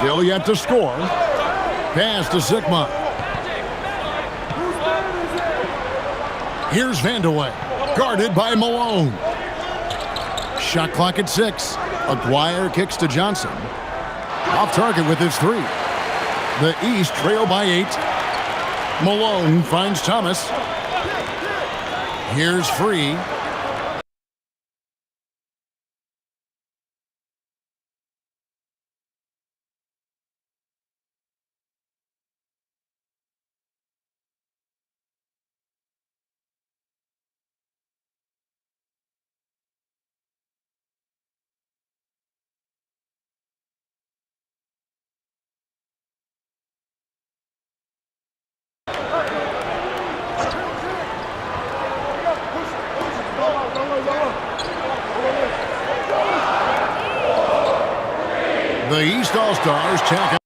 Still yet to score. Pass to Sigma. Here's Vandeweghe. Guarded by Malone. Shot clock at 6. Aguirre kicks to Johnson. Off target with his 3. The East trail by 8. Malone finds Thomas. Here's Free. The East All-Stars check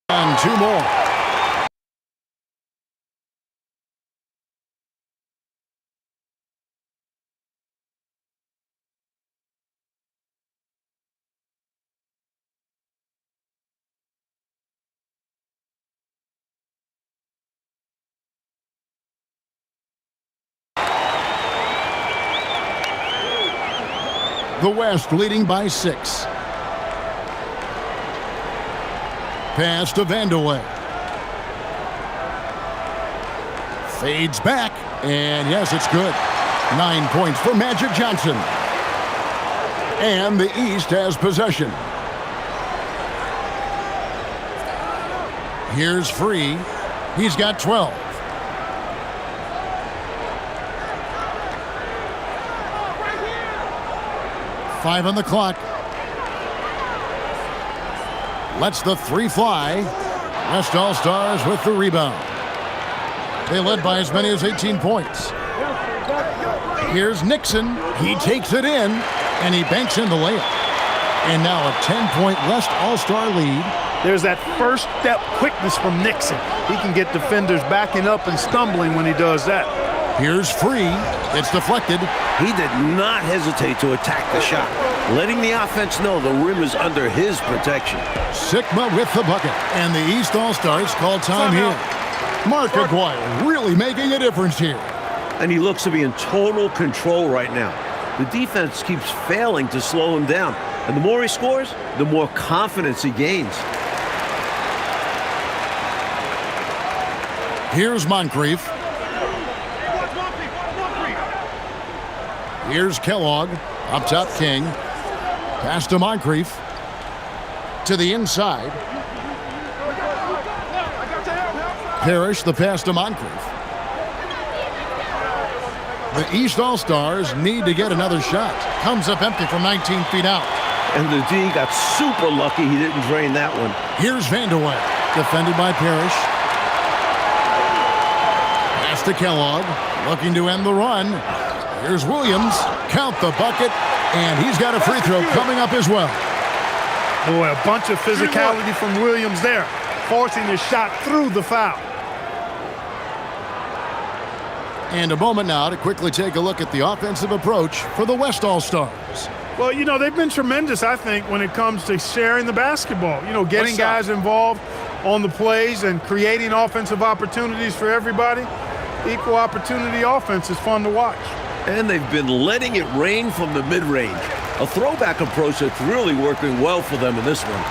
on 2 more. The West leading by 6. Pass to Vandeweghe. Fades back, and yes, it's good. 9 points for Magic Johnson. And the East has possession. Here's Free. He's got 12. Five on the clock. Lets the 3 fly. West All-Stars with the rebound. They led by as many as 18 points. Here's Nixon. He takes it in, and he banks in the layup. And now a 10-point West All-Star lead. There's that first step quickness from Nixon. He can get defenders backing up and stumbling when he does that. Here's Free. It's deflected. He did not hesitate to attack the shot, letting the offense know the rim is under his protection. Sigma with the bucket. And the East All-Stars call time here. Mark Aguirre really making a difference here. And he looks to be in total control right now. The defense keeps failing to slow him down. And the more he scores, the more confidence he gains. Here's Moncrief. Here's Kellogg. Up top, King. Pass to Moncrief. To the inside. Parrish, the pass to Moncrief. The East All-Stars need to get another shot. Comes up empty from 19 feet out. And the D got super lucky he didn't drain that one. Here's Vandeweghe. Defended by Parrish. Pass to Kellogg. Looking to end the run. Here's Williams. Count the bucket. And he's got a free throw coming up as well. Boy, a bunch of physicality from Williams there, forcing the shot through the foul. And a moment now to quickly take a look at the offensive approach for the West All-Stars. Well, you know, they've been tremendous, I think, when it comes to sharing the basketball. You know, getting guys involved on the plays and creating offensive opportunities for everybody. Equal opportunity offense is fun to watch. And they've been letting it rain from the mid-range. A throwback approach that's really working well for them in this one.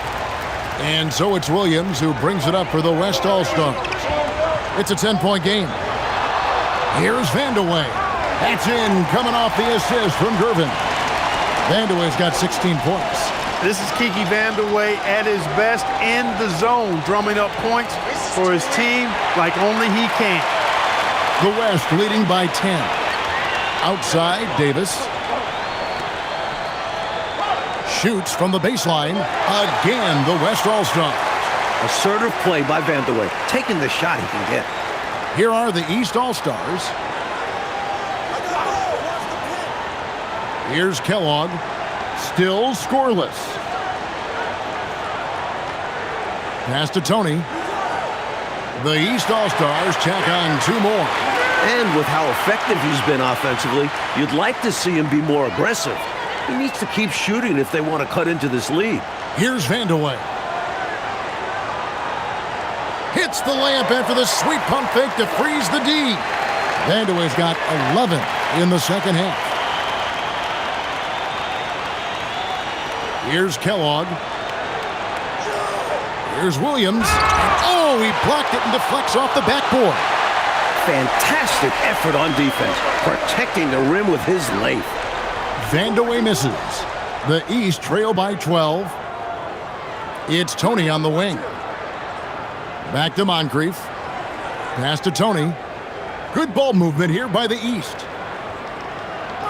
And so it's Williams who brings it up for the West All-Stars. It's a 10-point game. Here's Vandeweghe. That's in, coming off the assist from Gervin. Vandeweghe's got 16 points. This is Kiki Vandeweghe at his best in the zone, drumming up points for his team like only he can. The West leading by 10. Outside, Davis. Shoots from the baseline. Again, the West All-Stars. Assertive play by Vandeweghe, taking the shot he can get. Here are the East All-Stars. Here's Kellogg. Still scoreless. Pass to Tony. The East All-Stars check on 2 more. And with how effective he's been offensively, you'd like to see him be more aggressive. He needs to keep shooting if they want to cut into this lead. Here's Vandeweghe. Hits the layup after the sweet pump fake to freeze the D. Vandeweghe's got 11 in the second half. Here's Kellogg. Here's Williams. And oh, he blocked it and deflects off the backboard. Fantastic effort on defense, protecting the rim with his length. Vandeweghe misses. The East trail by 12. It's Tony on the wing. Back to Moncrief. Pass to Tony. Good ball movement here by the East.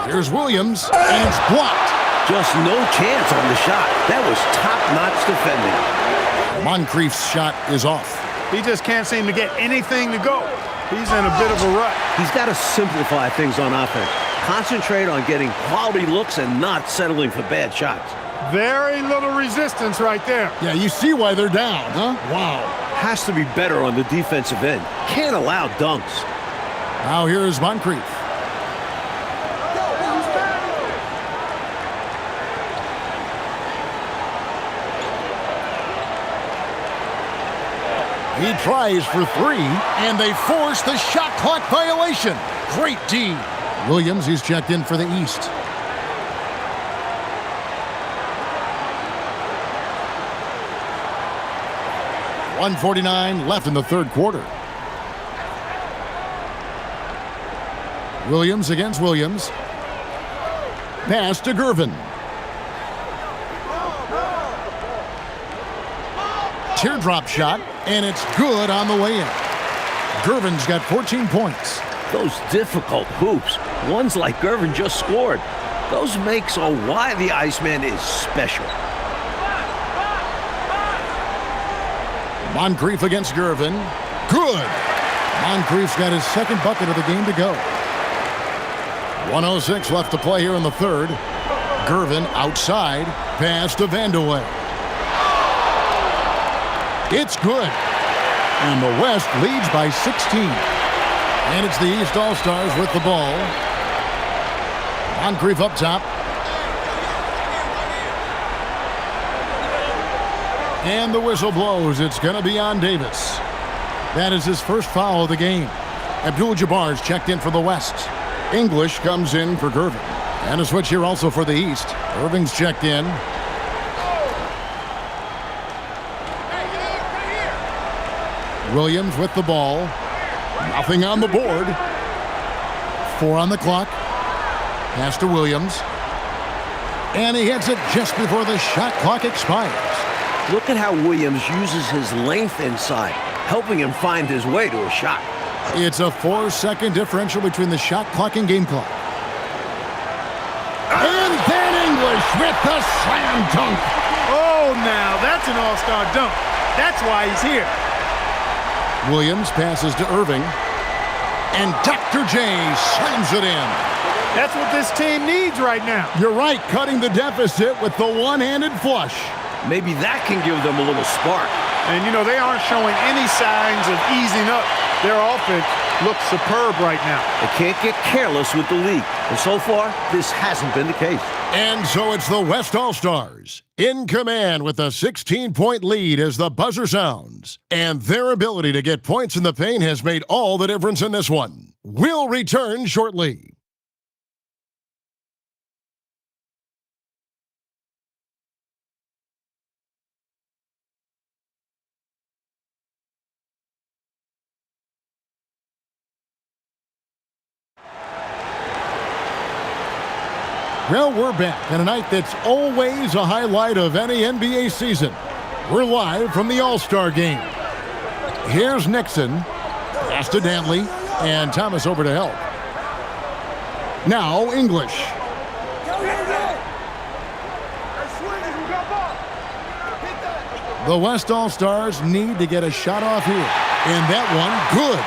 Here's Williams, and it's blocked. Just no chance on the shot. That was top-notch defending. Moncrief's shot is off. He just can't seem to get anything to go. He's in a bit of a rut. He's got to simplify things on offense. Concentrate on getting quality looks and not settling for bad shots. Very little resistance right there. Yeah, you see why they're down, huh? Wow. Has to be better on the defensive end. Can't allow dunks. Now here's Moncrief. He tries for three, and they force the shot clock violation. Great D. Williams, he's checked in for the East. .149 left in the third quarter. Williams against Williams. Pass to Gervin. Teardrop shot, and it's good on the way in. Gervin's got 14 points. Those difficult hoops, ones like Gervin just scored, those make so why the Iceman is special. Moncrief against Gervin. Good. Moncrief's got his second bucket of the game to go. 1:06 left to play here in the third. Gervin outside. Pass to Vandeweghe. It's good. And the West leads by 16. And it's the East All-Stars with the ball. Moncrief up top. And the whistle blows. It's going to be on Davis. That is his first foul of the game. Abdul-Jabbar's checked in for the West. English comes in for Gervin. And a switch here also for the East. Irving's checked in. Williams with the ball. Nothing on the board. 4 on the clock. Pass to Williams. And he hits it just before the shot clock expires. Look at how Williams uses his length inside, helping him find his way to a shot. It's a 4-second differential between the shot clock and game clock. And then English with the slam dunk. Oh, now that's an all-star dunk. That's why he's here. Williams passes to Irving. And Dr. J slams it in. That's what this team needs right now. You're right, cutting the deficit with the one-handed flush. Maybe that can give them a little spark. And, you know, they aren't showing any signs of easing up. Their offense looks superb right now. They can't get careless with the lead. And so far, this hasn't been the case. And so it's the West All-Stars in command with a 16-point lead as the buzzer sounds. And their ability to get points in the paint has made all the difference in this one. We'll return shortly. Well, we're back on a night that's always a highlight of any NBA season. We're live from the All-Star Game. Here's Nixon. Pass to Dantley. And Thomas over to help. Now English. The West All-Stars need to get a shot off here. And that one, good.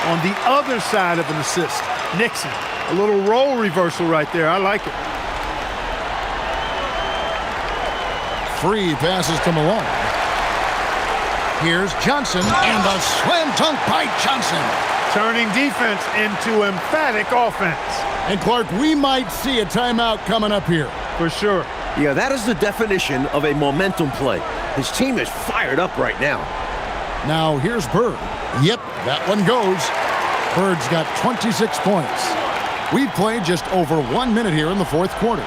On the other side of an assist, Nixon. A little role reversal right there. I like it. Free passes to Malone. Here's Johnson, and the slam dunk by Johnson. turning defense into emphatic offense. And Clark, we might see a timeout coming up here. For sure. Yeah, that is the definition of a momentum play. His team is fired up right now. Now here's Bird. Yep, that one goes. Bird's got 26 points. We've played just over 1 minute here in the fourth quarter.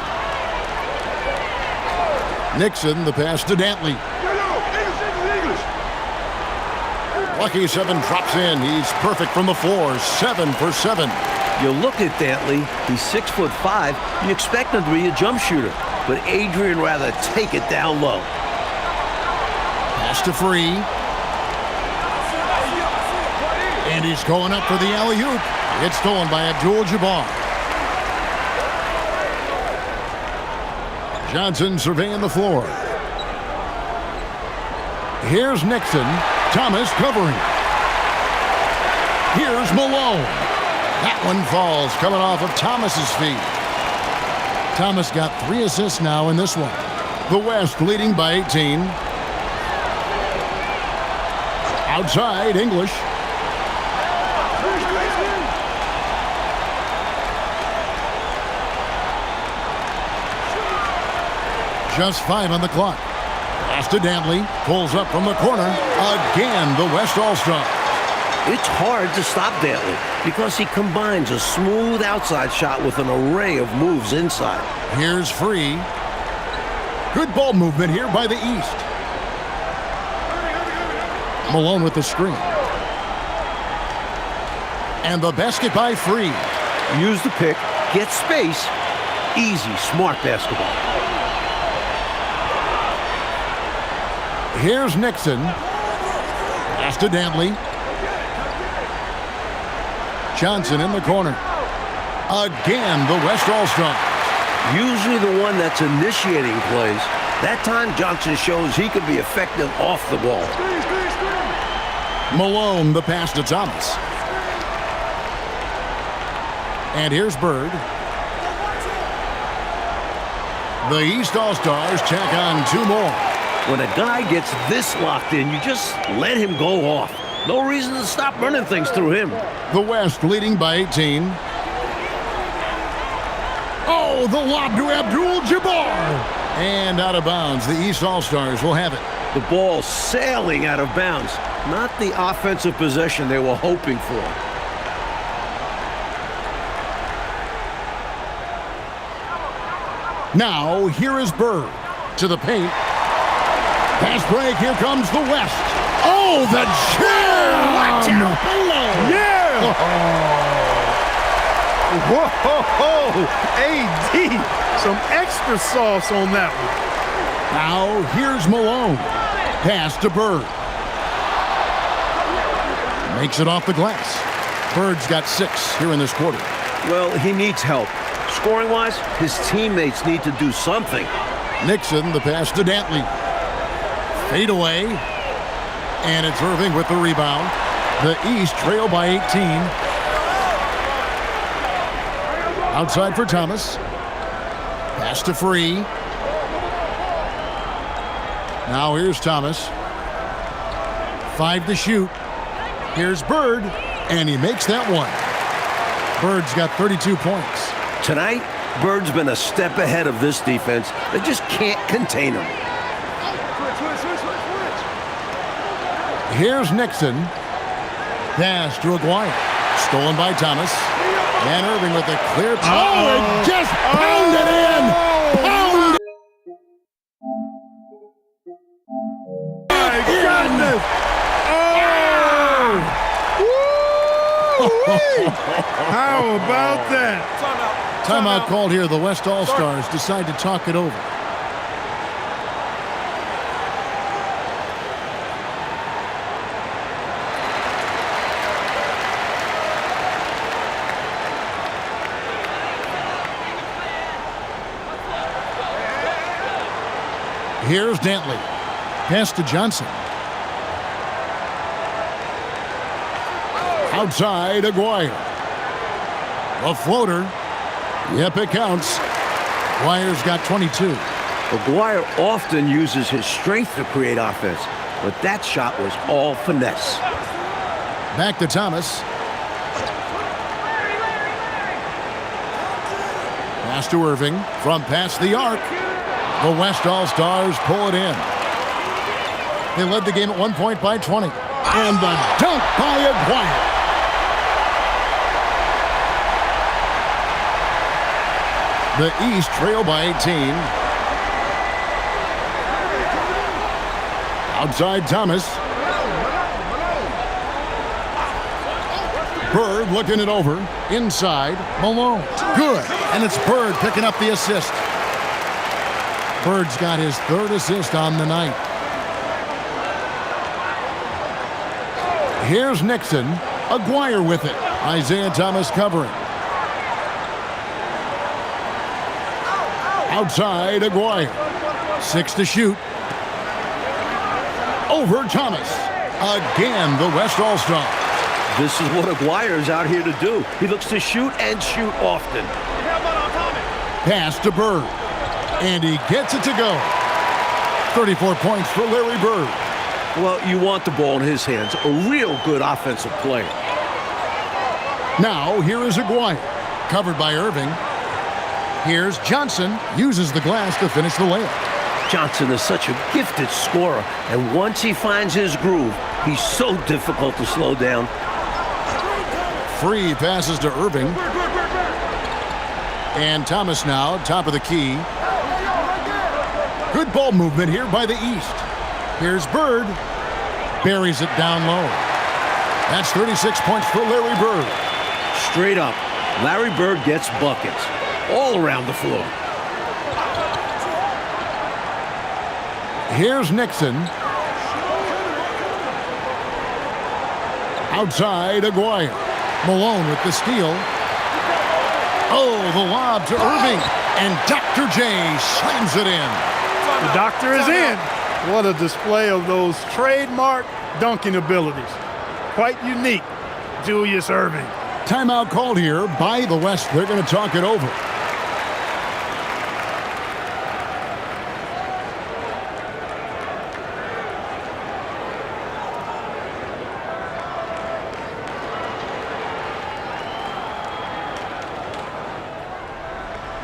Nixon, the pass to Dantley. Lucky 7 drops in. He's perfect from the floor. 7 for 7. You look at Dantley, he's 6'5". You expect him to be a jump shooter, but Adrian rather take it down low. Pass to Free. And he's going up for the alley-oop. It's stolen by Abdul-Jabbar. Johnson surveying the floor. Here's Nixon. Thomas covering. Here's Malone. That one falls, coming off of Thomas's feet. Thomas got 3 assists now in this one. The West leading by 18. Outside, English. Just 5 on the clock. Pass to Dantley. Pulls up from the corner. Again, the West All-Star. It's hard to stop Dantley because he combines a smooth outside shot with an array of moves inside. Here's Free. Good ball movement here by the East. Malone with the screen. And the basket by Free. Use the pick, get space. Easy, smart basketball. Here's Nixon. Pass to Dantley. Johnson in the corner. Again, the West All-Star. Usually the one that's initiating plays. That time, Johnson shows he can be effective off the ball. Malone, the pass to Thomas. And here's Bird. The East All-Stars tack on 2 more. When a guy gets this locked in, you just let him go off. No reason to stop running things through him. The West leading by 18. Oh, the lob to Abdul-Jabbar. And out of bounds. The East All-Stars will have it. The ball sailing out of bounds. Not the offensive possession they were hoping for. Now, here is Bird to the paint. Pass break, here comes the West. Oh, the jam! Watch out below! Yeah! Whoa! AD! Some extra sauce on that one. Now, here's Malone. Pass to Bird. Makes it off the glass. Bird's got 6 here in this quarter. Well, he needs help. Scoring-wise, his teammates need to do something. Nixon, the pass to Dantley. Fade away. And it's Irving with the rebound. The East trail by 18. Outside for Thomas. Pass to Free. Now here's Thomas. 5 to shoot. Here's Bird. And he makes that one. Bird's got 32 points. Tonight, Bird's been a step ahead of this defense. They just can't contain him. Here's Nixon. Pass to Aguirre. Stolen by Thomas. And Irving with a clear. Oh, and just pounded in. Pounded. My goodness. Oh! How about that? Timeout called here. The West All-Stars decide to talk it over. Here's Dantley. Pass to Johnson. Outside, Aguirre. A floater. Yep, it counts. Aguirre's got 22. Aguirre often uses his strength to create offense, but that shot was all finesse. Back to Thomas. Pass to Irving from past the arc. The West All-Stars pull it in. They led the game at 1 point by 20. And the dunk by Aguirre. The East trail by 18. Outside Thomas. Bird looking it over. Inside, Malone. Good. And it's Bird picking up the assist. Bird's got his third assist on the night. Here's Nixon. Aguirre with it. Isaiah Thomas covering. Outside, Aguirre. 6 to shoot. Over Thomas. Again, the West All-Star. This is what Aguirre's out here to do. He looks to shoot and shoot often. Pass to Bird. And he gets it to go. 34 points for Larry Bird. Well, you want the ball in his hands. A real good offensive player. Now, here is Aguirre. Covered by Irving. Here's Johnson. Uses the glass to finish the layup. Johnson is such a gifted scorer. And once he finds his groove, he's so difficult to slow down. Free passes to Irving. And Thomas now, top of the key. Good ball movement here by the East. Here's Bird. Buries it down low. That's 36 points for Larry Bird. Straight up, Larry Bird gets buckets all around the floor. Here's Nixon. Outside, Aguirre. Malone with the steal. Oh, the lob to Irving. And Dr. J slams it in. The doctor is in. What a display of those trademark dunking abilities. Quite unique, Julius Irving. Timeout called here by the West. They're going to talk it over.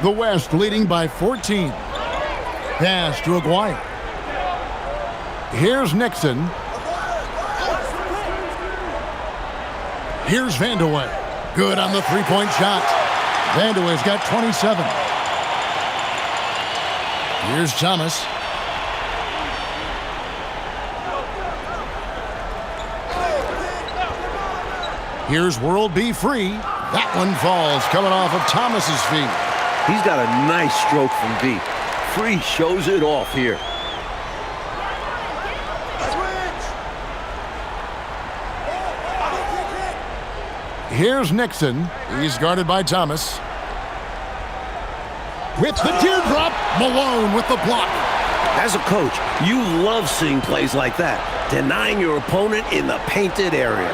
The West leading by 14. Pass to Aguirre. Here's Nixon. Here's Vandeweghe. Good on the three-point shot. Vandeweghe's got 27. Here's Thomas. Here's World B. Free. That one falls coming off of Thomas's feet. He's got a nice stroke from deep. Free shows it off here. Here's Nixon. He's guarded by Thomas. With the teardrop, Malone with the block. As a coach, you love seeing plays like that, denying your opponent in the painted area.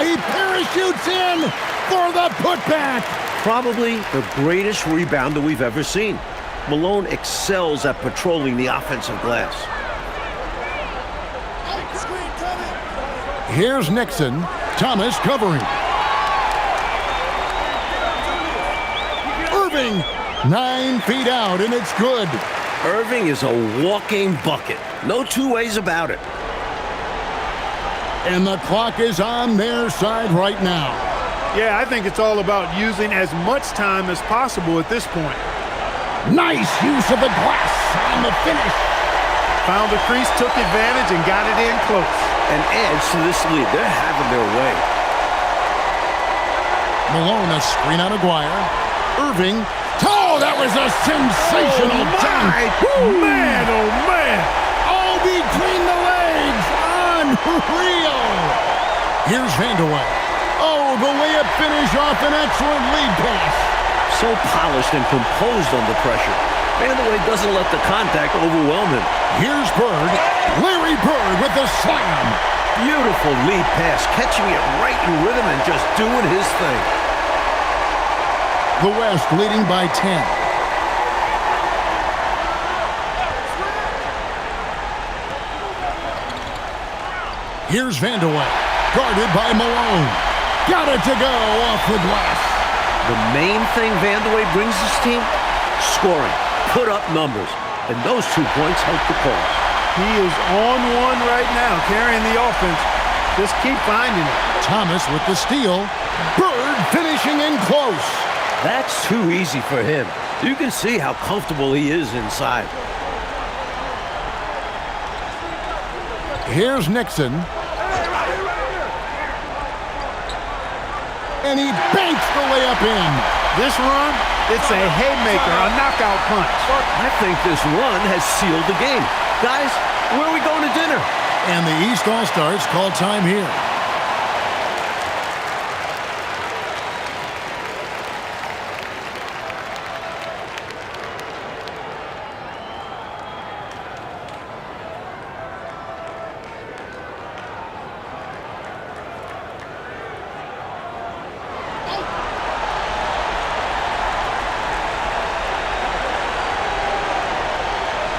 He parachutes in for the putback. Probably the greatest rebounder we've ever seen. Malone excels at patrolling the offensive glass. Here's Nixon. Thomas covering. Irving, 9 feet out, and it's good. Irving is a walking bucket. No two ways about it. And the clock is on their side right now. Yeah, I think it's all about using as much time as possible at this point. Nice use of the glass on the finish. Found the crease, took advantage, and got it in close. And adds to this lead. They're having their way. Malone, a screen on Aguirre. Irving. Oh, that was a sensational dunk. Man, oh, man. All between the legs. Unreal. Here's Vandeweghe. Oh, the layup finish off an excellent lead pass. So polished and composed under pressure. Vandeweghe doesn't let the contact overwhelm him. Here's Bird. Larry Bird with the slam. Beautiful lead pass, catching it right in rhythm and just doing his thing. The West leading by 10. Here's Vandeweghe. Guarded by Malone. Got it to go off the glass. The main thing Vandeweghe brings this team scoring, put up numbers, and those 2 points help the cause. He is on one right now, carrying the offense. Just keep finding it. Thomas with the steal. Bird finishing in close. That's too easy for him. You can see how comfortable he is inside. Here's Nixon. And he banks the layup in. This run, it's a haymaker, a knockout punch. I think this run has sealed the game. Guys, where are we going to dinner? And the East All-Stars call time here.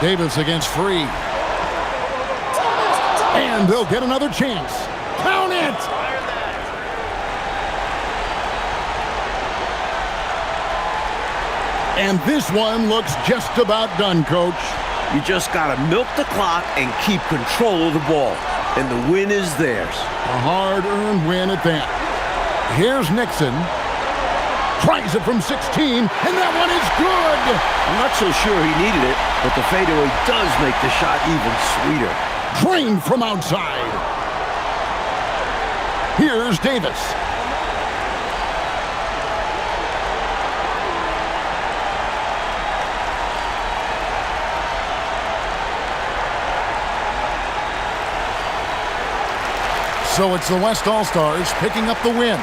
Davis against Free. And they'll get another chance. Count it! And this one looks just about done, Coach. You just got to milk the clock and keep control of the ball. And the win is theirs. A hard-earned win at that. Here's Nixon. Tries it from 16, and that one is good! I'm not so sure he needed it, but the fadeaway does make the shot even sweeter. Drained from outside. Here's Davis. So it's the West All-Stars picking up the win.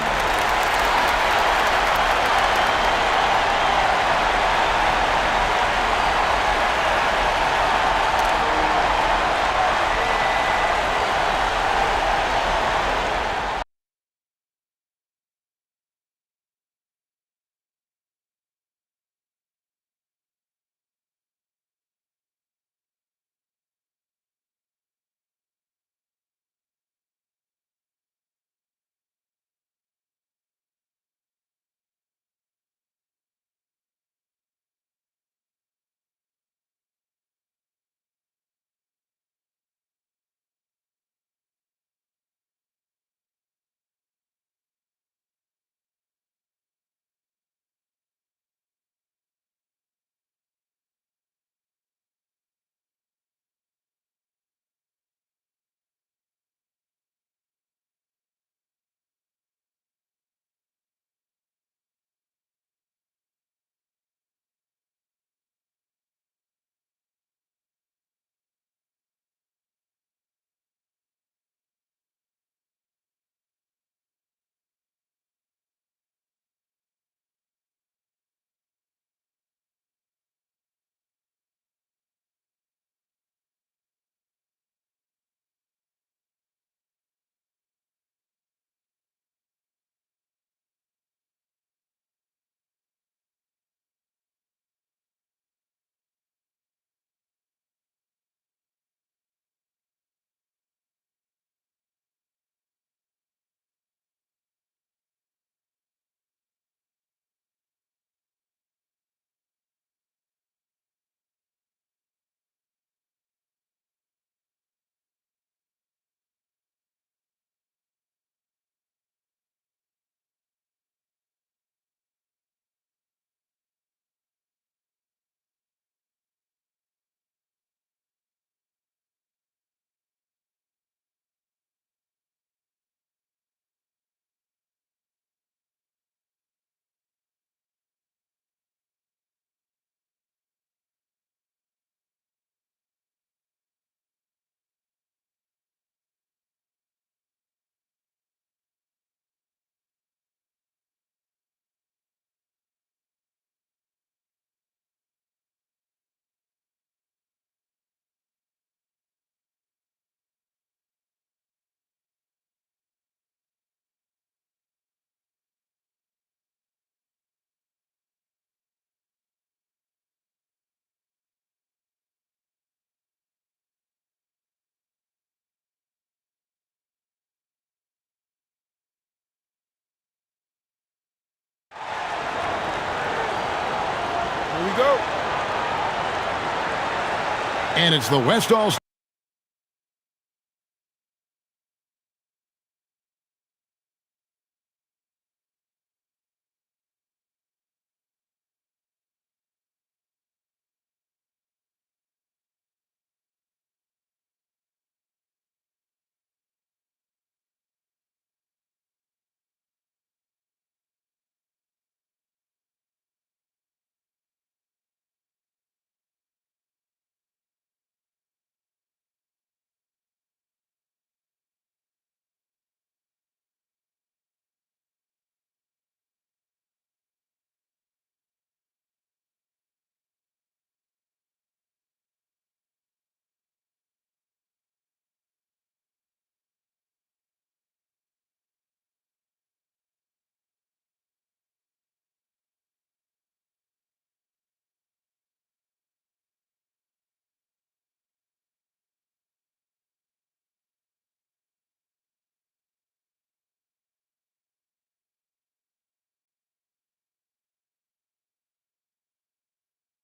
And it's the West All-Stars.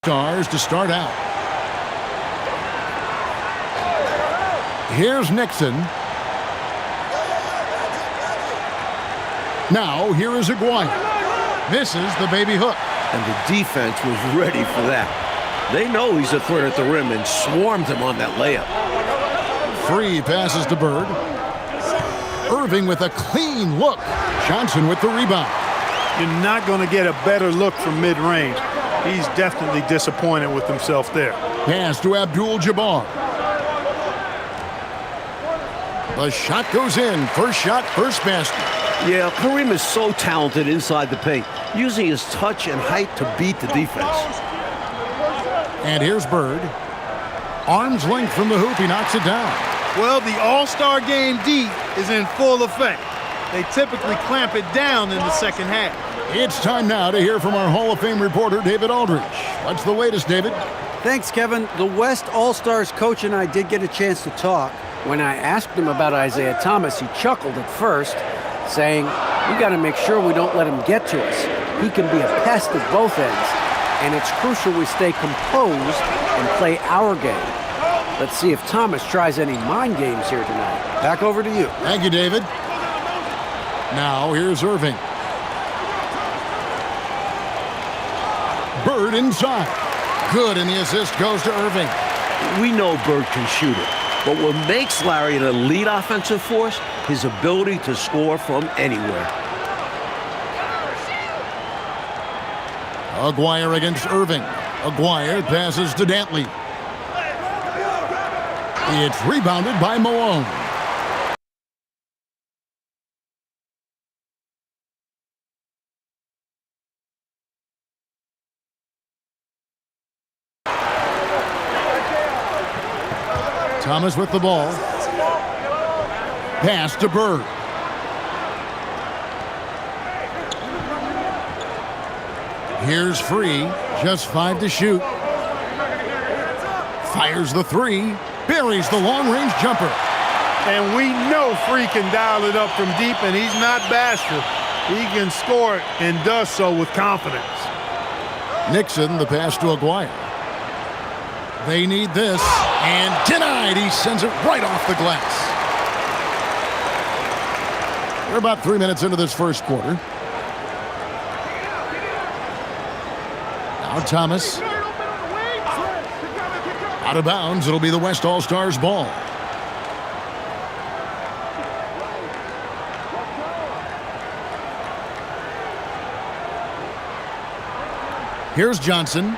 Stars to start out. Here's Nixon. Now here is Aguirre. Misses the baby hook. And the defense was ready for that. They know he's a threat at the rim and swarmed him on that layup. Free passes to Bird. Irving with a clean look. Johnson with the rebound. You're not going to get a better look from mid-range. He's definitely disappointed with himself there. Pass to Abdul-Jabbar. The shot goes in. First shot, first basket. Yeah, Kareem is so talented inside the paint, using his touch and height to beat the defense. And here's Bird. Arm's length from the hoop. He knocks it down. Well, the All-Star Game D is in full effect. They typically clamp it down in the second half. It's time now to hear from our Hall of Fame reporter, David Aldridge. What's the latest, David? Thanks, Kevin. The West All-Stars coach and I did get a chance to talk. When I asked him about Isaiah Thomas, he chuckled at first, saying, "We got to make sure we don't let him get to us. He can be a pest at both ends, and it's crucial we stay composed and play our game." Let's see if Thomas tries any mind games here tonight. Back over to you. Thank you, David. Now here's Irving. Bird inside. Good, and the assist goes to Irving. We know Bird can shoot it, but what makes Larry an elite offensive force, his ability to score from anywhere. Aguirre against Irving. Aguirre passes to Dantley. It's rebounded by Malone. Thomas with the ball. Pass to Bird. Here's Free. Just 5 to shoot. Fires the three. Buries the long-range jumper. And we know Free can dial it up from deep, and he's not bashful. He can score it and does so with confidence. Nixon, the pass to Aguirre. They need this. And denied. He sends it right off the glass. We're about 3 minutes into this first quarter. Now Thomas. Out of bounds. It'll be the West All-Stars ball. Here's Johnson.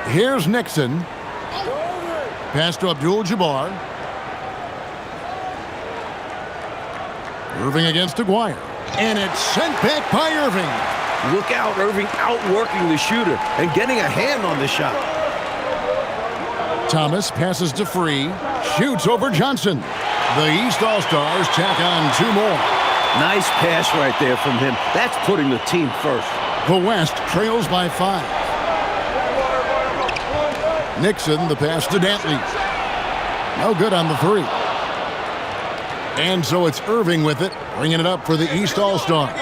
Here's Nixon. Pass to Abdul-Jabbar. Irving against Aguirre. And it's sent back by Irving. Look out, Irving outworking the shooter and getting a hand on the shot. Thomas passes to Free. Shoots over Johnson. The East All-Stars tack on 2 more. Nice pass right there from him. That's putting the team first. The West trails by 5. Nixon, the pass to Dantley. No good on the 3. And so it's Irving with it, bringing it up for the East All-Stars.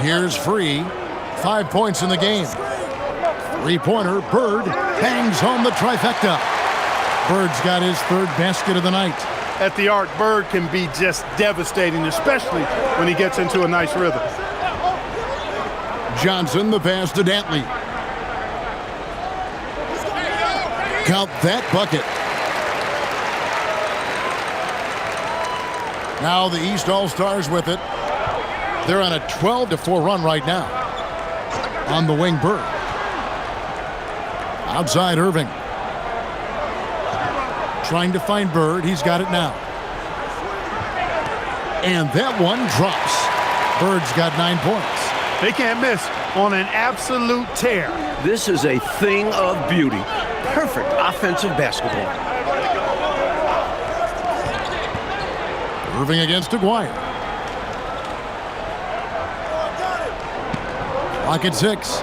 Here's Free. 5 points in the game. Three-pointer, Bird hangs home the trifecta. Bird's got his third basket of the night. At the arc, Bird can be just devastating, especially when he gets into a nice rhythm. Johnson, the pass to Dantley. Count that bucket. Now the East All-Stars with it. They're on a 12-4 run right now. On the wing, Bird. Outside, Irving. Trying to find Bird. He's got it now. And that one drops. Bird's got 9 points. They can't miss on an absolute tear. This is a thing of beauty. Perfect offensive basketball. Irving against Aguirre. Clock at 6.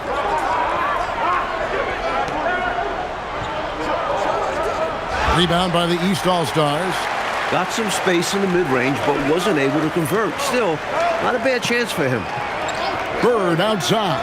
Rebound by the East All-Stars. Got some space in the mid-range, but wasn't able to convert. Still, not a bad chance for him. Bird outside.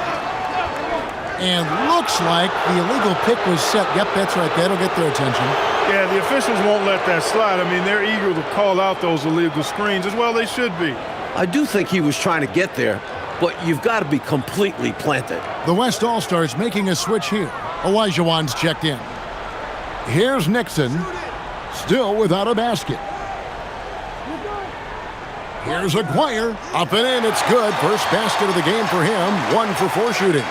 And looks like the illegal pick was set. Yep, that's right. That'll get their attention. Yeah, the officials won't let that slide. I mean, they're eager to call out those illegal screens as well. They should be. I do think he was trying to get there, but you've got to be completely planted. The West All-Stars making a switch here. Olajuwon's checked in. Here's Nixon, still without a basket. Here's Aguirre, up and in, it's good. First basket of the game for him, 1 for 4 shooting.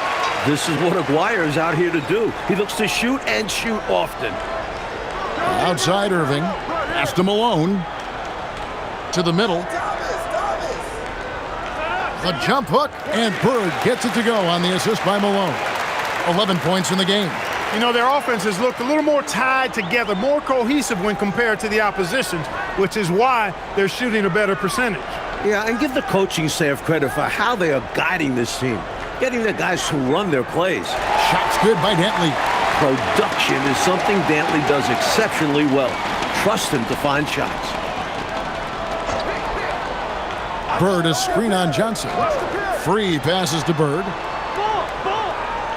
This is what Aguirre is out here to do. He looks to shoot and shoot often. Outside Irving, pass to Malone. To the middle. The jump hook, and Bird gets it to go on the assist by Malone. 11 points in the game. You know, their offense has looked a little more tied together, more cohesive when compared to the opposition, which is why they're shooting a better percentage. Yeah, and give the coaching staff credit for how they are guiding this team, getting the guys to run their plays. Shots good by Dantley. Production is something Dantley does exceptionally well. Trust him to find shots. Bird, a screen on Johnson. Free passes to Bird.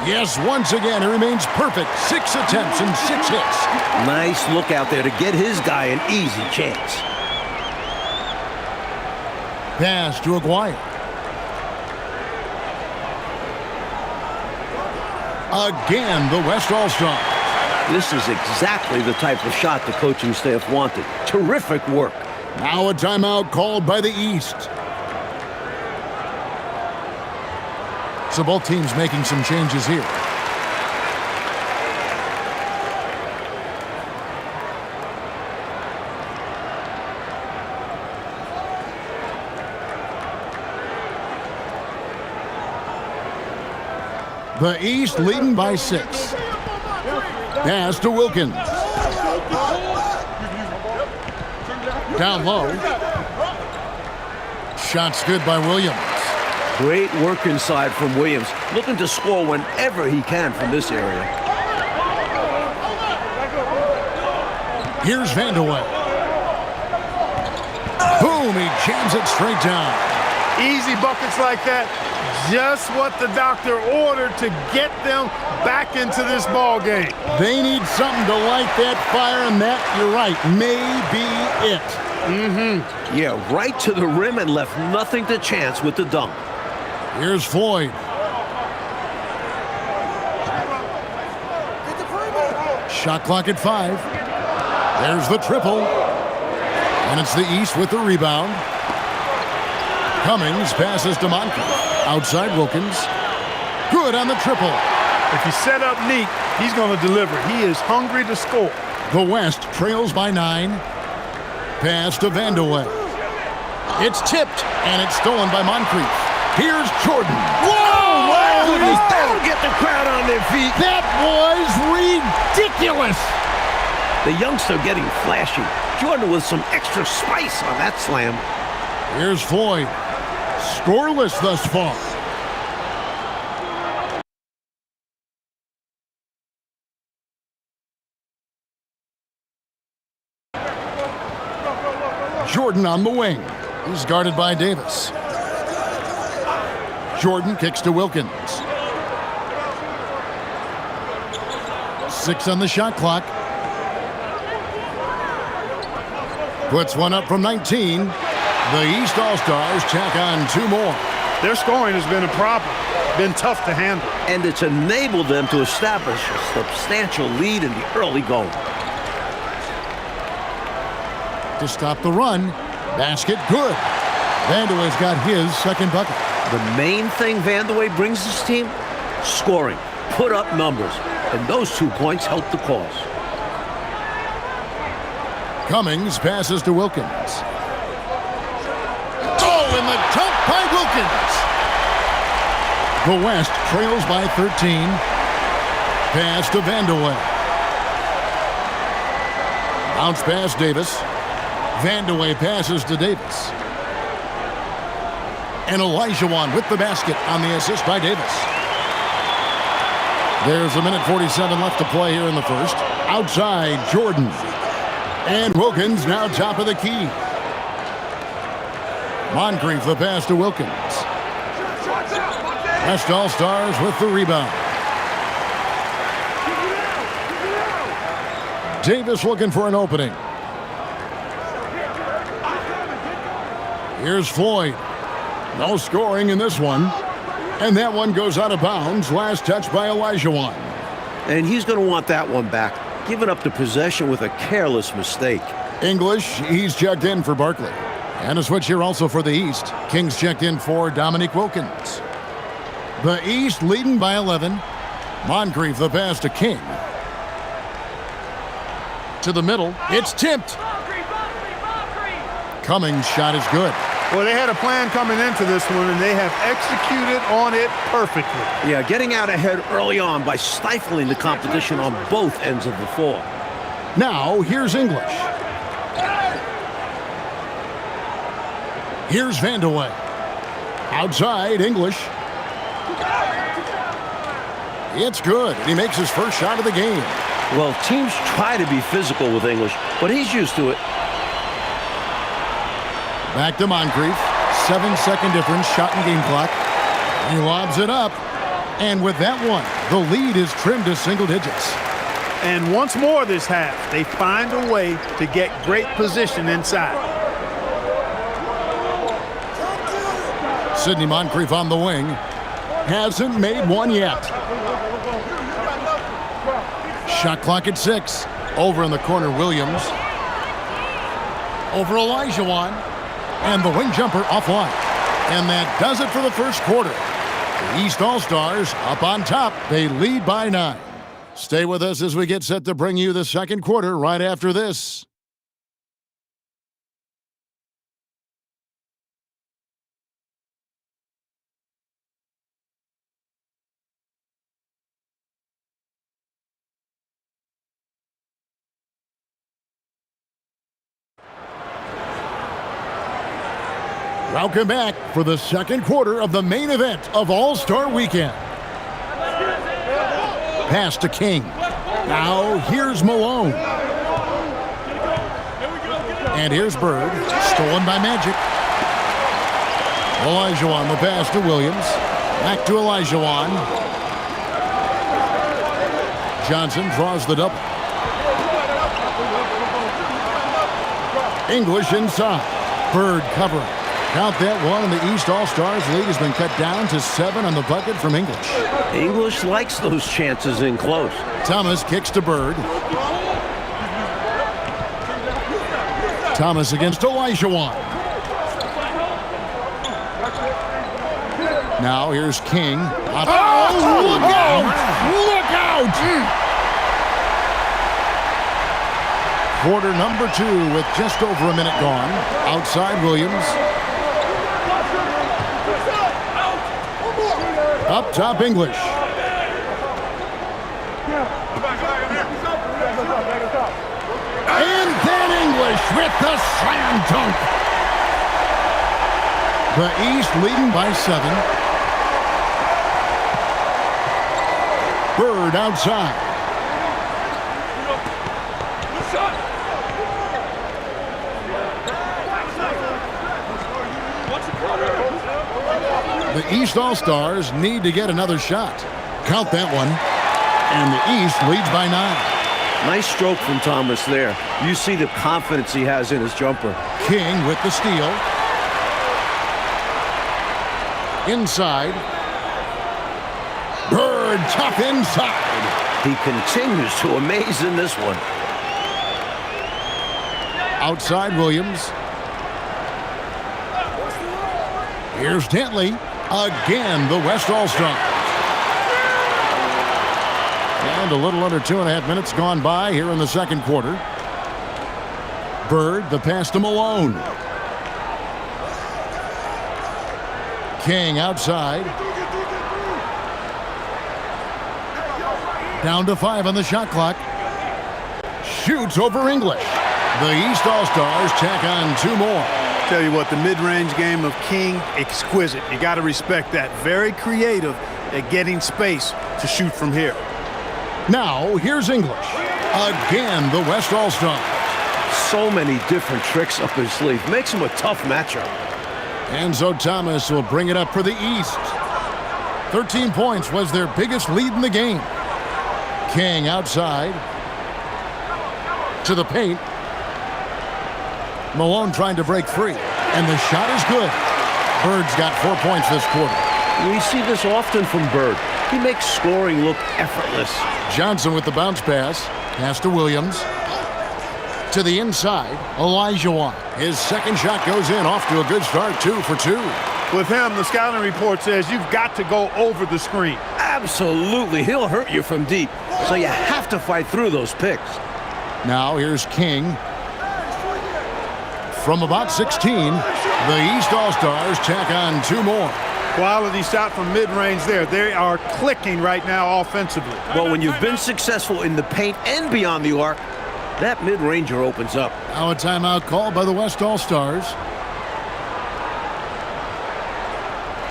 Yes, once again, he remains perfect. 6 attempts and 6 hits. Nice look out there to get his guy an easy chance. Pass to Aguirre. Again, the West All-Star. This is exactly the type of shot the coaching staff wanted. Terrific work. Now a timeout called by the East. So both teams making some changes here. The East leading by 6. Pass to Wilkins. Down low. Shots good by Williams. Great work inside from Williams, looking to score whenever he can from this area. Here's Vandeweghe. Boom, he jams it straight down. Easy buckets like that, just what the doctor ordered to get them back into this ball game. They need something to light that fire, and that, you're right, may be it. Yeah, right to the rim and left nothing to chance with the dunk. Here's Floyd. Shot clock at 5. There's the triple. And it's the East with the rebound. Cummings passes to Moncrief. Outside Wilkins. Good on the triple. If you set up neat, he's going to deliver. He is hungry to score. The West trails by 9. Pass to Vandeweghe. It's tipped, and it's stolen by Moncrief. Here's Jordan. Whoa! That'll get the crowd on their feet. That was ridiculous. The youngster getting flashy. Jordan with some extra spice on that slam. Here's Floyd. Scoreless thus far. Jordan on the wing. He's guarded by Davis. Jordan kicks to Wilkins. 6 on the shot clock. Puts one up from 19. The East All-Stars tack on 2 more. Their scoring has been a problem. Been tough to handle. And it's enabled them to establish a substantial lead in the early going. To stop the run, basket good. Vandeweghe's got his second bucket. The main thing Vandeweghe brings this team? Scoring. Put up numbers. And those 2 points help the cause. Cummings passes to Wilkins. Oh, and the dunk by Wilkins. The West trails by 13. Pass to Vandeweghe. Bounce pass Davis. Vandeweghe passes to Davis. And Olajuwon with the basket on the assist by Davis. There's 1:47 left to play here in the first. Outside, Jordan. And Wilkins now top of the key. Moncrief the pass to Wilkins. West All-Stars with the rebound. Davis looking for an opening. Here's Floyd. No scoring in this one. And that one goes out of bounds. Last touch by Olajuwon. And he's going to want that one back. Giving up the possession with a careless mistake. English, he's checked in for Barkley. And a switch here also for the East. Kings checked in for Dominique Wilkins. The East leading by 11. Moncrief the pass to King. To the middle. It's tipped. Cummings' shot is good. Well, they had a plan coming into this one, and they have executed on it perfectly. Yeah, getting out ahead early on by stifling the competition on both ends of the floor. Now, here's English. Here's Vandeweghe. Outside, English. It's good. He makes his first shot of the game. Well, teams try to be physical with English, but he's used to it. Back to Moncrief. 7-second difference, shot and game clock. He lobs it up. And with that one, the lead is trimmed to single digits. And once more this half, they find a way to get great position inside. Sidney Moncrief on the wing. Hasn't made one yet. Shot clock at 6. Over in the corner, Williams. Over Olajuwon. And the wing jumper offline. And that does it for the first quarter. The East All-Stars up on top. They lead by 9. Stay with us as we get set to bring you the second quarter right after this. Welcome back for the second quarter of the main event of All-Star Weekend. Pass to King. Now here's Malone. And here's Bird. Stolen by Magic. Olajuwon the pass to Williams. Back to Olajuwon. Johnson draws the double. English inside. Bird covering. Count that one, and the East All-Stars lead has been cut down to 7 on the bucket from English. English likes those chances in close. Thomas kicks to Bird. Thomas against Olajuwon. Now here's King. Oh, look out! Look out! Quarter number 2 with just over a minute gone. Outside Williams. Up top, English. And then English with the slam dunk. The East leading by 7. Bird outside. The East All-Stars need to get another shot. Count that one. And the East leads by 9. Nice stroke from Thomas there. You see the confidence he has in his jumper. King with the steal. Inside. Bird tough inside. He continues to amaze in this one. Outside Williams. Here's Dantley. Again, the West All-Stars. And a little under 2.5 minutes gone by here in the second quarter. Bird, the pass to Malone. King outside. Down to 5 on the shot clock. Shoots over English. The East All-Stars tack on 2 more. Tell you what, the mid-range game of King, exquisite. You got to respect that. Very creative at getting space to shoot from here. Now, here's English. Again, the West All-Stars. So many different tricks up his sleeve. Makes him a tough matchup. Enzo Thomas will bring it up for the East. 13 points was their biggest lead in the game. King outside. To the paint. Malone trying to break free. And the shot is good. Bird's got 4 points this quarter. We see this often from Bird. He makes scoring look effortless. Johnson with the bounce pass. Pass to Williams. To the inside, Olajuwon. His second shot goes in, off to a good start, 2 for 2. With him, the scouting report says you've got to go over the screen. Absolutely. He'll hurt you from deep. So you have to fight through those picks. Now here's King. From about 16, the East All-Stars tack on 2 more. Quality shot from mid-range there. They are clicking right now offensively. Well, when you've been successful in the paint and beyond the arc, that mid-ranger opens up. Now a timeout called by the West All-Stars.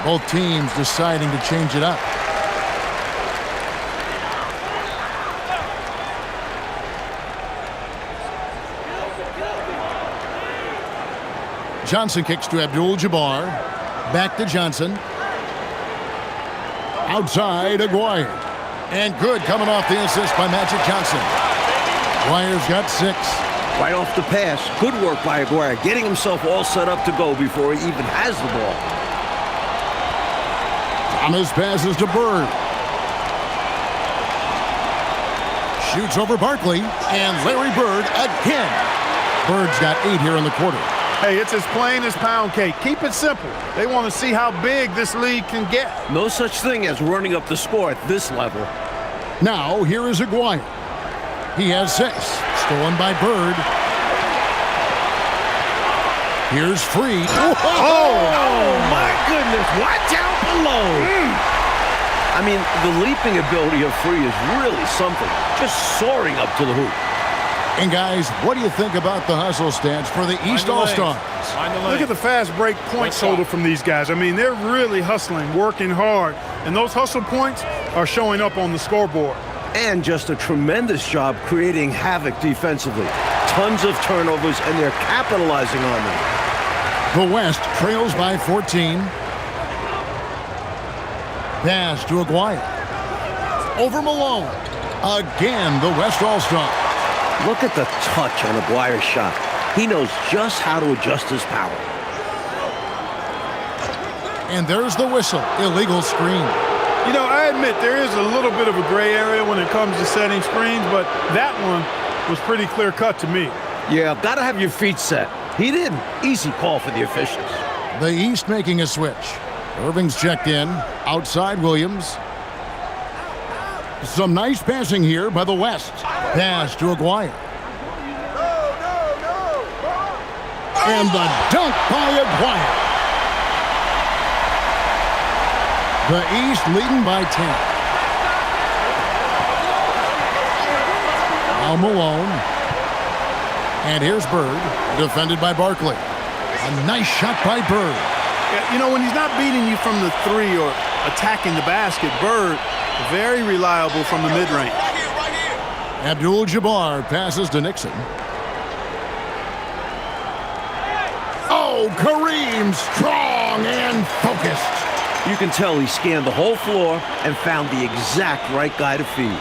Both teams deciding to change it up. Johnson kicks to Abdul-Jabbar. Back to Johnson. Outside, Aguirre. And good coming off the assist by Magic Johnson. Aguirre's got 6. Right off the pass. Good work by Aguirre, getting himself all set up to go before he even has the ball. Thomas passes to Bird. Shoots over Barkley. And Larry Bird again. Bird's got 8 here in the quarter. Hey, it's as plain as pound cake. Keep it simple. They want to see how big this league can get. No such thing as running up the score at this level. Now, here is Aguirre. He has 6. Stolen by Bird. Here's Free. Oh, my goodness. Watch out below. I mean, the leaping ability of Free is really something. Just soaring up to the hoop. And guys, what do you think about the hustle stats for the East All-Stars? Look at the fast break point total from these guys. I mean, they're really hustling, working hard. And those hustle points are showing up on the scoreboard. And just a tremendous job creating havoc defensively. Tons of turnovers, and they're capitalizing on them. The West trails by 14. Pass to Aguirre. Over Malone. Again, the West All-Stars. Look at the touch on Aguirre's shot. He knows just how to adjust his power. And there's the whistle. Illegal screen. You know, I admit there is a little bit of a gray area when it comes to setting screens, but that one was pretty clear-cut to me. Yeah, gotta have your feet set. He didn't. Easy call for the officials. The East making a switch. Irving's checked in. Outside Williams. Some nice passing here by the West. Pass to Aguirre. And the dunk by Aguirre. The East leading by 10. Now Malone. And here's Bird, defended by Barkley. A nice shot by Bird. Yeah, you know, when he's not beating you from the 3 or attacking the basket, Bird, very reliable from the mid-range. Abdul-Jabbar passes to Nixon. Oh, Kareem strong strong and focused. You can tell he scanned the whole floor and found the exact right guy to feed.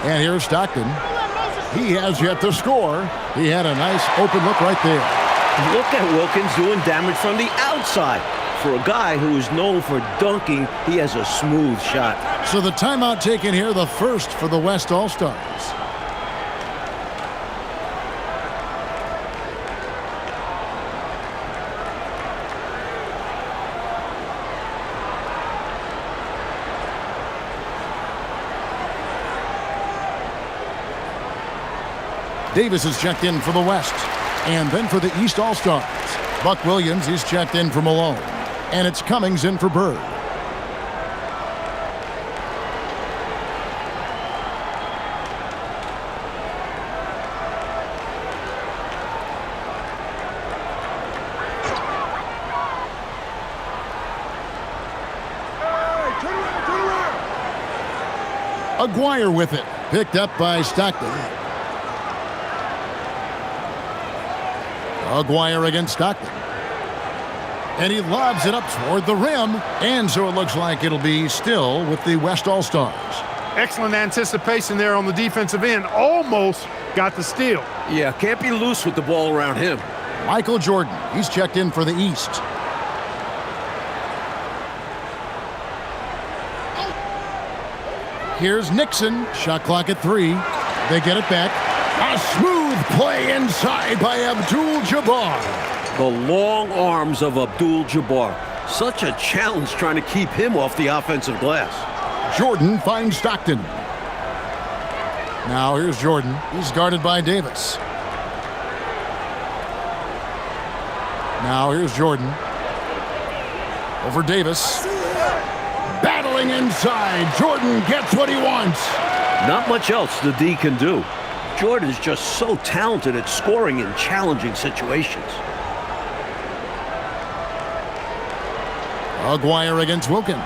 And here's Stockton. He has yet to score. He had a nice open look right there. Look at Wilkins doing damage from the outside. For a guy who is known for dunking, he has a smooth shot. So the timeout taken here, the first for the West All-Stars. Davis is checked in for the West. And then for the East All-Stars, Buck Williams is checked in for Malone. And it's Cummings in for Bird. Aguirre with it. Picked up by Stockton. Aguirre against Stockton. And he lobs it up toward the rim. And so it looks like it'll be still with the West All-Stars. Excellent anticipation there on the defensive end. Almost got the steal. Yeah, can't be loose with the ball around him. Michael Jordan, he's checked in for the East. Here's Nixon. Shot clock at 3. They get it back. A smooth play inside by Abdul-Jabbar. The long arms of Abdul-Jabbar. Such a challenge trying to keep him off the offensive glass. Jordan finds Stockton. Now here's Jordan. He's guarded by Davis. Now here's Jordan. Over Davis. Battling inside. Jordan gets what he wants. Not much else the D can do. Jordan is just so talented at scoring in challenging situations. Aguirre against Wilkins.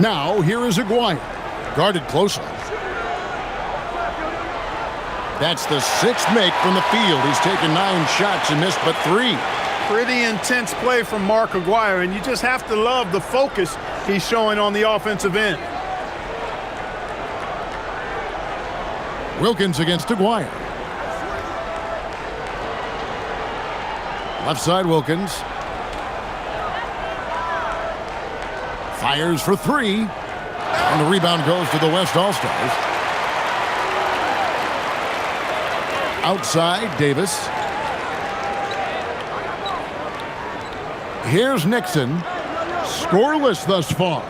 Now, here is Aguirre. Guarded closely. That's the 6th make from the field. He's taken 9 shots and missed but 3. Pretty intense play from Mark Aguirre, and you just have to love the focus he's showing on the offensive end. Wilkins against Aguirre. Left side Wilkins. Fires for 3. And the rebound goes to the West All-Stars. Outside, Davis. Here's Nixon. Scoreless thus far.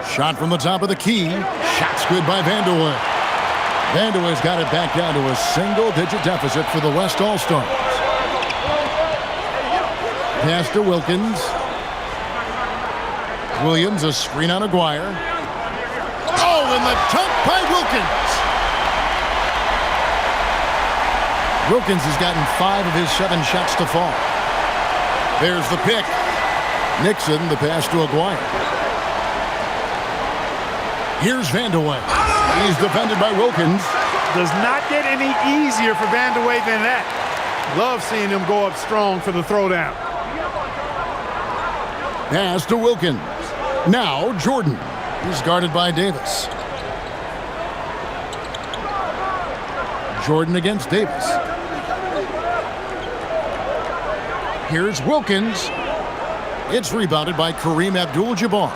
Shot from the top of the key. Shot's good by Vanderwood. Vanderwood's got it back down to a single-digit deficit for the West All-Stars. Pass to Wilkins. Williams, a screen on Aguirre. Oh, and the dunk by Wilkins. Wilkins has gotten 5 of his 7 shots to fall. There's the pick. Nixon, the pass to Aguirre. Here's Vanderwood. He's defended by Wilkins. Does not get any easier for Vanderwood than that. Love seeing him go up strong for the throwdown. Pass to Wilkins. Now Jordan. He's guarded by Davis. Jordan against Davis. Here's Wilkins. It's rebounded by Kareem Abdul-Jabbar.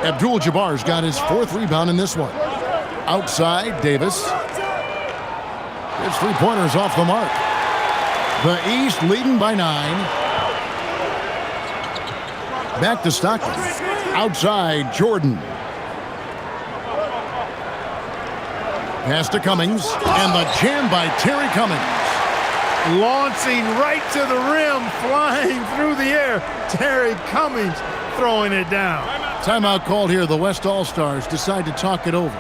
Abdul-Jabbar's got his 4th rebound in this one. Outside, Davis. It's 3-pointers off the mark. The East leading by 9. Back to Stockton. Outside, Jordan. Pass to Cummings. And the jam by Terry Cummings. Launching right to the rim, flying through the air. Terry Cummings throwing it down. Timeout called here. The West All-Stars decide to talk it over.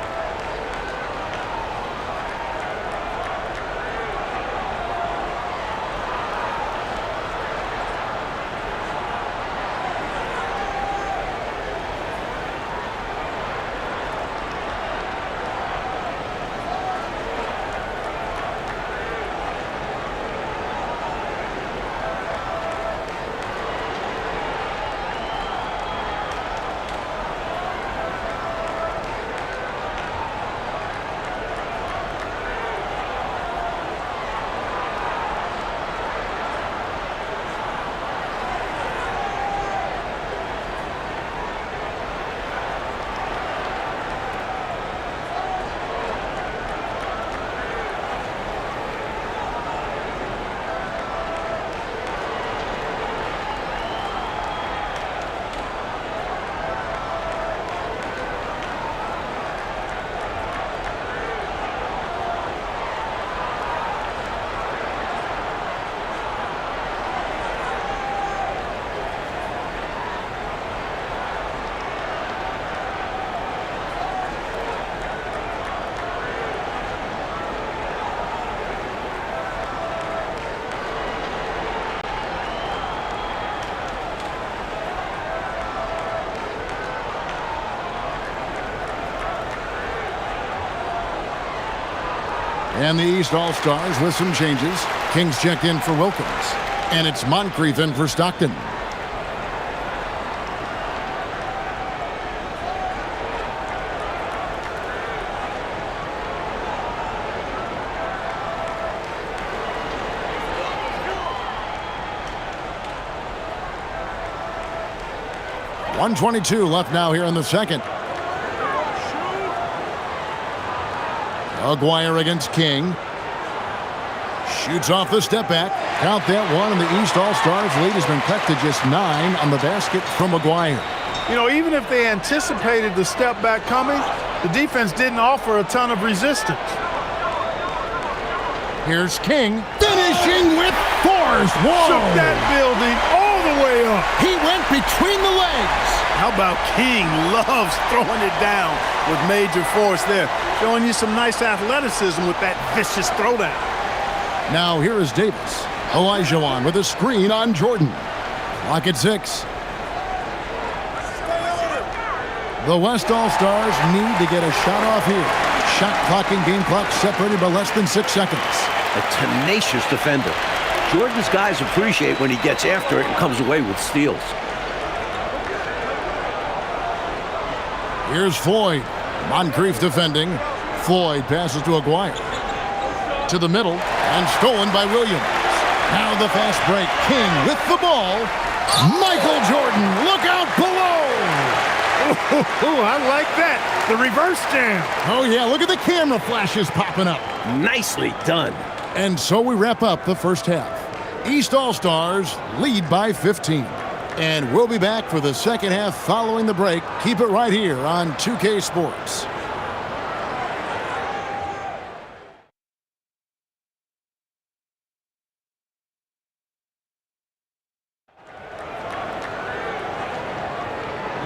And the East All-Stars with some changes. Kings checked in for Wilkins. And it's Moncrief in for Stockton. .122 left now here in the second. Aguirre against King. Shoots off the step back. Count that one, and the East All-Stars lead has been cut to just 9 on the basket from Aguirre. You know, even if they anticipated the step back coming, the defense didn't offer a ton of resistance. Here's King finishing with force. Whoa! Shook that building all the way up. He went between the legs. How about King loves throwing it down with major force there. Showing you some nice athleticism with that vicious throwdown. Now here is Davis. Olajuwon with a screen on Jordan. Clock at 6. The West All-Stars need to get a shot off here. Shot clock and game clock separated by less than 6 seconds. A tenacious defender. Jordan's guys appreciate when he gets after it and comes away with steals. Here's Floyd. Moncrief defending. Floyd passes to Aguirre. To the middle and stolen by Williams. Now the fast break. King with the ball. Michael Jordan, look out below. Oh, I like that. The reverse jam. Oh yeah, look at the camera flashes popping up. Nicely done. And so we wrap up the first half. East All-Stars lead by 15. And we'll be back for the second half following the break. Keep it right here on 2K Sports.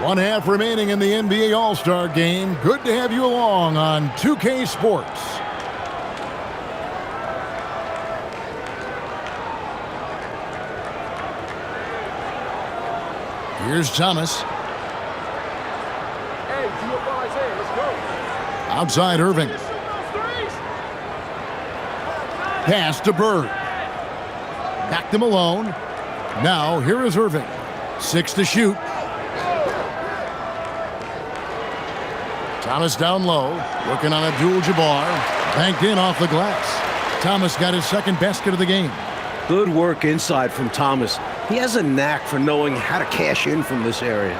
One half remaining in the NBA All-Star Game. Good to have you along on 2K Sports. Here's Thomas. Outside Irving. Pass to Bird. Back to Malone. Now here is Irving. 6 to shoot. Thomas down low, working on Abdul-Jabbar. Banked in off the glass. Thomas got his second basket of the game. Good work inside from Thomas. He has a knack for knowing how to cash in from this area.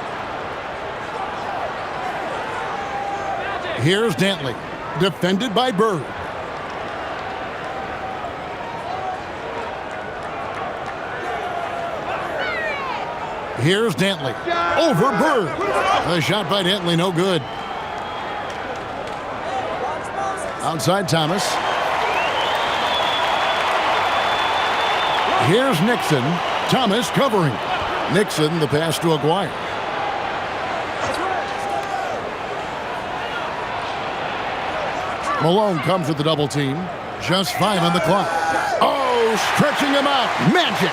Here's Dantley, defended by Bird. Here's Dantley, over Bird. The shot by Dantley, no good. Outside Thomas. Here's Nixon. Thomas covering. Nixon, the pass to Aguirre. Malone comes with the double team. Just 5 on the clock. Oh, stretching him out. Magic.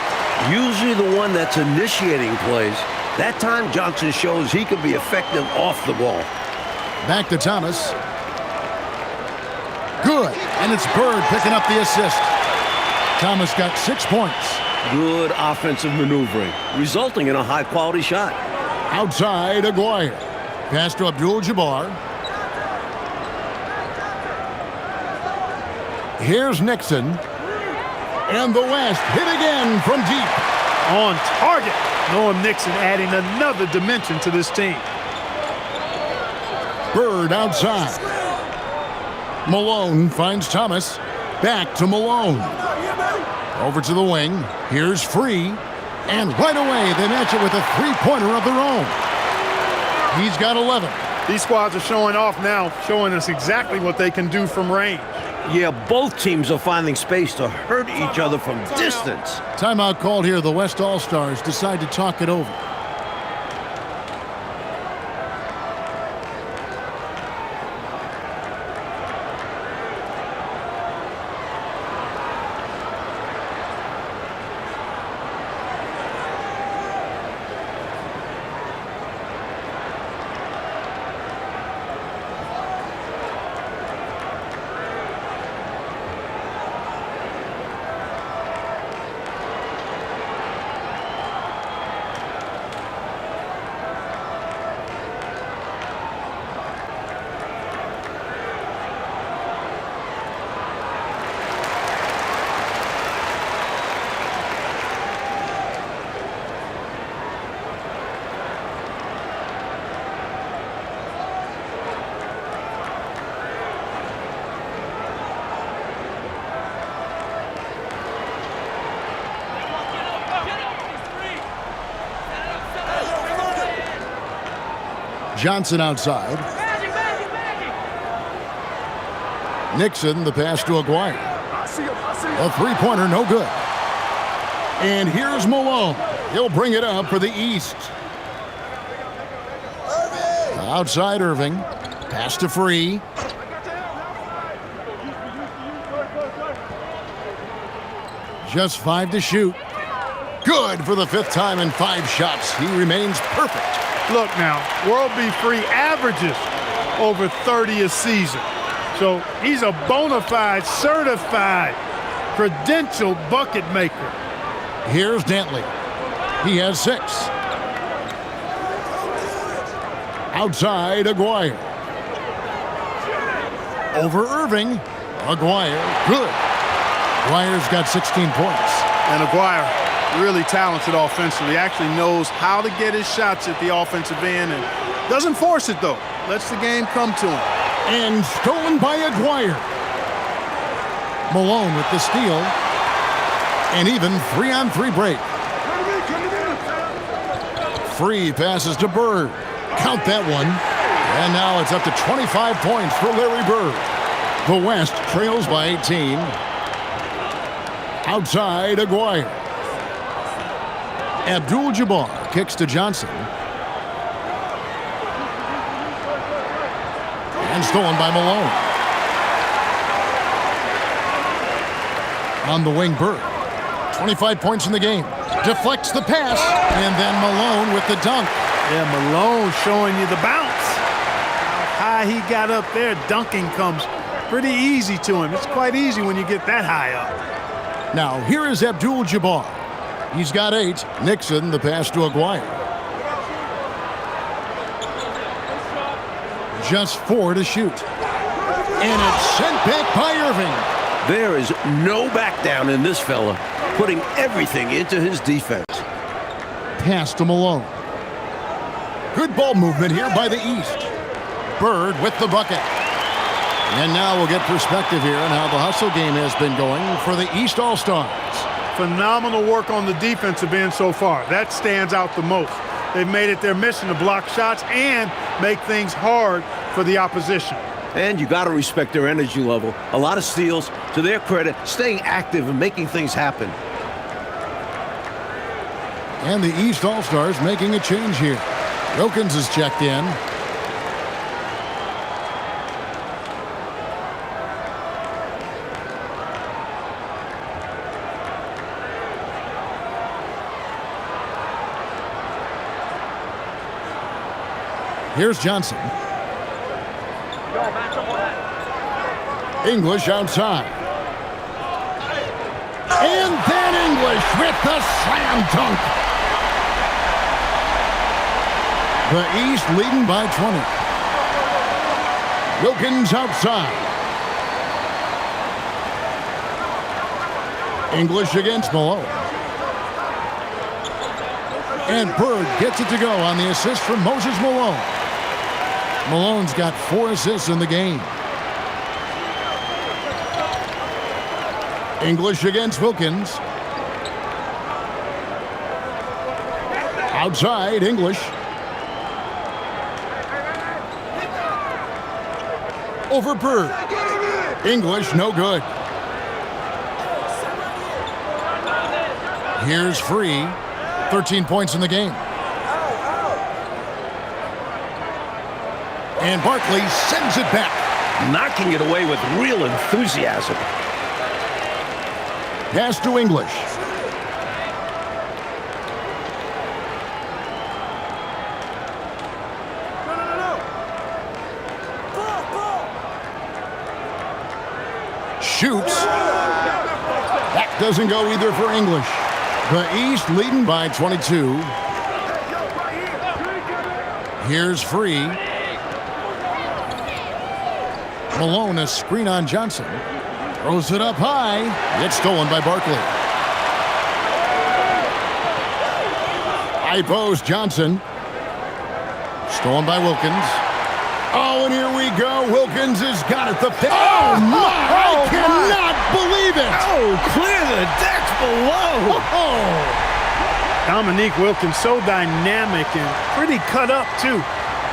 Usually the one that's initiating plays. That time Johnson shows he can be effective off the ball. Back to Thomas. Good. And it's Bird picking up the assist. Thomas got 6 points. Good offensive maneuvering, resulting in a high-quality shot. Outside Aguirre. Pass to Abdul-Jabbar. Here's Nixon. And the West hit again from deep. On target. Noam Nixon adding another dimension to this team. Bird outside. Malone finds Thomas. Back to Malone. Over to the wing. Here's Free. And right away, they match it with a three-pointer of their own. He's got 11. These squads are showing off now, showing us exactly what they can do from range. Yeah, both teams are finding space to hurt each other from distance. Timeout called here. The West All-Stars decide to talk it over. Johnson outside. Nixon, the pass to Aguirre. A three-pointer, no good. And here's Malone. He'll bring it up for the East. Outside Irving. Pass to Free. Just 5 to shoot. Good for the 5th time in 5 shots. He remains perfect. Look now, World B. Free averages over 30 a season. So he's a bona fide, certified, credentialed bucket maker. Here's Dantley. He has 6. Outside Aguirre. Over Irving. Aguirre, good. Aguirre's got 16 points. And Aguirre, really talented offensively. Actually knows how to get his shots at the offensive end and doesn't force it, though. Lets the game come to him. And stolen by Aguirre. Malone with the steal. And even 3-on-3 break. Free passes to Bird. Count that one. And now it's up to 25 points for Larry Bird. The West trails by 18. Outside Aguirre. Abdul-Jabbar kicks to Johnson. And stolen by Malone. On the wing, Bird. 25 points in the game. Deflects the pass. And then Malone with the dunk. Yeah, Malone showing you the bounce. How high he got up there, dunking comes pretty easy to him. It's quite easy when you get that high up. Now, here is Abdul-Jabbar. He's got 8. Nixon, the pass to Aguirre. Just 4 to shoot. And it's sent back by Irving. There is no back down in this fella, putting everything into his defense. Pass to Malone. Good ball movement here by the East. Bird with the bucket. And now we'll get perspective here on how the hustle game has been going for the East All-Stars. Phenomenal work on the defensive end so far. That stands out the most. They've made it their mission to block shots and make things hard for the opposition. And you got to respect their energy level. A lot of steals. To their credit, staying active and making things happen. And the East All-Stars making a change here. Wilkins is checked in. Here's Johnson. English outside. And then English with the slam dunk. The East leading by 20. Wilkins outside. English against Malone. And Bird gets it to go on the assist from Moses Malone. Malone's got 4 assists in the game. English against Wilkins. Outside, English. Over Bird. English, no good. Here's Free. 13 points in the game. And Barkley sends it back. Knocking it away with real enthusiasm. Pass to English. Shoots. That doesn't go either for English. The East leading by 22. Here's Free. Malone, a screen on Johnson. Throws it up high. It's stolen by Barkley. High post, Johnson. Stolen by Wilkins. Oh, and here we go. Wilkins has got it. Oh, my! I cannot believe it! Oh, clear the decks below. Oh! Dominique Wilkins, so dynamic and pretty cut up, too.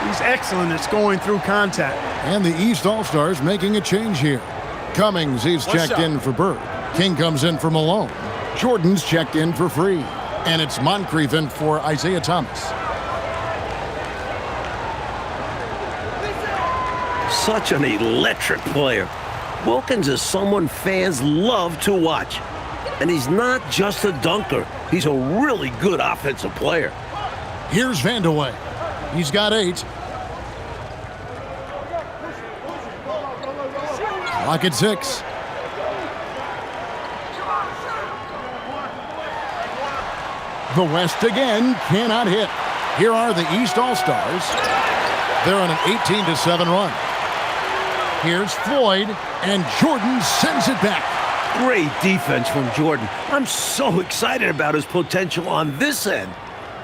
He's excellent at scoring through contact. And the East All-Stars making a change here. Cummings, he's checked in for Bird. King comes in for Malone. Jordan's checked in for Free. And it's Moncrief in for Isaiah Thomas. Such an electric player. Wilkins is someone fans love to watch. And he's not just a dunker. He's a really good offensive player. Here's Vandeweghe. He's got 8. Clock at 6. The West again cannot hit. Here are the East All-Stars. They're on an 18-7 run. Here's Floyd, and Jordan sends it back. Great defense from Jordan. I'm so excited about his potential on this end.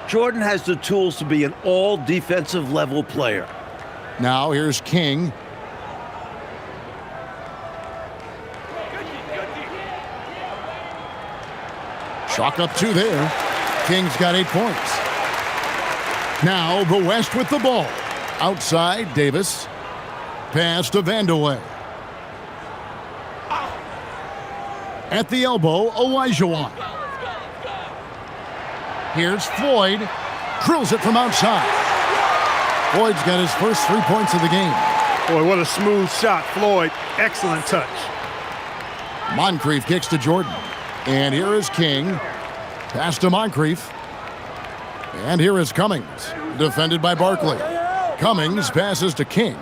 Jordan has the tools to be an all-defensive level player. Now here's King. Chalk up 2 there. King's got 8 points. Now the West with the ball. Outside, Davis. Pass to Vandeweghe. At the elbow, Olajuwon. Here's Floyd. Drills it from outside. Floyd's got his first 3 points of the game. Boy, what a smooth shot, Floyd. Excellent touch. Moncrief kicks to Jordan. And here is King. Pass to Moncrief. And here is Cummings. Defended by Barkley. Cummings passes to King.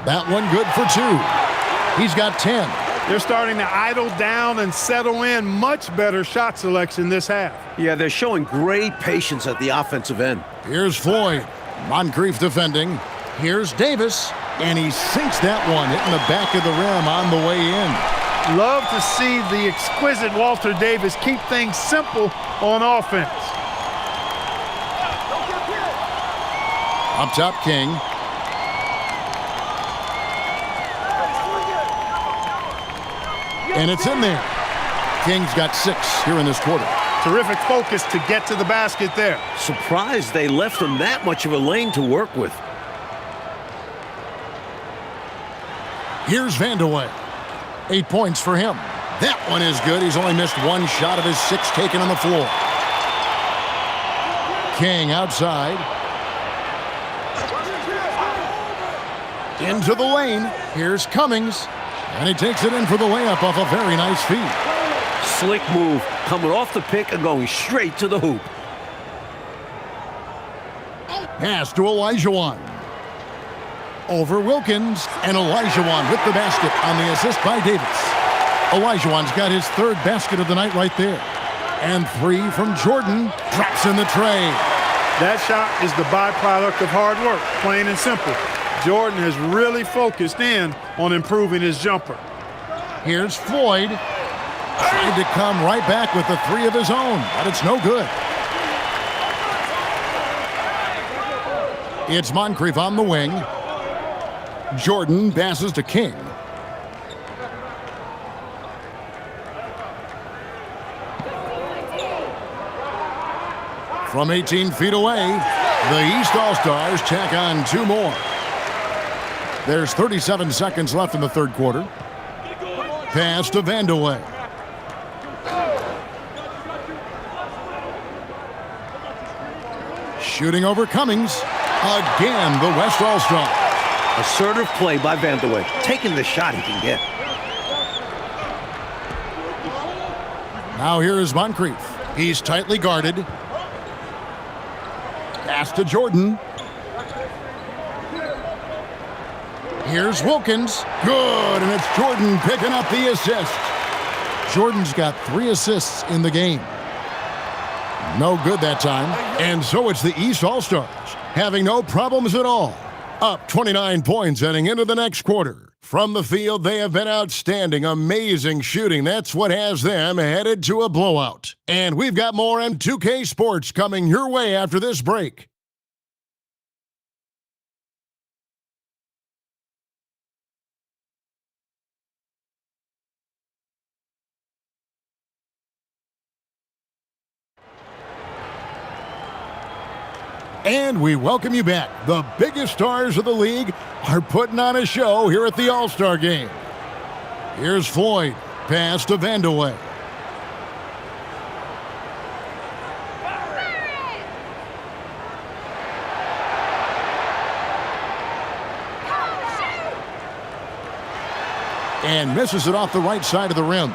That one good for 2. He's got 10. They're starting to idle down and settle in. Much better shot selection this half. Yeah, they're showing great patience at the offensive end. Here's Floyd. Moncrief defending. Here's Davis. And he sinks that one, hitting the back of the rim on the way in. Love to see the exquisite Walter Davis keep things simple on offense. Up top, King. And it's in there. King's got 6 here in this quarter. Terrific focus to get to the basket there. Surprised they left him that much of a lane to work with. Here's Vandeweghe. 8 points for him. That one is good. He's only missed 1 shot of his 6 taken on the floor. King outside. Into the lane. Here's Cummings. And he takes it in for the layup off a very nice feed. Slick move, coming off the pick and going straight to the hoop. Pass to Olajuwon. Over Wilkins, and Olajuwon with the basket on the assist by Davis. Olajuwon's got his 3rd basket of the night right there. And 3 from Jordan, drops in the tray. That shot is the byproduct of hard work, plain and simple. Jordan has really focused in on improving his jumper. Here's Floyd. Tried to come right back with the 3 of his own, but it's no good. It's Moncrief on the wing. Jordan passes to King. From 18 feet away, the East All-Stars tack on 2 more. There's 37 seconds left in the 3rd quarter. Pass to Vandeweghe. Shooting over Cummings. Again, the West All-Star. Assertive play by Vandeweghe, taking the shot he can get. Now here is Moncrief. He's tightly guarded. Pass to Jordan. Here's Wilkins. Good, and it's Jordan picking up the assist. Jordan's got 3 assists in the game. No good that time. And so it's the East All-Stars, having no problems at all. Up 29 points heading into the next quarter. From the field, they have been outstanding, amazing shooting. That's what has them headed to a blowout. And we've got more M2K Sports coming your way after this break. And we welcome you back. The biggest stars of the league are putting on a show here at the All-Star Game. Here's Floyd, pass to Vandeweghe. And misses it off the right side of the rim.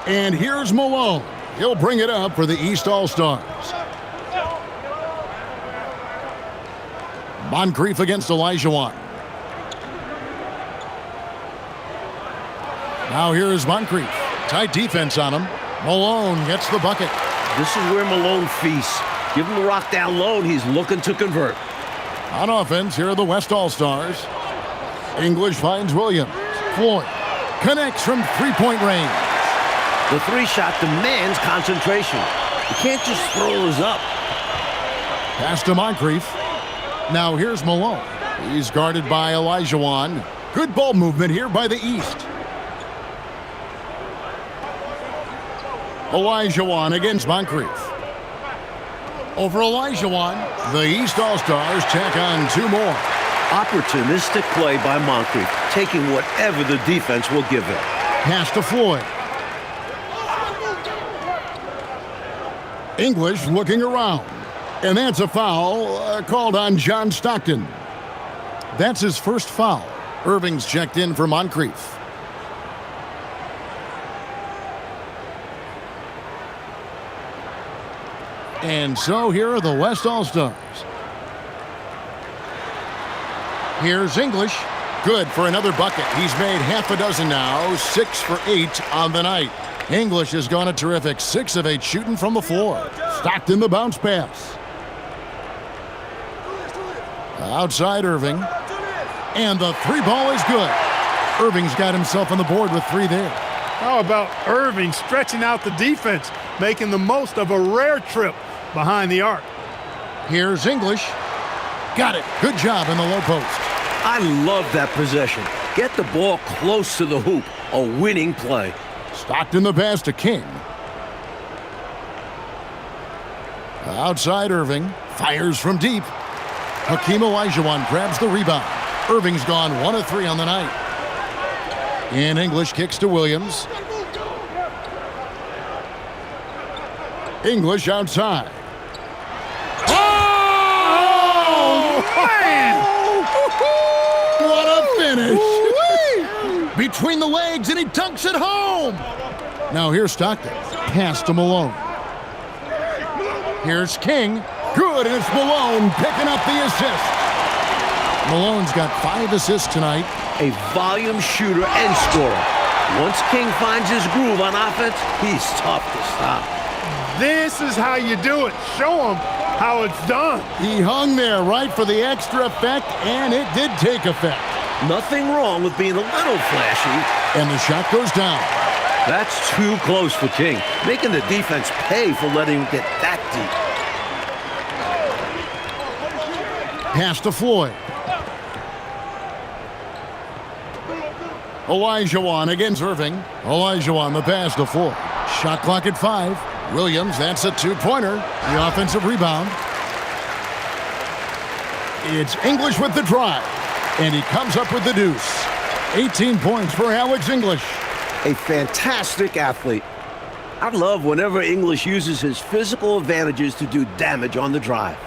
And here's Malone. He'll bring it up for the East All-Stars. Moncrief against Olajuwon. Now here's Moncrief. Tight defense on him. Malone gets the bucket. This is where Malone feasts. Give him the rock down low, and he's looking to convert. On offense, here are the West All-Stars. English finds Williams. Floyd connects from three-point range. The three-shot demands concentration. You can't just throw those up. Pass to Moncrief. Now here's Malone. He's guarded by Olajuwon. Good ball movement here by the East. Olajuwon against Moncrief. Over Olajuwon, the East All-Stars tack on two more. Opportunistic play by Moncrief, taking whatever the defense will give him. Pass to Floyd. English looking around. And that's a foul called on John Stockton. That's his first foul. Irving's checked in for Moncrief. And so here are the West All-Stars. Here's English. Good for another bucket. He's made half a dozen now, 6 for 8 on the night. English has gone a terrific 6 of 8 shooting from the floor. Stockton the bounce pass. Outside Irving. And the three ball is good. Irving's got himself on the board with 3 there. How about Irving stretching out the defense, making the most of a rare trip behind the arc? Here's English. Got it. Good job in the low post. I love that possession. Get the ball close to the hoop. A winning play. Stockton the pass to King. Outside Irving. Fires from deep. Hakeem Olajuwon grabs the rebound. Irving's gone 1 of 3 on the night. And English kicks to Williams. English outside. Oh, man! What a finish! Between the legs, and he dunks it home! Now here's Stockton. Pass to Malone. Here's King. Good, and it's Malone picking up the assist. Malone's got 5 assists tonight. A volume shooter and scorer. Once King finds his groove on offense, he's tough to stop. This is how you do it. Show him how it's done. He hung there right for the extra effect, and it did take effect. Nothing wrong with being a little flashy. And the shot goes down. That's too close for King, making the defense pay for letting him get that deep. Pass to Floyd. Olajuwon against Irving. Olajuwon the pass to Floyd. Shot clock at 5. Williams, that's a 2-pointer. The offensive rebound. It's English with the drive. And he comes up with the deuce. 18 points for Alex English. A fantastic athlete. I love whenever English uses his physical advantages to do damage on the drive.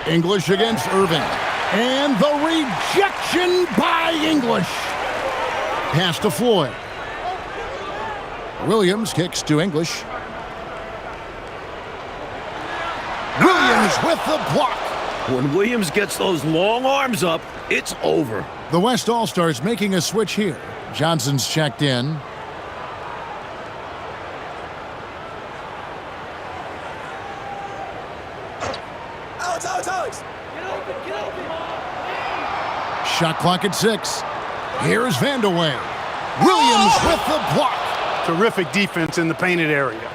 English against Irving. And the rejection by English. Pass to Floyd. Williams kicks to English. Williams with the block. When Williams gets those long arms up, it's over. The West All-Stars making a switch here. Johnson's checked in. Alex! Shot clock at 6. Here's Vandeweghe. Williams with the block. Terrific defense in the painted area.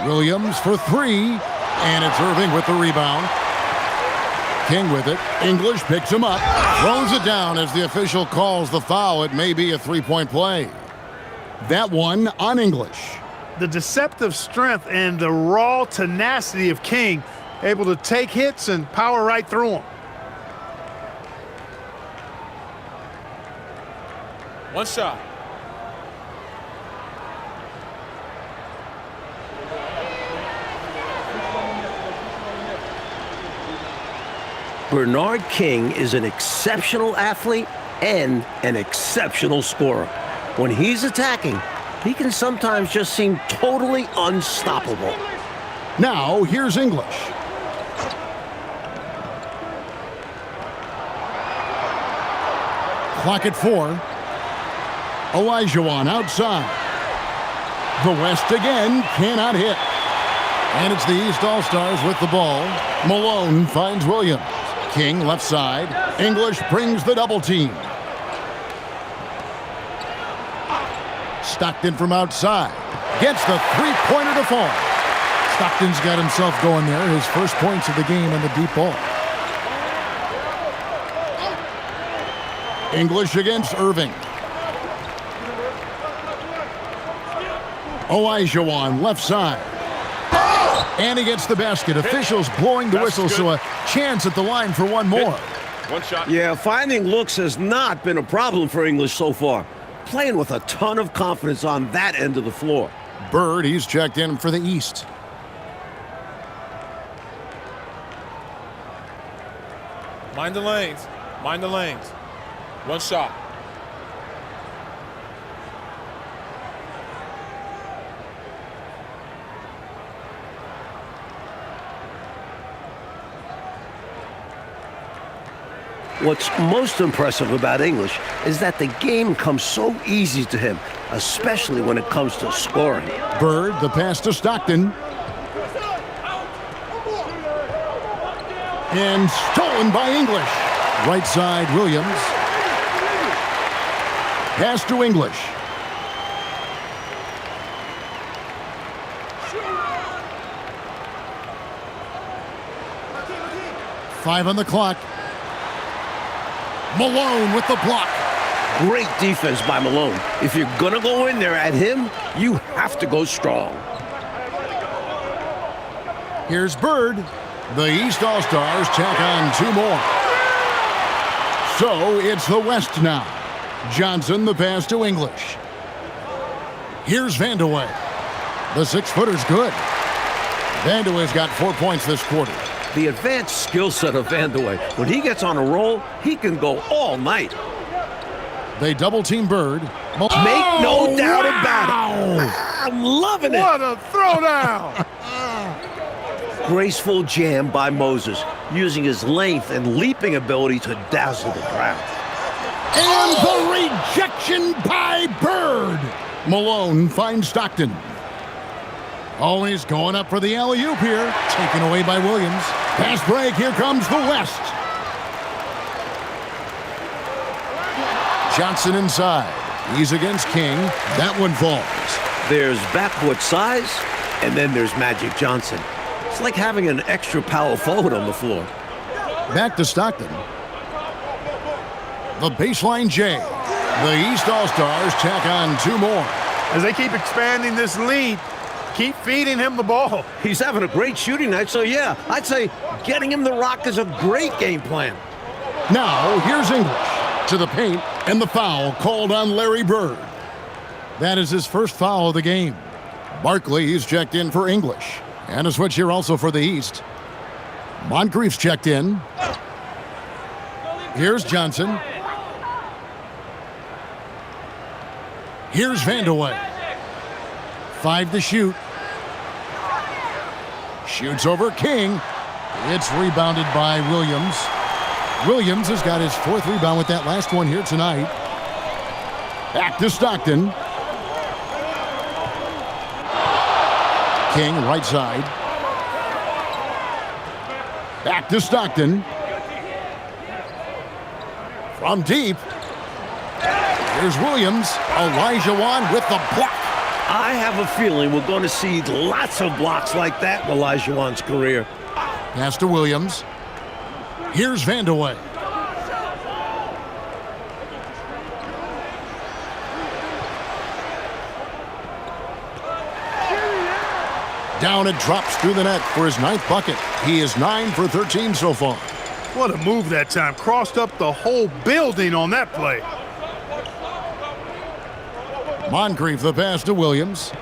Williams for 3. And it's Irving with the rebound. King with it. English picks him up. Throws it down as the official calls the foul. It may be a three-point play. That one on English. The deceptive strength and the raw tenacity of King, able to take hits and power right through them. One shot. Bernard King is an exceptional athlete and an exceptional scorer. When he's attacking, he can sometimes just seem totally unstoppable. Now, here's English. Clock at 4. Olajuwon outside. The West again cannot hit. And it's the East All-Stars with the ball. Malone finds Williams. King left side. English brings the double team. Stockton from outside. Gets the three-pointer to fall. Stockton's got himself going there. His first points of the game on the deep ball. English against Irving. Olajuwon left side. And he gets the basket. Officials blowing the whistle, so a chance at the line for one more. One shot. Yeah, finding looks has not been a problem for English so far. Playing with a ton of confidence on that end of the floor. Bird, he's checked in for the East. Mind the lanes. Mind the lanes. One shot. What's most impressive about English is that the game comes so easy to him, especially when it comes to scoring. Bird, the pass to Stockton. And stolen by English. Right side, Williams. Pass to English. Five on the clock. Malone with the block. Great defense by Malone. If you're gonna go in there at him, you have to go strong. Here's Bird. The East All-Stars tack on two more. So it's the West now. Johnson, the pass to English. Here's Vandeweghe. The six-footer's good. Vandeweghe's got 4 points this quarter. The advanced skill set of Vandeweghe. When he gets on a roll, he can go all night. They double-team Bird. Make no doubt about it. I'm loving it. What a throwdown! Graceful jam by Moses, using his length and leaping ability to dazzle the crowd. And the rejection by Bird. Malone finds Stockton. Always going up for the alley-oop here. Taken away by Williams. Pass break. Here comes the West. Johnson inside. He's against King. That one falls. There's backcourt size, and then there's Magic Johnson. It's like having an extra power forward on the floor. Back to Stockton. The baseline J. The East All-Stars tack on two more. As they keep expanding this lead, keep feeding him the ball. He's having a great shooting night, so yeah, I'd say getting him the rock is a great game plan. Now, here's English to the paint, and the foul called on Larry Bird. That is his first foul of the game. Barkley, he's checked in for English. And a switch here also for the East. Moncrief's checked in. Here's Johnson. Here's Vandeweghe. 5 to shoot. Shoots over King. It's rebounded by Williams. Williams has got his 4th rebound with that last one here tonight. Back to Stockton. King, right side. Back to Stockton. From deep. Here's Williams. Olajuwon with the block. I have a feeling we're going to see lots of blocks like that in Olajuwon's career. Pass to Williams. Here's Vandeweghe. Down it drops through the net for his 9th bucket. He is 9 for 13 so far. What a move that time. Crossed up the whole building on that play. Moncrief the pass to Williams.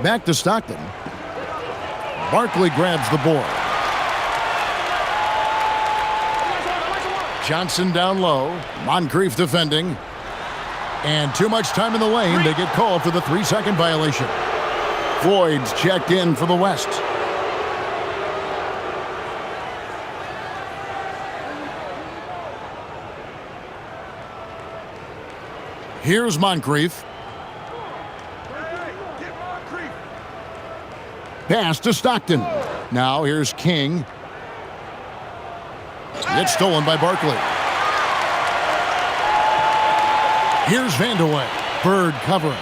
Back to Stockton. Barkley grabs the board. Johnson down low. Moncrief defending. And too much time in the lane. They get called for the 3-second violation. Floyd's checked in for the West. Here's Moncrief. Pass to Stockton. Now here's King. It's stolen by Barkley. Here's Vandeweghe. Bird covering.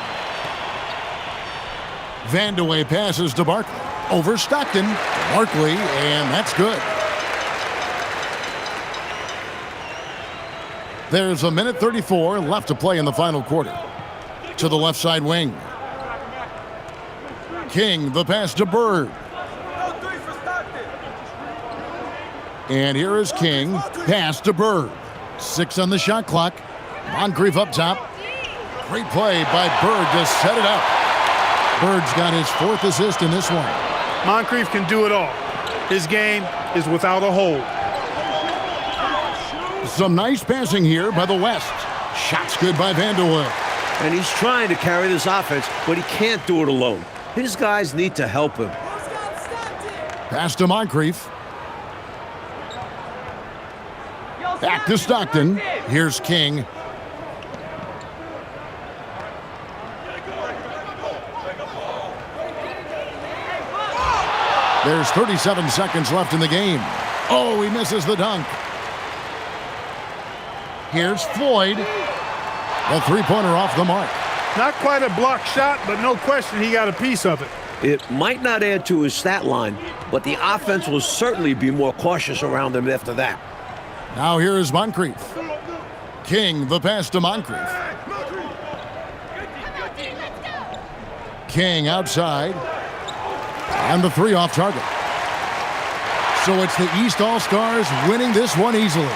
Vandeweghe passes to Barkley. Over Stockton. Barkley, and that's good. There's 1:34 left to play in the final quarter. To the left side wing. King, the pass to Bird. And here is King. Pass to Bird. 6 on the shot clock. Moncrief up top. Great play by Bird to set it up. Bird's got his 4th assist in this one. Moncrief can do it all. His game is without a hold. Some nice passing here by the West. Shots good by Vandeweghe. And he's trying to carry this offense, but he can't do it alone. His guys need to help him. Pass to Moncrief. Back to Stockton. Here's King. There's 37 seconds left in the game. Oh, he misses the dunk. Here's Floyd. The three-pointer off the mark. Not quite a block shot, but no question he got a piece of it. It might not add to his stat line, but the offense will certainly be more cautious around him after that. Now here is Moncrief. King, the pass to Moncrief. King outside. And the 3 off target. So it's the East All-Stars winning this one easily.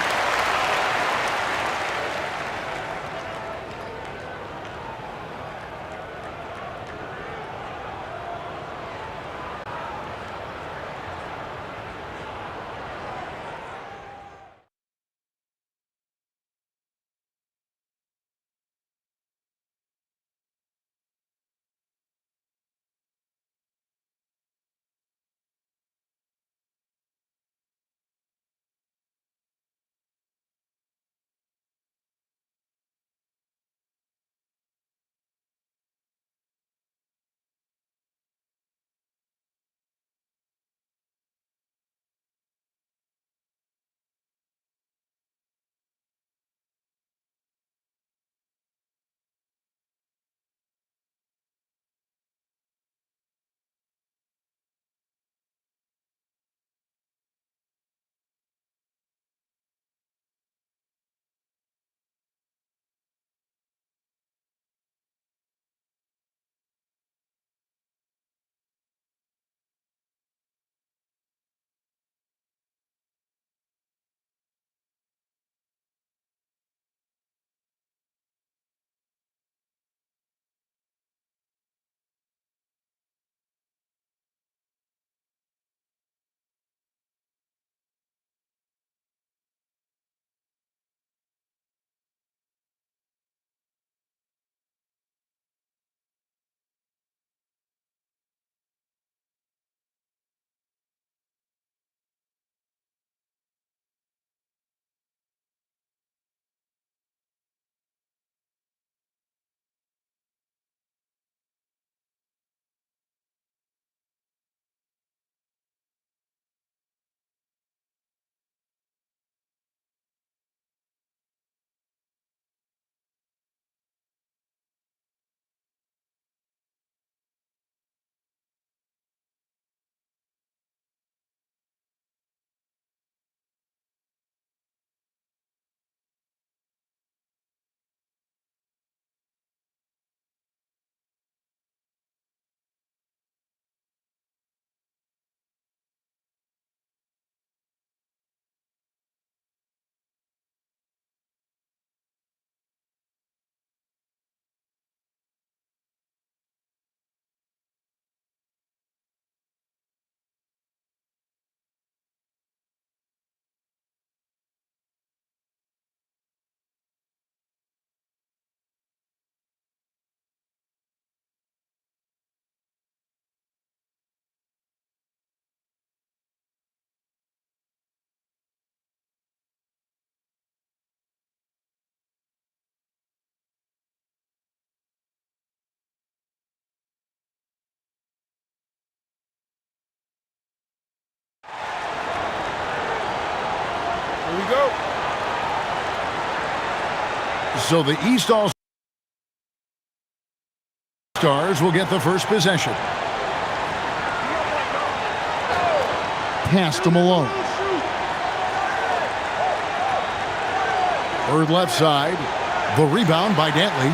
we go. So the East All-Stars will get the first possession. Pass to Malone. Bird left side. The rebound by Dantley.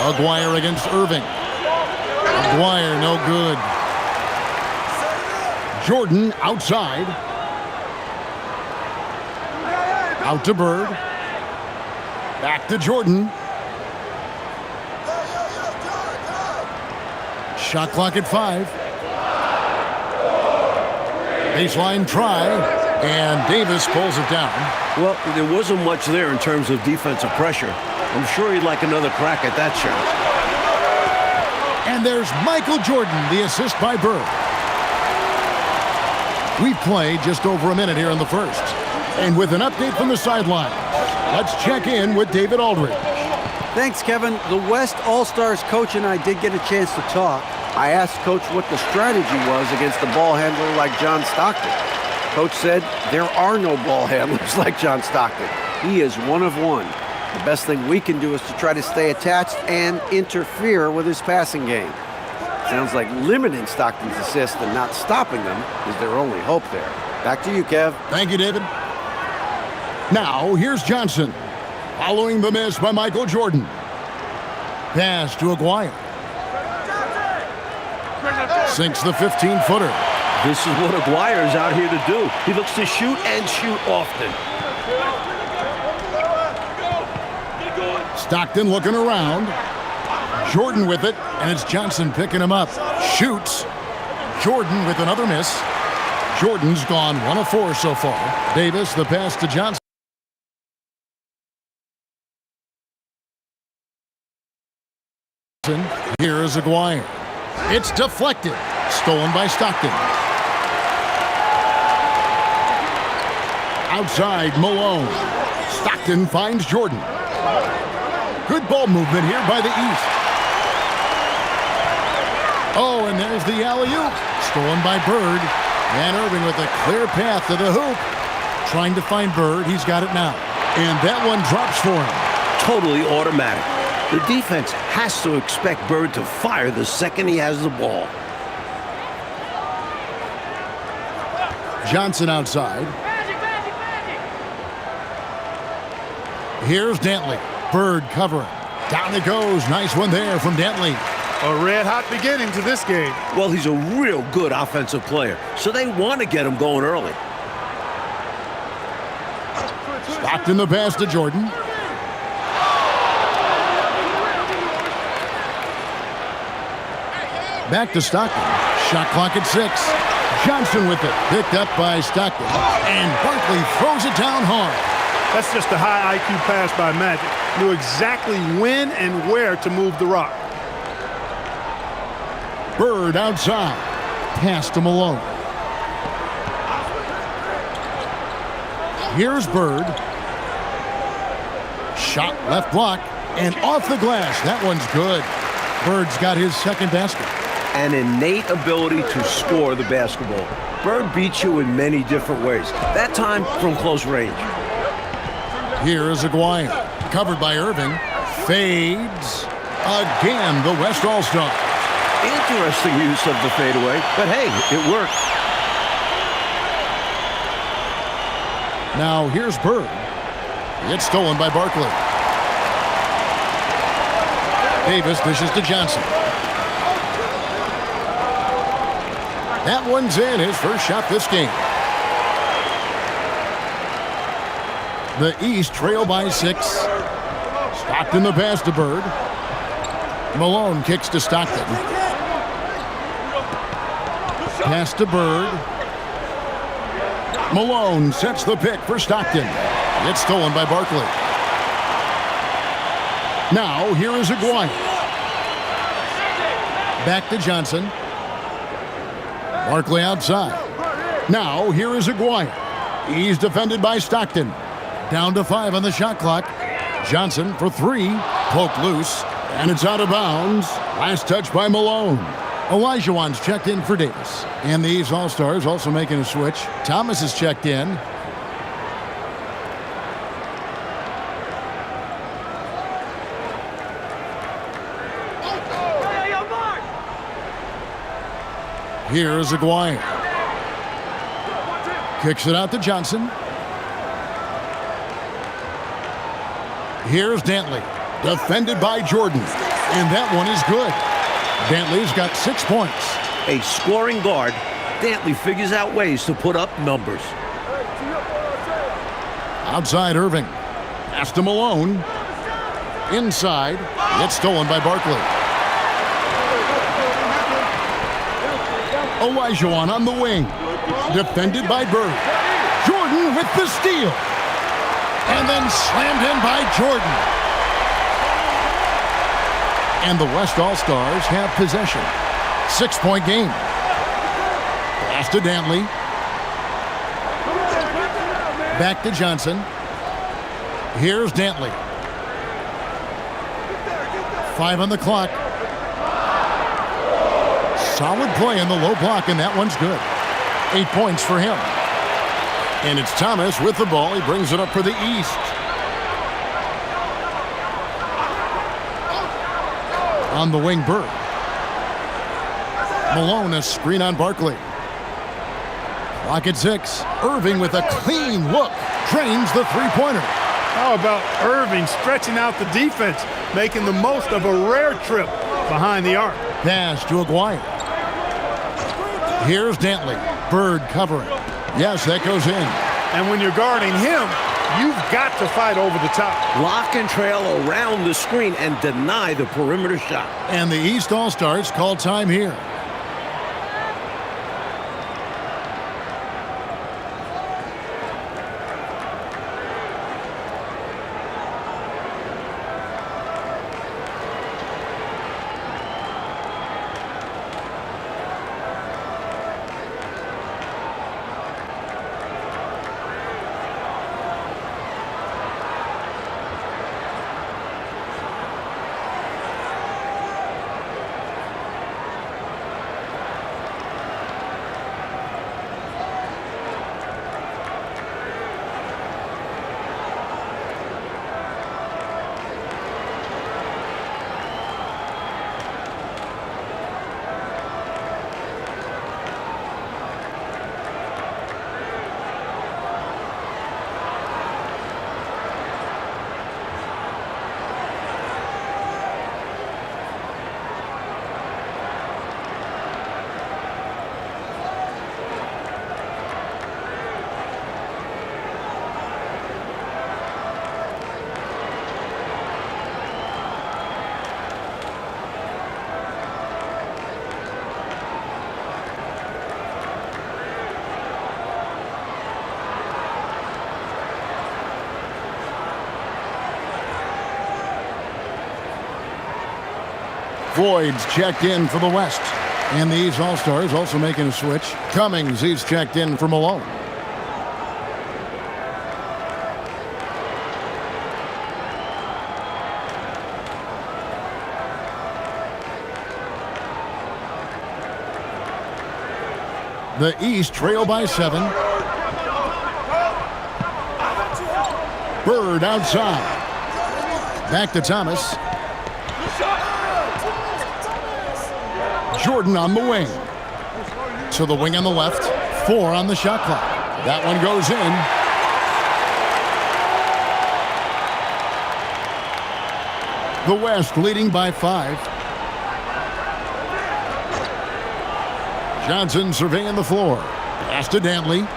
Aguirre against Irving. Aguirre, no good. Jordan outside. Out to Bird. Back to Jordan. Shot clock at 5. Baseline try, and Davis pulls it down. Well, there wasn't much there in terms of defensive pressure. I'm sure he'd like another crack at that shot. And there's Michael Jordan, the assist by Bird. We've played just over a minute here in the first. And with an update from the sideline, let's check in with David Aldridge. Thanks, Kevin. The West All-Stars coach and I did get a chance to talk. I asked Coach what the strategy was against a ball handler like John Stockton. Coach said there are no ball handlers like John Stockton. He is one of one. The best thing we can do is to try to stay attached and interfere with his passing game. Sounds like limiting Stockton's assists and not stopping them is their only hope there. Back to you, Kev. Thank you, David. Now, here's Johnson. Following the miss by Michael Jordan. Pass to Aguirre. Sinks the 15-footer. This is what Aguirre's out here to do. He looks to shoot and shoot often. Stockton looking around. Jordan with it, and it's Johnson picking him up. Shoots. Jordan with another miss. Jordan's gone 1 of 4 so far. Davis, the pass to Johnson. Here is Aguirre. It's deflected. Stolen by Stockton. Outside, Malone. Stockton finds Jordan. Good ball movement here by the East. Oh, and there's the alley-oop. Stolen by Bird. And Irving with a clear path to the hoop. Trying to find Bird. He's got it now. And that one drops for him. Totally automatic. The defense has to expect Bird to fire the second he has the ball. Johnson outside. Here's Dantley. Bird covering. Down it goes. Nice one there from Dantley. A red-hot beginning to this game. Well, he's a real good offensive player, so they want to get him going early. Stockton the pass to Jordan. Back to Stockton. Shot clock at 6. Johnson with it. Picked up by Stockton. And Barkley throws it down hard. That's just a high IQ pass by Magic. Knew exactly when and where to move the rock. Bird outside. Pass to Malone. Here's Bird. Shot left block. And off the glass. That one's good. Bird's got his second basket. An innate ability to score the basketball. Bird beats you in many different ways. That time from close range. Here is Aguirre. Covered by Irving. Fades. Again, the West All-Star. Interesting use of the fadeaway, but hey, it worked. Now here's Bird. It's stolen by Barkley. Davis dishes to Johnson. That one's in, his first shot this game. The East trail by 6. Stockton the pass to Bird. Malone kicks to Stockton. Pass to Bird. Malone sets the pick for Stockton. It's stolen by Barkley. Now here is Aguirre. Back to Johnson. Barkley outside. Now here is Aguirre. He's defended by Stockton. Down to 5 on the shot clock. Johnson for 3. Poked loose. And it's out of bounds. Last touch by Malone. Olajuwon's checked in for Davis. And these All-Stars also making a switch. Thomas is checked in. Here's Aguirre. Kicks it out to Johnson. Here's Dantley. Defended by Jordan. And that one is good. Dantley's got 6 points. A scoring guard, Dantley figures out ways to put up numbers. Outside Irving. Pass to Malone. Inside. It's stolen by Barkley. Olajuwon on the wing. Defended by Bird. Jordan with the steal. And then slammed in by Jordan. And the West All-Stars have possession. 6-point game. Pass to Dantley. Back to Johnson. Here's Dantley. 5 on the clock. Solid play in the low block, and that one's good. 8 points for him. And it's Thomas with the ball. He brings it up for the East. On the wing, Bird. Malone, a screen on Barkley. Clock at 6. Irving with a clean look. Drains the three-pointer. How about Irving stretching out the defense, making the most of a rare trip behind the arc. Pass to Aguirre. Here's Dantley. Bird covering. Yes, that goes in. And when you're guarding him, you've got to fight over the top. Lock and trail around the screen and deny the perimeter shot. And the East All-Stars call time here. Floyd's checked in for the West. And these All-Stars also making a switch. Cummings, he's checked in for Malone. The East trail by 7. Bird outside. Back to Thomas. Jordan on the wing. To the wing on the left. 4 on the shot clock. That one goes in. The West leading by 5. Johnson surveying the floor. Pass to Dantley.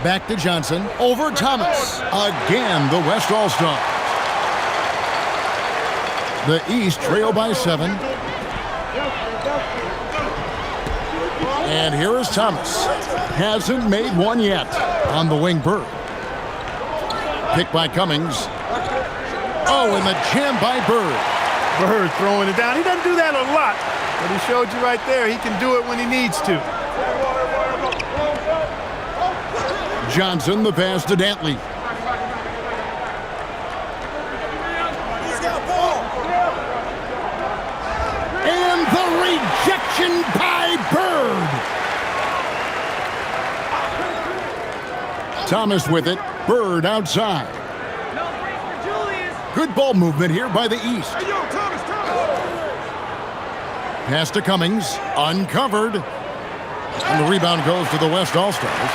Back to Johnson. Over Thomas. Again, the West All-Stars. The East trail by 7. And here is Thomas. Hasn't made one yet. On the wing, Bird. Picked by Cummings. Oh, and the jam by Bird. Bird throwing it down. He doesn't do that a lot, but he showed you right there he can do it when he needs to. Johnson, the pass to Dantley. Connection by Bird. Thomas with it. Bird outside. Good ball movement here by the East. Pass to Cummings. Uncovered. And the rebound goes to the West All-Stars.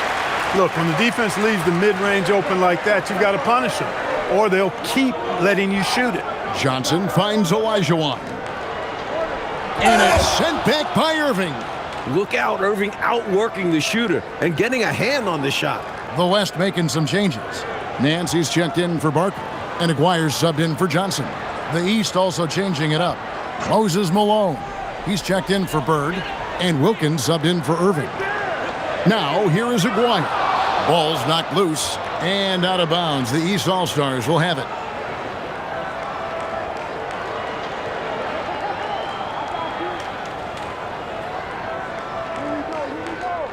Look, when the defense leaves the mid-range open like that, you've got to punish them, or they'll keep letting you shoot it. Johnson finds Olajuwon. And it's sent back by Irving. Look out, Irving outworking the shooter and getting a hand on the shot. The West making some changes. Nancy's checked in for Barkley, and Aguirre's subbed in for Johnson. The East also changing it up. Moses Malone. He's checked in for Bird, and Wilkins subbed in for Irving. Now, here is Aguirre. Ball's knocked loose and out of bounds. The East All-Stars will have it.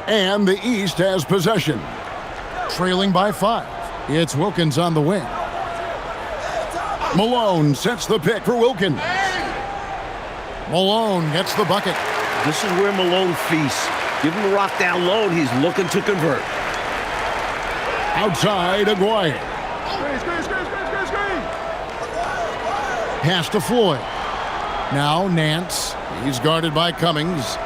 And the East has possession. Trailing by 5. It's Wilkins on the wing. Malone sets the pick for Wilkins. Malone gets the bucket. This is where Malone feasts. Give him the rock down low, and he's looking to convert. Outside, Aguirre. Pass to Floyd. Now Nance. He's guarded by Cummings.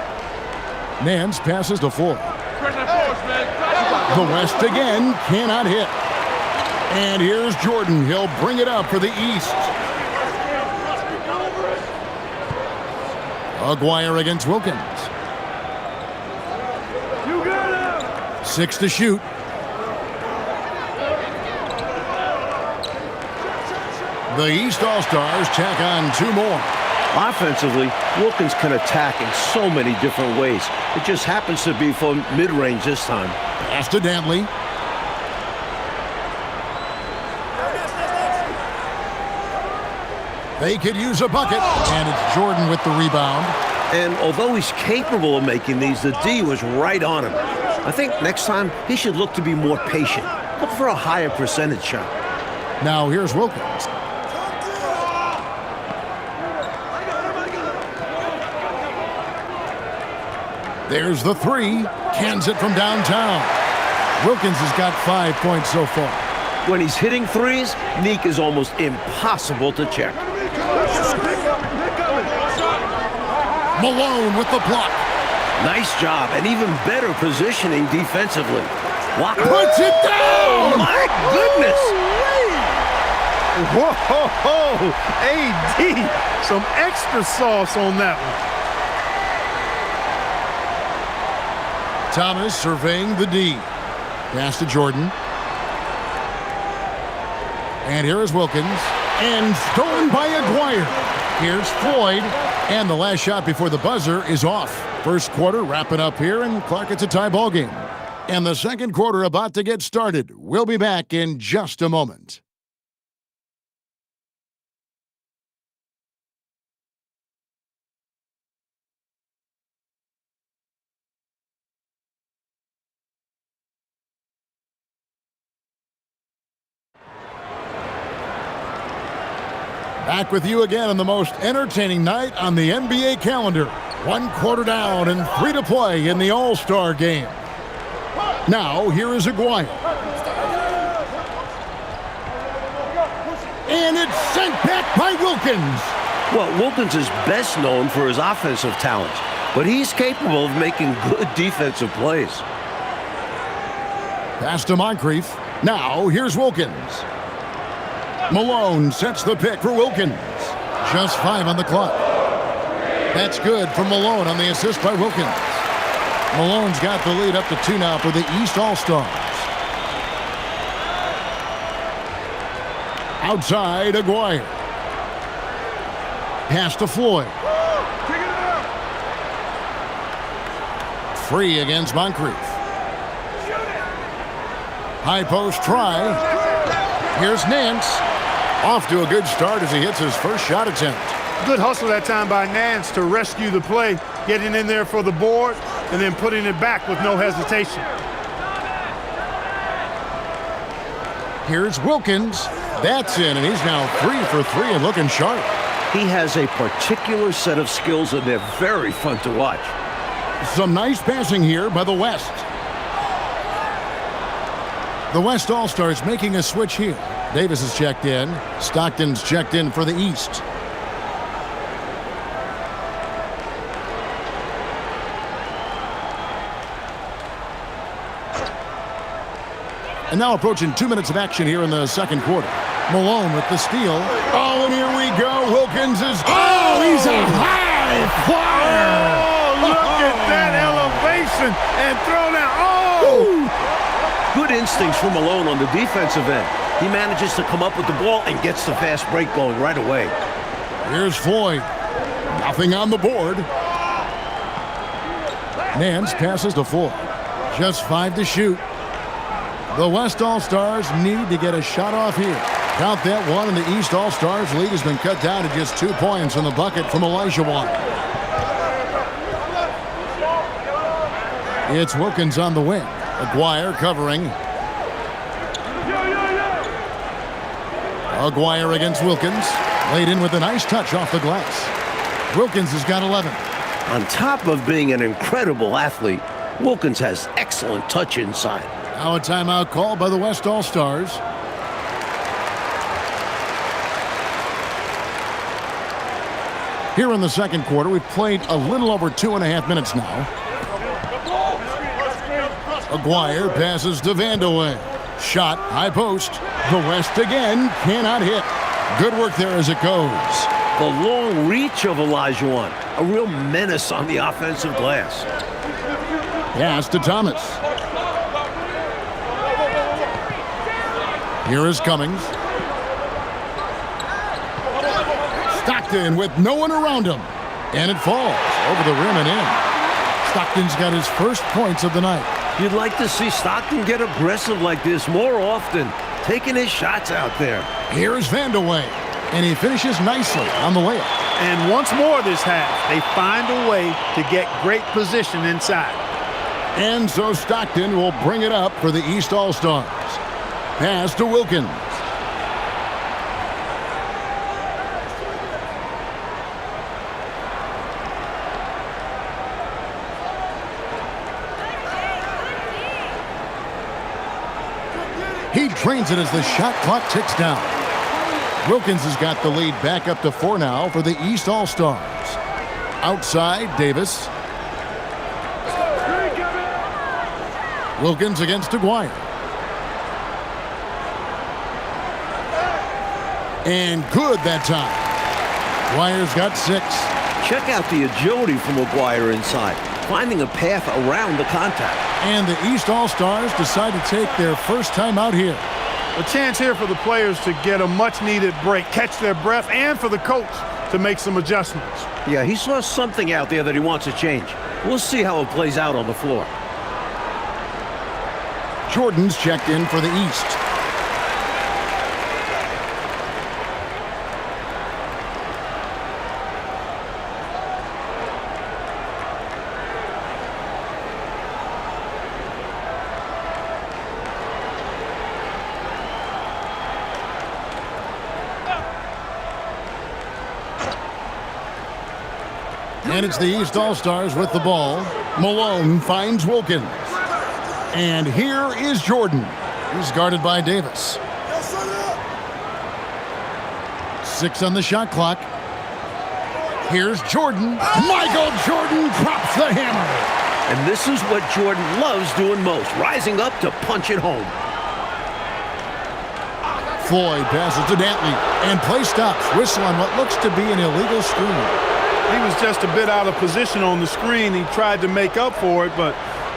Nance passes to Floyd. The West again cannot hit. And here's Jordan. He'll bring it up for the East. Aguirre against Wilkins. 6 to shoot. The East All-Stars tack on 2 more. Offensively, Wilkins can attack in so many different ways. It just happens to be from mid-range this time. Pass to Dantley. They could use a bucket, and it's Jordan with the rebound. And although he's capable of making these, the D was right on him. I think next time he should look to be more patient. Look for a higher percentage shot. Now here's Wilkins. There's the 3. Cans it from downtown. Wilkins has got 5 points so far. When he's hitting threes, Neek is almost impossible to check. Malone with the block. Nice job, and even better positioning defensively. Wow. Puts it down! Oh, my goodness! Whoa, AD, some extra sauce on that one. Thomas surveying the D. Pass to Jordan. And here is Wilkins. And stolen by Aguirre. Here's Floyd. And the last shot before the buzzer is off. First quarter wrapping up here, and Clark, it's a tie ball game. And the second quarter about to get started. We'll be back in just a moment. Back with you again on the most entertaining night on the NBA calendar. 1 quarter down and 3 to play in the All-Star game. Now, here is Aguirre. And it's sent back by Wilkins. Well, Wilkins is best known for his offensive talent, but he's capable of making good defensive plays. Pass to Moncrief. Now, here's Wilkins. Malone sets the pick for Wilkins. Just 5 on the clock. That's good from Malone on the assist by Wilkins. Malone's got the lead up to 2 now for the East All-Stars. Outside, Aguirre. Pass to Floyd. Free against Moncrief. High post try. Here's Nance. Off to a good start as he hits his first shot attempt. Good hustle that time by Nance to rescue the play, getting in there for the board, and then putting it back with no hesitation. Here's Wilkins. That's in, and he's now 3 for 3 and looking sharp. He has a particular set of skills, and they're very fun to watch. Some nice passing here by the West. The West All-Stars making a switch here. Davis is checked in. Stockton's checked in for the East. And now approaching 2 minutes of action here in the second quarter. Malone with the steal. Oh, and here we go. Wilkins is... Oh, he's a high flyer! Oh, look at that elevation and throw down. Oh! Good instincts from Malone on the defensive end. He manages to come up with the ball and gets the fast break going right away. Here's Floyd. Nothing on the board. Nance passes to Floyd. Just 5 to shoot. The West All-Stars need to get a shot off here. Count that one, and the East All-Stars lead has been cut down to just 2 points in the bucket from Olajuwon. It's Wilkins on the wing. Aguirre covering. Aguirre against Wilkins. Laid in with a nice touch off the glass. Wilkins has got 11. On top of being an incredible athlete, Wilkins has excellent touch inside. Now a timeout call by the West All-Stars. Here in the second quarter, we've played a little over 2.5 minutes now. Aguirre passes to Vandeweghe. Shot, high post. The West again cannot hit. Good work there as it goes. The long reach of Olajuwon, a real menace on the offensive glass. Pass to Thomas. Here is Cummings. Stockton with no one around him. And it falls over the rim and in. Stockton's got his first points of the night. You'd like to see Stockton get aggressive like this more often, taking his shots out there. Here is Vandeweghe. And he finishes nicely on the layup. And once more this half, they find a way to get great position inside. And so Stockton will bring it up for the East All-Stars. Pass to Wilkins. He drains it as the shot clock ticks down. Wilkins has got the lead back up to 4 now for the East All-Stars. Outside, Davis. Wilkins against Aguirre. And good that time. Aguirre's got 6. Check out the agility from Aguirre inside, finding a path around the contact. And the East All-Stars decide to take their first time out here. A chance here for the players to get a much-needed break, catch their breath, and for the coach to make some adjustments. Yeah, he saw something out there that he wants to change. We'll see how it plays out on the floor. Jordan's checked in for the East. And it's the East All-Stars with the ball. Malone finds Wilkins. And here is Jordan. He's guarded by Davis. 6 on the shot clock. Here's Jordan. Michael Jordan drops the hammer. And this is what Jordan loves doing most, rising up to punch it home. Floyd passes to Dantley. And play stops. Whistle on what looks to be an illegal screen. He was just a bit out of position on the screen. He tried to make up for it, but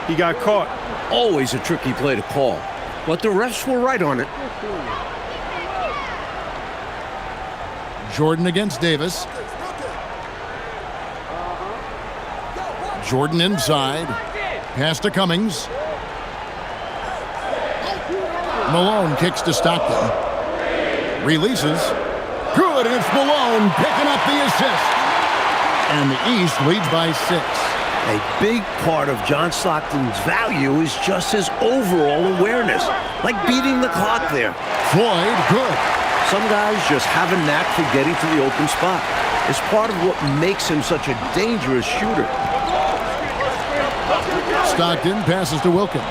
he got caught. Always a tricky play to call, but the refs were right on it. Jordan against Davis. Jordan inside. Pass to Cummings. Malone kicks to Stockton. Releases. Good, and it's Malone picking up the assist. And the East leads by 6. A big part of John Stockton's value is just his overall awareness, like beating the clock there. Floyd, good. Some guys just have a knack for getting to the open spot. is part of what makes him such a dangerous shooter. Stockton passes to Wilkins.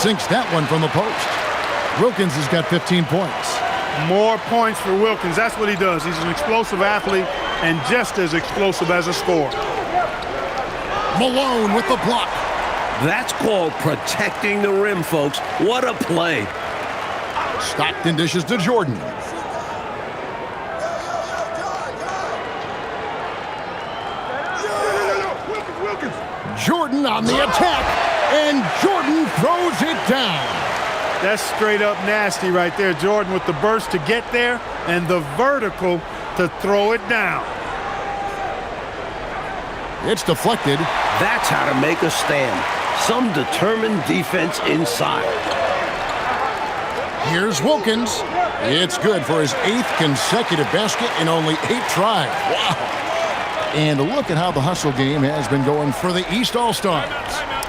Sinks that one from the post. Wilkins has got 15 points. More points for Wilkins. That's what he does. He's an explosive athlete and just as explosive as a scorer. Malone with the block. That's called protecting the rim, folks. What a play. Stockton dishes to Jordan. Jordan on the attack, and Jordan throws it down. That's straight up nasty right there. Jordan with the burst to get there and the vertical to throw it down. It's deflected. That's how to make a stand. Some determined defense inside. Here's Wilkins. It's good for his 8th consecutive basket in only 8 tries. Wow. And look at how the hustle game has been going for the East All-Stars.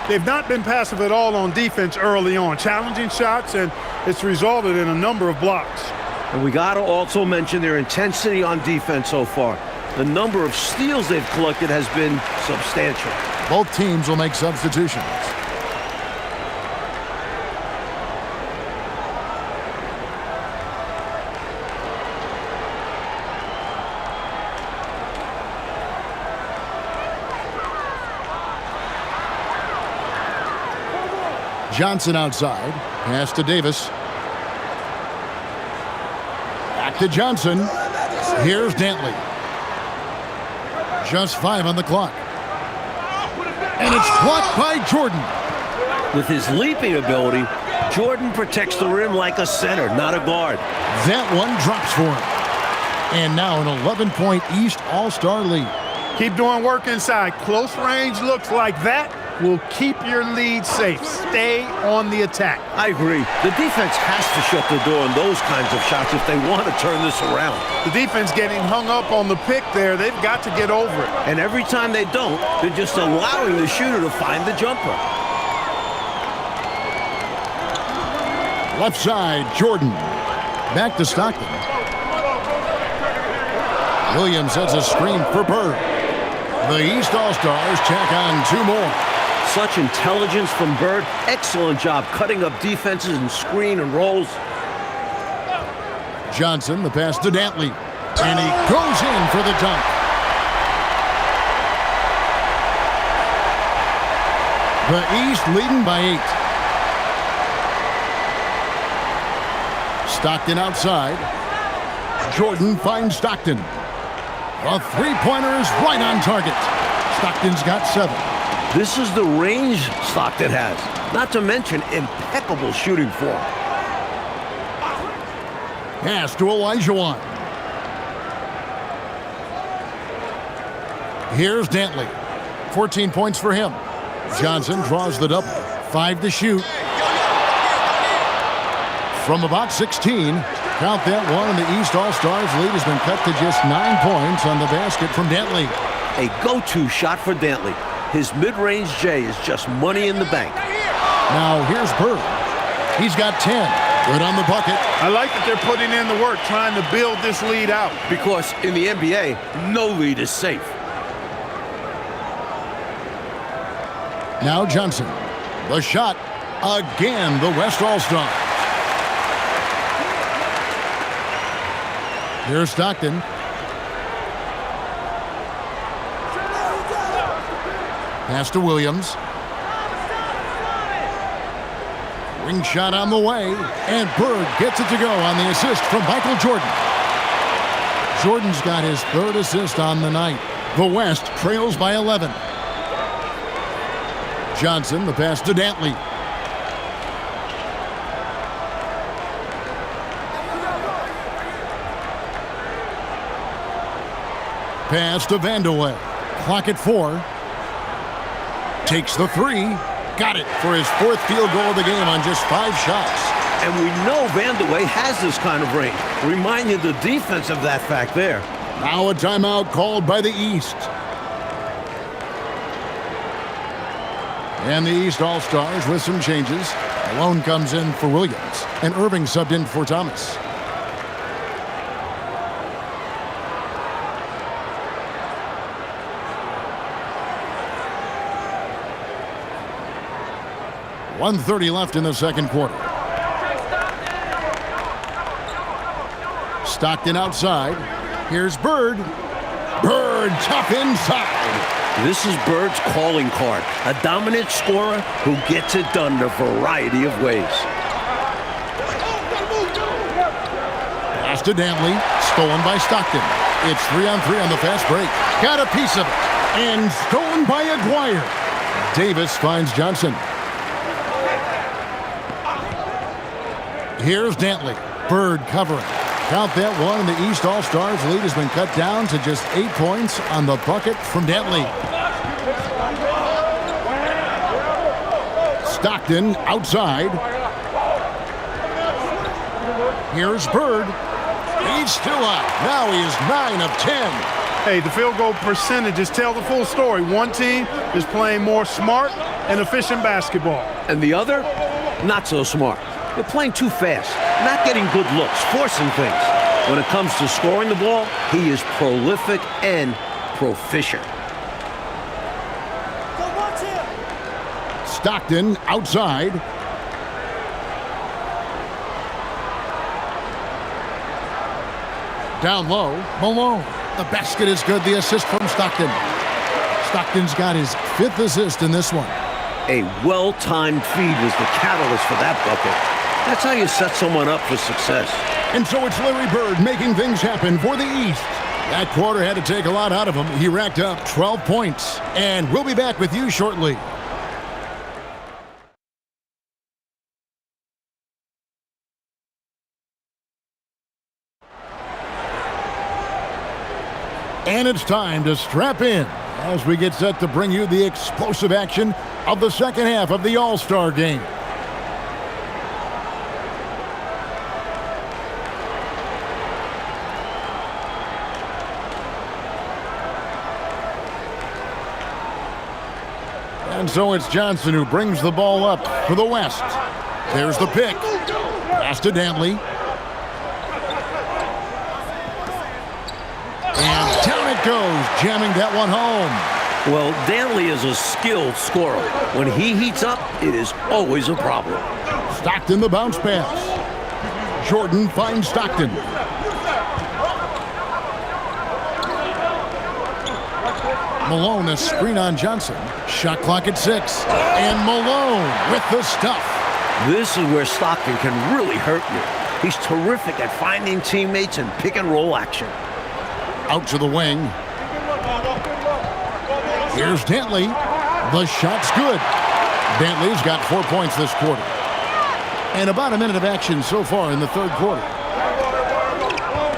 They've not been passive at all on defense early on. Challenging shots, and it's resulted in a number of blocks. And we got to also mention their intensity on defense so far. The number of steals they've collected has been substantial. Both teams will make substitutions. Johnson outside. Pass to Davis. Back to Johnson. Here's Dantley. Just 5 on the clock. And it's blocked by Jordan. With his leaping ability, Jordan protects the rim like a center, not a guard. That one drops for him. And now an 11-point East All-Star lead. Keep doing work inside. Close range looks like that will keep your lead safe. Stay on the attack. I agree. The defense has to shut the door on those kinds of shots if they want to turn this around. The defense getting hung up on the pick there. They've got to get over it. And every time they don't, they're just allowing the shooter to find the jumper. Left side, Jordan. Back to Stockton. Williams sets a screen for Bird. The East All-Stars tack on 2 more. Such intelligence from Bird. Excellent job cutting up defenses and screen and rolls. Johnson, the pass to Dantley. And he goes in for the dunk. The East leading by 8. Stockton outside. Jordan finds Stockton. The three-pointer is right on target. Stockton's got 7. This is the range Stockton has. Not to mention impeccable shooting form. Pass to Olajuwon. Here's Dantley. 14 points for him. Johnson draws the double. 5 to shoot. From about 16. Count that one, and the East All-Stars lead has been cut to just 9 points on the basket from Dantley. A go-to shot for Dantley. His mid-range J is just money in the bank. Now here's Bird. He's got 10. Good on the bucket. I like that they're putting in the work, trying to build this lead out. Because in the NBA, no lead is safe. Now Johnson. The shot. Again, the West All-Star. Here's Stockton. Pass to Williams. Ring shot on the way, and Bird gets it to go on the assist from Michael Jordan. Jordan's got his 3rd assist on the night. The West trails by 11. Johnson, the pass to Dantley. Pass to Vandeweghe. Clock at 4. Takes the 3. Got it for his 4th field goal of the game on just 5 shots. And we know Vandeweghe has this kind of range. Reminding the defense of that fact there. Now a timeout called by the East. And the East All-Stars with some changes. Malone comes in for Williams, and Irving subbed in for Thomas. 1:30 left in the second quarter. Stockton outside. Here's Bird. Bird tough inside. This is Bird's calling card. A dominant scorer who gets it done in a variety of ways. Pass to Dantley. Stolen by Stockton. It's 3-on-3 on the fast break. Got a piece of it. And stolen by Aguirre. Davis finds Johnson. Here's Dantley. Bird covering. Count that one, and the East All-Stars lead has been cut down to just 8 points on the bucket from Dantley. Stockton outside. Here's Bird. He's still up. Now he is 9 of 10. Hey, the field goal percentages tell the full story. One team is playing more smart and efficient basketball. And the other, not so smart. They're playing too fast, not getting good looks, forcing things. When it comes to scoring the ball, he is prolific and proficient. Stockton outside. Down low, Malone. The basket is good. The assist from Stockton. Stockton's got his 5th assist in this one. A well-timed feed was the catalyst for that bucket. That's how you set someone up for success. And so it's Larry Bird making things happen for the East. That quarter had to take a lot out of him. He racked up 12 points. And we'll be back with you shortly. And it's time to strap in as we get set to bring you the explosive action of the second half of the All-Star Game. And so it's Johnson who brings the ball up for the West. There's the pick. Pass to Dantley. And down it goes, jamming that one home. Well, Dantley is a skilled scorer. When he heats up, it is always a problem. Stockton the bounce pass. Jordan finds Stockton. Malone, a screen on Johnson. Shot clock at 6. And Malone with the stuff. This is where Stockton can really hurt you. He's terrific at finding teammates and pick and roll action. Out to the wing. Here's Dantley. The shot's good. Dantley's got 4 points this quarter. And about a minute of action so far in the third quarter.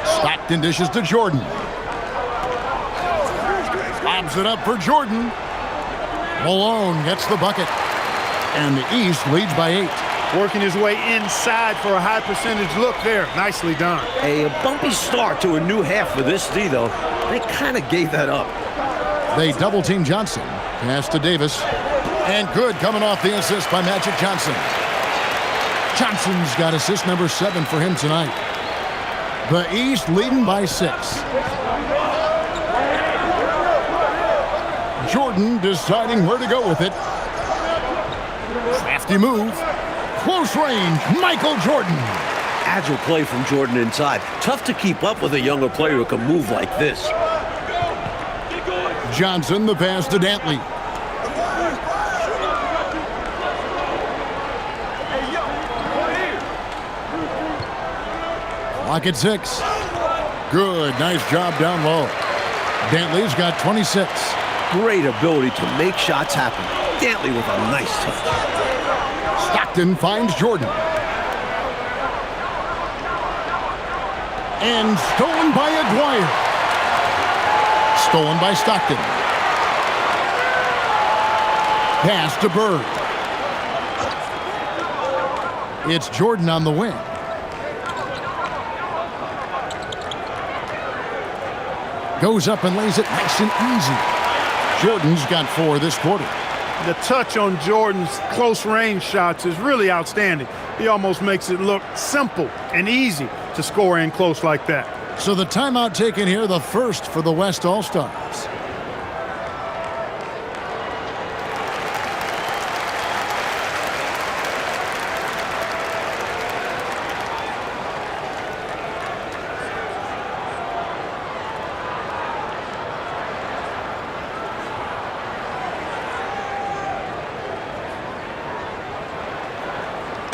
Stockton dishes to Jordan. Lobs it up for Jordan. Malone gets the bucket. And the East leads by 8. Working his way inside for a high percentage look there. Nicely done. A bumpy start to a new half for this D, though. They kind of gave that up. They double-team Johnson. Pass to Davis. And good coming off the assist by Magic Johnson. Johnson's got assist number 7 for him tonight. The East leading by 6. Jordan deciding where to go with it. Crafty move. Close range, Michael Jordan. Agile play from Jordan inside. Tough to keep up with a younger player who can move like this. Johnson, the pass to Dantley. Clock at 6. Good, nice job down low. Dantley's got 26. Great ability to make shots happen. Dantley with a nice touch. Stockton finds Jordan. And stolen by Aguirre. Stolen by Stockton. Pass to Bird. It's Jordan on the wing. Goes up and lays it nice and easy. Jordan's got 4 this quarter. The touch on Jordan's close-range shots is really outstanding. He almost makes it look simple and easy to score in close like that. So the timeout taken here, the first for the West All-Stars.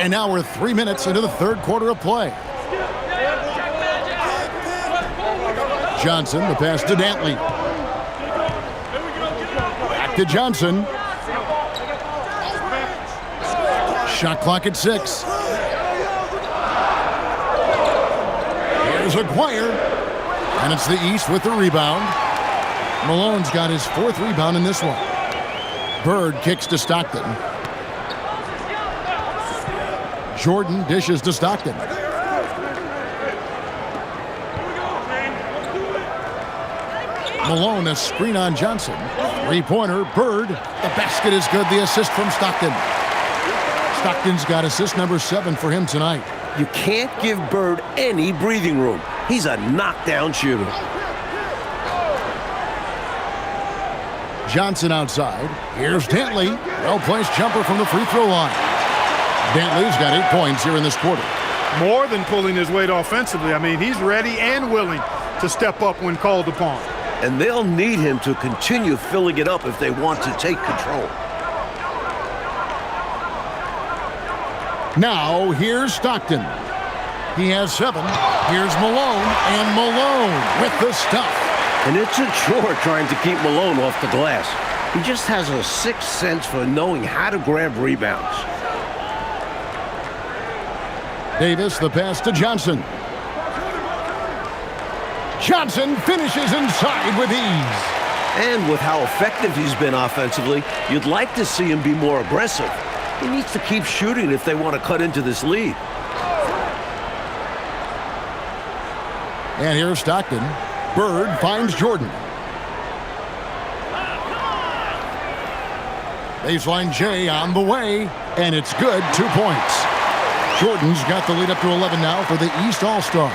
And now we're 3 minutes into the third quarter of play. Johnson, the pass to Dantley. Back to Johnson. Shot clock at 6. Here's Aguirre. And it's the East with the rebound. Malone's got his 4th rebound in this one. Bird kicks to Stockton. Jordan dishes to Stockton. Malone, a screen on Johnson. 3-pointer, Bird. The basket is good. The assist from Stockton. Stockton's got assist number 7 for him tonight. You can't give Bird any breathing room. He's a knockdown shooter. Johnson outside. Here's Dantley. Well-placed jumper from the free throw line. Dantley's got 8 points here in this quarter. More than pulling his weight offensively. I mean, he's ready and willing to step up when called upon. And they'll need him to continue filling it up if they want to take control. Now, here's Stockton. He has 7. Here's Malone, and Malone with the stuff. And it's a chore trying to keep Malone off the glass. He just has a sixth sense for knowing how to grab rebounds. Davis, the pass to Johnson. Johnson finishes inside with ease. And with how effective he's been offensively, you'd like to see him be more aggressive. He needs to keep shooting if they want to cut into this lead. And here's Stockton. Bird finds Jordan. Baseline J on the way, and it's good. 2 points. Jordan's got the lead up to 11 now for the East All-Stars.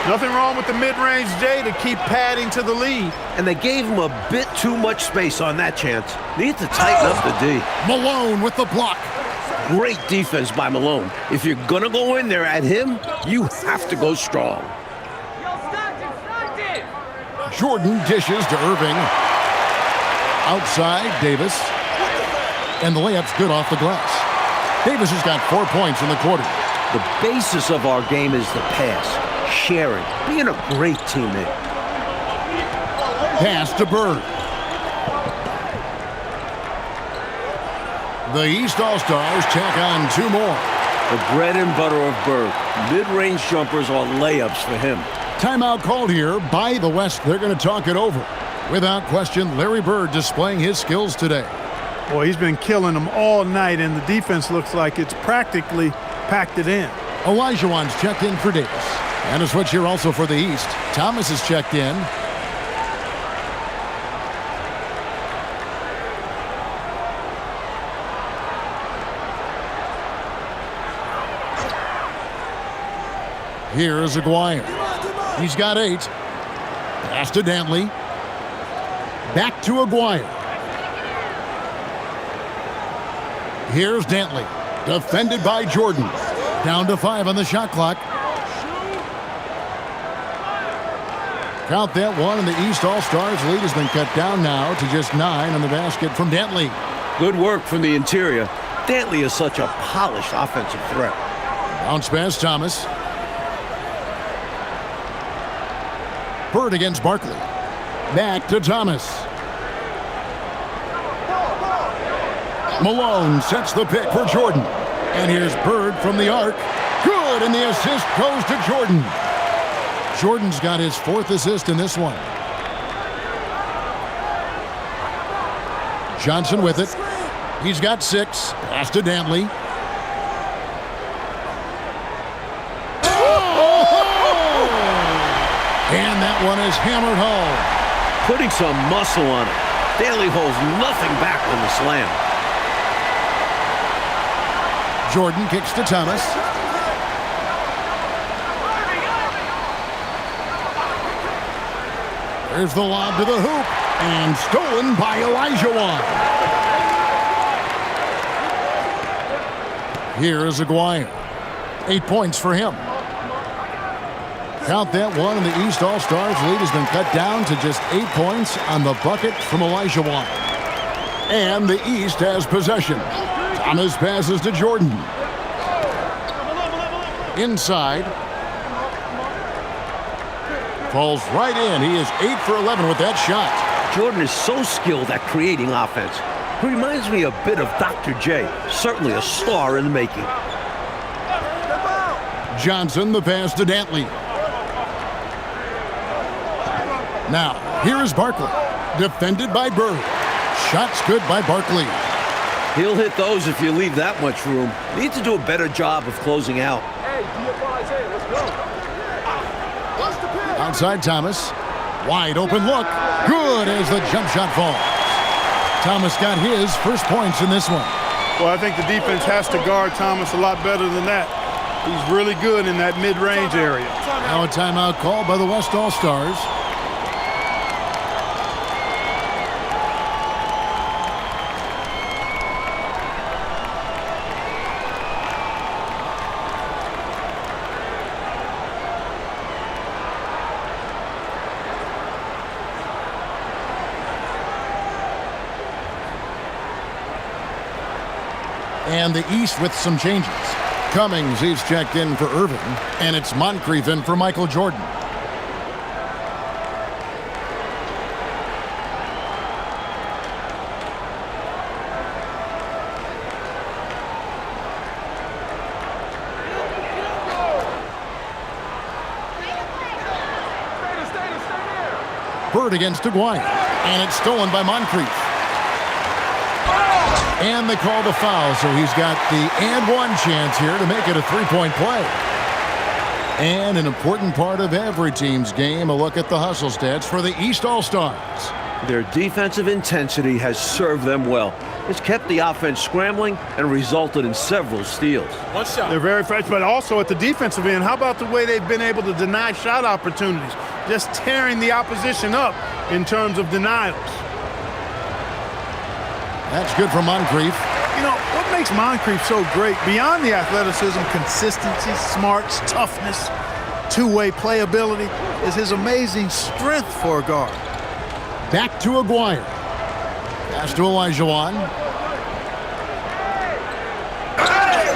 Nothing wrong with the mid-range J to keep padding to the lead. And they gave him a bit too much space on that chance. Need to tighten up the D. Malone with the block. Great defense by Malone. If you're going to go in there at him, you have to go strong. Jordan dishes to Irving. Outside, Davis. And the layup's good off the glass. Davis has got 4 points in the quarter. The basis of our game is the pass, sharing, being a great teammate. Pass to Bird. The East All-Stars tack on 2 more. The bread and butter of Bird. Mid-range jumpers are layups for him. Timeout called here by the West. They're going to talk it over. Without question, Larry Bird displaying his skills today. Boy, he's been killing them all night, and the defense looks like it's practically packed it in. Olajuwon's checked in for Davis. And a switch here also for the East. Thomas is checked in. Here's Aguirre. He's got 8. Pass to Dantley. Back to Aguirre. Here's Dantley. Defended by Jordan. Down to 5 on the shot clock. Count that 1, and the East All-Stars lead has been cut down now to just 9 on the basket from Dantley. Good work from the interior. Dantley is such a polished offensive threat. Bounce pass, Thomas. Bird against Barkley. Back to Thomas. Malone sets the pick for Jordan. And here's Bird from the arc. Good, and the assist goes to Jordan. Jordan's got his 4th assist in this one. Johnson with it. He's got 6. Pass to Dantley. And that one is hammered home. Putting some muscle on it. Dantley holds nothing back on the slam. Jordan kicks to Thomas. There's the lob to the hoop. And stolen by Olajuwon. Here is Aguirre. 8 points for him. Count that 1, and the East All-Stars lead has been cut down to just 8 points on the bucket from Olajuwon. And the East has possession. Thomas passes to Jordan. Inside. Falls right in. He is 8 for 11 with that shot. Jordan is so skilled at creating offense. He reminds me a bit of Dr. J. Certainly a star in the making. Johnson, the pass to Dantley. Now, here is Barkley. Defended by Bird. Shots good by Barkley. He'll hit those if you leave that much room. Needs to do a better job of closing out. Outside Thomas. Wide open look. Good as the jump shot falls. Thomas got his first points in this one. Well, I think the defense has to guard Thomas a lot better than that. He's really good in that mid-range area. Now a timeout called by the West All-Stars. And the East with some changes. Cummings, he's checked in for Irving, and it's Moncrief in for Michael Jordan. Bird against Aguirre, and it's stolen by Moncrief. And they call the foul, so he's got the and one chance here to make it a three-point play. And an important part of every team's game, a look at the hustle stats for the East All-Stars. Their defensive intensity has served them well. It's kept the offense scrambling and resulted in several steals. One shot. They're very fresh, but also at the defensive end, how about the way they've been able to deny shot opportunities? Just tearing the opposition up in terms of denials. That's good for Moncrief. You know, what makes Moncrief so great, beyond the athleticism, consistency, smarts, toughness, two-way playability, is his amazing strength for a guard. Back to Aguirre. Pass to Olajuwon.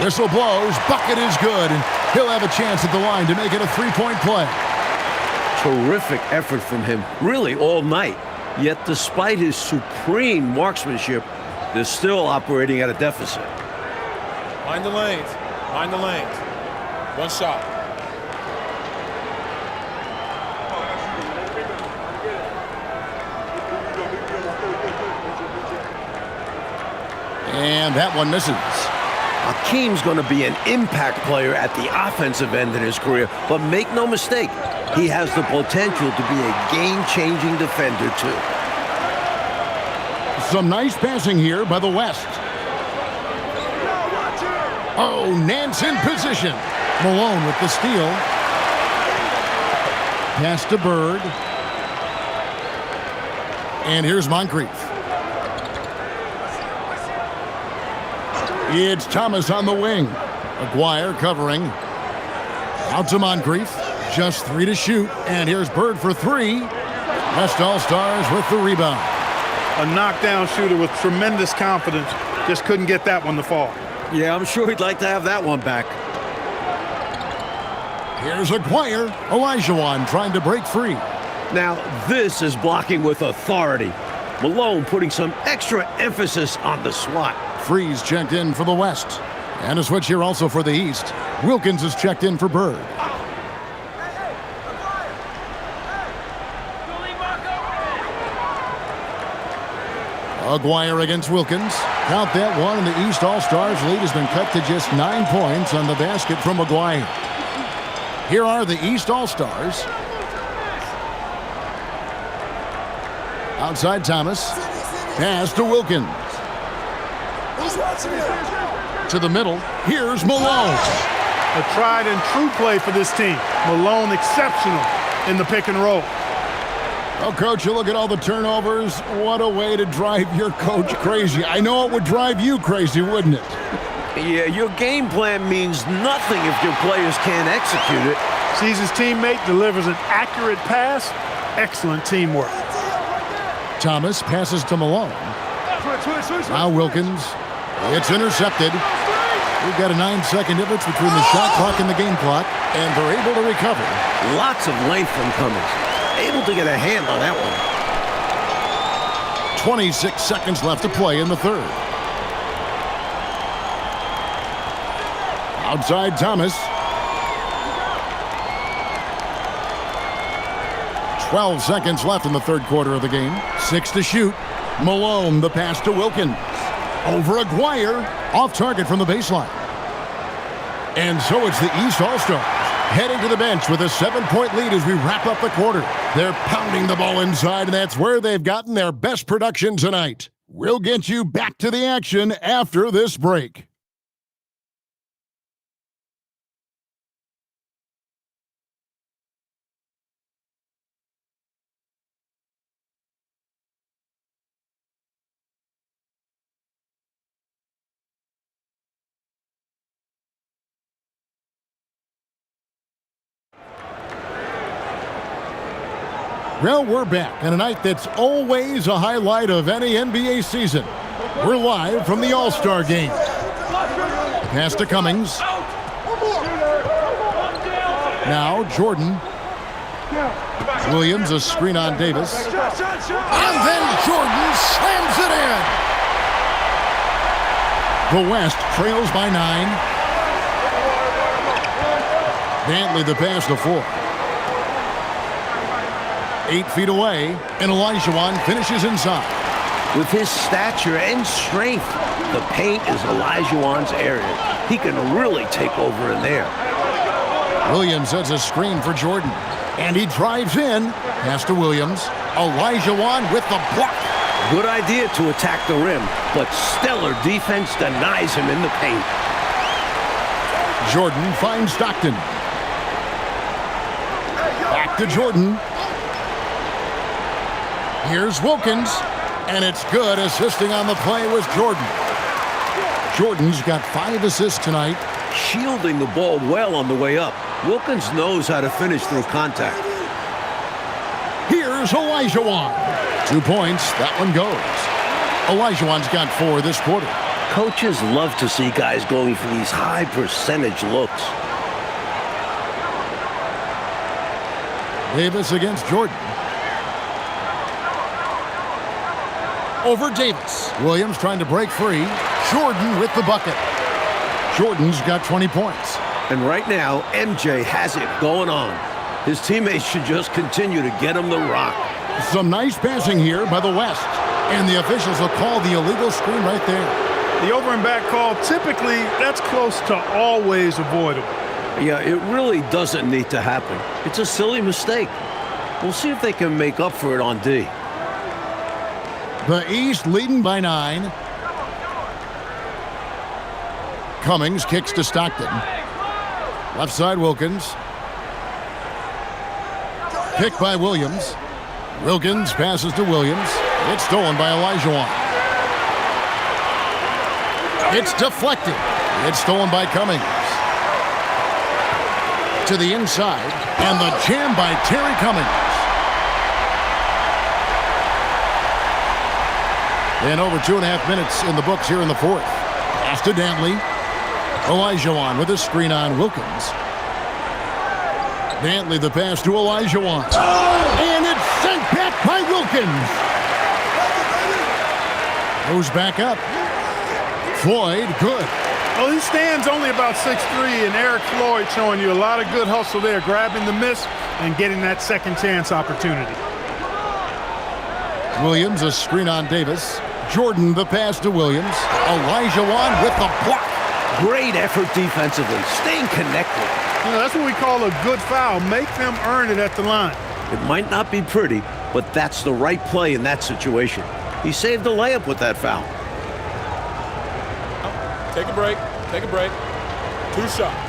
Whistle blows. Bucket is good, and he'll have a chance at the line to make it a three-point play. Terrific effort from him, really all night. Yet despite his supreme marksmanship, they're still operating at a deficit. Mind the lanes. Mind the lanes. One shot. And that one misses. Hakeem's going to be an impact player at the offensive end in his career, but make no mistake, he has the potential to be a game-changing defender too. Some nice passing here by the West. Oh, Nance in position. Malone with the steal. Pass to Bird. And here's Moncrief. It's Thomas on the wing. Aguirre covering. Out to Moncrief. Just 3 to shoot. And here's Bird for 3. West All-Stars with the rebound. A knockdown shooter with tremendous confidence. Just couldn't get that one to fall. Yeah, I'm sure he'd like to have that one back. Here's Aguirre. Olajuwon trying to break free. Now, this is blocking with authority. Malone putting some extra emphasis on the swat. Freeze checked in for the West. And a switch here also for the East. Wilkins is checked in for Bird. Aguirre against Wilkins. Count that one, and the East All-Stars lead has been cut to just 9 points on the basket from Aguirre. Here are the East All-Stars. Outside Thomas. Pass to Wilkins. To the middle. Here's Malone. A tried and true play for this team. Malone exceptional in the pick and roll. Oh, Coach, you look at all the turnovers. What a way to drive your coach crazy. I know it would drive you crazy, wouldn't it? Yeah, your game plan means nothing if your players can't execute it. Sees his teammate, delivers an accurate pass. Excellent teamwork. Thomas passes to Malone. Now Wilkins. It's intercepted. We've got a 9-second difference between the shot clock and the game clock, and they're able to recover. Lots of length from Cummings. Able to get a hand on that one. 26 seconds left to play in the third. Outside Thomas. 12 seconds left in the third quarter of the game. 6 to shoot. Malone, the pass to Wilkins. Over Aguirre, off target from the baseline. And so it's the East All-Stars heading to the bench with a 7-point lead as we wrap up the quarter. They're pounding the ball inside, and that's where they've gotten their best production tonight. We'll get you back to the action after this break. Well, we're back on a night that's always a highlight of any NBA season. We're live from the All-Star Game. Pass to Cummings. Now Jordan. Williams, a screen on Davis. And then Jordan slams it in. The West trails by 9. Dantley the pass to 4. 8 feet away, and Olajuwon finishes inside. With his stature and strength, the paint is Olajuwon's area. He can really take over in there. Williams sets a screen for Jordan, and he drives in. Pass to Williams. Olajuwon with the block. Good idea to attack the rim, but stellar defense denies him in the paint. Jordan finds Stockton. Back to Jordan. Here's Wilkins, and it's good. Assisting on the play was Jordan. Jordan's got 5 assists tonight. Shielding the ball well on the way up. Wilkins knows how to finish through contact. Here's Olajuwon. 2 points. That one goes. Olajuwon's got 4 this quarter. Coaches love to see guys going for these high percentage looks. Davis against Jordan. Over Davis. Williams trying to break free. Jordan with the bucket. Jordan's got 20 points. And right now, MJ has it going on. His teammates should just continue to get him the rock. Some nice passing here by the West. And the officials will call the illegal screen right there. The over and back call, typically, that's close to always avoidable. Yeah, it really doesn't need to happen. It's a silly mistake. We'll see if they can make up for it on D. The East leading by 9. Cummings kicks to Stockton. Left side Wilkins. Pick by Williams. Wilkins passes to Williams. It's stolen by Olajuwon. It's deflected. It's stolen by Cummings. To the inside. And the jam by Terry Cummings. And over 2.5 minutes in the books here in the fourth. Pass to Dantley. Olajuwon with a screen on Wilkins. Dantley the pass to Olajuwon. And it's sent back by Wilkins. Goes back up. Floyd, good. Well, he stands only about 6'3", and Eric Floyd showing you a lot of good hustle there, grabbing the miss and getting that second chance opportunity. Williams, a screen on Davis. Jordan, the pass to Williams. Olajuwon with the block. Great effort defensively, staying connected. You know, that's what we call a good foul. Make them earn it at the line. It might not be pretty, but that's the right play in that situation. He saved the layup with that foul. Take a break. Take a break. 2 shots.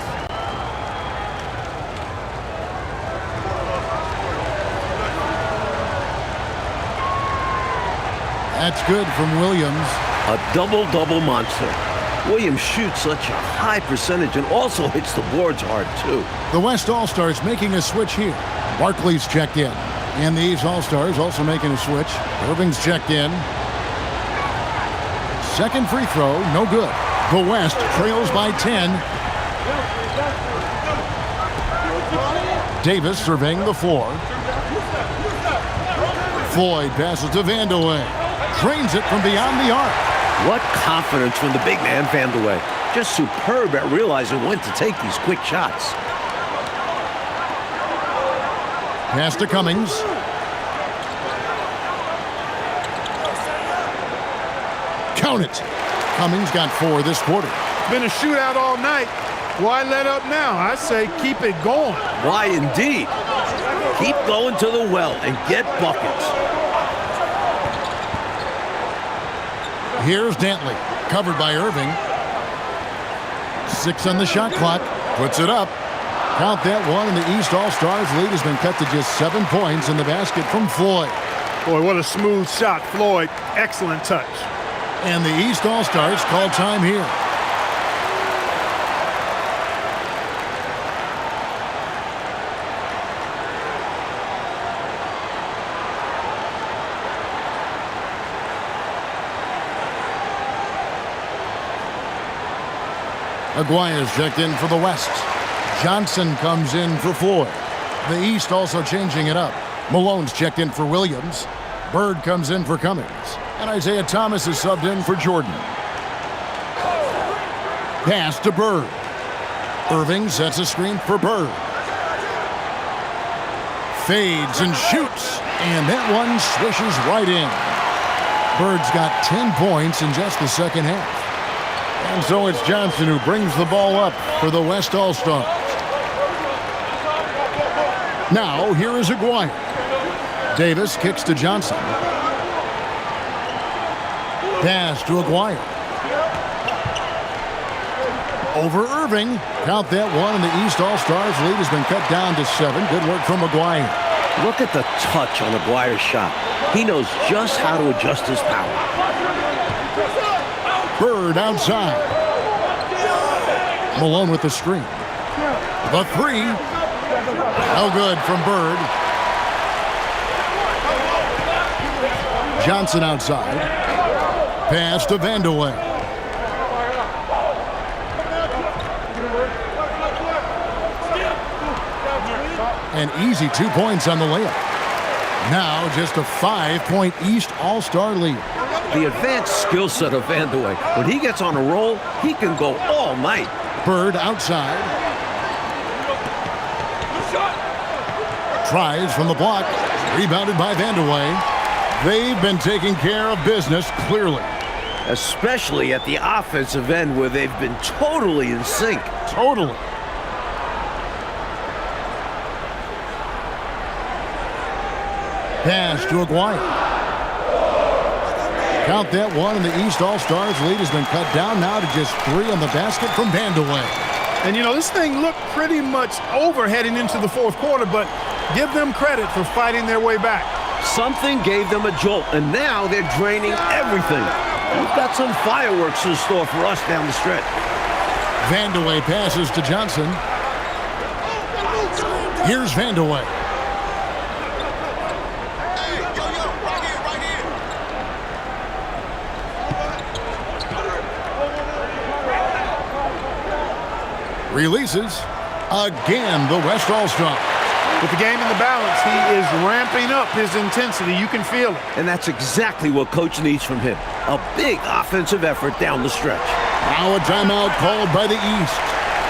That's good from Williams. A double-double monster. Williams shoots such a high percentage and also hits the boards hard, too. The West All-Stars making a switch here. Barkley's checked in. And the East All-Stars also making a switch. Irving's checked in. Second free throw, no good. The West trails by 10. Davis surveying the floor. Floyd passes to Vandeweghe. Drains it from beyond the arc. What confidence from the big man, Vandeweghe. Just superb at realizing when to take these quick shots. Pass to Cummings. Count it. Cummings got 4 this quarter. Been a shootout all night. Why let up now? I say keep it going. Why indeed? Keep going to the well and get buckets. Here's Dantley, covered by Irving. 6 on the shot clock, puts it up. Count that one, and the East All-Stars lead has been cut to just 7 points in the basket from Floyd. Boy, what a smooth shot, Floyd. Excellent touch. And the East All-Stars call time here. Aguirre's checked in for the West. Johnson comes in for Floyd. The East also changing it up. Malone's checked in for Williams. Bird comes in for Cummings. And Isaiah Thomas is subbed in for Jordan. Pass to Bird. Irving sets a screen for Bird. Fades and shoots. And that one swishes right in. Bird's got 10 points in just the second half. And so it's Johnson who brings the ball up for the West All-Stars. Now, here is Aguirre. Davis kicks to Johnson. Pass to Aguirre. Over Irving. Count that one, and the East All-Stars lead has been cut down to 7. Good work from Aguirre. Look at the touch on Aguirre's shot. He knows just how to adjust his power. Bird outside. Malone with the screen. The 3. No good from Bird. Johnson outside. Pass to Vandeweghe. An easy 2 points on the layup. Now just a 5-point East All-Star lead. The advanced skill set of Vandeweghe. When he gets on a roll, he can go all night. Bird outside. Tries from the block. Rebounded by Vandeweghe. They've been taking care of business clearly. Especially at the offensive end where they've been totally in sync. Totally. Pass to Aguirre. Count that one, and the East All-Stars lead has been cut down now to just 3 on the basket from Vandeweghe. And, you know, this thing looked pretty much over heading into the fourth quarter, but give them credit for fighting their way back. Something gave them a jolt, and now they're draining everything. We've got some fireworks in store for us down the stretch. Vandeweghe passes to Johnson. Here's Vandeweghe. Releases. Again, the West All-Star. With the game in the balance, he is ramping up his intensity. You can feel it. And that's exactly what Coach needs from him. A big offensive effort down the stretch. Now a timeout called by the East.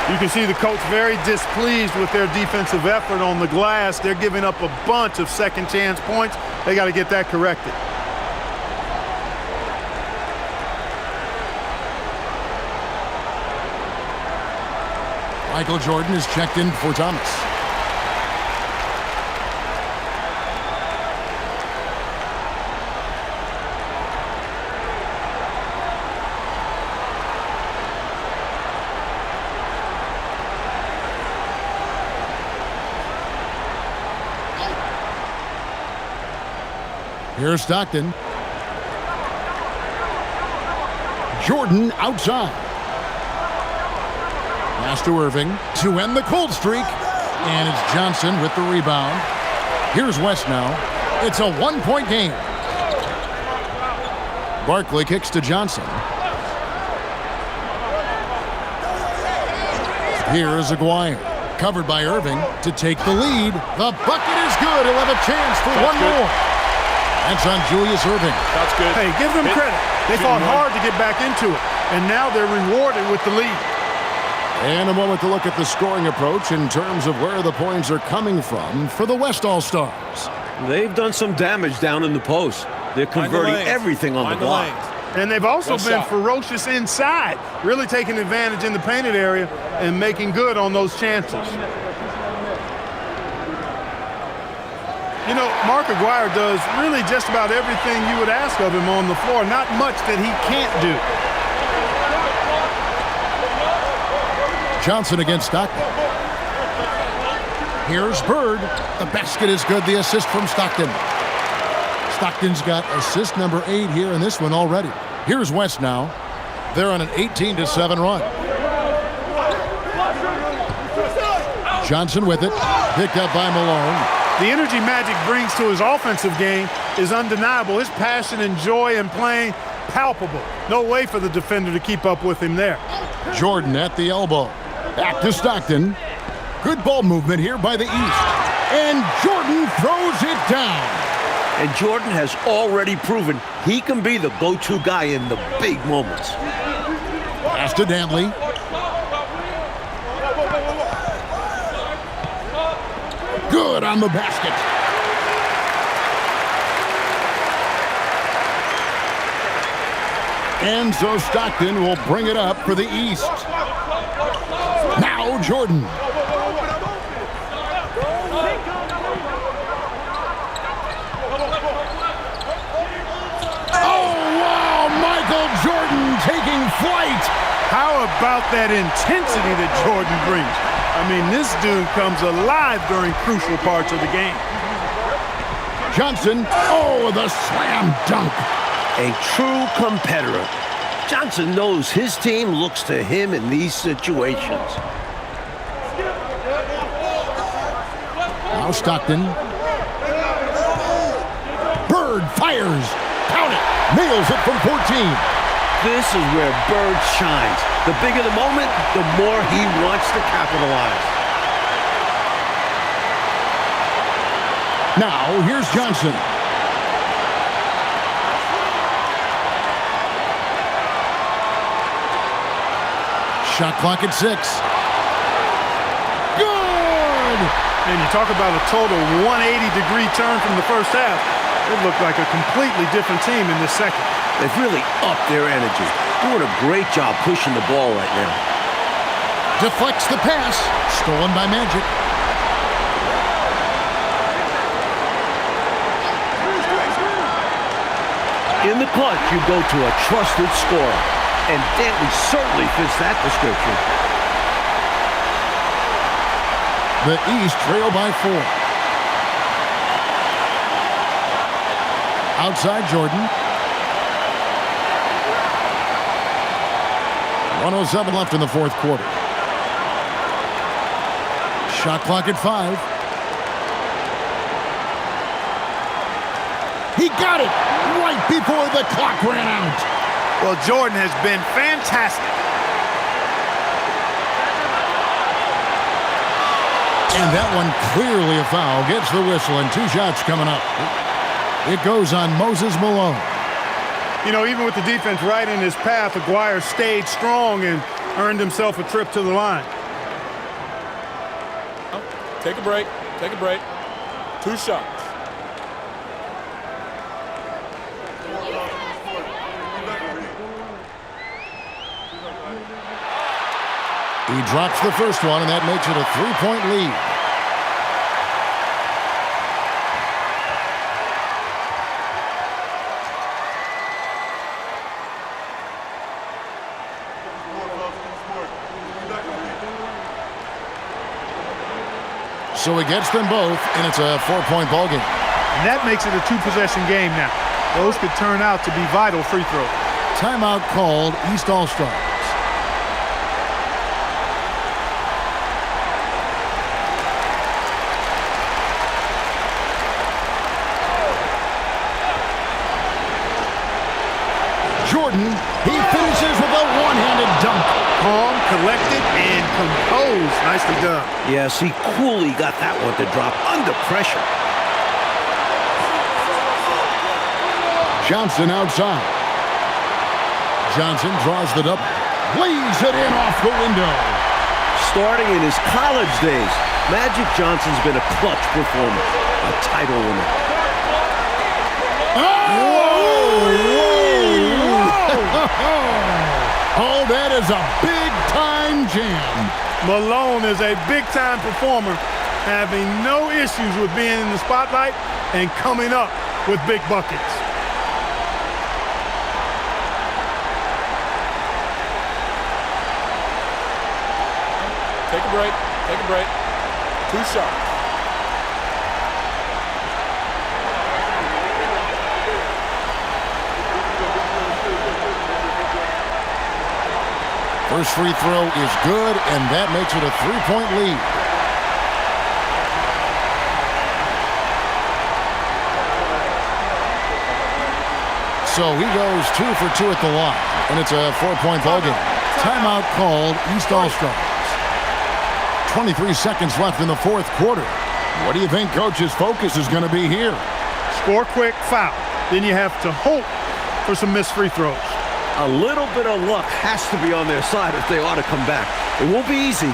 You can see the coach very displeased with their defensive effort on the glass. They're giving up a bunch of second chance points. They got to get that corrected. Michael Jordan is checked in for Thomas. Here's Stockton. Jordan outside. Pass to Irving to end the cold streak. And it's Johnson with the rebound. Here's West now. It's a 1-point game. Barkley kicks to Johnson. Here's Aguirre. Covered by Irving to take the lead. The bucket is good. He'll have a chance for one more. That's on Julius Irving. That's good. Hey, give them credit. They fought hard to get back into it, and now they're rewarded with the lead. And a moment to look at the scoring approach in terms of where the points are coming from for the West All-Stars. They've done some damage down in the post. They're converting everything on the block. And they've also Well been shot. ferocious inside, really taking advantage in the painted area and making good on those chances. You know, Mark Aguirre does really just about everything you would ask of him on the floor. Not much that he can't do. Johnson against Stockton. Here's Bird. The basket is good. The assist from Stockton. Stockton's got assist number 8 here in this one already. Here's West now. They're on an 18-7 run. Johnson with it. Picked up by Malone. The energy Magic brings to his offensive game is undeniable. His passion and joy in playing, palpable. No way for the defender to keep up with him there. Jordan at the elbow. Back to Stockton. Good ball movement here by the East. And Jordan throws it down. And Jordan has already proven he can be the go-to guy in the big moments. Pass to Dantley. Good on the basket. And so Stockton will bring it up for the East. Now Jordan. Jordan taking flight. How about that intensity that Jordan brings? I mean, this dude comes alive during crucial parts of the game. Johnson, the slam dunk. A true competitor. Johnson knows his team looks to him in these situations. Now Stockton. Bird fires. Count it. Nails it from 14. This is where Bird shines. The bigger the moment, the more he wants to capitalize. Now, here's Johnson. Shot clock at 6. Good! And you talk about a total 180-degree turn from the first half. It looked like a completely different team in the second. They've really upped their energy. Doing a great job pushing the ball right now. Deflects the pass. Stolen by Magic. In the clutch, you go to a trusted scorer. And Dantley certainly fits that description. The East trail by 4. Outside Jordan. 1:07 left in the fourth quarter. Shot clock at 5. He got it right before the clock ran out. Well, Jordan has been fantastic. And that one clearly a foul. Gets the whistle and 2 shots coming up. It goes on Moses Malone. You know, even with the defense right in his path, Aguirre stayed strong and earned himself a trip to the line. Take a break. Take a break. 2 shots. He drops the first one, and that makes it a 3-point lead. So he gets them both, and it's a 4-point ball game. And that makes it a 2-possession game now. Those could turn out to be vital free throws. Timeout called, East All-Stars. Jordan, he finishes with a one-handed dunk. Calm, collected, and composed. Nicely done. Yes, he coolly got that one to drop under pressure. Johnson outside. Johnson draws the double. Lays it in off the window. Starting in his college days, Magic Johnson's been a clutch performer, a title winner. Oh, that is a big-time jam. Malone is a big-time performer, having no issues with being in the spotlight and coming up with big buckets. Take a break. Take a break. 2 shots. First free throw is good, and that makes it a 3-point lead. So he goes 2 for 2 at the line, and it's a 4-point ball game. Timeout called, East All-Stars. 23 seconds left in the fourth quarter. What do you think Coach's focus is going to be here? Score quick, foul. Then you have to hope for some missed free throws. A little bit of luck has to be on their side if they ought to come back. It won't be easy.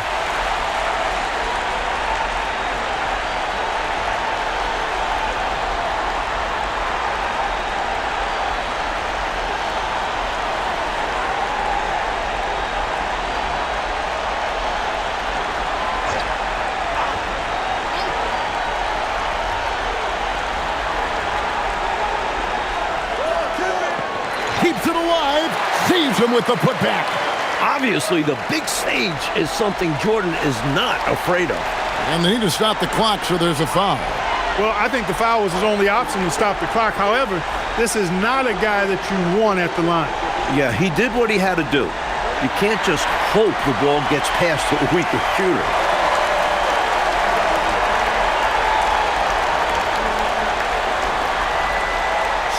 Keeps it alive, saves him with the putback. Obviously, the big stage is something Jordan is not afraid of. And they need to stop the clock, so there's a foul. Well, I think the foul was his only option to stop the clock. However, this is not a guy that you want at the line. Yeah, he did what he had to do. You can't just hope the ball gets past a weaker shooter.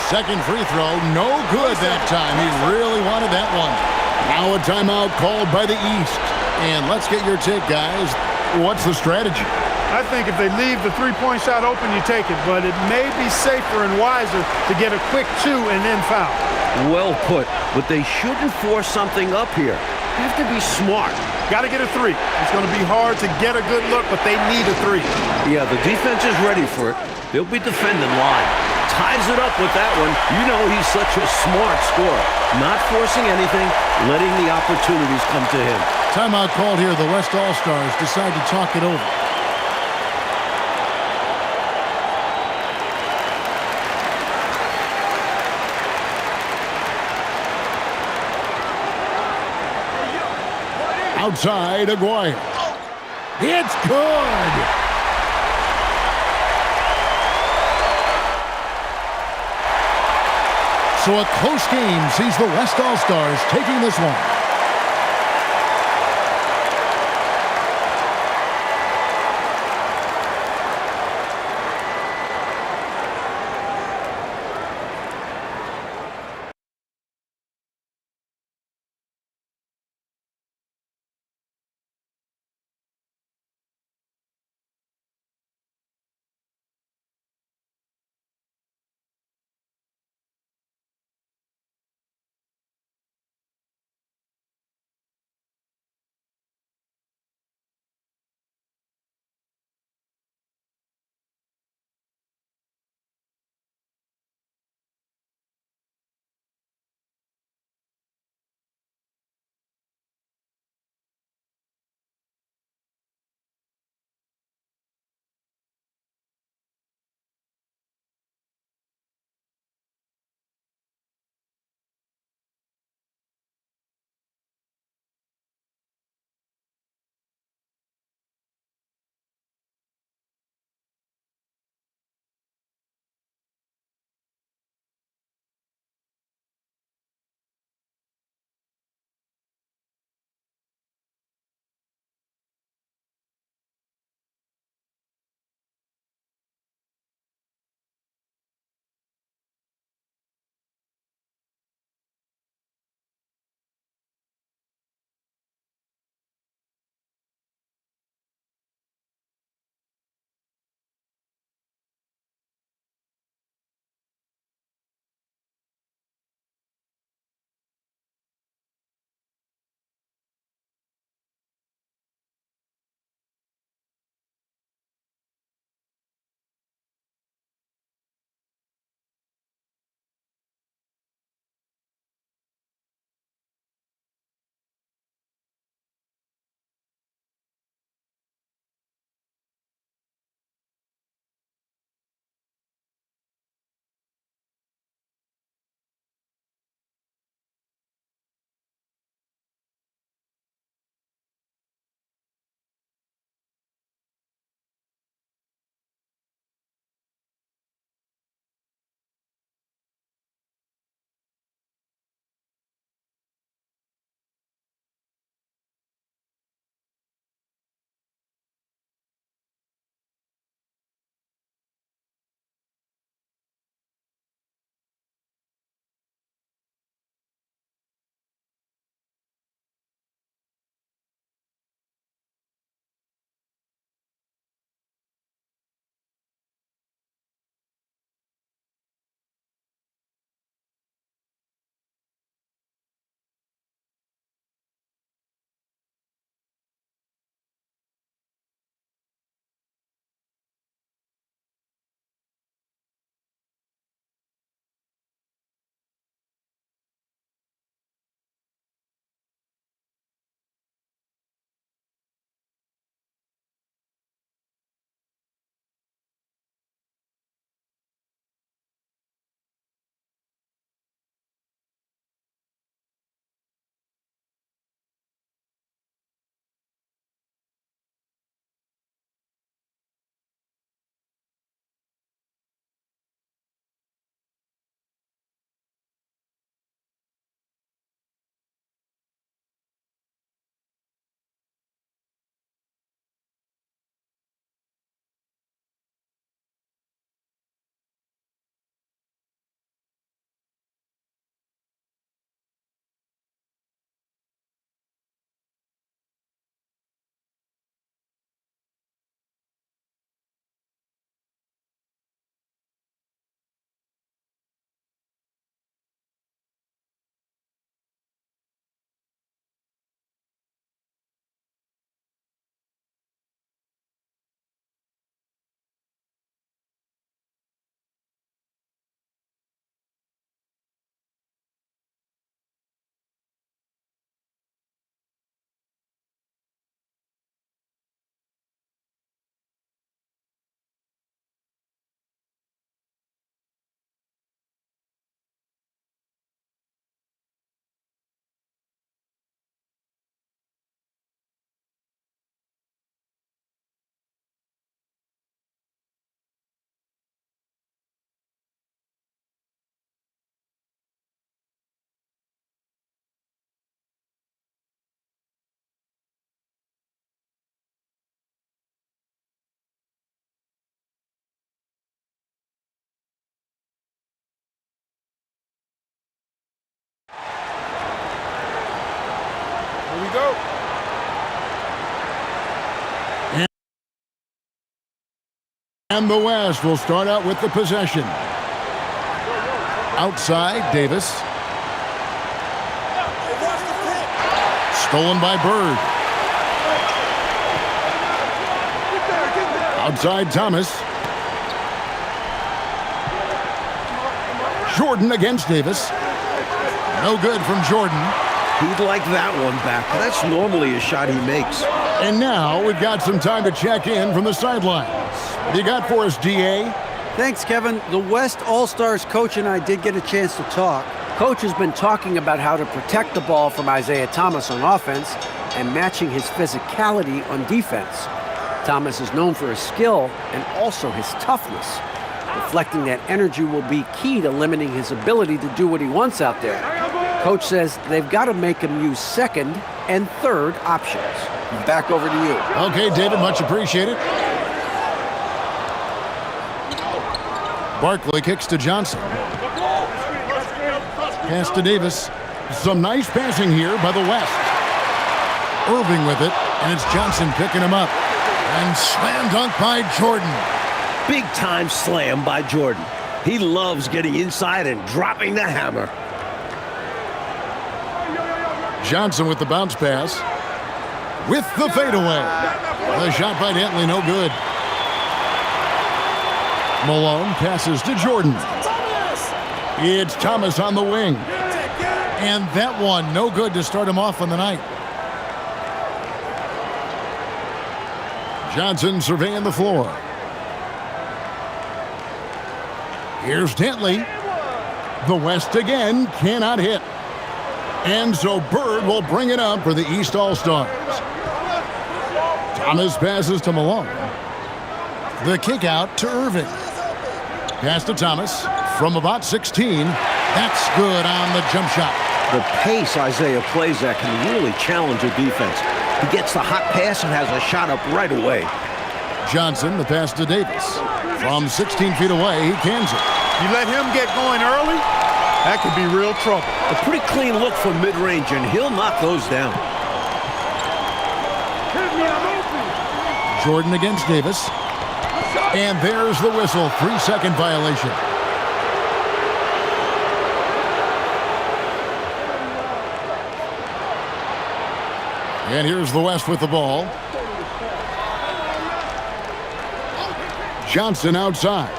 Second free throw, no good that time. He really wanted that one. Now a timeout called by the East. And let's get your take, guys. What's the strategy? I think if they leave the three-point shot open, you take it. But it may be safer and wiser to get a quick 2 and then foul. Well put, but they shouldn't force something up here. Have to be smart. Got to get a 3. It's going to be hard to get a good look, but they need a 3. Yeah, the defense is ready for it. They'll be defending line. Ties it up with that one. You know he's such a smart scorer. Not forcing anything, letting the opportunities come to him. Timeout called here. The West All-Stars decide to talk it over. Outside, Aguirre. It's good. So a close game sees the West All-Stars taking this one. we go. And the West will start out with the possession. Outside, Davis. Stolen by Bird. Outside, Thomas. Jordan against Davis. No good from Jordan. He'd like that one back. That's normally a shot he makes. And now we've got some time to check in from the sidelines. What do you got for us, D.A.? Thanks, Kevin. The West All-Stars coach and I did get a chance to talk. Coach has been talking about how to protect the ball from Isaiah Thomas on offense and matching his physicality on defense. Thomas is known for his skill and also his toughness. Reflecting that energy will be key to limiting his ability to do what he wants out there. Coach says they've got to make him use second and third options. Back over to you. Okay, David, much appreciated. Barkley kicks to Johnson. Pass to Davis. Some nice passing here by the West. Irving with it, and it's Johnson picking him up. And slam dunk by Jordan. Big time slam by Jordan. He loves getting inside and dropping the hammer. Johnson with the bounce pass. With the fadeaway. The shot by Dantley, no good. Malone passes to Jordan. It's Thomas on the wing. And that one, no good to start him off on the night. Johnson surveying the floor. Here's Dantley. The West again cannot hit. And so Bird will bring it up for the East All-Stars. Thomas passes to Malone. The kick out to Irving. Pass to Thomas from about 16. That's good on the jump shot. The pace Isaiah plays at can really challenge a defense. He gets the hot pass and has a shot up right away. Johnson, the pass to Davis. From 16 feet away, he cans it. You let him get going early, that could be real trouble. A pretty clean look from mid-range, and he'll knock those down. Jordan against Davis. And there's the whistle. 3-second violation. And here's the West with the ball. Johnson outside.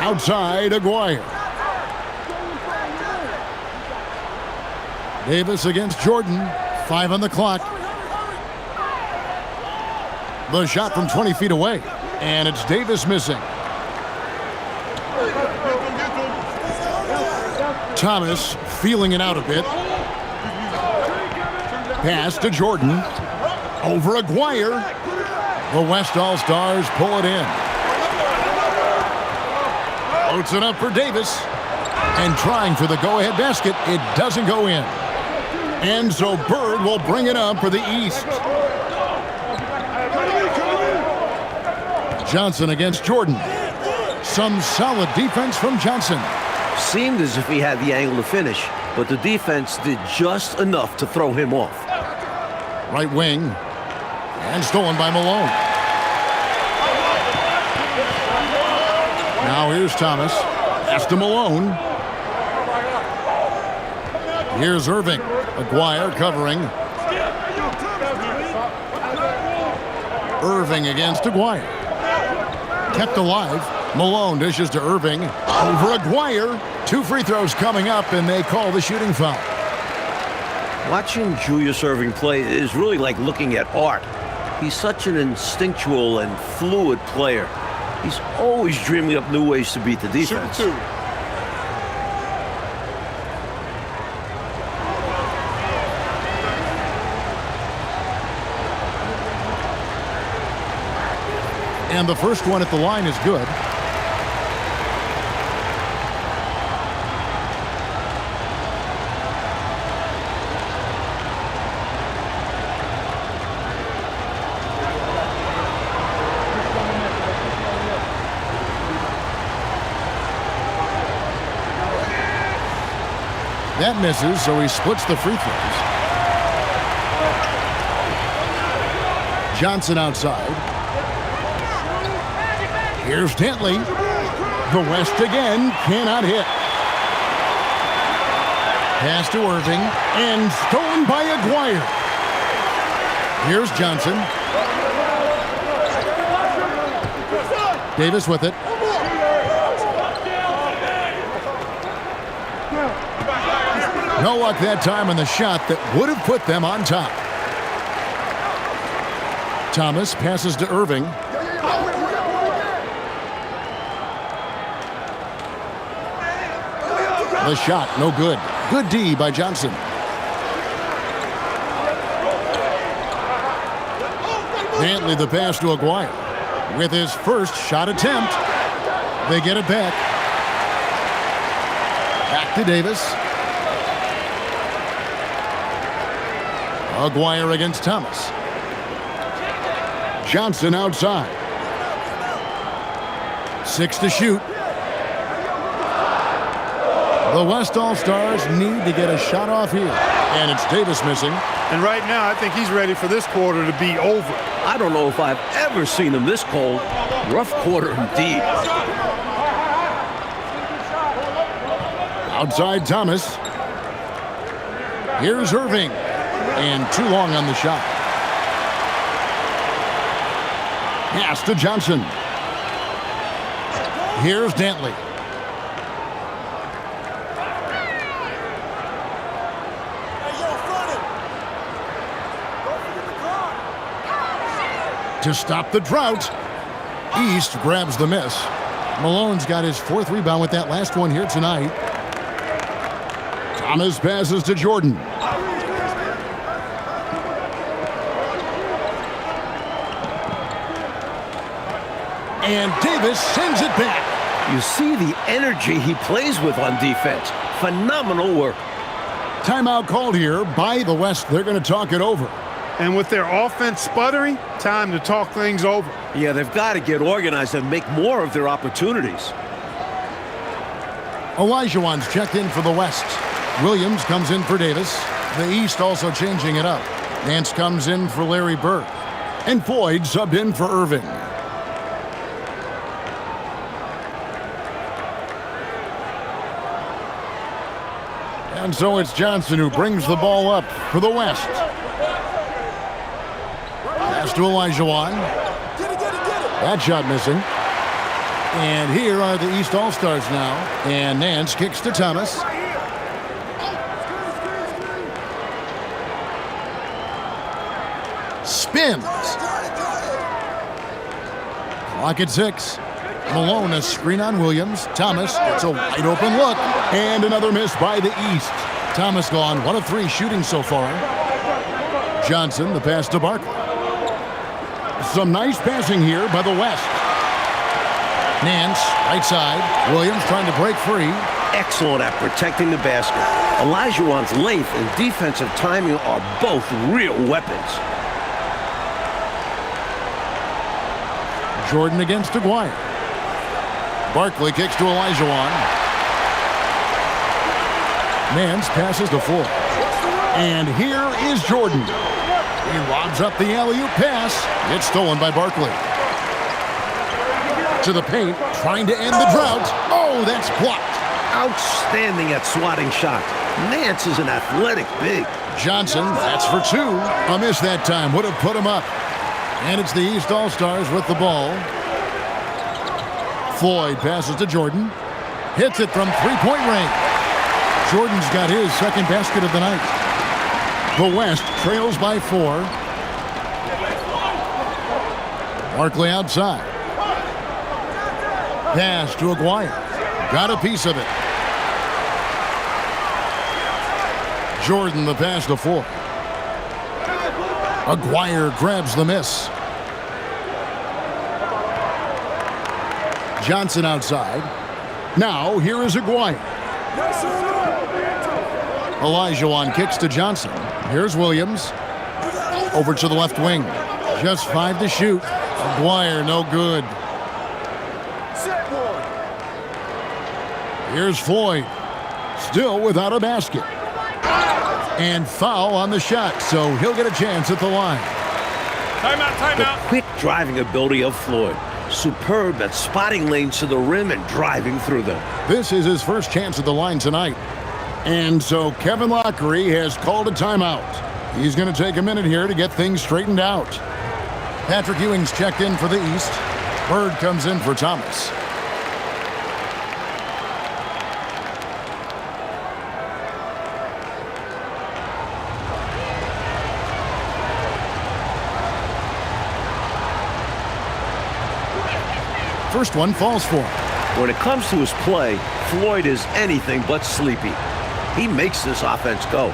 Outside, Aguirre. Davis against Jordan. 5 on the clock. The shot from 20 feet away. And it's Davis missing. Thomas feeling it out a bit. Pass to Jordan. Over Aguirre. The West All-Stars pull it in. Floats it up for Davis. And trying for the go-ahead basket. It doesn't go in. And so Bird will bring it up for the East. Johnson against Jordan. Some solid defense from Johnson. Seemed as if he had the angle to finish, but the defense did just enough to throw him off. Right wing. And stolen by Malone. Now here's Thomas. Pass to Malone. Here's Irving. Aguirre covering. Irving against Aguirre. Kept alive. Malone dishes to Irving. Over Aguirre. 2 free throws coming up, and they call the shooting foul. Watching Julius Irving play is really like looking at art. He's such an instinctual and fluid player. He's always dreaming up new ways to beat the defense. Shoot 2. And the first one at the line is good. That misses, so he splits the free throws. Johnson outside. Here's Dantley. The West again cannot hit. Pass to Irving and stolen by Aguirre. Here's Johnson. Davis with it. No luck that time on the shot that would have put them on top. Thomas passes to Irving. The shot, no good. Good D by Johnson. Dantley the pass to Aguirre. With his first shot attempt, they get it back. Back to Davis. Aguirre against Thomas. Johnson outside. 6 to shoot. The West All-Stars need to get a shot off here. And it's Davis missing. And right now, I think he's ready for this quarter to be over. I don't know if I've ever seen him this cold. Rough quarter indeed. Outside Thomas. Here's Irving. And too long on the shot. Pass to Johnson. Here's Dantley. To stop the drought, East grabs the miss. Malone's got his 4th rebound with that last one here tonight. Thomas passes to Jordan. And Davis sends it back. You see the energy he plays with on defense. Phenomenal work. Timeout called here by the West. They're going to talk it over. And with their offense sputtering, time to talk things over. Yeah, they've got to get organized and make more of their opportunities. Olajuwon's checked in for the West. Williams comes in for Davis. The East also changing it up. Nance comes in for Larry Bird. And Floyd subbed in for Irving. And so it's Johnson who brings the ball up for the West. Pass to Olajuwon. That shot missing. And here are the East All-Stars now. And Nance kicks to Thomas. Spins. Clock at 6. Malone a screen on Williams. Thomas, it's a wide open look. And another miss by the East. Thomas gone 1 of 3 shooting so far. Johnson, the pass to Barkley. Some nice passing here by the West. Nance, right side. Williams trying to break free. Excellent at protecting the basket. Olajuwon's length and defensive timing are both real weapons. Jordan against Aguirre. Barkley kicks to Olajuwon. Nance passes to Floyd. And here is Jordan. He lobs up the alley-oop pass. It's stolen by Barkley. To the paint, trying to end the drought. Oh, that's blocked. Outstanding at swatting shots. Nance is an athletic big. Johnson, that's for 2. A miss that time, would have put him up. And it's the East All-Stars with the ball. Floyd passes to Jordan. Hits it from 3-point range. Jordan's got his 2nd basket of the night. The West trails by 4. Barkley outside. Pass to Aguirre. Got a piece of it. Jordan the pass to Floyd. Aguirre grabs the miss. Johnson outside. Now here is Aguirre. Olajuwon kicks to Johnson. Here's Williams. Over to the left wing. Just 5 to shoot. Aguirre no good. Here's Floyd. Still without a basket. And foul on the shot, so he'll get a chance at the line. Timeout, The timeout. quick driving ability of Floyd. Superb at spotting lanes to the rim and driving through them. This is his first chance at the line tonight. And so Kevin Lockery has called a timeout. He's going to take a minute here to get things straightened out. Patrick Ewing's checked in for the East. Bird comes in for Thomas. First one falls for him. When it comes to his play, Floyd is anything but sleepy. He makes this offense go.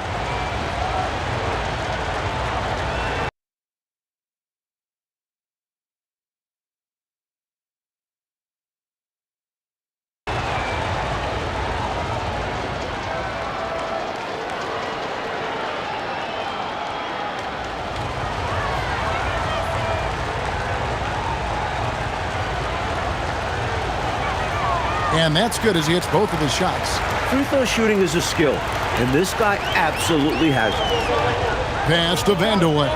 And that's good as he hits both of his shots. Free throw shooting is a skill, and this guy absolutely has it. Pass to Vandeweghe.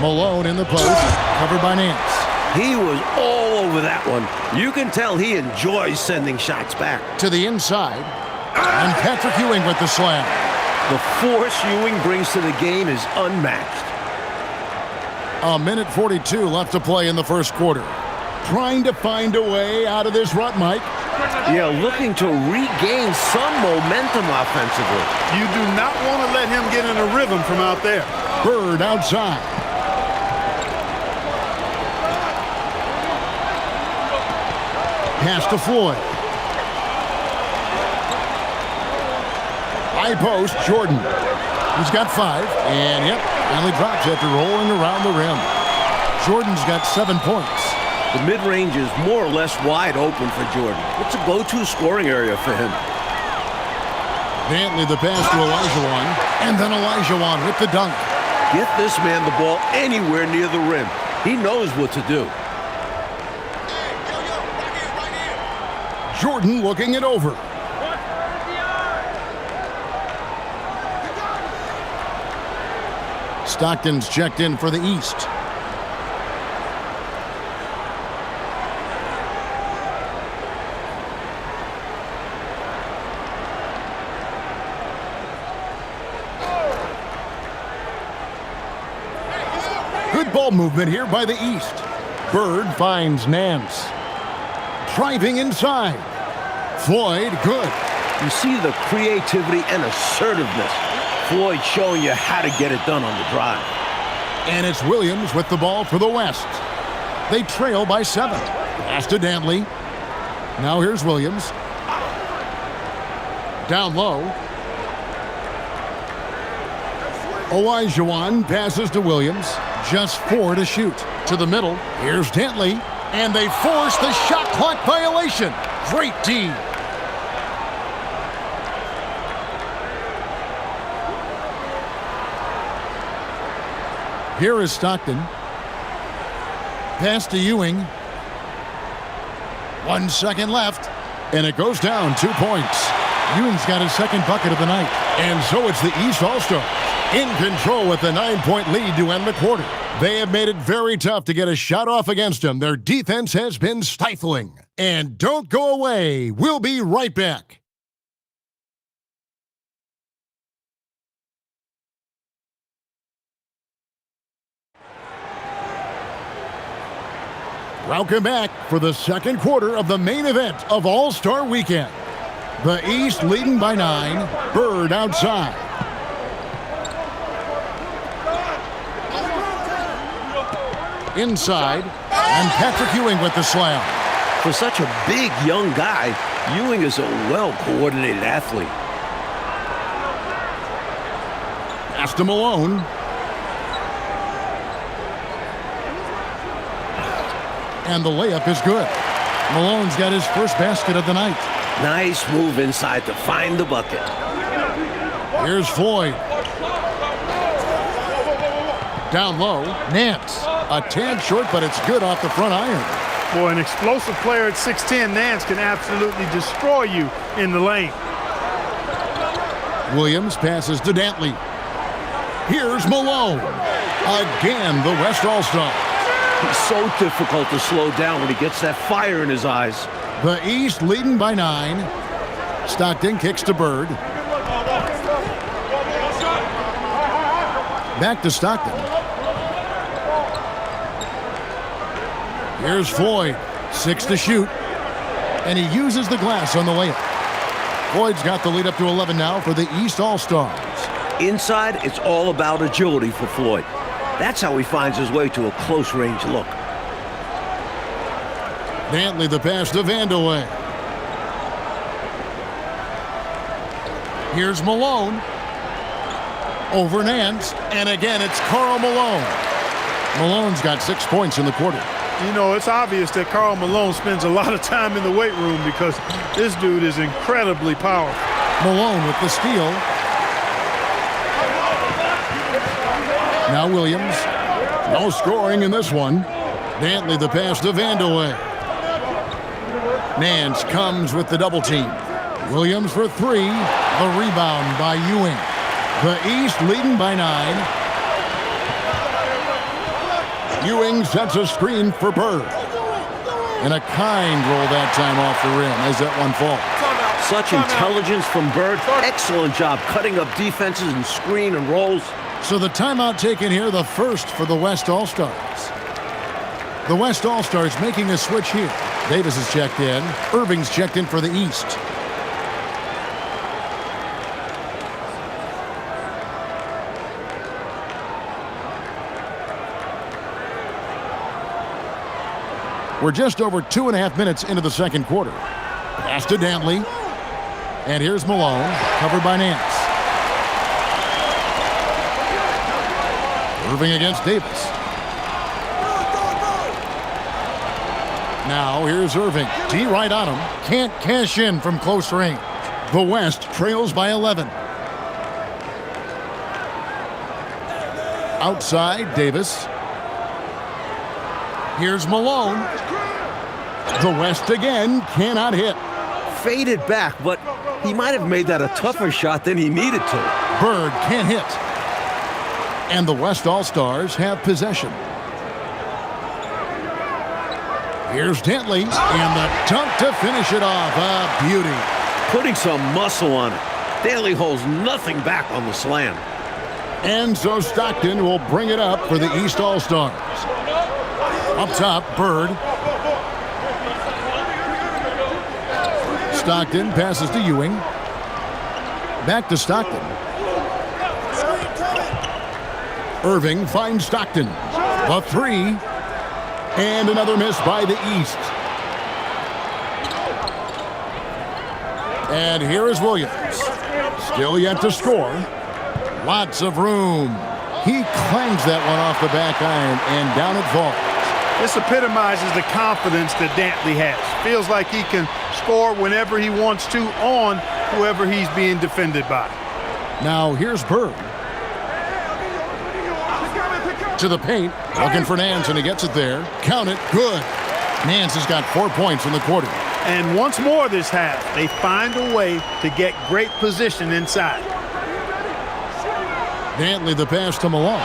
Malone in the post, covered by Nance. He was all over that one. You can tell he enjoys sending shots back. To the inside, and Patrick Ewing with the slam. The force Ewing brings to the game is unmatched. A minute 42 left to play in the first quarter. Trying to find a way out of this rut, Mike. Yeah, looking to regain some momentum offensively. You do not want to let him get in a rhythm from out there. Bird outside. Pass to Floyd. High post, Jordan. He's got 5, and yep, finally drops after rolling around the rim. Jordan's got 7 points. The mid-range is more or less wide open for Jordan. It's a go-to scoring area for him. Dantley the pass to Olajuwon, and then Olajuwon with the dunk. Get this man the ball anywhere near the rim. He knows what to do. Jordan looking it over. Stockton's checked in for the East. Good ball movement here by the East. Bird finds Nance. Driving inside. Floyd, good. You see the creativity and assertiveness. Floyd showing you how to get it done on the drive. And it's Williams with the ball for the West. They trail by 7. Pass to Dantley. Now here's Williams. Down low. Olajuwon passes to Williams. Just 4 to shoot. To the middle. Here's Dantley. And they force the shot clock violation. Great D. Here is Stockton. Pass to Ewing. 1 second left. And it goes down 2 points. Ewing's got his second bucket of the night. And so it's the East All-Stars in control with the 9-point lead to end the quarter. They have made it very tough to get a shot off against them. Their defense has been stifling. And don't go away. We'll be right back. Welcome back for the second quarter of the main event of All-Star Weekend. The East leading by 9. Bird outside. Inside, and Patrick Ewing with the slam. For such a big, young guy, Ewing is a well-coordinated athlete. Pass to Malone. And the layup is good. Malone's got his first basket of the night. Nice move inside to find the bucket. Here's Floyd. Down low, Nance. A tad short, but it's good off the front iron. Boy, an explosive player at 6'10", Nance can absolutely destroy you in the lane. Williams passes to Dantley. Here's Malone. Again, the West All-Star. He's so difficult to slow down when he gets that fire in his eyes. The East leading by 9. Stockton kicks to Bird. Back to Stockton. Here's Floyd. 6 to shoot. And he uses the glass on the layup. Floyd's got the lead up to 11 now for the East All-Stars. Inside, it's all about agility for Floyd. That's how he finds his way to a close-range look. Dantley the pass to Vandeweghe. Here's Malone. Over Nance. And again, it's Karl Malone. Malone's got 6 points in the quarter. You know, it's obvious that Karl Malone spends a lot of time in the weight room because this dude is incredibly powerful. Malone with the steal. Now Williams. No scoring in this one. Dantley the pass to Vandeweghe. Nance comes with the double team. Williams for 3. The rebound by Ewing. The East leading by 9. Ewing sets a screen for Bird. And a kind roll that time off the rim as that one falls. Such intelligence from Bird. Excellent job cutting up defenses and screen and rolls. So the timeout taken here, the first for the West All-Stars. The West All-Stars making a switch here. Davis is checked in. Irving's checked in for the East. We're just over 2.5 minutes into the second quarter. Pass to Dantley. And here's Malone, covered by Nance. Irving against Davis. Now here's Irving. D right on him. Can't cash in from close range. The West trails by 11. Outside, Davis. Here's Malone. The West again cannot hit. Faded back, but he might have made that a tougher shot than he needed to. Bird can't hit. And the West All-Stars have possession. Here's Dantley, and the dunk to finish it off. A beauty. Putting some muscle on it. Dantley holds nothing back on the slam. And so Stockton will bring it up for the East All-Stars. Up top, Bird. Stockton passes to Ewing. Back to Stockton. Irving finds Stockton. The 3. And another miss by the East. And here is Williams. Still yet to score. Lots of room. He clangs that one off the back iron, and down it falls. This epitomizes the confidence that Dantley has. Feels like he can score whenever he wants to on whoever he's being defended by. Now here's Bird. To the paint, looking for Nance, and he gets it there. Count it, good. Nance has got 4 points in the quarter. And once more this half, they find a way to get great position inside. Dantley the pass to Malone.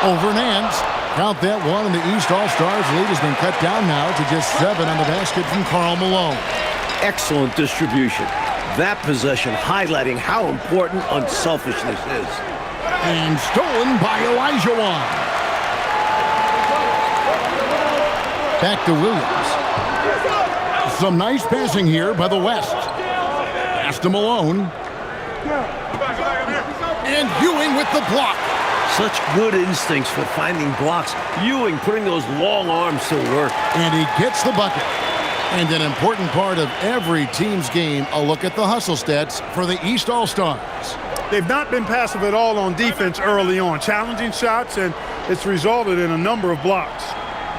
Over Nance. Count that one, and the East All-Stars lead has been cut down now to just 7 on the basket from Karl Malone. Excellent distribution. That possession highlighting how important unselfishness is. And stolen by Elijah Wan. Back to Williams. Some nice passing here by the West. Pass to Malone. And Ewing with the block. Such good instincts for finding blocks. Ewing putting those long arms to work. And he gets the bucket. And an important part of every team's game, a look at the hustle stats for the East All-Stars. They've not been passive at all on defense early on. Challenging shots, and it's resulted in a number of blocks.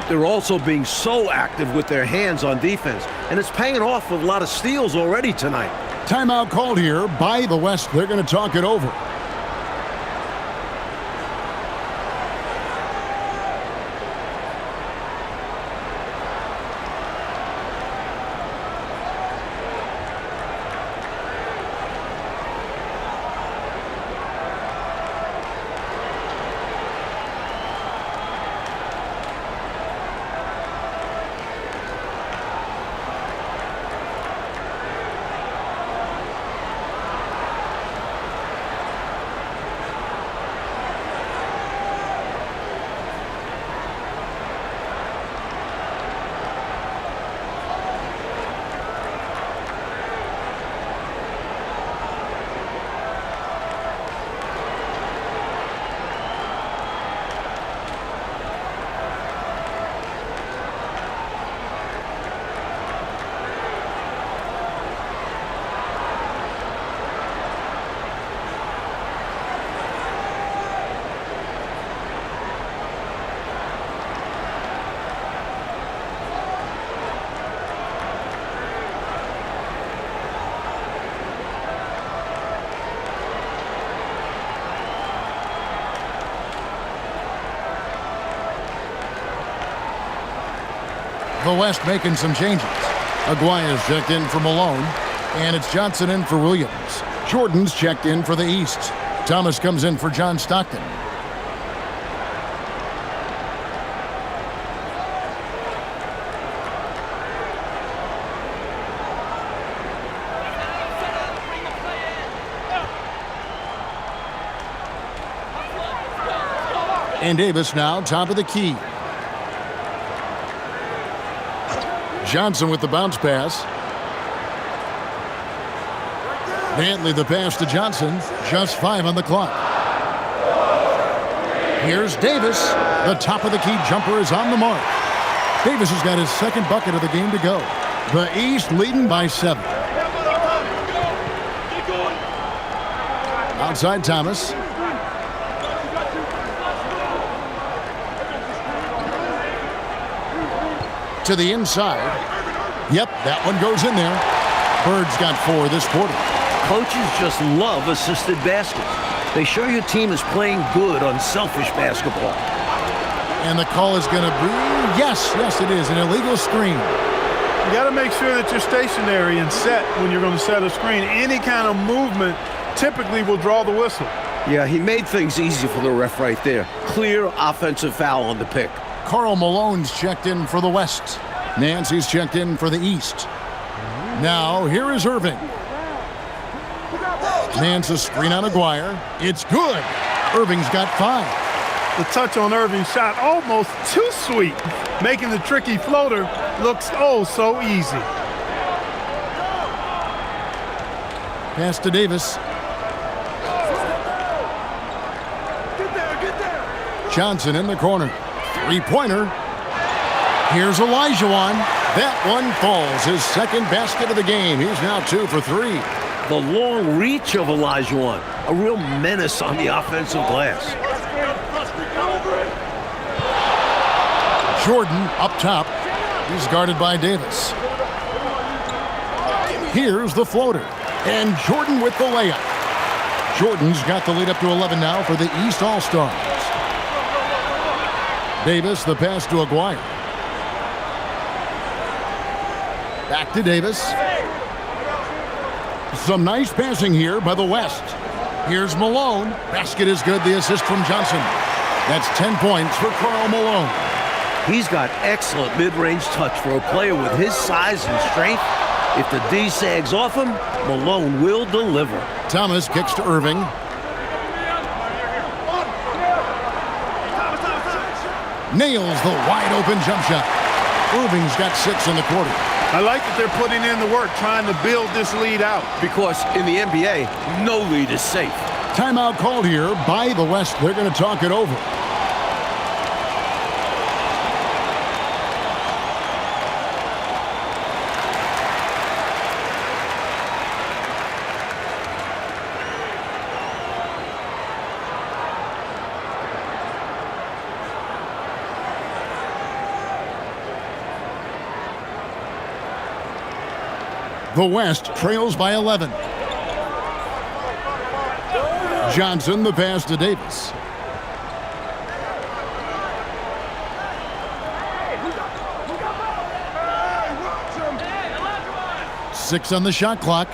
They're also being so active with their hands on defense, and it's paying off with a lot of steals already tonight. Timeout called here by the West. They're going to talk it over. The West making some changes. Aguaya's checked in for Malone, and it's Johnson in for Williams. Jordan's checked in for the East. Thomas comes in for John Stockton. And Davis now top of the key. Johnson with the bounce pass. Dantley the pass to Johnson. Just 5 on the clock. Here's Davis. The top of the key jumper is on the mark. Davis has got his second bucket of the game to go. The East leading by 7. Outside Thomas. To the inside. Yep, that one goes in there. Bird's got 4 this quarter. Coaches just love assisted baskets. They show your team is playing good on selfish basketball. And the call is going to be, yes, it is, an illegal screen. You got to make sure that you're stationary and set when you're going to set a screen. Any kind of movement typically will draw the whistle. Yeah, he made things easy for the ref right there. Clear offensive foul on the pick. Karl Malone's checked in for the West. Nancy's checked in for the East. Now, here is Irving. Nance's screen on Aguirre. It's good. Irving's got 5. The touch on Irving's shot almost too sweet, making the tricky floater look oh so easy. Pass to Davis. Johnson in the corner. 3-pointer. Here's Olajuwon. That one falls. His second basket of the game. He's now 2 for 3. The long reach of Olajuwon. A real menace on the offensive glass. Jordan up top. He's guarded by Davis. Here's the floater. And Jordan with the layup. Jordan's got the lead up to 11 now for the East All-Stars. Davis, the pass to Aguirre. Back to Davis. Some nice passing here by the West. Here's Malone. Basket is good. The assist from Johnson. That's 10 points for Karl Malone. He's got excellent mid-range touch for a player with his size and strength. If the D sags off him, Malone will deliver. Thomas kicks to Irving. Nails the wide-open jump shot. Irving's got 6 in the quarter. I like that they're putting in the work, trying to build this lead out. Because in the NBA, no lead is safe. Timeout called here by the West. They're going to talk it over. The West trails by 11. Johnson, the pass to Davis. Six on the shot clock.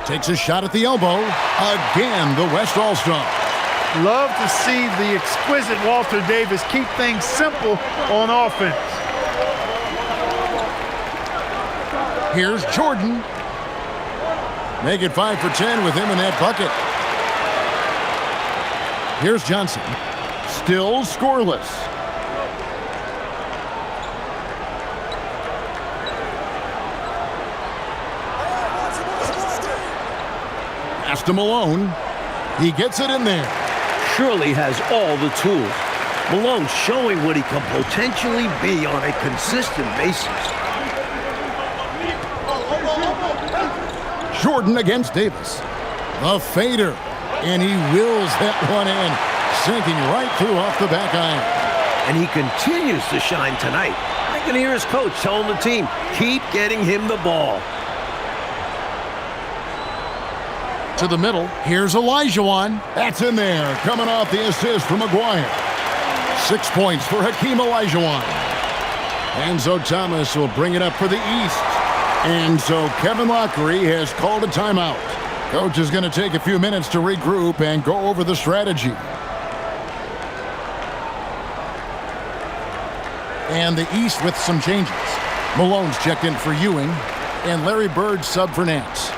Takes a shot at the elbow. Again, the West All-Star. Love to see the exquisite Walter Davis keep things simple on offense. Here's Jordan. Make it 5 for 10 with him in that bucket. Here's Johnson. Still scoreless. Pass to Malone. He gets it in there. Surely has all the tools. Malone showing what he can potentially be on a consistent basis. Jordan against Davis. The fader. And he wills that one in. Sinking right through off the back iron. And he continues to shine tonight. I can hear his coach telling the team, keep getting him the ball. To the middle. Here's Olajuwon. That's in there. Coming off the assist from Aguirre. 6 points for Hakeem Olajuwon. Enzo Thomas will bring it up for the East. And so Kevin Lockery has called a timeout. Coach is going to take a few minutes to regroup and go over the strategy. And the East with some changes. Malone's checked in for Ewing, and Larry Bird sub for Nance.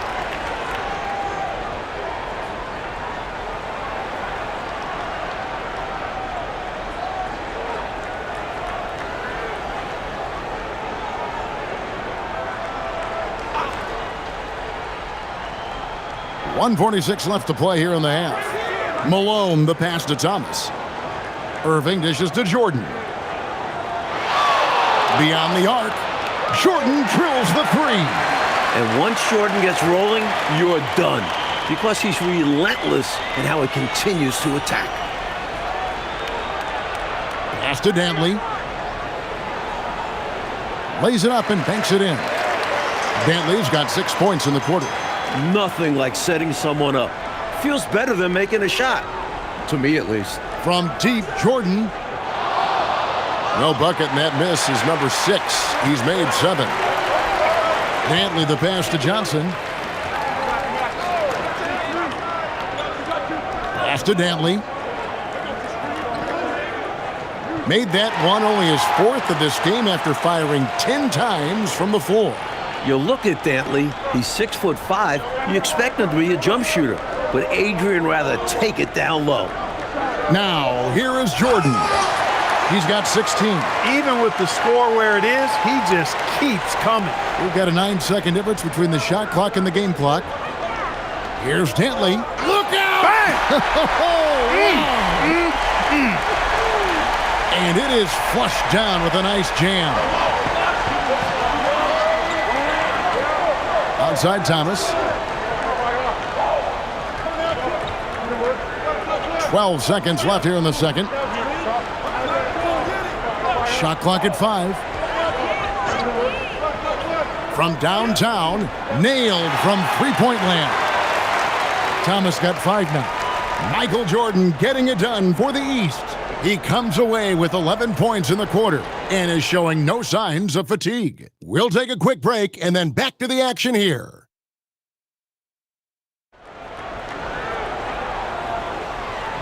.146 left to play here in the half. Malone, the pass to Thomas. Irving dishes to Jordan. Beyond the arc, Jordan drills the three. And once Jordan gets rolling, you're done. Because he's relentless in how he continues to attack. Pass to Dantley. Lays it up and banks it in. Dantley's got 6 points in the quarter. Nothing like setting someone up. Feels better than making a shot. To me, at least. From deep, Jordan. No bucket, and that miss is number 6. He's made 7. Dantley the pass to Johnson. Pass to Dantley. Made that one only his 4th of this game after firing 10 times from the floor. You look at Dantley, he's 6'5". You expect him to be a jump shooter, but Adrian rather take it down low. Now, here is Jordan. He's got 16. Even with the score where it is, he just keeps coming. We've got a 9-second difference between the shot clock and the game clock. Here's Dantley. Look out! And it is flushed down with a nice jam. Outside Thomas. 12 seconds left here in the second. Shot clock at 5. From downtown, nailed from three-point land. Thomas got 5 now. Michael Jordan getting it done for the East. He comes away with 11 points in the quarter and is showing no signs of fatigue. We'll take a quick break and then back to the action here.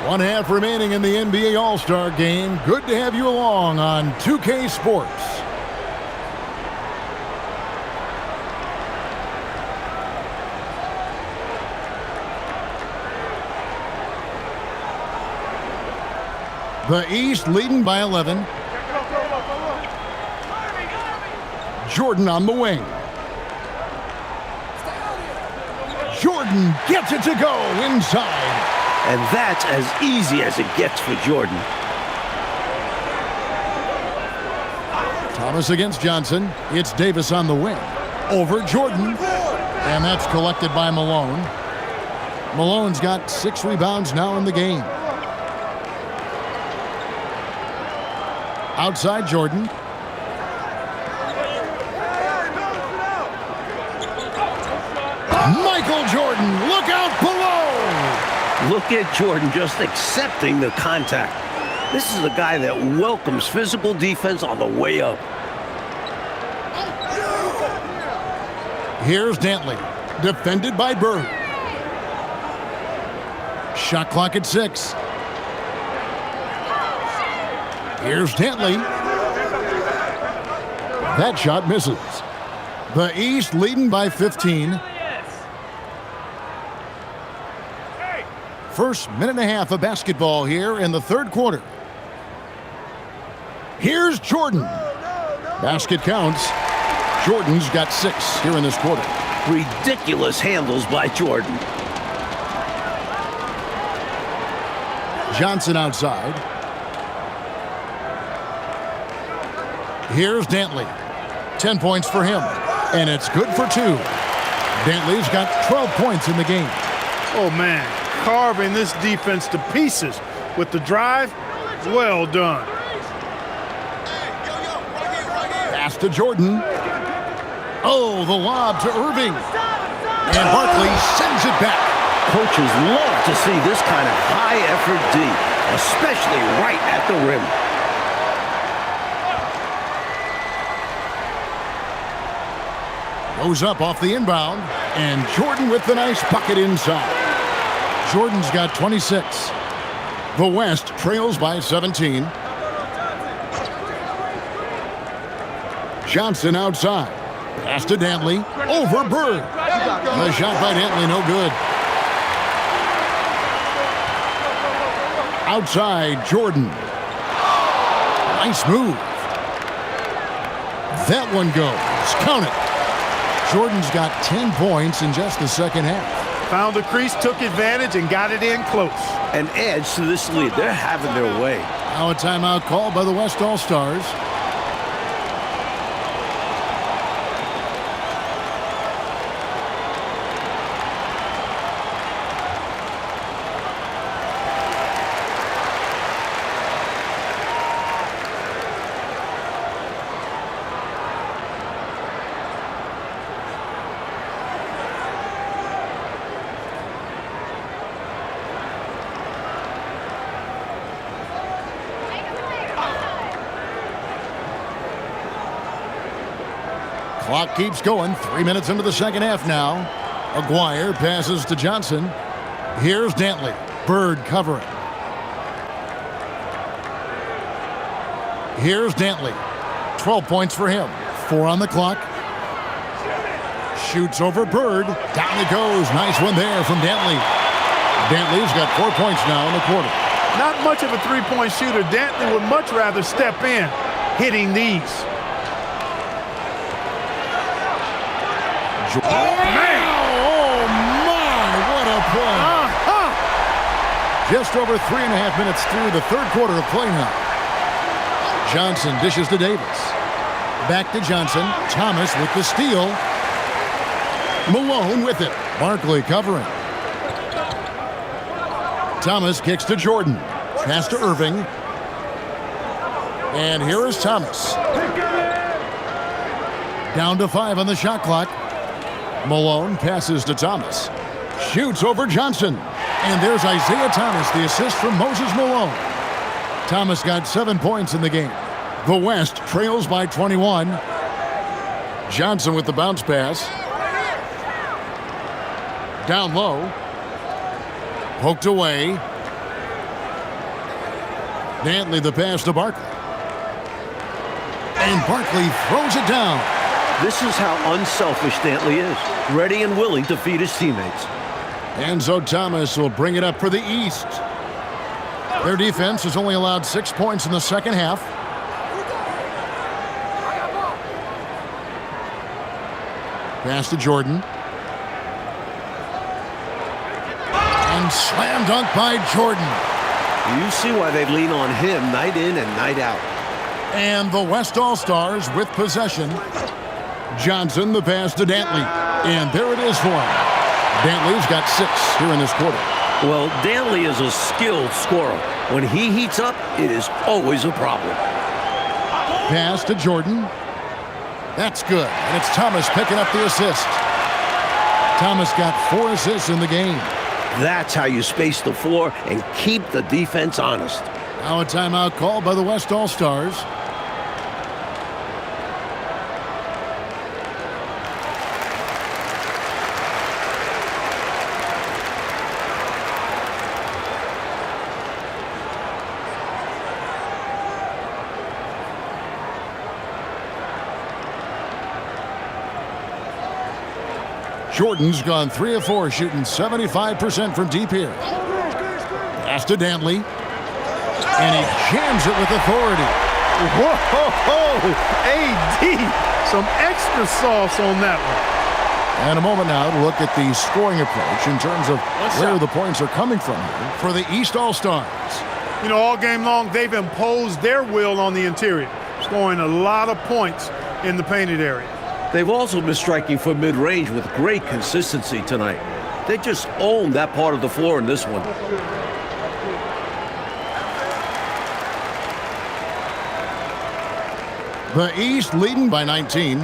One half remaining in the NBA All-Star Game. Good to have you along on 2K Sports. The East leading by 11. Jordan on the wing. Jordan gets it to go inside. And that's as easy as it gets for Jordan. Thomas against Johnson. It's Davis on the wing. Over Jordan. And that's collected by Malone. Malone's got 6 rebounds now in the game. Outside Jordan. Michael Jordan, look out below! Look at Jordan just accepting the contact. This is a guy that welcomes physical defense on the way up. Here's Dantley, defended by Bird. Shot clock at 6. Here's Dantley. That shot misses. The East leading by 15. First minute and a half of basketball here in the third quarter. Here's Jordan. Basket counts. Jordan's got 6 here in this quarter. Ridiculous handles by Jordan. Johnson outside. Here's Dantley. 10 points for him. And it's good for 2. Dantley's got 12 points in the game. Oh, man. Carving this defense to pieces with the drive. Well done. Pass to Jordan. Oh, the lob to Irving. And Barkley sends it back. Coaches love to see this kind of high-effort D, especially right at the rim. Goes up off the inbound, and Jordan with the nice bucket inside. Jordan's got 26. The West trails by 17. Johnson outside. Pass to Dantley. Over Bird. The shot by Dantley, no good. Outside, Jordan. Nice move. That one goes. Count it. Jordan's got 10 points in just the second half. Found the crease, took advantage, and got it in close. And adds to this lead. They're having their way. Now a timeout called by the West All-Stars. Clock keeps going. 3 minutes into the second half now. Aguirre passes to Johnson. Here's Dantley. Bird covering. Here's Dantley. 12 points for him. 4 on the clock. Shoots over Bird. Down it goes. Nice one there from Dantley. Dantley's got 4 points now in the quarter. Not much of a three-point shooter. Dantley would much rather step in, hitting these. Oh, man! Oh, my! What a play! Just over 3.5 minutes through the third quarter of play now. Johnson dishes to Davis. Back to Johnson. Thomas with the steal. Malone with it. Barkley covering. Thomas kicks to Jordan. Pass to Irving. And here is Thomas. Down to 5 on the shot clock. Malone passes to Thomas. Shoots over Johnson. And there's Isaiah Thomas, the assist from Moses Malone. Thomas got 7 points in the game. The West trails by 21. Johnson with the bounce pass. Down low. Poked away. Dantley the pass to Barkley. And Barkley throws it down. This is how unselfish Dantley is. Ready and willing to feed his teammates. Enzo Thomas will bring it up for the East. Their defense has only allowed 6 points in the second half. Pass to Jordan. And slam dunk by Jordan. You see why they lean on him night in and night out. And the West All-Stars with possession. Johnson the pass to Dantley. And there it is for him. Dantley's got 6 here in this quarter. Well, Dantley is a skilled scorer. When he heats up, it is always a problem. Pass to Jordan. That's good. And it's Thomas picking up the assist. Thomas got 4 assists in the game. That's how you space the floor and keep the defense honest. Now a timeout called by the West All-Stars. Jordan's gone 3 of 4, shooting 75% from deep here. Pass to Dantley. And he jams it with authority. Whoa, AD, some extra sauce on that one. And a moment now to look at the scoring approach in terms of where the points are coming from here for the East All-Stars. You know, all game long, they've imposed their will on the interior, scoring a lot of points in the painted area. They've also been striking for mid-range with great consistency tonight. They just own that part of the floor in this one. The East leading by 19.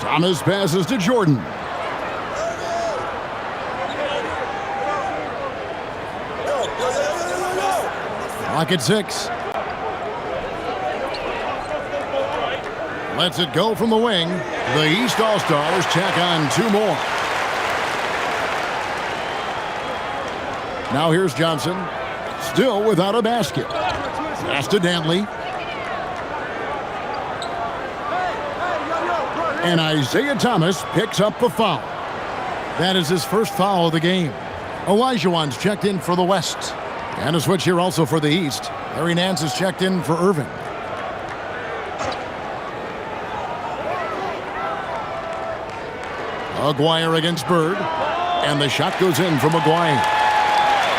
Thomas passes to Jordan. Clock at 6. Lets it go from the wing. The East All-Stars tack on 2 more. Now here's Johnson. Still without a basket. Pass to Dantley. And Isaiah Thomas picks up the foul. That is his first foul of the game. Olajuwon's checked in for the West. And a switch here also for the East. Larry Nance is checked in for Irving. Aguirre against Bird. And the shot goes in from Aguirre.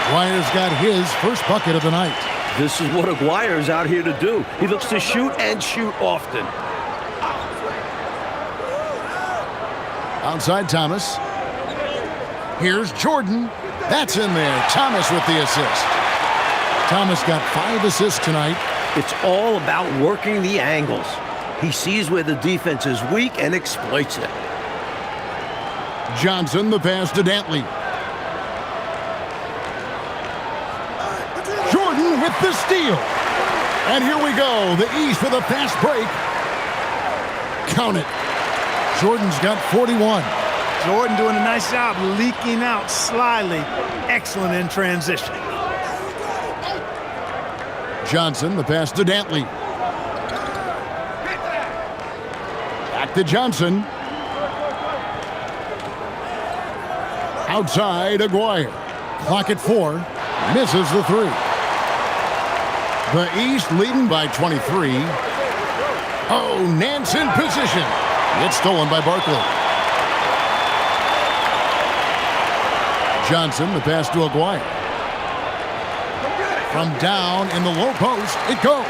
Aguirre's got his first bucket of the night. This is what Aguirre's out here to do. He looks to shoot and shoot often. Outside Thomas. Here's Jordan. That's in there. Thomas with the assist. Thomas got 5 assists tonight. It's all about working the angles. He sees where the defense is weak and exploits it. Johnson, the pass to Dantley. Jordan with the steal. And here we go. The East with a fast break. Count it. Jordan's got 41. Jordan doing a nice job leaking out slyly. Excellent in transition. Johnson, the pass to Dantley. Back to Johnson. Outside, Aguirre. Clock at 4. Misses the 3. The East leading by 23. Oh, Nance in position. It's stolen by Barkley. Johnson, the pass to Aguirre. From down in the low post, it goes.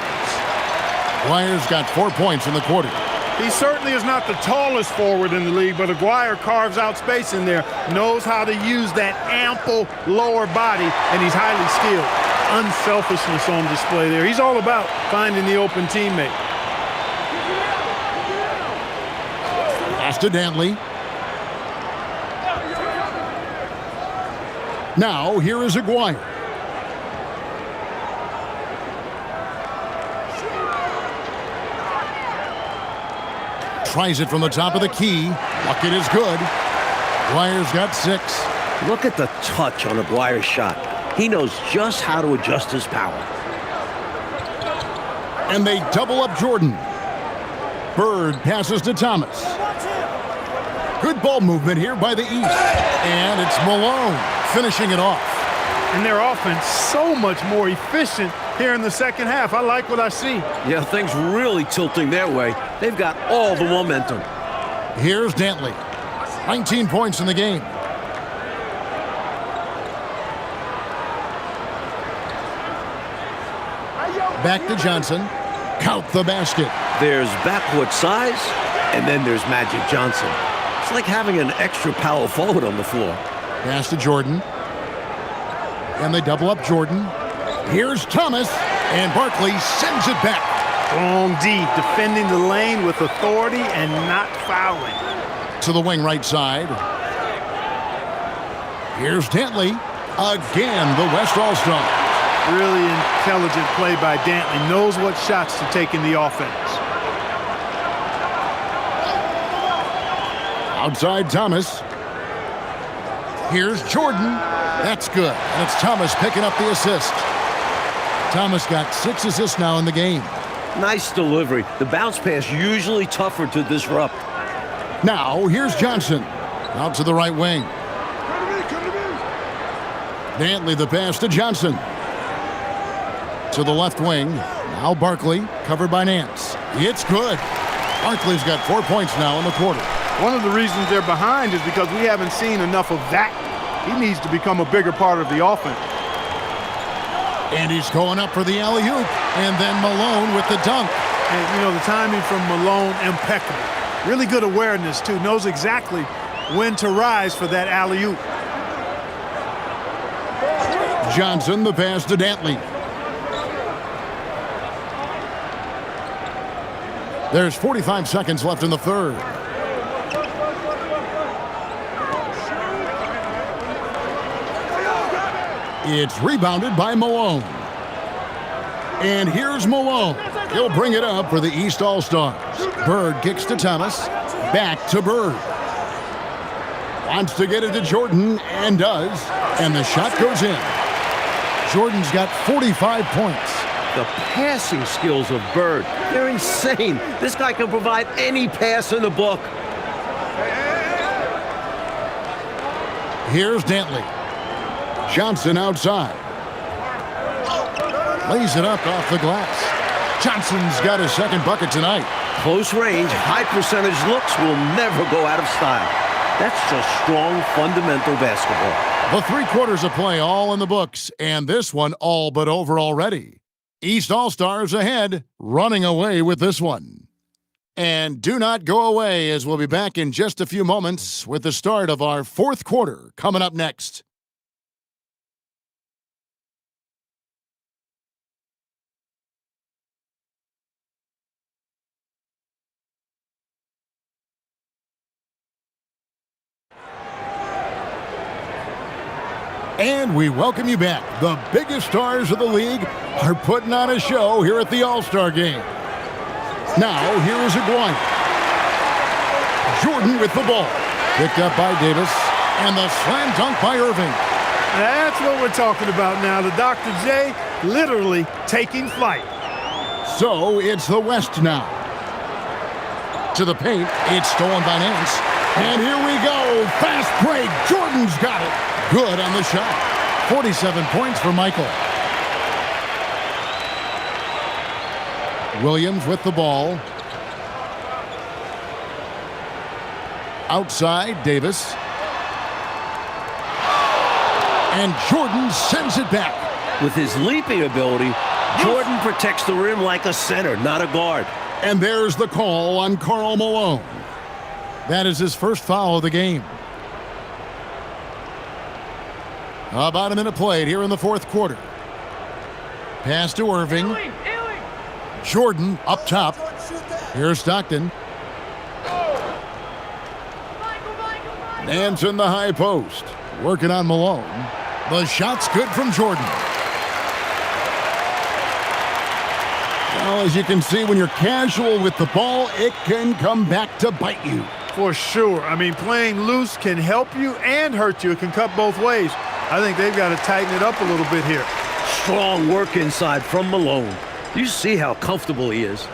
Aguirre's got 4 points in the quarter. He certainly is not the tallest forward in the league, but Aguirre carves out space in there, knows how to use that ample lower body, and he's highly skilled. Unselfishness on display there. He's all about finding the open teammate. Pass to Dantley. Now, here is Aguirre. Tries it from the top of the key. Bucket is good. Aguirre's got 6. Look at the touch on Aguirre's shot. He knows just how to adjust his power. And they double up Jordan. Bird passes to Thomas. Good ball movement here by the East. And it's Malone finishing it off. And their offense so much more efficient here in the second half. I like what I see. Yeah, things really tilting their way. They've got all the momentum. Here's Dantley. 19 points in the game. Back to Johnson. Count the basket. There's backcourt size, and then there's Magic Johnson. It's like having an extra power forward on the floor. Pass to Jordan. And they double up Jordan. Here's Thomas. And Barkley sends it back. Long D, defending the lane with authority and not fouling. To the wing right side. Here's Dantley. Again, the West All-Star. Really intelligent play by Dantley. Knows what shots to take in the offense. Outside Thomas. Here's Jordan. That's good. And it's Thomas picking up the assist. Thomas got 6 assists now in the game. Nice delivery. The bounce pass usually tougher to disrupt. Now, here's Johnson. Out to the right wing. Dantley, the pass to Johnson. To the left wing. Now Barkley, covered by Nance. It's good. Barkley's got 4 points now in the quarter. One of the reasons they're behind is because we haven't seen enough of that. He needs to become a bigger part of the offense. And he's going up for the alley-oop. And then Malone with the dunk. And, you know, the timing from Malone, impeccable. Really good awareness, too. Knows exactly when to rise for that alley-oop. Johnson, the pass to Dantley. There's 45 seconds left in the third. It's rebounded by Malone. And here's Malone. He'll bring it up for the East All-Stars. Bird kicks to Thomas. Back to Bird. Wants to get it to Jordan, and does. And the shot goes in. Jordan's got 45 points. The passing skills of Bird, they're insane. This guy can provide any pass in the book. Here's Dantley. Johnson outside. Lays it up off the glass. Johnson's got his second bucket tonight. Close range, high percentage looks will never go out of style. That's just strong, fundamental basketball. The 3 quarters of play all in the books, and this one all but over already. East All-Stars ahead, running away with this one. And do not go away, as we'll be back in just a few moments with the start of our 4th quarter coming up next. And we welcome you back. The biggest stars of the league are putting on a show here at the All-Star Game. Now, here is Aguirre. Jordan with the ball. Picked up by Davis. And the slam dunk by Irving. That's what we're talking about now. The Dr. J literally taking flight. So, it's the West now. To the paint. It's stolen by Nance. And here we go. Fast break. Jordan's got it. Good on the shot. 47 points for Michael. Williams with the ball. Outside, Davis. And Jordan sends it back. With his leaping ability, Jordan protects the rim like a center, not a guard. And there's the call on Karl Malone. That is his first foul of the game. About a minute played here in the 4th quarter. Pass to Irving. Jordan up top. Here's Stockton. Nance in the high post. Working on Malone. The shot's good from Jordan. Well, as you can see, when you're casual with the ball, it can come back to bite you. For sure. I mean, playing loose can help you and hurt you. It can cut both ways. I think they've got to tighten it up a little bit here. Strong work inside from Malone. You see how comfortable he is.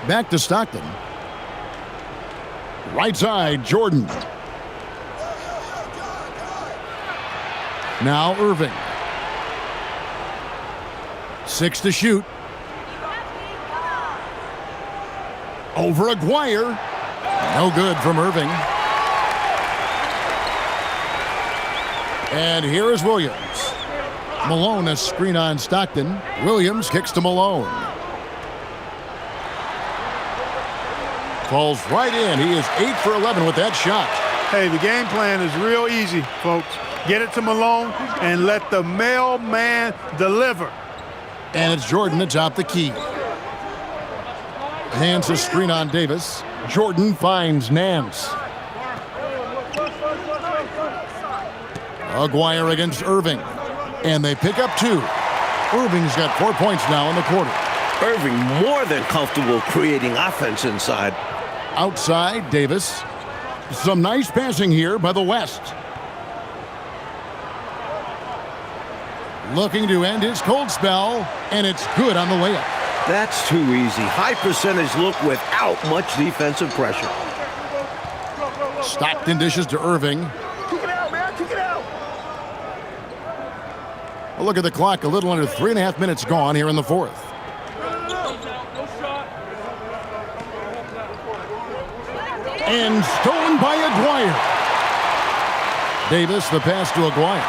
Back to Stockton. Right side, Jordan. Now Irving. 6 to shoot. Over Aguirre. No good from Irving. And here is Williams. Malone a screen on Stockton. Williams kicks to Malone. Falls right in. He is 8 for 11 with that shot. Hey, the game plan is real easy, folks. Get it to Malone and let the mailman deliver. And it's Jordan atop the key. Nance a screen on Davis. Jordan finds Nance. Aguirre against Irving. And they pick up 2. Irving's got 4 points now in the quarter. Irving more than comfortable creating offense inside. Outside, Davis. Some nice passing here by the West. Looking to end his cold spell, and it's good on the layup. That's too easy. High percentage look without much defensive pressure. Stockton dishes to Irving. Kick it out, man. Kick it out. A look at the clock, a little under 3.5 minutes gone here in the 4th. And stolen by Aguirre. Davis, the pass to Aguirre.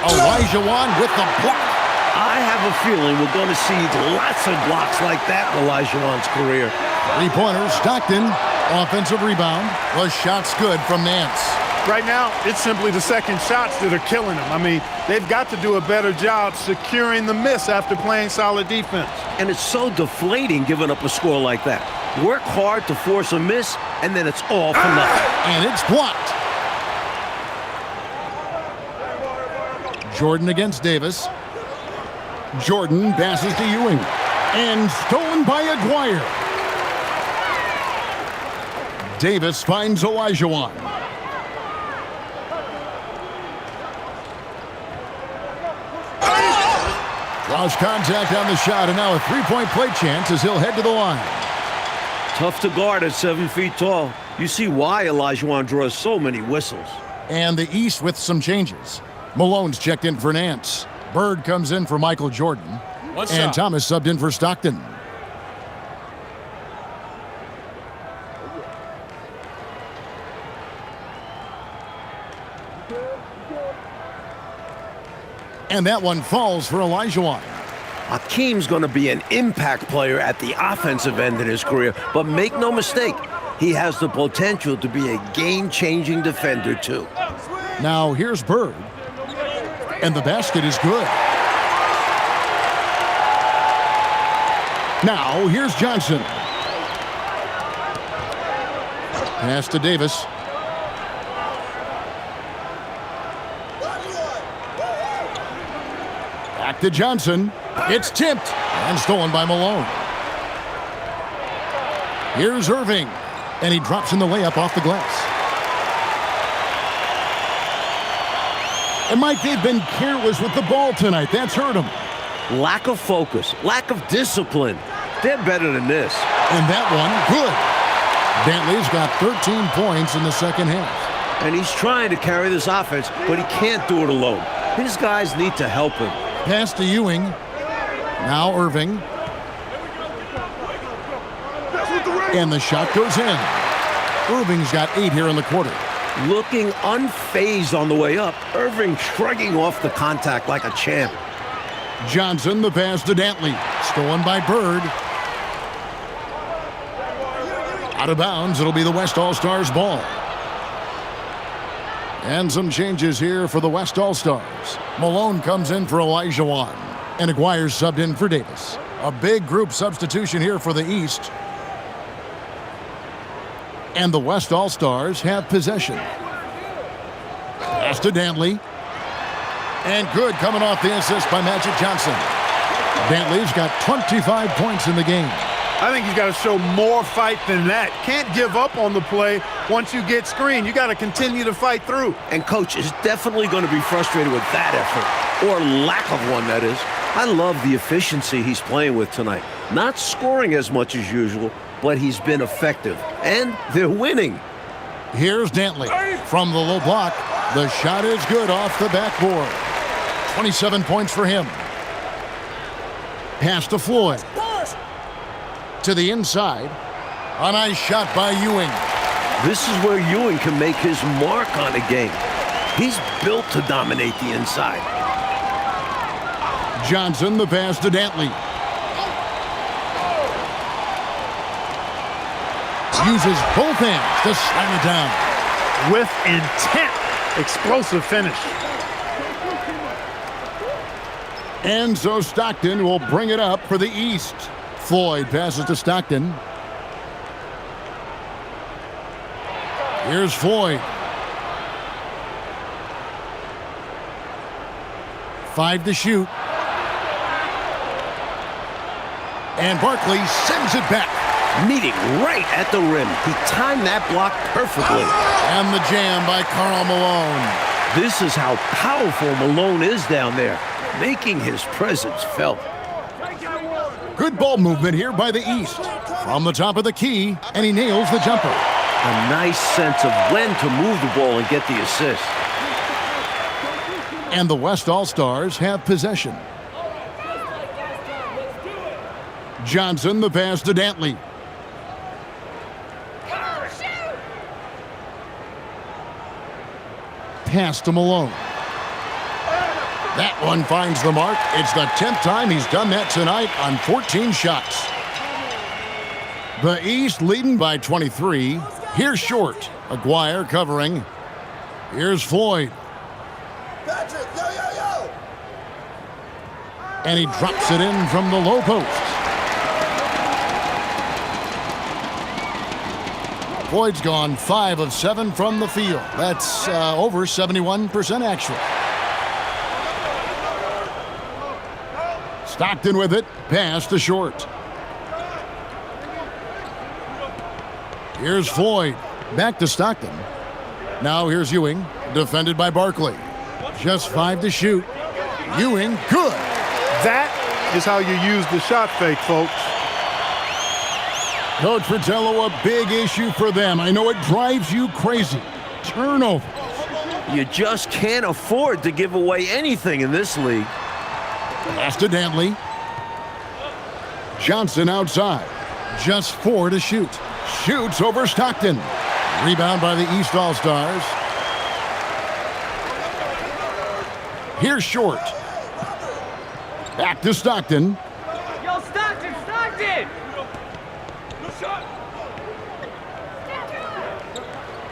Olajuwon with the block. I have a feeling we're going to see lots of blocks like that in Olajuwon's career. 3-pointer, Stockton, offensive rebound. The shot's good from Nance. Right now, it's simply the second shots that are killing them. I mean, they've got to do a better job securing the miss after playing solid defense. And it's so deflating giving up a score like that. Work hard to force a miss, and then it's all for nothing. And it's blocked. Jordan against Davis. Jordan passes to Ewing. And stolen by Aguirre. Davis finds Olajuwon. Lost contact on the shot, and now a three-point play chance as he'll head to the line. Tough to guard at 7 feet tall. You see why Olajuwon draws so many whistles. And the East with some changes. Malone's checked in for Nance. Bird comes in for Michael Jordan. One And shot. Thomas subbed in for Stockton. And that one falls for Olajuwon. Hakeem's going to be an impact player at the offensive end of his career, but make no mistake, he has the potential to be a game-changing defender, too. Now here's Bird. And the basket is good. Now here's Johnson. Pass to Davis. Back to Johnson. It's tipped and stolen by Malone. Here's Irving. And he drops in the layup off the glass. And Mike, they've been careless with the ball tonight. That's hurt them. Lack of focus, lack of discipline. They're better than this. And that one, good. Bentley's got 13 points in the second half. And he's trying to carry this offense, but he can't do it alone. His guys need to help him. Pass to Ewing. Now Irving. And the shot goes in. Irving's got 8 here in the quarter. Looking unfazed on the way up, Irving shrugging off the contact like a champ. Johnson, the pass to Dantley. Stolen by Bird. Out of bounds, it'll be the West All-Stars ball. And some changes here for the West All-Stars. Malone comes in for Olajuwon. And Aguirre's subbed in for Davis. A big group substitution here for the East. And the West All-Stars have possession. Pass to Dantley. And good coming off the assist by Magic Johnson. Dantley's got 25 points in the game. I think he's got to show more fight than that. Can't give up on the play once you get screened. You got to continue to fight through. And Coach is definitely going to be frustrated with that effort, or lack of one, that is. I love the efficiency he's playing with tonight. Not scoring as much as usual, but he's been effective. And they're winning. Here's Dantley from the low block. The shot is good off the backboard. 27 points for him. Pass to Floyd. To the inside. A nice shot by Ewing. This is where Ewing can make his mark on a game. He's built to dominate the inside. Johnson, the pass to Dantley. Uses both hands to slam it down. With intent. Explosive finish. And so Stockton will bring it up for the East. Floyd passes to Stockton. Here's Floyd. 5 to shoot. And Barkley sends it back. Meeting right at the rim. He timed that block perfectly. And the jam by Karl Malone. This is how powerful Malone is down there, making his presence felt. Good ball movement here by the East. From the top of the key, and he nails the jumper. A nice sense of when to move the ball and get the assist. And the West All-Stars have possession. Johnson, the pass to Dantley. Pass to Malone. That one finds the mark. It's the 10th time he's done that tonight on 14 shots. The East leading by 23. Here's Short. Aguirre covering. Here's Floyd. Patrick, yo, yo, yo! And he drops it in from the low post. Floyd's gone 5 of 7 from the field. That's over 71% actually. Stockton with it. Pass to short. Here's Floyd. Back to Stockton. Now here's Ewing. Defended by Barkley. Just 5 to shoot. Ewing, good. That is how you use the shot fake, folks. Coach Fratello, a big issue for them. I know it drives you crazy. Turnover. You just can't afford to give away anything in this league. Pass to Dantley. Johnson outside. Just 4 to shoot. Shoots over Stockton. Rebound by the East All-Stars. Here's Short. Back to Stockton. Yo, Stockton, Stockton!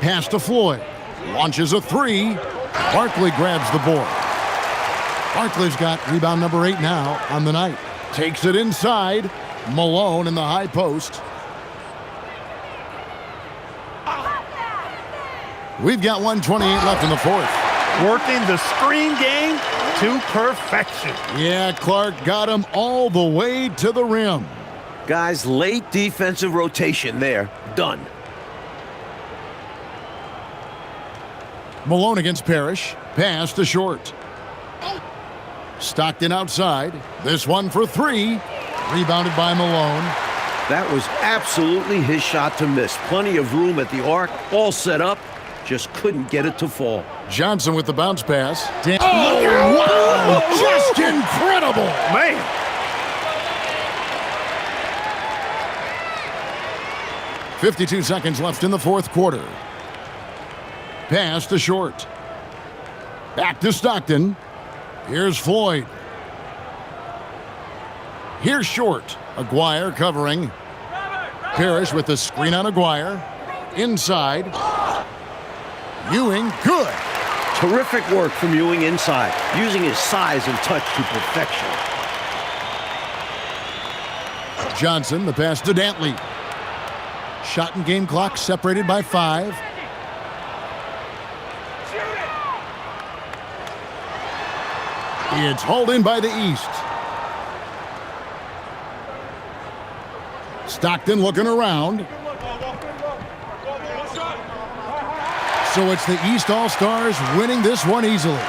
Pass to Floyd. Launches a 3. Barkley grabs the board. Barkley's got rebound number 8 now on the night. Takes it inside. Malone in the high post. We've got 1:28 left in the fourth. Working the screen game to perfection. Yeah, Clark got him all the way to the rim. Guys, late defensive rotation there. Done. Malone against Parrish. Pass to Short. Stockton outside. This one for 3. Rebounded by Malone. That was absolutely his shot to miss. Plenty of room at the arc, all set up. Just couldn't get it to fall. Johnson with the bounce pass. Oh, wow! Just incredible! Man. .52 seconds left in the fourth quarter. Pass to Short. Back to Stockton. Here's Floyd. Here's Short. Aguirre covering. Parrish with the screen on Aguirre. Inside. Ewing, good. Terrific work from Ewing inside, using his size and touch to perfection. Johnson, the pass to Dantley. Shot and game clock separated by 5. It's hauled in by the East. Stockton looking around. So it's the East All-Stars winning this one easily.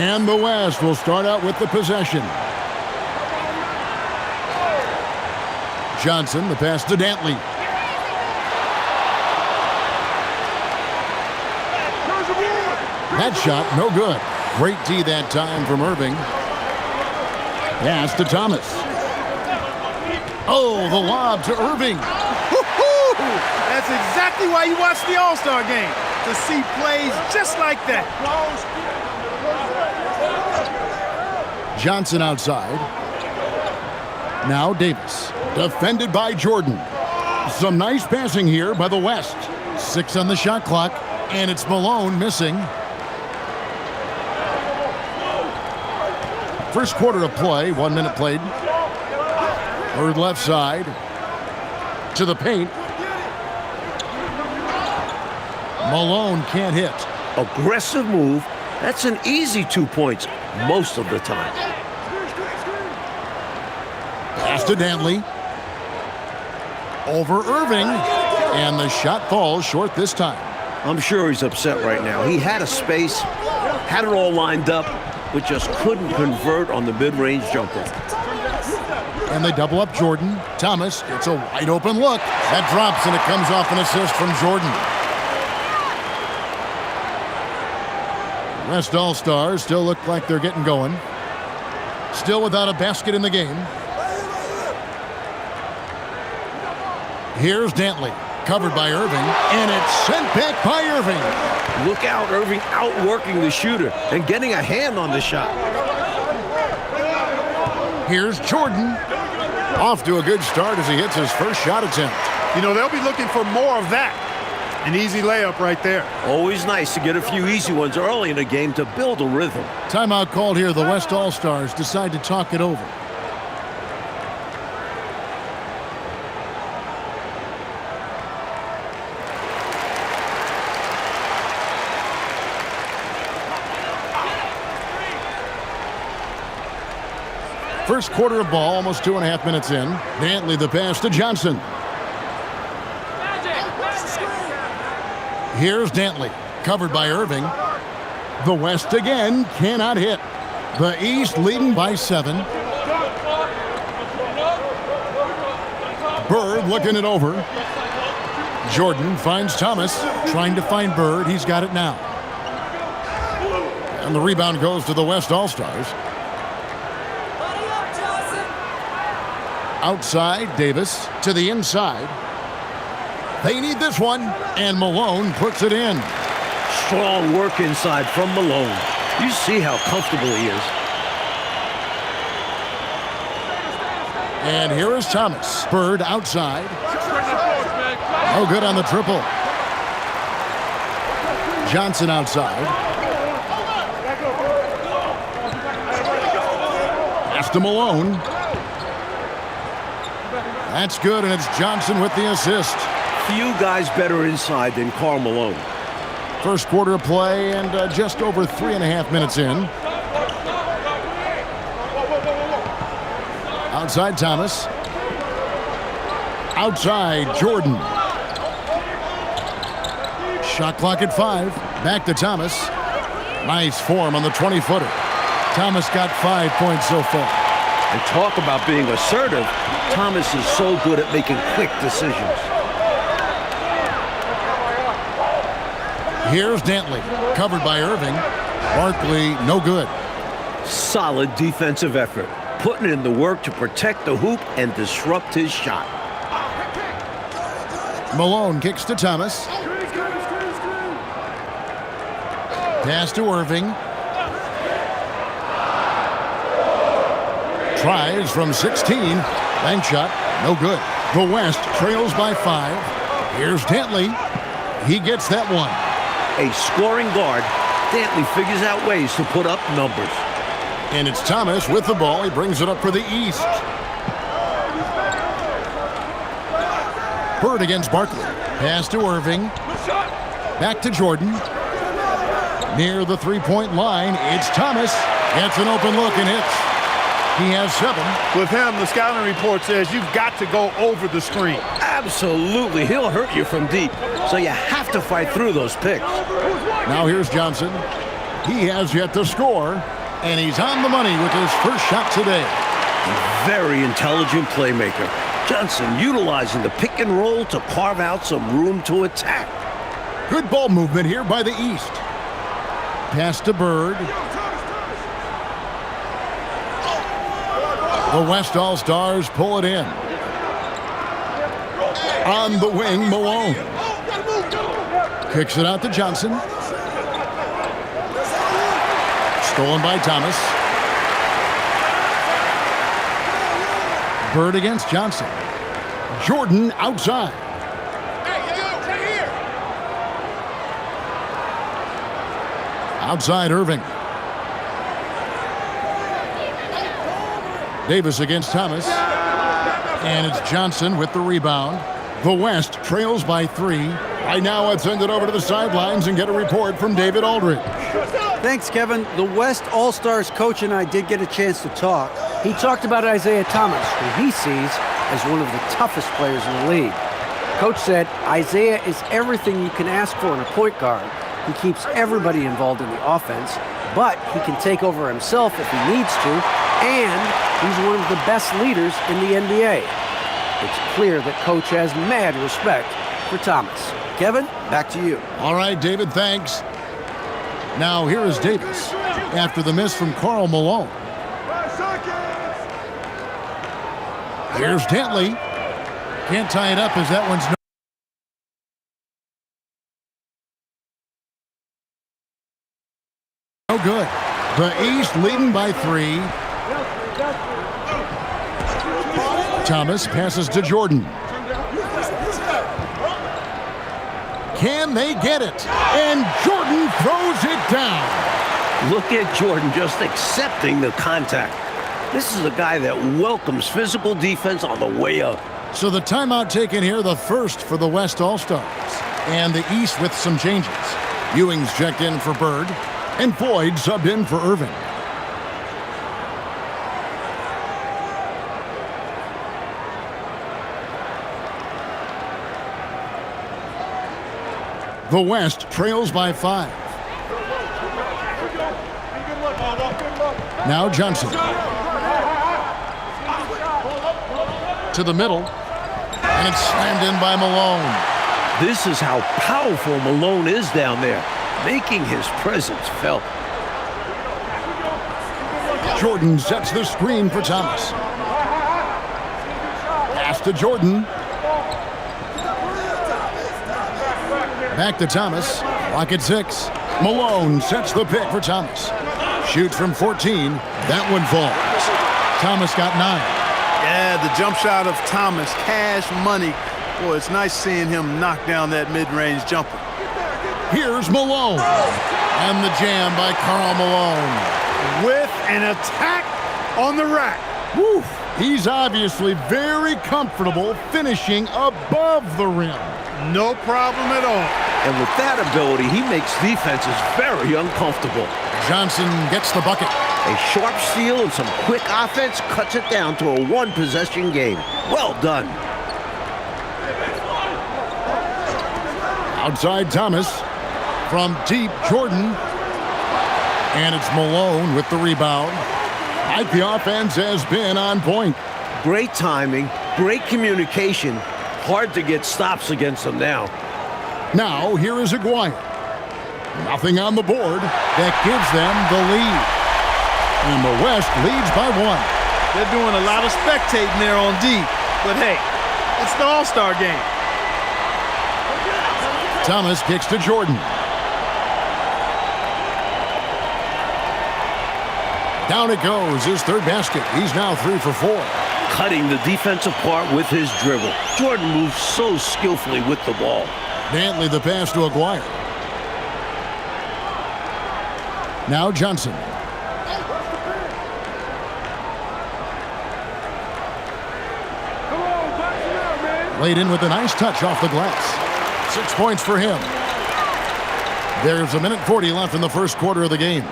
And the West will start out with the possession. Johnson, the pass to Dantley. That shot, no good. Great D that time from Irving. Pass to Thomas. Oh, the lob to Irving. That's exactly why you watch the All-Star game, to see plays just like that. Johnson outside. Now Davis. Defended by Jordan. Some nice passing here by the West. 6 on the shot clock, and it's Malone missing. First quarter of play, 1 minute played. Bird left side. To the paint. Malone can't hit. Aggressive move. That's an easy 2 points most of the time. Pass to Dantley. Over Irving. And the shot falls short this time. I'm sure he's upset right now. He had a space, had it all lined up, but just couldn't convert on the mid-range jumper. And they double up Jordan. Thomas gets a wide open look. That drops and it comes off an assist from Jordan. West All-Stars still look like they're getting going. Still without a basket in the game. Here's Dantley, covered by Irving, and it's sent back by Irving. Look out, Irving outworking the shooter and getting a hand on the shot. Here's Jordan. Off to a good start as he hits his first shot attempt. You know, they'll be looking for more of that. An easy layup right there. Always nice to get a few easy ones early in a game to build a rhythm. Timeout called here. The West All-Stars decide to talk it over. First quarter of ball, almost 2.5 minutes in. Dantley the pass to Johnson. Here's Dantley, covered by Irving. The West again cannot hit. The East leading by 7. Bird looking it over. Jordan finds Thomas, trying to find Bird. He's got it now. And the rebound goes to the West All-Stars. Outside, Davis to the inside. They need this one, and Malone puts it in. Strong work inside from Malone. You see how comfortable he is. And here is Thomas. Bird outside. No good on the triple. Johnson outside. Pass to Malone. That's good, and it's Johnson with the assist. Few guys better inside than Karl Malone. First quarter of play and just over 3.5 minutes in. Outside Thomas. Outside Jordan. Shot clock at 5. Back to Thomas. Nice form on the 20-footer. Thomas got 5 points so far. And talk about being assertive. Thomas is so good at making quick decisions. Here's Dantley, covered by Irving. Barkley, no good. Solid defensive effort, putting in the work to protect the hoop and disrupt his shot. Malone kicks to Thomas. Pass to Irving. Tries from 16. Bank shot, no good. The West trails by 5. Here's Dantley. He gets that one. A scoring guard, Dantley figures out ways to put up numbers. And it's Thomas with the ball. He brings it up for the East. Bird against Barkley. Pass to Irving. Back to Jordan. Near the three-point line, it's Thomas. Gets an open look and hits. He has 7. With him, the scouting report says you've got to go over the screen. Absolutely. He'll hurt you from deep. So you have to fight through those picks. Now here's Johnson. He has yet to score, and he's on the money with his first shot today. Very intelligent playmaker. Johnson utilizing the pick and roll to carve out some room to attack. Good ball movement here by the East. Pass to Bird. The West All-Stars pull it in. On the wing, Malone. Kicks it out to Johnson. Stolen by Thomas. Bird against Johnson. Jordan outside. Outside Irving. Davis against Thomas. And it's Johnson with the rebound. The West trails by 3. Right now, let's send it over to the sidelines and get a report from David Aldridge. Thanks, Kevin. The West All-Stars coach and I did get a chance to talk. He talked about Isaiah Thomas, who he sees as one of the toughest players in the league. Coach said Isaiah is everything you can ask for in a point guard. He keeps everybody involved in the offense, but he can take over himself if he needs to, and he's one of the best leaders in the NBA. It's clear that Coach has mad respect for Thomas. Kevin, back to you. All right, David, thanks. Now here is Davis after the miss from Karl Malone. Here's Dantley. Can't tie it up as that one's no good. The East leading by 3. Thomas passes to Jordan. Can they get it? And Jordan throws it down. Look at Jordan just accepting the contact. This is a guy that welcomes physical defense on the way up. So the timeout taken here, the first for the West All-Stars. And the East with some changes. Ewing's checked in for Bird, and Floyd subbed in for Irving. The West trails by 5. Now Johnson. To the middle. And it's slammed in by Malone. This is how powerful Malone is down there, making his presence felt. Jordan sets the screen for Thomas. Pass to Jordan. Back to Thomas. Clock at 6. Malone sets the pick for Thomas. Shoots from 14. That one falls. Thomas got 9. Yeah, the jump shot of Thomas, cash money. Boy, it's nice seeing him knock down that mid-range jumper. Here's Malone. And the jam by Karl Malone. With an attack on the rack. Woo! He's obviously very comfortable finishing above the rim. No problem at all. And with that ability, he makes defenses very uncomfortable. Johnson gets the bucket. A sharp steal and some quick offense cuts it down to a one-possession game. Well done. Outside Thomas. From deep, Jordan. And it's Malone with the rebound. The offense has been on point. Great timing, great communication. Hard to get stops against them now. Now, here is Aguirre. Nothing on the board. That gives them the lead. And the West leads by 1. They're doing a lot of spectating there on D. But hey, it's the All-Star game. Thomas kicks to Jordan. Down it goes, his third basket. He's now 3 for 4. Cutting the defense apart with his dribble. Jordan moves so skillfully with the ball. Dantley the pass to Aguirre. Now Johnson. Laid in with a nice touch off the glass. 6 points for him. There's 1:40 left in the first quarter of the game.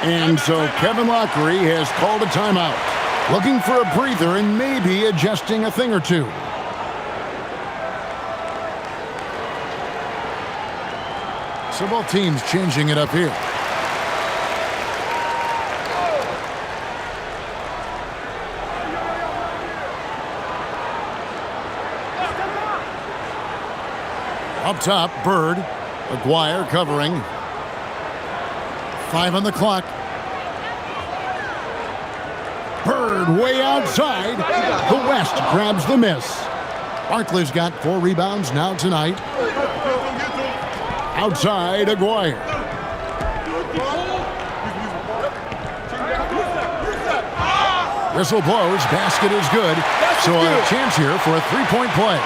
And so Kevin Lockery has called a timeout. Looking for a breather and maybe adjusting a thing or two. So both teams changing it up here. Up top, Bird. Aguirre covering. 5 on the clock. Bird way outside. The West grabs the miss. Barkley's got 4 rebounds now tonight. Outside, Aguirre. Whistle blows. Basket is good. So a chance here for a 3-point play.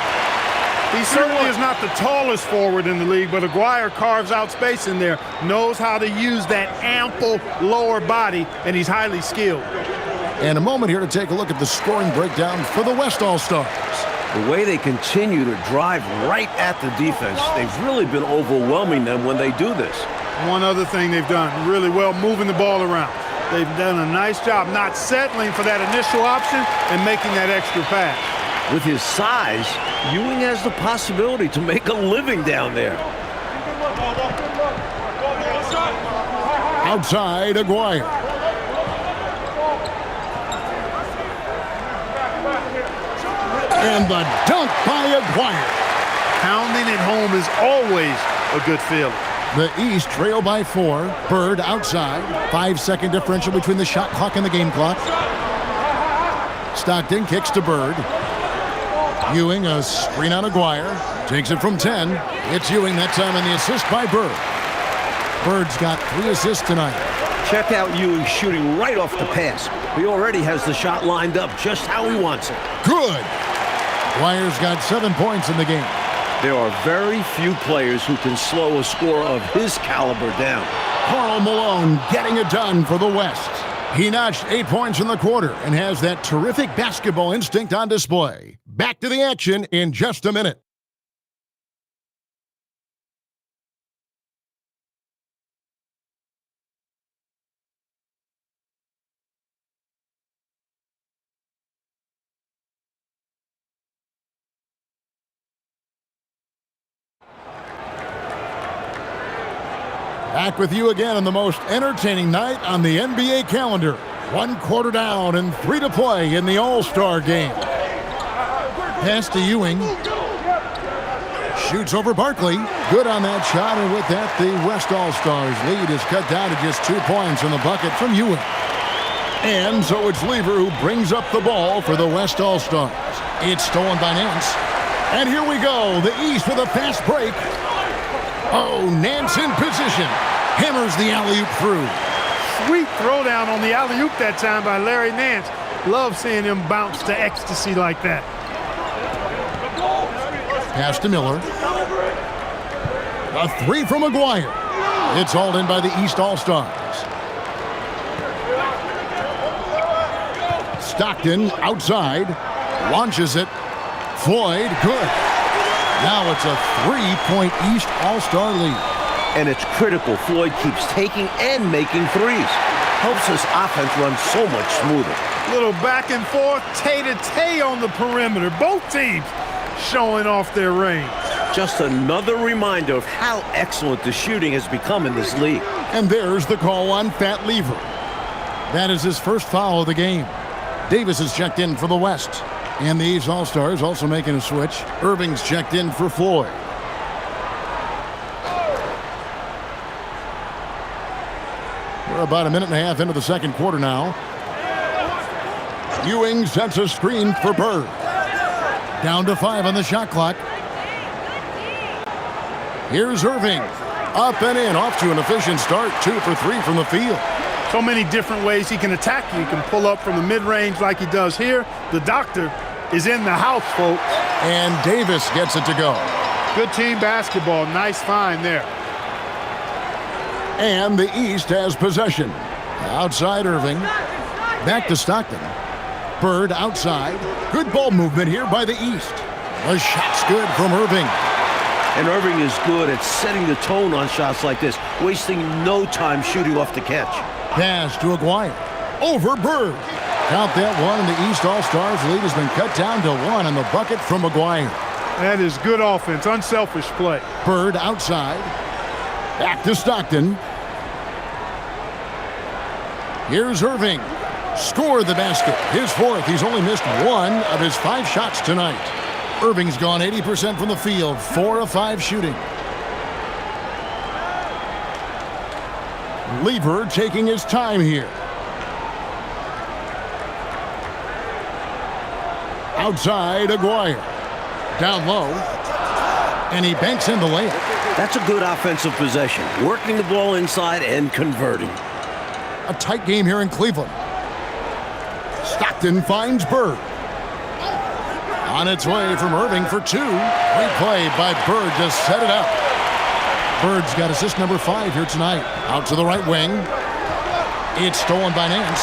He certainly is not the tallest forward in the league, but Aguirre carves out space in there, knows how to use that ample lower body, and he's highly skilled. And a moment here to take a look at the scoring breakdown for the West All-Stars. The way they continue to drive right at the defense, they've really been overwhelming them when they do this. One other thing they've done really well, moving the ball around. They've done a nice job not settling for that initial option and making that extra pass. With his size, Ewing has the possibility to make a living down there. Outside, Aguirre. And the dunk by Aguirre. Pounding it home is always a good feeling. The East trail by 4. Bird outside. 5-second differential between the shot clock and the game clock. Stockton kicks to Bird. Ewing, a screen on Aguirre. Takes it from 10. It's Ewing that time on the assist by Bird. Bird's got 3 assists tonight. Check out Ewing shooting right off the pass. He already has the shot lined up just how he wants it. Good. Aguirre's got 7 points in the game. There are very few players who can slow a score of his caliber down. Karl Malone getting it done for the West. He notched 8 points in the quarter and has that terrific basketball instinct on display. Back to the action in just a minute. Back with you again on the most entertaining night on the NBA calendar. 1 quarter down and 3 to play in the All-Star game. Pass to Ewing. Shoots over Barkley. Good on that shot, and with that, the West All-Stars lead is cut down to just 2 points in the bucket from Ewing. And so it's Lever who brings up the ball for the West All-Stars. It's stolen by Nance. And here we go. The East with a fast break. Oh, Nance in position. Hammers the alley-oop through. Sweet throwdown on the alley-oop that time by Larry Nance. Love seeing him bounce to ecstasy like that. Pass to Miller. A 3 from Aguirre. It's hauled in by the East All-Stars. Stockton outside. Launches it. Floyd, good. Now it's a 3-point East All-Star lead. And it's critical Floyd keeps taking and making threes. Helps this offense run so much smoother. Little back and forth, tay-to-tay on the perimeter. Both teams showing off their range. Just another reminder of how excellent the shooting has become in this league. And there's the call on Fat Lever. That is his first foul of the game. Davis is checked in for the West. And the East All-Stars also making a switch. Irving's checked in for Floyd. We're about a minute and a half into the second quarter now. Ewing sets a screen for Bird. Down to 5 on the shot clock. Here's Irving. Up and in, off to an efficient start. 2 for 3 from the field. So many different ways he can attack you. He can pull up from the mid-range like he does here. The doctor is in the house, folks. And Davis gets it to go. Good team basketball. Nice find there. And the East has possession. Outside Irving. Back to Stockton. Bird outside. Good ball movement here by the East. The shot's good from Irving. And Irving is good at setting the tone on shots like this, wasting no time shooting off the catch. Pass to Aguirre. Over Bird. Count that one, and the East All-Stars lead has been cut down to 1 on the bucket from Aguirre. That is good offense, unselfish play. Bird outside. Back to Stockton. Here's Irving. Scored the basket. His 4th. He's only missed 1 of his 5 shots tonight. Irving's gone 80% from the field, 4 of 5 shooting. Lever taking his time here. Outside, Aguirre. Down low. And he banks in the layup. That's a good offensive possession. Working the ball inside and converting. A tight game here in Cleveland. Stockton finds Bird. On its way from Irving for 2. Great play by Bird to set it up. Bird's got assist number 5 here tonight. Out to the right wing. It's stolen by Nance.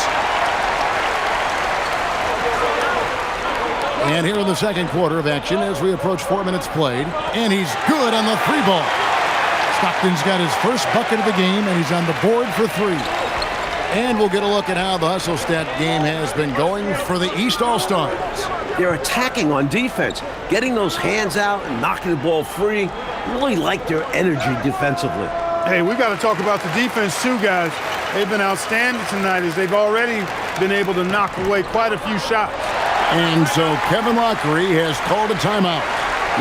And here in the second quarter of action as we approach 4 minutes played. And he's good on the 3 ball. Stockton's got his first bucket of the game, and he's on the board for 3. And we'll get a look at how the hustle stat game has been going for the East All-Stars. They're attacking on defense, getting those hands out and knocking the ball free. Really like their energy defensively. Hey, we've got to talk about the defense too, guys. They've been outstanding tonight as they've already been able to knock away quite a few shots. And so Kevin Lockery has called a timeout.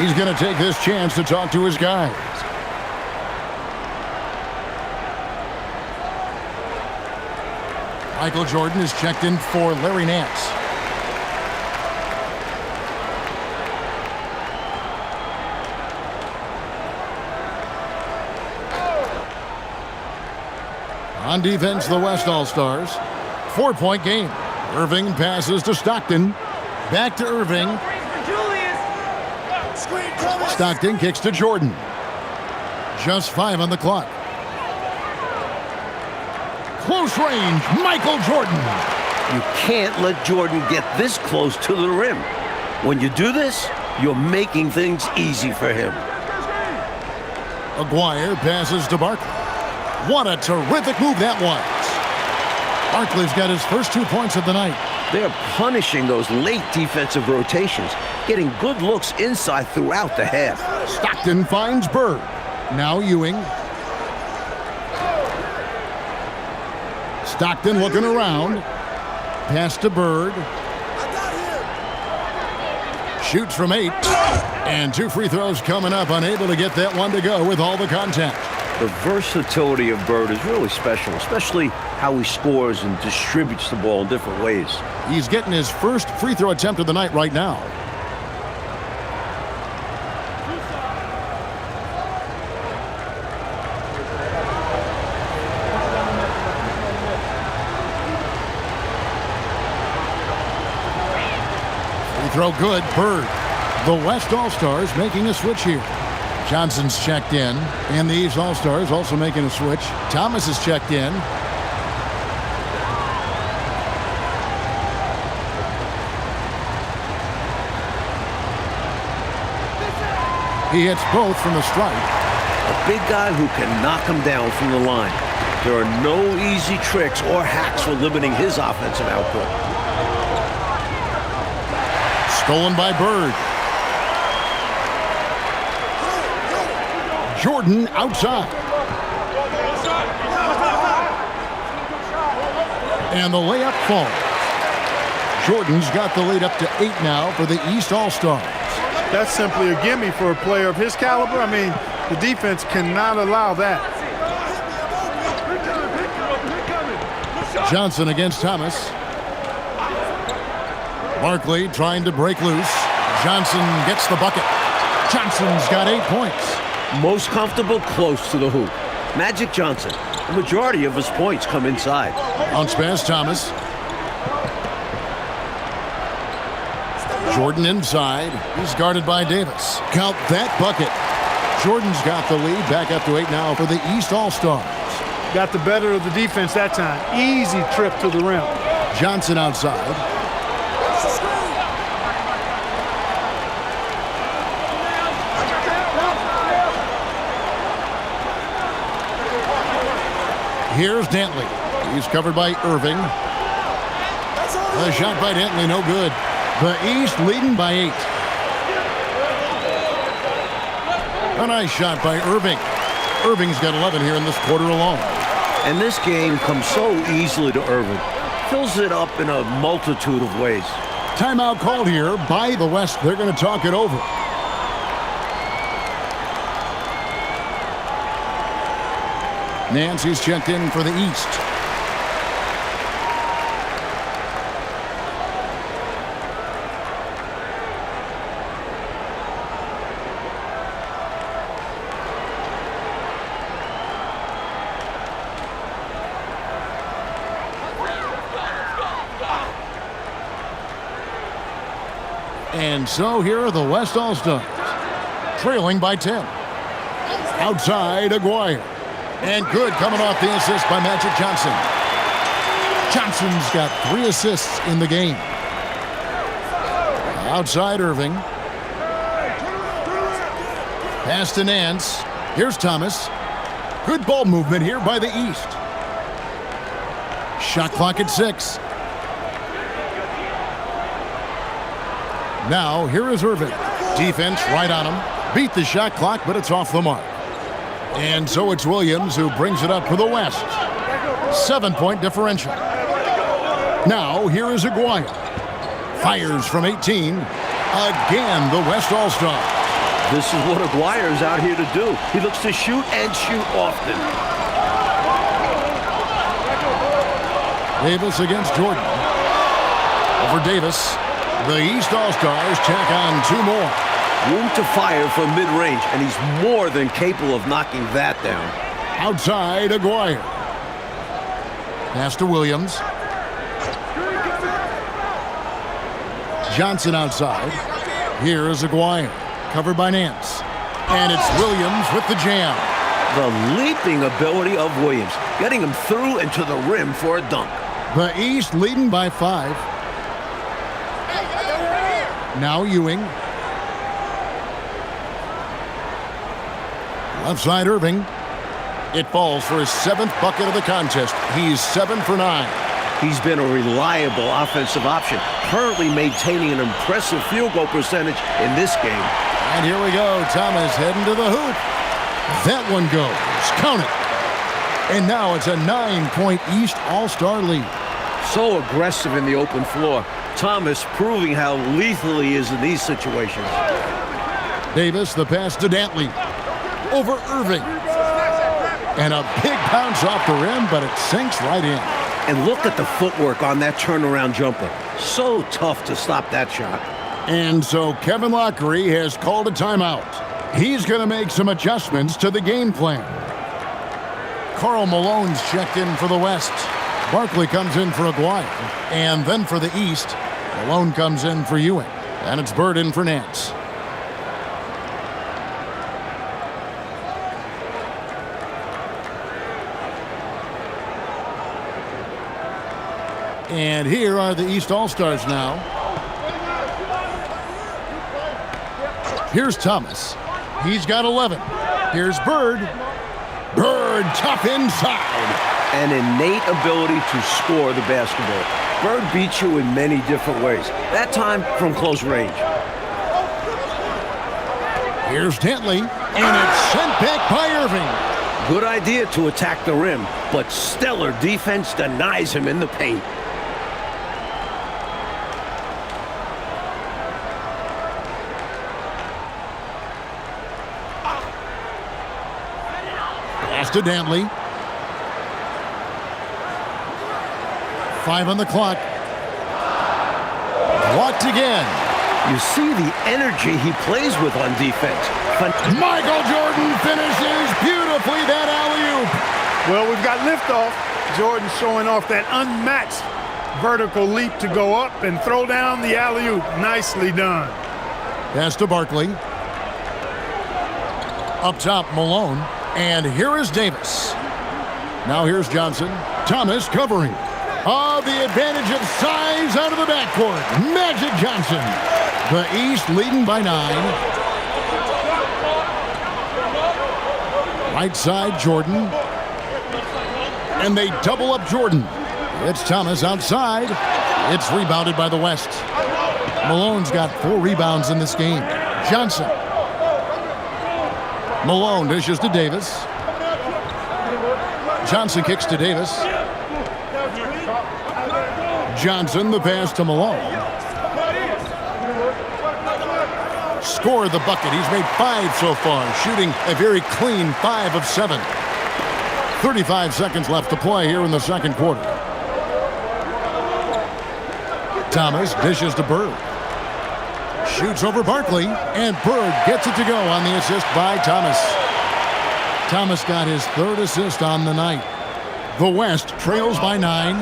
He's going to take this chance to talk to his guys. Michael Jordan is checked in for Larry Nance. On defense, the West All-Stars. 4-point game. Irving passes to Stockton. Back to Irving. Stockton kicks to Jordan. Just 5 on the clock. Close range, Michael Jordan. You can't let Jordan get this close to the rim. When you do this, you're making things easy for him. Aguirre passes to Barkley. What a terrific move that was. Barkley's got his first 2 points of the night. They're punishing those late defensive rotations, getting good looks inside throughout the half. Stockton finds Bird. Now Ewing. Stockton looking around. Pass to Bird. Shoots from 8. And 2 free throws coming up. Unable to get that one to go with all the contact. The versatility of Bird is really special, especially how he scores and distributes the ball in different ways. He's getting his first free throw attempt of the night right now. Free throw good, Bird. The West All-Stars making a switch here. Johnson's checked in, and the East All-Stars also making a switch. Thomas is checked in. He hits both from the stripe. A big guy who can knock him down from the line. There are no easy tricks or hacks for limiting his offensive output. Stolen by Bird. Jordan outside. And the layup falls. Jordan's got the lead up to 8 now for the East All-Stars. That's simply a gimme for a player of his caliber. I mean, the defense cannot allow that. Johnson against Thomas. Barkley trying to break loose. Johnson gets the bucket. Johnson's got 8 points. Most comfortable close to the hoop. Magic Johnson. The majority of his points come inside. Bounce pass, Thomas. Jordan inside. He's guarded by Davis. Count that bucket. Jordan's got the lead. Back up to 8 now for the East All-Stars. Got the better of the defense that time. Easy trip to the rim. Johnson outside. Here's Dantley. He's covered by Irving. The shot by Dantley, no good. The East leading by 8. A nice shot by Irving. Irving's got 11 here in this quarter alone. And this game comes so easily to Irving. Fills it up in a multitude of ways. Timeout called here by the West. They're going to talk it over. Nancy's checked in for the East. And so here are the West All-Stars, trailing by 10. Outside, Aguirre. And good coming off the assist by Magic Johnson. Johnson's got 3 assists in the game. Outside, Irving. Pass to Nance. Here's Thomas. Good ball movement here by the East. Shot clock at 6. Now, here is Irving. Defense right on him. Beat the shot clock, but it's off the mark. And so it's Williams who brings it up for the West. 7-point differential. Now, here is Aguirre. Fires from 18. Again, the West All-Star. This is what Aguirre's out here to do. He looks to shoot and shoot often. Davis against Jordan. Over Davis. The East All-Stars check on 2 more. Room to fire from mid-range, and he's more than capable of knocking that down. Outside, Aguirre. Pass to Williams. Johnson outside. Here is Aguirre. Covered by Nance. And it's Williams with the jam. The leaping ability of Williams, getting him through and to the rim for a dunk. The East leading by 5. Now Ewing. Left side, Irving. It falls for his 7th bucket of the contest. He's 7 for 9. He's been a reliable offensive option, currently maintaining an impressive field goal percentage in this game. And here we go. Thomas heading to the hoop. That one goes. Count it. And now it's a 9-point East All-Star lead. So aggressive in the open floor. Thomas proving how lethal he is in these situations. Davis, the pass to Dantley. Over Irving. And a big bounce off the rim, but it sinks right in. And look at the footwork on that turnaround jumper. So tough to stop that shot. And so Kevin Lockery has called a timeout. He's going to make some adjustments to the game plan. Karl Malone's checked in for the West. Barkley comes in for Aguirre. And then for the East, Malone comes in for Ewing. And it's Bird in for Nance. And here are the East All-Stars now. Here's Thomas. He's got 11. Here's Bird. Bird tough inside. An innate ability to score the basketball. Bird beats you in many different ways. That time from close range. Here's Dantley. And it's sent back by Irving. Good idea to attack the rim, but stellar defense denies him in the paint. Pass to Dantley. 5 on the clock. Blocked again. You see the energy he plays with on defense. Michael Jordan finishes beautifully that alley-oop. Well, we've got liftoff. Jordan showing off that unmatched vertical leap to go up and throw down the alley-oop. Nicely done. Pass to Barkley. Up top, Malone. And here is Davis. Now here's Johnson. Thomas covering. Oh, the advantage of size out of the backcourt. Magic Johnson. The East leading by 9. Right side, Jordan. And they double up Jordan. It's Thomas outside. It's rebounded by the West. Malone's got 4 rebounds in this game. Johnson. Malone dishes to Davis. Johnson kicks to Davis. Johnson, the pass to Malone. score the bucket. He's made 5 so far, shooting a very clean 5 of 7. 35 seconds left to play here in the second quarter. Thomas dishes to Bird. Shoots over Barkley, and Bird gets it to go on the assist by Thomas. Thomas got his 3rd assist on the night. The West trails by 9.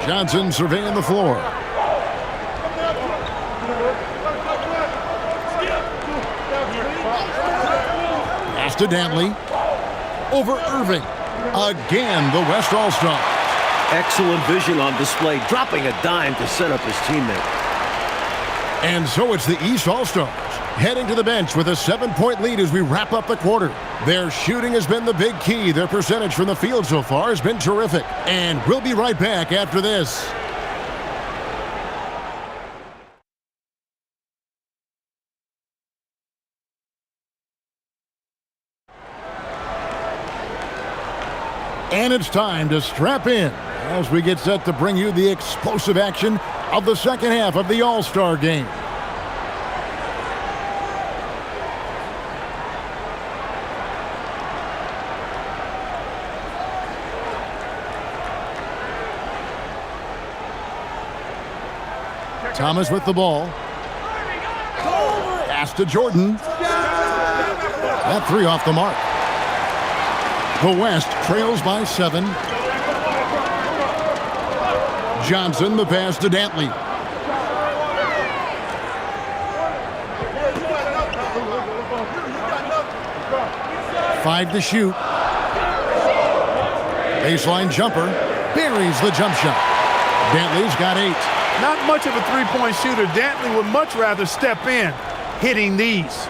Johnson surveying the floor. Pass to Dantley. Over Irving. Again, the West All-Star. Excellent vision on display, dropping a dime to set up his teammate. And so it's the East All-Stars heading to the bench with a 7-point lead as we wrap up the quarter. Their shooting has been the big key. Their percentage from the field so far has been terrific. And we'll be right back after this. And it's time to strap in as we get set to bring you the explosive action of the second half of the All-Star game. Thomas with the ball. Pass to Jordan. That 3 off the mark. The West trails by 7. Johnson, the pass to Dantley. Five to shoot. Baseline jumper. Buries the jump shot. Dantley's got 8. Not much of a three-point shooter. Dantley would much rather step in hitting these.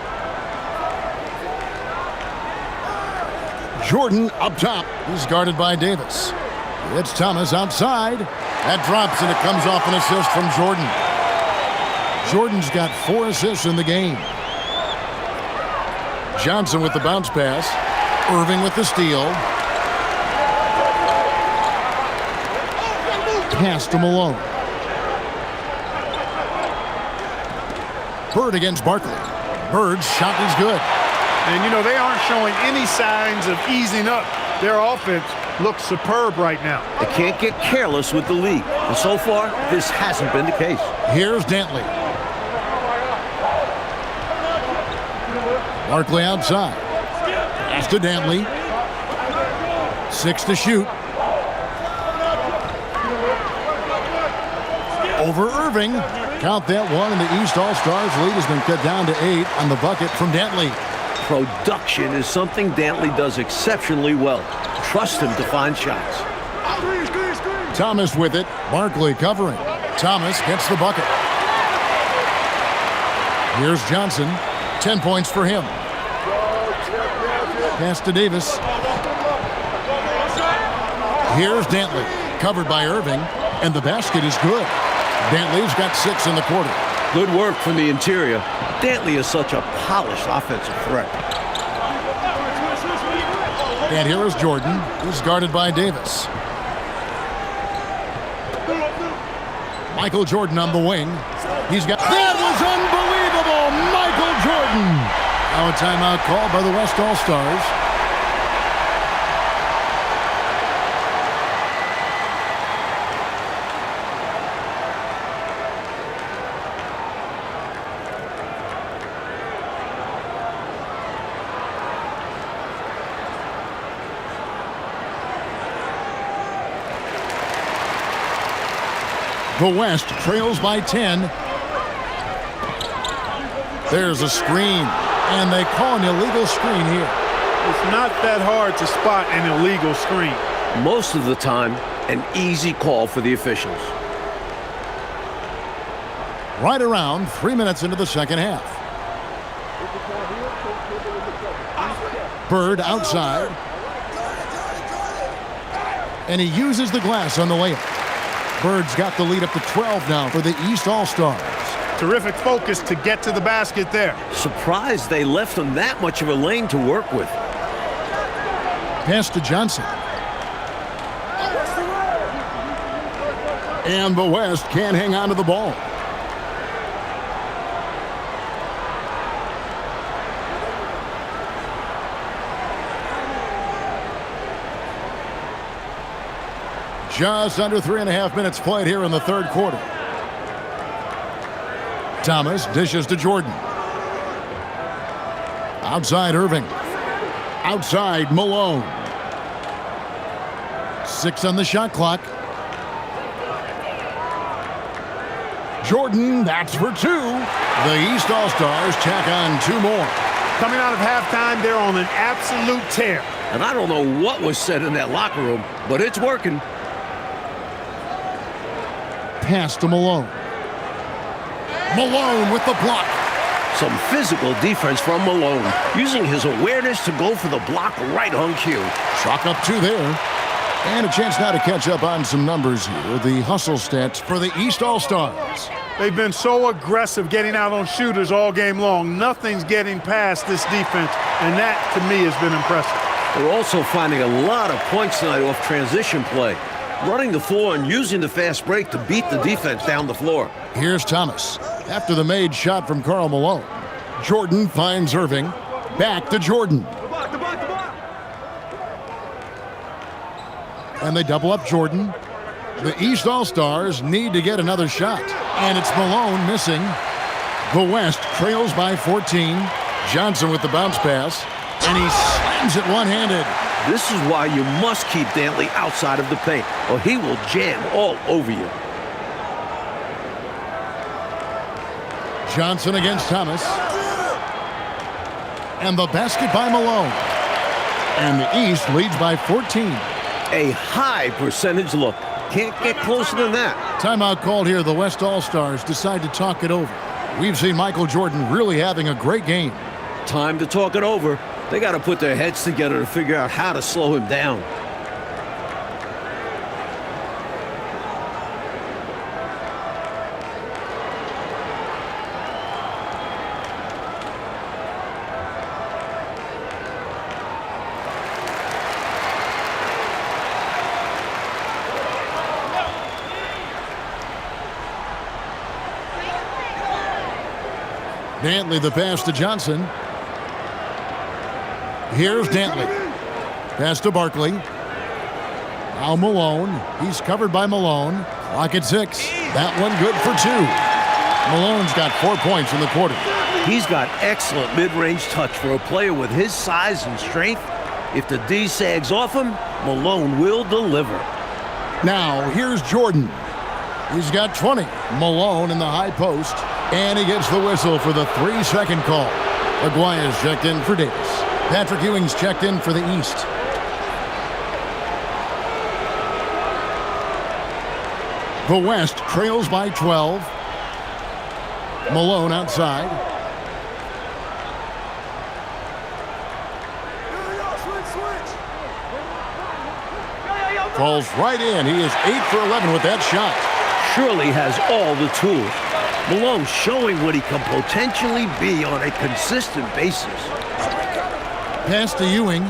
Jordan up top. He's guarded by Davis. It's Thomas outside. That drops and it comes off an assist from Jordan. Jordan's got 4 assists in the game. Johnson with the bounce pass. Irving with the steal. Pass to Malone. Bird against Barkley. Bird's shot is good. And, you know, they aren't showing any signs of easing up. Their offense looks superb right now. They can't get careless with the lead. And so far, this hasn't been the case. Here's Dantley. Barkley outside. Pass to Dantley. 6 to shoot. Over Irving. Count that one, and the East All-Stars lead has been cut down to 8 on the bucket from Dantley. Production is something Dantley does exceptionally well. Trust him to find shots. Thomas with it. Barkley covering. Thomas gets the bucket. Here's Johnson. 10 points for him. Pass to Davis. Here's Dantley. Covered by Irving. And the basket is good. Dantley's got 6 in the quarter. Good work from the interior. Dantley is such a polished offensive threat. And here is Jordan. He's guarded by Davis. Michael Jordan on the wing. He's got... That was unbelievable! Michael Jordan! Now a timeout called by the West All-Stars. The West trails by 10. There's a screen, and they call an illegal screen here. It's not that hard to spot an illegal screen. Most of the time, an easy call for the officials. Right around 3 minutes into the second half. Bird outside. And he uses the glass on the layup. Bird's got the lead up to 12 now for the East All-Stars. Terrific focus to get to the basket there. Surprised they left him that much of a lane to work with. Pass to Johnson. And the West can't hang on to the ball. Just under 3.5 minutes played here in the third quarter. Thomas dishes to Jordan. Outside Irving. Outside Malone. 6 on the shot clock. Jordan, that's for 2. The East All-Stars tack on 2 more. Coming out of halftime, they're on an absolute tear. And I don't know what was said in that locker room, but it's working. Pass to Malone. Malone with the block. Some physical defense from Malone, using his awareness to go for the block right on cue. Chalk up 2 there. And a chance now to catch up on some numbers here. The hustle stats for the East All-Stars. They've been so aggressive getting out on shooters all game long. Nothing's getting past this defense, and that, to me, has been impressive. They're also finding a lot of points tonight off transition play, running the floor and using the fast break to beat the defense down the floor. Here's Thomas. After the made shot from Karl Malone. Jordan finds Irving. Back to Jordan. And they double up Jordan. The East All-Stars need to get another shot. And it's Malone missing. The West trails by 14. Johnson with the bounce pass. And he slams it one-handed. This is why you must keep Dantley outside of the paint, or he will jam all over you. Johnson against Thomas. And the basket by Malone. And the East leads by 14. A high percentage look. Can't get closer than that. Timeout called here. The West All-Stars decide to talk it over. We've seen Michael Jordan really having a great game. Time to talk it over. They got to put their heads together to figure out how to slow him down. Dantley the pass to Johnson. Here's Dantley. Pass to Barkley. Now Malone. He's covered by Malone. Clock at 6. That one good for 2. Malone's got 4 points in the quarter. He's got excellent mid-range touch for a player with his size and strength. If the D sags off him, Malone will deliver. Now here's Jordan. He's got 20. Malone in the high post. And he gets the whistle for the 3-second call. Aguaya's checked in for Davis. Patrick Ewing's checked in for the East. The West trails by 12. Malone outside. Falls right in. He is 8 for 11 with that shot. Surely has all the tools. Malone showing what he can potentially be on a consistent basis. Pass to Ewing.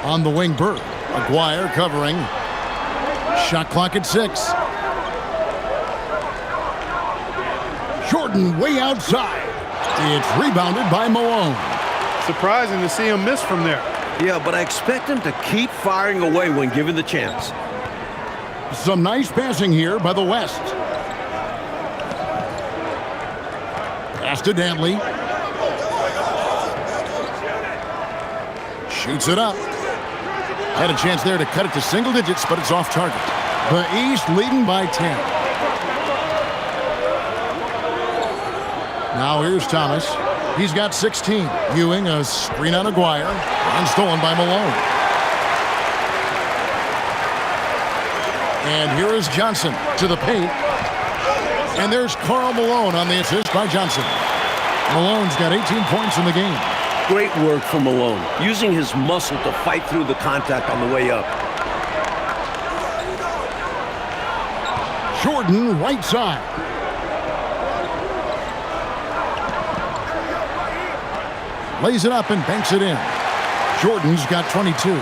On the wing, Bird. Aguirre covering. Shot clock at 6. Jordan way outside. It's rebounded by Malone. Surprising to see him miss from there. Yeah, but I expect him to keep firing away when given the chance. Some nice passing here by the West. Pass to Dantley. Shoots it up. Had a chance there to cut it to single digits, but it's off target. The East leading by 10. Now here's Thomas. He's got 16. Ewing, a screen on Aguirre. And stolen by Malone. And here is Johnson to the paint. And there's Karl Malone on the assist by Johnson. Malone's got 18 points in the game. Great work from Malone, using his muscle to fight through the contact on the way up. Jordan right side. Lays it up and banks it in. Jordan's got 22.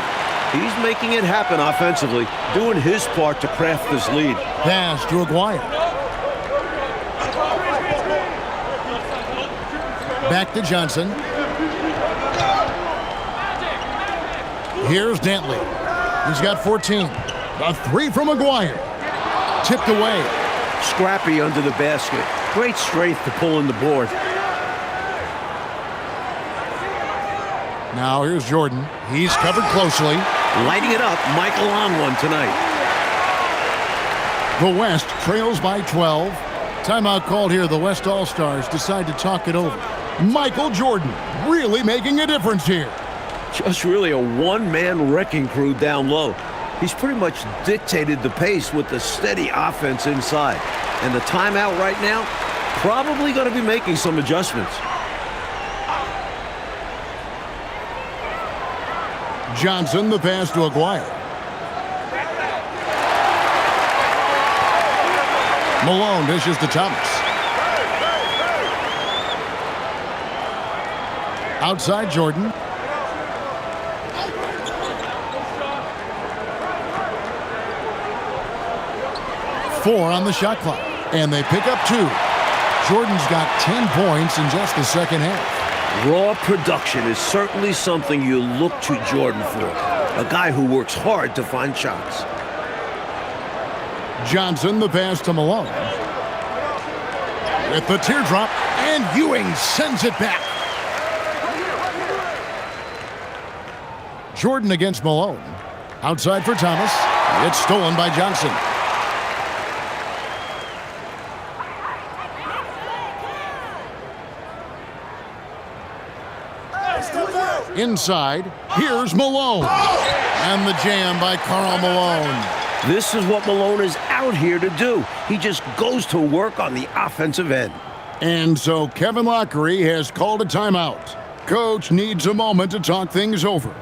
He's making it happen offensively, doing his part to craft this lead. Pass to Aguirre. Back to Johnson. Here's Dantley. He's got 14. A three from McGuire. Tipped away. Scrappy under the basket. Great strength to pull in the board. Now here's Jordan. He's covered closely. Lighting it up, Michael on one tonight. The West trails by 12. Timeout called here. The West All-Stars decide to talk it over. Michael Jordan really making a difference here. Just really a one-man wrecking crew down low. He's pretty much dictated the pace with the steady offense inside. And the timeout right now, probably going to be making some adjustments. Johnson, the pass to Aguirre. Malone dishes to Thomas. Outside Jordan. Four on the shot clock. And they pick up 2. Jordan's got 10 points in just the second half. Raw production is certainly something you look to Jordan for. A guy who works hard to find shots. Johnson, the pass to Malone. With the teardrop, and Ewing sends it back. Jordan against Malone. Outside for Thomas. It's stolen by Johnson. Inside, here's Malone. And the jam by Karl Malone. This is what Malone is out here to do. He just goes to work on the offensive end. And so Kevin Lockery has called a timeout. Coach needs a moment to talk things over.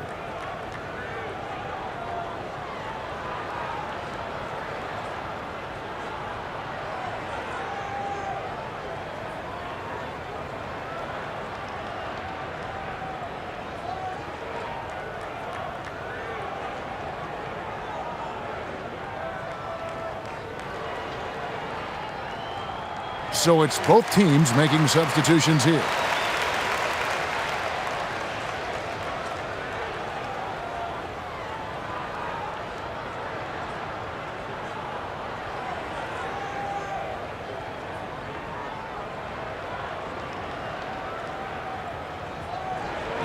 So it's both teams making substitutions here.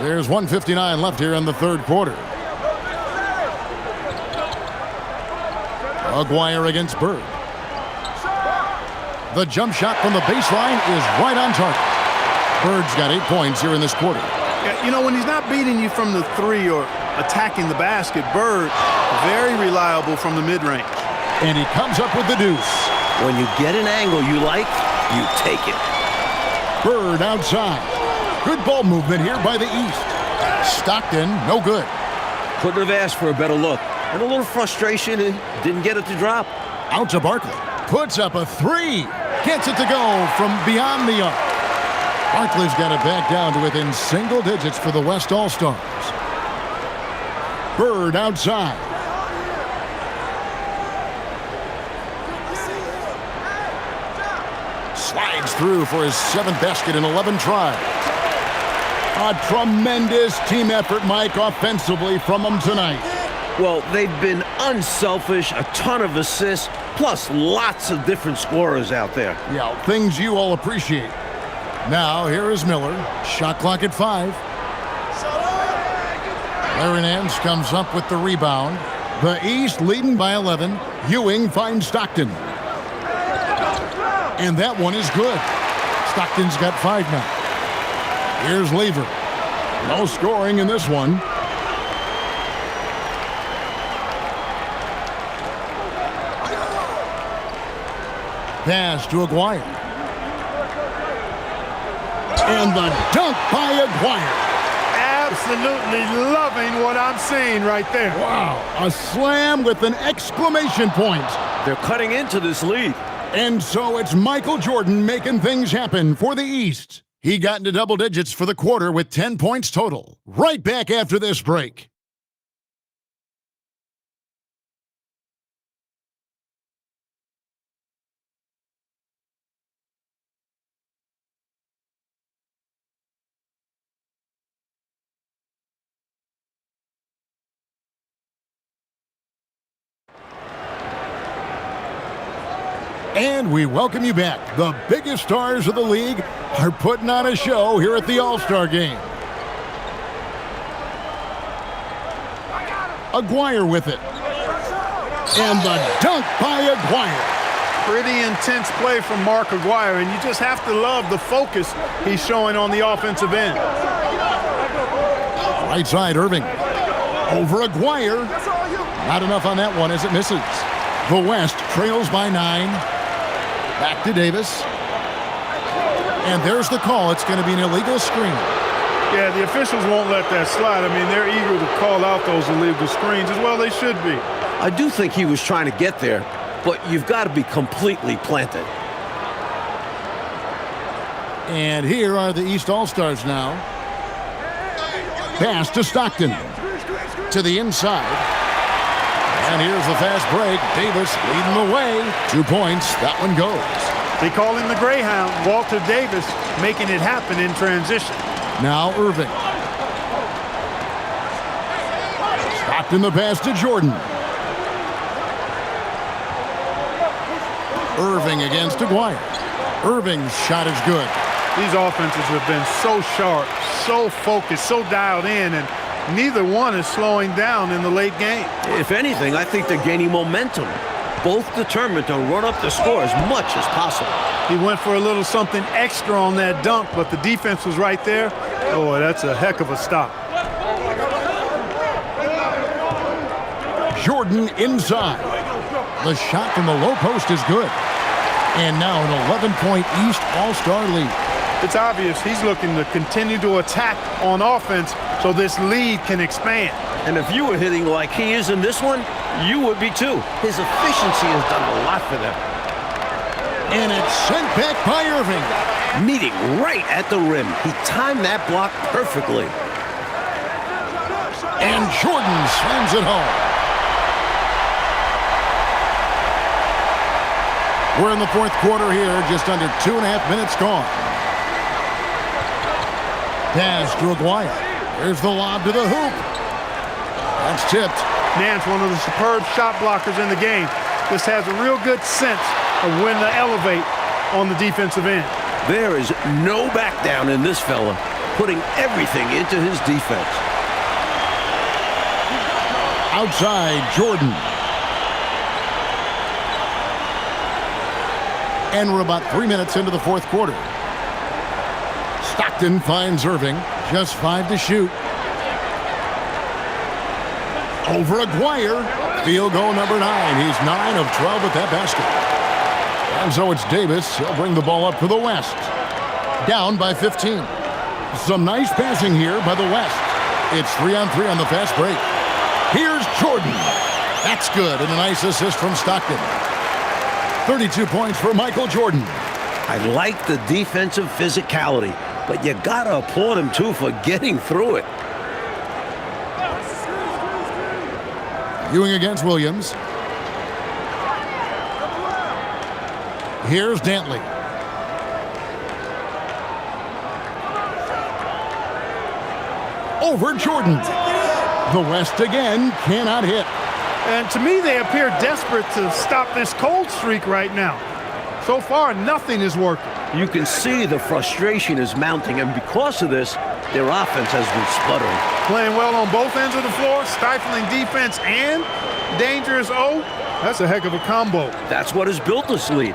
There's 1:59 left here in the third quarter. Aguirre against Bird. The jump shot from the baseline is right on target. Bird's got 8 points here in this quarter. Yeah, you know, when he's not beating you from the 3 or attacking the basket, Bird, very reliable from the mid-range. And he comes up with the deuce. When you get an angle you like, you take it. Bird outside. Good ball movement here by the East. Stockton, no good. Couldn't have asked for a better look. And a little frustration, and didn't get it to drop. Out to Barkley. Puts up a 3. Gets it to go from beyond the arc. Barkley's got it back down to within single digits for the West All-Stars. Bird outside. Slides through for his 7th basket in 11 tries. A tremendous team effort, Mike, offensively from them tonight. Well, they've been unselfish, a ton of assists, plus lots of different scorers out there. Yeah, things you all appreciate. Now, here is Miller. Shot clock at 5. Larry Nance comes up with the rebound. The East leading by 11. Ewing finds Stockton. And that one is good. Stockton's got 5 now. Here's Lever. No scoring in this one. Pass to Aguirre. And the dunk by Aguirre. Absolutely loving what I'm seeing right there. Wow, a slam with an exclamation point. They're cutting into this lead. And so it's Michael Jordan making things happen for the East. He got into double digits for the quarter with 10 points total. Right back after this break. And we welcome you back. The biggest stars of the league are putting on a show here at the All-Star Game. Aguirre with it. And the dunk by Aguirre. Pretty intense play from Mark Aguirre, and you just have to love the focus he's showing on the offensive end. Right side, Irving. Over Aguirre. Not enough on that one as it misses. The West trails by 9. Back to Davis. And there's the call. It's going to be an illegal screen. Yeah, the officials won't let that slide. I mean, they're eager to call out those illegal screens as well. They should be. I do think he was trying to get there, but you've got to be completely planted. And here are the East All-Stars now. Pass to Stockton. To the inside. And here's the fast break. Davis leading the way. 2 points. That one goes. They call him the Greyhound. Walter Davis making it happen in transition. Now Irving. Stockton the pass to Jordan. Irving against Aguirre. Irving's shot is good. These offenses have been so sharp, so focused, so dialed in, and neither one is slowing down in the late game. If anything, I think they're gaining momentum. Both determined to run up the score as much as possible. He went for a little something extra on that dunk, but the defense was right there. Oh, that's a heck of a stop. Jordan inside. The shot from the low post is good. And now an 11-point East All-Star lead. It's obvious he's looking to continue to attack on offense so this lead can expand. And if you were hitting like he is in this one, you would be too. His efficiency has done a lot for them. And it's sent back by Irving. Meeting right at the rim. He timed that block perfectly. And Jordan slams it home. We're in the fourth quarter here, just under 2.5 minutes gone. Pass to Aguirre. Here's the lob to the hoop. That's tipped. Nance, one of the superb shot blockers in the game, just has a real good sense of when to elevate on the defensive end. There is no back down in this fella, putting everything into his defense. Outside, Jordan. And we're about 3 minutes into the fourth quarter. Stockton finds Irving. Just 5 to shoot. Over Aguirre. Field goal number 9. He's 9 of 12 with that basket. And so it's Davis. He'll bring the ball up for the West. Down by 15. Some nice passing here by the West. It's 3-on-3 on the fast break. Here's Jordan. That's good. And a nice assist from Stockton. 32 points for Michael Jordan. I like the defensive physicality, but you gotta applaud him too for getting through it. Ewing against Williams. Here's Dantley. Over Jordan. The West again cannot hit. And to me, they appear desperate to stop this cold streak right now. So far, nothing is working. You can see the frustration is mounting, and because of this, their offense has been sputtering. Playing well on both ends of the floor, stifling defense and dangerous O. That's a heck of a combo. That's what has built this lead.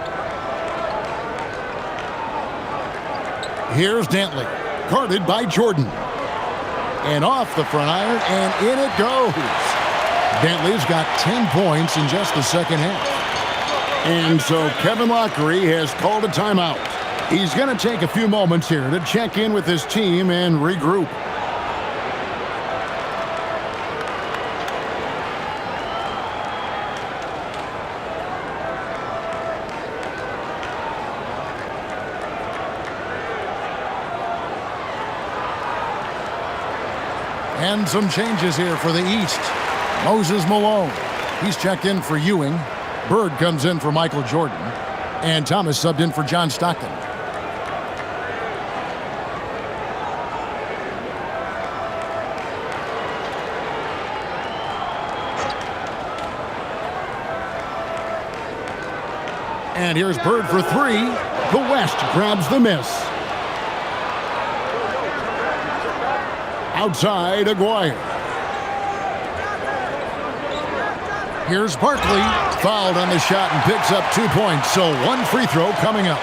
Here's Dantley, guarded by Jordan. And off the front iron, and in it goes. Dantley's got 10 points in just the second half. And so Kevin Lockery has called a timeout. He's going to take a few moments here to check in with his team and regroup. And some changes here for the East. Moses Malone, he's checked in for Ewing. Bird comes in for Michael Jordan. And Thomas subbed in for John Stockton. And here's Bird for three. The West grabs the miss. Outside, Aguirre. Here's Barkley. Fouled on the shot and picks up 2 points. So one free throw coming up.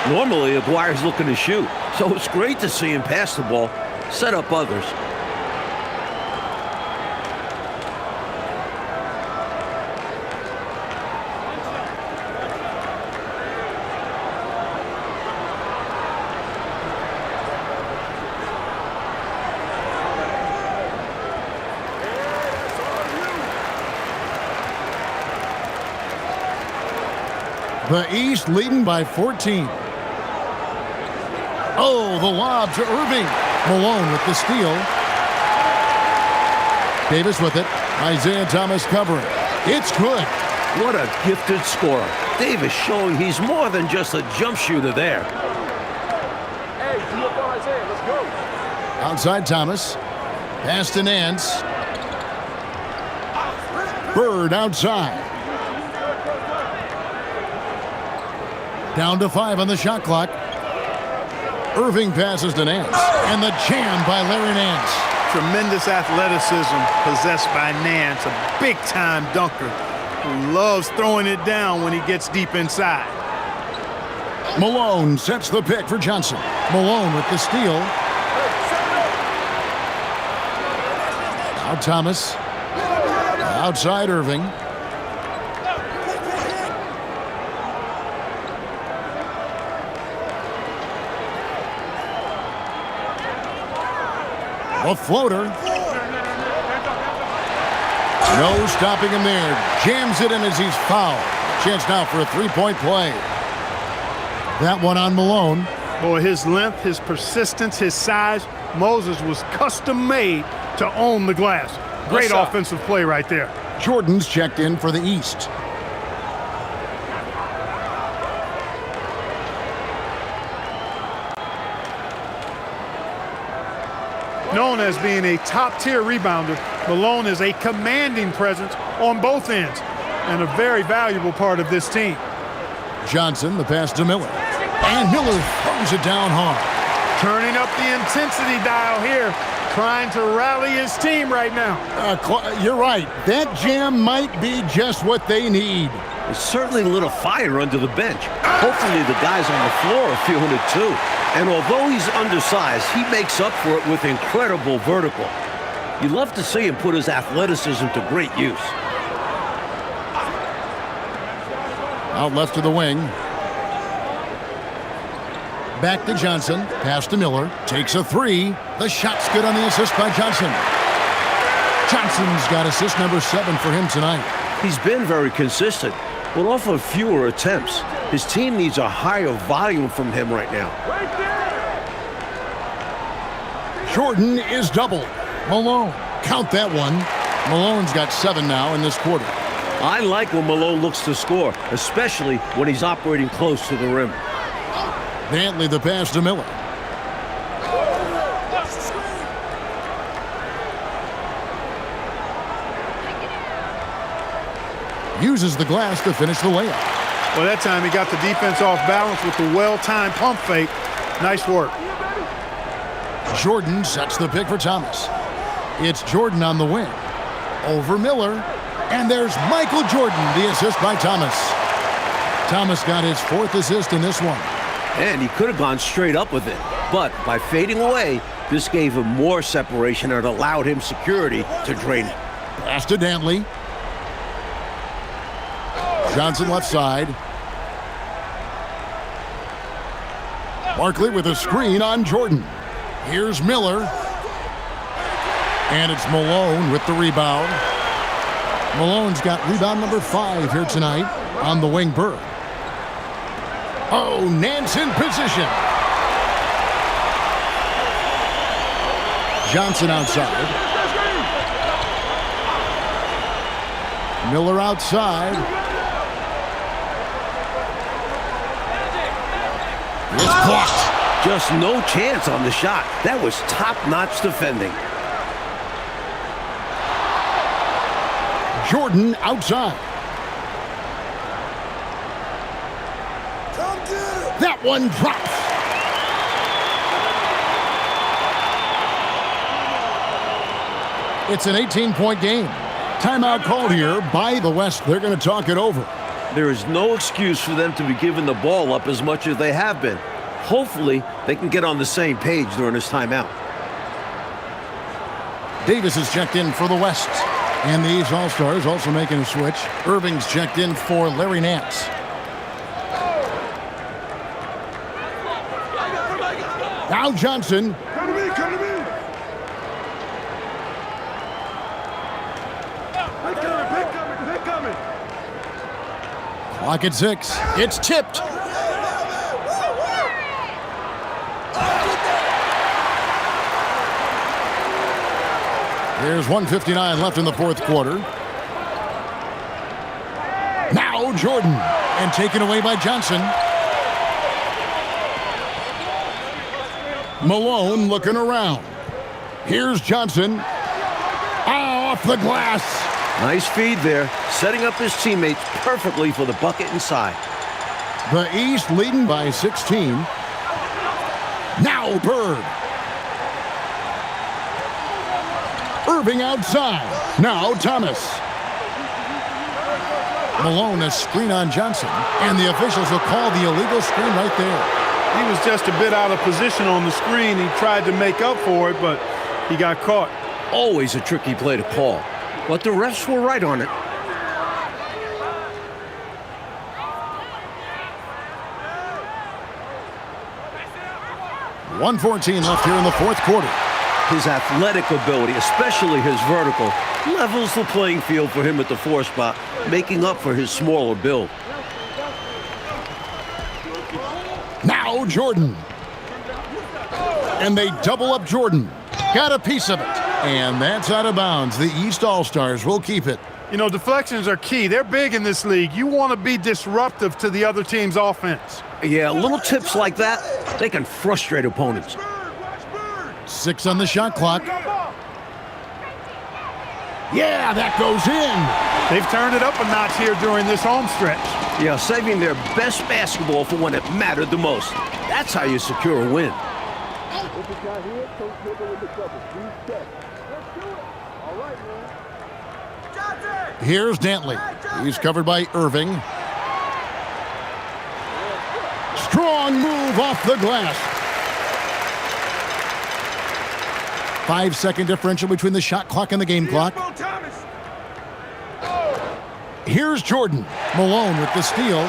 Normally, Aguirre's looking to shoot, so it's great to see him pass the ball, set up others. The East leading by 14. Oh, the lob to Irving. Malone with the steal. Davis with it. Isaiah Thomas covering. It's good. What a gifted scorer. Davis showing he's more than just a jump shooter there. Hey, do up on Isaiah. Let's go. Outside Thomas. Pass to Nance. Bird outside. Down to 5 on the shot clock. Irving passes to Nance. And the jam by Larry Nance. Tremendous athleticism possessed by Nance, a big-time dunker who loves throwing it down when he gets deep inside. Malone sets the pick for Johnson. Malone with the steal. Now Thomas. Outside Irving. A floater. No stopping him there. Jams it in as he's fouled. Chance now for a three-point play. That one on Malone. Boy, his length, his persistence, his size. Moses was custom made to own the glass. Great offensive play right there. Jordan's checked in for the East. Known as being a top-tier rebounder, Malone is a commanding presence on both ends and a very valuable part of this team. Johnson, the pass to Miller. And Miller throws it down hard. Turning up the intensity dial here, trying to rally his team right now. You're right. That jam might be just what they need. It's certainly lit a fire under the bench. Hopefully the guys on the floor are feeling it too. And although he's undersized, he makes up for it with incredible vertical. You love to see him put his athleticism to great use. Out left to the wing. Back to Johnson. Pass to Miller. Takes a three. The shot's good on the assist by Johnson. Johnson's got assist number 7 for him tonight. He's been very consistent, but off of fewer attempts. His team needs a higher volume from him right now. Jordan is doubled. Malone. Count that one. Malone's got 7 now in this quarter. I like when Malone looks to score, especially when he's operating close to the rim. Dantley the pass to Miller. Uses the glass to finish the layup. Well, that time he got the defense off balance with the well-timed pump fake. Nice work. Jordan sets the pick for Thomas. It's Jordan on the wing. Over Miller. And there's Michael Jordan, the assist by Thomas. Thomas got his 4th assist in this one. And he could have gone straight up with it. But by fading away, this gave him more separation and allowed him security to drain it. Pass to Dantley. Johnson left side. Barkley with a screen on Jordan. Here's Miller. And it's Malone with the rebound. Malone's got rebound number 5 here tonight on the wing. Bird. Oh, Nance in position. Johnson outside. Miller outside. It's blocked. Just no chance on the shot. That was top-notch defending. Jordan outside. That one drops. It's an 18-point game. Timeout called here by the West. They're going to talk it over. There is no excuse for them to be giving the ball up as much as they have been. Hopefully, they can get on the same page during this timeout. Davis is checked in for the West. And the East All-Stars also making a switch. Irving's checked in for Larry Nance. Now Johnson. Come to me, come to me. Pick coming. Clock at 6. It's tipped. There's 1:59 left in the fourth quarter. Now Jordan. And taken away by Johnson. Malone looking around. Here's Johnson. Off the glass. Nice feed there, setting up his teammates perfectly for the bucket inside. The East leading by 16. Now Bird. Irving outside. Now Thomas. Malone a screen on Johnson. And the officials will call the illegal screen right there. He was just a bit out of position on the screen. He tried to make up for it, but he got caught. Always a tricky play to call, but the refs were right on it. .114 left here in the fourth quarter. His athletic ability, especially his vertical, levels the playing field for him at the 4 spot, making up for his smaller build. Now Jordan. And they double up Jordan. Got a piece of it. And that's out of bounds. The East All-Stars will keep it. You know, deflections are key. They're big in this league. You want to be disruptive to the other team's offense. Yeah, little tips like that, they can frustrate opponents. 6 on the shot clock. Yeah, that goes in. They've turned it up a notch here during this home stretch. Yeah, saving their best basketball for when it mattered the most. That's how you secure a win. Here's Dantley. He's covered by Irving. Strong move off the glass. 5-second differential between the shot clock and the game clock. Here's Jordan. Malone with the steal.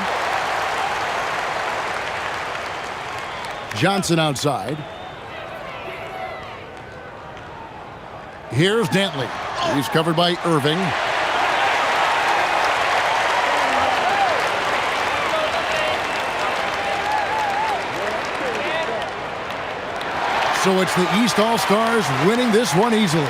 Johnson outside. Here's Dantley. He's covered by Irving. So it's the East All-Stars winning this one easily.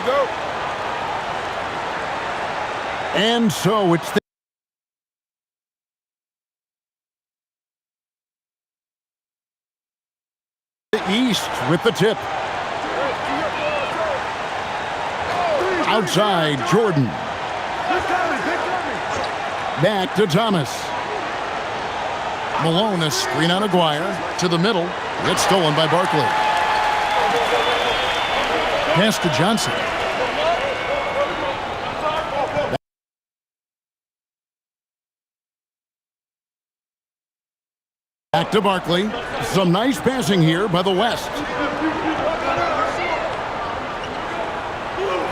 go. And so it's the East with the tip. Outside, Jordan. Back to Thomas. Malone, a screen on Aguirre to the middle. It's stolen by Barkley. Pass to Johnson. Back to Barkley. Some nice passing here by the West.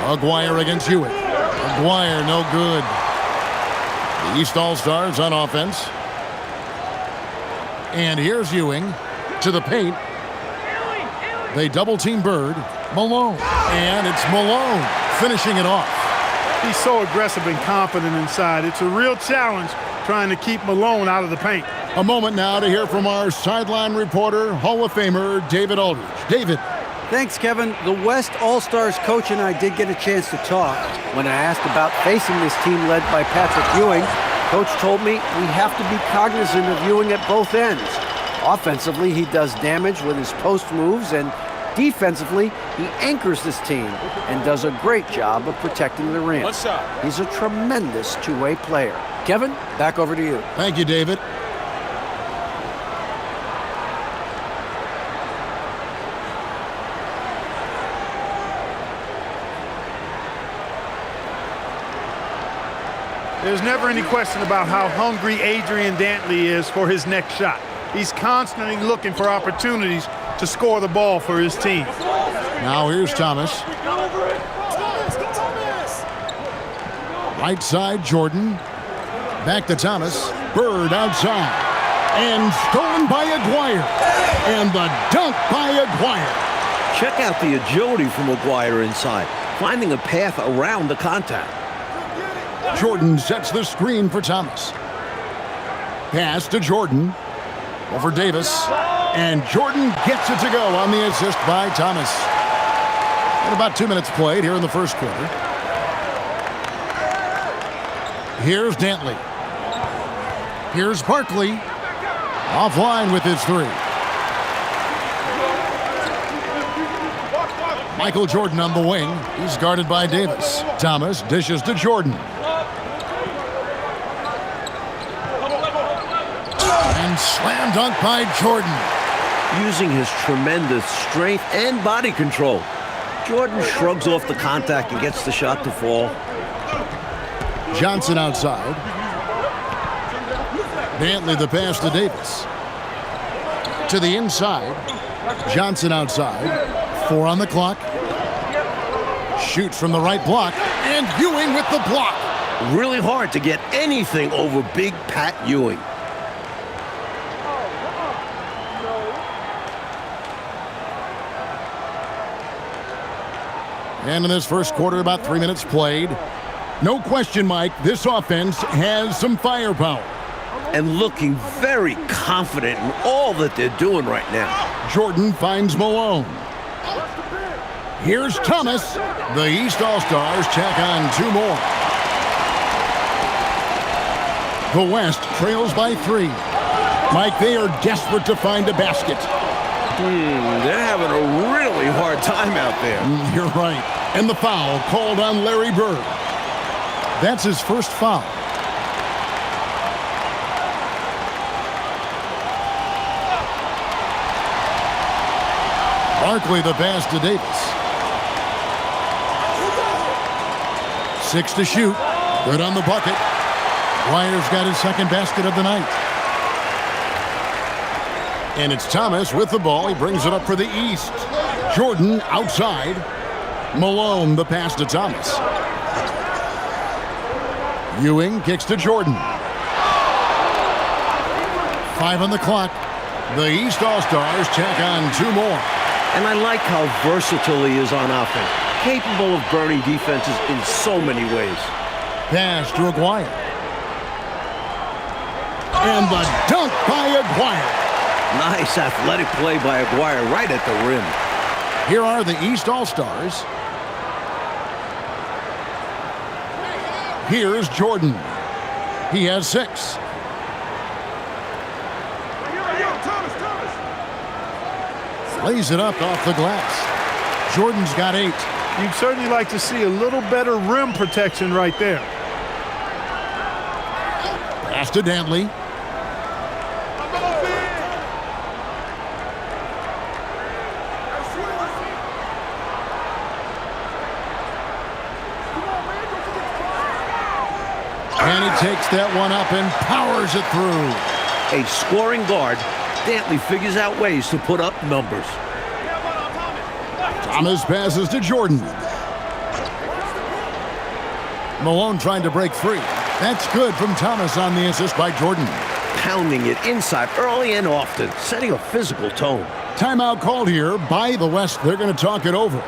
Aguirre against Hewitt. Aguirre, no good. The East All-Stars on offense. And here's Ewing to the paint. They double-team Bird. Malone. And it's Malone finishing it off. He's so aggressive and confident inside. It's a real challenge trying to keep Malone out of the paint. A moment now to hear from our sideline reporter, Hall of Famer David Aldridge. David. Thanks, Kevin. The West All-Stars coach and I did get a chance to talk. When I asked about facing this team led by Patrick Ewing, Coach told me we have to be cognizant of Ewing at both ends. Offensively, he does damage with his post moves, and defensively, he anchors this team and does a great job of protecting the rim. One shot. He's a tremendous two-way player. Kevin, back over to you. Thank you, David. There's never any question about how hungry Adrian Dantley is for his next shot. He's constantly looking for opportunities to score the ball for his team. Now here's Thomas. Right side, Jordan. Back to Thomas. Bird outside. And stolen by Aguirre. And the dunk by Aguirre. Check out the agility from Aguirre inside, finding a path around the contact. Jordan sets the screen for Thomas. Pass to Jordan. Over Davis. And Jordan gets it to go on the assist by Thomas. And about 2 minutes played here in the first quarter. Here's Dantley. Here's Barkley. Offline with his three. Michael Jordan on the wing. He's guarded by Davis. Thomas dishes to Jordan. And slam dunk by Jordan. Using his tremendous strength and body control, Jordan shrugs off the contact and gets the shot to fall. Johnson outside. Dantley the pass to Davis. To the inside. Johnson outside. 4 on the clock. Shoots from the right block. And Ewing with the block. Really hard to get anything over Big Pat Ewing. And in this first quarter, about 3 minutes played. No question, Mike, this offense has some firepower. And looking very confident in all that they're doing right now. Jordan finds Malone. Here's Thomas. The East All-Stars check on 2 more. The West trails by 3. Mike, they are desperate to find a basket. They're having a really hard time out there. You're right. And the foul called on Larry Bird. That's his first foul. Barkley the pass to Davis. 6 to shoot. Good on the bucket. Aguirre's got his second basket of the night. And it's Thomas with the ball. He brings it up for the East. Jordan outside. Malone the pass to Thomas. Ewing kicks to Jordan. 5 on the clock. The East All-Stars check on 2 more. And I like how versatile he is on offense. Capable of burning defenses in so many ways. Pass to Aguirre. And the dunk by Aguirre. Nice athletic play by Aguirre right at the rim. Here are the East All-Stars. Here's Jordan. He has 6. Lays it up off the glass. Jordan's got 8. You'd certainly like to see a little better rim protection right there. Pass to Dantley. And he takes that one up and powers it through. A scoring guard, Dantley figures out ways to put up numbers. Thomas passes to Jordan. Malone trying to break free. That's good from Thomas on the assist by Jordan. Pounding it inside early and often, setting a physical tone. Timeout called here by the West. They're going to talk it over.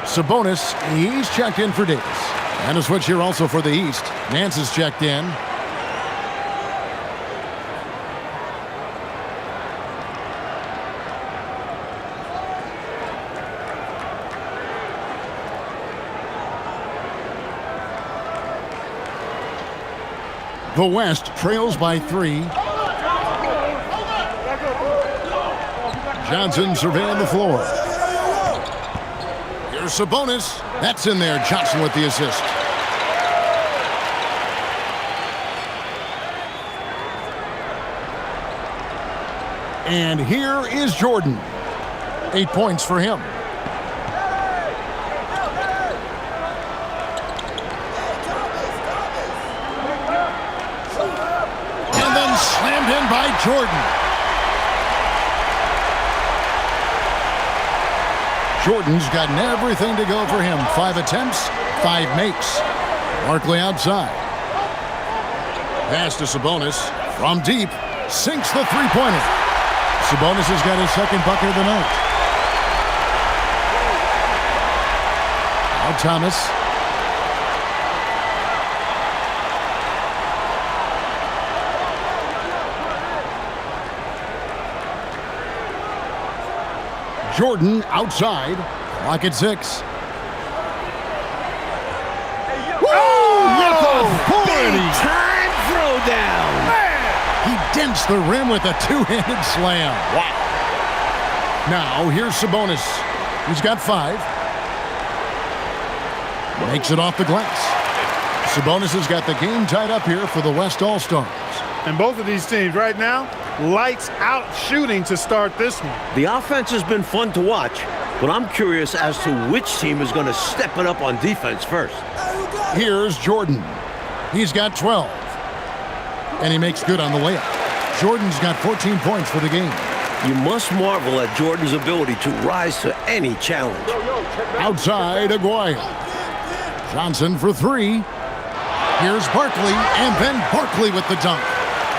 Sabonis, he's checked in for Davis. And a switch here also for the East. Nance is checked in. The West trails by 3. Johnson surveying the floor. Sabonis. That's in there. Johnson with the assist. And here is Jordan. 8 points for him. And then slammed in by Jordan. Jordan's gotten everything to go for him. 5 attempts, 5 makes. Barkley outside. Pass to Sabonis. From deep. Sinks the three-pointer. Sabonis has got his second bucket of the night. Now Thomas. Jordan outside. Clock at 6. Big time throwdown. He dents the rim with a two-handed slam. Wow. Now here's Sabonis. He's got 5. Makes it off the glass. Sabonis has got the game tied up here for the West All-Stars. And both of these teams right now, lights out shooting to start this one. The offense has been fun to watch, but I'm curious as to which team is going to step it up on defense first. Here's Jordan. He's got 12. And he makes good on the layup. Jordan's got 14 points for the game. You must marvel at Jordan's ability to rise to any challenge. Outside, Aguayo. Johnson for 3. Here's Barkley, and then Barkley with the dunk.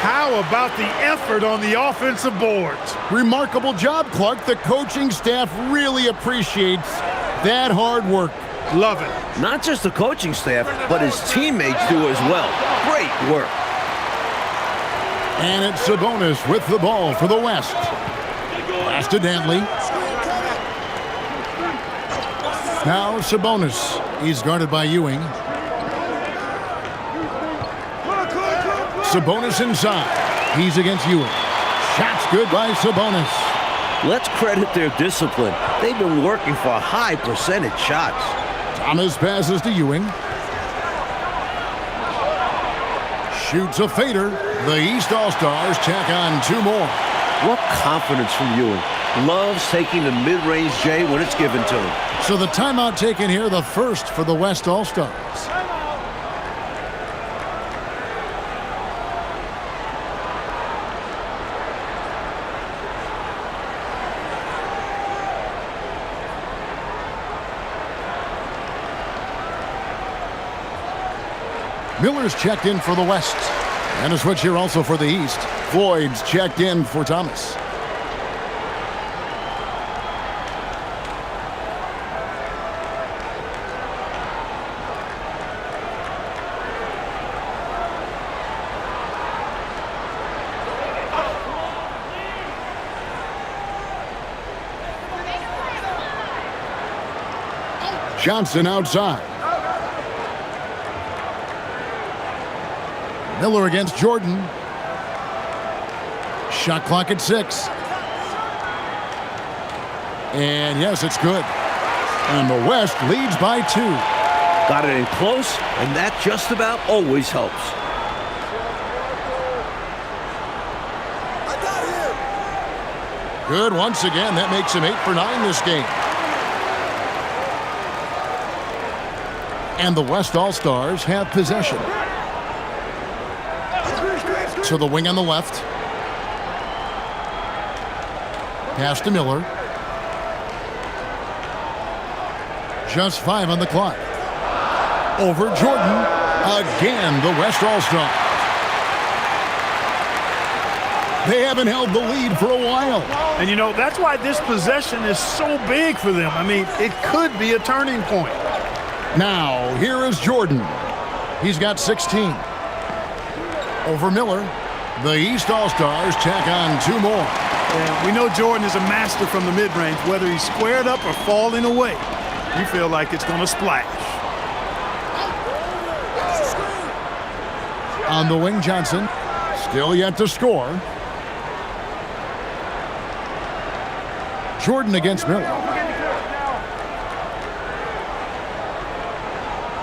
How about the effort on the offensive boards? Remarkable job, Clark. The coaching staff really appreciates that hard work. Love it. Not just the coaching staff, but his teammates do as well. Great work. And it's Sabonis with the ball for the West. Pass to Dantley. Now Sabonis. He's guarded by Ewing. Sabonis inside. He's against Ewing. Shots good by Sabonis. Let's credit their discipline. They've been working for high percentage shots. Thomas passes to Ewing. Shoots a fader. The East All-Stars tack on 2 more. What confidence from Ewing. Loves taking the mid-range J when it's given to him. So the timeout taken here, the first for the West All-Stars. Miller's checked in for the West. And a switch here also for the East. Floyd's checked in for Thomas. Johnson outside. Miller against Jordan. Shot clock at 6. And yes, it's good. And the West leads by 2. Got it in close, and that just about always helps. Good once again. That makes him 8 for 9 this game. And the West All-Stars have possession. To the wing on the left. Pass to Miller. Just 5 on the clock. Over Jordan. Again, the West All-Stars. They haven't held the lead for a while. And, you know, that's why this possession is so big for them. I mean, it could be a turning point. Now, here is Jordan. He's got 16. Over Miller. The East All-Stars tack on 2 more. And we know Jordan is a master from the mid-range. Whether he's squared up or falling away, you feel like it's going to splash. On the wing, Johnson. Still yet to score. Jordan against Miller.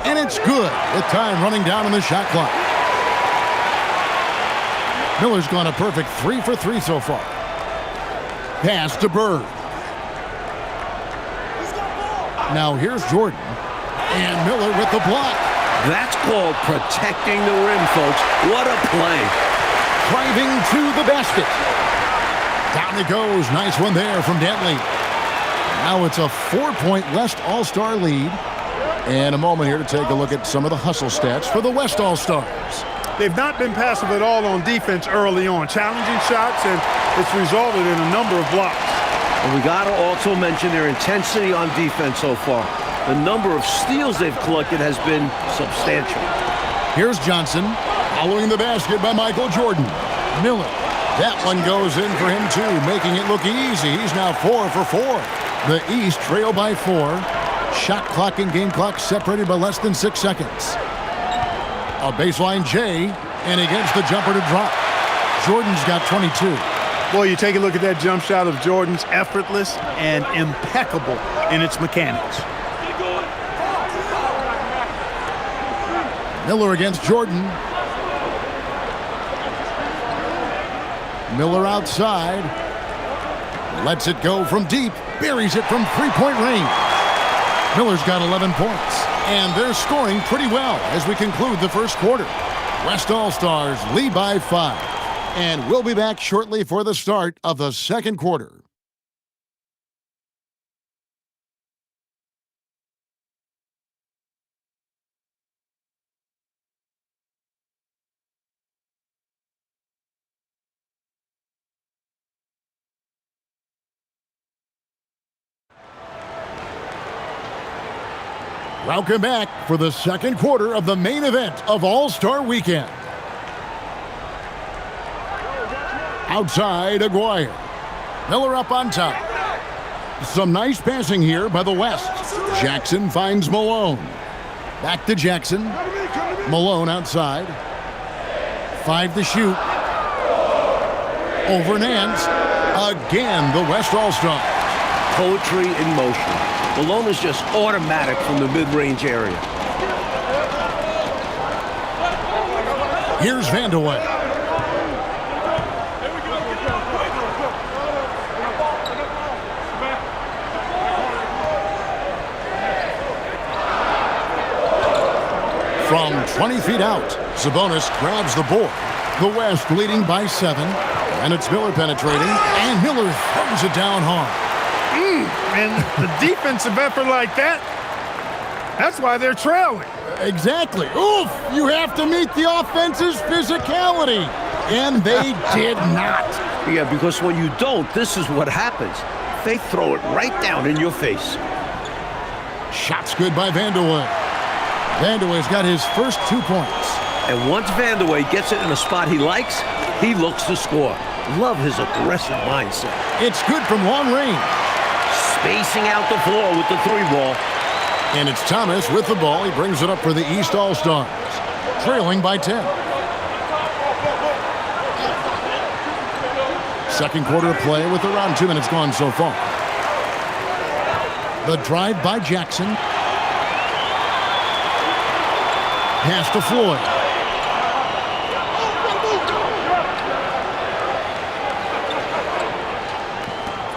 And it's good with time running down on the shot clock. Miller's gone a perfect 3 for 3 so far. Pass to Bird. Now here's Jordan. And Miller with the block. That's called protecting the rim, folks. What a play. Driving to the basket. Down it goes. Nice one there from Dantley. Now it's a 4-point West All-Star lead. And a moment here to take a look at some of the hustle stats for the West All-Stars. They've not been passive at all on defense early on. Challenging shots, and it's resulted in a number of blocks. And we got to also mention their intensity on defense so far. The number of steals they've collected has been substantial. Here's Johnson, following the basket by Michael Jordan. Miller, that one goes in for him too, making it look easy. He's now 4 for 4. The East trail by 4. Shot clock and game clock separated by less than 6 seconds. A baseline J, and he gets the jumper to drop. Jordan's got 22. Boy, you take a look at that jump shot of Jordan's, effortless and impeccable in its mechanics. Miller against Jordan. Miller outside. Lets it go from deep. Buries it from 3-point range. Miller's got 11 points. And they're scoring pretty well as we conclude the first quarter. West All-Stars lead by 5. And we'll be back shortly for the start of the second quarter. Welcome back for the second quarter of the main event of All-Star Weekend. Outside, Aguirre. Miller up on top. Some nice passing here by the West. Jackson finds Malone. Back to Jackson. Malone outside. 5 to shoot. Over Nance. Again, the West All-Stars. Poetry in motion. Malone is just automatic from the mid-range area. Here's Vandeweghe. from 20 feet out. Sabonis grabs the board. The West leading by 7. And it's Miller penetrating. And Miller throws it down hard. And the defensive effort like that, that's why they're trailing. Exactly. Oof! You have to meet the offense's physicality. And they did not. Yeah, because when you don't, this is what happens. They throw it right down in your face. Shot's good by Vandeweghe. Vandeweghe's got his first 2 points. And once Vandeweghe gets it in a spot he likes, he looks to score. Love his aggressive mindset. It's good from long range. Spacing out the floor with the 3-ball. And it's Thomas with the ball. He brings it up for the East All-Stars. Trailing by 10. Second quarter of play with around 2 minutes gone so far. The drive by Jackson. Pass to Floyd.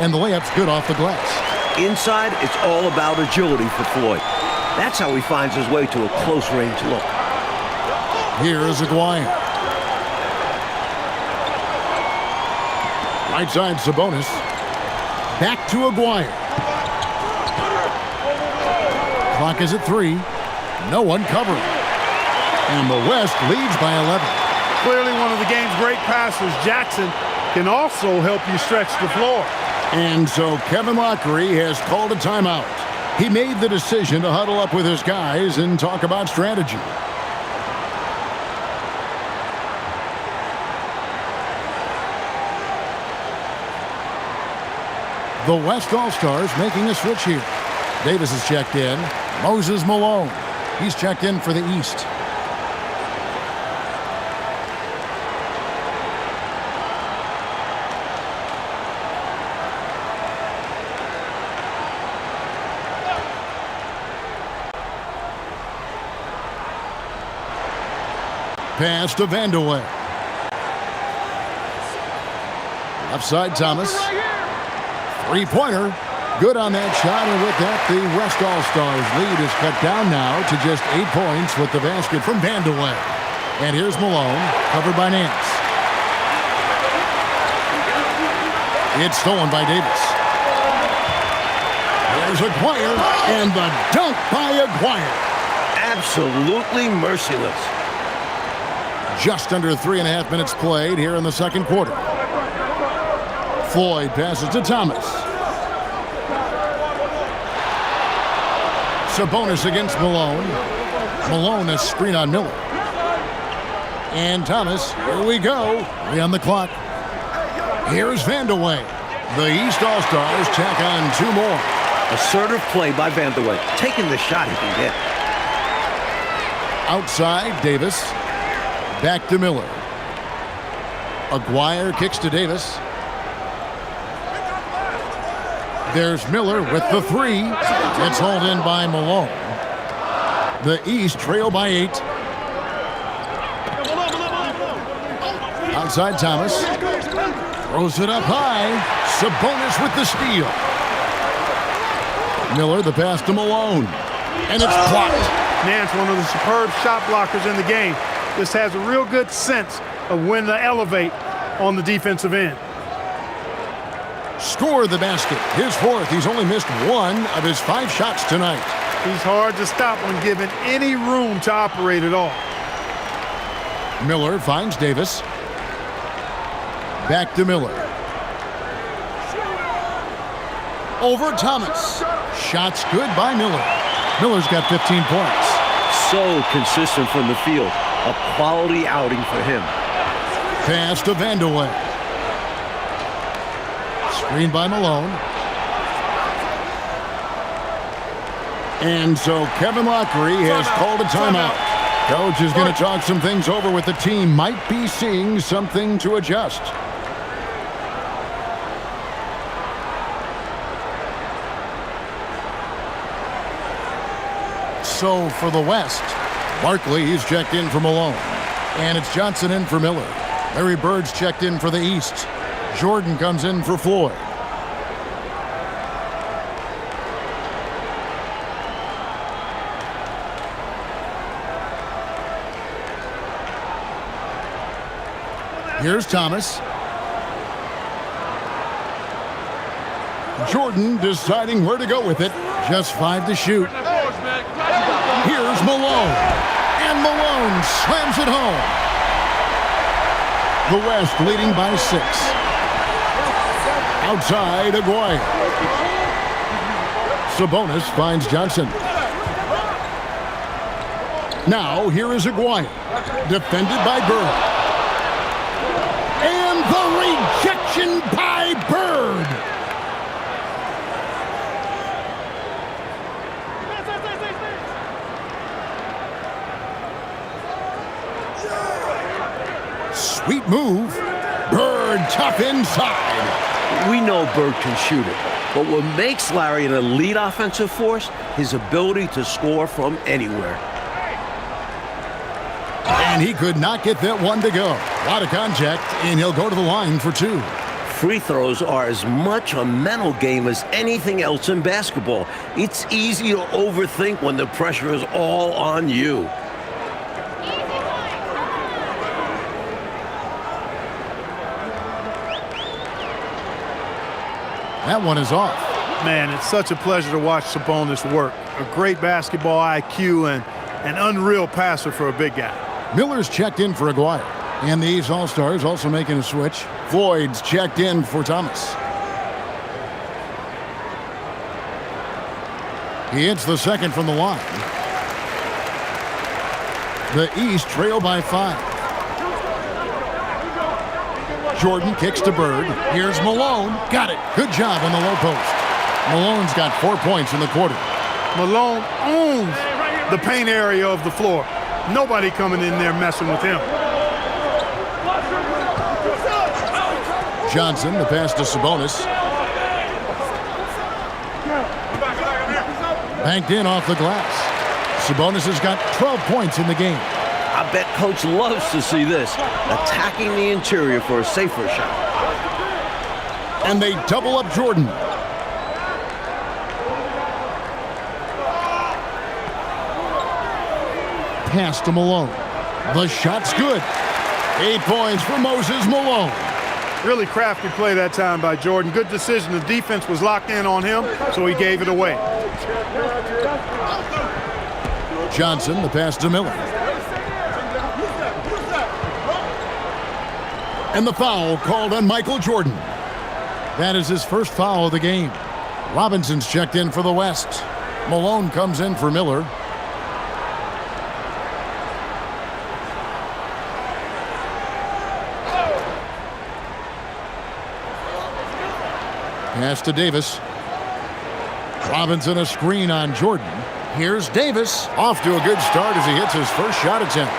And the layup's good off the glass. Inside, it's all about agility for Floyd. That's how he finds his way to a close-range look. Here is Aguirre. Right side Sabonis. Back to Aguirre. Clock is at 3. No one covering. And the West leads by 11. Clearly one of the game's great passers. Jackson can also help you stretch the floor. And so Kevin Lockery has called a timeout. He made the decision to huddle up with his guys and talk about strategy. The West All-Stars making a switch here. Davis is checked in. Moses Malone. He's checked in for the East. Pass to Vandeweghe. Left side Thomas. Three-pointer. Good on that shot, and with that, the West All-Stars lead is cut down now to just 8 points with the basket from Vandeweghe. And here's Malone, covered by Nance. It's stolen by Davis. There's Aguirre, and the dunk by Aguirre. Absolutely merciless. Just under 3.5 minutes played here in the second quarter. Floyd passes to Thomas. Sabonis against Malone. Malone a screen on Miller. And Thomas, here we go. 3 on the clock. Here's Vandeweghe. The East All-Stars tack on 2 more. Assertive play by Vandeweghe, taking the shot he can get. Outside, Davis. Back to Miller. Aguirre kicks to Davis. There's Miller with the 3. It's hauled in by Malone. The East trail by 8. Outside Thomas. Throws it up high. Sabonis with the steal. Miller the pass to Malone. And it's blocked. Nance, one of the superb shot blockers in the game. Just has a real good sense of when to elevate on the defensive end. Score the basket. His 4th. He's only missed 1 of his 5 shots tonight. He's hard to stop when given any room to operate at all. Miller finds Davis. Back to Miller. Over Thomas. Shots good by Miller. Miller's got 15 points. So consistent from the field. A quality outing for him. Pass to Vandeweghe. Screen by Malone. And so Kevin Lockery has called a timeout. Coach is going to talk some things over with the team. Might be seeing something to adjust. So for the West, Barkley, he's checked in for Malone. And it's Johnson in for Miller. Larry Bird's checked in for the East. Jordan comes in for Floyd. Here's Thomas. Jordan deciding where to go with it. Just 5 to shoot. Here's Malone. And Malone slams it home. The West leading by 6. Outside, Aguirre. Sabonis finds Johnson. Now, here is Aguirre. Defended by Bird. And the rejection by Bird. Sweet move. Bird tough inside. We know Bird can shoot it, but what makes Larry an elite offensive force, his ability to score from anywhere. And he could not get that one to go. A lot of contact, and he'll go to the line for 2. Free throws are as much a mental game as anything else in basketball. It's easy to overthink when the pressure is all on you. That one is off. Man, it's such a pleasure to watch Sabonis work. A great basketball IQ and an unreal passer for a big guy. Miller's checked in for Aguirre. And these All-Stars also making a switch. Floyd's checked in for Thomas. He hits the second from the line. The East trail by 5. Jordan kicks to Bird. Here's Malone. Got it. Good job on the low post. Malone's got 4 points in the quarter. Malone owns the paint area of the floor. Nobody coming in there messing with him. Johnson, the pass to Sabonis. Banked in off the glass. Sabonis has got 12 points in the game. I bet Coach loves to see this, attacking the interior for a safer shot. And they double up Jordan. Pass to Malone. The shot's good. 8 points for Moses Malone. Really crafty play that time by Jordan. Good decision. The defense was locked in on him, so he gave it away. Johnson, the pass to Miller. And the foul called on Michael Jordan. That is his first foul of the game. Robinson's checked in for the West. Malone comes in for Miller. Pass to Davis. Robinson a screen on Jordan. Here's Davis. Off to a good start as he hits his first shot attempt.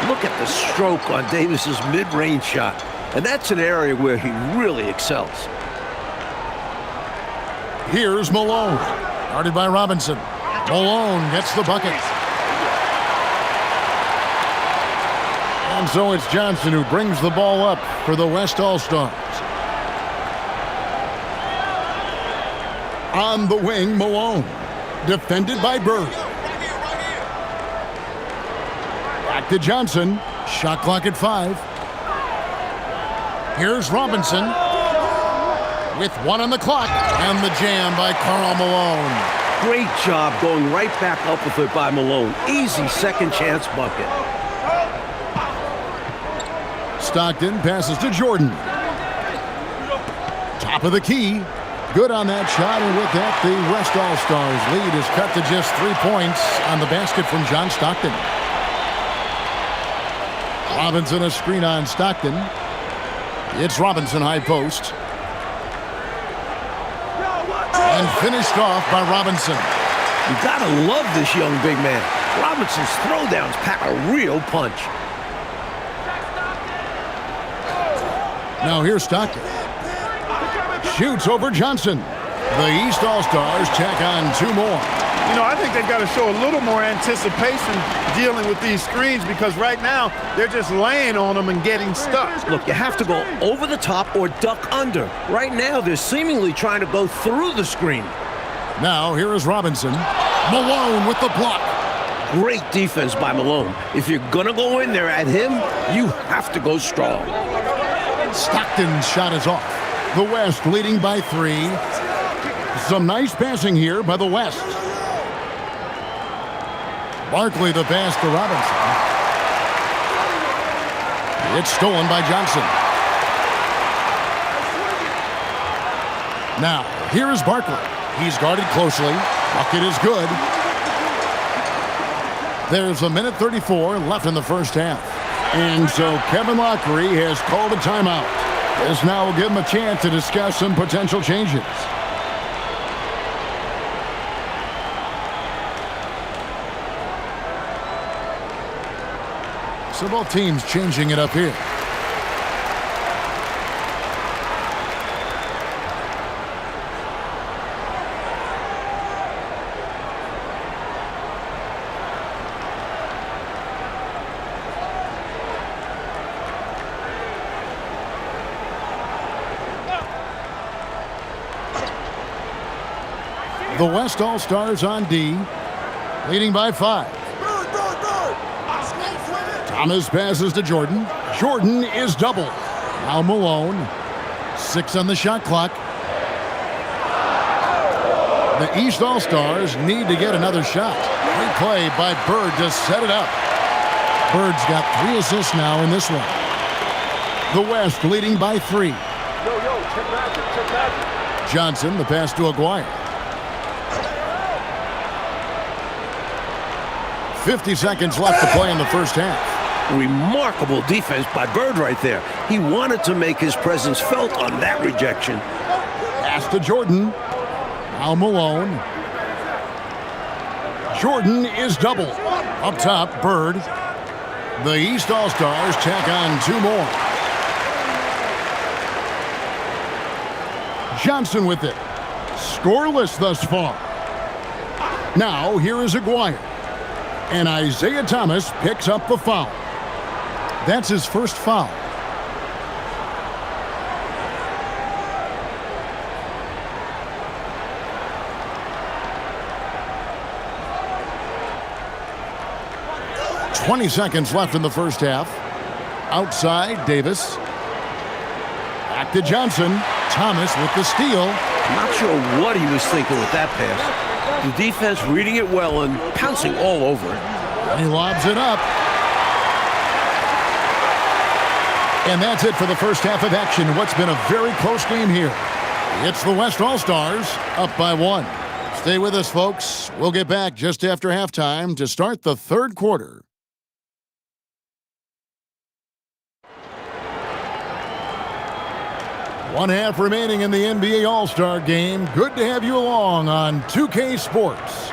Look at the stroke on Davis's mid-range shot. And that's an area where he really excels. Here's Malone. Guarded by Robinson. Malone gets the bucket. And so it's Johnson who brings the ball up for the West All-Stars. On the wing, Malone. Defended by Bird. Back to Johnson. Shot clock at 5. Here's Robinson. With 1 on the clock. And the jam by Karl Malone. Great job going right back up with it by Malone. Easy second chance bucket. Stockton passes to Jordan. Top of the key. Good on that shot, and with that, the West All-Stars lead is cut to just 3 points on the basket from John Stockton. Robinson a screen on Stockton. It's Robinson high post. And finished off by Robinson. You gotta love this young big man. Robinson's throwdowns pack a real punch. Now here's Stockton. Shoots over Johnson. The East All-Stars tack on 2 more. You know, I think they've got to show a little more anticipation dealing with these screens because right now they're just laying on them and getting stuck. Look, you have to go over the top or duck under. Right now, they're seemingly trying to go through the screen. Now here is Robinson. Malone with the block. Great defense by Malone. If you're gonna go in there at him, you have to go strong. Stockton's shot is off. The West leading by 3. Some nice passing here by the West. Barkley the pass to Robinson. It's stolen by Johnson. Now, here is Barkley. He's guarded closely. Bucket is good. There's 1:34 left in the first half. And so Kevin Lockery has called a timeout. This now will give him a chance to discuss some potential changes. So both teams changing it up here. The West All-Stars on D, leading by 5. Thomas passes to Jordan. Jordan is double. Now Malone. 6 on the shot clock. The East All-Stars need to get another shot. Great play by Bird to set it up. Bird's got 3 assists now in this one. The West leading by 3. Yo, check magic. Johnson, the pass to Aguirre. 50 seconds left to play in the first half. Remarkable defense by Bird right there. He wanted to make his presence felt on that rejection. Pass to Jordan. Now Malone. Jordan is double. Up top, Bird. The East All-Stars tack on 2 more. Johnson with it. Scoreless thus far. Now, here is Aguirre. And Isaiah Thomas picks up the foul. That's his first foul. "20 seconds left in the first half. Outside, Davis. Back to Johnson. Thomas with the steal. Not sure what he was thinking with that pass. The defense reading it well and pouncing all over it. He lobs it up. And that's it for the first half of action. What's been a very close game here. It's the West All-Stars up by 1. Stay with us, folks. We'll get back just after halftime to start the third quarter. One half remaining in the NBA All-Star game. Good to have you along on 2K Sports.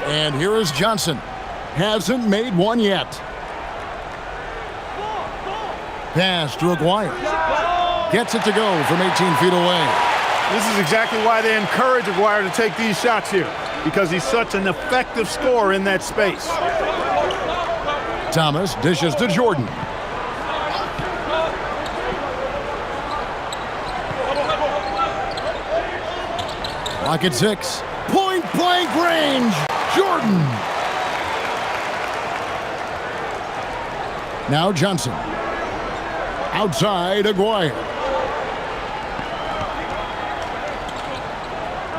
And here is Johnson. Hasn't made one yet. Pass to Aguirre. Gets it to go from 18 feet away. This is exactly why they encourage Aguirre to take these shots here, because he's such an effective scorer in that space. Thomas dishes to Jordan. Clock at 6. Point blank range. Jordan. Now Johnson. Outside, Aguirre.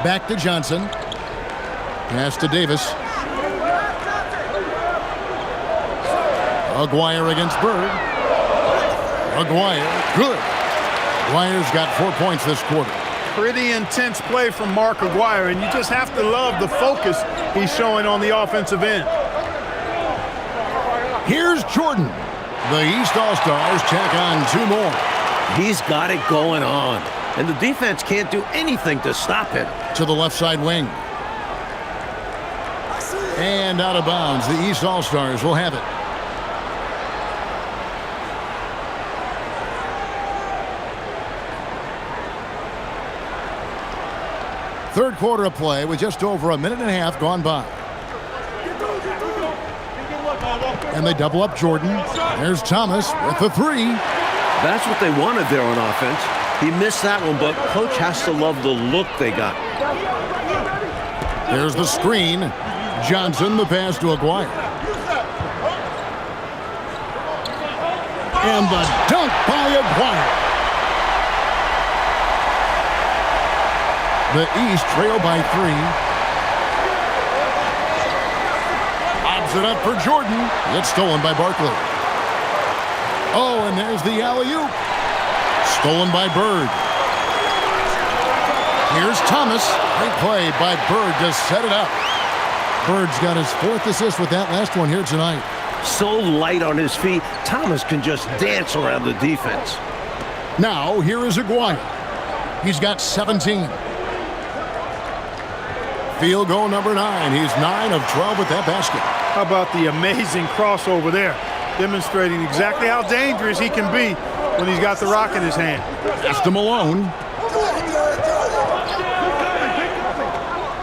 Back to Johnson. Pass to Davis. Aguirre against Bird. Aguirre, good. Aguirre's got 4 points this quarter. Pretty intense play from Mark Aguirre, and you just have to love the focus he's showing on the offensive end. Here's Jordan. The East All-Stars tack on 2 more. He's got it going on, and the defense can't do anything to stop him. To the left side wing. And out of bounds. The East All-Stars will have it. Third quarter of play with just over a minute and a half gone by. And they double up Jordan. There's Thomas with the 3. That's what they wanted there on offense. He missed that one, but coach has to love the look they got. There's the screen. Johnson, the pass to Aguirre. And the dunk by Aguirre. The East trail by 3. Lobs it up for Jordan. It's stolen by Barkley. Oh, and there's the alley-oop. Stolen by Bird. Here's Thomas. Great play by Bird to set it up. Bird's got his 4th assist with that last one here tonight. So light on his feet, Thomas can just dance around the defense. Now, here is Aguirre. He's got 17. Field goal number 9. He's 9 of 12 with that basket. How about the amazing crossover there, demonstrating exactly how dangerous he can be when he's got the rock in his hand. Pass to Malone.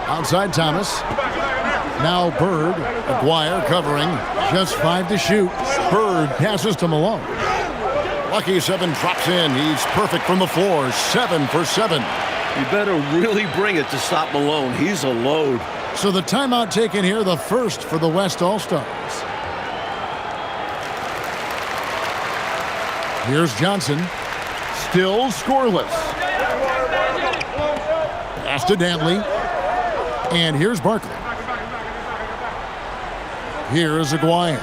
Outside Thomas. Now Bird. Aguirre covering. Just 5 to shoot. Bird passes to Malone. Lucky 7 drops in. He's perfect from the floor. 7 for 7. You better really bring it to stop Malone. He's a load. So the timeout taken here, the first for the West All-Stars. Here's Johnson. Still scoreless. Pass to Dantley. And here's Barkley. Here's Aguirre.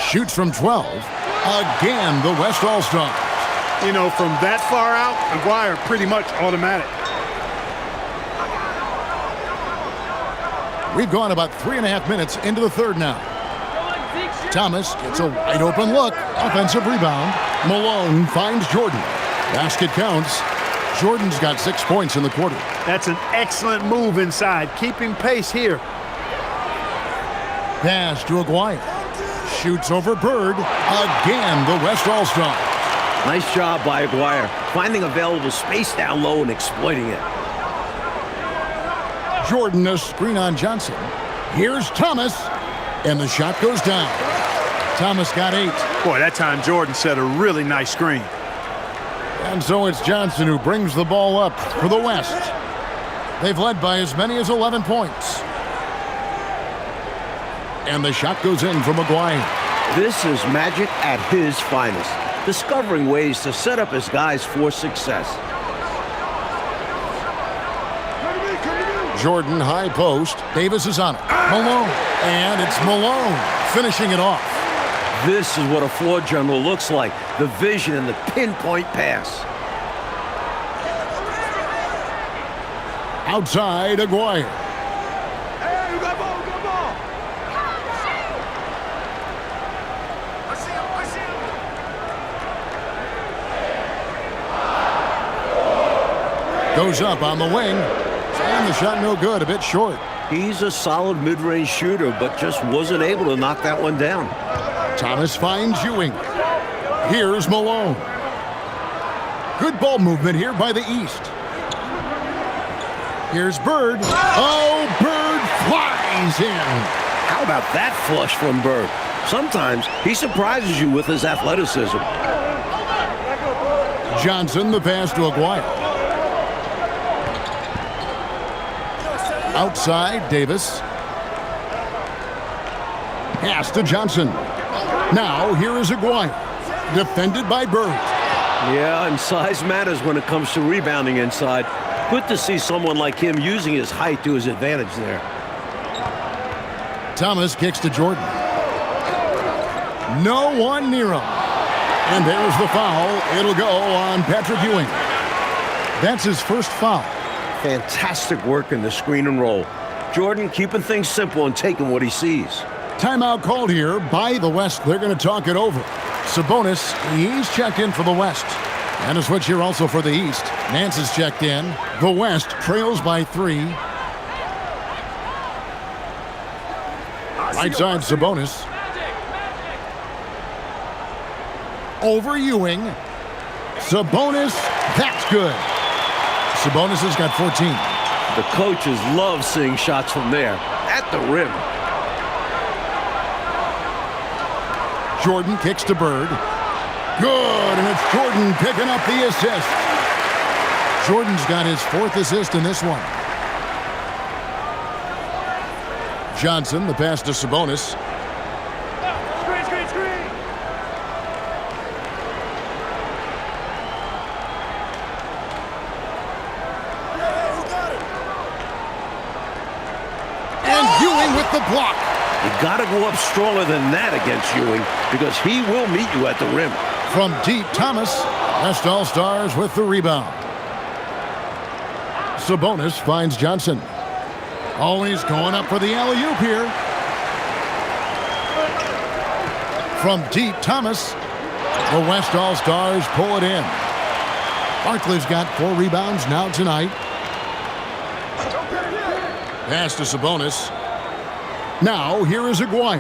Shoots from 12. Again, the West All-Stars. You know, from that far out, Aguirre pretty much automatic. We've gone about 3.5 minutes into the third now. Thomas gets a wide open look. Offensive rebound. Malone finds Jordan. Basket counts. Jordan's got 6 points in the quarter. That's an excellent move inside, keeping pace here. Pass to Aguirre. Shoots over Bird. Again, the West All-Stars. Nice job by Aguirre, finding available space down low and exploiting it. Jordan, a screen on Johnson. Here's Thomas. And the shot goes down. Thomas got 8. Boy, that time Jordan set a really nice screen. And so it's Johnson who brings the ball up for the West. They've led by as many as 11 points. And the shot goes in from Aguirre. This is Magic at his finest, discovering ways to set up his guys for success. Jordan, high post. Davis is on it. Malone. And it's Malone finishing it off. This is what a floor general looks like. The vision and the pinpoint pass. Outside, Aguirre. Hey, you got ball, good ball. I see him, Goes up on the wing. And the shot no good, a bit short. He's a solid mid-range shooter, but just wasn't able to knock that one down. Thomas finds Ewing. Here's Malone. Good ball movement here by the East. Here's Bird. Oh, Bird flies in. How about that flush from Bird? Sometimes he surprises you with his athleticism. Johnson, the pass to Aguirre. Outside, Davis. Pass to Johnson. Now, here is Aguirre. Defended by Bird. Yeah, and size matters when it comes to rebounding inside. Good to see someone like him using his height to his advantage there. Thomas kicks to Jordan. No one near him. And there's the foul. It'll go on Patrick Ewing. That's his first foul. Fantastic work in the screen and roll. Jordan keeping things simple and taking what he sees. Timeout called here by the West. They're going to talk it over. Sabonis, he's checked in for the West. And a switch here also for the East. Nance is checked in. The West trails by 3. Right side, Sabonis. Over Ewing. Sabonis, that's good. Sabonis has got 14. The coaches love seeing shots from there, at the rim. Jordan kicks to Bird. Good, and it's Jordan picking up the assist. Jordan's got his 4th assist in this one. Johnson, the pass to Sabonis. Screen, screen, screen. And Ewing with the block. You got to go up stronger than that against Ewing because he will meet you at the rim. From deep, Thomas. West All-Stars with the rebound. Sabonis finds Johnson. Always going up for the alley-oop here. From deep, Thomas. The West All-Stars pull it in. Barkley's got 4 rebounds now tonight. Pass to Sabonis. Now, here is Aguirre.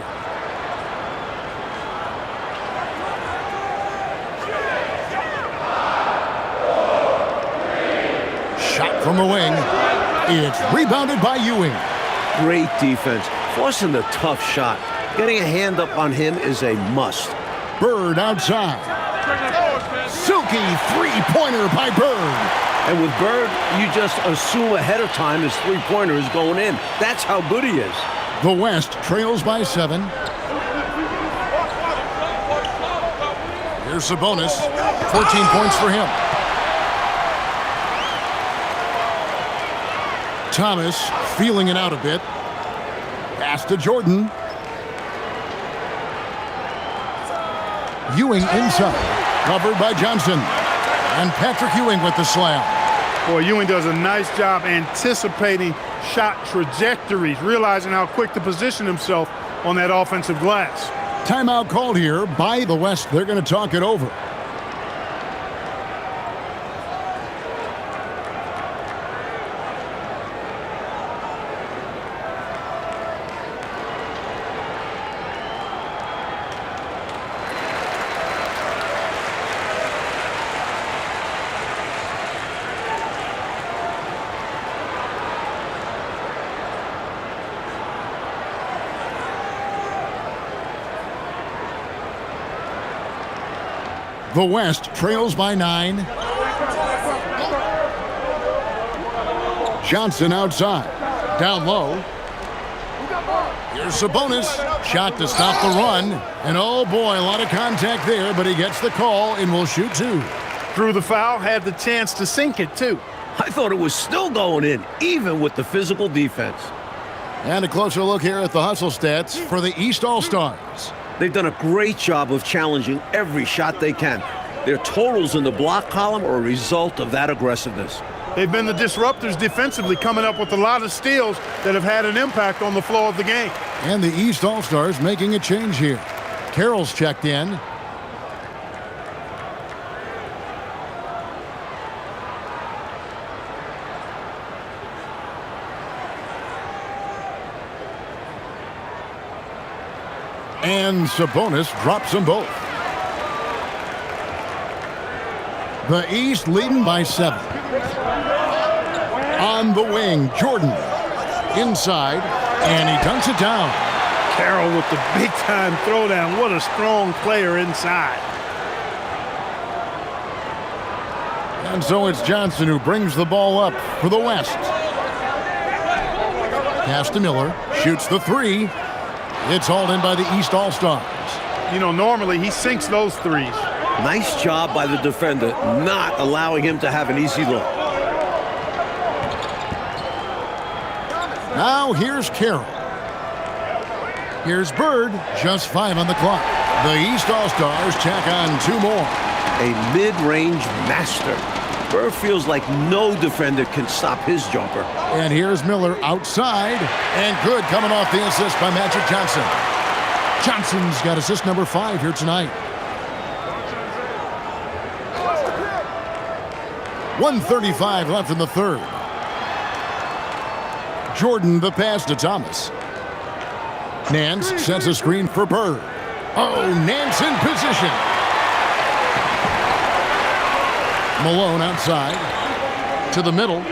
Shot from the wing. It's rebounded by Ewing. Great defense. Forcing the tough shot. Getting a hand up on him is a must. Bird outside. Silky three-pointer by Bird. And with Bird, you just assume ahead of time his three-pointer is going in. That's how good he is. The West trails by 7. Here's Sabonis. 14 points for him. Thomas feeling it out a bit. Pass to Jordan. Ewing inside. Covered by Johnson. And Patrick Ewing with the slam. Boy, Ewing does a nice job anticipating shot trajectories, realizing how quick to position himself on that offensive glass. Timeout called here by the West. They're going to talk it over. The West trails by 9. Johnson outside. Down low. Here's Sabonis. Shot to stop the run. And oh boy, a lot of contact there, but he gets the call and will shoot 2. Through the foul, had the chance to sink it too. I thought it was still going in, even with the physical defense. And a closer look here at the hustle stats for the East All-Stars. They've done a great job of challenging every shot they can. Their totals in the block column are a result of that aggressiveness. They've been the disruptors defensively, coming up with a lot of steals that have had an impact on the flow of the game. And the East All-Stars making a change here. Carroll's checked in. And Sabonis drops them both. The East leading by 7. On the wing, Jordan. Inside, and he dunks it down. Carroll with the big-time throwdown. What a strong player inside. And so it's Johnson who brings the ball up for the West. Pass to Miller. Shoots the 3. It's hauled in by the East All-Stars. You know, normally he sinks those threes. Nice job by the defender, not allowing him to have an easy look. Now here's Carroll. Here's Bird, just 5 on the clock. The East All-Stars tack on 2 more. A mid-range master. Bird feels like no defender can stop his jumper. And here's Miller outside. And good coming off the assist by Magic Johnson. Johnson's got assist number 5 here tonight. 1:35 left in the third. Jordan the pass to Thomas. Nance sets a screen for Bird. Oh, Nance in position. Malone outside. To the middle.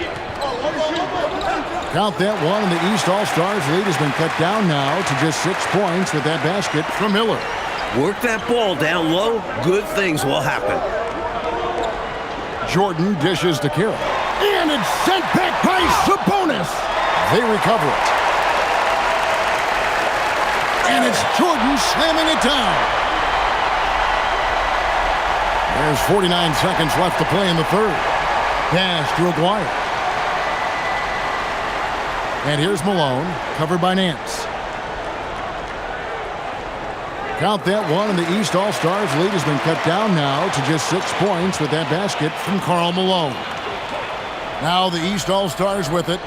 Count that one, and the East All-Stars lead has been cut down now to just 6 points with that basket from Miller. Work that ball down low, good things will happen. Jordan dishes to Carroll. And it's sent back by Sabonis. They recover it. And it's Jordan slamming it down. There's 49 seconds left to play in the third. Pass to Aguirre. And here's Malone, covered by Nance. Count that one, and the East All-Stars lead has been cut down now to just 6 points with that basket from Karl Malone. Now the East All-Stars with it.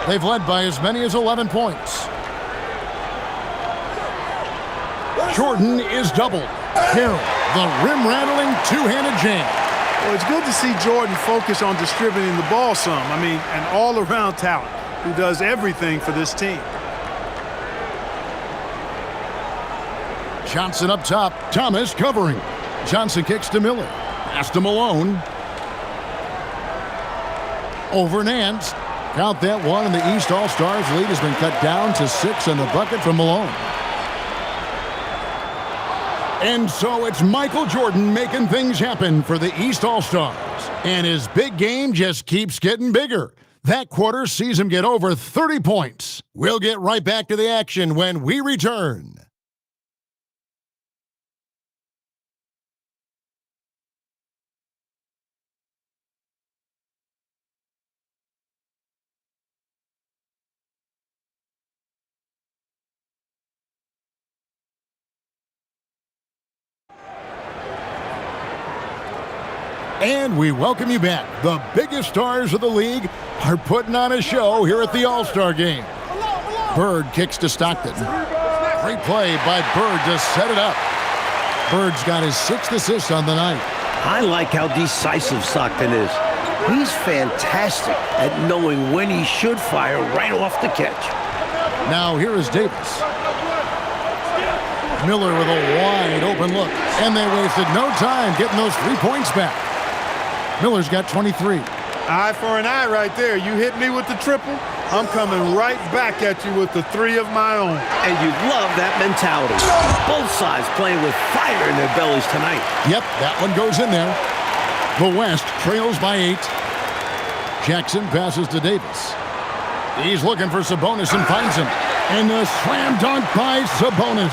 They've led by as many as 11 points. Jordan is doubled. Carroll, the rim-rattling two-handed jam. Well, it's good to see Jordan focus on distributing the ball some. I mean, an all-around talent who does everything for this team. Johnson up top. Thomas covering. Johnson kicks to Miller. Pass to Malone. Over Nance. Count that one, and the East All-Stars lead has been cut down to 6 in the bucket from Malone. And so it's Michael Jordan making things happen for the East All-Stars. And his big game just keeps getting bigger. That quarter sees him get over 30 points. We'll get right back to the action when we return. And we welcome you back. The biggest stars of the league are putting on a show here at the All-Star Game. Bird kicks to Stockton. Great play by Bird to set it up. Bird's got his 6th assist on the night. I like how decisive Stockton is. He's fantastic at knowing when he should fire right off the catch. Now here is Davis. Miller with a wide open look. And they wasted no time getting those 3 points back. Miller's got 23. Eye for an eye right there. You hit me with the triple, I'm coming right back at you with the 3 of my own. And you love that mentality. Both sides playing with fire in their bellies tonight. Yep, that one goes in there. The West trails by 8. Jackson passes to Davis. He's looking for Sabonis and finds him. And the slam dunk by Sabonis.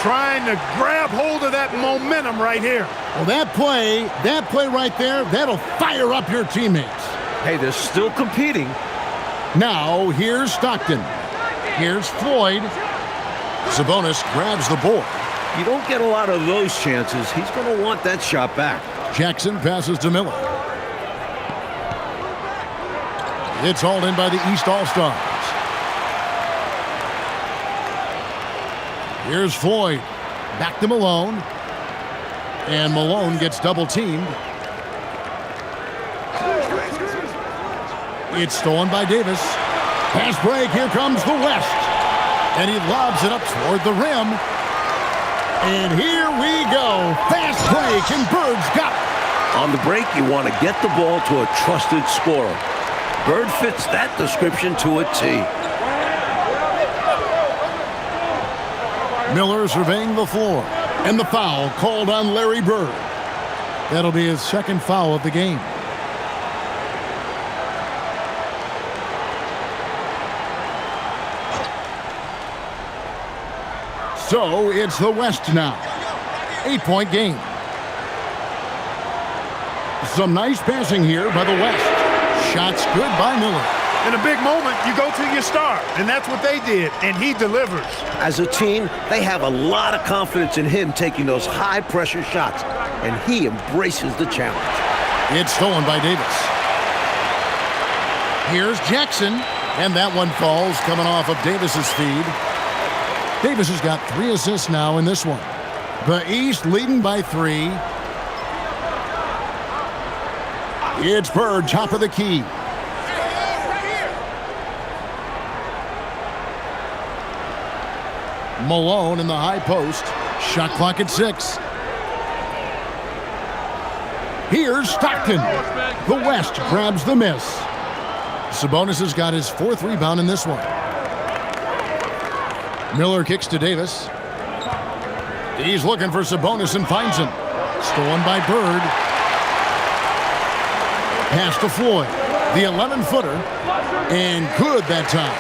Trying to grab hold of that momentum right here. Well, that play right there, that'll fire up your teammates. Hey, they're still competing. Now, here's Stockton. Here's Floyd. Sabonis grabs the board. You don't get a lot of those chances. He's going to want that shot back. Jackson passes to Miller. It's hauled in by the East All-Stars. Here's Floyd. Back to Malone. And Malone gets double-teamed. It's stolen by Davis. Pass break. Here comes the West. And he lobs it up toward the rim. And here we go. Fast break, and Bird's got it. On the break, you want to get the ball to a trusted scorer. Bird fits that description to a T. Miller surveying the floor. And the foul called on Larry Bird. That'll be his 2nd foul of the game. So it's the West now. 8-point game. Some nice passing here by the West. Shots good by Miller. In a big moment, you go to your star, and that's what they did, and he delivers. As a team, they have a lot of confidence in him taking those high-pressure shots, and he embraces the challenge. It's stolen by Davis. Here's Jackson, and that one falls coming off of Davis's feed. Davis has got 3 assists now in this one. The East leading by 3. It's Bird, top of the key. Malone in the high post. Shot clock at 6. Here's Stockton. The West grabs the miss. Sabonis has got his 4th rebound in this one. Miller kicks to Davis. He's looking for Sabonis and finds him. Stolen by Bird. Pass to Floyd. The 11-footer, and good that time.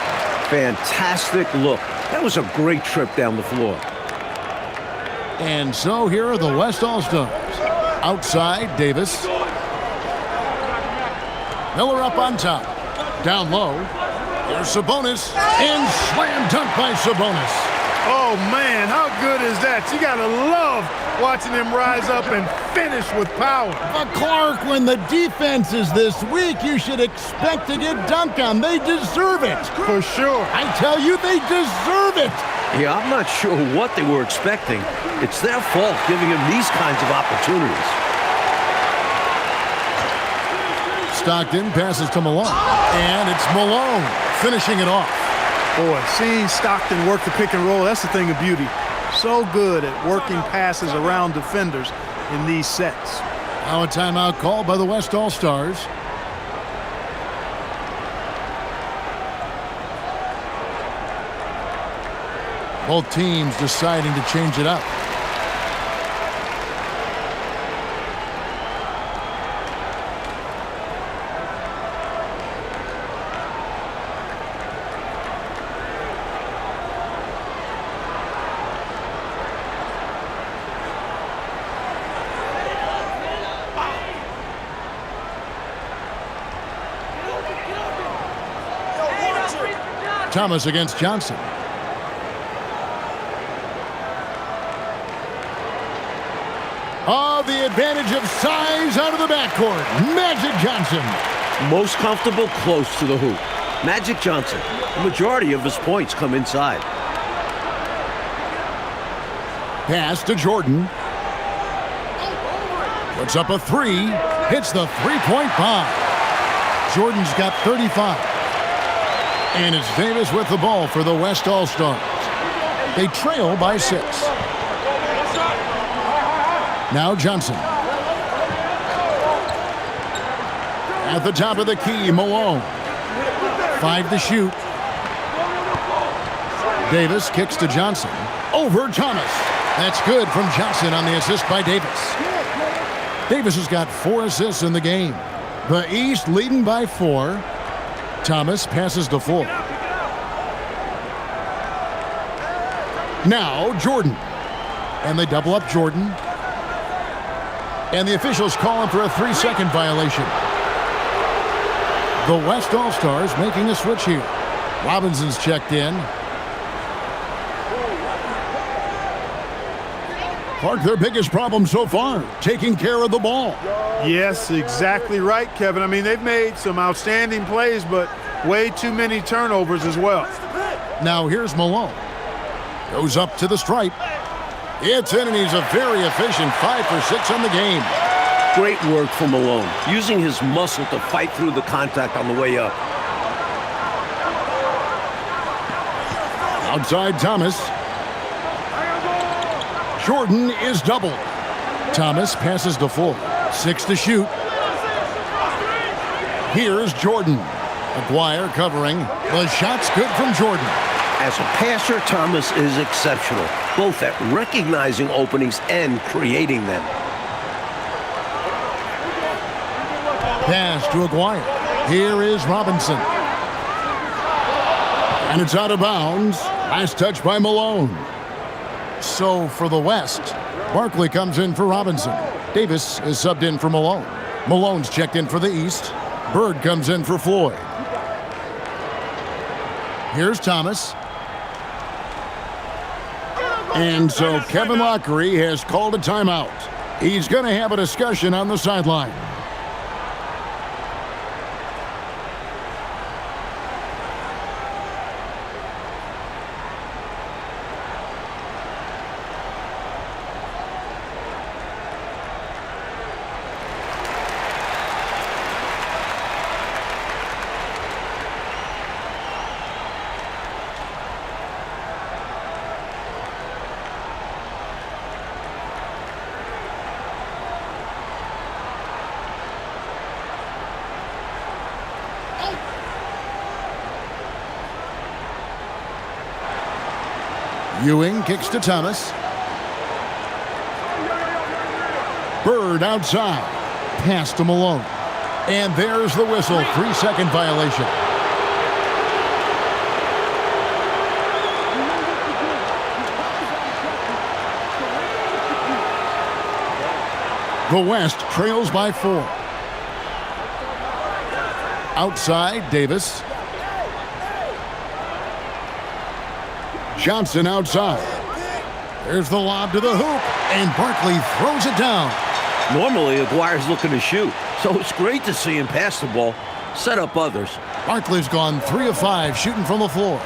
Fantastic look. That was a great trip down the floor. And so here are the West All-Stars. Outside, Davis. Miller up on top. Down low. Here's Sabonis. And slam dunk by Sabonis. Oh, man, how good is that? You got to love watching him rise up and finish with power. But Clark, when the defense is this weak, you should expect to get dunked on. They deserve it. For sure. I tell you, they deserve it. Yeah, I'm not sure what they were expecting. It's their fault giving him these kinds of opportunities. Stockton passes to Malone. And it's Malone finishing it off. Boy, seeing Stockton work the pick and roll, that's the thing of beauty. So good at working passes around defenders in these sets. Now a timeout called by the West All-Stars. Both teams deciding to change it up. Thomas against Johnson. Oh, the advantage of size out of the backcourt. Magic Johnson. Most comfortable close to the hoop. Magic Johnson. The majority of his points come inside. Pass to Jordan. Puts up a three. Hits the three-point bomb. Jordan's got 35. And it's Davis with the ball for the West All-Stars. They trail by 6. Now Johnson. At the top of the key, Malone. 5 to shoot. Davis kicks to Johnson. Over Thomas. That's good from Johnson on the assist by Davis. Davis has got 4 assists in the game. The East leading by 4. Thomas passes to 4. Now Jordan. And they double up Jordan. And the officials call him for a 3-second violation. The West All-Stars making a switch here. Robinson's checked in. Clark, their biggest problem so far, taking care of the ball. Yes, exactly right, Kevin. I mean, they've made some outstanding plays, but way too many turnovers as well. Now here's Malone. Goes up to the stripe. It's in, and he's a very efficient 5 for 6 on the game. Great work from Malone, using his muscle to fight through the contact on the way up. Outside Thomas. Jordan is doubled. Thomas passes to 4. 6 to shoot. Here's Jordan. McGuire covering. The shot's good from Jordan. As a passer, Thomas is exceptional, both at recognizing openings and creating them. Pass to Aguirre. Here is Robinson. And it's out of bounds. Last touch by Malone. So for the West, Barkley comes in for Robinson. Davis is subbed in for Malone. Malone's checked in for the East. Bird comes in for Floyd. Here's Thomas. And so Kevin Lockery has called a timeout. He's going to have a discussion on the sideline. Ewing kicks to Thomas. Bird outside. Pass to Malone. And there's the whistle. 3-second violation. The West trails by 4. Outside, Davis. Johnson outside. There's the lob to the hoop, and Barkley throws it down. Normally, Aguirre's looking to shoot, so it's great to see him pass the ball, set up others. Barkley's gone 3 of 5 shooting from the floor.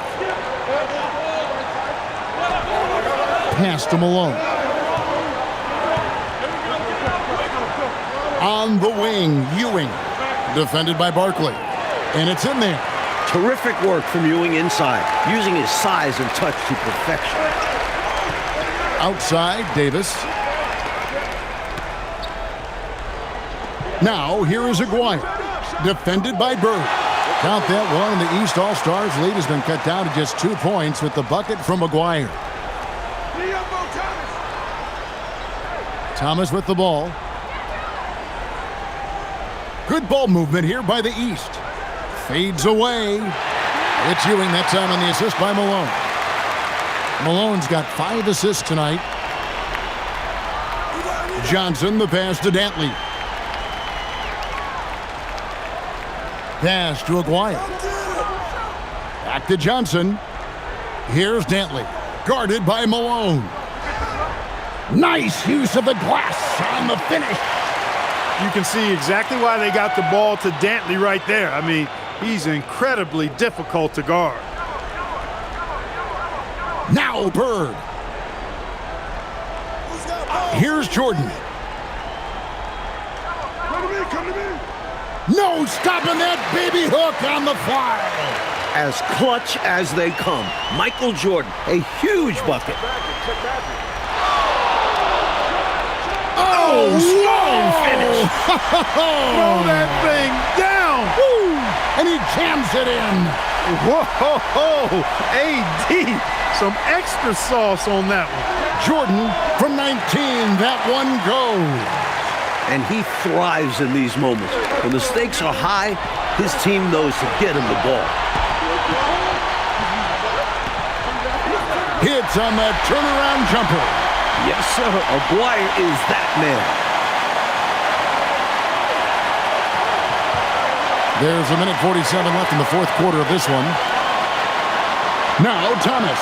Pass to Malone. On the wing, Ewing. Defended by Barkley. And it's in there. Terrific work from Ewing inside, using his size and touch to perfection. Outside, Davis. Now, here is Aguirre. Defended by Bird. Count that one, and the East All-Stars lead has been cut down to just 2 points with the bucket from Aguirre. Thomas with the ball. Good ball movement here by the East. Fades away. It's Ewing that time on the assist by Malone. Malone's got 5 assists tonight. Johnson, the pass to Dantley. Pass to Aguirre. Back to Johnson. Here's Dantley. Guarded by Malone. Nice use of the glass on the finish. You can see exactly why they got the ball to Dantley right there. I mean, he's incredibly difficult to guard. Now Bird. Here's Jordan. No stopping that baby hook on the fly. As clutch as they come, Michael Jordan, a huge bucket. Oh, strong finish. Throw that thing down. Woo. And he jams it in. Whoa, AD, some extra sauce on that one. Jordan from 19, that one goes. And he thrives in these moments. When the stakes are high, his team knows to get him the ball. Hits on that turnaround jumper. Yes, sir. Aguirre is that man. There's a minute 47 left in the fourth quarter of this one. Now Thomas.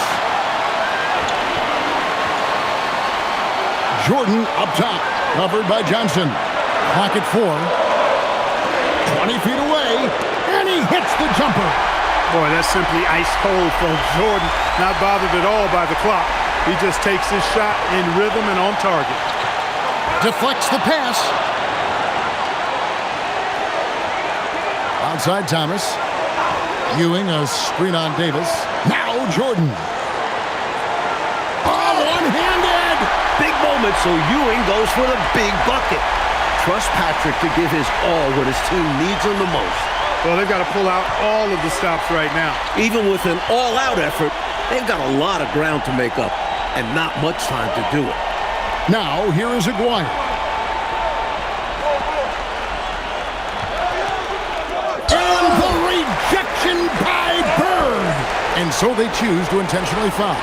Jordan up top, covered by Johnson. Clock at 4. 20 feet away, and he hits the jumper. Boy, that's simply ice cold from Jordan. Not bothered at all by the clock. He just takes his shot in rhythm and on target. Deflects the pass. Outside Thomas. Ewing, a screen on Davis. Now Jordan. Oh, one-handed. Big moment, so Ewing goes for the big bucket. Trust Patrick to give his all when his team needs him the most. Well, they've got to pull out all of the stops right now. Even with an all-out effort, they've got a lot of ground to make up and not much time to do it. Now, here is Aguirre. And the rejection by Bird. And so they choose to intentionally foul.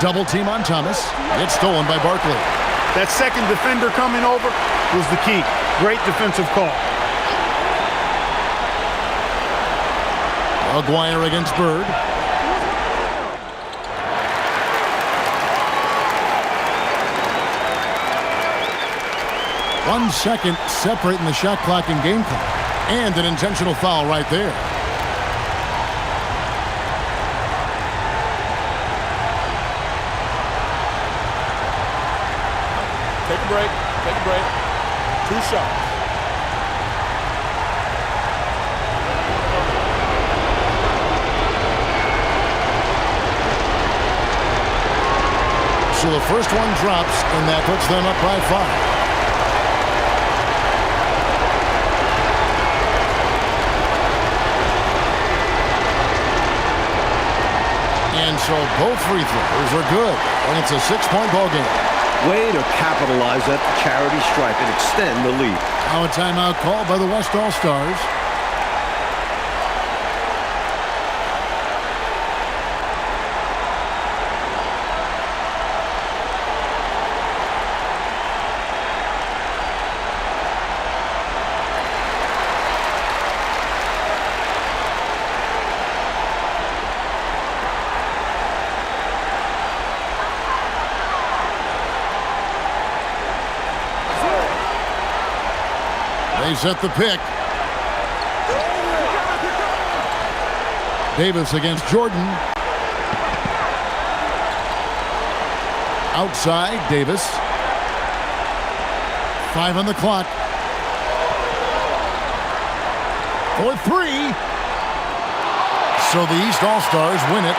Double team on Thomas. It's stolen by Barkley. That second defender coming over was the key. Great defensive call. Aguirre against Bird. One second separating the shot clock and game clock. And an intentional foul right there. Take a break. Take a break. 2 shots. So the first one drops, and that puts them up by 5. And So both free throws are good, and it's a 6-point ball game. Way to capitalize at the charity stripe and extend the lead. Now a timeout called by the West All-Stars. They set the pick. Davis against Jordan. Outside, Davis. 5 on the clock. For 3. So the East All-Stars win it.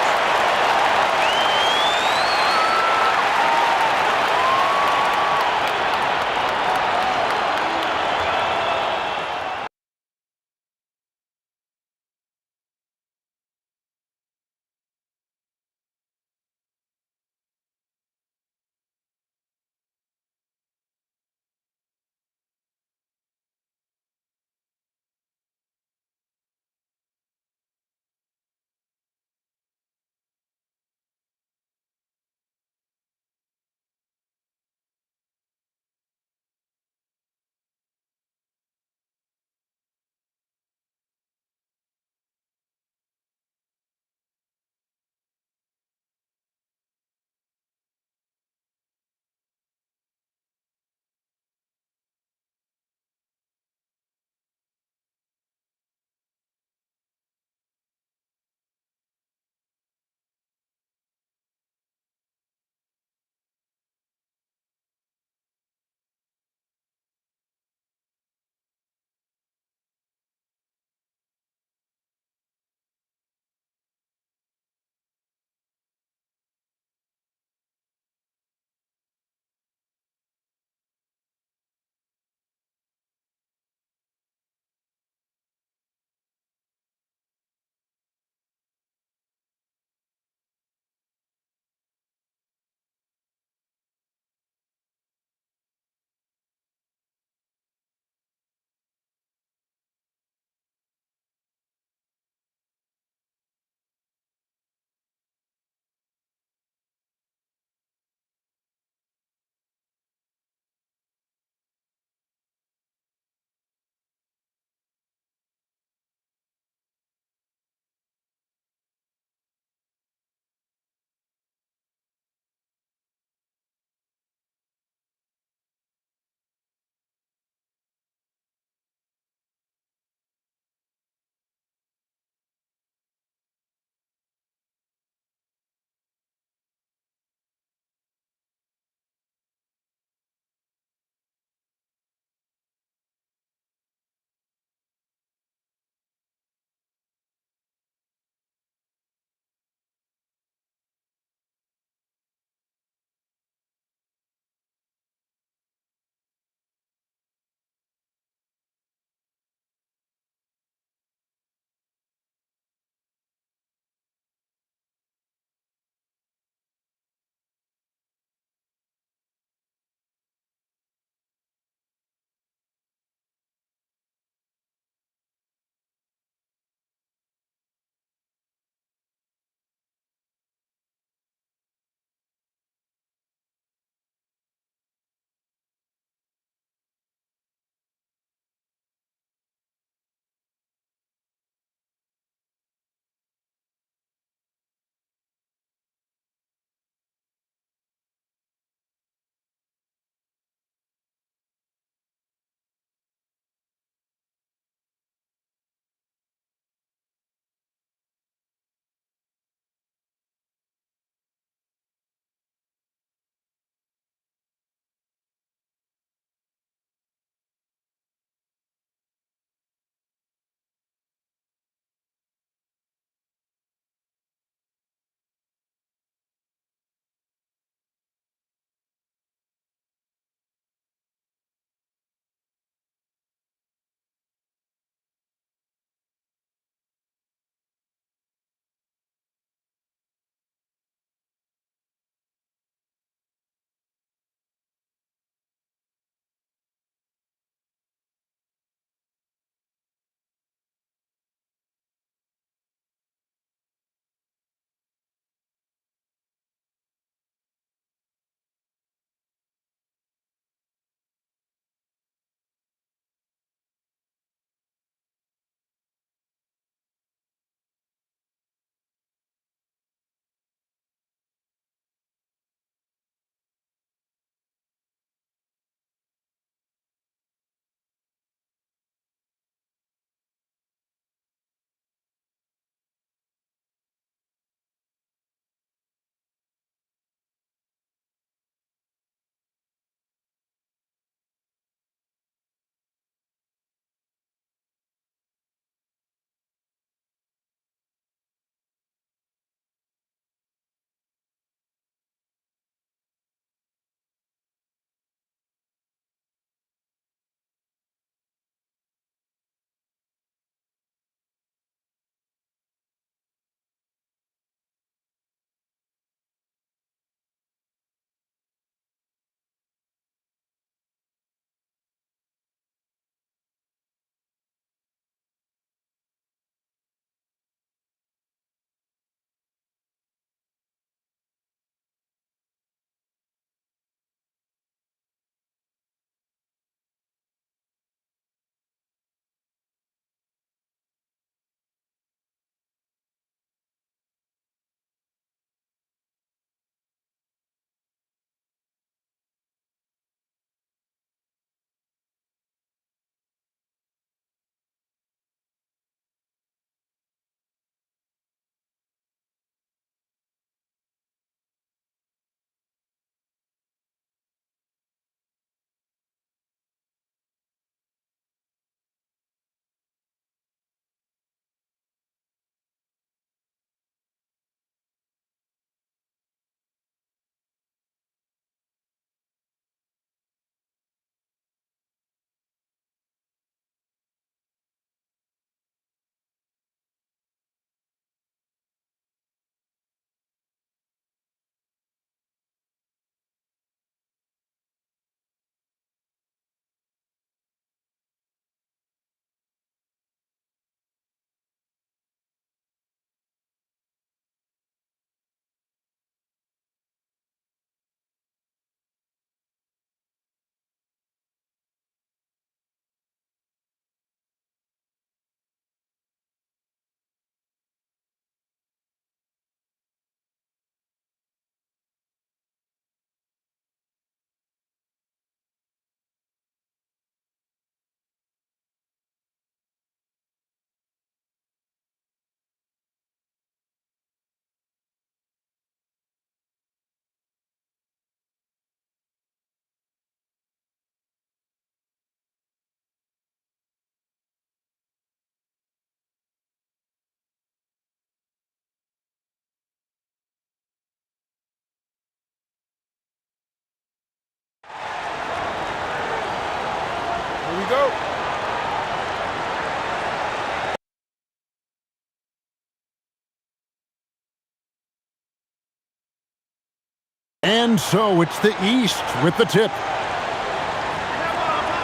And so it's the East with the tip.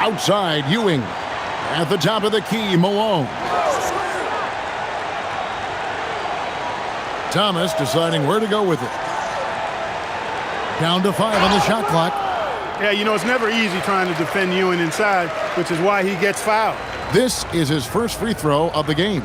Outside, Ewing. At the top of the key, Malone. Thomas deciding where to go with it. Down to 5 on the shot clock. Yeah, you know, it's never easy trying to defend Ewing inside, which is why he gets fouled. This is his first free throw of the game.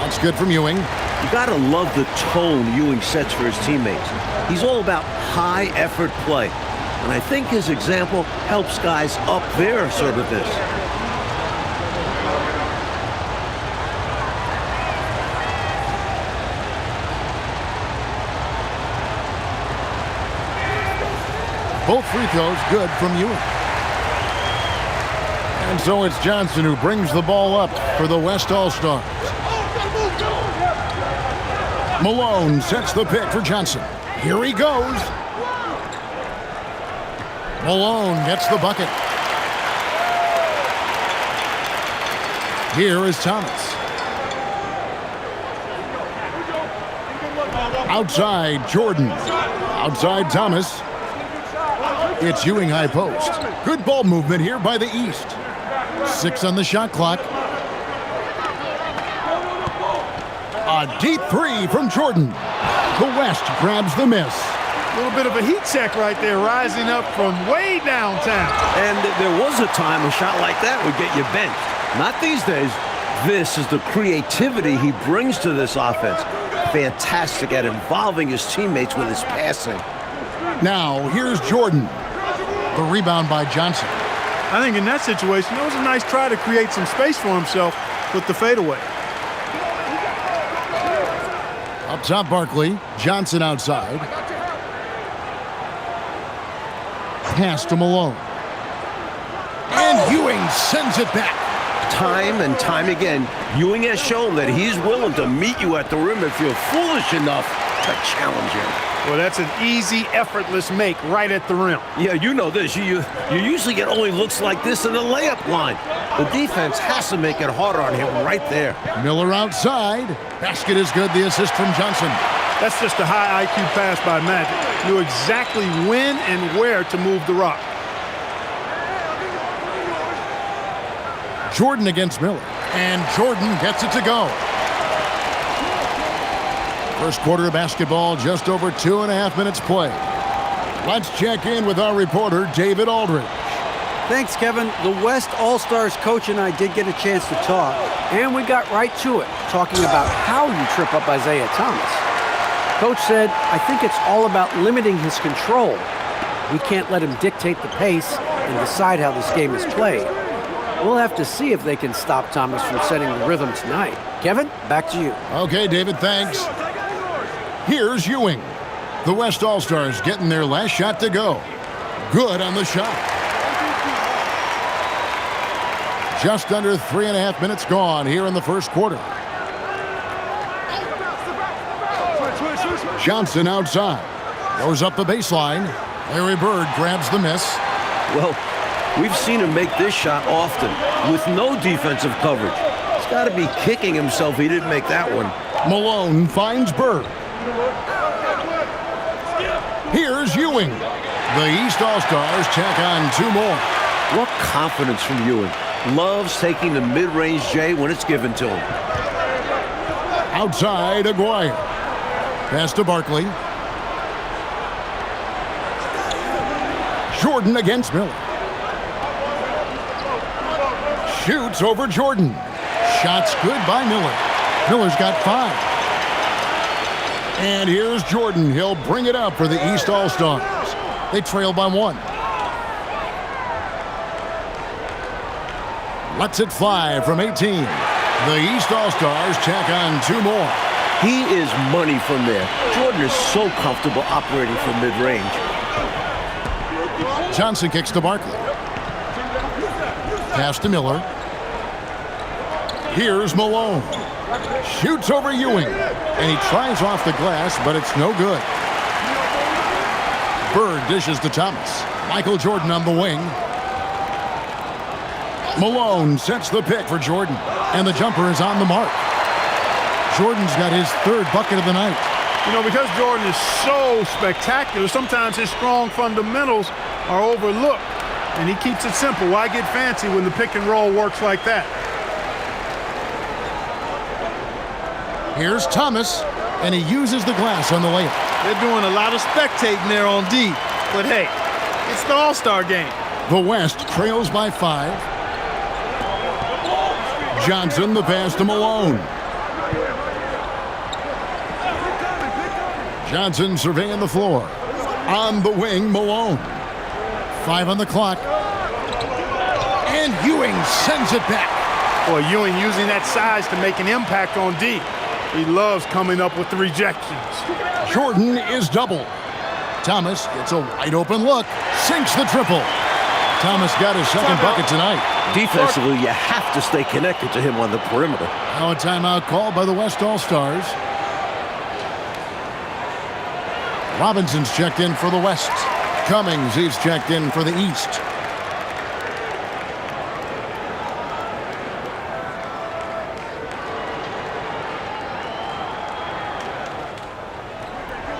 That's good from Ewing. You gotta love the tone Ewing sets for his teammates. He's all about high effort play. And I think his example helps guys up their assertiveness. Both free throws good from Ewing. And so it's Johnson who brings the ball up for the West All-Stars. Malone sets the pick for Johnson. Here he goes. Malone gets the bucket. Here is Thomas. Outside, Jordan. Outside, Thomas. It's Ewing high post. Good ball movement here by the East. 6 on the shot clock. A deep 3 from Jordan. The West grabs the miss. A little bit of a heat check right there, rising up from way downtown. And there was a time a shot like that would get you benched. Not these days. This is the creativity he brings to this offense. Fantastic at involving his teammates with his passing. Now, here's Jordan. The rebound by Johnson. I think in that situation, it was a nice try to create some space for himself with the fadeaway. Up top, Barkley. Johnson outside. Pass to Malone. And Ewing sends it back. Time and time again, Ewing has shown that he's willing to meet you at the rim if you're foolish enough to challenge him. Well, that's an easy, effortless make right at the rim. Yeah, you know this. You usually get only looks like this in the layup line. The defense has to make it harder on him right there. Miller outside. Basket is good. The assist from Johnson. That's just a high IQ pass by Magic. Knew exactly when and where to move the rock. Jordan against Miller. And Jordan gets it to go. First quarter of basketball, just over 2.5 minutes played. Let's check in with our reporter, David Aldridge. Thanks, Kevin. The West All-Stars coach and I did get a chance to talk, and we got right to it, talking about how you trip up Isaiah Thomas. Coach said, I think it's all about limiting his control. We can't let him dictate the pace and decide how this game is played. We'll have to see if they can stop Thomas from setting the rhythm tonight. Kevin, back to you. Okay, David, thanks. Here's Ewing. The West All-Stars getting their last shot to go. Good on the shot. Just under 3.5 minutes gone here in the first quarter. Johnson outside. Goes up the baseline. Larry Bird grabs the miss. Well, we've seen him make this shot often with no defensive coverage. He's got to be kicking himself he didn't make that one. Malone finds Bird. Here's Ewing. The East All-Stars tack on 2 more. What confidence from Ewing. Loves taking the mid-range J when it's given to him. Outside, Aguirre. Pass to Barkley. Jordan against Miller. Shoots over Jordan. Shots good by Miller. Miller's got 5. And here's Jordan. He'll bring it up for the East All-Stars. They trail by 1. Lets it fly from 18. The East All-Stars tack on 2 more. He is money from there. Jordan is so comfortable operating from mid-range. Johnson kicks to Barkley. Pass to Miller. Here's Malone. Shoots over Ewing. And he tries off the glass, but it's no good. Bird dishes to Thomas. Michael Jordan on the wing. Malone sets the pick for Jordan. And the jumper is on the mark. Jordan's got his third bucket of the night. You know, because Jordan is so spectacular, sometimes his strong fundamentals are overlooked. And he keeps it simple. Why get fancy when the pick and roll works like that? Here's Thomas, and he uses the glass on the layup. They're doing a lot of spectating there on D. But hey, it's the All-Star game. The West trails by 5. Johnson, the pass to Malone. Johnson surveying the floor. On the wing, Malone. 5 on the clock. And Ewing sends it back. Boy, Ewing using that size to make an impact on D. He loves coming up with the rejections. Jordan is doubled. Thomas gets a wide open look. Sinks the triple. Thomas got his second bucket tonight. Defensively, you have to stay connected to him on the perimeter. Now a timeout called by the West All-Stars. Robinson's checked in for the West. Cummings, he's checked in for the East.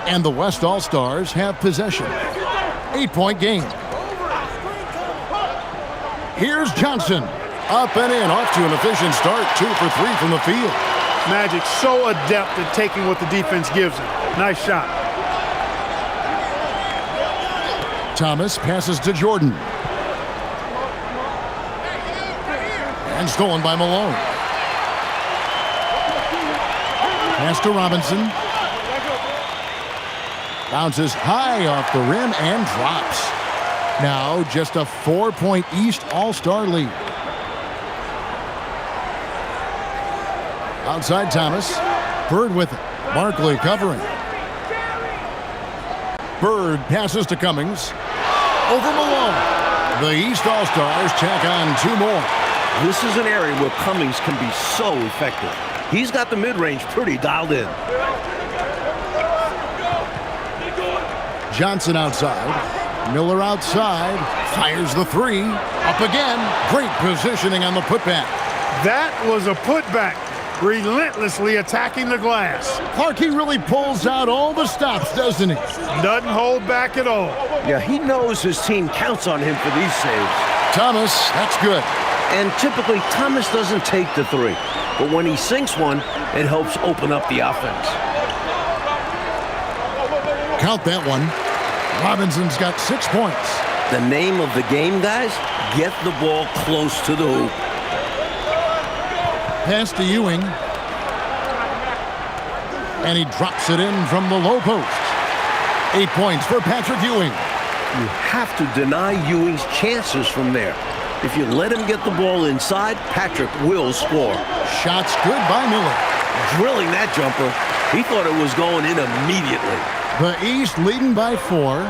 And the West All-Stars have possession. 8-point game. Here's Johnson. Up and in, off to an efficient start. 2 for 3 from the field. Magic so adept at taking what the defense gives him. Nice shot. Thomas passes to Jordan. And stolen by Malone. Pass to Robinson. Bounces high off the rim and drops. Now just a 4-point East All-Star lead. Outside Thomas. Bird with it. Barkley covering. Bird passes to Cummings. Over Malone. The East All-Stars tack on 2 more. This is an area where Cummings can be so effective. He's got the mid-range pretty dialed in. Johnson outside. Miller outside. Fires the 3. Up again. Great positioning on the putback. That was a putback. Relentlessly attacking the glass. Clarkey really pulls out all the stops, doesn't he? Doesn't hold back at all. Yeah, he knows his team counts on him for these saves. Thomas, that's good. And typically, Thomas doesn't take the 3. But when he sinks one, it helps open up the offense. Count that one. Robinson's got 6 points. The name of the game, guys, get the ball close to the hoop. Pass to Ewing. And he drops it in from the low post. 8 points for Patrick Ewing. You have to deny Ewing's chances from there. If you let him get the ball inside, Patrick will score. Shots good by Miller. Drilling that jumper, he thought it was going in immediately. The East leading by 4.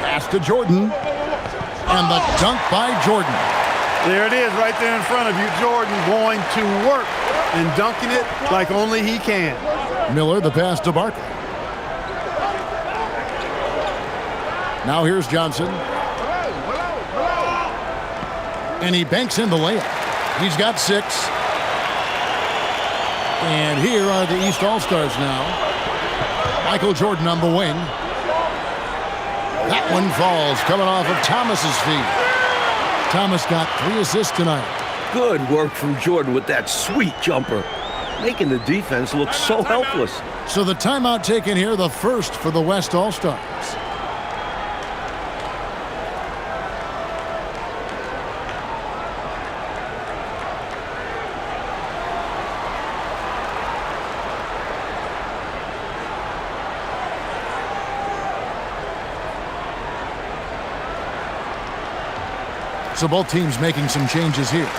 Pass to Jordan. And the dunk by Jordan. There it is right there in front of you. Jordan going to work and dunking it like only he can. Miller, the pass to Barkley. Now here's Johnson. And he banks in the layup. He's got 6. And here are the East All-Stars now. Michael Jordan on the wing. That one falls coming off of Thomas's feet. Thomas got 3 assists tonight. Good work from Jordan with that sweet jumper, making the defense look so helpless. So the timeout taken here, the first for the West All-Stars. So both teams making some changes here.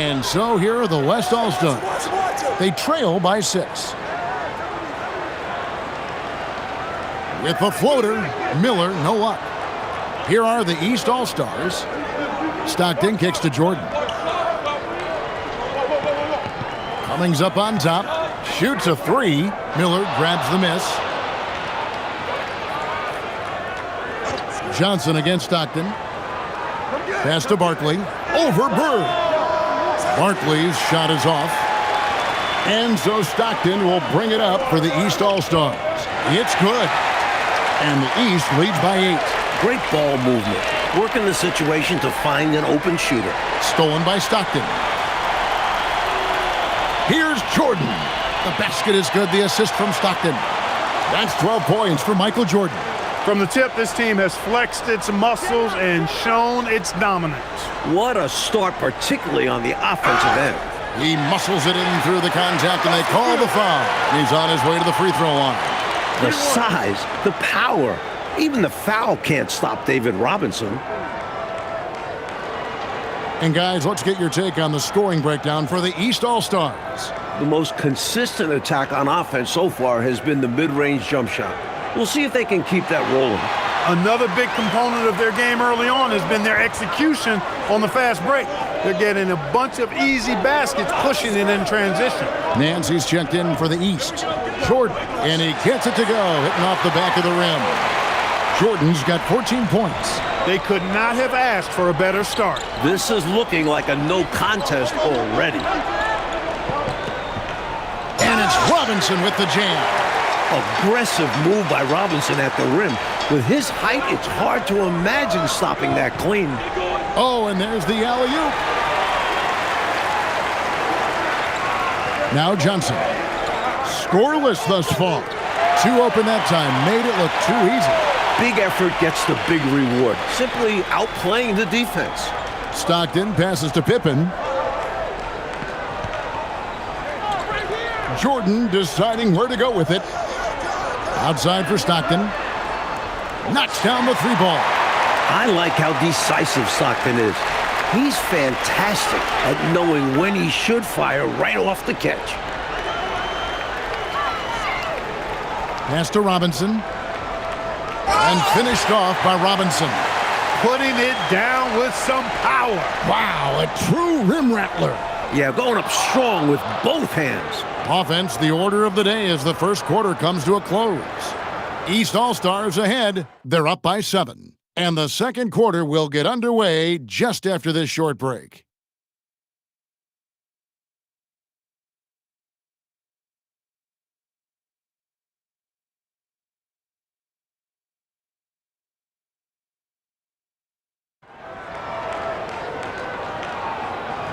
And so here are the West All-Stars. They trail by 6. With the floater, Miller no luck. Here are the East All-Stars. Stockton kicks to Jordan. Cummings up on top. Shoots a 3. Miller grabs the miss. Johnson against Stockton. Pass to Barkley. Over Bird. Barkley's shot is off. And so Stockton will bring it up for the East All-Stars. It's good. And the East leads by 8. Great ball movement. Working the situation to find an open shooter. Stolen by Stockton. Here's Jordan. The basket is good. The assist from Stockton. That's 12 points for Michael Jordan. From the tip, this team has flexed its muscles and shown its dominance. What a start, particularly on the offensive end. He muscles it in through the contact, and they call the foul. He's on his way to the free throw line. The size, the power. Even the foul can't stop David Robinson. And guys, let's get your take on the scoring breakdown for the East All-Stars. The most consistent attack on offense so far has been the mid-range jump shot. We'll see if they can keep that rolling. Another big component of their game early on has been their execution on the fast break. They're getting a bunch of easy baskets, pushing it in transition. Nancy's checked in for the East. Jordan, and he gets it to go, hitting off the back of the rim. Jordan's got 14 points. They could not have asked for a better start. This is looking like a no contest already. And it's Robinson with the jam. Aggressive move by Robinson at the rim. With his height, it's hard to imagine stopping that clean. Oh, and there's the alley-oop. Now Johnson. Scoreless thus far. 2 open that time. Made it look too easy. Big effort gets the big reward. Simply outplaying the defense. Stockton passes to Pippen. Jordan deciding where to go with it. Outside for Stockton. Knocks down the 3 ball. I like how decisive Stockton is. He's fantastic at knowing when he should fire right off the catch. Pass to Robinson. And finished off by Robinson. Putting it down with some power. Wow, a true rim rattler. Yeah, going up strong with both hands. Offense, the order of the day as the first quarter comes to a close. East All-Stars ahead. They're up by 7. And the second quarter will get underway just after this short break.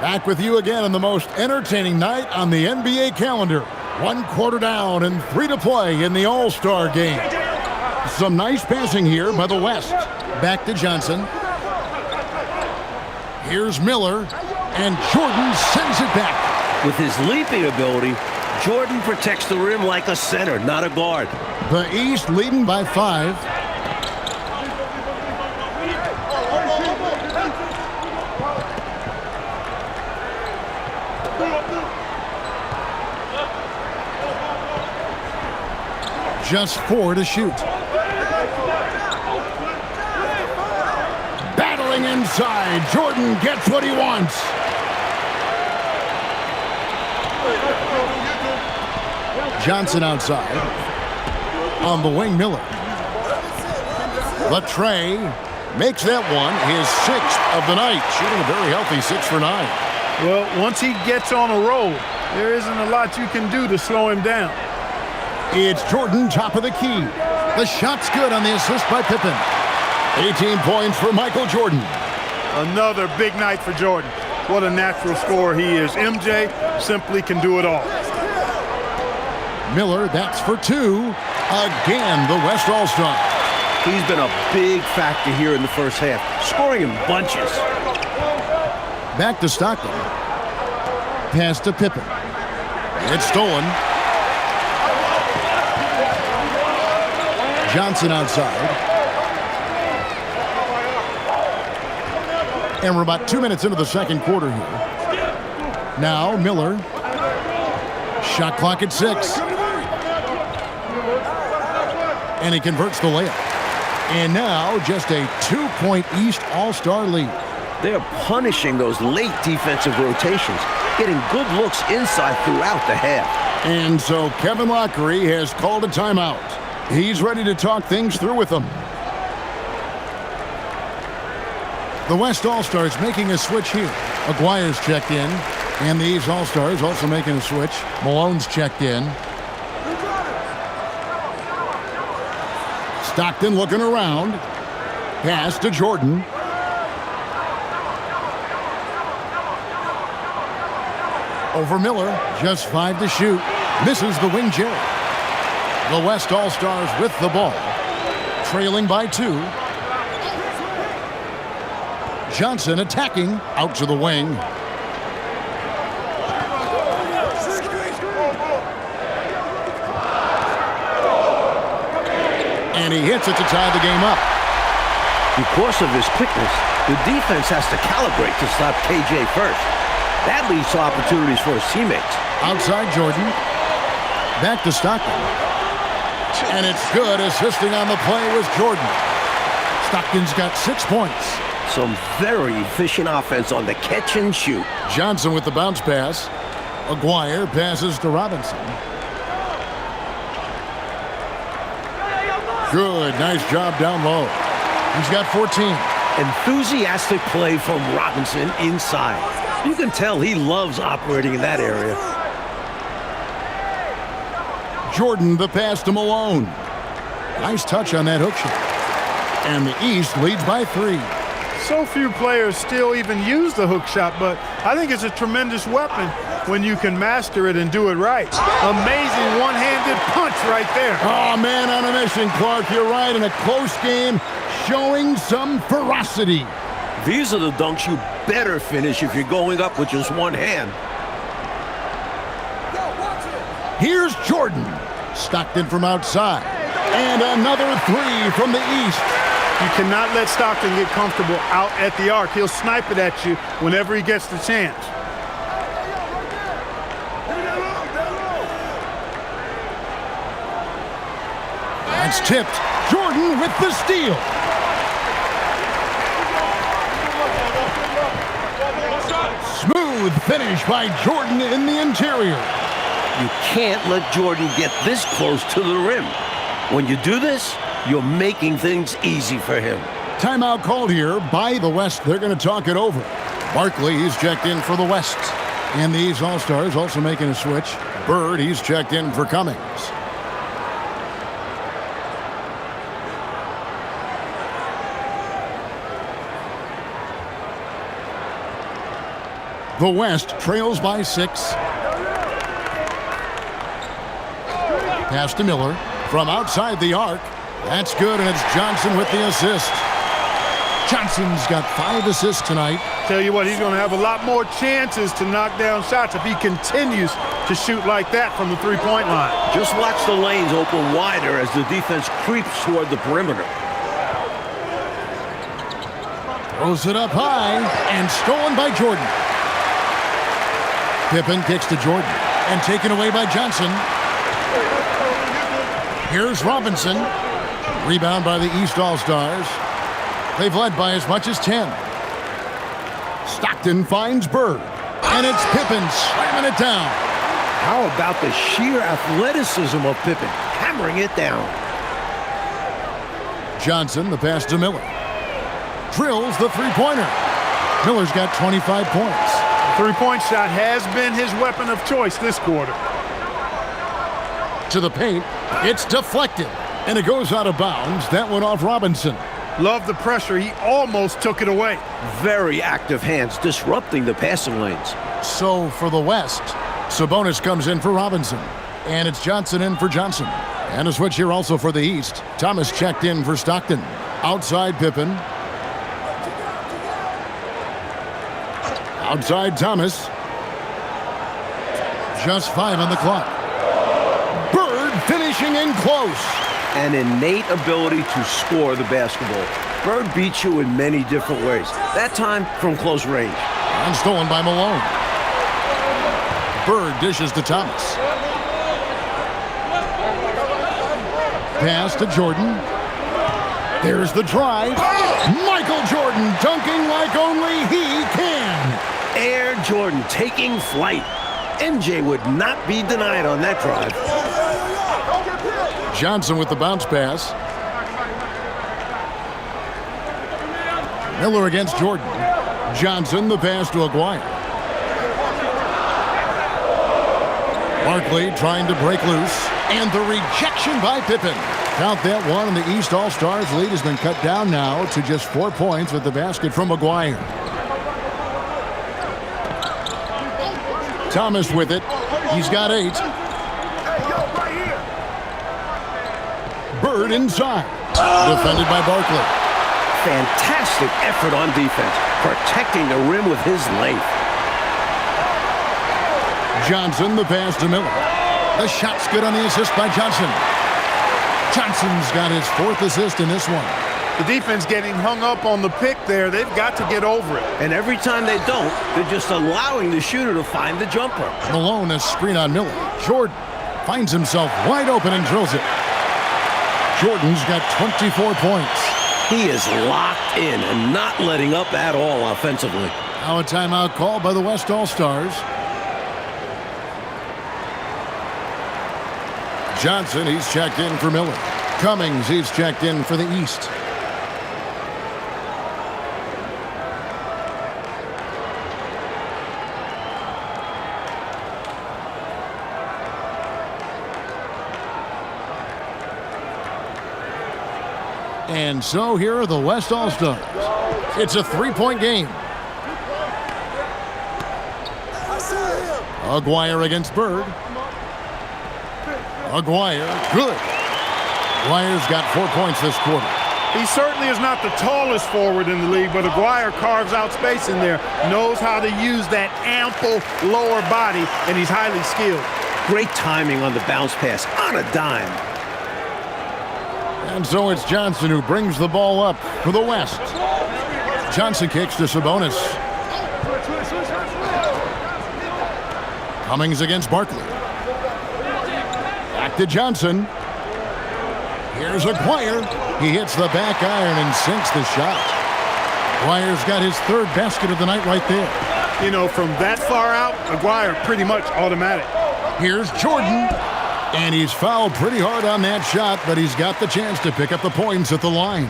Back with you again on the most entertaining night on the NBA calendar. 1 quarter down and 3 to play in the All-Star game. Some nice passing here by the West. Back to Johnson. Here's Miller, and Jordan sends it back. With his leaping ability, Jordan protects the rim like a center, not a guard. The East leading by 5. Just 4 to shoot. Battling inside. Jordan gets what he wants. Johnson outside. On the wing, Miller. Latrey makes that one his 6th of the night. Shooting a very healthy 6 for 9. Well, once he gets on a roll, there isn't a lot you can do to slow him down. It's Jordan, top of the key. The shot's good on the assist by Pippen. 18 points for Michael Jordan. Another big night for Jordan. What a natural scorer he is. MJ simply can do it all. Miller, that's for 2. Again, the West All-Star. He's been a big factor here in the first half, scoring in bunches. Back to Stockton. Pass to Pippen. It's stolen. Johnson outside. And we're about 2 minutes into the second quarter here. Now Miller. Shot clock at 6. And he converts the layup. And now just a 2-point East All-Star lead. They're punishing those late defensive rotations, getting good looks inside throughout the half. And so Kevin Lockery has called a timeout. He's ready to talk things through with them. The West All-Stars making a switch here. Aguirre's checked in. And the East All-Stars also making a switch. Malone's checked in. Stockton looking around. Pass to Jordan. Over Miller. Just 5 to shoot. Misses the wing Jerry. The West All-Stars with the ball. Trailing by 2. Johnson attacking. Out to the wing. And he hits it to tie the game up. Because of his quickness, the defense has to calibrate to stop KJ first. That leads to opportunities for his teammates. Outside Jordan. Back to Stockton. And it's good. Assisting on the play was Jordan. Stockton's got 6 points. Some very efficient offense on the catch and shoot. Johnson with the bounce pass. Aguirre passes to Robinson. Good. Nice job down low. He's got 14. Enthusiastic play from Robinson inside. You can tell he loves operating in that area. Jordan, the pass to Malone. Nice touch on that hook shot. And the East leads by 3. So few players still even use the hook shot, but I think it's a tremendous weapon when you can master it and do it right. Amazing one-handed punch right there. Oh, man on a mission, Clark. You're right. In a close game, showing some ferocity. These are the dunks you better finish if you're going up with just one hand. Here's Jordan. Stockton from outside. And another 3 from the East. You cannot let Stockton get comfortable out at the arc. He'll snipe it at you whenever he gets the chance. That's tipped. Jordan with the steal. Smooth finish by Jordan in the interior. You can't let Jordan get this close to the rim. When you do this, you're making things easy for him. Timeout called here by the West. They're going to talk it over. Barkley, he's checked in for the West. And these All-Stars also making a switch. Bird, he's checked in for Cummings. The West trails by 6. Pass to Miller from outside the arc. That's good, and it's Johnson with the assist. Johnson's got 5 assists tonight. Tell you what, he's going to have a lot more chances to knock down shots if he continues to shoot like that from the three-point line. Just watch the lanes open wider as the defense creeps toward the perimeter. Throws it up high, and stolen by Jordan. Pippen kicks to Jordan, and taken away by Johnson. Here's Robinson. Rebound by the East All-Stars. They've led by as much as 10. Stockton finds Bird, and it's Pippen slamming it down. How about the sheer athleticism of Pippen, hammering it down? Johnson, the pass to Miller. Drills the three-pointer. Miller's got 25 points. Three-point shot has been his weapon of choice this quarter. To the paint. It's deflected, and it goes out of bounds. That went off Robinson. Love the pressure. He almost took it away. Very active hands, disrupting the passing lanes. So for the West, Sabonis comes in for Robinson, and it's Johnson in for Johnson. And a switch here also for the East. Thomas checked in for Stockton. Outside Pippen. Outside Thomas. Just 5 on the clock. Bird finishing in close. An innate ability to score the basketball. Bird beats you in many different ways. That time from close range. And stolen by Malone. Bird dishes to Thomas. Pass to Jordan. There's the drive. Michael Jordan dunking like only he can. Air Jordan taking flight. MJ would not be denied on that drive. Johnson with the bounce pass. Miller against Jordan. Johnson, the pass to Aguirre. Barkley trying to break loose. And the rejection by Pippen. Count that one, and the East All-Stars lead has been cut down now to just 4 points with the basket from Aguirre. Thomas with it. He's got 8. Bird inside. Defended by Barkley. Fantastic effort on defense, protecting the rim with his length. Johnson, the pass to Miller. The shot's good on the assist by Johnson. Johnson's got his 4th assist in this one. The defense getting hung up on the pick there. They've got to get over it. And every time they don't, they're just allowing the shooter to find the jumper. Malone, a screen on Miller. Jordan finds himself wide open and drills it. Jordan's got 24 points. He is locked in and not letting up at all offensively. Now a timeout called by the West All-Stars. Johnson, he's checked in for Miller. Cummings, he's checked in for the East. And so here are the West All-Stars. It's a 3-point game. Aguirre against Bird. Aguirre, good. Aguirre's got 4 points this quarter. He certainly is not the tallest forward in the league, but Aguirre carves out space in there, knows how to use that ample lower body, and he's highly skilled. Great timing on the bounce pass on a dime. And so it's Johnson who brings the ball up for the West. Johnson kicks to Sabonis. Cummings against Barkley. Back to Johnson. Here's Aguirre. He hits the back iron and sinks the shot. Aguirre's got his 3rd basket of the night right there. You know, from that far out, Aguirre pretty much automatic. Here's Jordan. And he's fouled pretty hard on that shot, but he's got the chance to pick up the points at the line.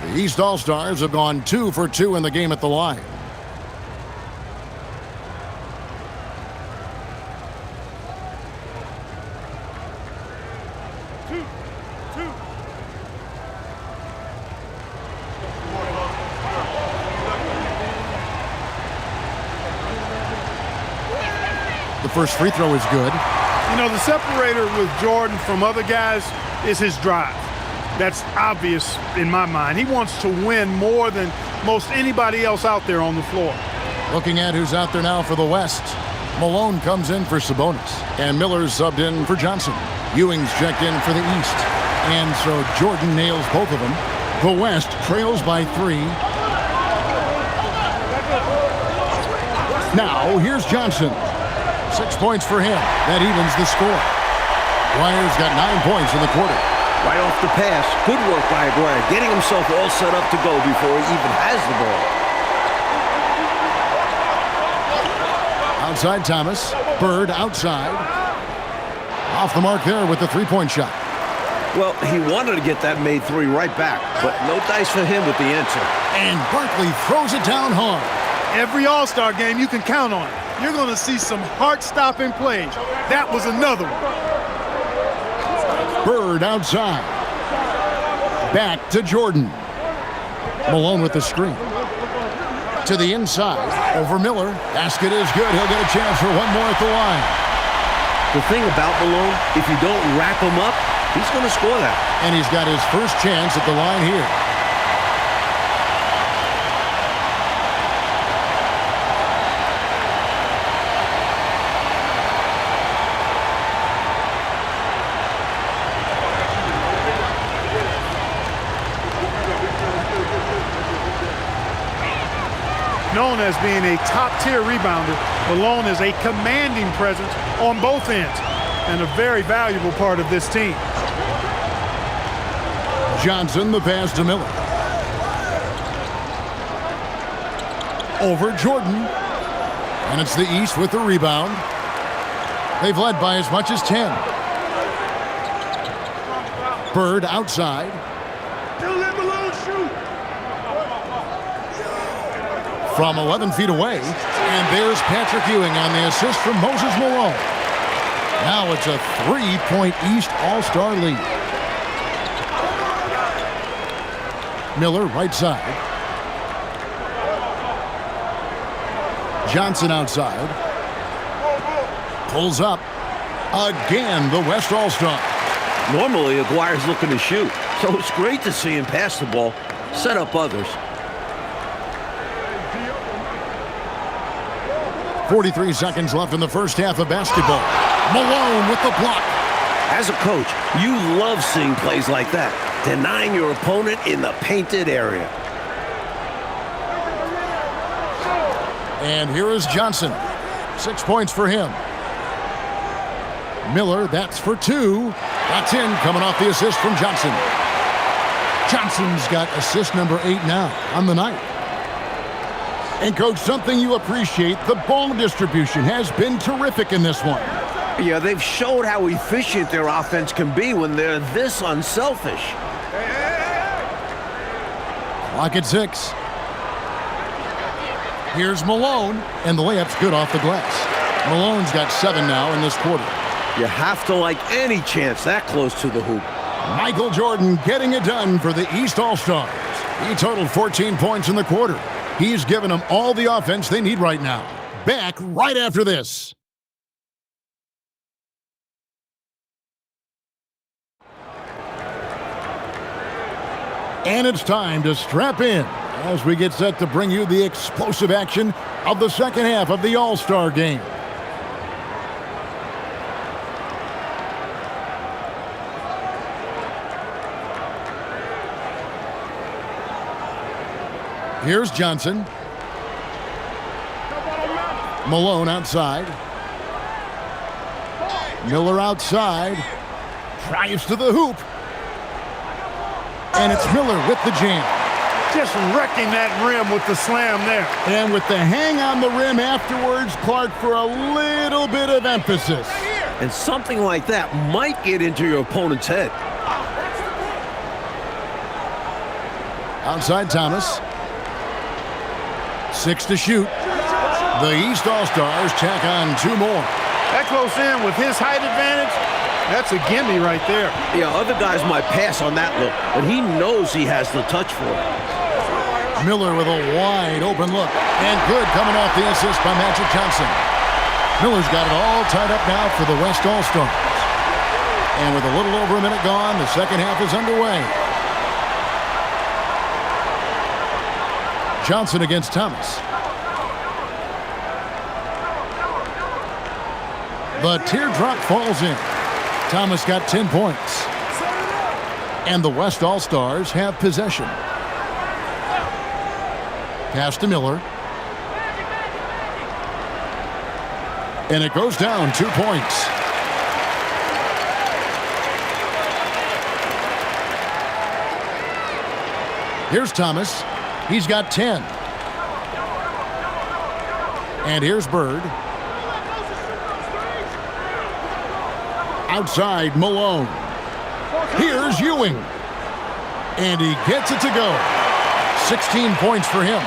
The East All-Stars have gone 2 for 2 in the game at the line. The first free throw is good. You know, the separator with Jordan from other guys is his drive. That's obvious in my mind. He wants to win more than most anybody else out there on the floor. Looking at who's out there now for the West. Malone comes in for Sabonis. And Miller's subbed in for Johnson. Ewing's checked in for the East. And so Jordan nails both of them. The West trails by 3. Now, here's Johnson. 6 points for him. That evens the score. Aguirre's got 9 points in the quarter. Right off the pass. Good work by Aguirre, getting himself all set up to go before he even has the ball. Outside Thomas. Bird outside. Off the mark there with the 3-point shot. Well, he wanted to get that made 3 right back, but no dice for him with the answer. And Barkley throws it down hard. Every All-Star game, you can count on it. You're going to see some heart-stopping plays. That was another one. Bird outside. Back to Jordan. Malone with the screen. To the inside. Over Miller. Basket is good. He'll get a chance for one more at the line. The thing about Malone, if you don't rack him up, he's going to score that. And he's got his first chance at the line here. known as being a top-tier rebounder, Malone is a commanding presence on both ends and a very valuable part of this team. Johnson, the pass to Miller. Over Jordan. And it's the East with the rebound. They've led by as much as 10. Bird outside. From 11 feet away. And there's Patrick Ewing on the assist from Moses Malone. Now it's a 3-point East All-Star lead. Miller right side. Johnson outside. Pulls up. Again, the West All-Star. Normally, Aguirre's looking to shoot, so it's great to see him pass the ball, set up others. 43 seconds left in the first half of basketball. Malone with the block. As a coach, you love seeing plays like that, denying your opponent in the painted area. And here is Johnson. 6 points for him. Miller, that's for 2. That's in, coming off the assist from Johnson. Johnson's got assist number 8 now on the night. And, Coach, something you appreciate, the ball distribution has been terrific in this one. Yeah, they've showed how efficient their offense can be when they're this unselfish. Clock at 6. Here's Malone, and the layup's good off the glass. Malone's got 7 now in this quarter. You have to like any chance that close to the hoop. Michael Jordan getting it done for the East All-Stars. He totaled 14 points in the quarter. He's given them all the offense they need right now. Back right after this. And it's time to strap in as we get set to bring you the explosive action of the second half of the All-Star game. Here's Johnson. Malone outside. Miller outside. Drives to the hoop. And it's Miller with the jam. Just wrecking that rim with the slam there. And with the hang on the rim afterwards, Clark, for a little bit of emphasis. And something like that might get into your opponent's head. Outside Thomas. 6 to shoot. The East All-Stars tack on 2 more. That close in with his height advantage, that's a gimme right there. Yeah, other guys might pass on that look, but he knows he has the touch for it. Miller with a wide open look. And good coming off the assist by Magic Johnson. Miller's got it all tied up now for the West All-Stars. And with a little over a minute gone, the second half is underway. Johnson against Thomas. The teardrop falls in. Thomas got 10 points. And the West All-Stars have possession. Pass to Miller. And it goes down 2 points. Here's Thomas. He's got 10. And here's Bird. Outside, Malone. Here's Ewing. And he gets it to go. 16 points for him.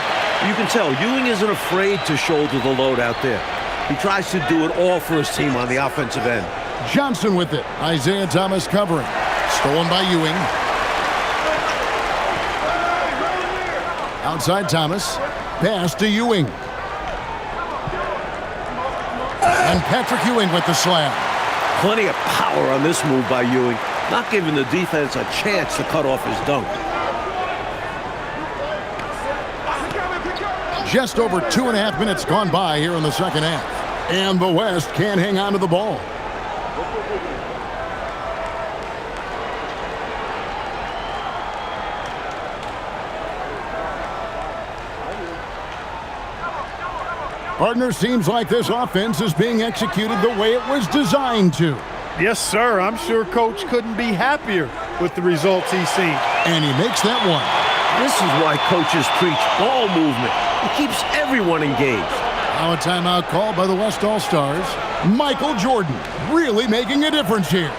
You can tell Ewing isn't afraid to shoulder the load out there. He tries to do it all for his team on the offensive end. Johnson with it. Isaiah Thomas covering. Stolen by Ewing. Outside Thomas. Pass to Ewing. And Patrick Ewing with the slam. Plenty of power on this move by Ewing, not giving the defense a chance to cut off his dunk. Just over 2.5 minutes gone by here in the second half. And the West can't hang on to the ball. Partner, seems like this offense is being executed the way it was designed to. Yes, sir. I'm sure Coach couldn't be happier with the results he's seen. And he makes that one. This is why coaches preach ball movement. It keeps everyone engaged. Now a timeout called by the West All-Stars. Michael Jordan really making a difference here.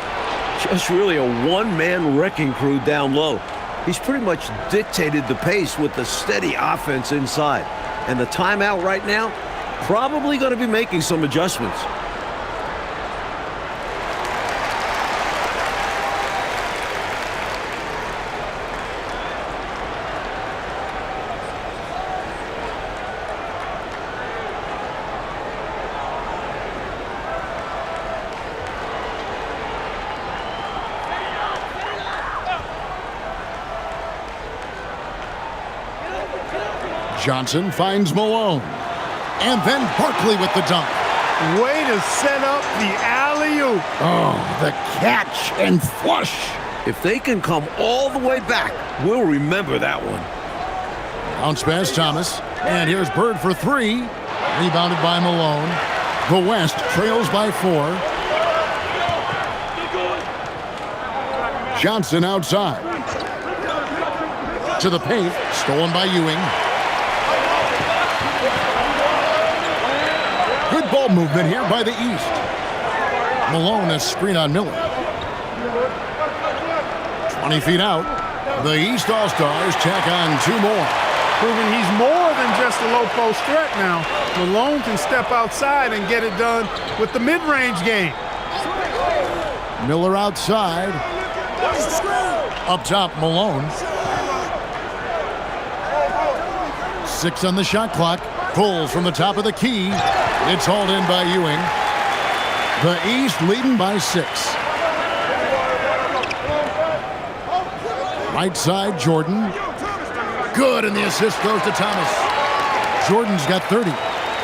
Just really a one-man wrecking crew down low. He's pretty much dictated the pace with the steady offense inside. And the timeout right now, probably going to be making some adjustments. Johnson finds Malone. And then Barkley with the dunk. Way to set up the alley-oop. Oh, the catch and flush. If they can come all the way back, we'll remember that one. Bounce pass Thomas. And here's Bird for three. Rebounded by Malone. The West trails by 4. Johnson outside. To the paint. Stolen by Ewing. Good ball movement here by the East. Malone has screen on Miller. 20 feet out. The East All-Stars tack on 2 more. Proving he's more than just a low post threat now. Malone can step outside and get it done with the mid-range game. Miller outside. Up top, Malone. 6 on the shot clock. Pulls from the top of the key. It's hauled in by Ewing. The East leading by 6. Right side, Jordan. Good, and the assist goes to Thomas. Jordan's got 30.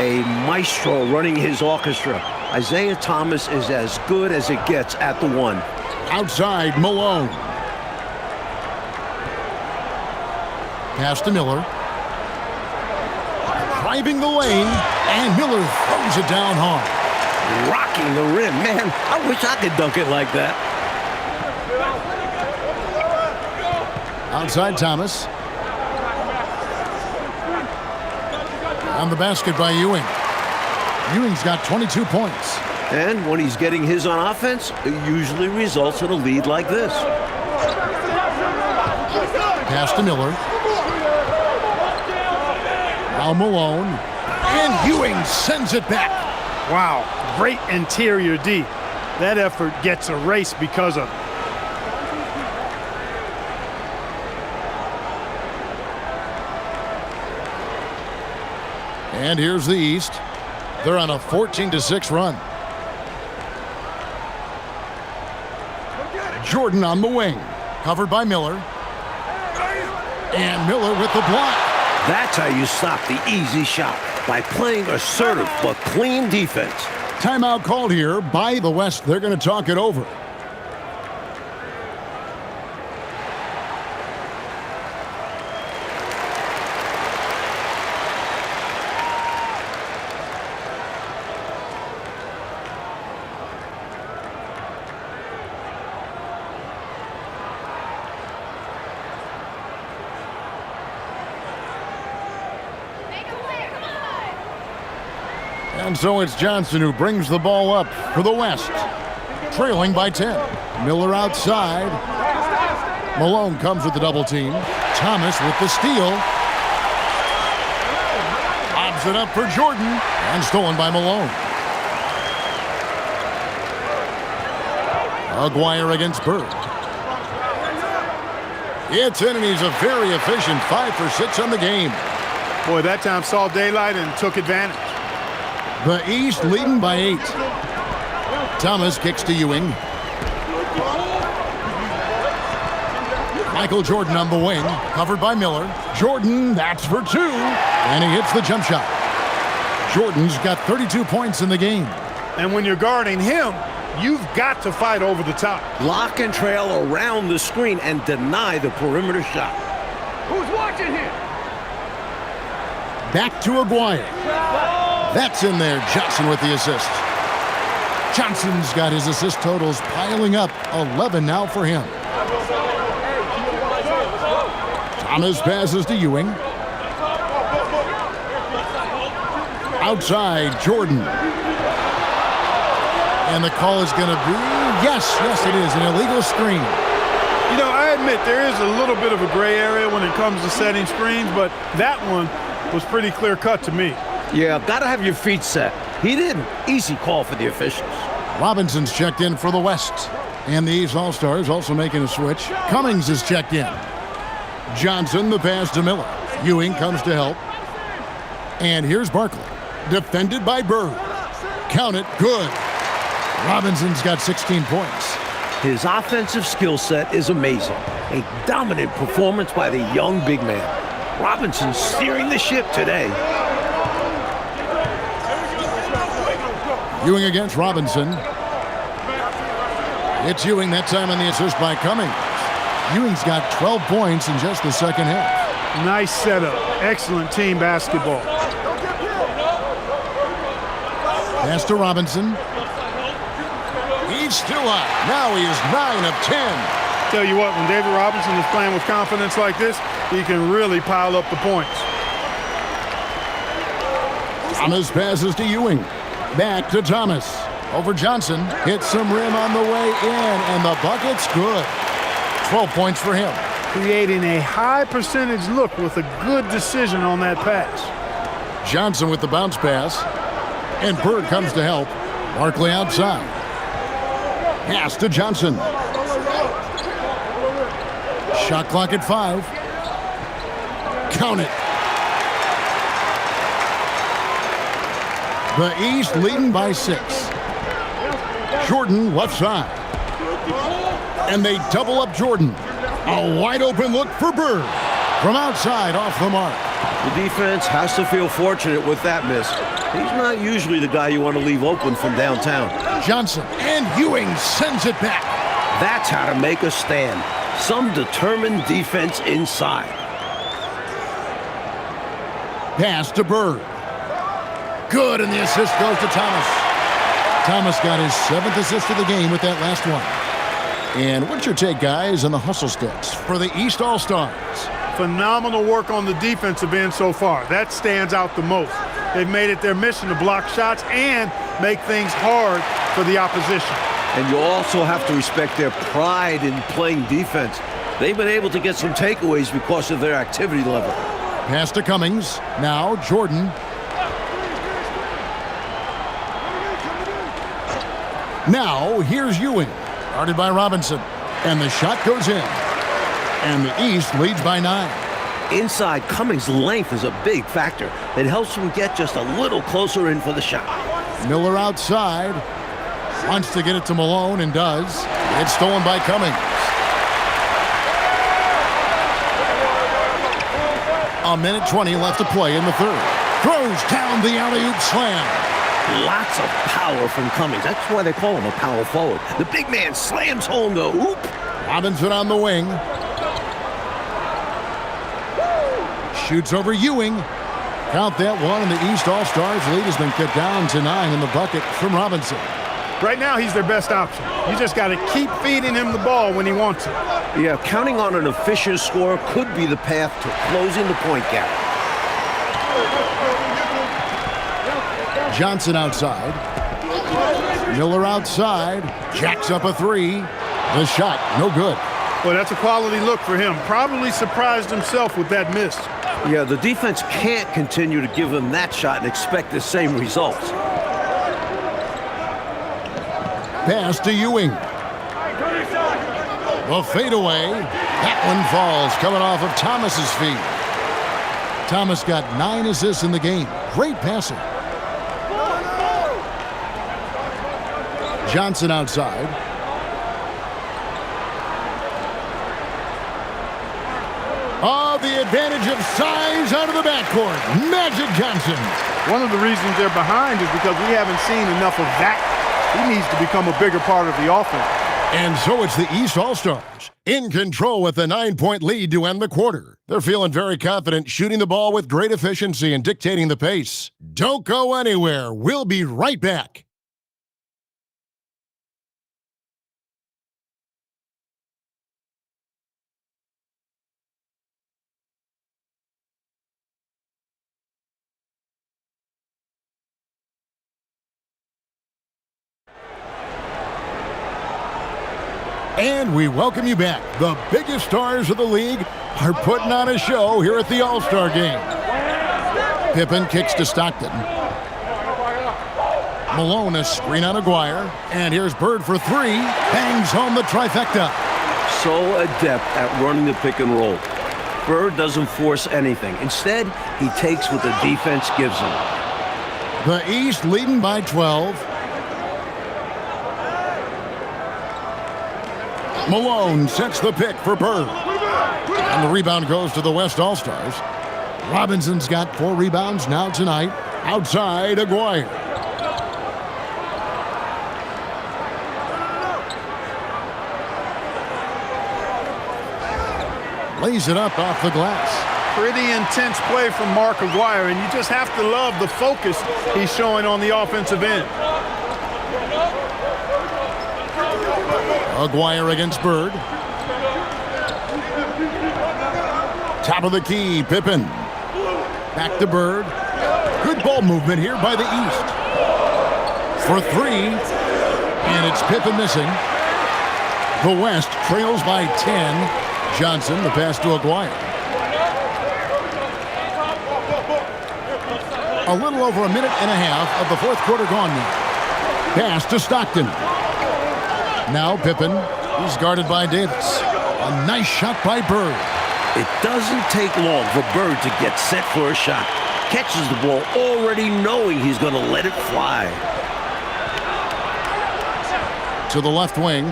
A maestro running his orchestra. Isaiah Thomas is as good as it gets at the 1. Outside, Malone. Pass to Miller. Driving the lane, and Miller throws it down hard. Rocking the rim. Man, I wish I could dunk it like that. Outside Thomas. On the basket by Ewing. Ewing's got 22 points. And when he's getting his on offense, it usually results in a lead like this. Pass to Miller. Now Malone. And Ewing sends it back. Wow, great interior D. That effort gets erased because of it. And here's the East. They're on a 14-6 run. Jordan on the wing. Covered by Miller. And Miller with the block. That's how you stop the easy shot, by playing assertive but clean defense. Timeout called here by the West. They're going to talk it over. And so it's Johnson who brings the ball up for the West, trailing by 10. Miller outside. Malone comes with the double team. Thomas with the steal. Lobs it up for Jordan, and stolen by Malone. Aguirre against Bird. It's in, and he's a very efficient 5 for 6 on the game. Boy, that time saw daylight and took advantage. The East leading by 8. Thomas kicks to Ewing. Michael Jordan on the wing, covered by Miller. Jordan, that's for 2. And he hits the jump shot. Jordan's got 32 points in the game. And when you're guarding him, you've got to fight over the top. Lock and trail around the screen and deny the perimeter shot. Who's watching here? Back to Aguirre. That's in there. Johnson with the assist. Johnson's got his assist totals piling up. 11 now for him. Thomas passes to Ewing. Outside, Jordan. And the call is going to be, yes, it is, an illegal screen. You know, I admit there is a little bit of a gray area when it comes to setting screens, but that one was pretty clear cut to me. Yeah, gotta have your feet set. He didn't. Easy call for the officials. Robinson's checked in for the West. And the East All-Stars also making a switch. Cummings is checked in. Johnson, the pass to Miller. Ewing comes to help. And here's Barkley. Defended by Bird. Count it, good. Robinson's got 16 points. His offensive skill set is amazing. A dominant performance by the young big man. Robinson steering the ship today. Ewing against Robinson. It's Ewing, that time on the assist by Cummings. Ewing's got 12 points in just the second half. Nice setup. Excellent team basketball. Pass to Robinson. He's still up. Now he is 9 of 10. Tell you what, when David Robinson is playing with confidence like this, he can really pile up the points. Thomas passes to Ewing. Back to Thomas. Over Johnson. Hits some rim on the way in, and the bucket's good. 12 points for him. Creating a high percentage look with a good decision on that pass. Johnson with the bounce pass. And Bird comes to help. Barkley outside. Pass to Johnson. Shot clock at 5. Count it. The East leading by 6. Jordan left side. And they double up Jordan. A wide open look for Bird. From outside, off the mark. The defense has to feel fortunate with that miss. He's not usually the guy you want to leave open from downtown. Johnson and Ewing sends it back. That's how to make a stand. Some determined defense inside. Pass to Bird. Good, and the assist goes to Thomas. Thomas got his 7th assist of the game with that last one. And what's your take, guys, on the hustle stats for the East All-Stars? Phenomenal work on the defensive end so far. That stands out the most. They've made it their mission to block shots and make things hard for the opposition. And you also have to respect their pride in playing defense. They've been able to get some takeaways because of their activity level. Pass to Cummings. Now Jordan. Now here's Ewing. Guarded by Robinson. And the shot goes in. And the East leads by 9. Inside, Cummings' length is a big factor. It helps him get just a little closer in for the shot. Miller outside. Wants to get it to Malone and does. It's stolen by Cummings. A minute 20 left to play in the third. Throws down the alley-oop slam. Lots of power from Cummings. That's why they call him a power forward. The big man slams home the hoop. Robinson on the wing. Shoots over Ewing. Count that one, and the East All-Stars lead has been cut down to 9 in the bucket from Robinson. Right now, he's their best option. You just got to keep feeding him the ball when he wants it. Yeah, counting on an efficient scorer could be the path to closing the point gap. Johnson outside. Miller outside. Jacks up a 3. The shot, no good. Well, that's a quality look for him. Probably surprised himself with that miss. Yeah, the defense can't continue to give him that shot and expect the same results. Pass to Ewing. The fadeaway. That one falls, coming off of Thomas's feet. Thomas got 9 assists in the game. Great passing. Johnson outside. Oh, the advantage of size out of the backcourt. Magic Johnson. One of the reasons they're behind is because we haven't seen enough of that. He needs to become a bigger part of the offense. And so it's the East All-Stars in control with a 9-point lead to end the quarter. They're feeling very confident, shooting the ball with great efficiency and dictating the pace. Don't go anywhere. We'll be right back. And we welcome you back. The biggest stars of the league are putting on a show here at the All-Star Game. Pippen kicks to Stockton. Malone a screen on Aguirre. And here's Bird for three. Bangs home the trifecta. So adept at running the pick and roll. Bird doesn't force anything. Instead, he takes what the defense gives him. The East leading by 12. Malone sets the pick for Bird. And the rebound goes to the West All-Stars. Robinson's got 4 rebounds now tonight. Outside, Aguirre. Lays it up off the glass. Pretty intense play from Mark Aguirre, and you just have to love the focus he's showing on the offensive end. Aguirre against Bird. Top of the key, Pippen. Back to Bird. Good ball movement here by the East. For three, and it's Pippen missing. The West trails by 10. Johnson, the pass to Aguirre. A little over a minute and a half of the fourth quarter gone now. Pass to Stockton. Now Pippen, he's guarded by Davis. A nice shot by Bird. It doesn't take long for Bird to get set for a shot. Catches the ball already knowing he's going to let it fly. To the left wing.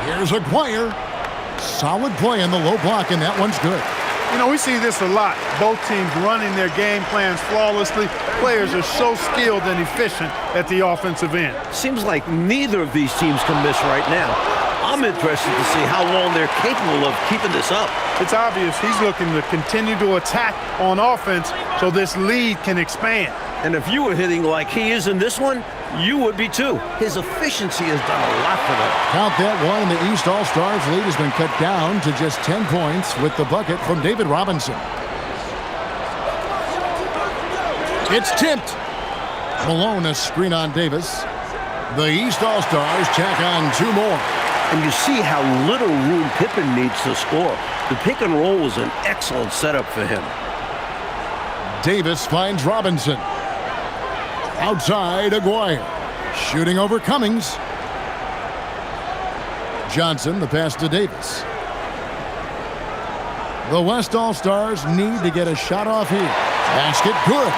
Here's Aguirre. Solid play in the low block, and that one's good. You know, we see this a lot. Both teams running their game plans flawlessly. Players are so skilled and efficient at the offensive end. Seems like neither of these teams can miss right now. I'm interested to see how long they're capable of keeping this up. It's obvious he's looking to continue to attack on offense so this lead can expand. And if you were hitting like he is in this one, you would be too. His efficiency has done a lot for them. Count that one, and the East All-Stars lead has been cut down to just 10 points with the bucket from David Robinson. It's tipped. Malone a screen on Davis. The East All-Stars tack on 2 more. And you see how little room Pippen needs to score. The pick and roll was an excellent setup for him. Davis finds Robinson. Outside, Aguirre. Shooting over Cummings. Johnson, the pass to Davis. The West All-Stars need to get a shot off here. Basket good.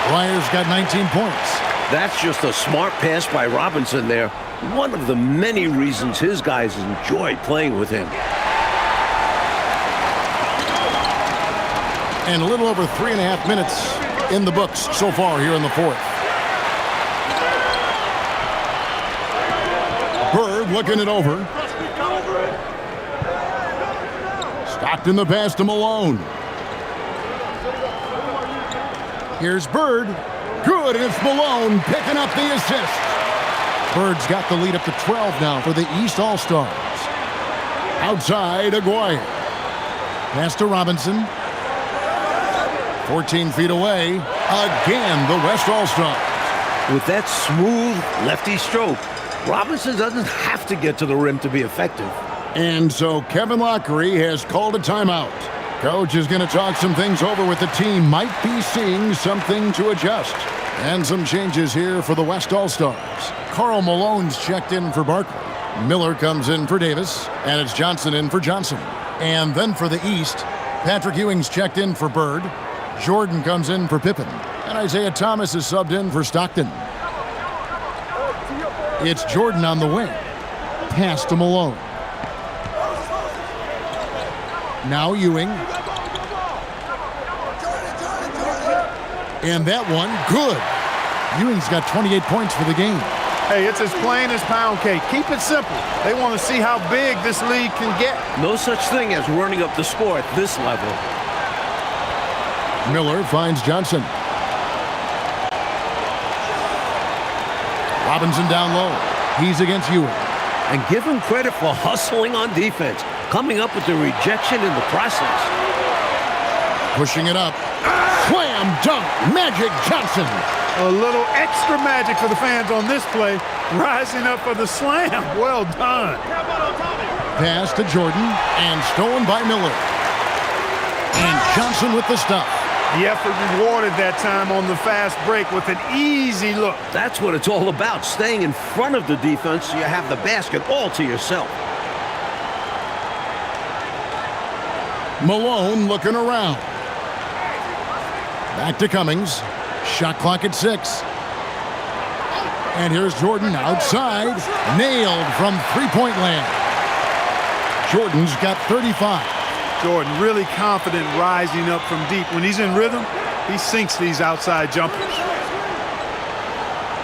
Aguirre's got 19 points. That's just a smart pass by Robinson there. One of the many reasons his guys enjoy playing with him. And a little over 3.5 minutes in the books so far here in the fourth. Bird looking it over. Stockton the pass to Malone. Here's Bird. Good, and it's Malone picking up the assist. Bird's got the lead up to 12 now for the East All-Stars. Outside, Aguirre. Pass to Robinson. 14 feet away. Again, the West All-Stars. With that smooth lefty stroke, Robinson doesn't have to get to the rim to be effective. And so Kevin Lockery has called a timeout. Coach is going to talk some things over with the team. Might be seeing something to adjust. And some changes here for the West All-Stars. Karl Malone's checked in for Barkley. Miller comes in for Davis. And it's Johnson in for Johnson. And then for the East, Patrick Ewing's checked in for Bird. Jordan comes in for Pippen. And Isaiah Thomas is subbed in for Stockton. It's Jordan on the wing. Pass to Malone. Now Ewing. And that one, good. Ewing's got 28 points for the game. Hey, it's as plain as pound cake. Keep it simple. They want to see how big this league can get. No such thing as running up the score at this level. Miller finds Johnson. Robinson down low. He's against Ewing. And give him credit for hustling on defense, coming up with the rejection in the process. Pushing it up. Slam dunk. Magic Johnson. A little extra magic for the fans on this play. Rising up for the slam. Well done. Pass to Jordan and stolen by Miller. And Johnson with the stop. The effort rewarded that time on the fast break with an easy look. That's what it's all about, staying in front of the defense so you have the basket all to yourself. Malone looking around. Back to Cummings. Shot clock at 6. And here's Jordan outside. Nailed from three-point land. Jordan's got 35. Jordan really confident rising up from deep. When he's in rhythm, he sinks these outside jumpers.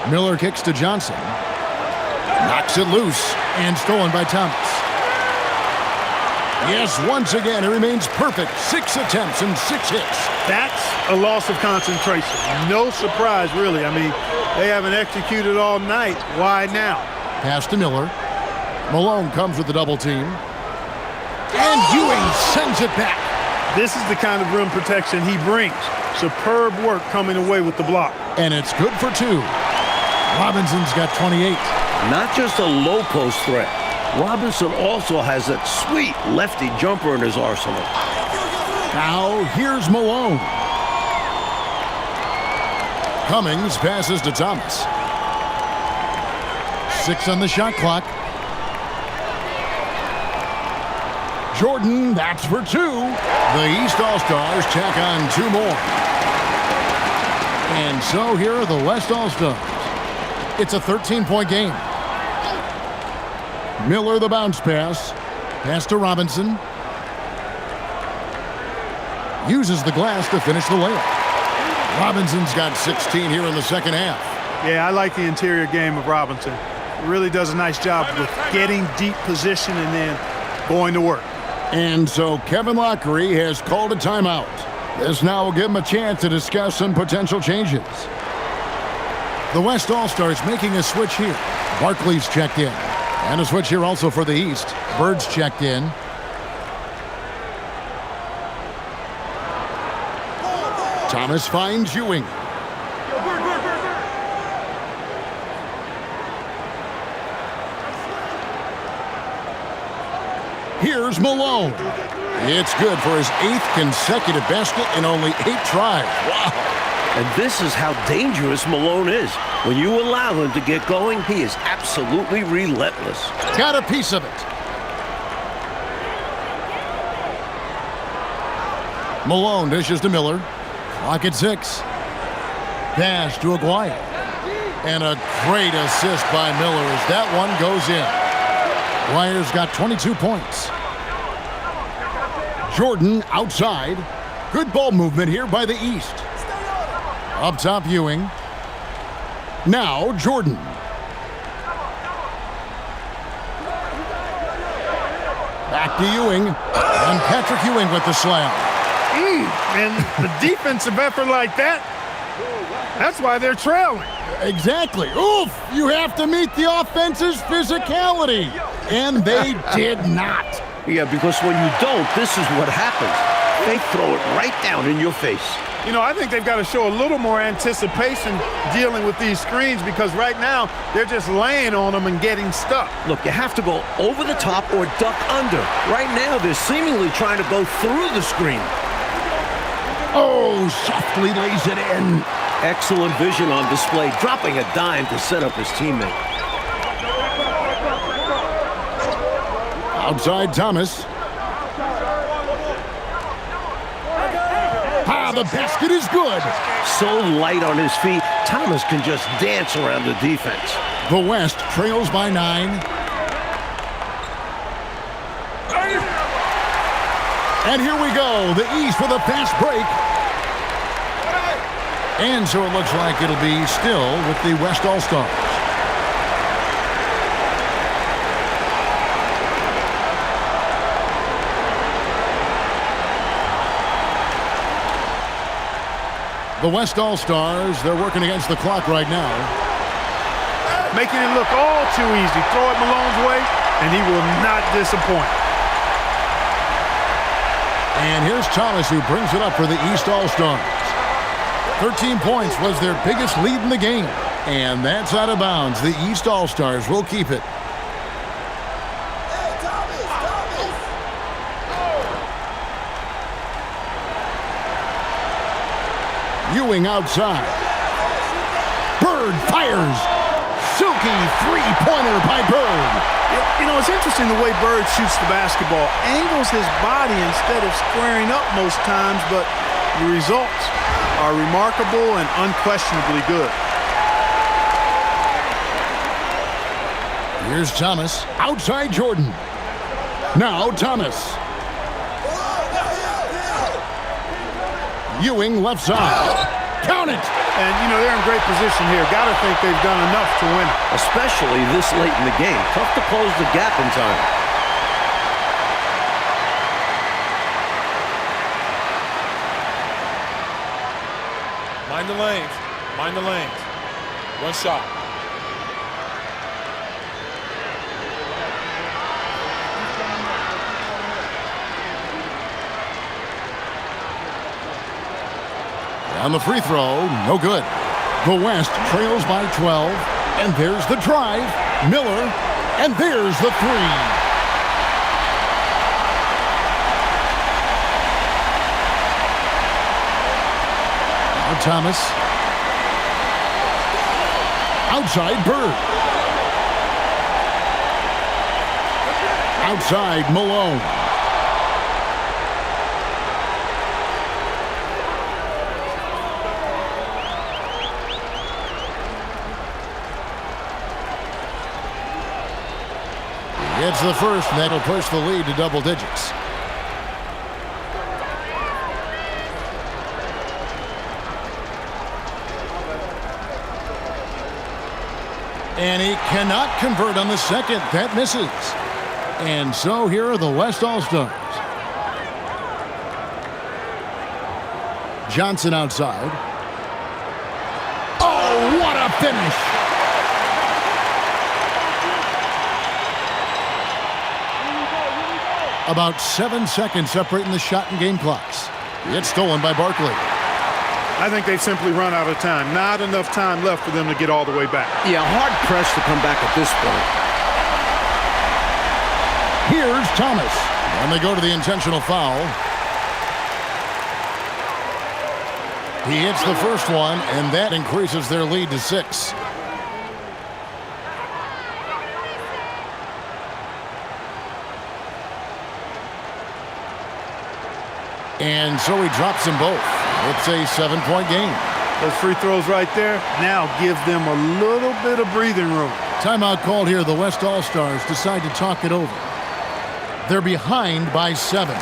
Miller kicks to Johnson. Knocks it loose and stolen by Thomas. Yes, once again, he remains perfect. 6 attempts and 6 hits. That's a loss of concentration. No surprise, really. I mean, they haven't executed all night. Why now? Pass to Miller. Malone comes with the double team. And Ewing sends it back. This is the kind of rim protection he brings. Superb work coming away with the block. And it's good for 2. Robinson's got 28. Not just a low post threat. Robinson also has that sweet lefty jumper in his arsenal. Now here's Malone. Cummings passes to Thomas. 6 on the shot clock. Jordan, that's for 2. The East All-Stars tack on 2 more. And so here are the West All-Stars. It's a 13-point game. Miller the bounce pass. Pass to Robinson. Uses the glass to finish the layup. Robinson's got 16 here in the second half. Yeah, I like the interior game of Robinson. Really does a nice job with getting deep position and then going to work. And so Kevin Lockery has called a timeout. This now will give him a chance to discuss some potential changes. The West All-Stars making a switch here. Barkley's checked in. And a switch here also for the East. Bird's checked in. Thomas finds Ewing. Here's Malone. It's good for his 8th consecutive basket in only 8 tries. Wow. And this is how dangerous Malone is. When you allow him to get going, he is absolutely relentless. Got a piece of it. Malone dishes to Miller. Clock at 6. Pass to Aguayo. And a great assist by Miller as that one goes in. Aguayo's got 22 points. Jordan outside. Good ball movement here by the East. Up top, Ewing. Now, Jordan. Back to Ewing. And Patrick Ewing with the slam. And the defensive effort like that, that's why they're trailing. Exactly. Oof! You have to meet the offense's physicality. And they did not. Yeah, because when you don't, this is what happens. They throw it right down in your face. You know, I think they've got to show a little more anticipation dealing with these screens because right now they're just laying on them and getting stuck. Look, you have to go over the top or duck under. Right now, they're seemingly trying to go through the screen. Oh, softly lays it in. Excellent vision on display, dropping a dime to set up his teammate. Outside Thomas. The basket is good. So light on his feet, Thomas can just dance around the defense. The West trails by 9. And here we go. The East with a fast break. And so it looks like it'll be still with the West All-Stars. The West All-Stars, they're working against the clock right now. Making it look all too easy. Throw it Malone's way, and he will not disappoint. And here's Thomas, who brings it up for the East All-Stars. 13 points was their biggest lead in the game. And that's out of bounds. The East All-Stars will keep it. Ewing outside. Bird fires. Silky three-pointer by Bird. You know, it's interesting the way Bird shoots the basketball. Angles his body instead of squaring up most times, but the results are remarkable and unquestionably good. Here's Thomas. Outside Jordan. Now Thomas. Ewing left side. Count it! And, you know, they're in great position here. Got to think they've done enough to win it. Especially this late in the game. Tough to close the gap in time. Mind the lanes. Mind the lanes. One shot. On the free throw, no good. The West trails by 12, and there's the drive. Miller, and there's the three. Now Thomas. Outside Bird. Outside Malone. It's the first, and that'll push the lead to double digits. And he cannot convert on the second. That misses. And so here are the West All-Stars. Johnson outside. Oh, what a finish! About 7 seconds separating the shot and game clocks. It's stolen by Barkley. I think they've simply run out of time. Not enough time left for them to get all the way back. Yeah, hard pressed to come back at this point. Here's Thomas. And they go to the intentional foul. He hits the first one, and that increases their lead to 6. And so he drops them both. It's a 7-point game. Those free throws right there now give them a little bit of breathing room. Timeout called here. The West All-Stars decide to talk it over. They're behind by 7.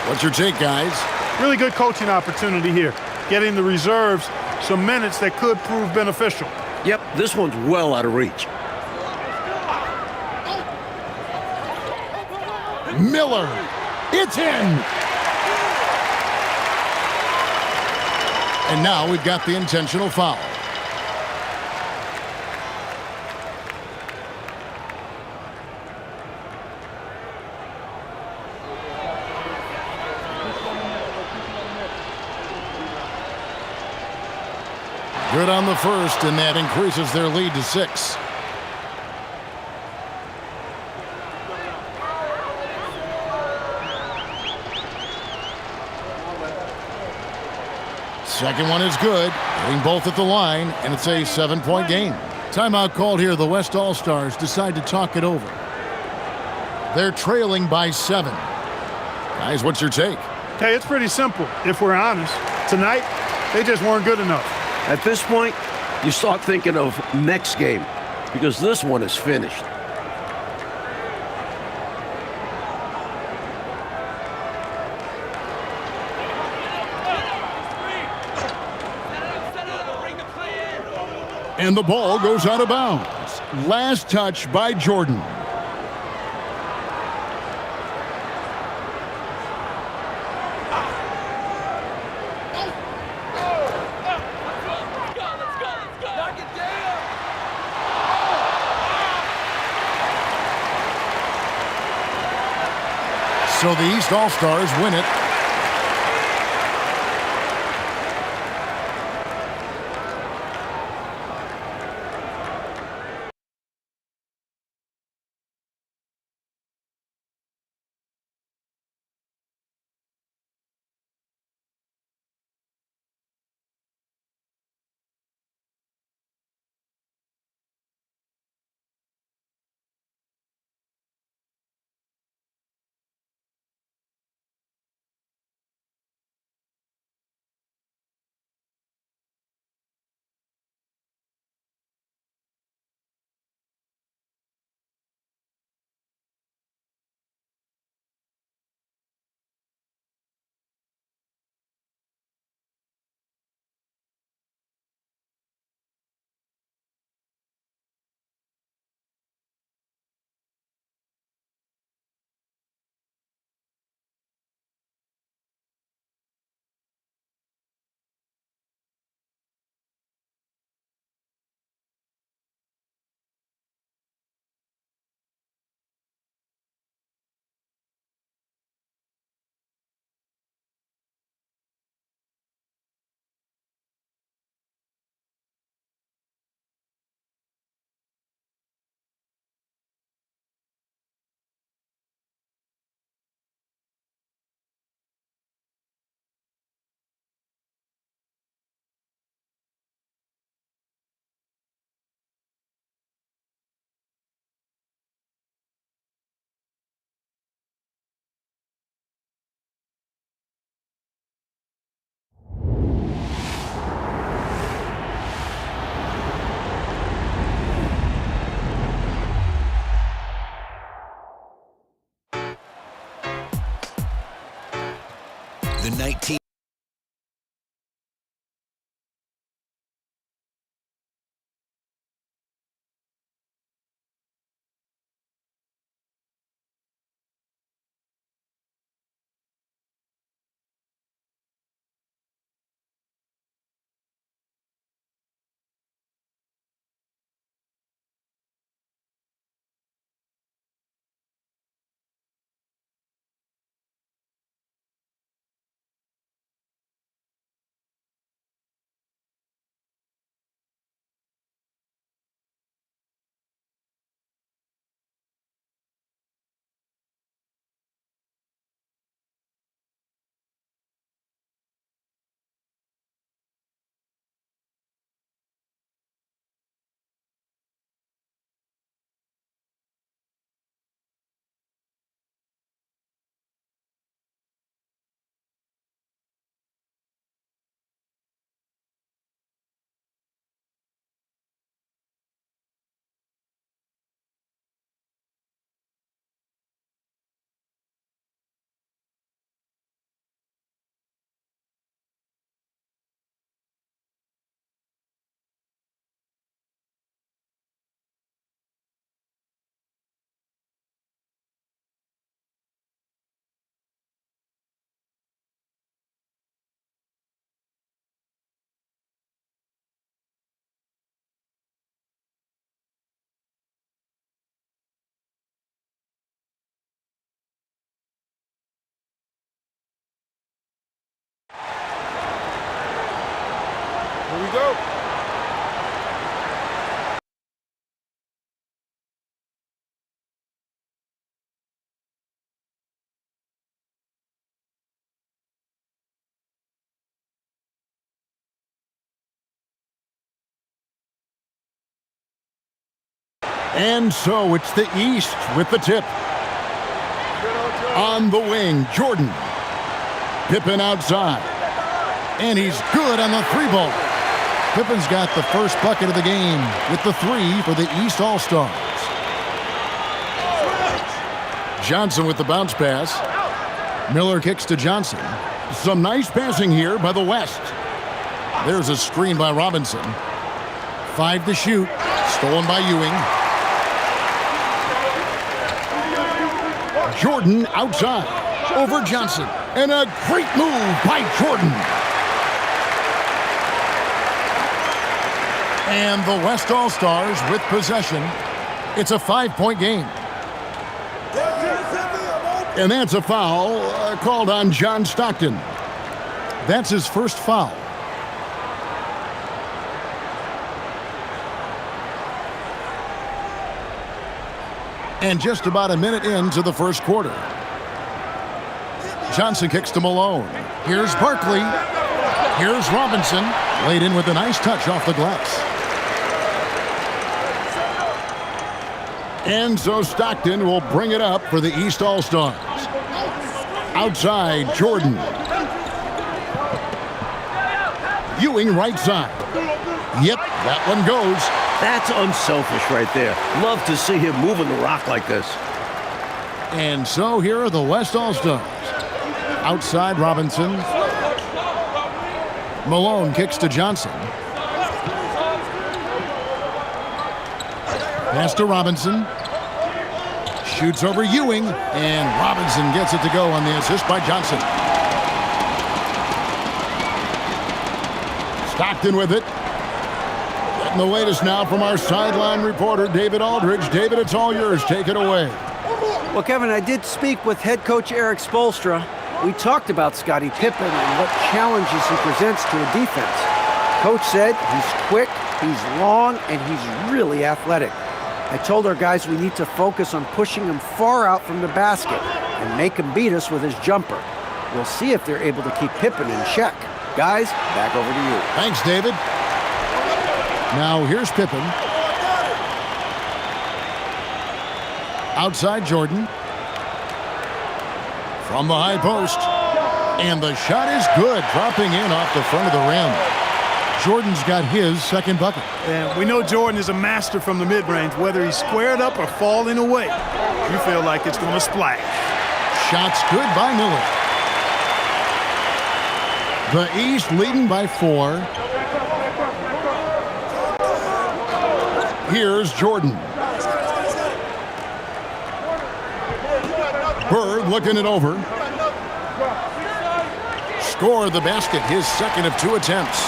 What's your take, guys? Really good coaching opportunity here. Getting the reserves some minutes that could prove beneficial. Yep, this one's well out of reach. Miller. It's in. And now we've got the intentional foul. Good on the first, and that increases their lead to 6. Second one is good. Hitting both at the line, and it's a 7-point game. Timeout called here. The West All-Stars decide to talk it over. They're trailing by 7. Guys, what's your take? Hey, it's pretty simple, if we're honest. Tonight, they just weren't good enough. At this point, you start thinking of next game because this one is finished. And the ball goes out of bounds. Last touch by Jordan. So the East All-Stars win it. The 19. Here we go. And so it's the East with the tip. On the wing, Jordan. Pippen outside. And he's good on the three ball. Pippen's got the first bucket of the game with the three for the East All-Stars. Johnson with the bounce pass. Miller kicks to Johnson. Some nice passing here by the West. There's a screen by Robinson. 5 to shoot. Stolen by Ewing. Jordan outside. Over Johnson. And a great move by Jordan. And the West All-Stars with possession. It's a 5-point game. And that's a foul called on John Stockton. That's his first foul. And just about a minute into the first quarter. Johnson kicks to Malone. Here's Barkley. Here's Robinson. Laid in with a nice touch off the glass. And so Stockton will bring it up for the East All-Stars. Outside, Jordan. Ewing right side. Yep, that one goes. That's unselfish right there. Love to see him moving the rock like this. And so here are the West All-Stars. Outside, Robinson. Malone kicks to Johnson. Pass to Robinson. Shoots over Ewing, and Robinson gets it to go on the assist by Johnson. Stockton with it. Getting the latest now from our sideline reporter, David Aldridge. David, it's all yours. Take it away. Well, Kevin, I did speak with head coach Eric Spoelstra. We talked about Scottie Pippen and what challenges he presents to a defense. Coach said he's quick, he's long, and he's really athletic. I told our guys we need to focus on pushing him far out from the basket and make him beat us with his jumper. We'll see if they're able to keep Pippen in check. Guys, back over to you. Thanks, David. Now here's Pippen. Outside Jordan. From the high post. And the shot is good, dropping in off the front of the rim. Jordan's got his second bucket. And we know Jordan is a master from the mid-range, whether he's squared up or falling away. You feel like it's going to splash. Shots good by Miller. The East leading by 4. Here's Jordan. Bird looking it over. Scored the basket, his second of 2 attempts.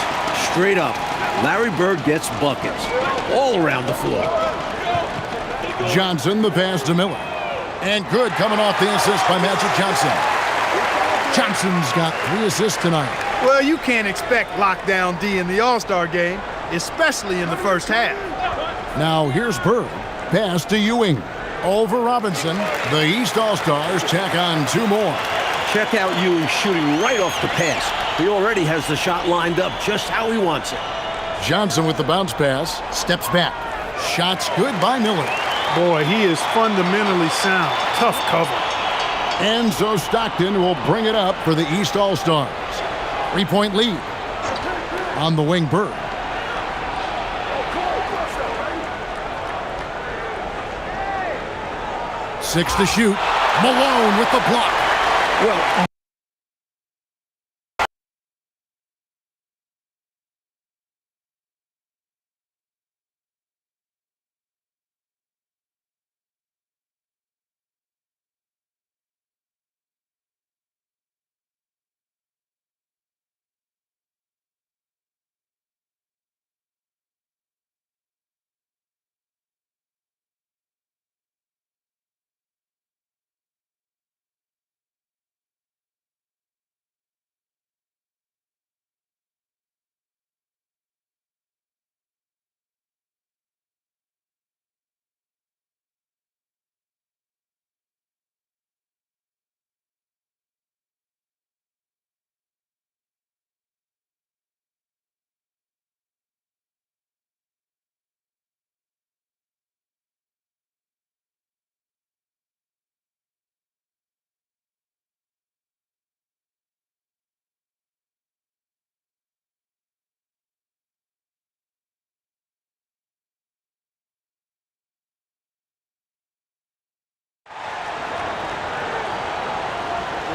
Straight up, Larry Bird gets buckets all around the floor. Johnson, the pass to Miller. And good coming off the assist by Magic Johnson. Johnson's got 3 assists tonight. Well, you can't expect lockdown D in the All-Star game, especially in the first half. Now here's Bird. Pass to Ewing. Over Robinson. The East All-Stars tack on 2 more. Check out Ewing shooting right off the pass. He already has the shot lined up just how he wants it. Johnson with the bounce pass. Steps back. Shots good by Miller. Boy, he is fundamentally sound. Tough cover. And so Stockton will bring it up for the East All-Stars. 3-point lead. On the wing, Bird. Six to shoot. Malone with the block. Well,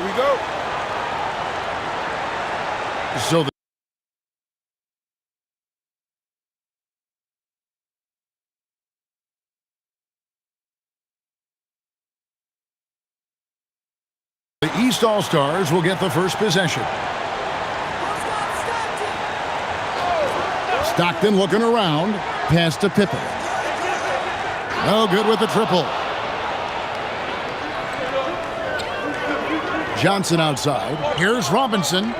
Here we go. So the East All-Stars will get the first possession. Stockton looking around. Pass to Pippen. No good with the triple. Johnson outside. Here's Robinson.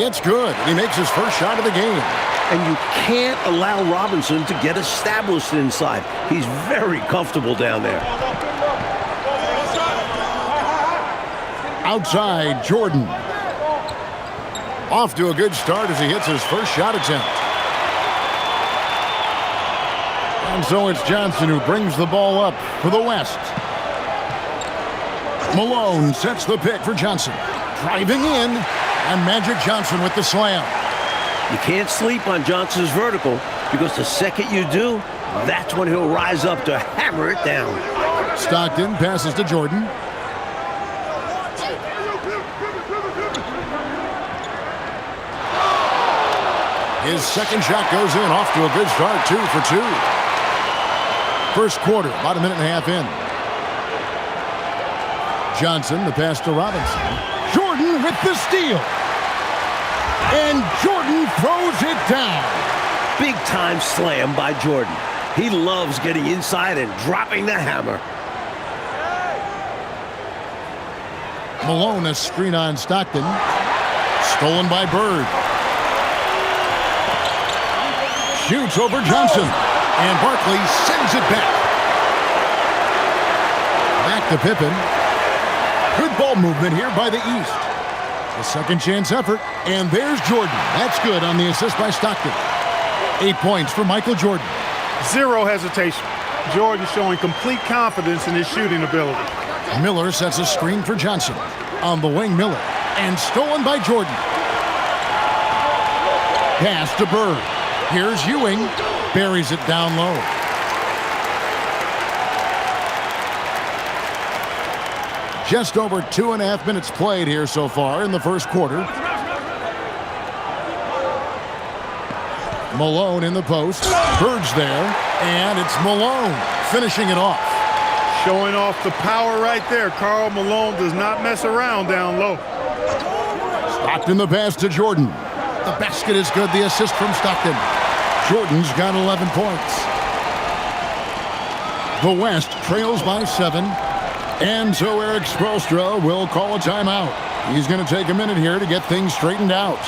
It's good. He makes his first shot of the game. And you can't allow Robinson to get established inside. He's very comfortable down there. Outside, Jordan. Off to a good start as he hits his first shot attempt. And so it's Johnson who brings the ball up for the West. Malone sets the pick for Johnson. Driving in, and Magic Johnson with the slam. You can't sleep on Johnson's vertical because the second you do, that's when he'll rise up to hammer it down. Stockton passes to Jordan. His second shot goes in, off to a good start, 2 for 2. First quarter, about a minute and a half in. Johnson, the pass to Robinson. Jordan with the steal. And Jordan throws it down. Big time slam by Jordan. He loves getting inside and dropping the hammer. Malone, a screen on Stockton. Stolen by Bird. Shoots over Johnson. And Barkley sends it back. Back to Pippen. Good ball movement here by the East. A second chance effort. And there's Jordan. That's good on the assist by Stockton. 8 points for Michael Jordan. Zero hesitation. Jordan showing complete confidence in his shooting ability. Miller sets a screen for Johnson. On the wing, Miller. And stolen by Jordan. Pass to Bird. Here's Ewing. Buries it down low. Just over 2.5 minutes played here so far in the first quarter. Malone in the post. Bird's there. And it's Malone finishing it off. Showing off the power right there. Karl Malone does not mess around down low. Stockton the pass to Jordan. The basket is good. The assist from Stockton. Jordan's got 11 points. The West trails by 7. And so Eric Spoelstra will call a timeout. He's going to take a minute here to get things straightened out.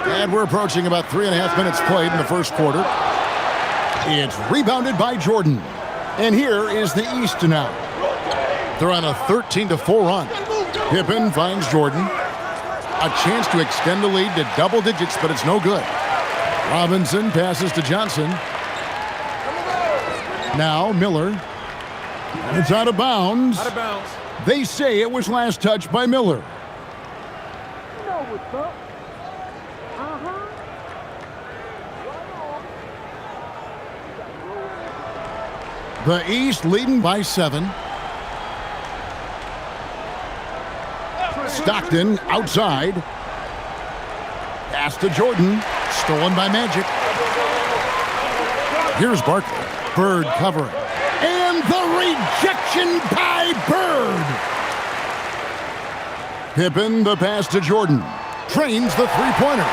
And we're approaching about 3.5 minutes played in the first quarter. It's rebounded by Jordan. And here is the East now. They're on a 13-4 run. Pippen finds Jordan. A chance to extend the lead to double digits, but it's no good. Robinson passes to Johnson. Now Miller. It's out of bounds. Out of bounds. They say it was last touched by Miller. The East leading by 7. Stockton outside. Pass to Jordan. Stolen by Magic. Here's Barkley. Bird covering. And the rejection by Bird. Pippen the pass to Jordan. Trains the three-pointer.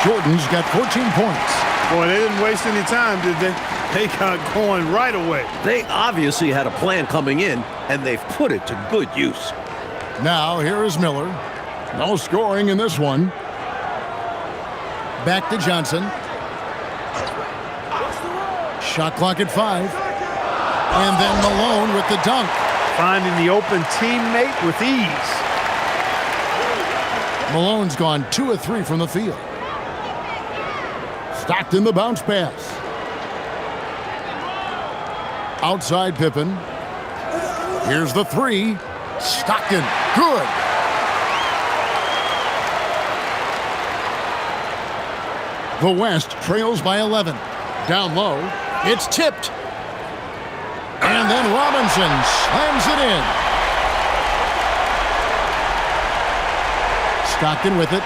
Jordan's got 14 points. Boy, they didn't waste any time, did they? They got going right away. They obviously had a plan coming in, and they've put it to good use. Now here is Miller. No scoring in this one. Back to Johnson. Shot clock at 5. And then Malone with the dunk. Finding the open teammate with ease. Malone's gone 2 of 3 from the field. Stockton the bounce pass. Outside Pippen. Here's the 3. Stockton. Good. The West trails by 11. Down low, it's tipped. And then Robinson slams it in. Stockton with it.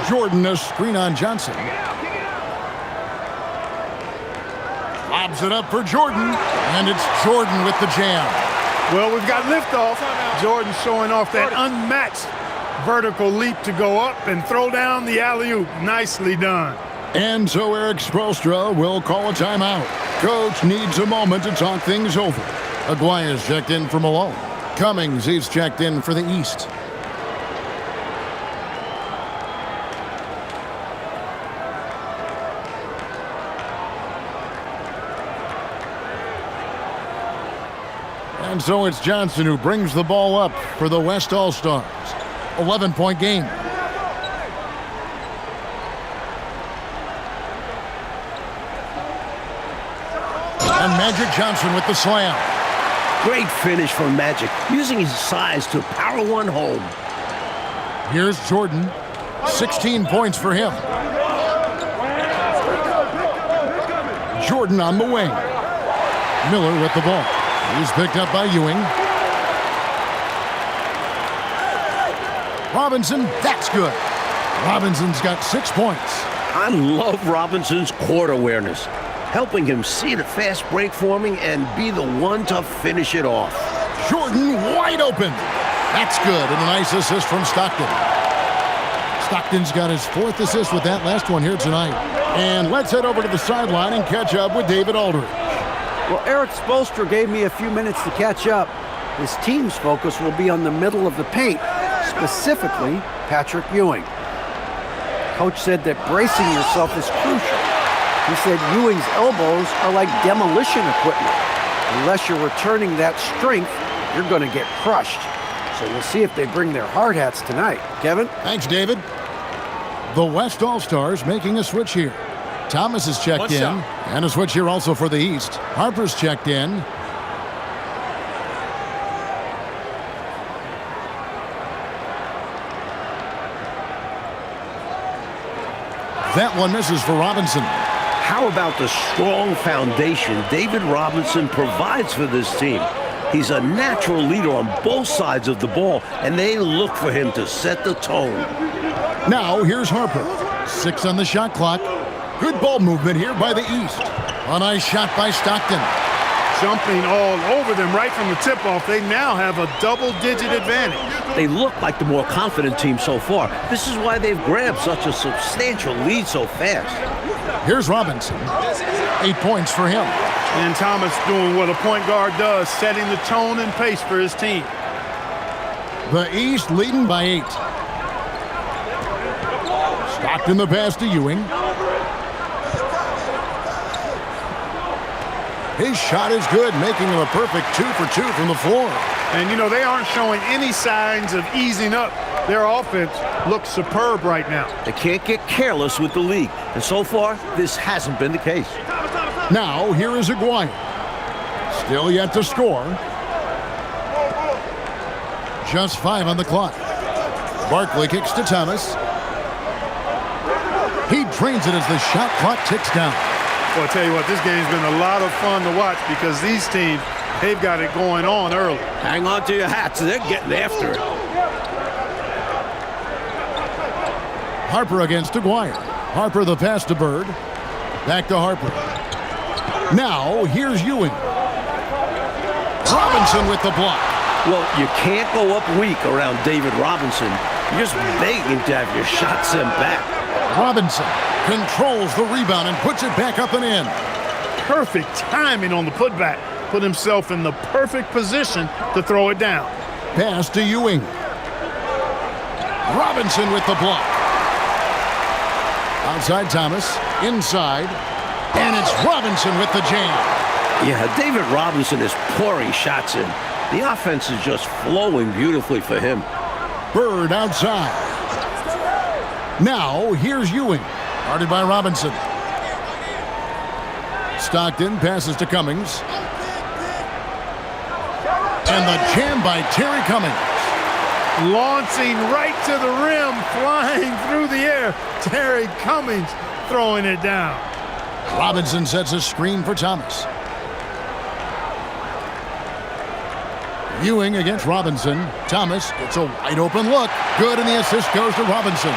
Jordan a screen on Johnson. Lobs it up for Jordan, and it's Jordan with the jam. Well, we've got liftoff. Jordan showing off that unmatched vertical leap to go up and throw down the alley-oop. Nicely done. And so Eric Spoelstra will call a timeout. Coach needs a moment to talk things over. Aguirre's checked in for Malone. Cummings, he's checked in for the East. And so it's Johnson who brings the ball up for the West All-Stars. 11-point game. And Magic Johnson with the slam. Great finish from Magic, using his size to power one home. Here's Jordan. 16 points for him. Jordan on the wing. Miller with the ball. He's picked up by Ewing. Robinson, that's good. Robinson's got 6 points. I love Robinson's court awareness, helping him see the fast break forming and be the one to finish it off. Jordan wide open. That's good, and a nice assist from Stockton. Stockton's got his 4th assist with that last one here tonight. And let's head over to the sideline and catch up with David Aldridge. Well, Eric Spoelstra gave me a few minutes to catch up. His team's focus will be on the middle of the paint, specifically Patrick Ewing. Coach said that bracing yourself is crucial. He said Ewing's elbows are like demolition equipment. Unless you're returning that strength, you're going to get crushed. So we'll see if they bring their hard hats tonight. Kevin? Thanks, David. The West All-Stars making a switch here. Thomas is checked in, and a switch here also for the East. Harper's checked in. That one misses for Robinson. How about the strong foundation David Robinson provides for this team? He's a natural leader on both sides of the ball, and they look for him to set the tone. Now, here's Harper. 6 on the shot clock. Good ball movement here by the East. A nice shot by Stockton. Jumping all over them right from the tip-off. They now have a double-digit advantage. They look like the more confident team so far. This is why they've grabbed such a substantial lead so fast. Here's Robinson. 8 points for him. And Thomas doing what a point guard does, setting the tone and pace for his team. The East leading by 8. Stockton the pass to Ewing. His shot is good, making him a perfect 2 for 2 from the floor. And, you know, they aren't showing any signs of easing up. Their offense looks superb right now. They can't get careless with the league. And so far, this hasn't been the case. Now, here is Aguirre. Still yet to score. Just 5 on the clock. Barkley kicks to Thomas. He drains it as the shot clock ticks down. Well, I'll tell you what, this game's been a lot of fun to watch because these teams, they've got it going on early. Hang on to your hats. They're getting after it. Harper against Aguirre. Harper the pass to Bird. Back to Harper. Now, here's Ewing. Robinson with the block. Well, you can't go up weak around David Robinson. You're just begging to have your shot sent back. Robinson controls the rebound and puts it back up and in. Perfect timing on the putback. Put himself in the perfect position to throw it down. Pass to Ewing. Robinson with the block. Outside Thomas. Inside. And it's Robinson with the jam. Yeah, David Robinson is pouring shots in. The offense is just flowing beautifully for him. Bird outside. Now, here's Ewing. Guarded by Robinson. Stockton passes to Cummings. And the jam by Terry Cummings. launching right to the rim, flying through the air. Terry Cummings throwing it down. Robinson sets a screen for Thomas. Ewing against Robinson. Thomas gets a wide open look. Good, and the assist goes to Robinson.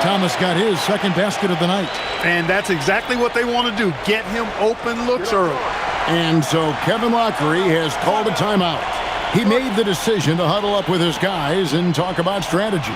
Thomas got his second basket of the night. And that's exactly what they want to do. Get him open looks early. And so Kevin Lockery has called a timeout. He made the decision to huddle up with his guys and talk about strategy.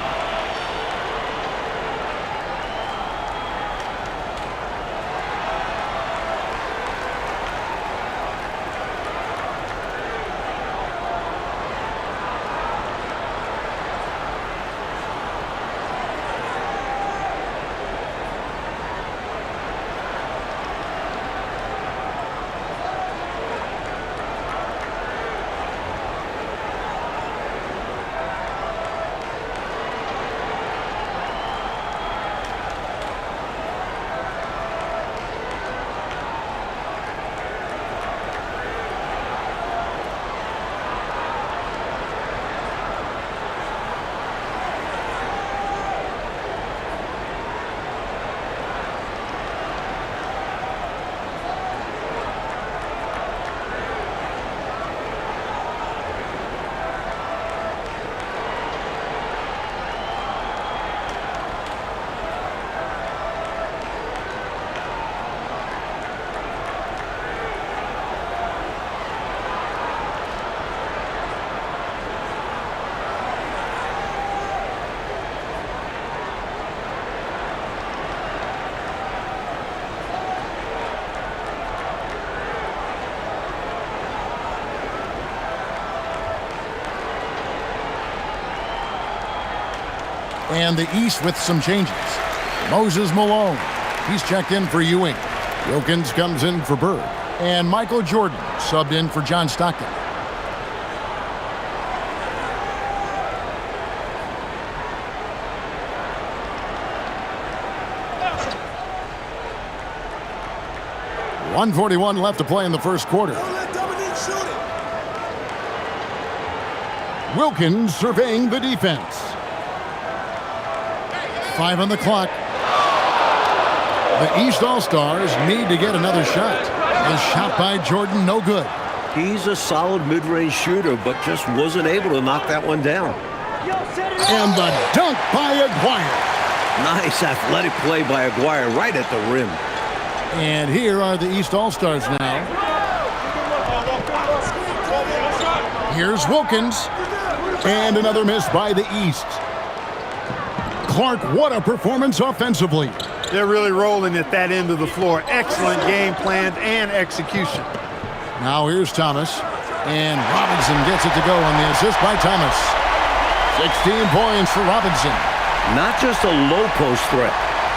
And the East with some changes. Moses Malone, he's checked in for Ewing. Wilkins comes in for Bird. And Michael Jordan subbed in for John Stockton. .141 left to play in the first quarter. Wilkins surveying the defense. 5 on the clock. The East All-Stars need to get another shot. The shot by Jordan, no good. He's a solid mid-range shooter, but just wasn't able to knock that one down. And the dunk by Aguirre. Nice athletic play by Aguirre right at the rim. And here are the East All-Stars now. Here's Wilkins. And another miss by the East. Clark, what a performance offensively. They're really rolling at that end of the floor. Excellent game plan and execution. Now here's Thomas. And Robinson gets it to go on the assist by Thomas. 16 points for Robinson. Not just a low post threat.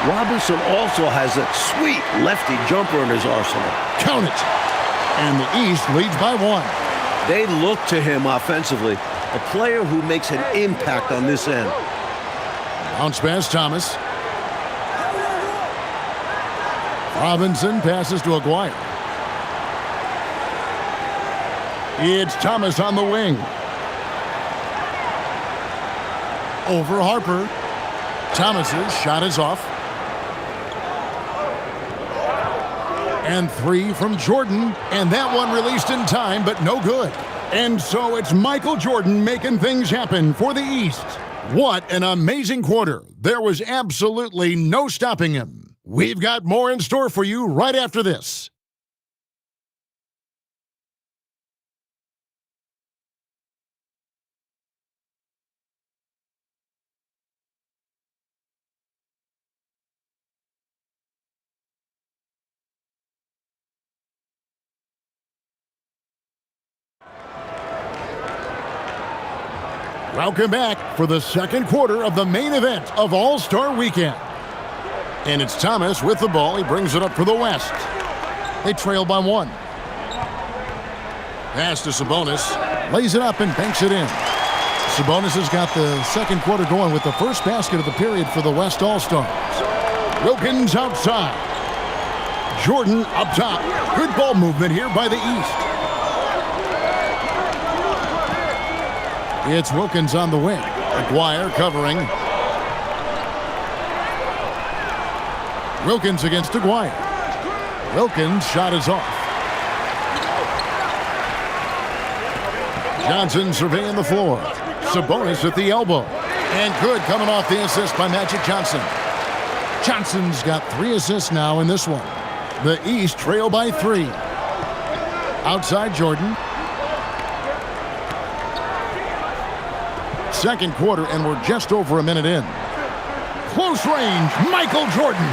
Robinson also has a sweet lefty jumper in his arsenal. Count it. And the East leads by 1. They look to him offensively. A player who makes an impact on this end. Bounce pass, Thomas. Robinson passes to Aguirre. It's Thomas on the wing. Over Harper. Thomas's shot is off. And 3 from Jordan. And that one released in time, but no good. And so it's Michael Jordan making things happen for the East. What an amazing quarter. There was absolutely no stopping him. We've got more in store for you right after this. Welcome back for the second quarter of the main event of All-Star Weekend. And it's Thomas with the ball. He brings it up for the West. They trail by 1. Pass to Sabonis. Lays it up and banks it in. Sabonis has got the second quarter going with the first basket of the period for the West All-Stars. Wilkins outside. Jordan up top. Good ball movement here by the East. It's Wilkins on the wing. Aguirre covering. Wilkins against Aguirre. Wilkins' shot is off. Johnson surveying the floor. Sabonis at the elbow. And good coming off the assist by Magic Johnson. Johnson's got 3 assists now in this one. The East trail by 3. Outside Jordan. Second quarter, and we're just over a minute in. Close range, Michael Jordan.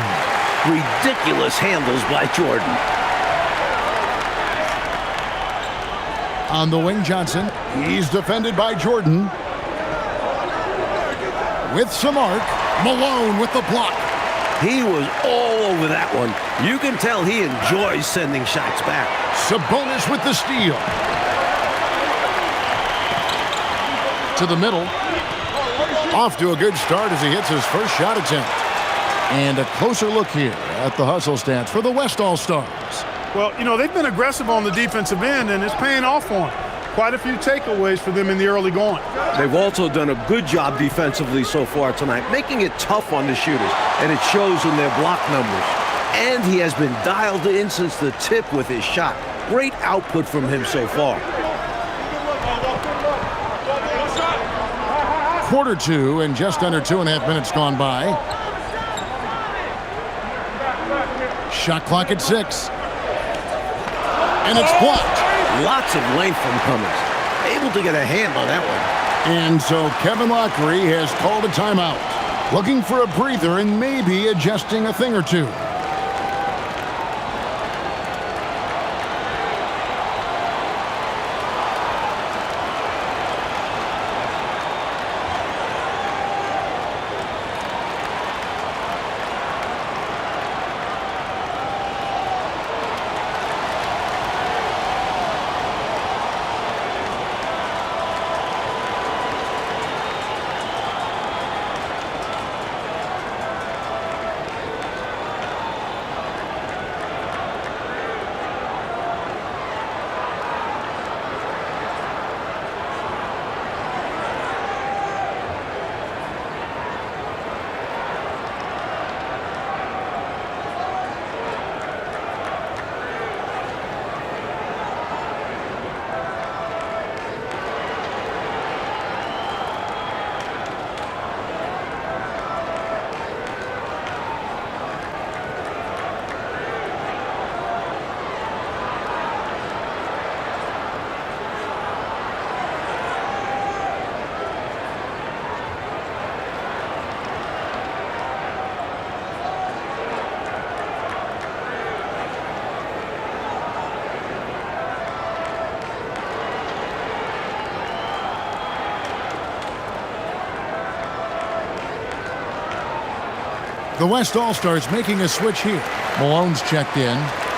Ridiculous handles by Jordan. On the wing, Johnson. He's defended by Jordan. With some arc. Malone with the block. He was all over that one. You can tell he enjoys sending shots back. Sabonis with the steal. To the middle. Off to a good start as he hits his first shot attempt. And a closer look here at the hustle stats for the West All-Stars. Well, you know, they've been aggressive on the defensive end, and it's paying off for them. Quite a few takeaways for them in the early going. They've also done a good job defensively so far tonight, making it tough on the shooters, and it shows in their block numbers. And he has been dialed in since the tip with his shot. Great output from him so far. Quarter 2 and just under 2.5 minutes gone by. Shot clock at 6. And it's blocked. Lots of length from Cummings. Able to get a hand on that one. And so Kevin Lockery has called a timeout. Looking for a breather and maybe adjusting a thing or two. The West All-Stars making a switch here. Malone's checked in,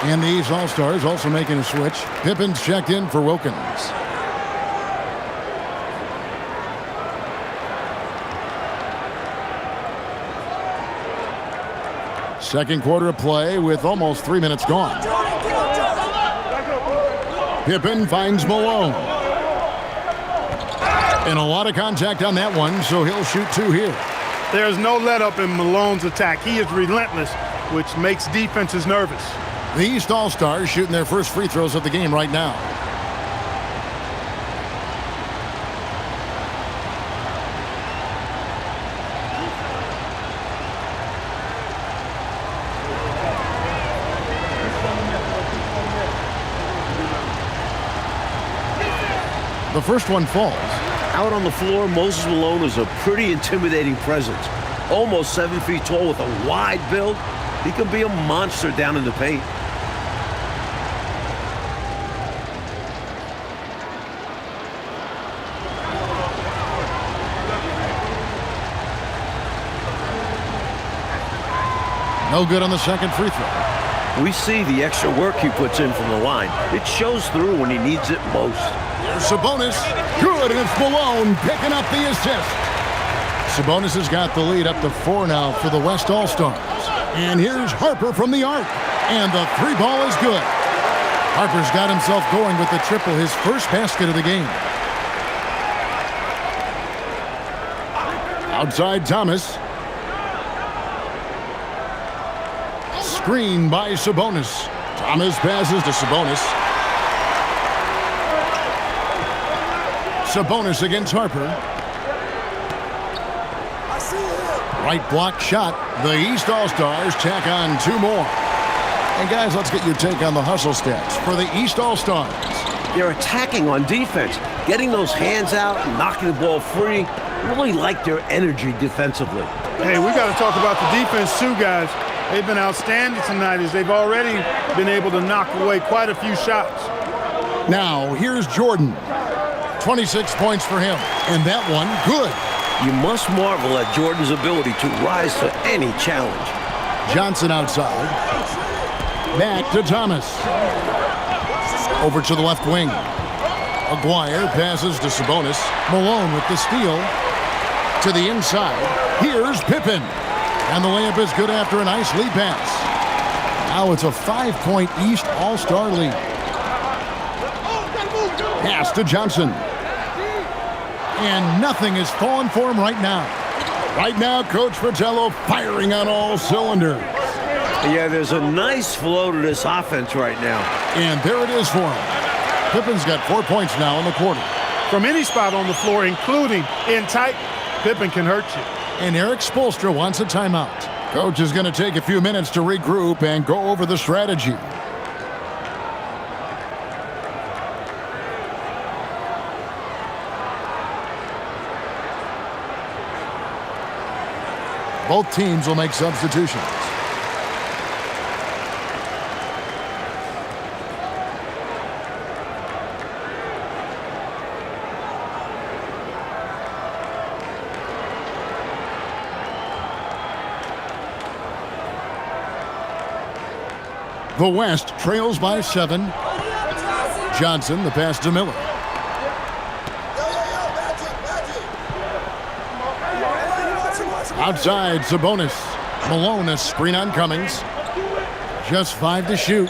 and the East All-Stars also making a switch. Pippen's checked in for Wilkins. Second quarter of play with almost 3 minutes gone. Pippen finds Malone. And a lot of contact on that one, so he'll shoot 2 here. There's no let-up in Malone's attack. He is relentless, which makes defenses nervous. The East All-Stars shooting their first free throws of the game right now. The first one falls. Out on the floor, Moses Malone is a pretty intimidating presence. Almost 7 feet tall with a wide build. He can be a monster down in the paint. No good on the second free throw. We see the extra work he puts in from the line. It shows through when he needs it most. There's Sabonis. Good, and it's Malone picking up the assist. Sabonis has got the lead up to 4 now for the West All-Stars. And here's Harper from the arc. And the 3 ball is good. Harper's got himself going with the triple, his first basket of the game. Outside Thomas. Screen by Sabonis. Thomas passes to Sabonis. Sabonis against Harper. Right block shot. The East All-Stars tack on 2 more. And guys, let's get your take on the hustle stats for the East All-Stars. They're attacking on defense, getting those hands out and knocking the ball free. Really like their energy defensively. Hey, we got to talk about the defense too, guys. They've been outstanding tonight as they've already been able to knock away quite a few shots. Now, here's Jordan. 26 points for him. And that one, good. You must marvel at Jordan's ability to rise to any challenge. Johnson outside. Back to Thomas. Over to the left wing. Aguirre passes to Sabonis. Malone with the steal. To the inside. Here's Pippen. And the layup is good after a nice lead pass. Now it's a 5-point East All-Star lead. Pass to Johnson. And nothing is falling for him right now. Right now, Coach Fratello firing on all cylinders. Yeah, there's a nice flow to this offense right now. And there it is for him. Pippen's got 4 points now in the quarter. From any spot on the floor, including in tight, Pippen can hurt you. And Eric Spoelstra wants a timeout. Coach is going to take a few minutes to regroup and go over the strategy. Both teams will make substitutions. The West trails by 7. Johnson, the pass to Miller. Outside, Sabonis. Malone, a screen on Cummings. Just 5 to shoot.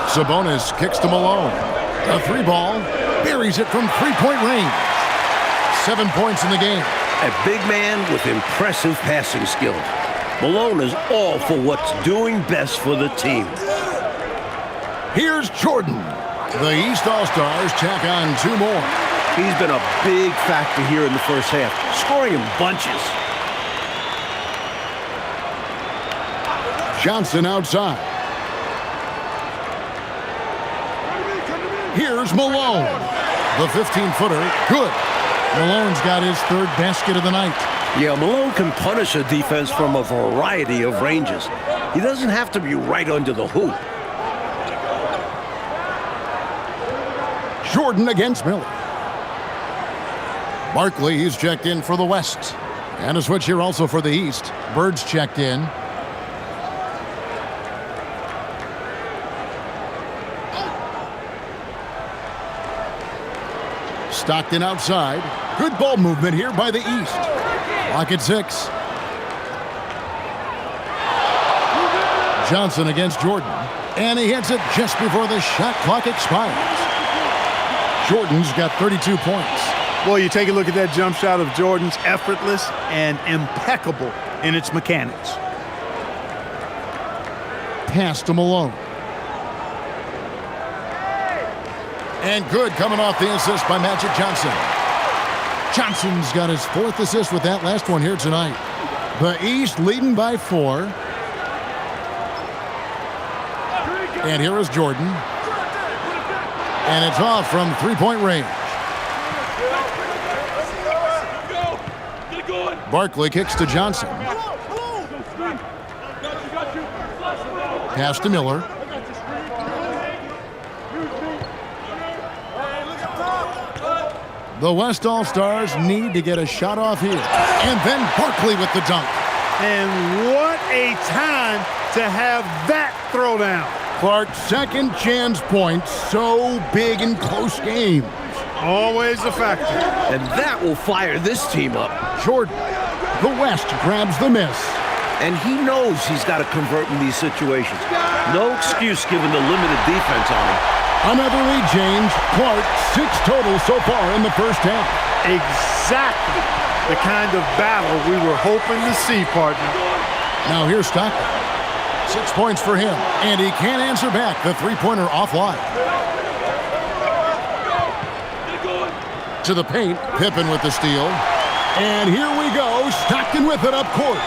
Sabonis kicks to Malone. A 3-ball. Buries it from 3-point range. 7 points in the game. A big man with impressive passing skills. Malone is all for what's doing best for the team. Here's Jordan. The East All-Stars tack on 2 more. He's been a big factor here in the first half, scoring in bunches. Johnson outside. Here's Malone. The 15-footer, good. Malone's got his 3rd basket of the night. Yeah, Malone can punish a defense from a variety of ranges. He doesn't have to be right under the hoop. Jordan against Miller. Barkley, he's checked in for the West. And a switch here also for the East. Bird's checked in. Stockton outside. Good ball movement here by the East. Clock at 6. Johnson against Jordan. And he hits it just before the shot clock expires. Jordan's got 32 points. Boy, you take a look at that jump shot of Jordan's, effortless and impeccable in its mechanics. Pass to Malone. And good coming off the assist by Magic Johnson. Johnson's got his 4th assist with that last one here tonight. The East leading by 4. And here is Jordan. And it's off from 3-point range. Barkley kicks to Johnson. Pass to Miller. The West All-Stars need to get a shot off here. And then Barkley with the dunk. And what a time to have that throwdown. Clark's second chance points, so big in close games. Always a factor. And that will fire this team up. Jordan, the West grabs the miss. And he knows he's got to convert in these situations. No excuse given the limited defense on him. Another lead change. Clark, 6 total so far in the first half. Exactly the kind of battle we were hoping to see, partner. Now here's Stockton. 6 points for him, and he can't answer back. The three-pointer offline. To the paint, Pippen with the steal. And here we go, Stockton with it up court.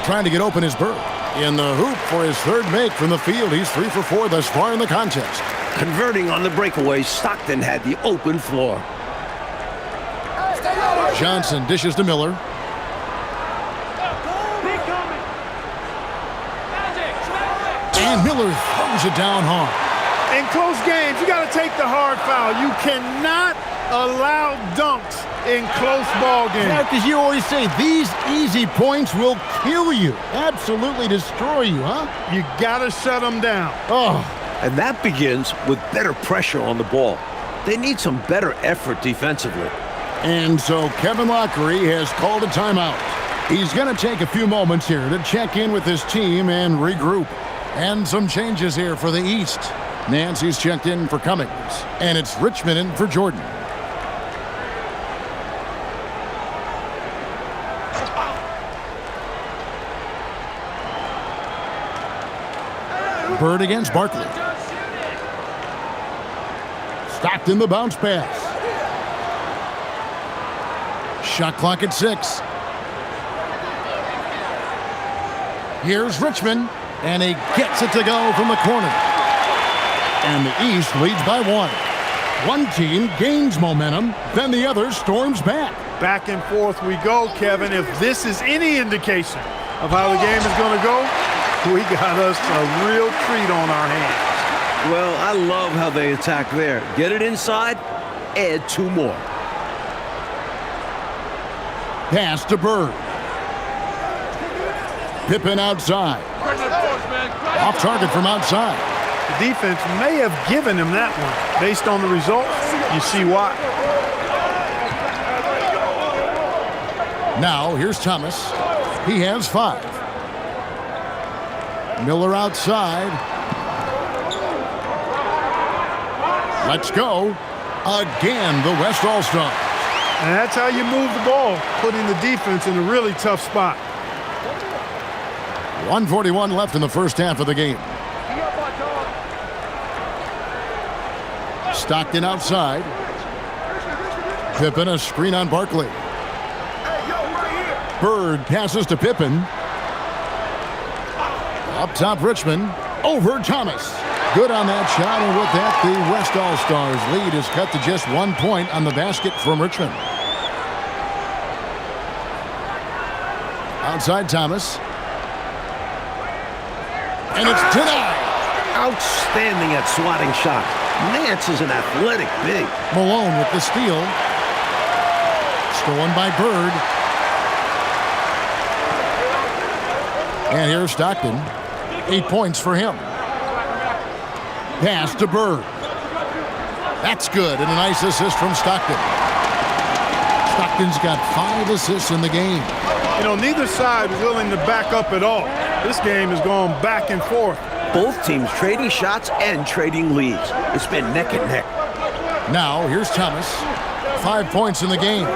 Trying to get open is Bird. In the hoop for his third make from the field. He's 3 for 4 thus far in the contest. Converting on the breakaway, Stockton had the open floor. Johnson dishes to Miller. And Miller throws it down hard. In close games, you got to take the hard foul. You cannot allow dunks in close ball games. Yeah, because you always say these easy points will kill you. Absolutely destroy you, huh? You got to shut them down. Oh. And that begins with better pressure on the ball. They need some better effort defensively. And so Kevin Lockery has called a timeout. He's going to take a few moments here to check in with his team and regroup. And some changes here for the East. Nancy's checked in for Cummings, and it's Richmond in for Jordan. Bird against Barkley. Stockton the bounce pass. Shot clock at 6. Here's Richmond, and he gets it to go from the corner. And the East leads by 1. One team gains momentum, then the other storms back. Back and forth we go, Kevin. If this is any indication of how the game is going to go, we got us a real treat on our hands. Well, I love how they attack there. Get it inside, add 2 more. Pass to Bird. Pippen outside. Off target from outside. The defense may have given him that one. Based on the results, you see why. Now, here's Thomas. He has 5. Miller outside. Let's go. Again, the West All-Stars. And that's how you move the ball, putting the defense in a really tough spot. 1:41 left in the first half of the game. Stockton outside. Pippen a screen on Barkley. Bird passes to Pippen. Up top, Richmond. Over Thomas. Good on that shot, and with that, the West All-Stars lead is cut to just 1 point on the basket from Richmond. Outside Thomas. And it's denied. Outstanding at swatting shots. Nance is an athletic big. Malone with the steal. Stolen by Bird. And here's Stockton. 8 points for him. Pass to Bird. That's good, and a nice assist from Stockton. Stockton's got 5 assists in the game. You know, neither side willing to back up at all. This game is going back and forth. Both teams trading shots and trading leads. It's been neck and neck. Now, here's Thomas. 5 points in the game.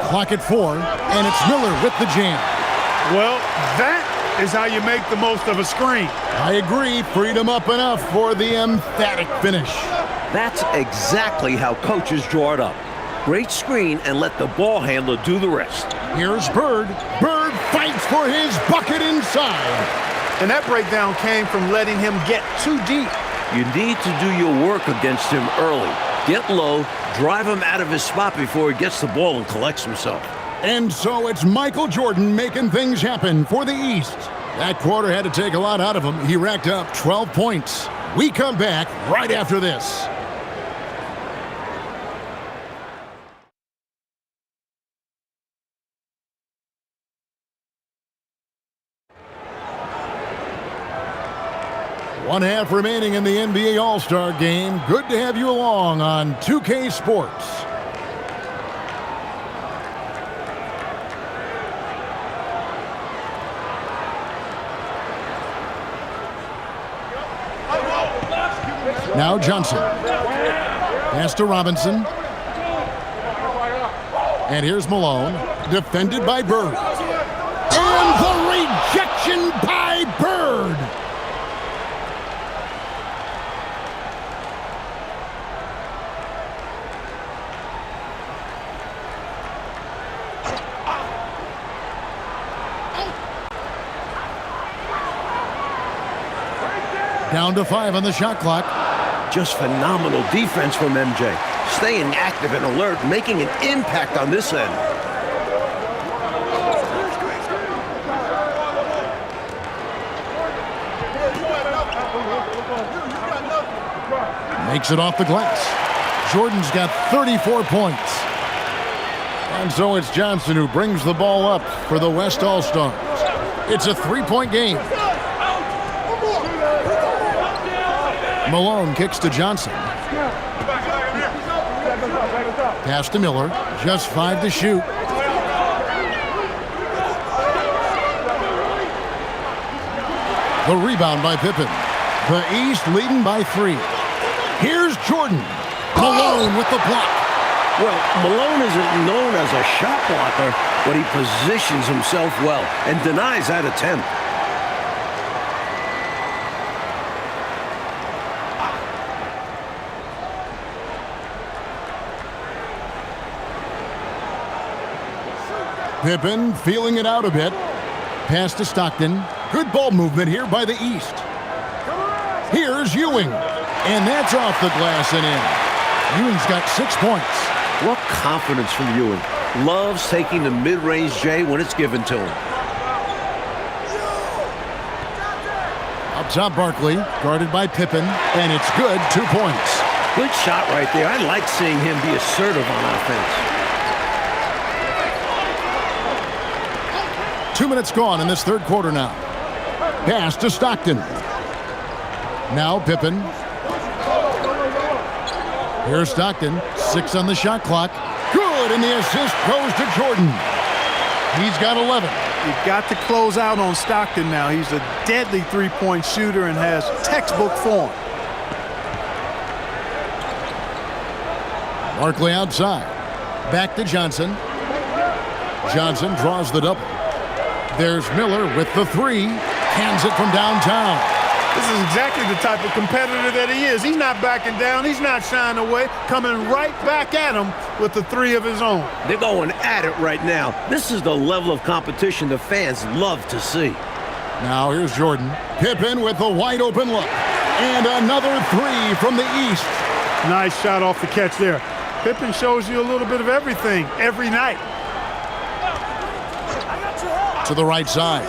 Clock at 4, and it's Miller with the jam. Well, that is how you make the most of a screen. I agree. Freed him up enough for the emphatic finish. That's exactly how coaches draw it up. Great screen and let the ball handler do the rest. Here's Bird. Bird fights for his bucket inside. And that breakdown came from letting him get too deep. You need to do your work against him early. Get low, drive him out of his spot before he gets the ball and collects himself. And so it's Michael Jordan making things happen for the East. That quarter had to take a lot out of him. He racked up 12 points. We come back right after this. One half remaining in the NBA All-Star Game. Good to have you along on 2K Sports. Now Johnson. Pass to Robinson. And here's Malone, defended by Bird. And the rejection by Bird. Down to 5 on the shot clock. Just phenomenal defense from MJ. Staying active and alert, making an impact on this end. Makes it off the glass. Jordan's got 34 points. And so it's Johnson who brings the ball up for the West All-Stars. It's a 3-point game. Malone kicks to Johnson. Pass to Miller. Just 5 to shoot. The rebound by Pippen. The East leading by 3. Here's Jordan. Malone with the block. Well, Malone isn't known as a shot blocker, but he positions himself well and denies that attempt. Pippen feeling it out a bit. Pass to Stockton. Good ball movement here by the East. Here's Ewing. And that's off the glass and in. Ewing's got 6 points. What confidence from Ewing. Loves taking the mid-range J when it's given to him. Up top, Barkley, guarded by Pippen, and it's good. 2 points. Good shot right there. I like seeing him be assertive on offense. 2 minutes gone in this third quarter now. Pass to Stockton. Now Pippen. Here's Stockton. 6 on the shot clock. Good, and the assist goes to Jordan. He's got 11. You've got to close out on Stockton now. He's a deadly three-point shooter and has textbook form. Barkley outside. Back to Johnson. Johnson draws the double. There's Miller with the 3. Hands it from downtown. This is exactly the type of competitor that he is. He's not backing down. He's not shying away. Coming right back at him with the 3 of his own. They're going at it right now. This is the level of competition the fans love to see. Now here's Jordan. Pippen with a wide open look. And another 3 from the East. Nice shot off the catch there. Pippen shows you a little bit of everything every night. To the right side.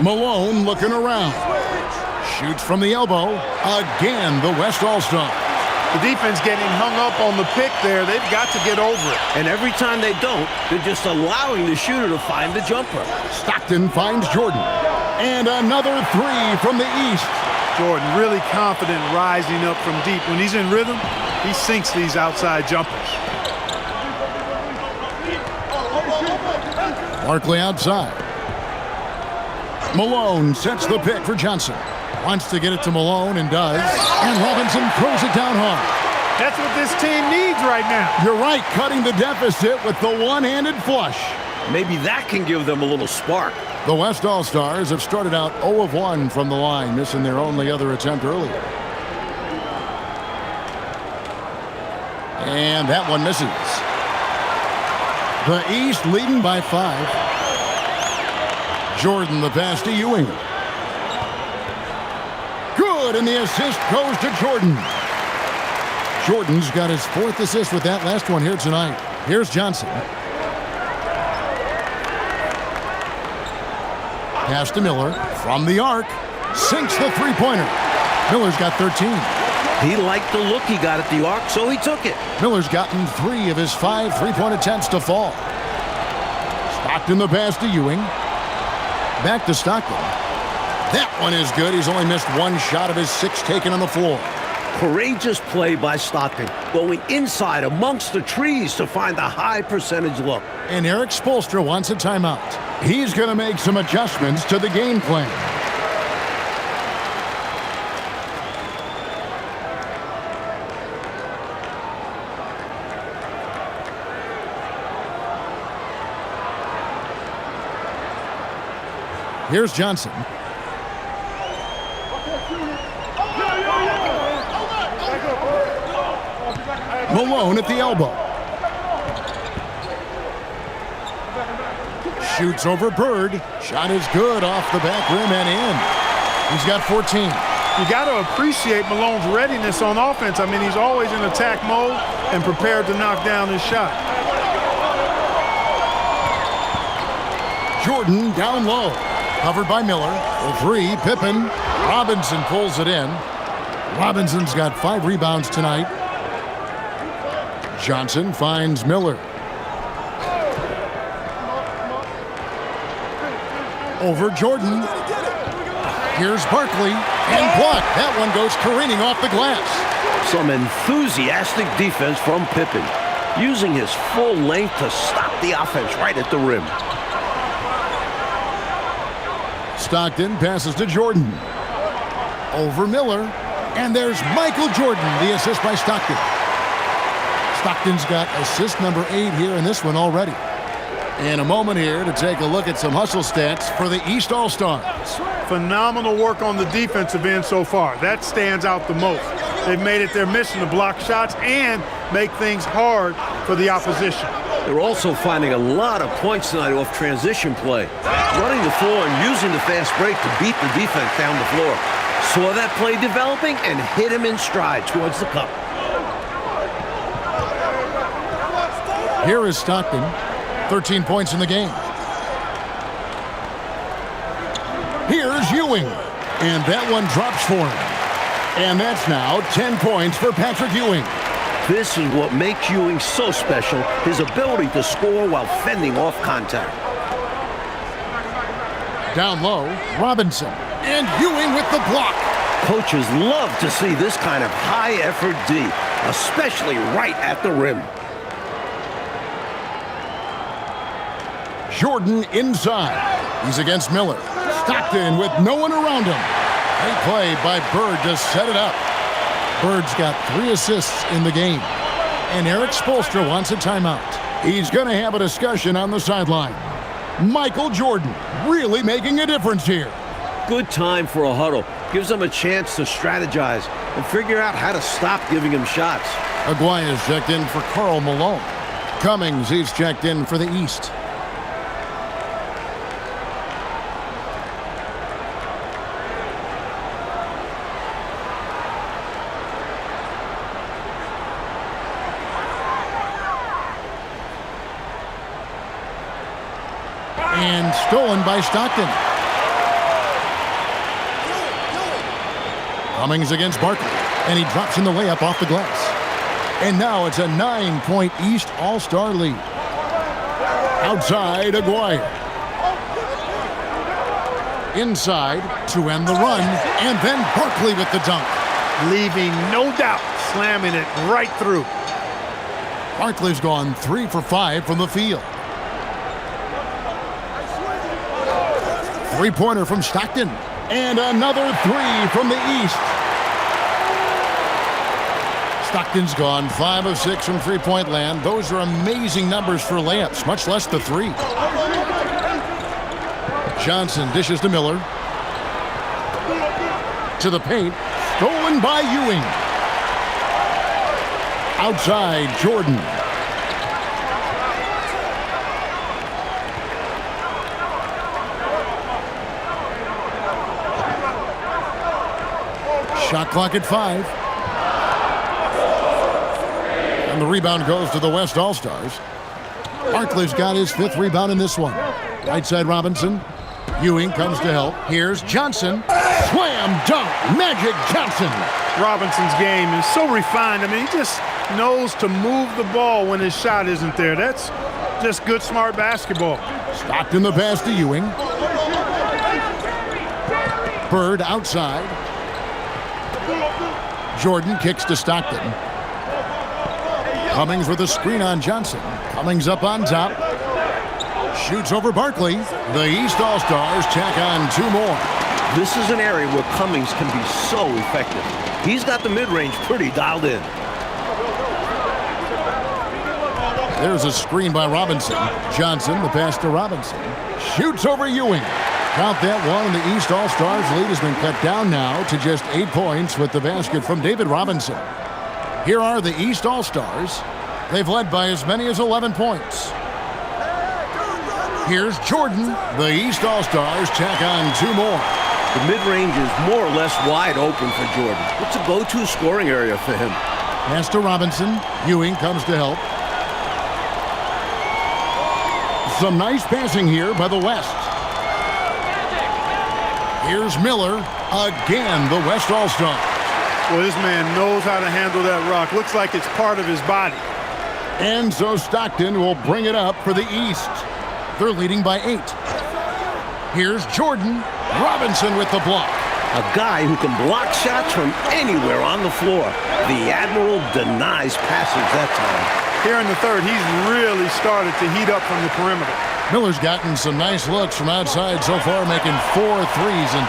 Malone looking around. Shoots from the elbow. Again, the West All-Star. The defense getting hung up on the pick there. They've got to get over it. And every time they don't, they're just allowing the shooter to find the jumper. Stockton finds Jordan. And another 3 from the East. Jordan really confident rising up from deep. When he's in rhythm, he sinks these outside jumpers. Barkley outside. Malone sets the pick for Johnson. Wants to get it to Malone and does. And Robinson throws it down hard. That's what this team needs right now. You're right, cutting the deficit with the one-handed flush. Maybe that can give them a little spark. The West All-Stars have started out 0 of 1 from the line, missing their only other attempt earlier. And that one misses. The East leading by 5. Jordan the pass to Ewing. Good, and the assist goes to Jordan. Jordan's got his 4th assist with that last one here tonight. Here's Johnson. Pass to Miller from the arc. Sinks the three-pointer. Miller's got 13. He liked the look he got at the arc, so he took it. Miller's gotten 3 of his 5 three-point attempts to fall. Stockton the pass to Ewing. Back to Stockton. That one is good. He's only missed 1 shot of his 6 taken on the floor. Courageous play by Stockton, going inside amongst the trees to find the high percentage look. And Eric Spoelstra wants a timeout. He's going to make some adjustments to the game plan. Here's Johnson. Malone at the elbow. Shoots over Bird. Shot is good off the back rim and in. He's got 14. You got to appreciate Malone's readiness on offense. I mean, he's always in attack mode and prepared to knock down his shot. Jordan down low. Covered by Miller. The three, Pippen. Robinson pulls it in. Robinson's got 5 rebounds tonight. Johnson finds Miller. Over Jordan. Here's Barkley. And blocked. That one goes careening off the glass. Some enthusiastic defense from Pippen, using his full length to stop the offense right at the rim. Stockton passes to Jordan. Over Miller. And there's Michael Jordan, the assist by Stockton. Stockton's got assist number 8 here in this one already. In a moment here to take a look at some hustle stats for the East All-Stars. Phenomenal work on the defensive end so far. That stands out the most. They've made it their mission to block shots and make things hard for the opposition. They're also finding a lot of points tonight off transition play. Running the floor and using the fast break to beat the defense down the floor. Saw that play developing and hit him in stride towards the cup. Here is Stockton. 13 points in the game. Here's Ewing. And that one drops for him. And that's now 10 points for Patrick Ewing. This is what makes Ewing so special, his ability to score while fending off contact. Down low, Robinson. And Ewing with the block. Coaches love to see this kind of high-effort D, especially right at the rim. Jordan inside. He's against Miller. Stockton with no one around him. Great play by Bird to set it up. Bird's got 3 assists in the game. And Eric Spoelstra wants a timeout. He's going to have a discussion on the sideline. Michael Jordan really making a difference here. Good time for a huddle. Gives them a chance to strategize and figure out how to stop giving him shots. Aguaya's checked in for Karl Malone. Cummings, he's checked in for the East. And stolen by Stockton. Cummings against Barkley. And he drops in the layup off the glass. And now it's a 9-point East All-Star lead. Outside, Aguaya. Inside to end the run. And then Barkley with the dunk. Leaving no doubt, slamming it right through. Barkley's gone 3 for 5 from the field. 3-pointer from Stockton. And another 3 from the East. Stockton's gone 5 of 6 from three-point land. Those are amazing numbers for layups, much less the 3. Johnson dishes to Miller. To the paint. Stolen by Ewing. Outside, Jordan. Shot clock at 5. And the rebound goes to the West All-Stars. Barkley's got his 5th rebound in this one. Right side Robinson. Ewing comes to help. Here's Johnson. Slam dunk. Magic Johnson. Robinson's game is so refined. I mean, he just knows to move the ball when his shot isn't there. That's just good, smart basketball. Stockton the pass to Ewing. Bird outside. Jordan kicks to Stockton. Cummings with a screen on Johnson. Cummings up on top. Shoots over Barkley. The East All-Stars tack on 2 more. This is an area where Cummings can be so effective. He's got the mid-range pretty dialed in. There's a screen by Robinson. Johnson, the pass to Robinson. Shoots over Ewing. Count that one, and the East All-Stars lead has been cut down now to just 8 points with the basket from David Robinson. Here are the East All-Stars. They've led by as many as 11 points. Here's Jordan. The East All-Stars tack on 2 more. The mid-range is more or less wide open for Jordan. It's a go-to scoring area for him. Pass to Robinson. Ewing comes to help. Some nice passing here by the West. Here's Miller. Again, the West All-Star. Well, this man knows how to handle that rock. Looks like it's part of his body. And so Stockton will bring it up for the East. They're leading by 8. Here's Jordan. Robinson with the block. A guy who can block shots from anywhere on the floor. The Admiral denies passage that time. Here in the third, he's really started to heat up from the perimeter. Miller's gotten some nice looks from outside so far, making 4 threes in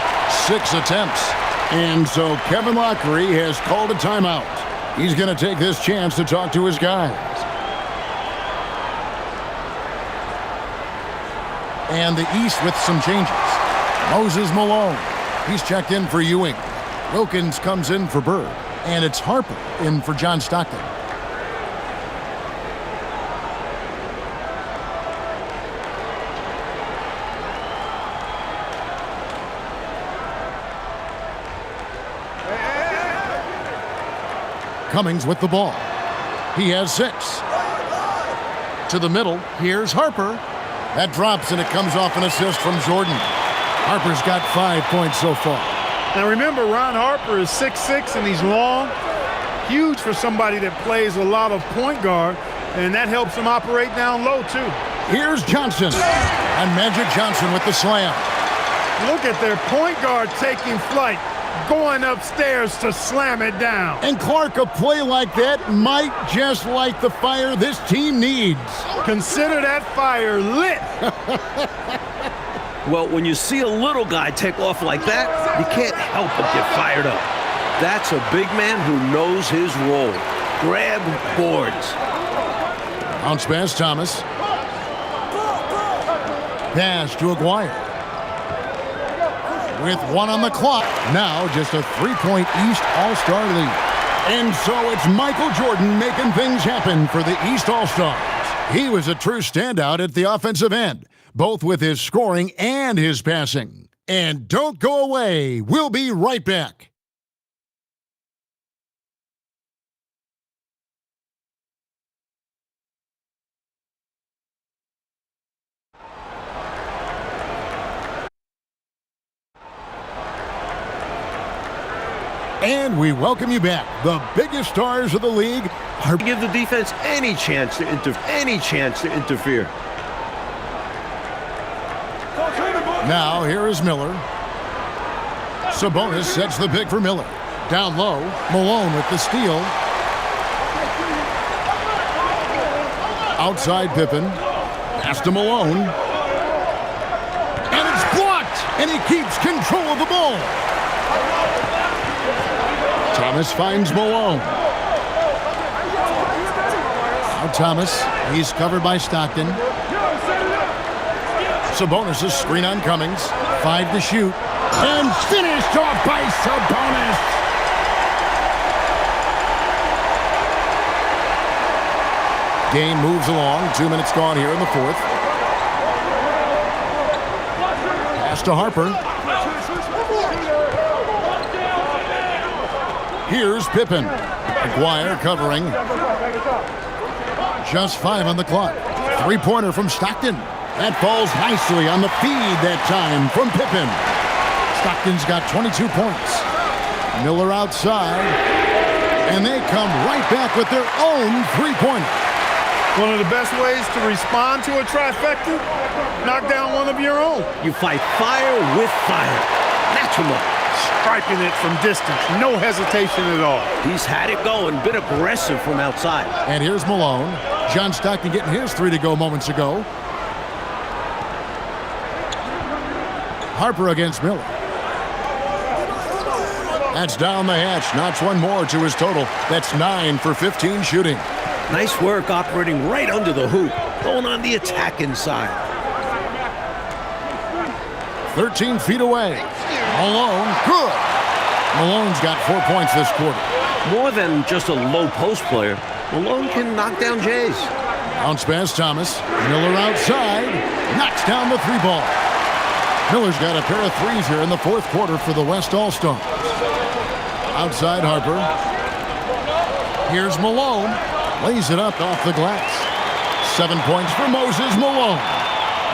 6 attempts. And so Kevin Lockery has called a timeout. He's going to take this chance to talk to his guys. And the East with some changes. Moses Malone. He's checked in for Ewing. Wilkins comes in for Bird. And it's Harper in for John Stockton. Cummings with the ball. He has 6. To the middle. Here's Harper. That drops, and it comes off an assist from Jordan. Harper's got 5 points so far. Now remember, Ron Harper is 6'6", and he's long. Huge for somebody that plays a lot of point guard, and that helps him operate down low, too. Here's Johnson. And Magic Johnson with the slam. Look at their point guard taking flight, going upstairs to slam it down. And Clark, a play like that might just light the fire this team needs. Consider that fire lit. Well, when you see a little guy take off like that, you can't help but get fired up. That's a big man who knows his role. Grab boards. Bounce pass, Thomas. Pass to Aguirre. With 1 on the clock. Now just a 3-point East All-Star lead. And so it's Michael Jordan making things happen for the East All-Stars. He was a true standout at the offensive end, both with his scoring and his passing. And don't go away. We'll be right back. And we welcome you back. The biggest stars of the league are... Give the defense any chance to interfere. Now, here is Miller. Sabonis sets the pick for Miller. Down low, Malone with the steal. Outside Pippen. Pass to Malone. And it's blocked! And he keeps control of the ball. Thomas finds Malone. Now Thomas, he's covered by Stockton. Sabonis' screen on Cummings. 5 to shoot. And finished off by Sabonis. Game moves along. 2 minutes gone here in the fourth. Pass to Harper. Here's Pippen. Aguirre covering. Just 5 on the clock. 3-pointer from Stockton. That falls nicely on the feed that time from Pippen. Stockton's got 22 points. Miller outside. And they come right back with their own 3-pointer. One of the best ways to respond to a trifecta, knock down one of your own. You fight fire with fire. Match him up. Striking it from distance. No hesitation at all. He's had it going, been aggressive from outside. And here's Malone. John Stockton getting his 3 to go moments ago. Harper against Miller. That's down the hatch. Notch 1 more to his total. That's 9 for 15 shooting. Nice work operating right under the hoop. Going on the attack inside. 13 feet away. Malone, good. Malone's got 4 points this quarter. More than just a low post player, Malone can knock down Jays. Bounce pass Thomas. Miller outside. Knocks down the three ball. Miller's got a pair of threes here in the fourth quarter for the West All-Stars. Outside Harper. Here's Malone. Lays it up off the glass. 7 points for Moses Malone.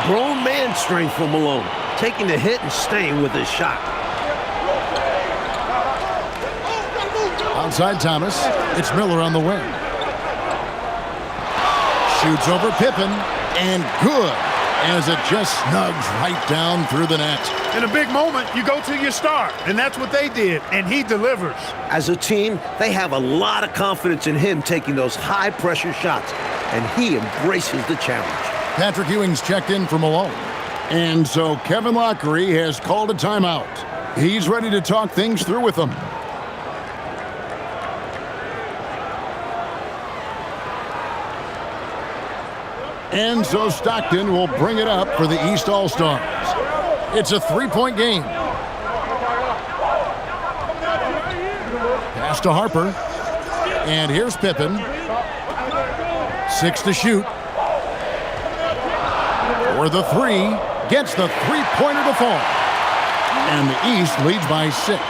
Grown man strength for Malone. Taking the hit and staying with his shot. Outside Thomas. It's Miller on the wing. Shoots over Pippen. And good. As it just snugs right down through the net. In a big moment, you go to your star, and that's what they did, and he delivers. As a team, they have a lot of confidence in him taking those high-pressure shots, and he embraces the challenge. Patrick Ewing's checked in for Malone. And so Kevin Lockery has called a timeout. He's ready to talk things through with them. And so Stockton will bring it up for the East All-Stars. It's a three-point game. Pass to Harper. And here's Pippen. 6 to shoot. For the three. Gets the three-pointer to fall. And the East leads by 6.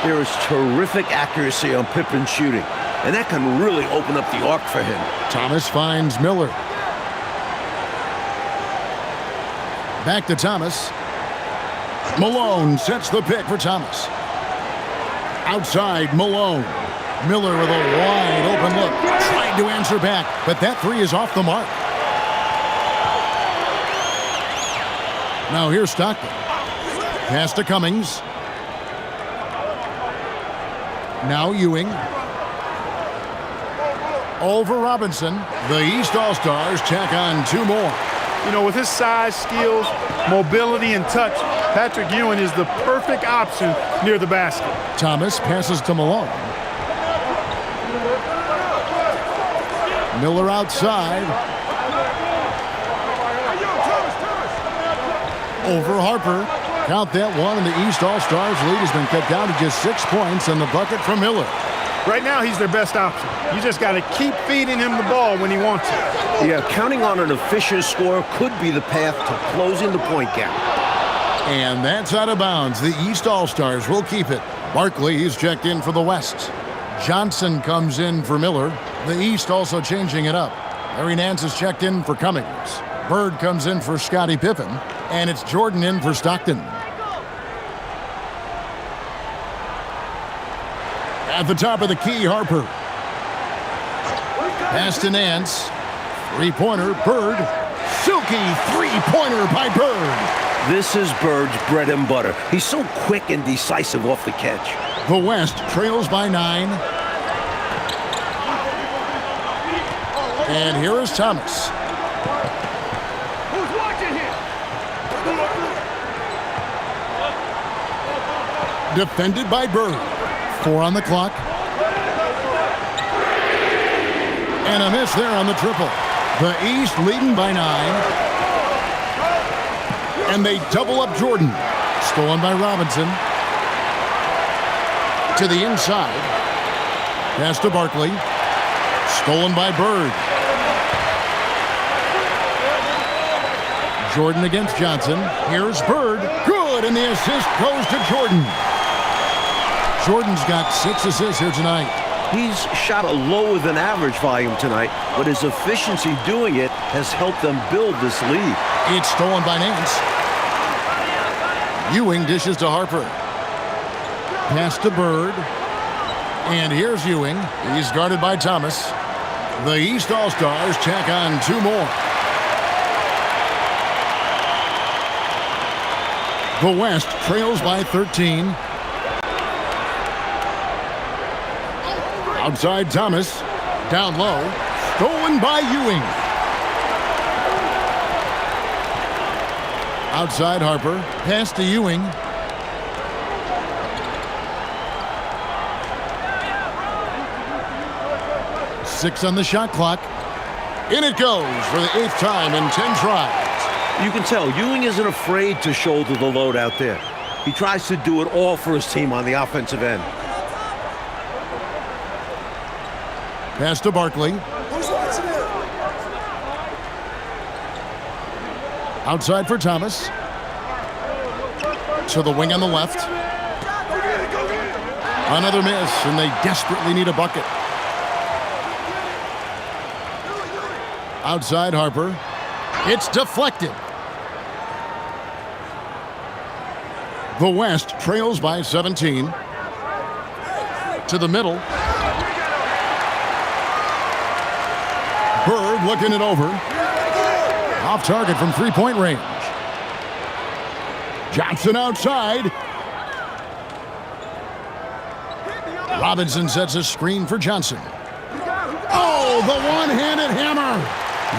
There is terrific accuracy on Pippen's shooting, and that can really open up the arc for him. Thomas finds Miller. Back to Thomas. Malone sets the pick for Thomas. Outside, Malone. Miller with a wide open look. Trying to answer back, but that three is off the mark. Now here's Stockton. Pass to Cummings. Now Ewing. Over Robinson. The East All-Stars tack on 2 more. You know, with his size, skills, mobility, and touch, Patrick Ewing is the perfect option near the basket. Thomas passes to Malone. Miller outside. Over Harper. Count that one, and the East All-Stars lead has been cut down to just 6 points in the bucket from Miller. Right now, he's their best option. You just got to keep feeding him the ball when he wants it. Yeah, counting on an efficient score could be the path to closing the point gap. And that's out of bounds. The East All-Stars will keep it. Barkley is checked in for the West. Johnson comes in for Miller. The East also changing it up. Larry Nance is checked in for Cummings. Bird comes in for Scottie Pippen. And it's Jordan in for Stockton. At the top of the key, Harper. Pass to Nance. Three-pointer, Bird. Silky three-pointer by Bird. This is Bird's bread and butter. He's so quick and decisive off the catch. The West trails by 9. And here is Thomas. Who's watching here? Defended by Bird. 4 on the clock. And a miss there on the triple. The East leading by 9. And they double up Jordan. Stolen by Robinson. To the inside. Pass to Barkley. Stolen by Bird. Jordan against Johnson. Here's Bird. Good, and the assist goes to Jordan. Jordan's got 6 assists here tonight. He's shot a lower than average volume tonight, but his efficiency doing it has helped them build this lead. It's stolen by Nance. Ewing dishes to Harper. Pass to Bird. And here's Ewing. He's guarded by Thomas. The East All-Stars tack on 2 more. The West trails by 13. Outside Thomas. Down low. Stolen by Ewing. Outside Harper. Pass to Ewing. Six on the shot clock. In it goes for the 8th time in 10 tries. You can tell Ewing isn't afraid to shoulder the load out there. He tries to do it all for his team on the offensive end. Pass to Barkley. Outside for Thomas. To the wing on the left. Another miss, and they desperately need a bucket. Outside Harper. It's deflected. The West trails by 17. To the middle. Bird looking it over. Off target from three-point range. Johnson outside. Robinson sets a screen for Johnson. Oh, the one-handed hammer.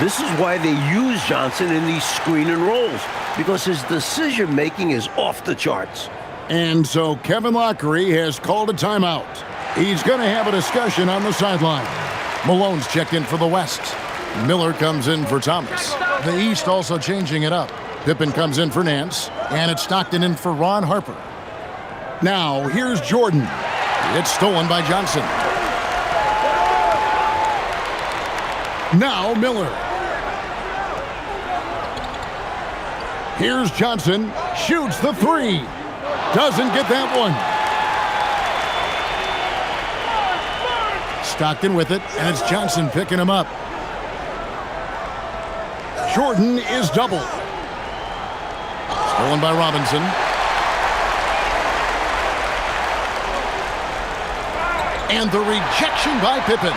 This is why they use Johnson in these screen and rolls, because his decision-making is off the charts. And so Kevin Lockery has called a timeout. He's going to have a discussion on the sideline. Malone's checked in for the West. Miller comes in for Thomas. The East also changing it up. Pippen comes in for Nance, and it's Stockton in for Ron Harper. Now, here's Jordan. It's stolen by Johnson. Now Miller. Here's Johnson. Shoots the three. Doesn't get that one. Stockton with it, and it's Johnson picking him up. Jordan is doubled. Stolen by Robinson. And the rejection by Pippen.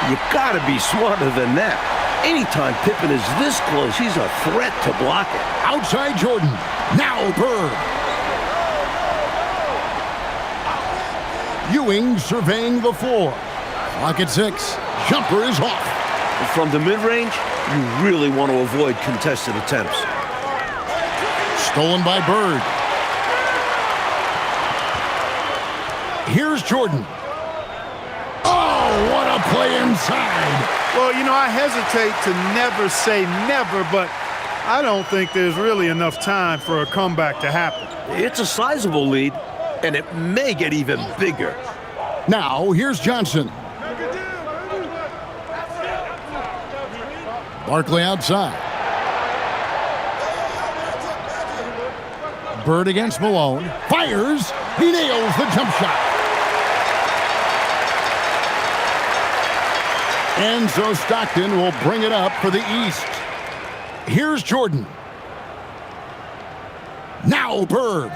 You gotta be smarter than that. Anytime Pippen is this close, he's a threat to block it. Outside Jordan. Now Bird. Ewing surveying the floor. Clock at 6. Jumper is off. From the mid-range, you really want to avoid contested attempts. Stolen by Bird. Here's Jordan. Oh, what a play inside. Well, you know, I hesitate to never say never, but I don't think there's really enough time for a comeback to happen. It's a sizable lead, and it may get even bigger. Now, here's Johnson. Barkley outside. Bird against Malone. Fires. He nails the jump shot. And so Stockton will bring it up for the East. Here's Jordan. Now Bird.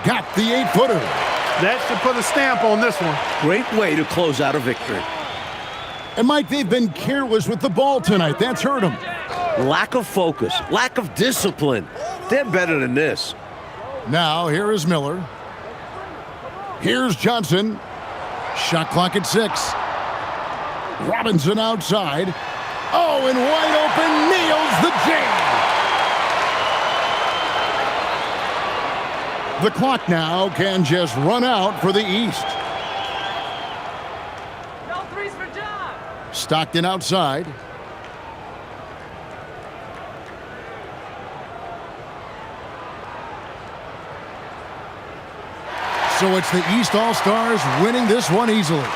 Got the 8-footer. That should put a stamp on this one. Great way to close out a victory. And Mike, they've been careless with the ball tonight. That's hurt them. Lack of focus, lack of discipline. They're better than this. Now, here is Miller. Here's Johnson. Shot clock at 6. Robinson outside. Oh, and wide open, nails the jam. The clock now can just run out for the East. No threes for John. Stockton outside. So it's the East All-Stars winning this one easily.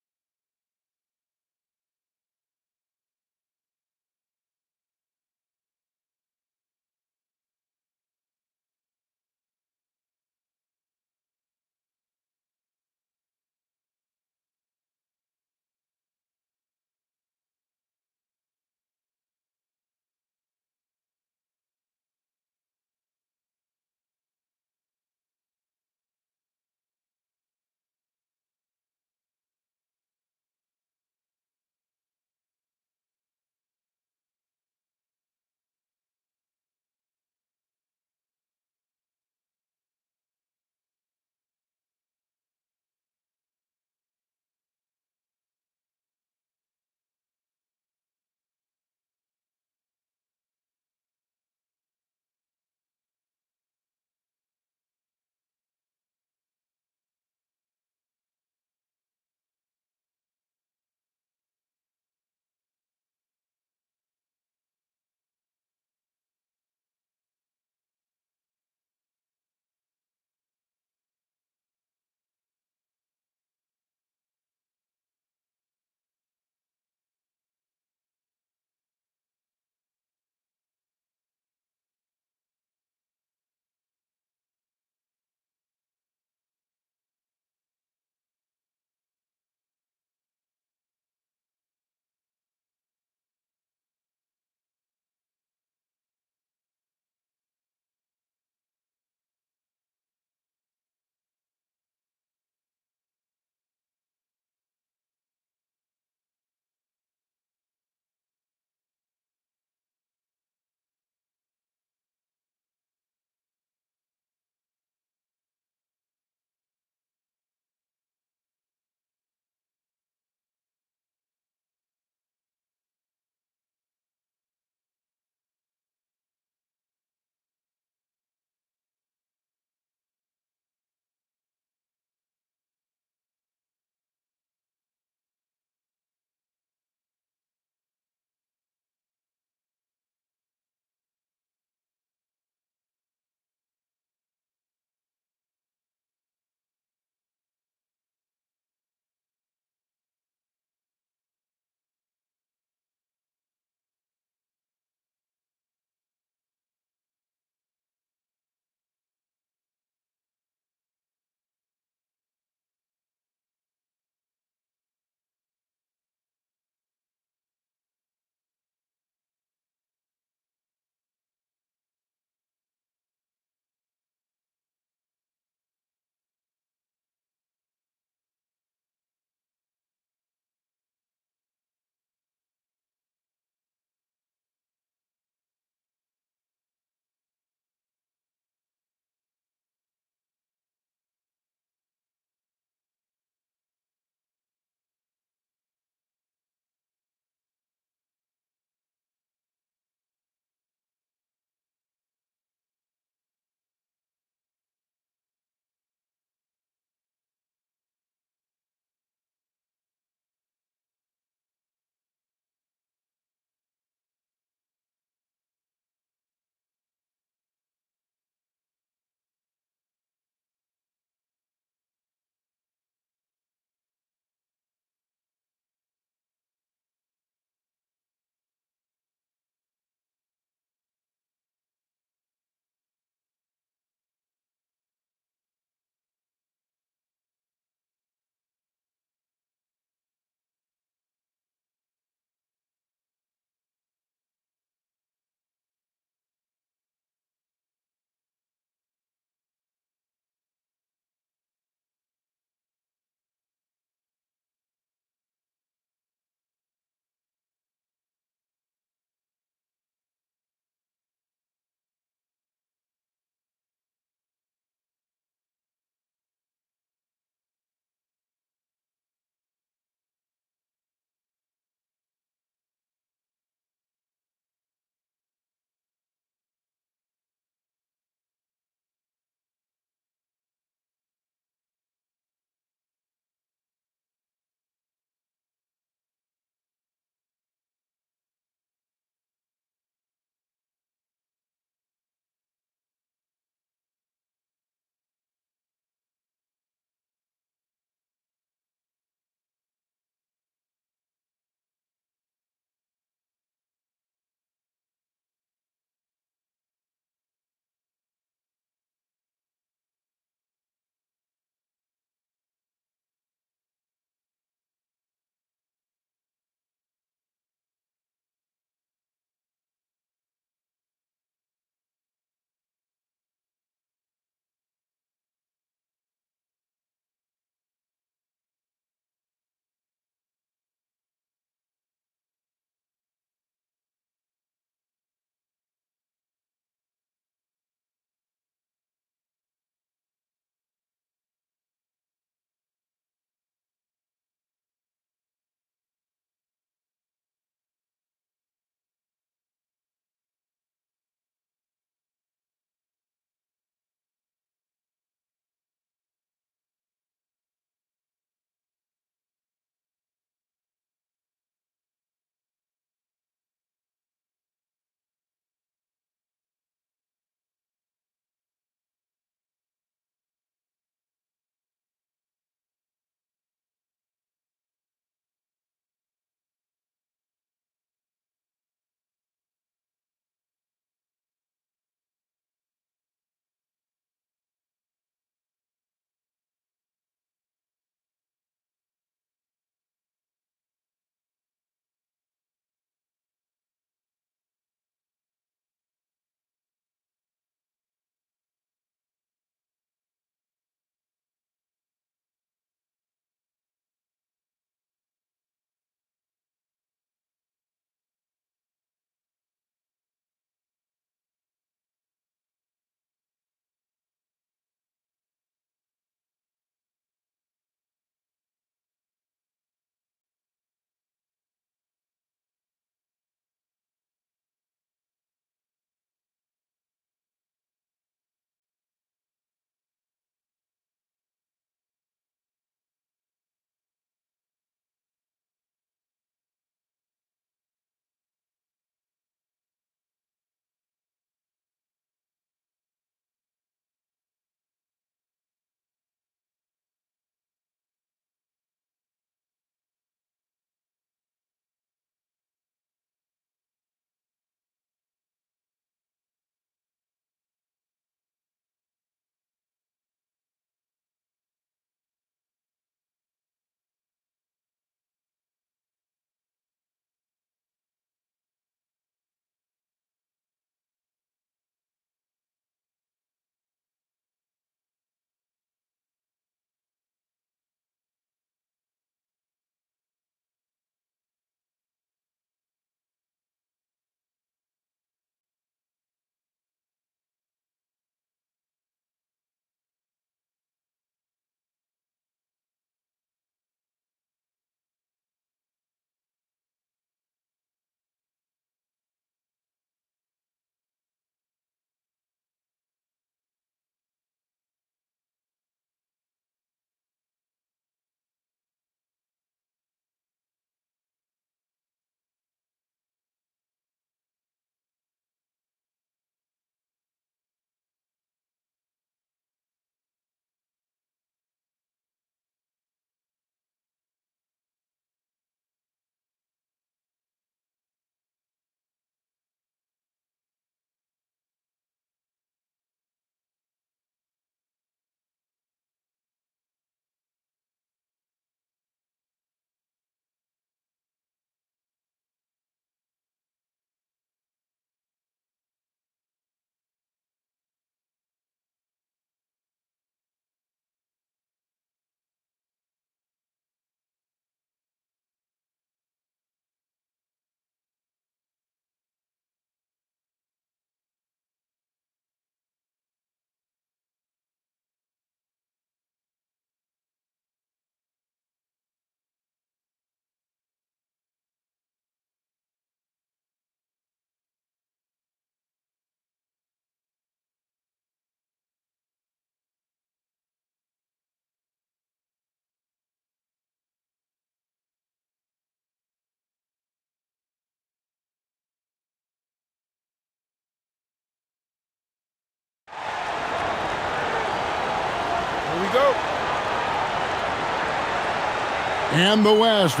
And the West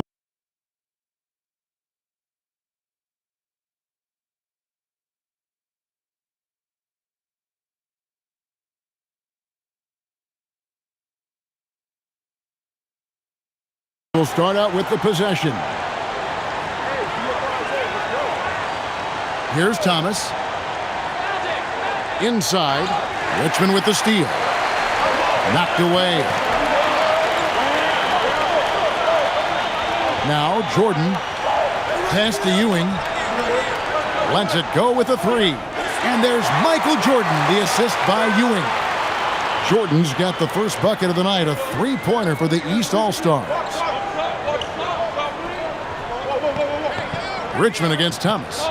will start out with the possession. Here's Thomas. Inside. Richmond with the steal. Knocked away. Now Jordan. Pass to Ewing. Lets it go with a three. And there's Michael Jordan, the assist by Ewing. Jordan's got the first bucket of the night, a three-pointer for the East All-Stars. Richmond against Thomas.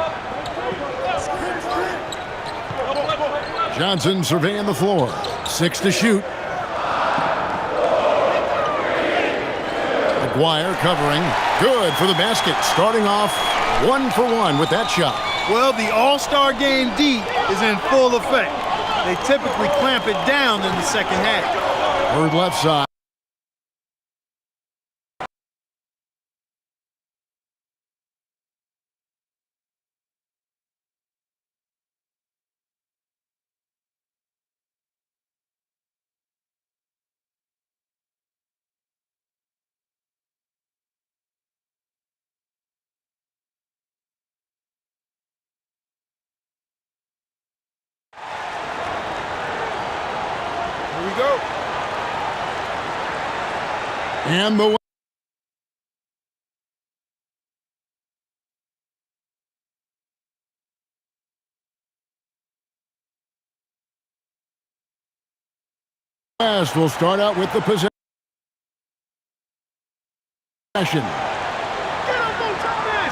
Johnson surveying the floor. 6 to shoot. McGuire covering. Good for the basket. Starting off 1 for 1 with that shot. Well, the All-Star Game D is in full effect. They typically clamp it down in the second half. Bird left side. Go. And the West will start out with the possession.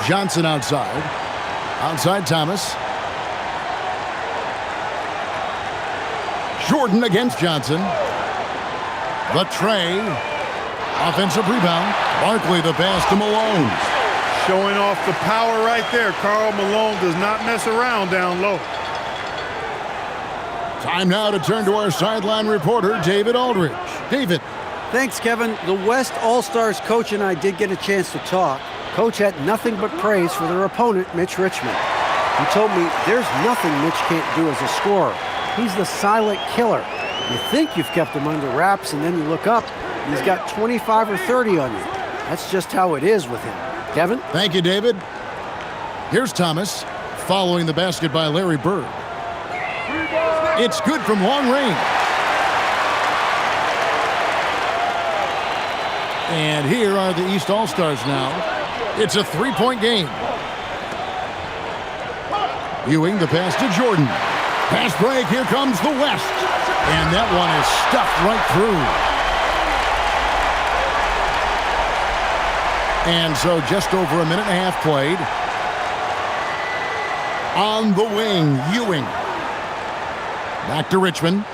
Johnson outside. Outside Thomas. Jordan against Johnson. The tray. Offensive rebound. Barkley the pass to Malone. Showing off the power right there. Karl Malone does not mess around down low. Time now to turn to our sideline reporter, David Aldridge. David. Thanks, Kevin. The West All-Stars coach and I did get a chance to talk. Coach had nothing but praise for their opponent, Mitch Richmond. He told me there's nothing Mitch can't do as a scorer. He's the silent killer. You think you've kept him under wraps, and then you look up, and he's got 25 or 30 on you. That's just how it is with him. Kevin? Thank you, David. Here's Thomas, following the basket by Larry Bird. It's good from long range. And here are the East All-Stars now. It's a three-point game. Ewing the pass to Jordan. Pass break, here comes the West. And that one is stuffed right through. And so just over a minute and a half played. On the wing, Ewing. Back to Richmond.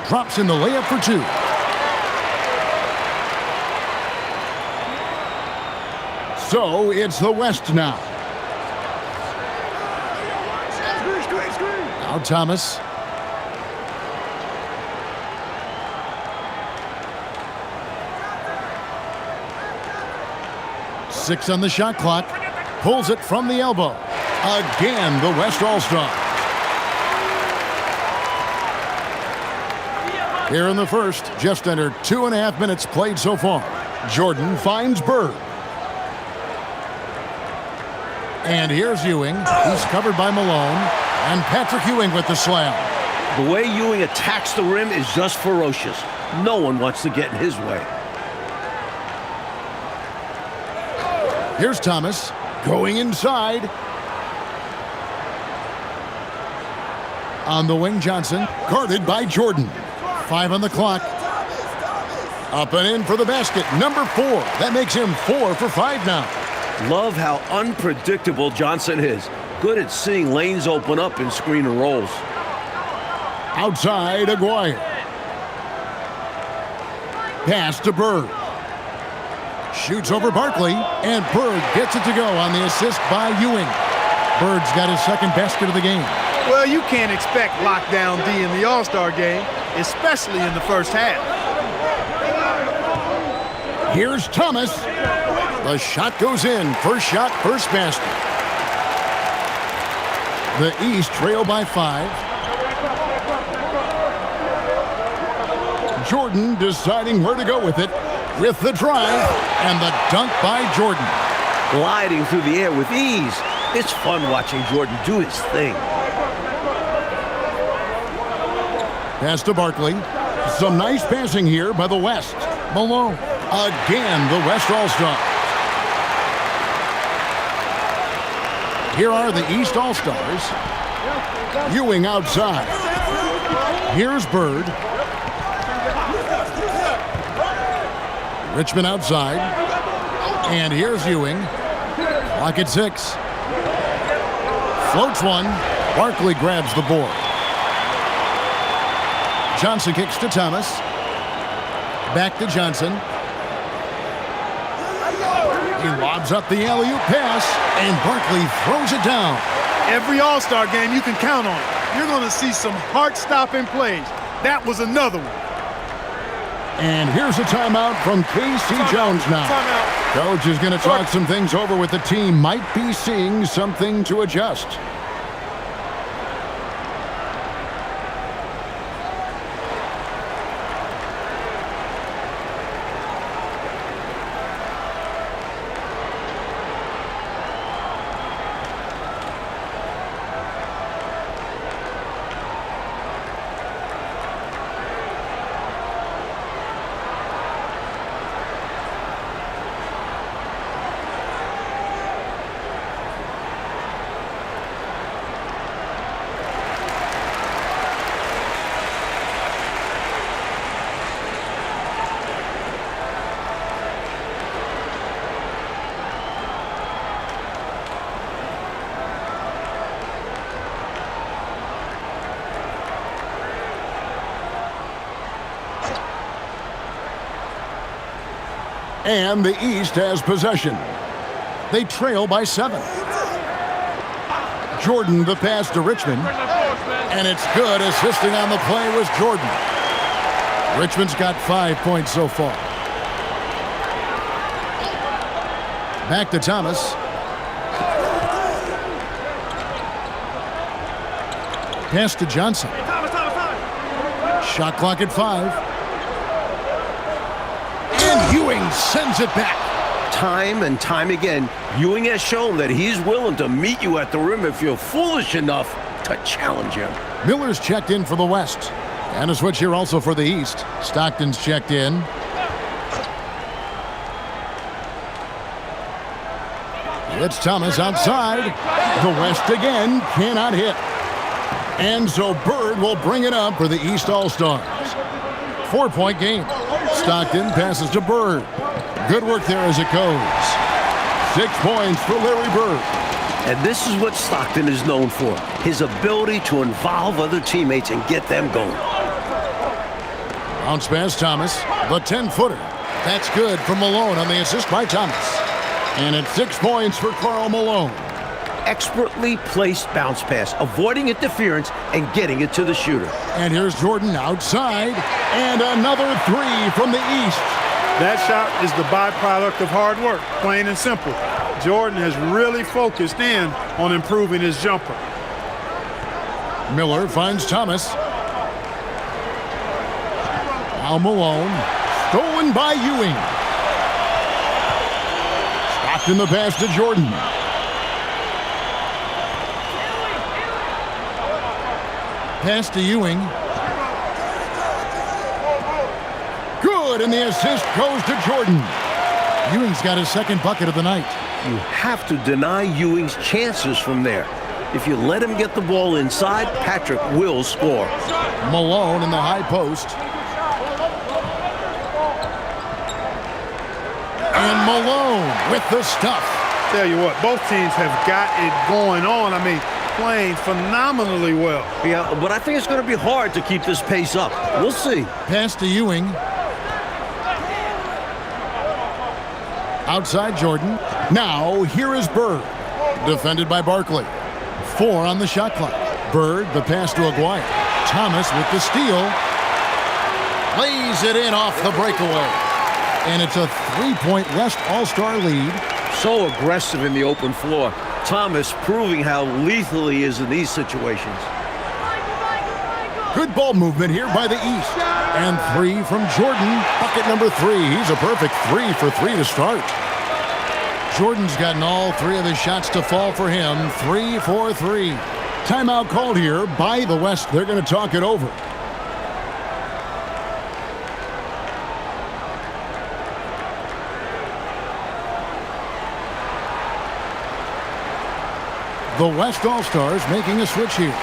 Drops in the layup for two. So it's the West now. Now Thomas. Six on the shot clock. Pulls it from the elbow. Again, the West All-Star. Here in the first, just under 2.5 minutes played so far. Jordan finds Bird. And here's Ewing. He's covered by Malone. And Patrick Ewing with the slam. The way Ewing attacks the rim is just ferocious. No one wants to get in his way. Here's Thomas going inside. On the wing, Johnson, guarded by Jordan. 5 on the clock. Up and in for the basket, number 4. That makes him 4 for 5 now. Love how unpredictable Johnson is. Good at seeing lanes open up in screen and rolls. Outside, Aguirre. Pass to Bird. Shoots over Barkley, and Bird gets it to go on the assist by Ewing. Bird's got his second basket of the game. Well, you can't expect lockdown D in the All-Star game, especially in the first half. Here's Thomas. The shot goes in. First shot, first basket. The East trail by 5. Jordan deciding where to go with it. With the drive and the dunk by Jordan. Gliding through the air with ease. It's fun watching Jordan do his thing. Pass to Barkley. Some nice passing here by the West. Malone. Again, the West All-Stars. Here are the East All-Stars. Ewing outside. Here's Bird. Richmond outside. And here's Ewing. Clock at 6. Floats one. Barkley grabs the board. Johnson kicks to Thomas. Back to Johnson. He lobs up the alley-oop pass, and Barkley throws it down. Every All-Star game you can count on. You're going to see some heart-stopping plays. That was another one. And here's a timeout from K.C. Jones now. Coach is going to talk some things over with the team. Might be seeing something to adjust. And the East has possession. They trail by 7. Jordan the pass to Richmond. And it's good. Assisting on the play was Jordan. Richmond's got 5 points so far. Back to Thomas. Pass to Johnson. Shot clock at 5. And Ewing sends it back. Time and time again, Ewing has shown that he's willing to meet you at the rim if you're foolish enough to challenge him. Miller's checked in for the West. And a switch here also for the East. Stockton's checked in. It's Thomas outside. The West again cannot hit. And so Bird will bring it up for the East All-Stars. 4-point game. Stockton passes to Bird. Good work there as it goes. 6 points for Larry Bird. And this is what Stockton is known for. His ability to involve other teammates and get them going. Bounce pass Thomas. The 10-footer. That's good for Malone on the assist by Thomas. And it's 6 points for Karl Malone. Expertly placed bounce pass, avoiding interference and getting it to the shooter. And here's Jordan outside. And another 3 from the East. That shot is the byproduct of hard work, plain and simple. Jordan has really focused in on improving his jumper. Miller finds Thomas. Now Malone. Stolen by Ewing. Stockton the pass to Jordan. Pass to Ewing. Good, and the assist goes to Jordan. Ewing's got his second bucket of the night. You have to deny Ewing's chances from there. If you let him get the ball inside, Patrick will score. Malone in the high post. And Malone with the stuff. Tell you what, both teams have got it going on. I mean, playing phenomenally well. Yeah, but I think it's going to be hard to keep this pace up. We'll see. Pass to Ewing. Outside Jordan. Now, here is Bird. Defended by Barkley. 4 on the shot clock. Bird, the pass to Aguirre. Thomas with the steal. Lays it in off the breakaway. And it's a 3-point West All-Star lead. So aggressive in the open floor. Thomas proving how lethal he is in these situations. Good ball movement here by the East. And 3 from Jordan. Bucket number 3. He's a perfect 3 for 3 to start. Jordan's gotten all 3 of his shots to fall for him. 3 for 3. Timeout called here by the West. They're going to talk it over. The West All-Stars making a switch here.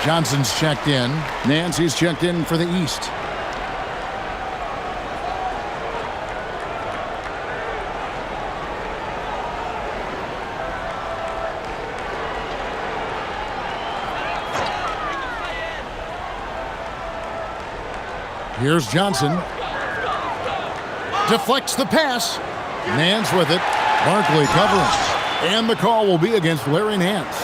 Johnson's checked in. Nancy's checked in for the East. Here's Johnson. Deflects the pass. Nance with it. Barkley covering. And the call will be against Larry Nance.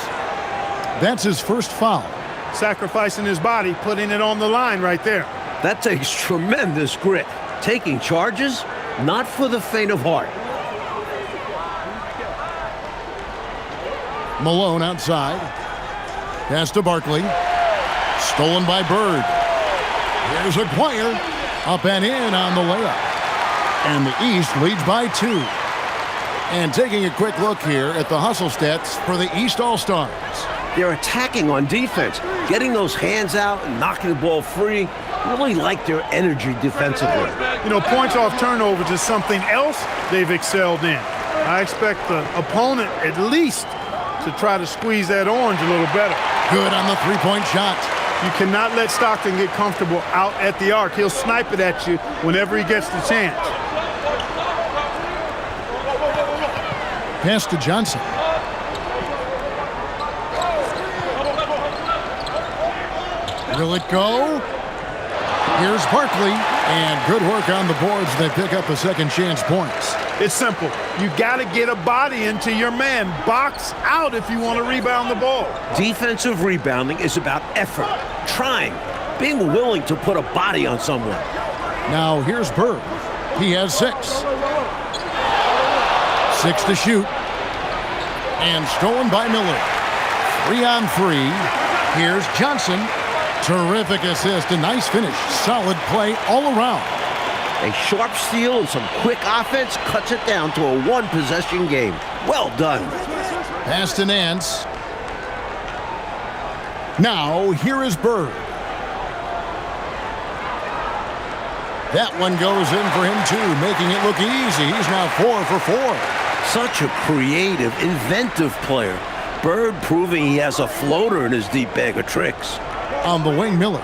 That's his first foul. Sacrificing his body, putting it on the line right there. That takes tremendous grit. Taking charges, not for the faint of heart. Malone outside. Pass to Barkley. Stolen by Bird. Here's Aguirre. Up and in on the layup. And the East leads by 2. And taking a quick look here at the hustle stats for the East All-Stars. They're attacking on defense, getting those hands out and knocking the ball free. Really like their energy defensively. You know, points off turnovers is something else they've excelled in. I expect the opponent at least to try to squeeze that orange a little better. Good on the 3-point shot. You cannot let Stockton get comfortable out at the arc. He'll snipe it at you whenever he gets the chance. Pass to Johnson. Will it go? Here's Barkley, and good work on the boards. They pick up the second chance points. It's simple. You got to get a body into your man. Box out if you want to rebound the ball. Defensive rebounding is about effort, trying, being willing to put a body on someone. Now here's Bird. He has 6. 6 to shoot. And stolen by Miller. 3 on 3. Here's Johnson. Terrific assist. A nice finish. Solid play all around. A sharp steal and some quick offense cuts it down to a 1-possession game. Well done. Pass to Nance. Now here is Bird. That one goes in for him too, making it look easy. He's now 4 for 4. Such a creative, inventive player. Bird proving he has a floater in his deep bag of tricks. On the wing, Miller.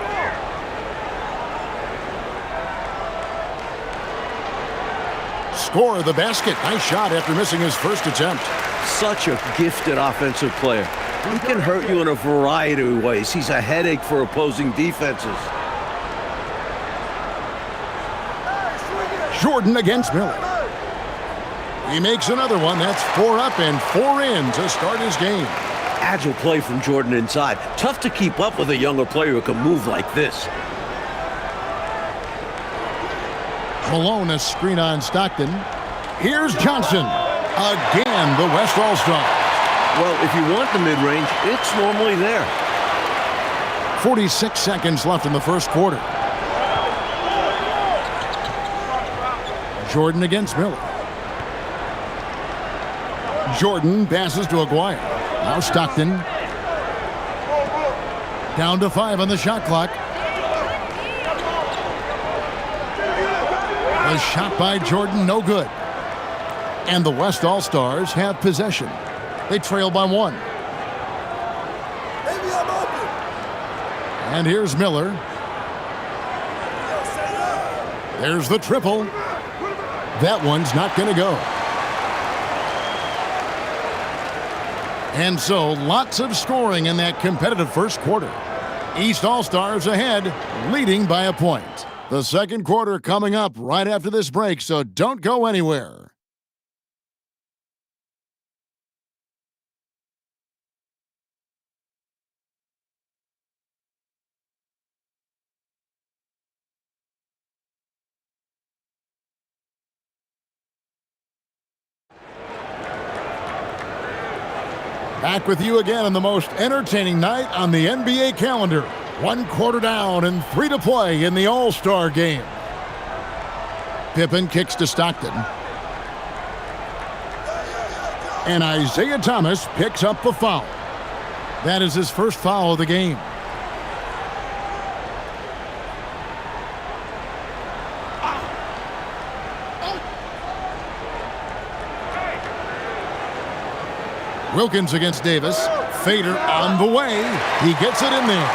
Score the basket. Nice shot after missing his first attempt. Such a gifted offensive player. He can hurt you in a variety of ways. He's a headache for opposing defenses. Jordan against Miller. He makes another one. That's 4 up and 4 in to start his game. Agile play from Jordan inside. Tough to keep up with a younger player who can move like this. Malone, a screen on Stockton. Here's Johnson. Again, the West All-Star. Well, if you want the mid-range, it's normally there. 46 seconds left in the first quarter. Jordan against Miller. Jordan passes to Aguirre. Now Stockton. Down to 5 on the shot clock. A shot by Jordan, no good. And the West All-Stars have possession. They trail by 1. And here's Miller. There's the triple. That one's not going to go. And so, lots of scoring in that competitive first quarter. East All-Stars ahead, leading by a point. The second quarter coming up right after this break, so don't go anywhere. Back with you again on the most entertaining night on the NBA calendar. 1 quarter down and 3 to play in the All-Star game. Pippen kicks to Stockton. And Isaiah Thomas picks up the foul. That is his first foul of the game. Wilkins against Davis. Fader on the way. He gets it in there.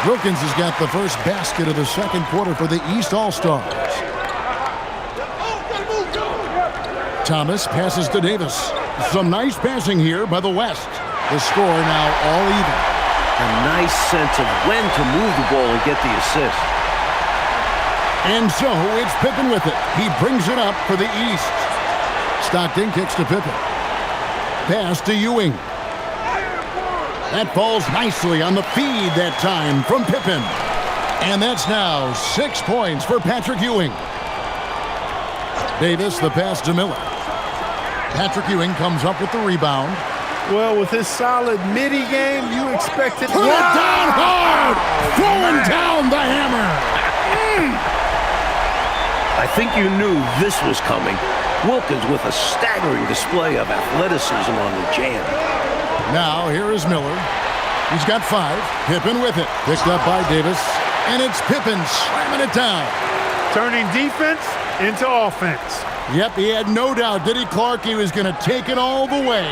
Wilkins has got the first basket of the second quarter for the East All-Stars. Thomas passes to Davis. Some nice passing here by the West. The score now all even. A nice sense of when to move the ball and get the assist. And so it's Pippen with it. He brings it up for the East. Stockton kicks to Pippen. Pass to Ewing. That falls nicely on the feed that time from Pippen. And that's now 6 points for Patrick Ewing. Davis, the pass to Miller. Patrick Ewing comes up with the rebound. Well, with his solid midi game, you expected... Put it down hard! Throwing down the hammer! I think you knew this was coming. Wilkins with a staggering display of athleticism on the jam. Now, here is Miller. He's got 5. Pippen with it. Picked up by Davis. And it's Pippen slamming it down. Turning defense into offense. Yep, he had no doubt, did he, Clark? He was going to take it all the way.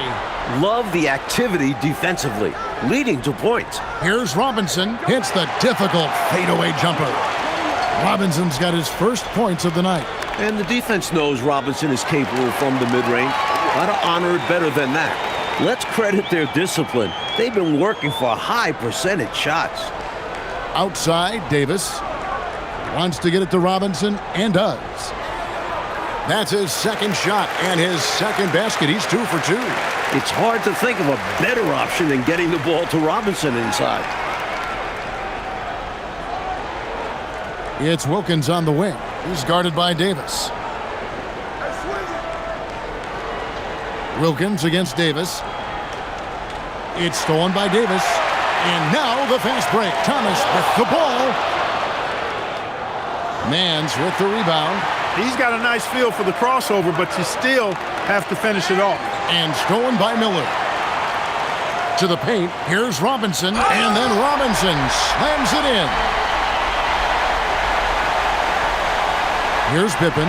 Love the activity defensively, leading to points. Here's Robinson. Hits the difficult fadeaway jumper. Robinson's got his first points of the night. And the defense knows Robinson is capable from the mid-range. How to honor it better than that. Let's credit their discipline. They've been working for high percentage shots. Outside, Davis wants to get it to Robinson and does. That's his second shot and his second basket. He's 2 for 2. It's hard to think of a better option than getting the ball to Robinson inside. It's Wilkins on the wing. He's guarded by Davis. Wilkins against Davis. It's stolen by Davis. And now the fast break. Thomas with the ball. Mans with the rebound. He's got a nice feel for the crossover, but you still have to finish it off. And stolen by Miller. To the paint. Here's Robinson. And then Robinson slams it in. Here's Pippen.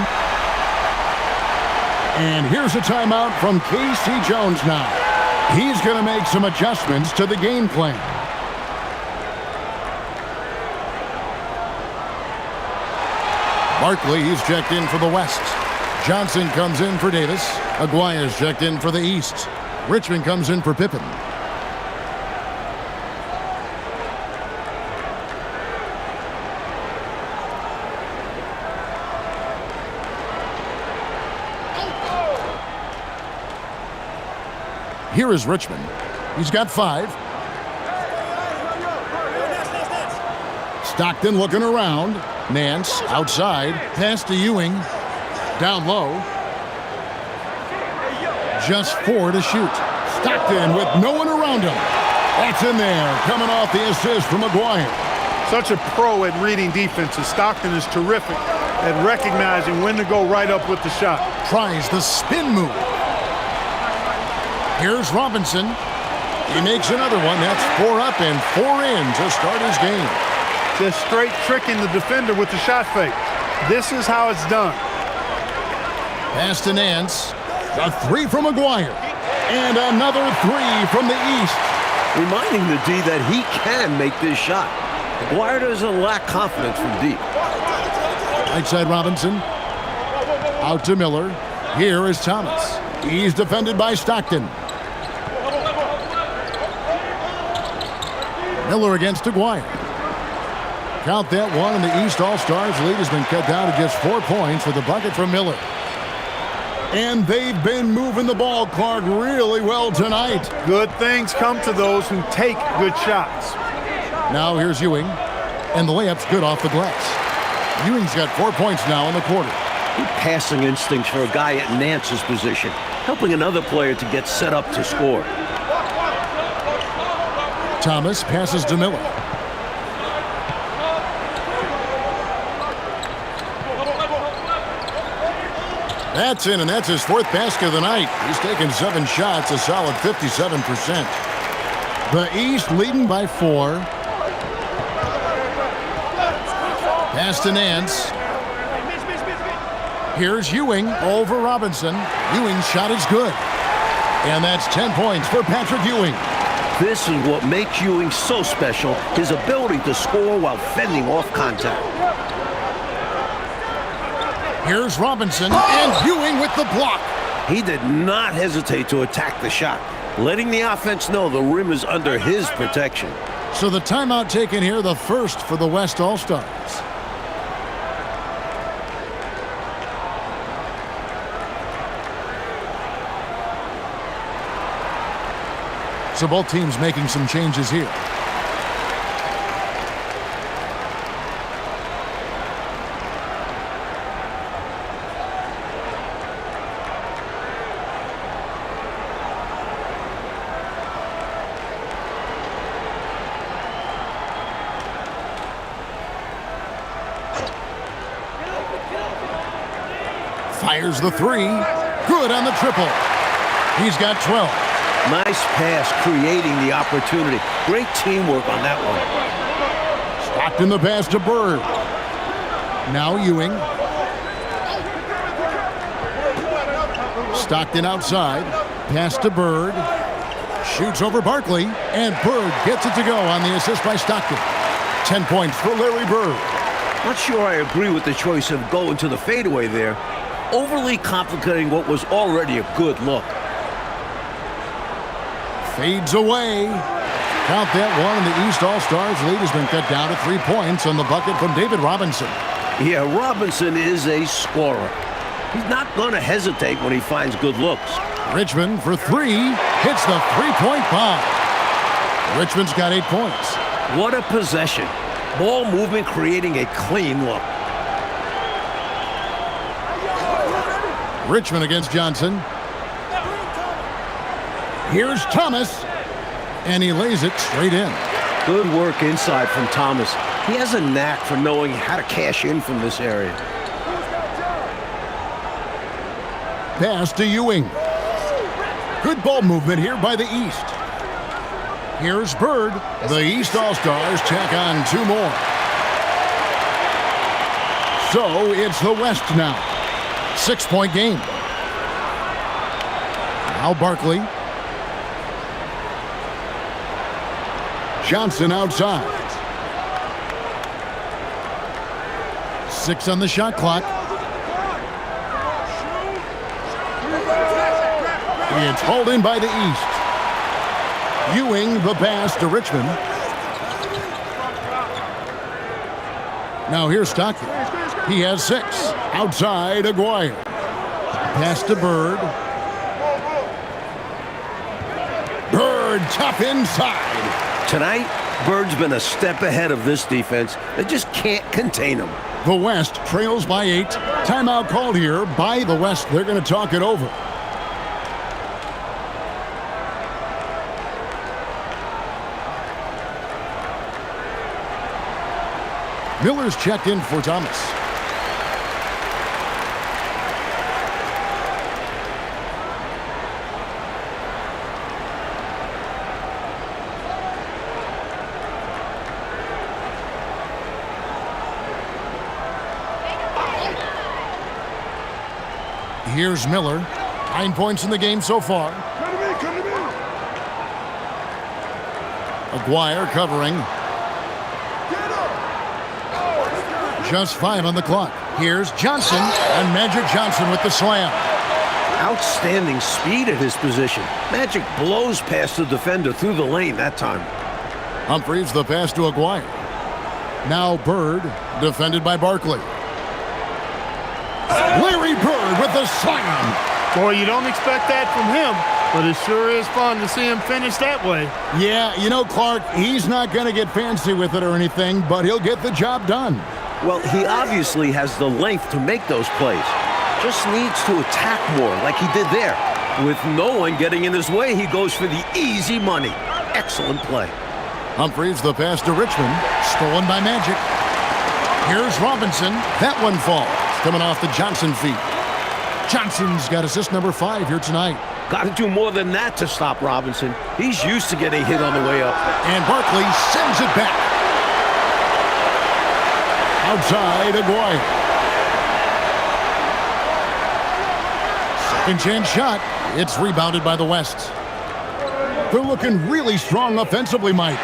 And here's a timeout from K.C. Jones now. He's going to make some adjustments to the game plan. Barkley, he's checked in for the West. Johnson comes in for Davis. Aguirre's checked in for the East. Richmond comes in for Pippen. Here is Richmond. He's got 5. Stockton looking around. Nance outside. Pass to Ewing. Down low. Just 4 to shoot. Stockton with no one around him. That's in there. Coming off the assist from Aguirre. Such a pro at reading defenses. Stockton is terrific at recognizing when to go right up with the shot. Tries the spin move. Here's Robinson. He makes another one. That's 4 up and 4 in to start his game. Just straight tricking the defender with the shot fake. This is how it's done. Pass to Nance. A 3 from Aguirre. And another 3 from the East. Reminding the D that he can make this shot. Aguirre doesn't lack confidence from deep. Right side Robinson. Out to Miller. Here is Thomas. He's defended by Stockton. Miller against Aguirre. Count that one, and the East All-Stars lead has been cut down to just 4 points with the bucket from Miller. And they've been moving the ball, Clark, really well tonight. Good things come to those who take good shots. Now here's Ewing, and the layup's good off the glass. Ewing's got 4 points now in the quarter. Good passing instincts for a guy at Nance's position, helping another player to get set up to score. Thomas passes to Miller. That's in, and that's his 4th basket of the night. He's taken 7 shots, a solid 57%. The East leading by 4. Pass to Nance. Here's Ewing over Robinson. Ewing's shot is good. And that's 10 points for Patrick Ewing. This is what makes Ewing so special, his ability to score while fending off contact. Here's Robinson, and Ewing with the block. He did not hesitate to attack the shot, letting the offense know the rim is under his protection. So the timeout taken here, the first for the West All-Stars. So both teams making some changes here. Fires the 3. Good on the triple. He's got 12. Nice pass, creating the opportunity. Great teamwork on that one. Stockton the pass to Bird. Now Ewing. Stockton outside. Pass to Bird. Shoots over Barkley. And Bird gets it to go on the assist by Stockton. 10 points for Larry Bird. Not sure I agree with the choice of going to the fadeaway there. Overly complicating what was already a good look. Fades away. Count that one, and the East All-Stars lead has been cut down to 3 points on the bucket from David Robinson. Yeah, Robinson is a scorer. He's not going to hesitate when he finds good looks. Richmond for 3. Hits the three-point bomb. Richmond's got 8 points. What a possession. Ball movement creating a clean look. Richmond against Johnson. Here's Thomas, and he lays it straight in. Good work inside from Thomas. He has a knack for knowing how to cash in from this area. Pass to Ewing. Good ball movement here by the East. Here's Bird. The East All-Stars tack on 2 more. So it's the West now. 6-point game. Now Barkley. Johnson outside. 6 on the shot clock. It's hauled in by the East. Ewing the pass to Richmond. Now here's Stockton. He has 6. Outside, Aguirre. Pass to Bird. Bird tough inside. Tonight, Bird's been a step ahead of this defense. They just can't contain him. The West trails by 8. Timeout called here by the West. They're going to talk it over. Miller's checked in for Thomas. Here's Miller. 9 points in the game so far. Aguirre covering. Just 5 on the clock. Here's Johnson, and Magic Johnson with the slam. Outstanding speed at his position. Magic blows past the defender through the lane that time. Humphries the pass to Aguirre. Now Bird, defended by Barkley. Larry Bird with the slam. Boy, you don't expect that from him, but it sure is fun to see him finish that way. Yeah, you know, Clark, he's not going to get fancy with it or anything, but he'll get the job done. Well, he obviously has the length to make those plays. Just needs to attack more like he did there. With no one getting in his way, he goes for the easy money. Excellent play. Humphries, the pass to Richmond. Stolen by Magic. Here's Robinson. That one falls. Coming off the Johnson feet. Johnson's got assist number 5 here tonight. Got to do more than that to stop Robinson. He's used to getting hit on the way up. And Barkley sends it back. Outside, Aguirre. Second chance shot. It's rebounded by the West. They're looking really strong offensively, Mike.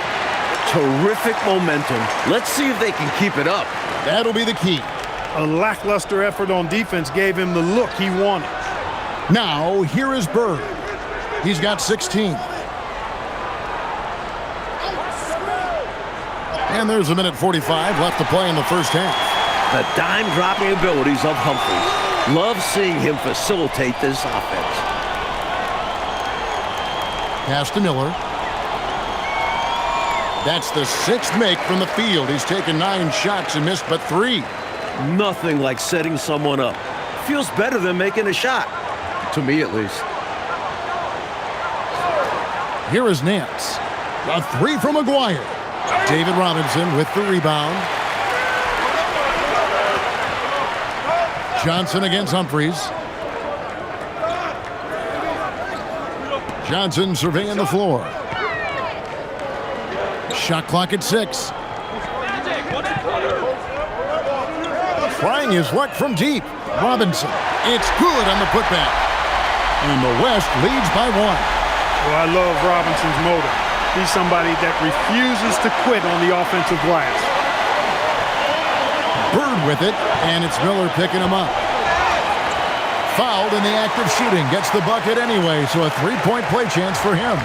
Terrific momentum. Let's see if they can keep it up. That'll be the key. A lackluster effort on defense gave him the look he wanted. Now, here is Bird. He's got 16. And there's a minute 45 left to play in the first half. The dime-dropping abilities of Humphries. Love seeing him facilitate this offense. Pass to Miller. That's the 6th make from the field. He's taken 9 shots and missed but 3. Nothing like setting someone up. Feels better than making a shot. To me, at least. Here is Nance. A 3 from Aguirre. David Robinson with the rebound. Johnson against Humphries. Johnson surveying the floor. Shot clock at 6. Trying his luck from deep. Robinson. It's good on the putback. And the West leads by 1. Well, I love Robinson's motor. He's somebody that refuses to quit on the offensive glass. Bird with it, and it's Miller picking him up. Fouled in the act of shooting. Gets the bucket anyway, so a 3-point play chance for him.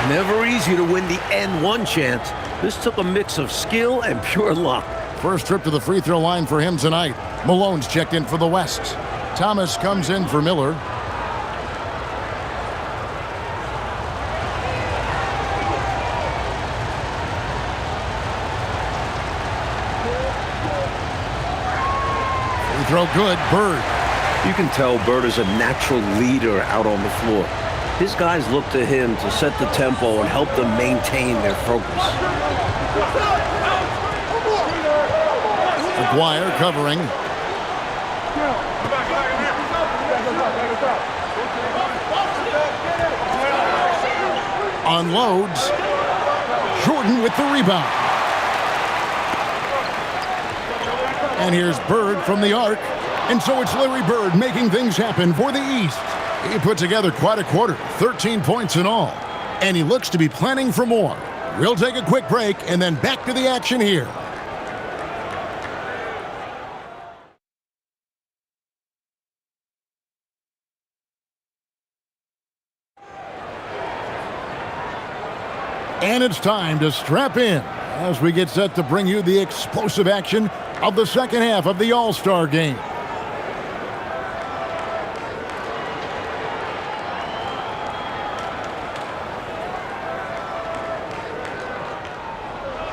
Never easy to win the N1 chance. This took a mix of skill and pure luck. First trip to the free throw line for him tonight. Malone's checked in for the West. Thomas comes in for Miller. Free throw good. Bird. You can tell Bird is a natural leader out on the floor. His guys look to him to set the tempo and help them maintain their focus. Aguirre covering. Unloads. Jordan with the rebound. And here's Bird from the arc. And so it's Larry Bird making things happen for the East. He put together quite a quarter, 13 points in all. And he looks to be planning for more. We'll take a quick break and then back to the action here. And it's time to strap in as we get set to bring you the explosive action of the second half of the All-Star Game.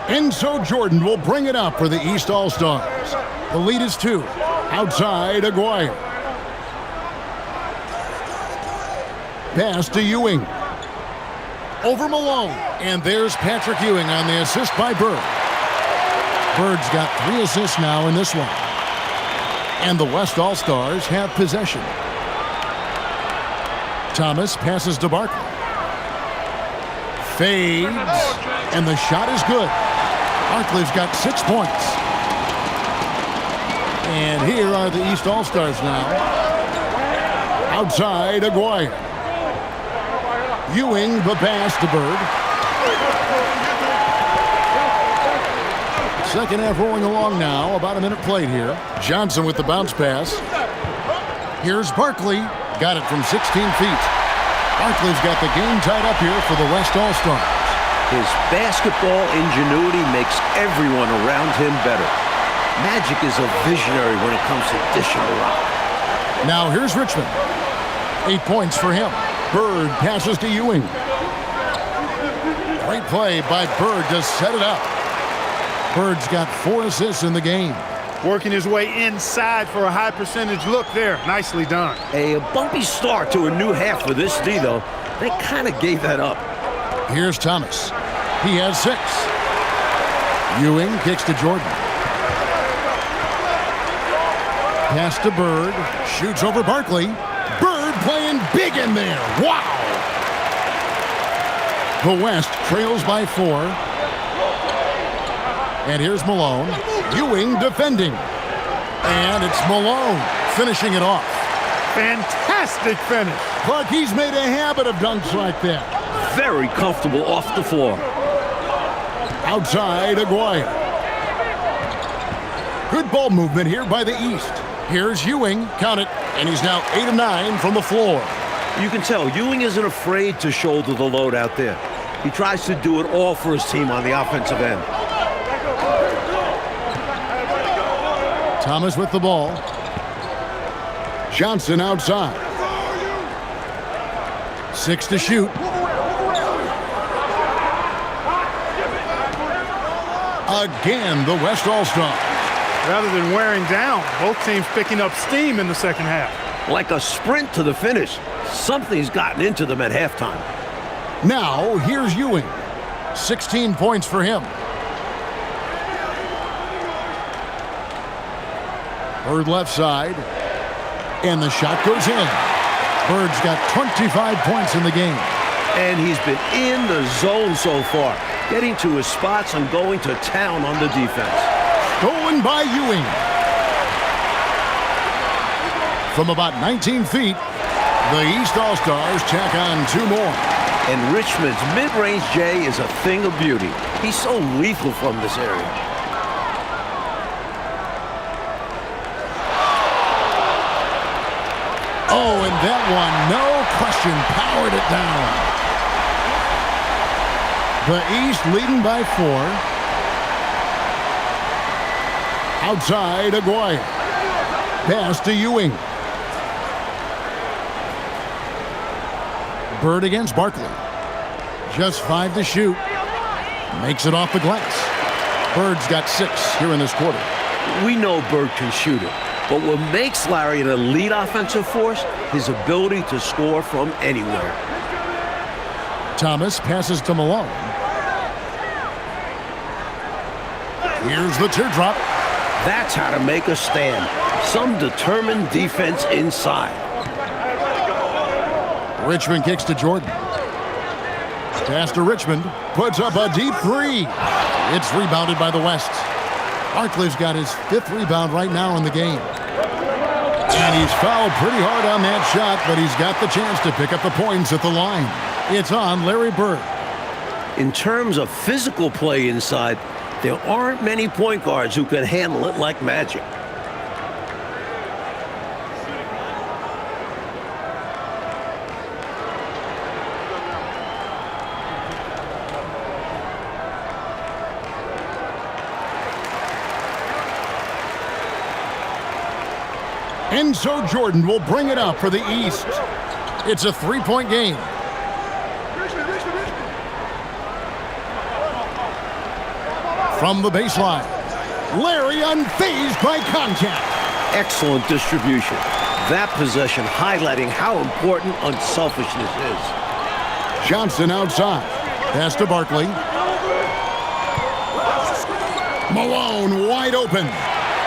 And so Jordan will bring it up for the East All-Stars. The lead is 2. Outside, Aguirre. Pass to Ewing. Over Malone. And there's Patrick Ewing on the assist by Bird. Bird's got 3 assists now in this one. And the West All-Stars have possession. Thomas passes to Barkley. Fades. And the shot is good. Barkley's got 6 points. And here are the East All-Stars now. Outside, Aguirre. Ewing, the pass to Bird. Second half rolling along now. About a minute played here. Johnson with the bounce pass. Here's Barkley. Got it from 16 feet. Barkley's got the game tied up here for the West All-Stars. His basketball ingenuity makes everyone around him better. Magic is a visionary when it comes to dishing the rock. Now here's Richmond. 8 points for him. Bird passes to Ewing. Great play by Bird to set it up. Bird's got 4 assists in the game. Working his way inside for a high percentage look there. Nicely done. A bumpy start to a new half for this D, though. They kind of gave that up. Here's Thomas. He has 6. Ewing kicks to Jordan. Pass to Bird. Shoots over Barkley. Bird playing big in there. Wow! The West trails by 4. And here's Malone. Ewing defending. And it's Malone finishing it off. Fantastic finish. Clark, he's made a habit of dunks like that. Very comfortable off the floor. Outside, Aguirre. Good ball movement here by the East. Here's Ewing, count it, and he's now 8 of 9 from the floor. You can tell Ewing isn't afraid to shoulder the load out there. He tries to do it all for his team on the offensive end. Thomas with the ball. Johnson outside. 6 to shoot. Again, the West All-Stars. Rather than wearing down, both teams picking up steam in the second half. Like a sprint to the finish. Something's gotten into them at halftime. Now, here's Ewing. 16 points for him. Bird left side. And the shot goes in. Bird's got 25 points in the game. And he's been in the zone so far, getting to his spots and going to town on the defense. Stolen by Ewing. From about 19 feet, the East All-Stars tack on 2 more. And Richmond's mid-range J is a thing of beauty. He's so lethal from this area. Oh, and that one, no question, powered it down. The East leading by 4. Outside, Aguirre. Pass to Ewing. Bird against Barkley. Just 5 to shoot. Makes it off the glass. Bird's got 6 here in this quarter. We know Bird can shoot it. But what makes Larry an elite offensive force, his ability to score from anywhere. Thomas passes to Malone. Here's the teardrop. That's how to make a stand. Some determined defense inside. Richmond kicks to Jordan. Pass to Richmond. Puts up a deep 3. It's rebounded by the West. Barkley's got his 5th rebound right now in the game. And he's fouled pretty hard on that shot, but he's got the chance to pick up the points at the line. It's on Larry Bird. In terms of physical play inside, there aren't many point guards who can handle it like magic. And so Jordan will bring it up for the East. It's a 3-point game. From the baseline, Larry unfazed by contact. Excellent distribution. That possession highlighting how important unselfishness is. Johnson outside. Pass to Barkley. Malone wide open.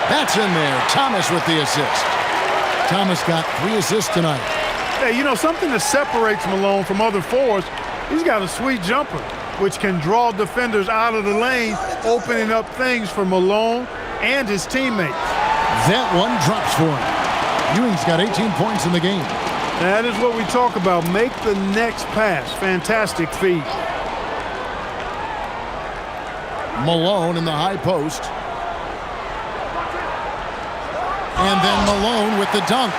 That's in there. Thomas with the assist. Thomas got 3 assists tonight. Hey, you know, something that separates Malone from other forwards, he's got a sweet jumper, which can draw defenders out of the lane, opening up things for Malone and his teammates. That one drops for him. Ewing's got 18 points in the game. That is what we talk about. Make the next pass. Fantastic feed. Malone in the high post. And then Malone with the dunk.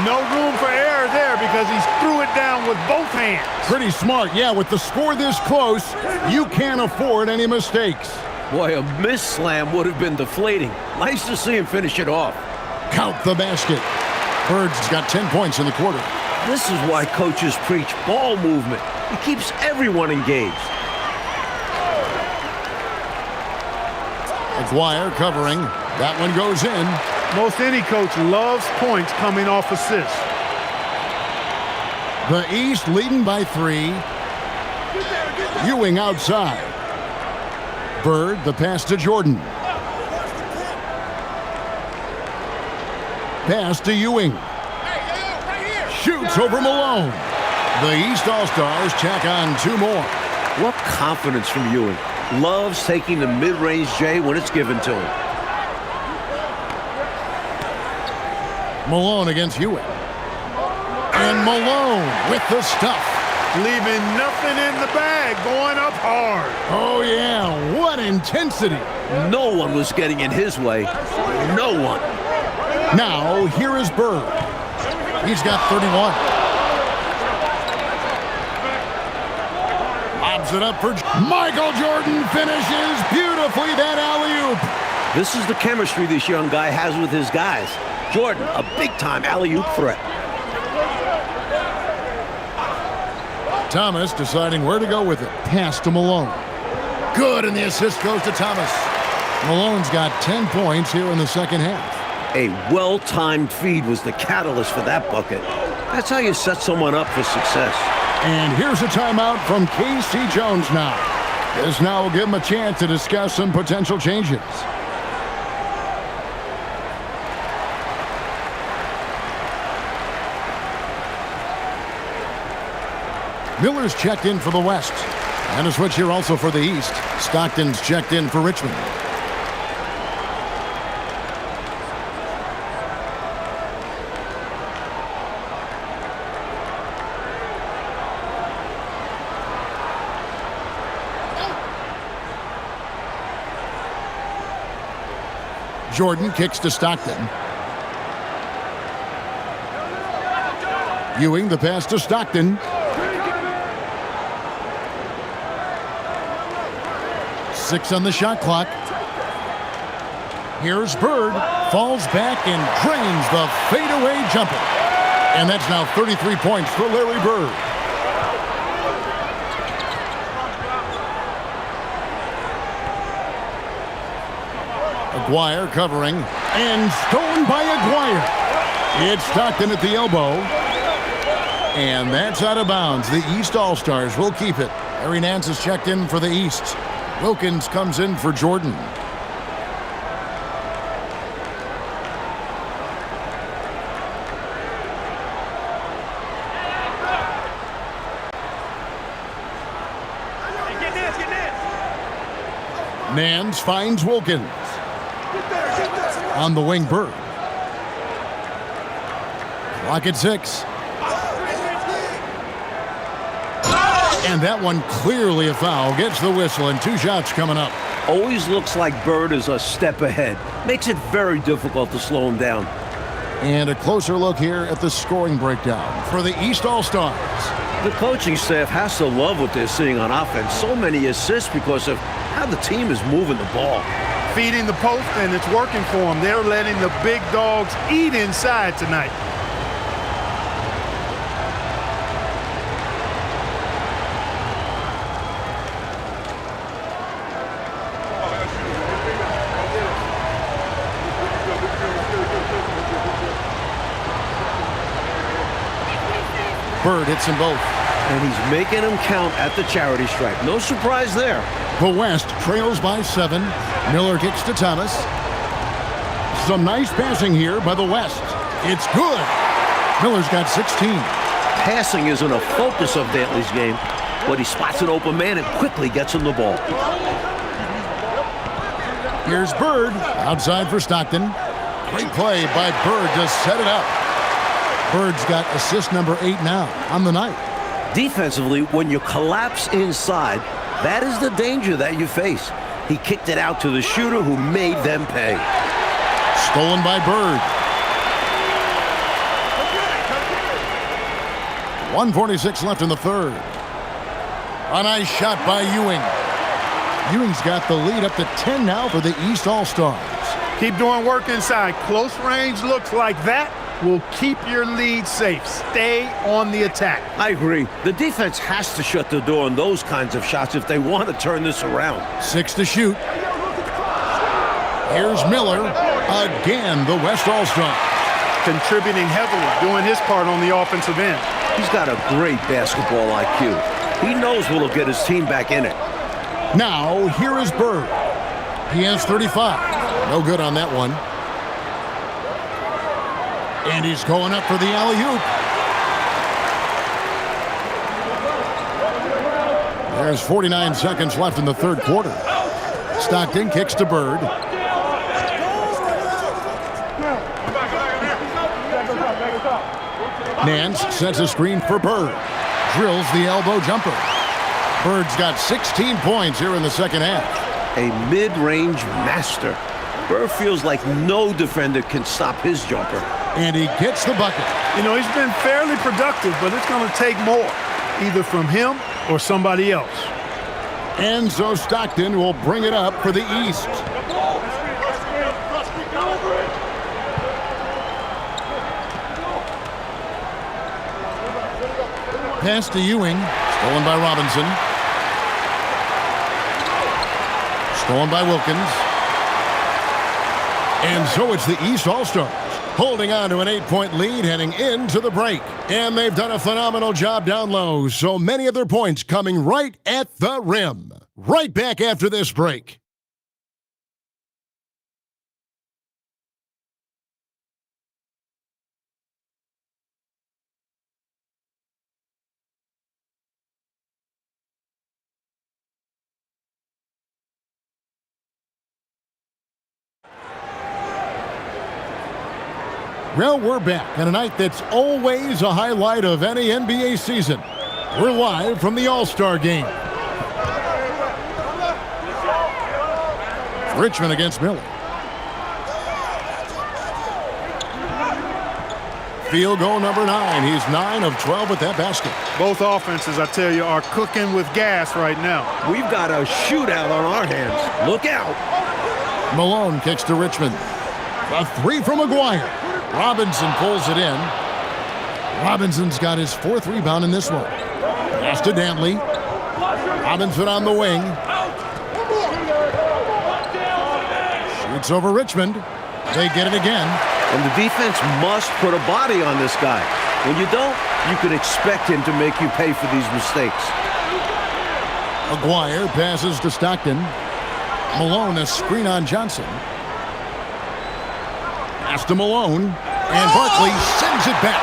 No room for error there because he threw it down with both hands. Pretty smart. Yeah, with the score this close, you can't afford any mistakes. Boy, a miss slam would have been deflating. Nice to see him finish it off. Count the basket. Bird's got 10 points in the quarter. This is why coaches preach ball movement. It keeps everyone engaged. Aguirre covering. That one goes in. Most any coach loves points coming off assists. The East leading by 3. Ewing outside. Bird, the pass to Jordan. Pass to Ewing. Shoots over Malone. The East All-Stars check on 2 more. What confidence from Ewing. Loves taking the mid-range J when it's given to him. Malone against Ewing. And Malone with the stuff. Leaving nothing in the bag, going up hard. Oh, yeah. What intensity. No one was getting in his way. No one. Now, here is Bird. He's got 31. Lobs it up for Michael Jordan. Finishes beautifully that alley-oop. This is the chemistry this young guy has with his guys. Jordan, a big-time alley-oop threat. Thomas deciding where to go with it. Pass to Malone. Good, and the assist goes to Thomas. Malone's got 10 points here in the second half. A well-timed feed was the catalyst for that bucket. That's how you set someone up for success. And here's a timeout from K.C. Jones now. This now will give him a chance to discuss some potential changes. Miller's checked in for the West. And a switch here also for the East. Stockton's checked in for Richmond. Jordan kicks to Stockton. Ewing, the pass to Stockton. Six on the shot clock. Here's Bird. Falls back and drains the fadeaway jumper. And that's now 33 points for Larry Bird. Aguirre covering. And stolen by Aguirre. It's Stockton at the elbow. And that's out of bounds. The East All-Stars will keep it. Harry Nance is checked in for the East. Wilkins comes in for Jordan. Nance finds Wilkins. On the wing, Bird. Clock at 6. And that one clearly a foul. Gets the whistle and 2 shots coming up. Always looks like Bird is a step ahead. Makes it very difficult to slow him down. And a closer look here at the scoring breakdown for the East All-Stars. The coaching staff has to love what they're seeing on offense. So many assists because of how the team is moving the ball. Feeding the post, and it's working for them. They're letting the big dogs eat inside tonight. Bird hits them both. And he's making them count at the charity stripe. No surprise there. The West trails by 7. Miller kicks to Thomas. Some nice passing here by the West. It's good. Miller's got 16. Passing isn't a focus of Dantley's game, but he spots an open man and quickly gets him the ball. Here's Bird. Outside for Stockton. Great play by Bird to set it up. Bird's got assist number 8 now on the night. Defensively, when you collapse inside, that is the danger that you face. He kicked it out to the shooter who made them pay. Stolen by Bird. 1:46 left in the third. A nice shot by Ewing. Ewing's got the lead up to 10 now for the East All-Stars. Keep doing work inside. Close range looks like that will keep your lead safe. Stay on the attack. I agree. The defense has to shut the door on those kinds of shots if they want to turn this around. 6 to shoot. Here's Miller. Again, the West All-Star. Contributing heavily, doing his part on the offensive end. He's got a great basketball IQ. He knows what'll get his team back in it. Now, here is Bird. He has 35. No good on that one. And he's going up for the alley-oop. There's 49 seconds left in the third quarter. Stockton kicks to Bird. Nance sets a screen for Bird. Drills the elbow jumper. Bird's got 16 points here in the second half. A mid-range master. Bird feels like no defender can stop his jumper. And he gets the bucket. You know, he's been fairly productive, but it's going to take more, either from him or somebody else. And so Stockton will bring it up for the East. Pass to Ewing. Stolen by Robinson. Stolen by Wilkins. And so it's the East All-Stars holding on to an 8-point lead heading into the break. And they've done a phenomenal job down low. So many of their points coming right at the rim. Right back after this break. Well, we're back on a night that's always a highlight of any NBA season. We're live from the All-Star Game. Richmond against Miller. Field goal number 9. He's 9 of 12 with that basket. Both offenses, I tell you, are cooking with gas right now. We've got a shootout on our hands. Look out. Malone kicks to Richmond. A 3 from McGuire. Robinson pulls it in. Robinson's got his 4th rebound in this one. Pass to Dantley. Robinson on the wing. Shoots over Richmond. They get it again. And the defense must put a body on this guy. When you don't, you can expect him to make you pay for these mistakes. McGuire passes to Stockton. Malone a screen on Johnson. Pass to Malone. And Barkley sends it back.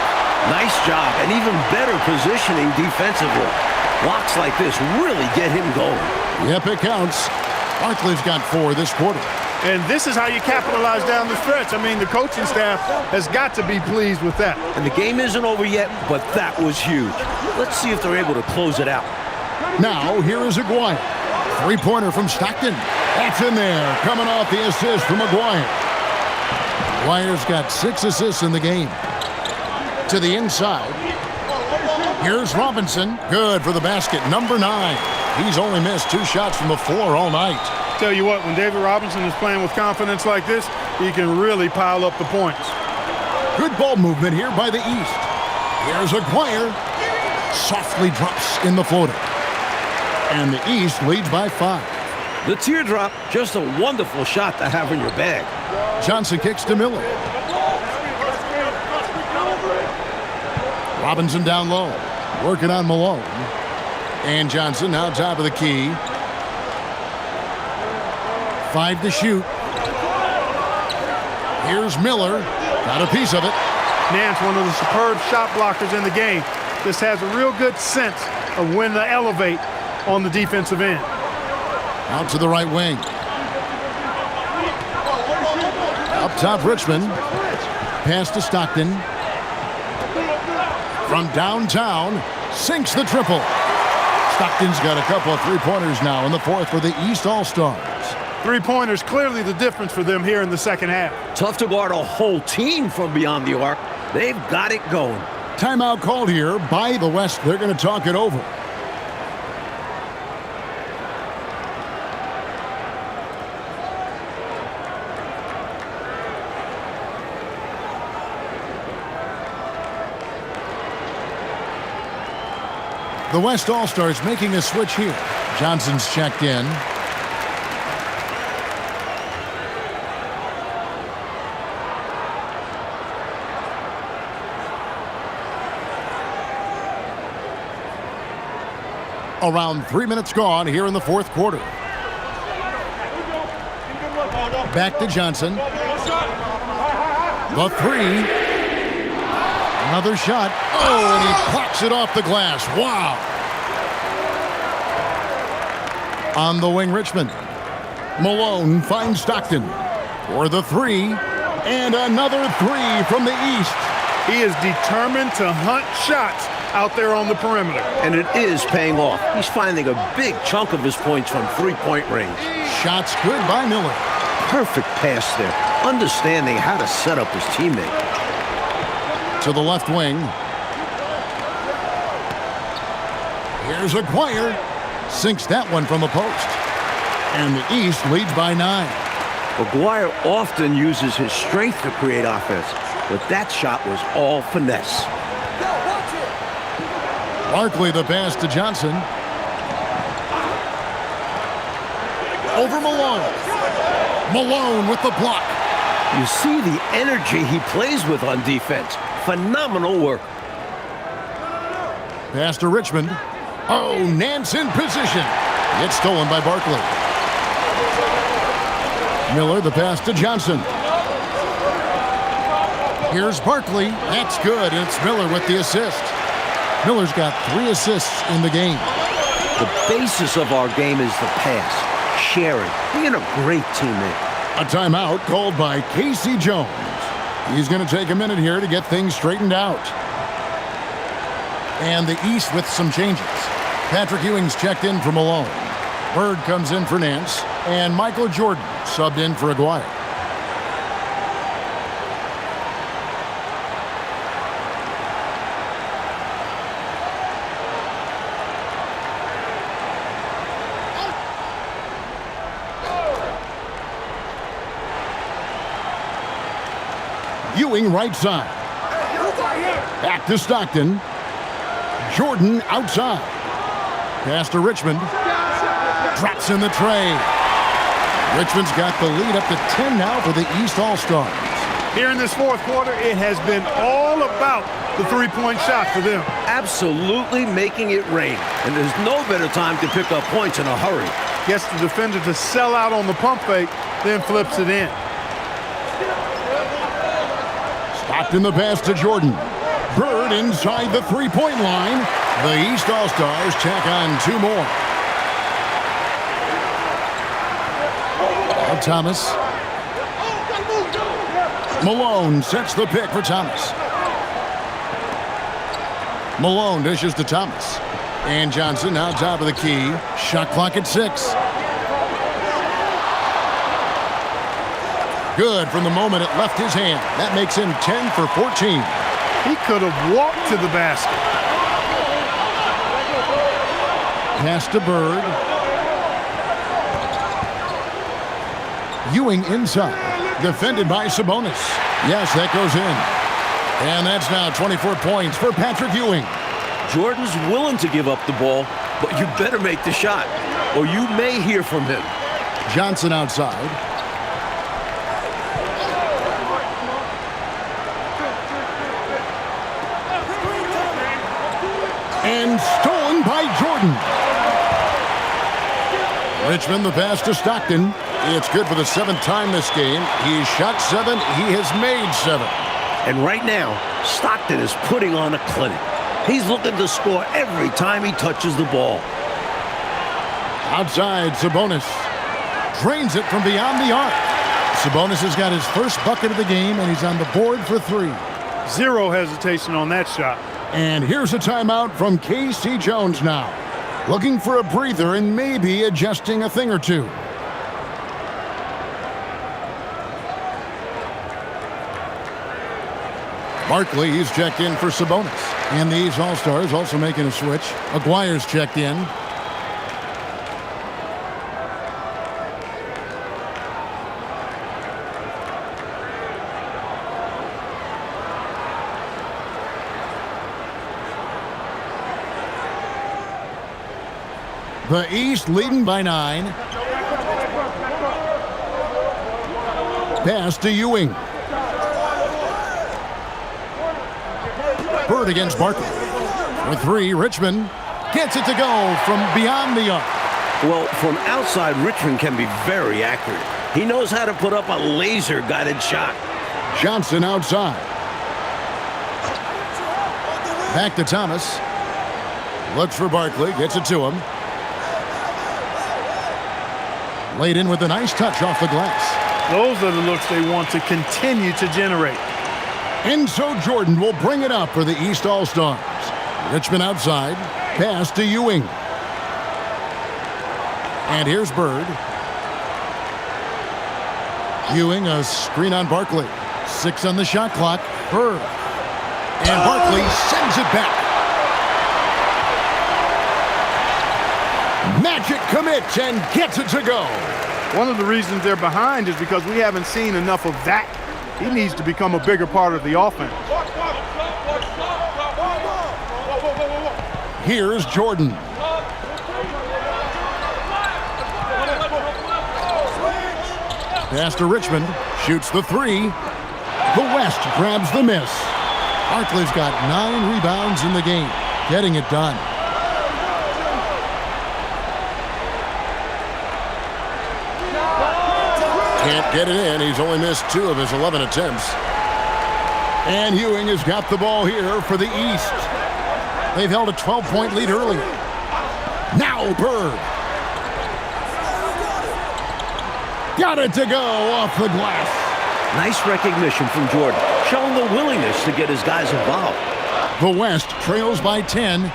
Nice job, and even better positioning defensively. Blocks like this really get him going. Yep, it counts. Barkley's got 4 this quarter. And this is how you capitalize down the stretch. I mean, the coaching staff has got to be pleased with that. And the game isn't over yet, but that was huge. Let's see if they're able to close it out. Now, here is Aguirre. 3-pointer from Stockton. That's in there, coming off the assist from Aguirre. Aguirre's got 6 assists in the game. To the inside. Here's Robinson. Good for the basket, number 9. He's only missed 2 shots from the floor all night. Tell you what, when David Robinson is playing with confidence like this, he can really pile up the points. Good ball movement here by the East. Here's Aguirre. Softly drops in the floater. And the East leads by 5. The teardrop, just a wonderful shot to have in your bag. Johnson kicks to Miller. Robinson down low. Working on Malone. And Johnson now top of the key. 5 to shoot. Here's Miller. Got a piece of it. Nance, one of the superb shot blockers in the game. Just has a real good sense of when to elevate on the defensive end. Out to the right wing. Up top, Richmond. Pass to Stockton. From downtown, sinks the triple. Stockton's got a couple of 3-pointers now in the 4th for the East All-Stars. 3-pointers, clearly the difference for them here in the second half. Tough to guard a whole team from beyond the arc. They've got it going. Timeout called here by the West. They're going to talk it over. The West All-Stars making a switch here. Johnson's checked in. Around 3 minutes gone here in the fourth quarter. Back to Johnson. The three. Another shot. Oh, and he pops it off the glass. Wow. On the wing, Richmond. Malone finds Stockton for the three. And another three from the east. He is determined to hunt shots out there on the perimeter. And it is paying off. He's finding a big chunk of his points from three-point range. Shots good by Miller. Perfect pass there. Understanding how to set up his teammate. To the left wing. Here's Aguirre. Sinks that one from the post. And the East leads by 9. Aguirre often uses his strength to create offense, but that shot was all finesse. Barkley the pass to Johnson. Over Malone. Malone with the block. You see the energy he plays with on defense. Phenomenal work. Pass to Richmond. Oh, Nance in position. It's stolen by Barkley. Miller the pass to Johnson. Here's Barkley. That's good. It's Miller with the assist. Miller's got 3 assists in the game. The basis of our game is the pass, sharing, being a great teammate. A timeout called by Casey Jones. He's going to take a minute here to get things straightened out. And the East with some changes. Patrick Ewing's checked in for Malone. Bird comes in for Nance. And Michael Jordan subbed in for Aguirre. Ewing right side. Back to Stockton. Jordan outside. Pass to Richmond. Drops in the tray. Richmond's got the lead up to 10 now for the East All-Stars. Here in this fourth quarter, it has been all about the three-point shot for them. Absolutely making it rain. And there's no better time to pick up points in a hurry. Gets the defender to sell out on the pump fake, then flips it in. Stockton the pass to Jordan. Bird inside the three-point line. The East All-Stars tack on 2 more. Thomas. Malone sets the pick for Thomas. Malone dishes to Thomas. And Johnson now top of the key. Shot clock at 6. Good from the moment it left his hand. That makes him 10 for 14. He could have walked to the basket. Pass to Bird. Ewing inside. Defended by Sabonis. Yes, that goes in. And that's now 24 points for Patrick Ewing. Jordan's willing to give up the ball, but you better make the shot, or you may hear from him. Johnson outside. And stolen by Jordan. Richmond the pass to Stockton. It's good for the 7th time this game. He's shot 7. He has made 7. And right now, Stockton is putting on a clinic. He's looking to score every time he touches the ball. Outside, Sabonis. Drains it from beyond the arc. Sabonis has got his first bucket of the game, and he's on the board for 3. Zero hesitation on that shot. And here's a timeout from Casey Jones now. Looking for a breather and maybe adjusting a thing or two. Barkley is checked in for Sabonis. And these All-Stars also making a switch. Aguirre's checked in. The East leading by 9. Pass to Ewing. Bird against Barkley. For 3, Richmond. Gets it to go from beyond the arc. Well, from outside, Richmond can be very accurate. He knows how to put up a laser-guided shot. Johnson outside. Back to Thomas. Looks for Barkley. Gets it to him. Laid in with a nice touch off the glass. Those are the looks they want to continue to generate. And so Jordan will bring it up for the East All-Stars. Richmond outside. Pass to Ewing. And here's Bird. Ewing, a screen on Barkley. 6 on the shot clock. Bird. And Barkley sends it back. Magic commits and gets it to go. One of the reasons they're behind is because we haven't seen enough of that. He needs to become a bigger part of the offense. Here's Jordan. Pass to Richmond. Shoots the 3. The West grabs the miss. Barkley's got 9 rebounds in the game. Getting it done. Can't get it in. He's only missed 2 of his 11 attempts. And Ewing has got the ball here for the East. They've held a 12-point lead earlier. Now Bird. Got it to go off the glass. Nice recognition from Jordan, showing the willingness to get his guys involved. The West trails by 10.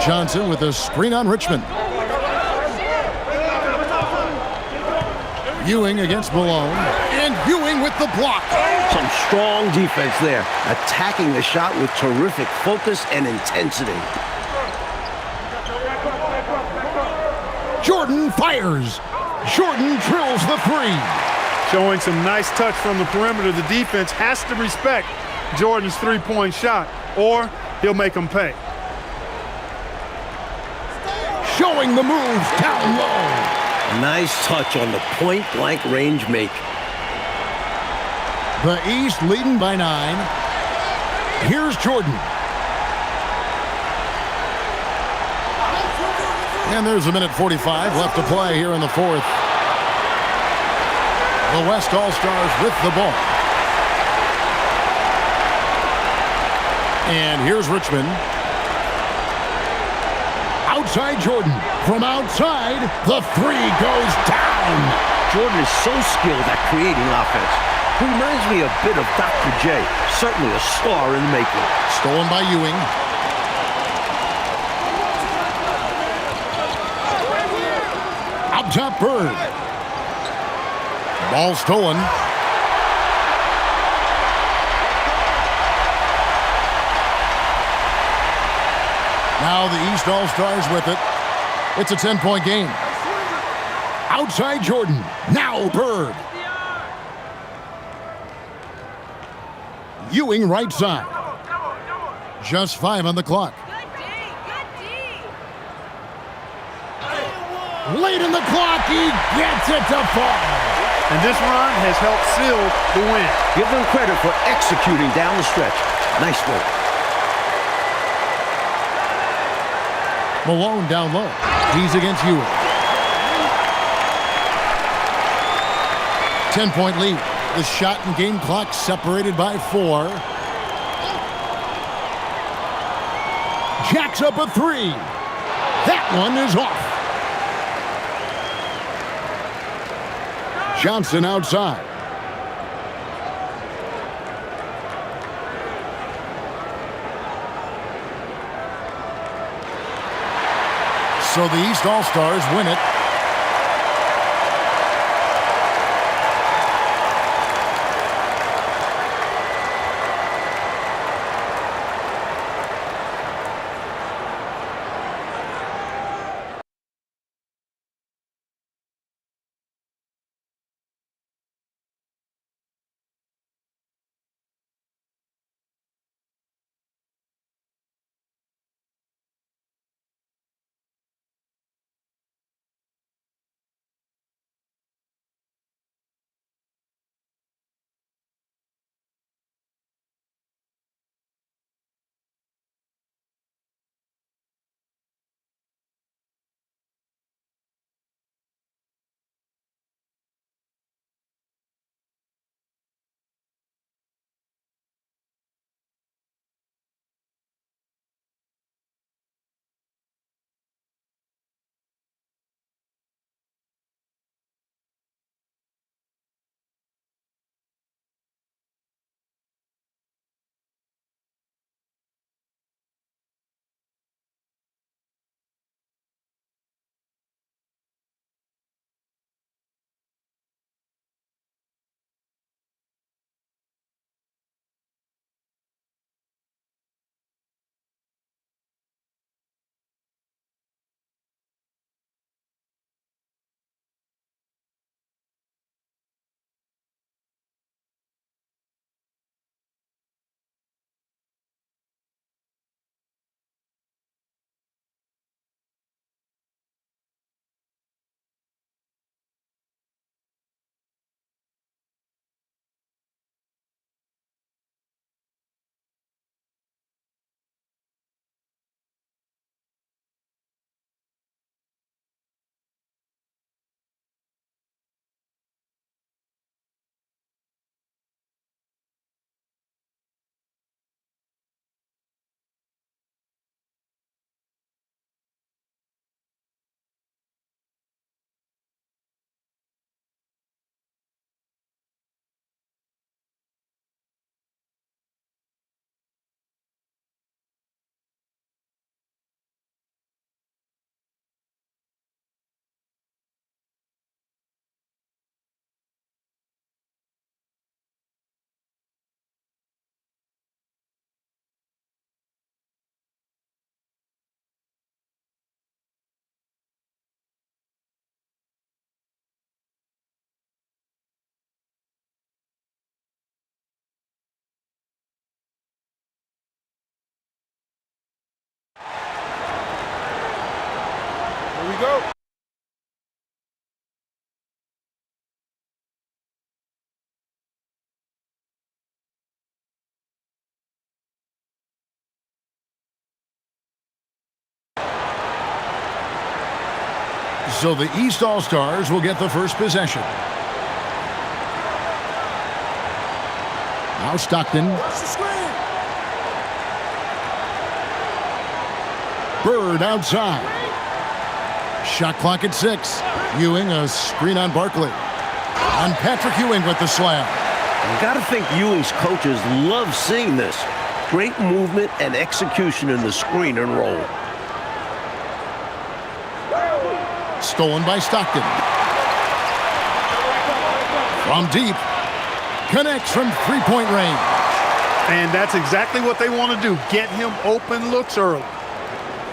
Johnson with a screen on Richmond. Ewing against Malone. And Ewing with the block. Some strong defense there, attacking the shot with terrific focus and intensity. Jordan fires. Jordan drills the 3. Showing some nice touch from the perimeter. The defense has to respect Jordan's three-point shot, or he'll make them pay. Showing the moves down low. Nice touch on the point-blank range make. The East leading by 9. Here's Jordan. And there's a minute 45 left to play here in the 4th. The West All-Stars with the ball. And here's Richmond. Outside Jordan. From outside, the 3 goes down. Jordan is so skilled at creating offense. He reminds me a bit of Dr. J. Certainly a star in the making. Stolen by Ewing. Up top, Bird. Ball stolen. Now the East All-Stars with it. It's a 10-point game. Outside Jordan. Now Bird. Ewing right side. Just 5 on the clock. Late in the clock, he gets it to fall. And this run has helped seal the win. Give them credit for executing down the stretch. Nice work. Malone down low. He's against Ewing. 10-point lead. The shot and game clock separated by 4. Jacks up a 3. That one is off. Johnson outside. So the East All-Stars win it go. So the East All-Stars will get the first possession. Now Stockton. Bird outside. Shot clock at 6. Ewing a screen on Barkley. And Patrick Ewing with the slam. You got to think Ewing's coaches love seeing this. Great movement and execution in the screen and roll. Stolen by Stockton. From deep. Connects from three-point range. And that's exactly what they want to do. Get him open looks early.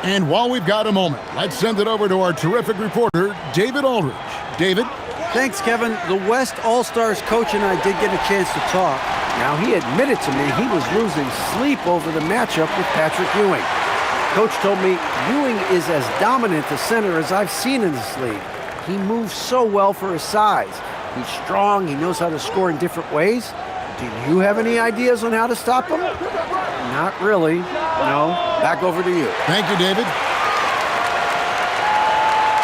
And while we've got a moment, let's send it over to our terrific reporter, David Aldridge. David? Thanks, Kevin. The West All-Stars coach and I did get a chance to talk. Now, he admitted to me he was losing sleep over the matchup with Patrick Ewing. Coach told me Ewing is as dominant a center as I've seen in this league. He moves so well for his size. He's strong. He knows how to score in different ways. Do you have any ideas on how to stop him? Not really. No. Back over to you. Thank you, David.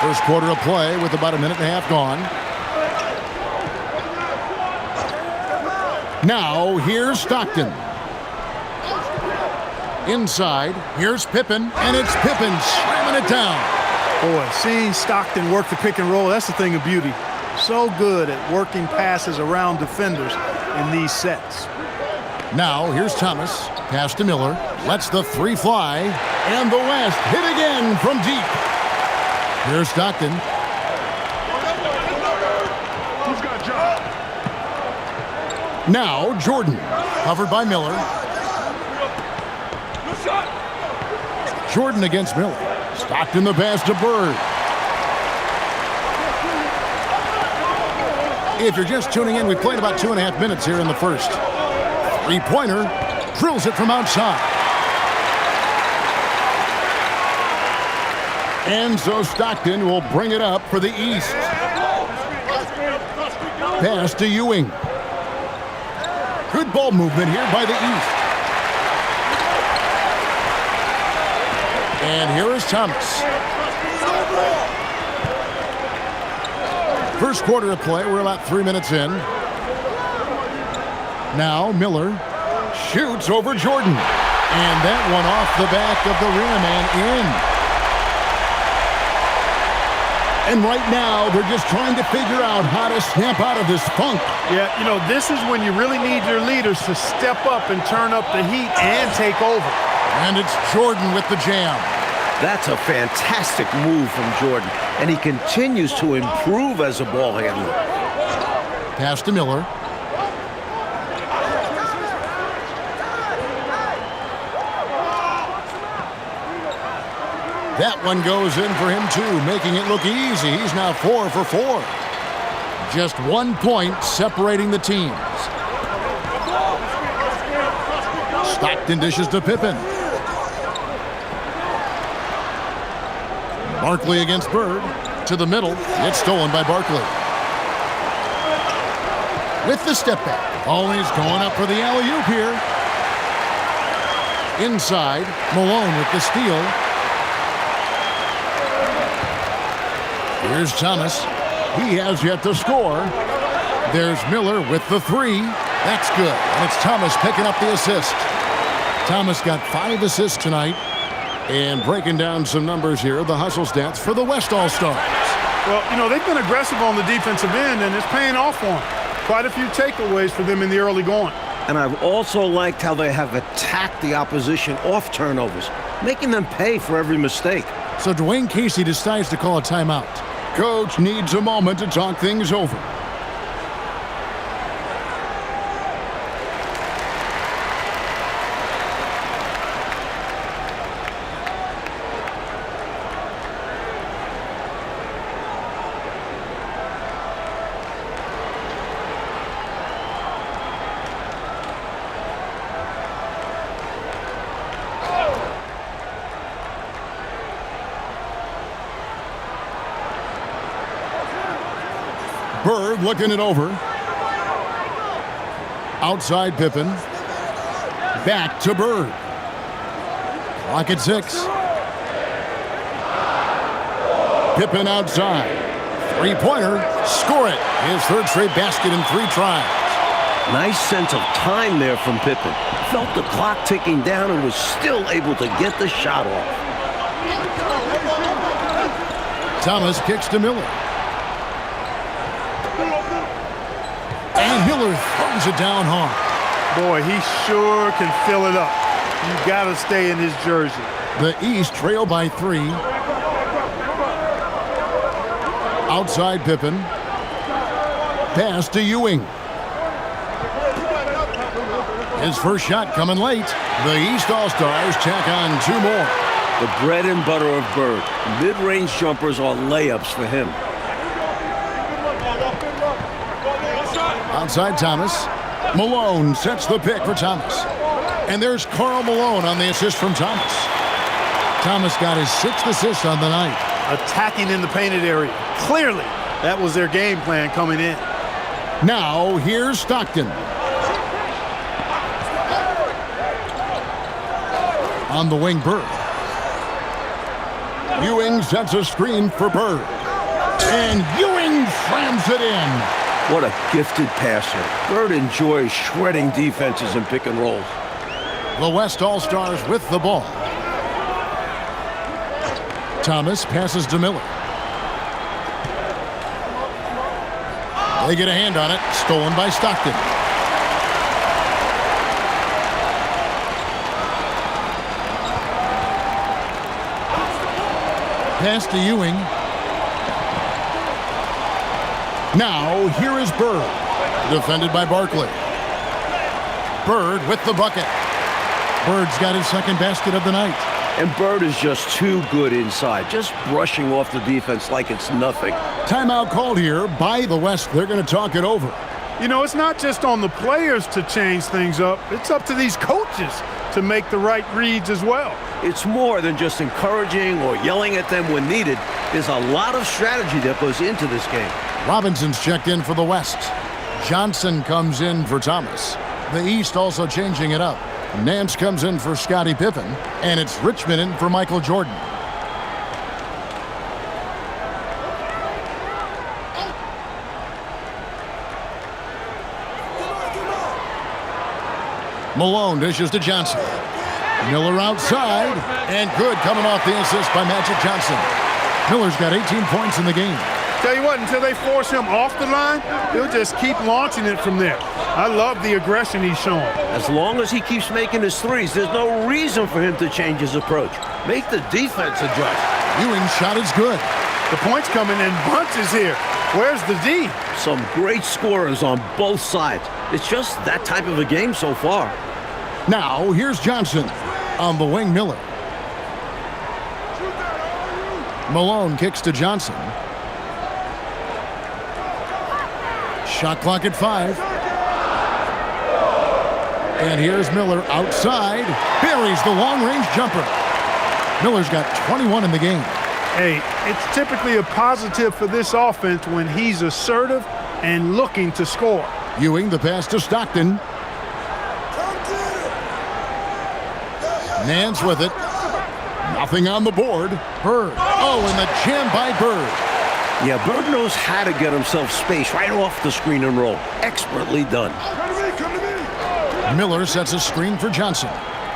First quarter of play with about a minute and a half gone. Now, here's Stockton. Inside, here's Pippen, and it's Pippen slamming it down. Boy, seeing Stockton work the pick and roll, that's the thing of beauty. So good at working passes around defenders in these sets. Now, here's Thomas. Pass to Miller. Lets the three fly. And the West hit again from deep. Here's Stockton. Who's got job? Now, Jordan. Covered by Miller. Jordan against Miller. Stockton the pass to Bird. If you're just tuning in, we played about 2.5 minutes here in the first. Three-pointer. Drills it from outside. And so Stockton will bring it up for the East. Pass to Ewing. Good ball movement here by the East. And here is Thomas. First quarter of play, we're about 3 minutes in. Now Miller shoots over Jordan. And that one off the back of the rim and in. And right now, they're just trying to figure out how to snap out of this funk. Yeah, you know, this is when you really need your leaders to step up and turn up the heat and take over. And it's Jordan with the jam. That's a fantastic move from Jordan, and he continues to improve as a ball handler. Pass to Miller. That one goes in for him too, making it look easy. He's now 4 for 4. Just 1 point separating the teams. Stockton dishes to Pippen. Barkley against Bird. To the middle. It's stolen by Barkley. With the step back. Always going up for the alley-oop here. Inside. Malone with the steal. Here's Thomas. He has yet to score. There's Miller with the three. That's good. And it's Thomas picking up the assist. Thomas got 5 assists tonight. And breaking down some numbers here, the hustle stats for the West All-Stars. Well, you know, they've been aggressive on the defensive end, and it's paying off for them. Quite a few takeaways for them in the early going. And I've also liked how they have attacked the opposition off turnovers, making them pay for every mistake. So Dwayne Casey decides to call a timeout. Coach needs a moment to talk things over. Bird looking it over. Outside Pippen. Back to Bird. Clock at 6. Pippen outside. Three-pointer. Score it. His third straight basket in 3 tries. Nice sense of time there from Pippen. Felt the clock ticking down and was still able to get the shot off. Thomas kicks to Miller. And Miller throws it down hard. Boy, he sure can fill it up. You got to stay in his jersey. The East trail by 3. Outside Pippen. Pass to Ewing. His first shot coming late. The East All-Stars tack on 2 more. The bread and butter of Bird. Mid-range jumpers are layups for him. Outside Thomas. Malone sets the pick for Thomas. And there's Karl Malone on the assist from Thomas. Thomas got his 6th assist on the night. Attacking in the painted area. Clearly, that was their game plan coming in. Now, here's Stockton. On the wing, Bird. Ewing sets a screen for Bird. And Ewing slams it in. What a gifted passer. Bird enjoys shredding defenses and pick and rolls. The West All-Stars with the ball. Thomas passes to Miller. They get a hand on it. Stolen by Stockton. Pass to Ewing. Now, here is Bird. Defended by Barkley. Bird with the bucket. Bird's got his 2nd basket of the night. And Bird is just too good inside, just brushing off the defense like it's nothing. Timeout called here by the West. They're going to talk it over. You know, it's not just on the players to change things up. It's up to these coaches to make the right reads as well. It's more than just encouraging or yelling at them when needed. There's a lot of strategy that goes into this game. Robinson's checked in for the West. Johnson comes in for Thomas. The East also changing it up. Nance comes in for Scottie Pippen, and it's Richmond in for Michael Jordan. Malone dishes to Johnson. Miller outside, and good coming off the assist by Magic Johnson. Miller's got 18 points in the game. Tell you what, until they force him off the line, he'll just keep launching it from there. I love the aggression he's showing. As long as he keeps making his threes, there's no reason for him to change his approach. Make the defense adjust. Ewing's shot is good. The points coming in bunches here. Where's the D? Some great scorers on both sides. It's just that type of a game so far. Now, here's Johnson. On the wing, Miller. Malone kicks to Johnson. Shot clock at 5. And here's Miller outside. Buries the long-range jumper. Miller's got 21 in the game. Hey, it's typically a positive for this offense when he's assertive and looking to score. Ewing, the pass to Stockton. Nance with it. Nothing on the board. Bird. Oh, and the jam by Bird. Yeah, Bird knows how to get himself space right off the screen and roll. Expertly done. Miller sets a screen for Johnson.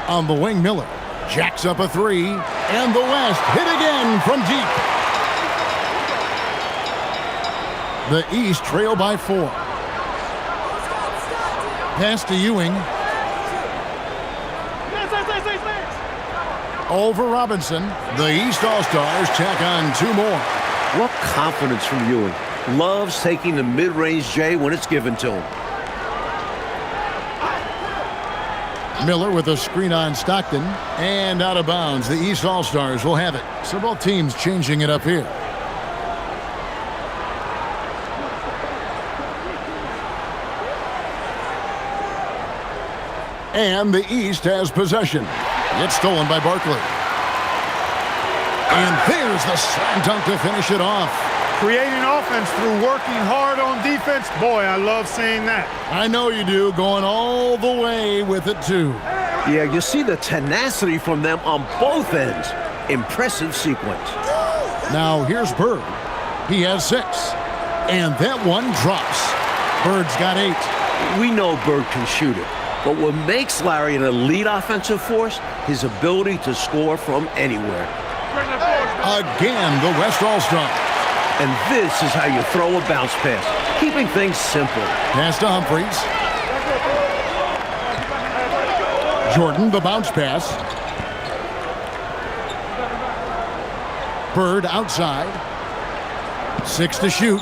On the wing, Miller jacks up a 3. And the West hit again from deep. The East trail by 4. Pass to Ewing. Over Robinson. The East All-Stars tack on 2 more. What confidence from Ewing. Loves taking the mid-range J when it's given to him. Miller with a screen on Stockton. And out of bounds. The East All-Stars will have it. So both teams changing it up here. And the East has possession. It's stolen by Barkley. And there's the slam dunk to finish it off. Creating offense through working hard on defense. Boy, I love seeing that. I know you do, going all the way with it, too. Yeah, you see the tenacity from them on both ends. Impressive sequence. Now here's Bird. He has 6. And that one drops. Bird's got 8. We know Bird can shoot it, but what makes Larry an elite offensive force, his ability to score from anywhere. Again, the West All-Star. And this is how you throw a bounce pass, keeping things simple. Pass to Humphries. Jordan, the bounce pass. Bird outside. 6 to shoot.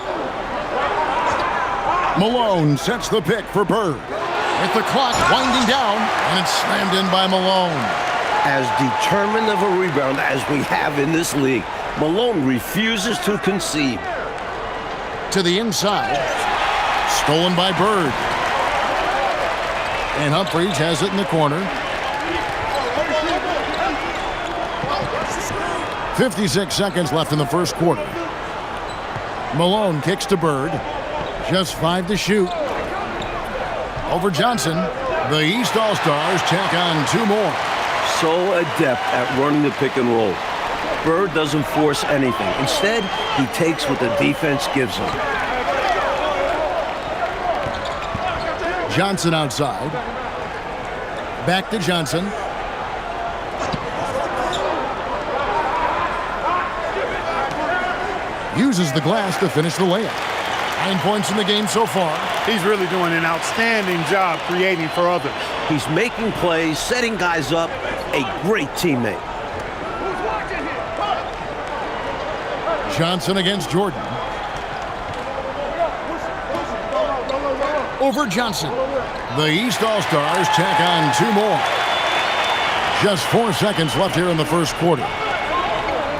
Malone sets the pick for Bird. With the clock winding down, and it's slammed in by Malone. As determined of a rebound as we have in this league, Malone refuses to concede. To the inside. Stolen by Bird. And Humphries has it in the corner. 56 seconds left in the first quarter. Malone kicks to Bird. Just 5 to shoot. Over Johnson. The East All-Stars tack on 2 more. So adept at running the pick and roll. Bird doesn't force anything. Instead, he takes what the defense gives him. Johnson outside. Back to Johnson. Uses the glass to finish the layup. 9 points in the game so far. He's really doing an outstanding job creating for others. He's making plays, setting guys up, a great teammate. Johnson against Jordan. Over Johnson. The East All-Stars tack on 2 more. Just 4 seconds left here in the first quarter.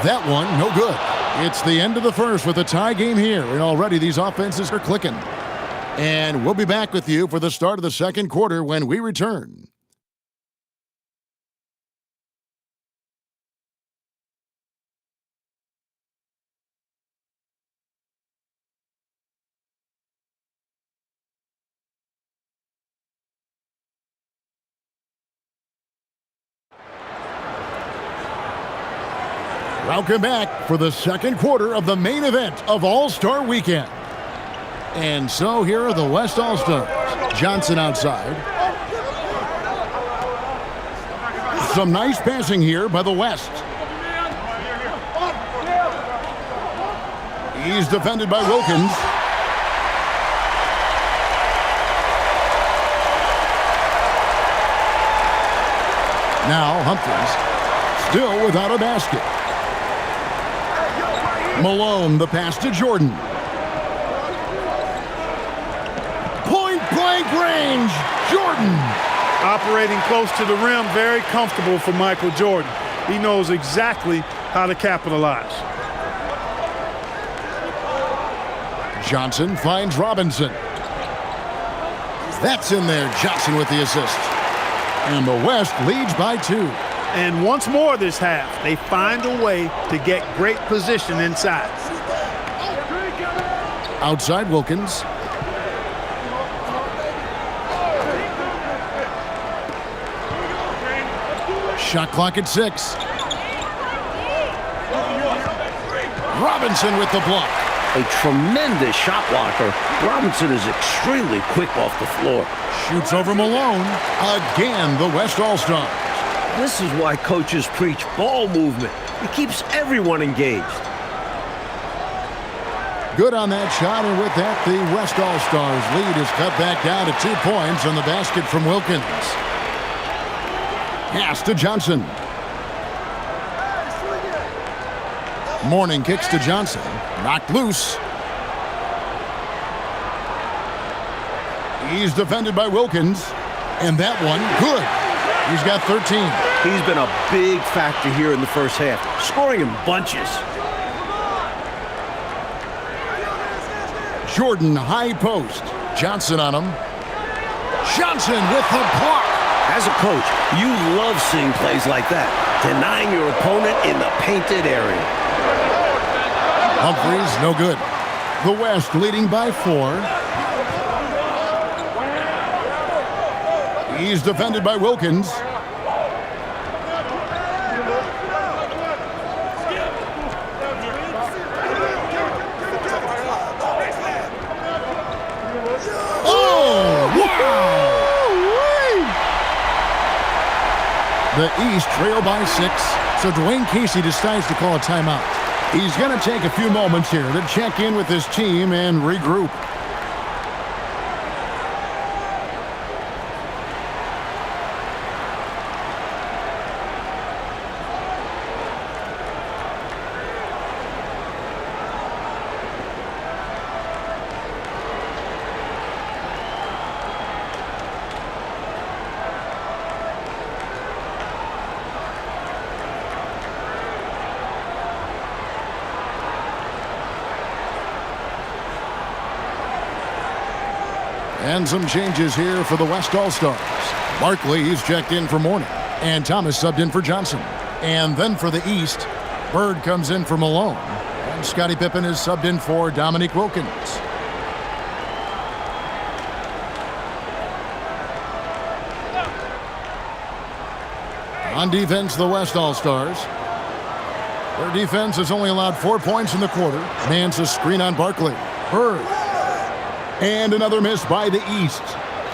That one, no good. It's the end of the first with a tie game here, and already these offenses are clicking. And we'll be back with you for the start of the second quarter when we return. Welcome back for the second quarter of the main event of All-Star Weekend. And so here are the West All-Stars. Johnson outside. Some nice passing here by the West. He's defended by Wilkins. Now Humphries, still without a basket. Malone, the pass to Jordan. Point-blank range, Jordan. Operating close to the rim, very comfortable for Michael Jordan. He knows exactly how to capitalize. Johnson finds Robinson. That's in there, Johnson with the assist. And the West leads by 2. And once more this half, they find a way to get great position inside. Outside Wilkins. Shot clock at 6. Robinson with the block. A tremendous shot blocker. Robinson is extremely quick off the floor. Shoots over Malone. Again, the West All-Stars. This is why coaches preach ball movement. It keeps everyone engaged. Good on that shot, and with that, the West All-Stars lead is cut back down to 2 points on the basket from Wilkins. Pass to Johnson. Mourning kicks to Johnson. Knocked loose. He's defended by Wilkins. And that one, good. He's got 13. He's been a big factor here in the first half, scoring in bunches. Jordan, high post. Johnson on him. Johnson with the block. As a coach, you love seeing plays like that, denying your opponent in the painted area. Humphries, no good. The West leading by 4. He's defended by Wilkins. The East trail by 6, so Dwayne Casey decides to call a timeout. He's going to take a few moments here to check in with his team and regroup. And some changes here for the West All-Stars. Barkley, he's checked in for Mourning, and Thomas subbed in for Johnson. And then for the East, Bird comes in for Malone, and Scottie Pippen is subbed in for Dominique Wilkins. On defense, the West All-Stars. Their defense has only allowed 4 points in the quarter. Mans a screen on Barkley. Bird. And another miss by the East.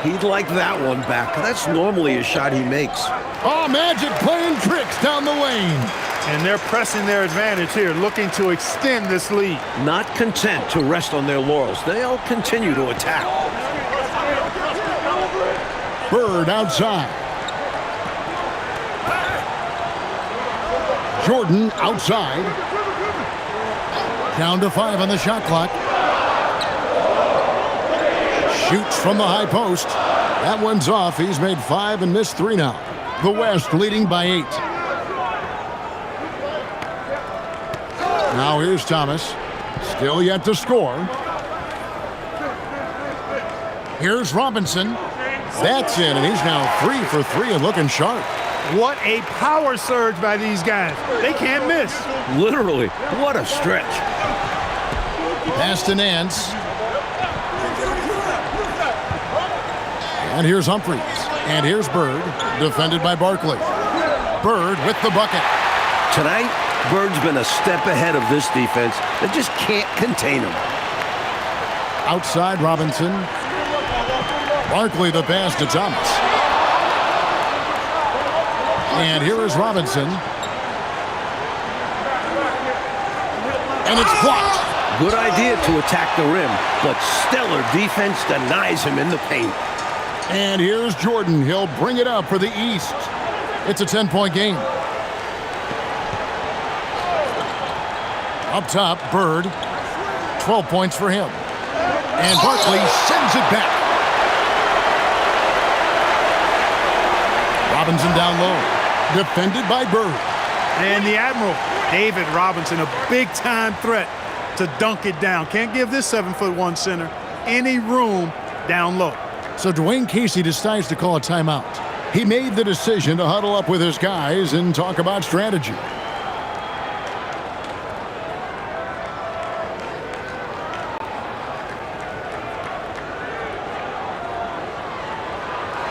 He'd like that one back. That's normally a shot he makes. Oh, Magic playing tricks down the lane. And they're pressing their advantage here, looking to extend this lead. Not content to rest on their laurels. They'll continue to attack. Bird outside. Jordan outside. Down to 5 on the shot clock. Shoots from the high post. That one's off. He's made 5 and missed 3 now. The West leading by 8. Now here's Thomas. Still yet to score. Here's Robinson. That's in, and he's now 3 for 3 and looking sharp. What a power surge by these guys. They can't miss. Literally, what a stretch. Pass to Nance. And here's Humphries. And here's Bird, defended by Barkley. Bird with the bucket. Tonight, Bird's been a step ahead of this defense. They just can't contain him. Outside Robinson. Barkley the pass to Thomas. And here is Robinson. And it's blocked. Good idea to attack the rim, but stellar defense denies him in the paint. And here's Jordan. He'll bring it up for the East. It's a 10-point game. Up top, Bird. 12 points for him. And Barkley sends it back. Robinson down low. Defended by Bird. And the Admiral, David Robinson, a big-time threat to dunk it down. Can't give this 7'1" center any room down low. So Dwayne Casey decides to call a timeout. He made the decision to huddle up with his guys and talk about strategy.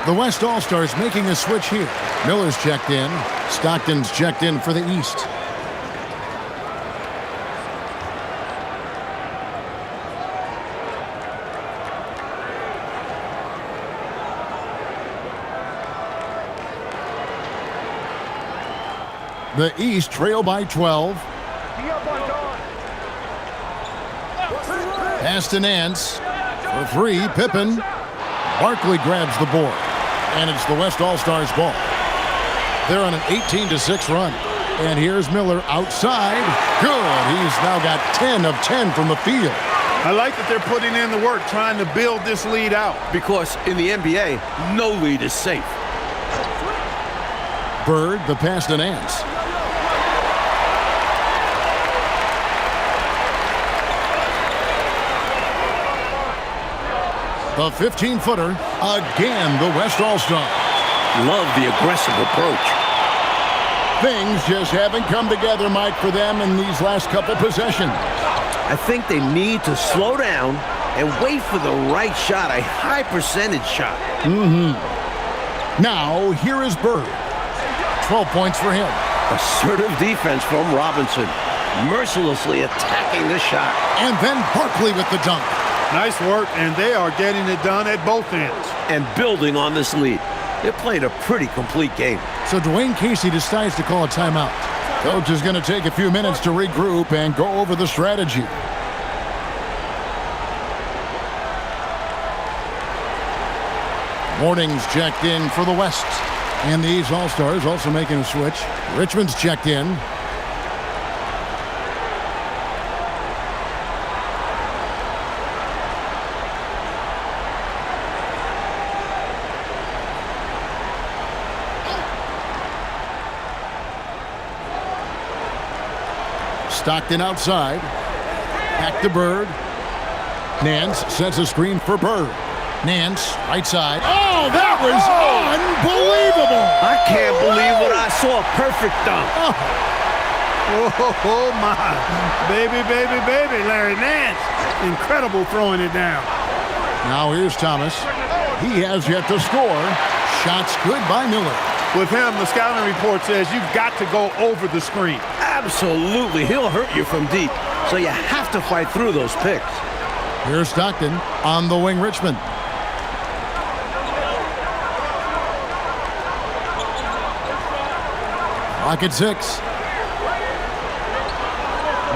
The West All-Stars making a switch here. Miller's checked in. Stockton's checked in for the East. The East trail by 12. Pass to Nance. For 3, Pippen. Barkley grabs the board. And it's the West All-Stars ball. They're on an 18-6 run. And here's Miller outside. Good. He's now got 10 of 10 from the field. I like that they're putting in the work, trying to build this lead out. Because in the NBA, no lead is safe. Bird, the pass to Nance. The 15-footer, again the West All-Star. Love the aggressive approach. Things just haven't come together, Mike, for them in these last couple possessions. I think they need to slow down and wait for the right shot, a high percentage shot. Now, here is Bird. 12 points for him. Assertive defense from Robinson, mercilessly attacking the shot. And then Barkley with the dunk. Nice work, and they are getting it done at both ends. And building on this lead. They're playing a pretty complete game. So Dwayne Casey decides to call a timeout. Coach is going to take a few minutes to regroup and go over the strategy. Morning's checked in for the West. And these All-Stars also making a switch. Richmond's checked in. Stockton outside. Back to Bird. Nance sets a screen for Bird. Nance, right side. Oh, that was unbelievable! I can't believe what I saw. Perfect dunk. Oh, my. Baby, baby, baby, Larry Nance. Incredible throwing it down. Now here's Thomas. He has yet to score. Shots good by Miller. With him, the scouting report says you've got to go over the screen. Absolutely. He'll hurt you from deep. So you have to fight through those picks. Here's Stockton on the wing, Richmond. Clock at 6.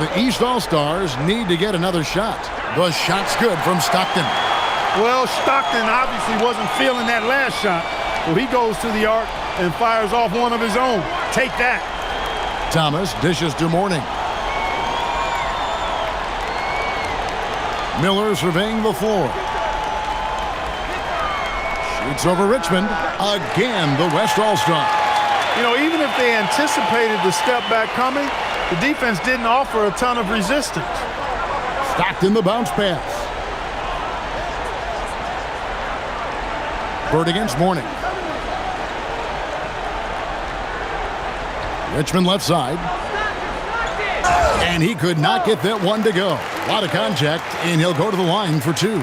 The East All-Stars need to get another shot. The shot's good from Stockton. Well, Stockton obviously wasn't feeling that last shot. Well, he goes to the arc and fires off one of his own. Take that. Thomas dishes to Morning. Miller surveying the floor. Shoots over Richmond. Again, the West All-Star. You know, even if they anticipated the step back coming, the defense didn't offer a ton of resistance. Stockton the bounce pass. Bird against Morning. Richmond left side. And he could not get that one to go. A lot of contact, and he'll go to the line for 2.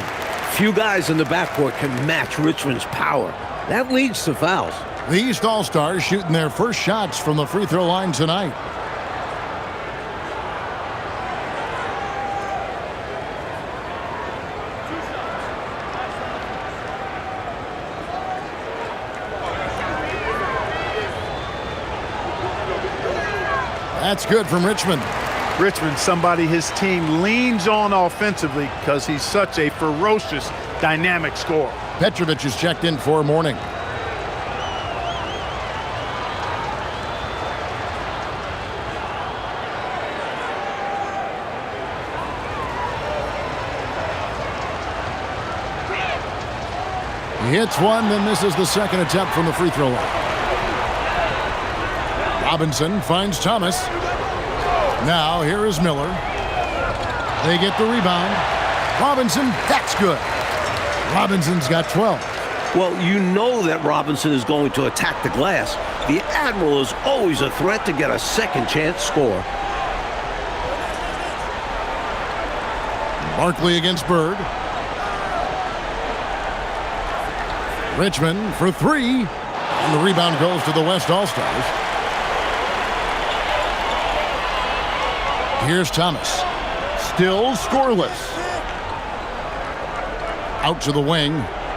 Few guys in the backcourt can match Richmond's power. That leads to fouls. The East All-Stars shooting their first shots from the free throw line tonight. That's good from Richmond. Richmond, somebody his team leans on offensively because he's such a ferocious, dynamic scorer. Petrovic is checked in for Morning. He hits one, then misses the second attempt from the free throw line. Robinson finds Thomas. Now here is Miller. They get the rebound. Robinson, that's good. Robinson's got 12. Well, you know that Robinson is going to attack the glass. The Admiral is always a threat to get a second chance score. Barkley against Bird. Richmond for 3. And the rebound goes to the West All-Stars. Here's Thomas. Still scoreless. Out to the wing.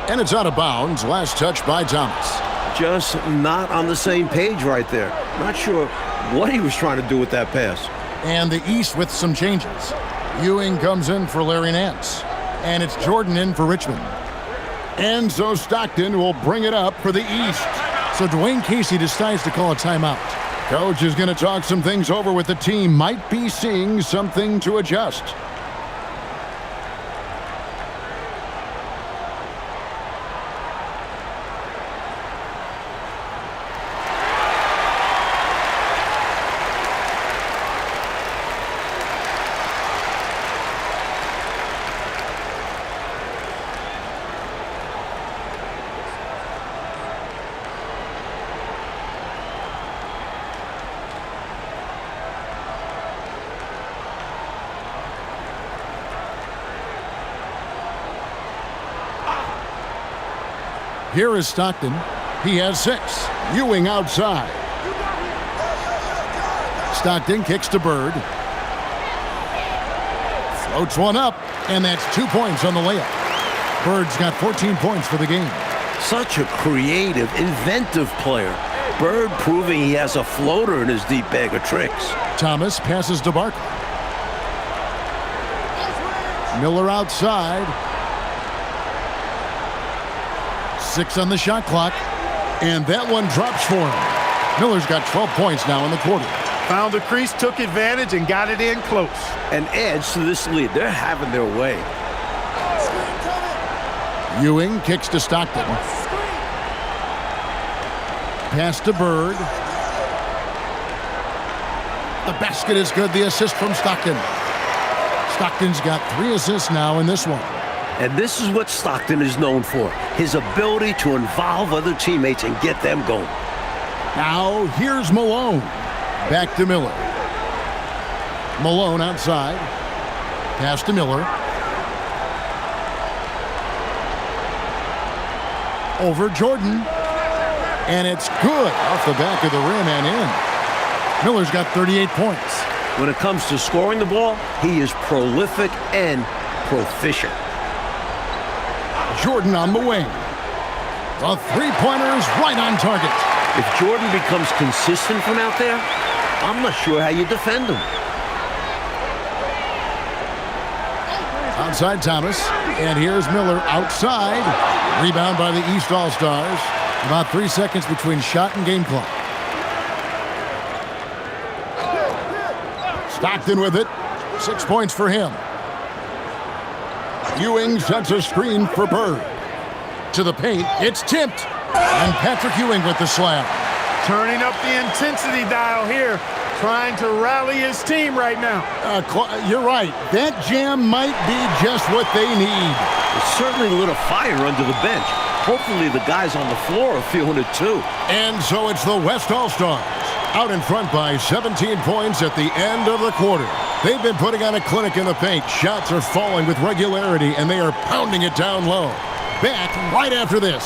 And it's out of bounds. Last touch by Thomas. Just not on the same page right there. Not sure what he was trying to do with that pass. And the East with some changes. Ewing comes in for Larry Nance. And it's Jordan in for Richmond. And so Stockton will bring it up for the East. So Dwayne Casey decides to call a timeout. Coach is going to talk some things over with the team. Might be seeing something to adjust. Here is Stockton. He has 6. Ewing outside. Stockton kicks to Bird. Floats one up, and that's 2 points on the layup. Bird's got 14 points for the game. Such a creative, inventive player. Bird proving he has a floater in his deep bag of tricks. Thomas passes to Barkley. Miller outside. 6 on the shot clock, and that one drops for him. Miller's got 12 points now in the quarter. Found the crease, took advantage, and got it in close. And adds to this lead. They're having their way. Ewing kicks to Stockton. Pass to Bird. The basket is good. The assist from Stockton. Stockton's got 3 assists now in this one. And this is what Stockton is known for. His ability to involve other teammates and get them going. Now here's Malone. Back to Miller. Malone outside. Pass to Miller. Over Jordan. And it's good off the back of the rim and in. Miller's got 38 points. When it comes to scoring the ball, he is prolific and proficient. Jordan on the wing. The three-pointer is right on target. If Jordan becomes consistent from out there, I'm not sure how you defend him. Outside Thomas. And here's Miller outside. Rebound by the East All-Stars. About 3 seconds between shot and game clock. Stockton with it. 6 points for him. Ewing sets a screen for Bird. To the paint, it's tipped. And Patrick Ewing with the slam. Turning up the intensity dial here, trying to rally his team right now. You're right. That jam might be just what they need. It certainly lit a fire under the bench. Hopefully the guys on the floor are feeling it too. And so it's the West All-Stars out in front by 17 points at the end of the quarter. They've been putting on a clinic in the paint. Shots are falling with regularity, and they are pounding it down low. Back right after this.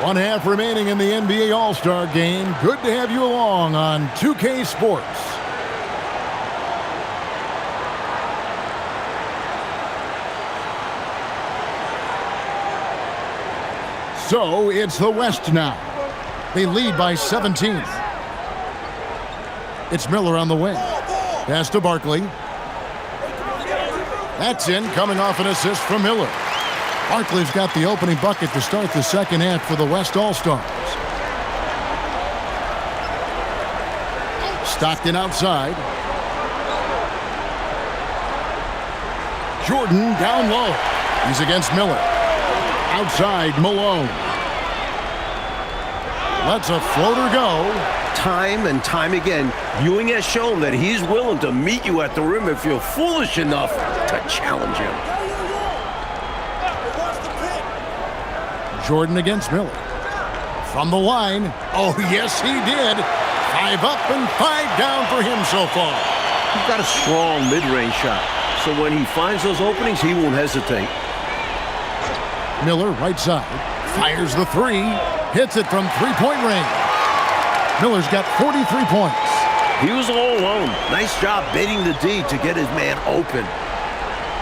One half remaining in the NBA All-Star Game. Good to have you along on 2K Sports. So it's the West now. They lead by 17. It's Miller on the wing. Pass to Barkley. That's in, coming off an assist from Miller. Barkley's got the opening bucket to start the second half for the West All-Stars. Stockton outside. Jordan down low. He's against Miller. Outside, Malone. Lets a floater go. Time and time again, Ewing has shown that he's willing to meet you at the rim if you're foolish enough to challenge him. Jordan against Miller. From the line. Oh, yes, he did. 5 up and 5 down for him so far. He's got a strong mid-range shot, so when he finds those openings, he won't hesitate. Miller, right side, fires the 3, hits it from three-point range. Miller's got 43 points. He was all alone. Nice job baiting the D to get his man open.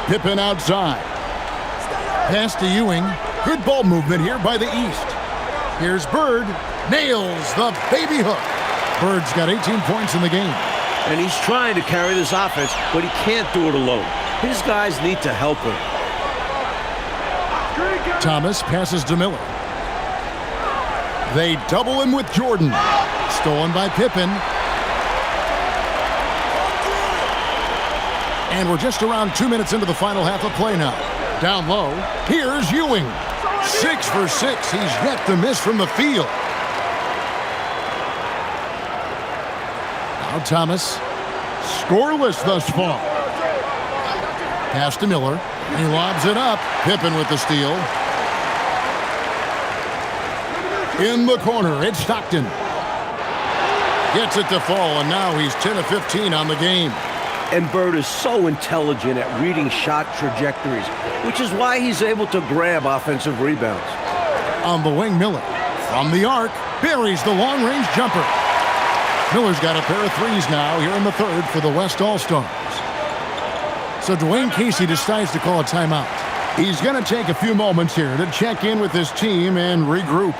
Pippen outside. Pass to Ewing. Good ball movement here by the East. Here's Bird. Nails the baby hook. Bird's got 18 points in the game. And he's trying to carry this offense, but he can't do it alone. His guys need to help him. Thomas passes to Miller. They double him with Jordan. Stolen by Pippen. And we're just around 2 minutes into the final half of play now. Down low, here's Ewing. 6 for 6. He's yet to miss from the field. Now Thomas, scoreless thus far. Pass to Miller. He lobs it up. Pippen with the steal. In the corner, it's Stockton. Gets it to fall, and now he's 10 of 15 on the game. And Bird is so intelligent at reading shot trajectories, which is why he's able to grab offensive rebounds. On the wing, Miller. From the arc, buries the long-range jumper. Miller's got a pair of threes now here in the third for the West All-Stars. So Dwayne Casey decides to call a timeout. He's going to take a few moments here to check in with his team and regroup.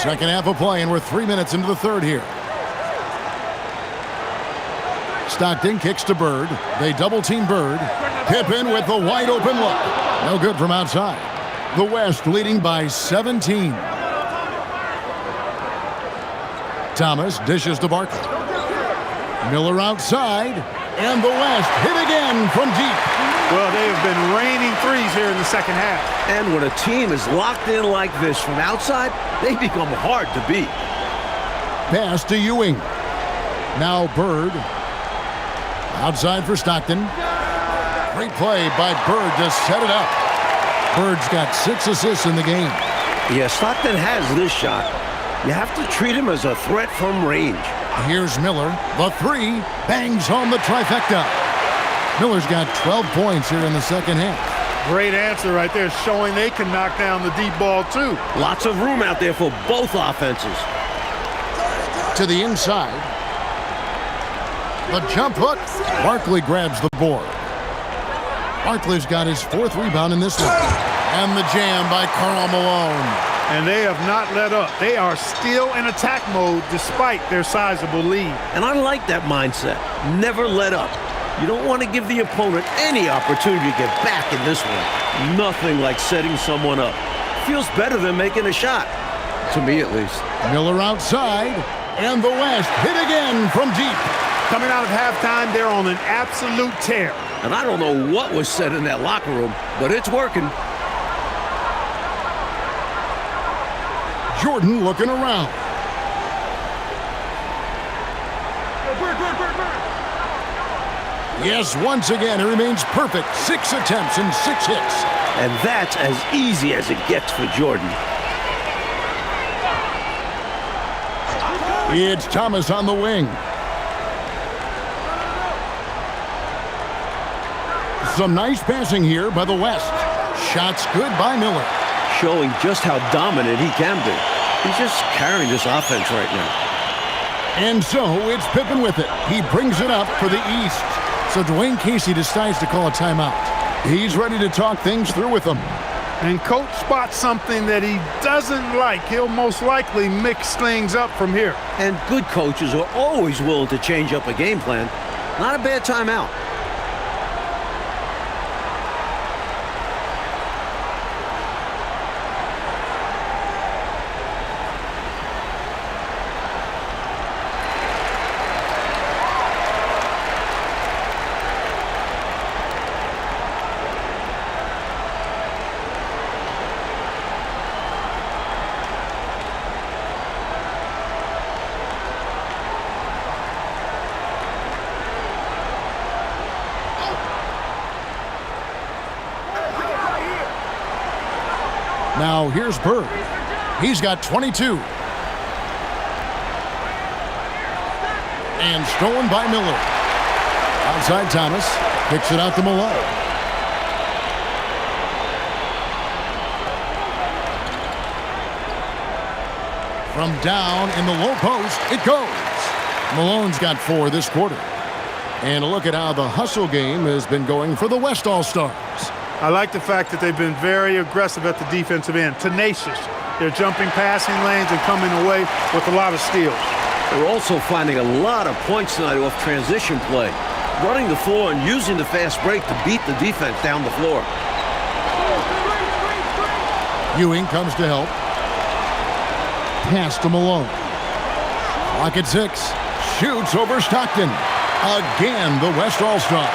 Second half of play, and we're 3 minutes into the third here. Stockton kicks to Bird. They double-team Bird. Pippen with the wide-open look. No good from outside. The West leading by 17. Thomas dishes to Barkley. Miller outside, and the West hit again from deep. Well, they have been raining threes here in the second half. And when a team is locked in like this from outside, they become hard to beat. Pass to Ewing. Now Bird. Outside for Stockton. Great play by Bird to set it up. Bird's got 6 assists in the game. Yeah, Stockton has this shot. You have to treat him as a threat from range. Here's Miller. The three bangs home the trifecta. Miller's got 12 points here in the second half. Great answer right there, showing they can knock down the deep ball too. Lots of room out there for both offenses. To the inside. The jump hook. Barkley grabs the board. Barkley's got his 4th rebound in this one. And the jam by Karl Malone. And they have not let up. They are still in attack mode despite their sizable lead. And I like that mindset. Never let up. You don't want to give the opponent any opportunity to get back in this one. Nothing like setting someone up. Feels better than making a shot. To me, at least. Miller outside, and the West hit again from deep. Coming out of halftime, they're on an absolute tear. And I don't know what was said in that locker room, but it's working. Jordan looking around. Yes, once again, he remains perfect. 6 attempts and 6 hits. And that's as easy as it gets for Jordan. It's Thomas on the wing. Some nice passing here by the West. Shots good by Miller. Showing just how dominant he can be. He's just carrying this offense right now. And so it's Pippen with it. He brings it up for the East. So Dwayne Casey decides to call a timeout. He's ready to talk things through with them. And coach spots something that he doesn't like. He'll most likely mix things up from here. And good coaches are always willing to change up a game plan. Not a bad timeout. Now here's Bird. He's got 22. And stolen by Miller. Outside Thomas. Kicks it out to Malone. From down in the low post, it goes. Malone's got 4 this quarter. And a look at how the hustle game has been going for the West All-Stars. I like the fact that they've been very aggressive at the defensive end, tenacious. They're jumping passing lanes and coming away with a lot of steals. They're also finding a lot of points tonight off transition play, running the floor and using the fast break to beat the defense down the floor. Ewing comes to help. Pass to Malone. Clock at 6. Shoots over Stockton. Again, the West All-Stars.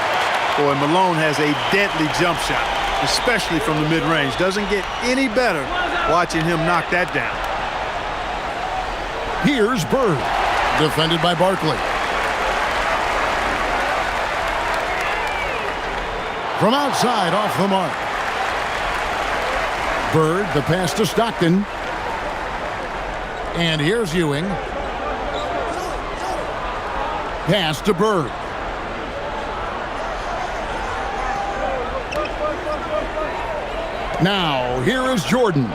Boy, Malone has a deadly jump shot, especially from the mid-range. Doesn't get any better watching him knock that down. Here's Bird, defended by Barkley. From outside, off the mark. Bird, the pass to Stockton. And here's Ewing. Pass to Bird. Now, here is Jordan.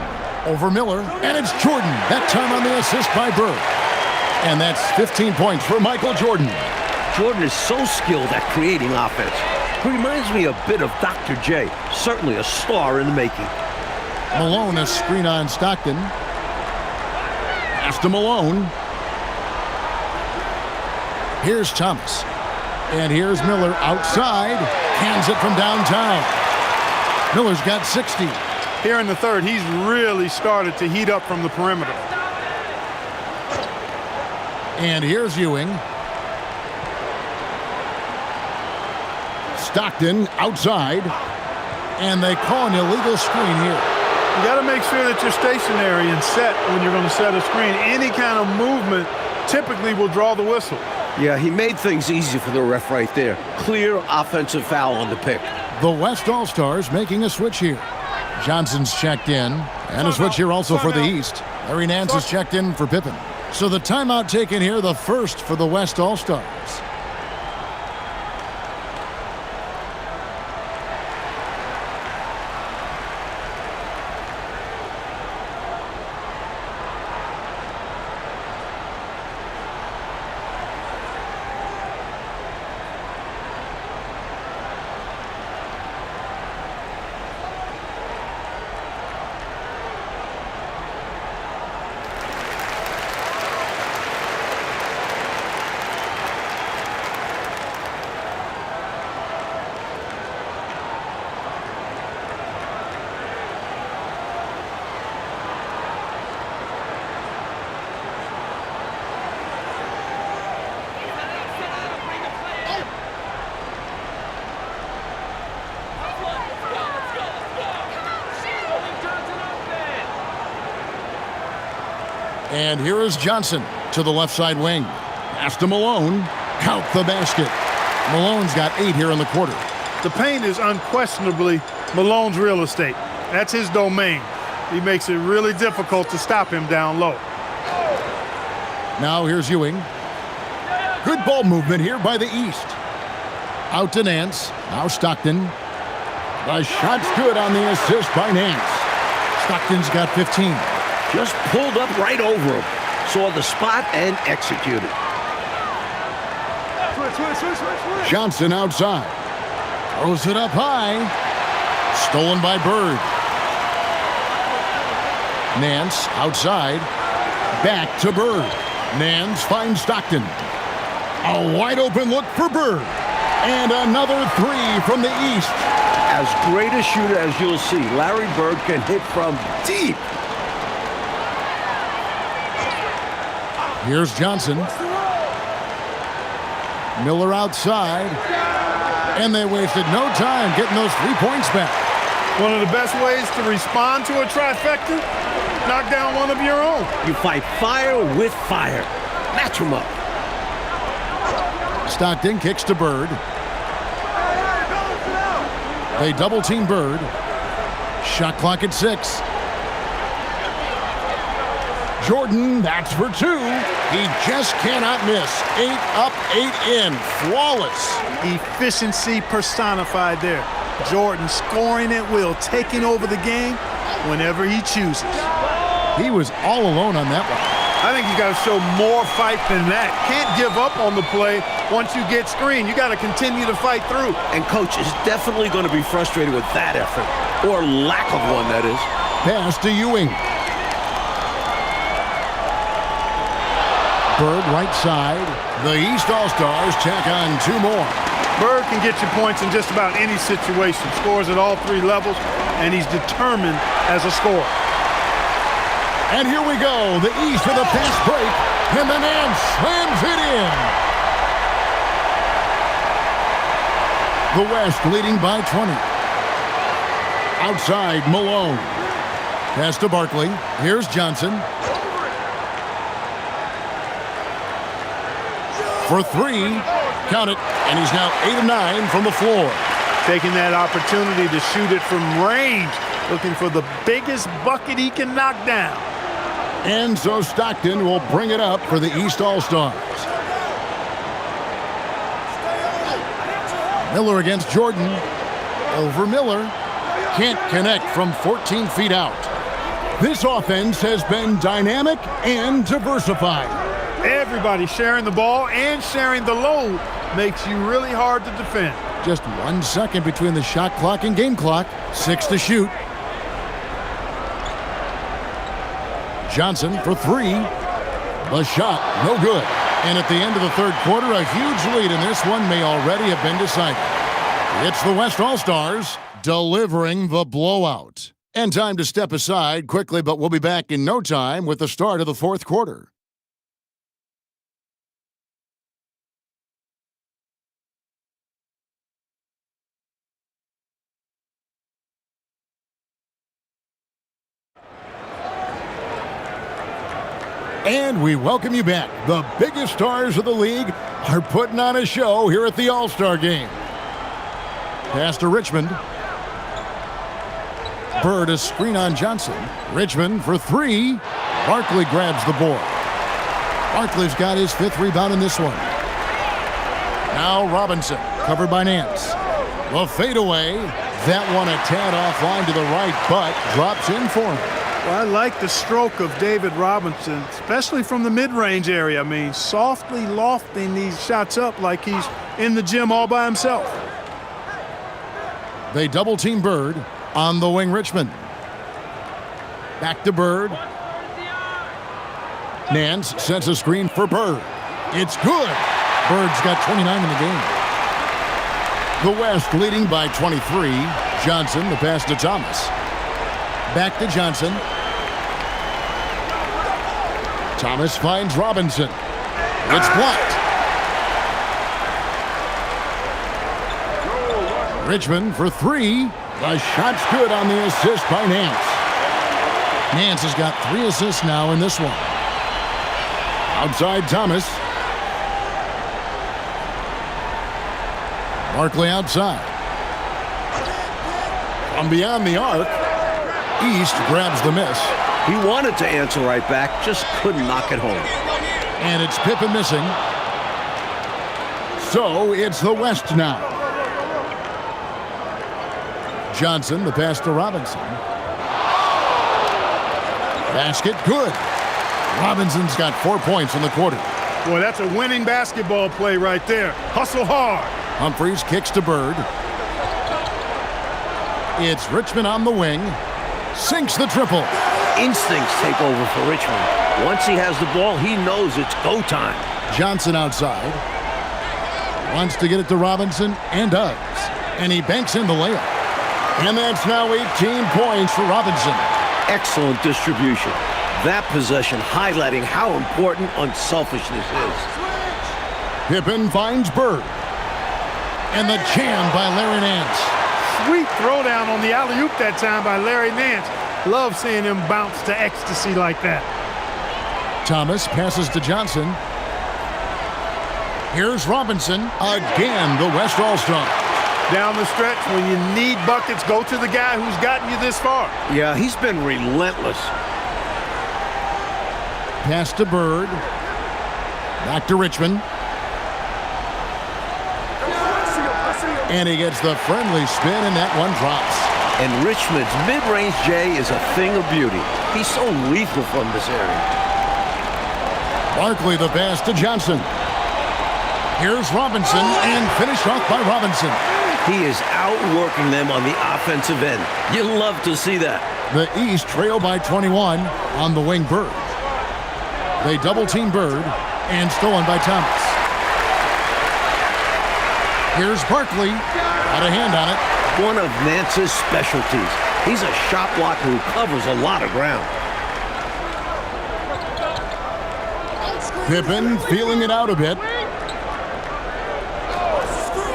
Over Miller, and it's Jordan. That time on the assist by Bird. And that's 15 points for Michael Jordan. Jordan is so skilled at creating offense. He reminds me a bit of Dr. J. Certainly a star in the making. Malone, a screen on Stockton. Pass to Malone. Here's Thomas. And here's Miller outside. Hands it from downtown. Miller's got 60. Here in the third, he's really started to heat up from the perimeter. And here's Ewing. Stockton outside. And they call an illegal screen here. You got to make sure that you're stationary and set when you're going to set a screen. Any kind of movement typically will draw the whistle. Yeah, he made things easy for the ref right there. Clear offensive foul on the pick. The West All-Stars making a switch here. Johnson's checked in, and a switch here also for the East. Larry Nance is checked in for Pippen. So the timeout taken here, the first for the West All-Stars. And here is Johnson to the left side wing. Pass to Malone. Count the basket. Malone's got 8 here in the quarter. The paint is unquestionably Malone's real estate. That's his domain. He makes it really difficult to stop him down low. Now here's Ewing. Good ball movement here by the East. Out to Nance. Now Stockton. The shot's good on the assist by Nance. Stockton's got 15. Just pulled up right over him. Saw the spot and executed. Johnson outside. Throws it up high. Stolen by Bird. Nance outside. Back to Bird. Nance finds Stockton. A wide open look for Bird. And another 3 from the East. As great a shooter as you'll see, Larry Bird can hit from deep. Here's Johnson. Miller outside. And they wasted no time getting those 3 points back. One of the best ways to respond to a trifecta, knock down one of your own. You fight fire with fire. Match them up. Stockton kicks to Bird. They double team Bird. Shot clock at 6. Jordan, that's for 2. He just cannot miss. 8 up, 8 in. Flawless. Efficiency personified there. Jordan scoring at will, taking over the game whenever he chooses. He was all alone on that one. I think he's got to show more fight than that. Can't give up on the play once you get screened. You got to continue to fight through. And coach is definitely going to be frustrated with that effort, or lack of one, that is. Pass to Ewing. Bird right side. The East All-Stars tack on 2 more. Bird can get you points in just about any situation. Scores at all 3 levels, and he's determined as a scorer. And here we go. The East with a fast break, and the Nance slams it in. The West leading by 20. Outside, Malone. Pass to Barkley. Here's Johnson. For 3. Count it. And he's now 8 of 9 from the floor. Taking that opportunity to shoot it from range. Looking for the biggest bucket he can knock down. And so Stockton will bring it up for the East All-Stars. Miller against Jordan. Over Miller. Can't connect from 14 feet out. This offense has been dynamic and diversified. Everybody sharing the ball and sharing the load makes you really hard to defend. Just 1 second between the shot clock and game clock. 6 to shoot. Johnson for 3. The shot, no good. And at the end of the 3rd quarter, a huge lead in this one may already have been decided. It's the West All-Stars delivering the blowout. And time to step aside quickly, but we'll be back in no time with the start of the 4th quarter. And we welcome you back. The biggest stars of the league are putting on a show here at the All-Star Game. Pass to Richmond. Bird a screen on Johnson. Richmond for 3. Barkley grabs the board. Barkley's got his 5th rebound in this one. Now Robinson, covered by Nance. The fadeaway. That one a tad offline to the right, but drops in for him. Well, I like the stroke of David Robinson, especially from the mid-range area. I mean, softly lofting these shots up like he's in the gym all by himself. They double-team Bird on the wing. Richmond. Back to Bird. Nance sets a screen for Bird. It's good. Bird's got 29 in the game. The West leading by 23. Johnson, the pass to Thomas. Back to Johnson. Thomas finds Robinson. It's blocked. Richmond for 3. The shot's good on the assist by Nance. Nance has got 3 assists now in this one. Outside Thomas. Barkley outside. From beyond the arc, East grabs the miss. He wanted to answer right back, just couldn't knock it home. And it's Pippen missing. So it's the West now. Johnson, the pass to Robinson. Basket, good. Robinson's got 4 points in the quarter. Boy, that's a winning basketball play right there. Hustle hard. Humphries kicks to Bird. It's Richmond on the wing. Sinks the triple. Instincts take over for Richmond. Once he has the ball, he knows it's go time. Johnson outside. Wants to get it to Robinson, and does. And he banks in the layup. And that's now 18 points for Robinson. Excellent distribution. That possession highlighting how important unselfishness is. Pippen finds Bird. And the jam by Larry Nance. Sweet throwdown on the alley-oop that time by Larry Nance. Love seeing him bounce to ecstasy like that. Thomas passes to Johnson. Here's Robinson. Again, the West All-Star. Down the stretch, when you need buckets, go to the guy who's gotten you this far. Yeah, he's been relentless. Pass to Bird. Back to Richmond. And he gets the friendly spin, and that one drops. And Richmond's mid-range J is a thing of beauty. He's so lethal from this area. Barkley the pass to Johnson. Here's Robinson, and finished off by Robinson. He is outworking them on the offensive end. You love to see that. The East trail by 21 on the wing Bird. They double-team Bird, and stolen by Thomas. Here's Barkley. Got a hand on it. One of Nance's specialties. He's a shot blocker who covers a lot of ground. Pippen feeling it out a bit.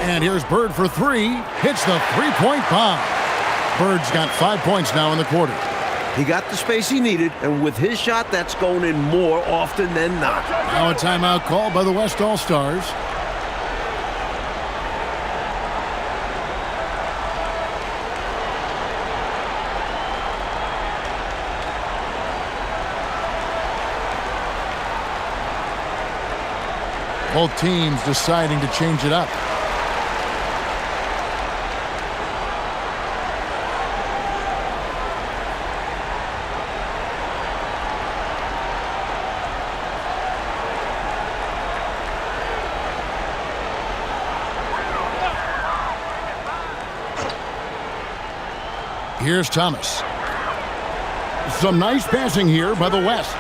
And here's Bird for three. Hits the three-point bomb. Bird's got 5 points now in the quarter. He got the space he needed, and with his shot, that's going in more often than not. Now a timeout called by the West All-Stars. Both teams deciding to change it up. Here's Thomas. Some nice passing here by the West.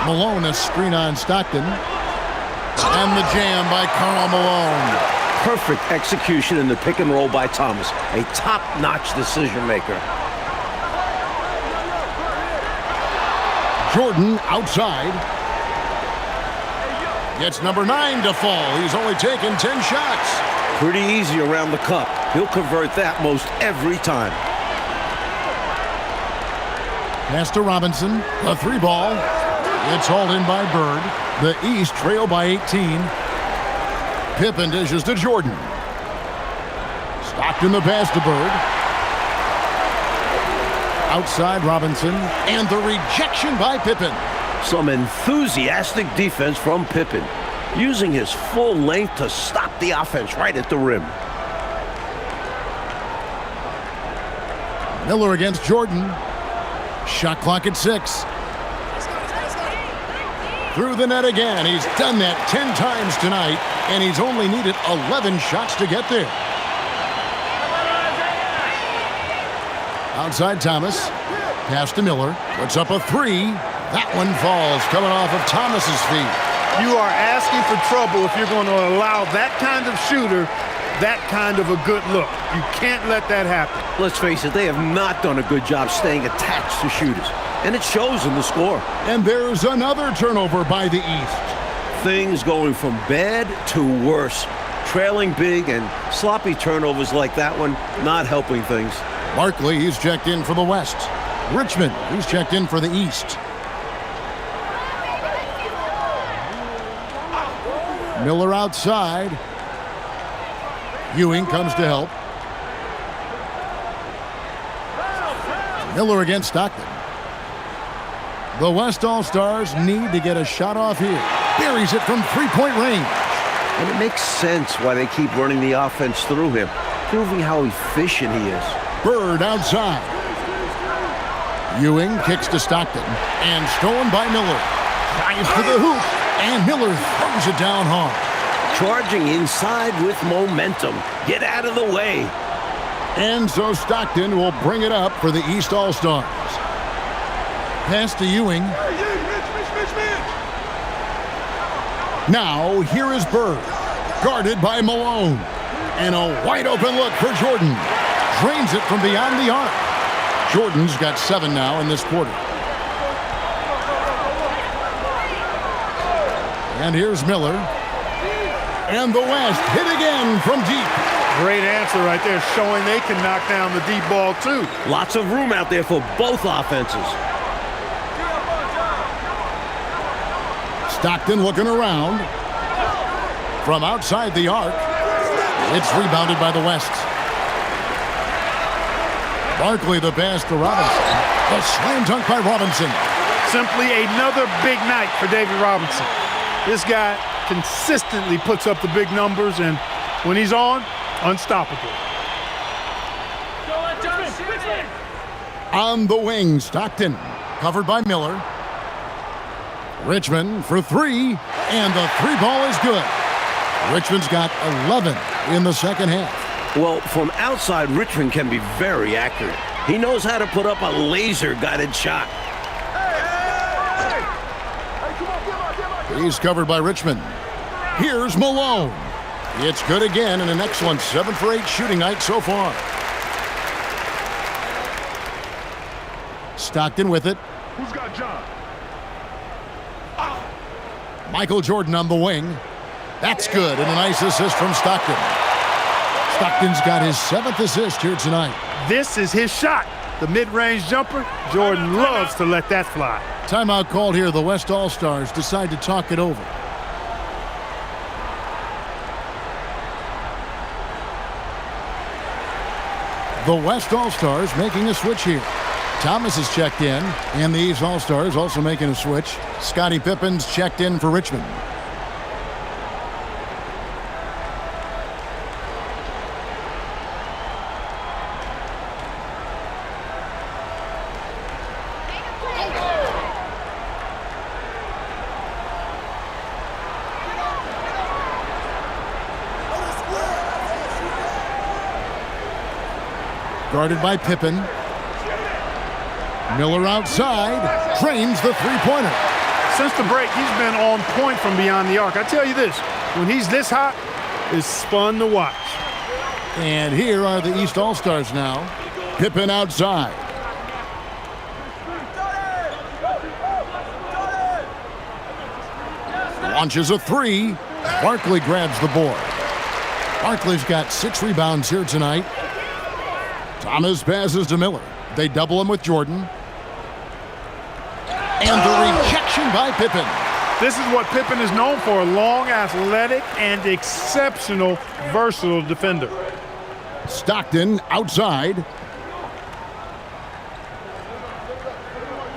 Malone, a screen on Stockton. And the jam by Karl Malone. Perfect execution in the pick and roll by Thomas. A top-notch decision maker. Jordan outside. Gets number 9 to fall. He's only taken 10 shots. Pretty easy around the cup. He'll convert that most every time. Pass to Robinson. A 3-ball. It's hauled in by Bird. The East trail by 18. Pippen dishes to Jordan. Stockton the pass to Bird. Outside Robinson. And the rejection by Pippen. Some enthusiastic defense from Pippen, using his full length to stop the offense right at the rim. Miller against Jordan. Shot clock at 6. Through the net again. He's done that 10 times tonight, and he's only needed 11 shots to get there. Outside Thomas. Pass to Miller. Puts up a 3. That one falls, coming off of Thomas's feet. You are asking for trouble if you're going to allow that kind of shooter that kind of a good look. You can't let that happen. Let's face it, they have not done a good job staying attached to shooters, and it shows in the score. And there's another turnover by the East. Things going from bad to worse. Trailing big and sloppy turnovers like that one, not helping things. Barkley, he's checked in for the West. Richmond, he's checked in for the East. Miller outside. Ewing comes to help. Miller against Stockton. The West All-Stars need to get a shot off here. Buries it from three-point range. And it makes sense why they keep running the offense through him, proving how efficient he is. Bird outside. Ewing kicks to Stockton. And stolen by Miller. Drives to the hoop. And Miller throws it down hard. Charging inside with momentum. Get out of the way. And so Stockton will bring it up for the East All-Stars. Pass to Ewing. Now, here is Bird. Guarded by Malone. And a wide open look for Jordan. Drains it from beyond the arc. Jordan's got 7 now in this quarter. And here's Miller. And the West hit again from deep. Great answer right there, showing they can knock down the deep ball too. Lots of room out there for both offenses. Stockton looking around. From outside the arc. It's rebounded by the West. Barkley the pass to Robinson. A slam dunk by Robinson. Simply another big night for David Robinson. This guy consistently puts up the big numbers, and when he's on, unstoppable. On the wing, Stockton. Covered by Miller. Richmond for three, and the three ball is good. Richmond's got 11 in the second half. Well, from outside, Richmond can be very accurate. He knows how to put up a laser-guided shot. He's covered by Richmond. Here's Malone. It's good again, and an excellent 7 for 8 shooting night so far. Stockton with it. Who's got John? Michael Jordan on the wing. That's good, and a nice assist from Stockton. Stockton's got his 7th assist here tonight. This is his shot. The mid-range jumper. Jordan loves to let that fly. Timeout called here. The West All-Stars decide to talk it over. The West All-Stars making a switch here. Thomas is checked in, and the East All-Stars also making a switch. Scottie Pippen's checked in for Richmond. Guarded by Pippen. Miller outside, drains the three-pointer. Since the break, he's been on point from beyond the arc. I tell you this, when he's this hot, it's fun to watch. And here are the East All-Stars now. Pippen outside. Launches a three. Barkley grabs the board. Barkley's got 6 rebounds here tonight. Thomas passes to Miller. They double him with Jordan. And the rejection by Pippen. This is what Pippen is known for, a long, athletic, and exceptional, versatile defender. Stockton outside.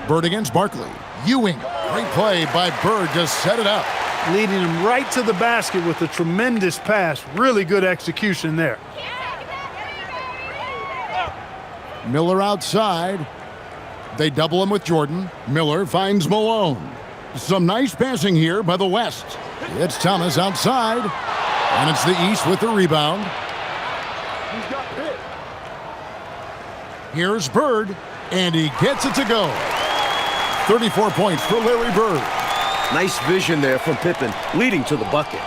Bird against Barkley. Ewing. Great play by Bird to set it up. Leading him right to the basket with a tremendous pass. Really good execution there. Miller outside. They double him with Jordan. Miller finds Malone. Some nice passing here by the West. It's Thomas outside. And it's the East with the rebound. Here's Bird. And he gets it to go. 34 points for Larry Bird. Nice vision there from Pippen, leading to the bucket.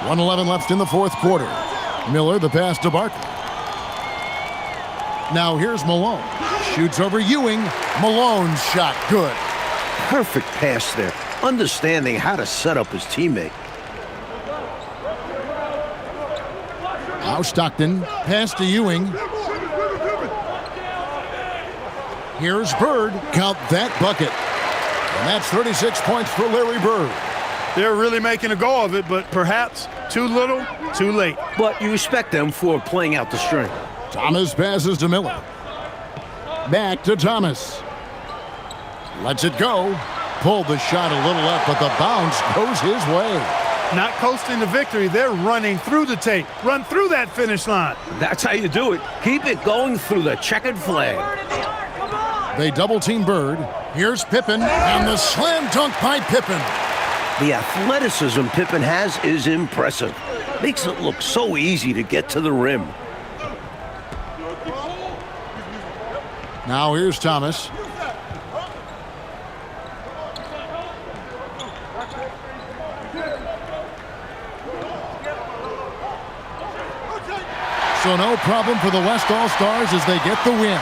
1:11 left in the fourth quarter. Miller, the pass to Barkley. Now here's Malone. Shoots over Ewing. Malone's shot good. Perfect pass there, understanding how to set up his teammate. Now Stockton. Pass to Ewing. Here's Bird. Count that bucket. And that's 36 points for Larry Bird. They're really making a go of it, but perhaps too little, too late. But you respect them for playing out the string. Thomas passes to Miller. Back to Thomas. Lets it go. Pulled the shot a little up, but the bounce goes his way. Not coasting to victory, they're running through the tape. Run through that finish line. That's how you do it. Keep it going through the checkered flag. They double-team Bird. Here's Pippen, and the slam dunk by Pippen. The athleticism Pippen has is impressive. Makes it look so easy to get to the rim. Now here's Thomas. So no problem for the West All-Stars as they get the win.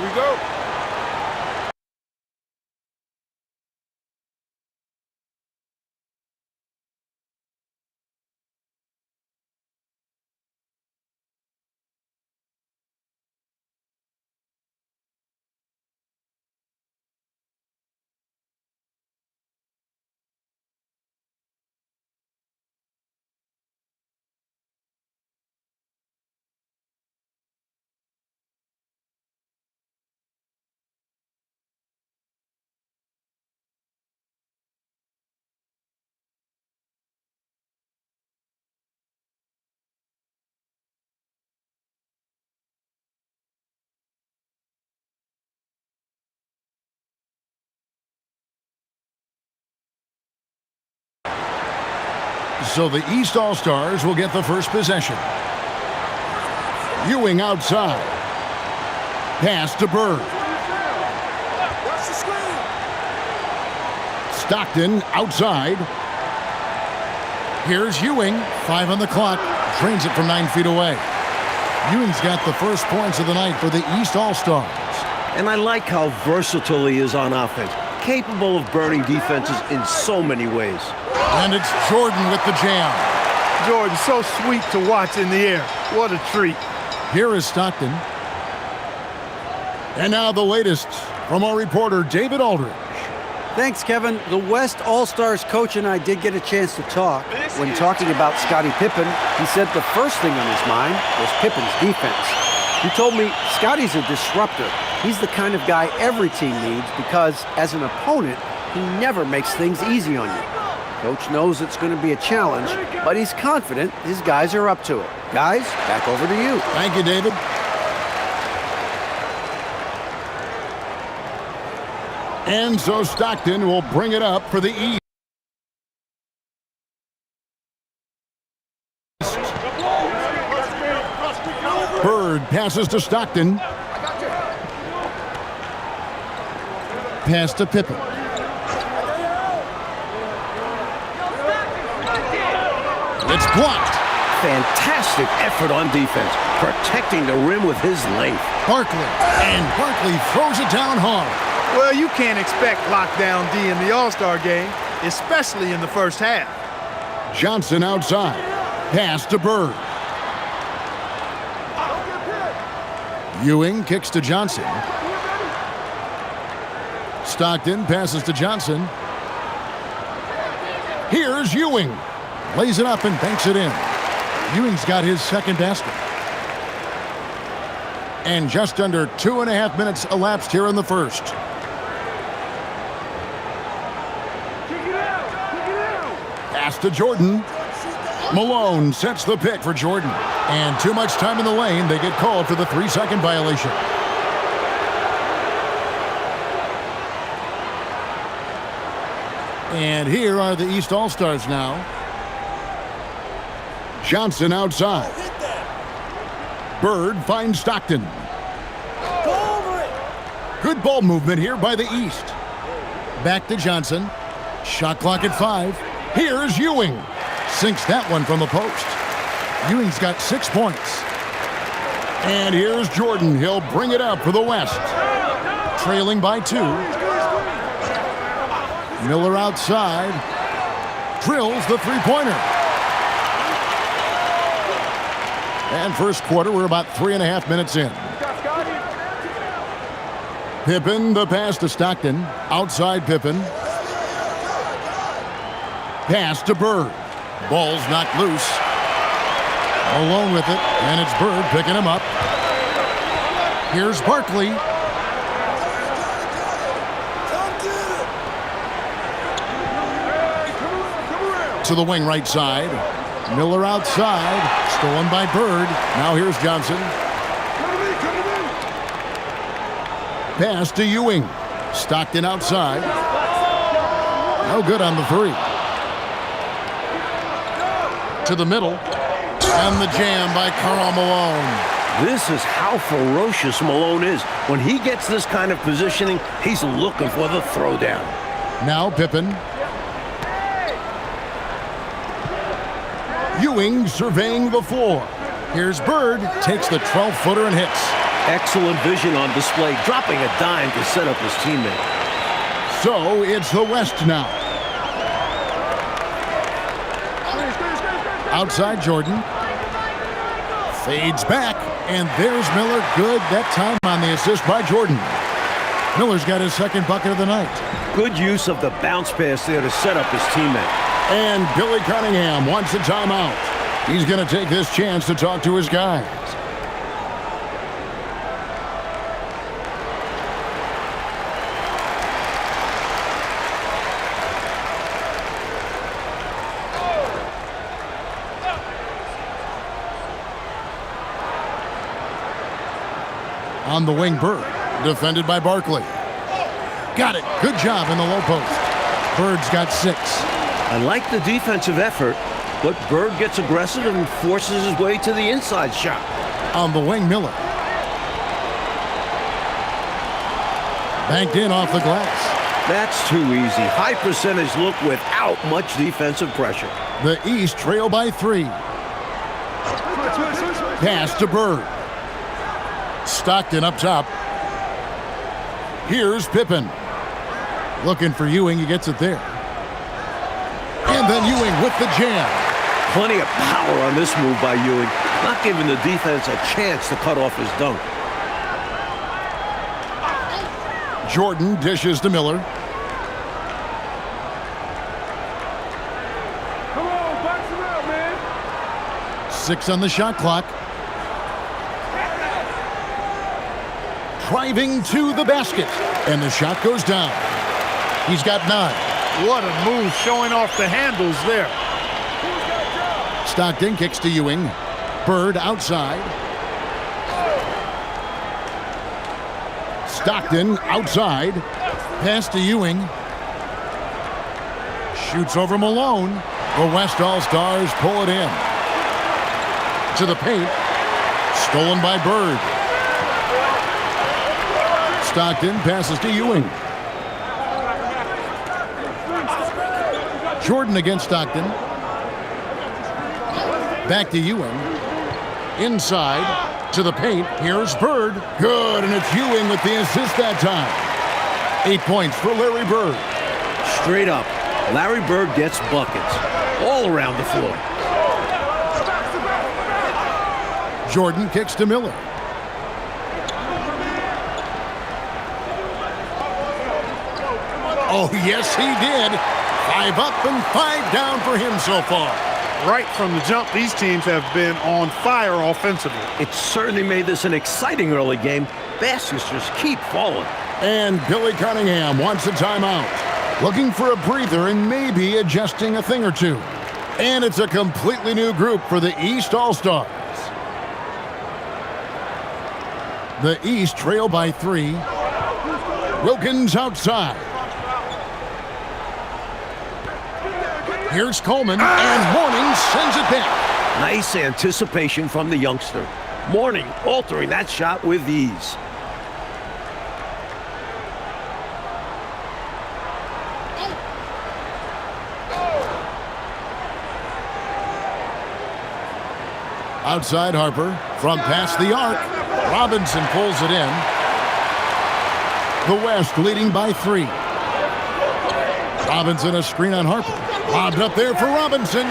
we go. So the East All-Stars will get the first possession. Ewing outside. Pass to Bird. Stockton outside. Here's Ewing. 5 on the clock. Drains it from 9 feet away. Ewing's got the first points of the night for the East All-Stars. And I like how versatile he is on offense. Capable of burning defenses in so many ways. And it's Jordan with the jam. Jordan, so sweet to watch in the air. What a treat. Here is Stockton. And now the latest from our reporter, David Aldridge. Thanks, Kevin. The West All-Stars coach and I did get a chance to talk. When talking about Scottie Pippen, he said the first thing on his mind was Pippen's defense. He told me Scottie's a disruptor. He's the kind of guy every team needs because, as an opponent, he never makes things easy on you. Coach knows it's going to be a challenge, but he's confident his guys are up to it. Guys, back over to you. Thank you, David. And so Stockton will bring it up for the East. Bird passes to Stockton. Pass to Pippen. It's blocked. Fantastic effort on defense, protecting the rim with his length. Barkley. And Barkley throws it down hard. Well, you can't expect lockdown D in the All-Star game, especially in the first half. Johnson outside. Pass to Bird. Ewing kicks to Johnson. Stockton passes to Johnson. Here's Ewing. Lays it up and banks it in. Ewing's got his second basket. And just under 2.5 minutes elapsed here in the first. Pass to Jordan. Malone sets the pick for Jordan. And too much time in the lane. They get called for the 3-second violation. And here are the East All-Stars now. Johnson outside. Bird finds Stockton. Good ball movement here by the East. Back to Johnson. Shot clock at 5. Here's Ewing. Sinks that one from the post. Ewing's got 6 points. And here's Jordan. He'll bring it up for the West. Trailing by 2. Miller outside. Drills the three-pointer. And first quarter, we're about 3.5 minutes in. Pippen, the pass to Stockton. Outside Pippen. Pass to Bird. Ball's knocked loose. Alone with it, and it's Bird picking him up. Here's Barkley. To the wing right side. Miller outside. Stolen by Bird. Now here's Johnson. Pass to Ewing. Stockton outside. No good on the 3. To the middle. And the jam by Karl Malone. This is how ferocious Malone is. When he gets this kind of positioning, he's looking for the throwdown. Now Pippen. Ewing surveying the floor. Here's Bird, takes the 12-footer and hits. Excellent vision on display, dropping a dime to set up his teammate. So it's the West now. Outside Jordan. Fades back, and there's Miller. Good that time on the assist by Jordan. Miller's got his second bucket of the night. Good use of the bounce pass there to set up his teammate. And Billy Cunningham wants a timeout. He's going to take this chance to talk to his guys. On the wing, Bird, defended by Barkley. Got it. Good job in the low post. Bird's got 6. I like the defensive effort, but Bird gets aggressive and forces his way to the inside shot. On the wing, Miller. Banked in off the glass. That's too easy. High percentage look without much defensive pressure. The East trail by 3. Pass to Bird. Stockton up top. Here's Pippen. Looking for Ewing. He gets it there. And then Ewing with the jam. Plenty of power on this move by Ewing, not giving the defense a chance to cut off his dunk. Jordan dishes to Miller. Come on, box him out, man. 6 on the shot clock. Driving to the basket. And the shot goes down. He's got 9. What a move, showing off the handles there. Stockton kicks to Ewing. Bird outside. Stockton outside. Pass to Ewing. Shoots over Malone. The West All-Stars pull it in. To the paint. Stolen by Bird. Stockton passes to Ewing. Jordan against Stockton. Back to Ewing. Inside to the paint. Here's Bird. Good, and it's Ewing with the assist that time. 8 points for Larry Bird. Straight up, Larry Bird gets buckets all around the floor. Jordan kicks to Miller. Oh, yes, he did. 5 up and 5 down for him so far. Right from the jump, these teams have been on fire offensively. It certainly made this an exciting early game. Baskets just keep falling. And Billy Cunningham wants a timeout. Looking for a breather and maybe adjusting a thing or two. And it's a completely new group for the East All-Stars. The East trail by 3. Wilkins outside. Here's Coleman, and Mourning sends it back. Nice anticipation from the youngster. Mourning altering that shot with ease. Outside Harper, from past the arc. Robinson pulls it in. The West leading by 3. Robinson a screen on Harper. Lobbed up there for Robinson.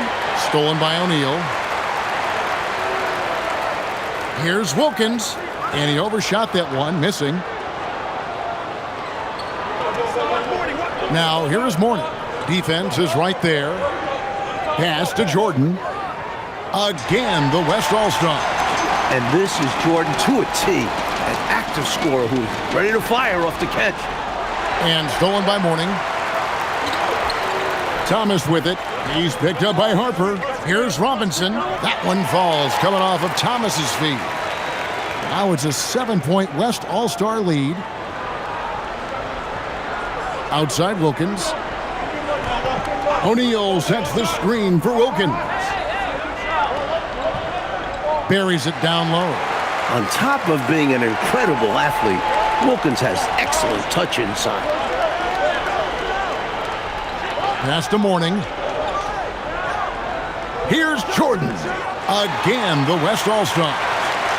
Stolen by O'Neal. Here's Wilkins. And he overshot that one, missing. Now here's Mourning. Defense is right there. Pass to Jordan. Again, the West All-Star. And this is Jordan to a T. An active scorer who's ready to fire off the catch. And stolen by Mourning. Thomas with it. He's picked up by Harper. Here's Robinson. That one falls, coming off of Thomas's feet. Now it's a 7-point West All-Star lead. Outside Wilkins. O'Neal sets the screen for Wilkins. Buries it down low. On top of being an incredible athlete, Wilkins has excellent touch inside. Pass to Mourning. Here's Jordan. Again, the West All-Star.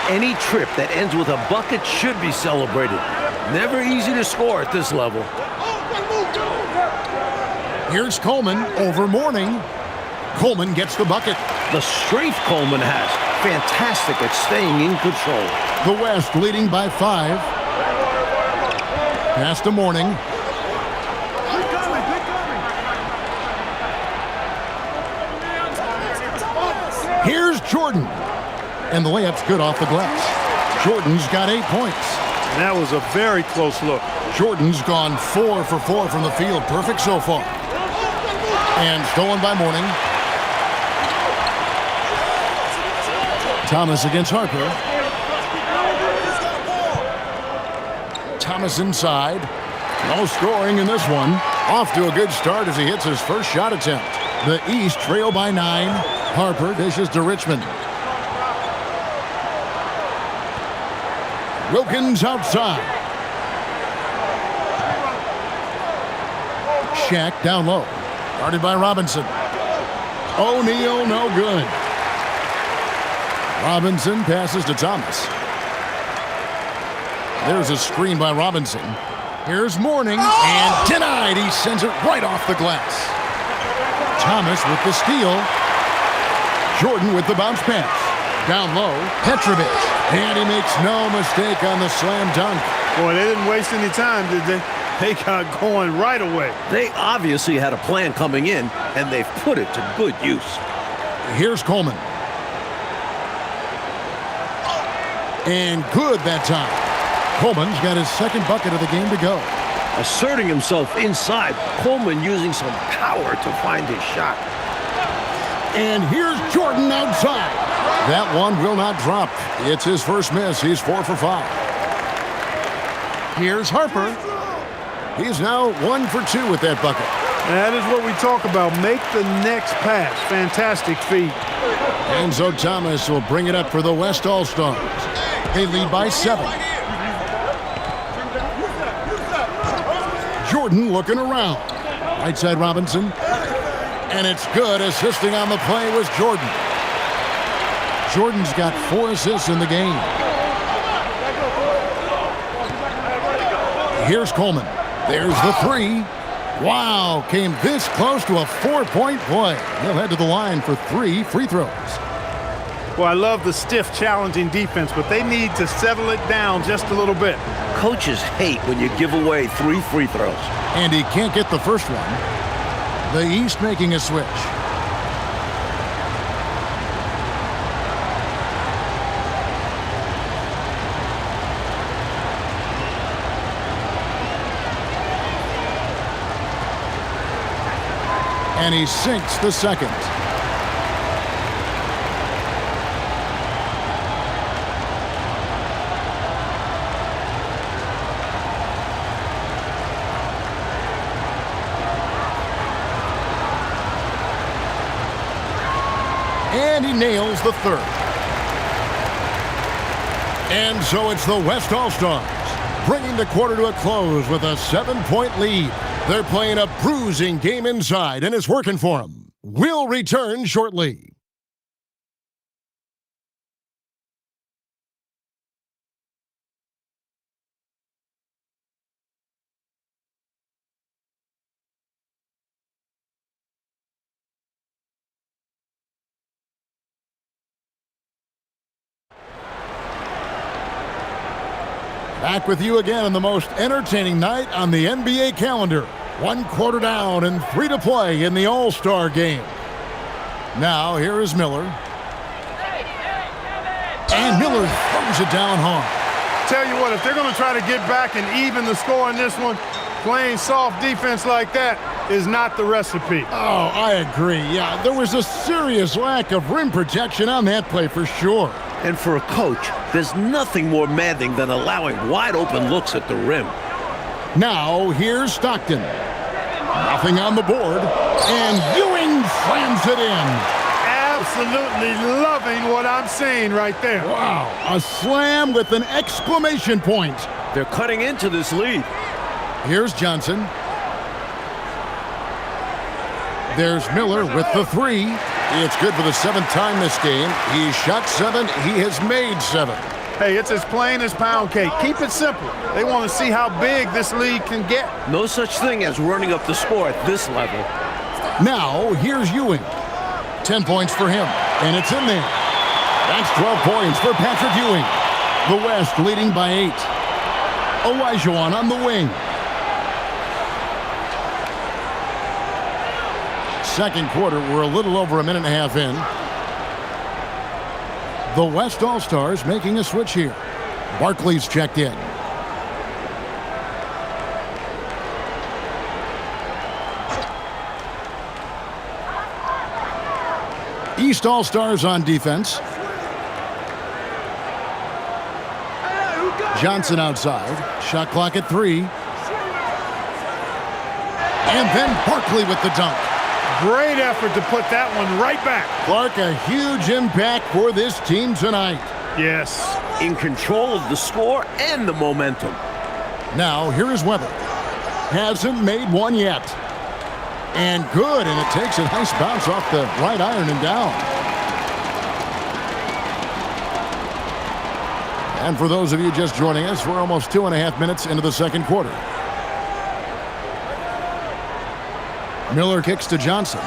Any trip that ends with a bucket should be celebrated. Never easy to score at this level. Here's Coleman over Mourning. Coleman gets the bucket. The strength Coleman has. Fantastic at staying in control. The West leading by 5. Pass to Mourning. Here's Jordan. And the layup's good off the glass. Jordan's got 8 points. And that was a very close look. Jordan's gone 4 for 4 from the field. Perfect so far. And stolen by Mourning. Thomas against Harper. Thomas inside. No scoring in this one. Off to a good start as he hits his first shot attempt. The East trail by 9. Harper dishes to Richmond. Wilkins outside. Shaq down low. Guarded by Robinson. O'Neal no good. Robinson passes to Thomas. There's a screen by Robinson. Here's Mourning, and denied. He sends it right off the glass. Thomas with the steal. Jordan with the bounce pass. Down low, Petrovic. And he makes no mistake on the slam dunk. Boy, they didn't waste any time, did they? They got going right away. They obviously had a plan coming in, and they've put it to good use. Here's Coleman. And good that time. Coleman's got his second bucket of the game to go. Asserting himself inside, Coleman using some power to find his shot. And here's Jordan outside. That one will not drop. It's his first miss. He's 4 for 5. Here's Harper. He's now 1 for 2 with that bucket. That is what we talk about. Make the next pass. Fantastic feed. Enzo Thomas will bring it up for the West All-Stars. They lead by 7. Jordan looking around. Right side Robinson. And it's good. Assisting on the play was Jordan. Jordan's got 4 assists in the game. Here's Coleman. There's the 3. Wow, came this close to a 4-point play. He'll head to the line for 3 free throws. Well, I love the stiff, challenging defense, but they need to settle it down just a little bit. Coaches hate when you give away 3 free throws. And he can't get the first one. The East making a switch. And he sinks the second. And he nails the third. And so it's the West All-Stars, bringing the quarter to a close with a 7-point lead. They're playing a bruising game inside, and it's working for them. We'll return shortly. Back with you again on the most entertaining night on the NBA calendar. 1 quarter down and 3 to play in the All-Star game. Now here is Miller. And Miller throws it down hard. Tell you what, if they're going to try to get back and even the score in this one, playing soft defense like that is not the recipe. Oh, I agree. Yeah, there was a serious lack of rim protection on that play for sure. And for a coach, there's nothing more maddening than allowing wide open looks at the rim. Now, here's Stockton. Nothing on the board. And Ewing slams it in. Absolutely loving what I'm seeing right there. Wow, a slam with an exclamation point. They're cutting into this lead. Here's Johnson. There's Miller with the 3. It's good for the 7th time this game. He shot 7. He has made 7. Hey, it's as plain as pound cake. Keep it simple. They want to see how big this league can get. No such thing as running up the score at this level. Now, here's Ewing. 10 points for him, and it's in there. That's 12 points for Patrick Ewing. The West leading by 8. Olajuwon on the wing. Second quarter, we're a little over a minute and a half in. The West All-Stars making a switch here. Barkley's checked in. East All-Stars on defense. Johnson outside. Shot clock at 3. And then Barkley with the dunk. Great effort to put that one right back. Clark, a huge impact for this team tonight. Yes. In control of the score and the momentum. Now, here is Weber. Hasn't made one yet. And good, and it takes a nice bounce off the right iron and down. And for those of you just joining us, we're almost 2.5 minutes into the second quarter. Miller kicks to Johnson.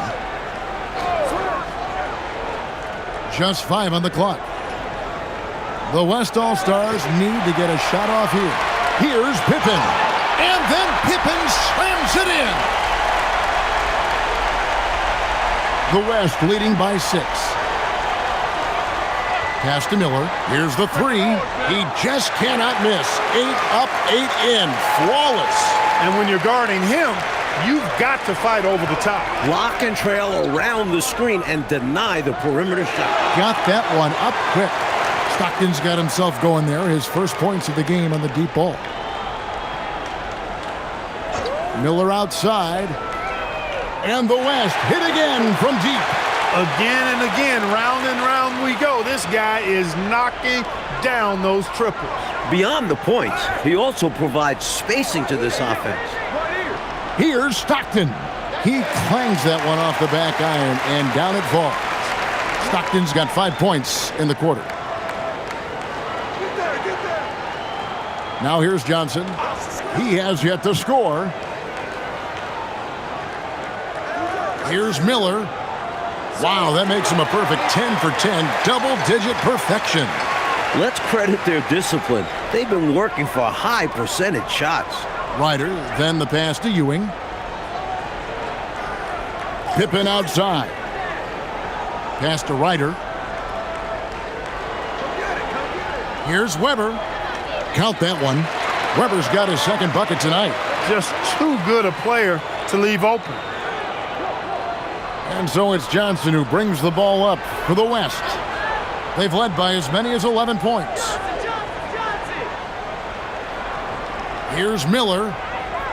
Just 5 on the clock. The West All-Stars need to get a shot off here. Here's Pippen. And then Pippen slams it in. The West leading by 6. Pass to Miller. Here's the 3. He just cannot miss. 8 up, 8 in. Flawless. And when you're guarding him, you've got to fight over the top. Lock and trail around the screen and deny the perimeter shot. Got that one up quick. Stockton's got himself going there. His first points of the game on the deep ball. Miller outside. And the West hit again from deep. Again and again, round and round we go. This guy is knocking down those triples. Beyond the points, he also provides spacing to this offense. Here's Stockton. He clangs that one off the back iron, and down it falls. Stockton's got 5 points in the quarter. Now here's Johnson. He has yet to score. Here's Miller. Wow, that makes him a perfect 10 for 10, double-digit perfection. Let's credit their discipline. They've been working for high percentage shots. Ryder, then the pass to Ewing. Pippen outside. Pass to Ryder. Here's Weber. Count that one. Weber's got his second bucket tonight. Just too good a player to leave open. And so it's Johnson who brings the ball up for the West. They've led by as many as 11 points. Here's Miller,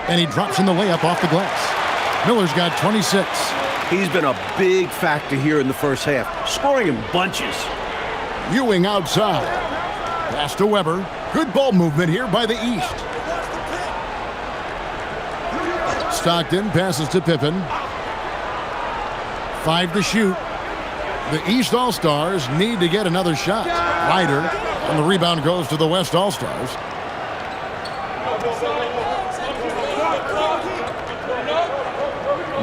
and he drops in the layup off the glass. Miller's got 26. He's been a big factor here in the first half, scoring in bunches. Ewing outside. Pass to Weber. Good ball movement here by the East. Stockton passes to Pippen. 5 to shoot. The East All-Stars need to get another shot. Ryder, and the rebound goes to the West All-Stars.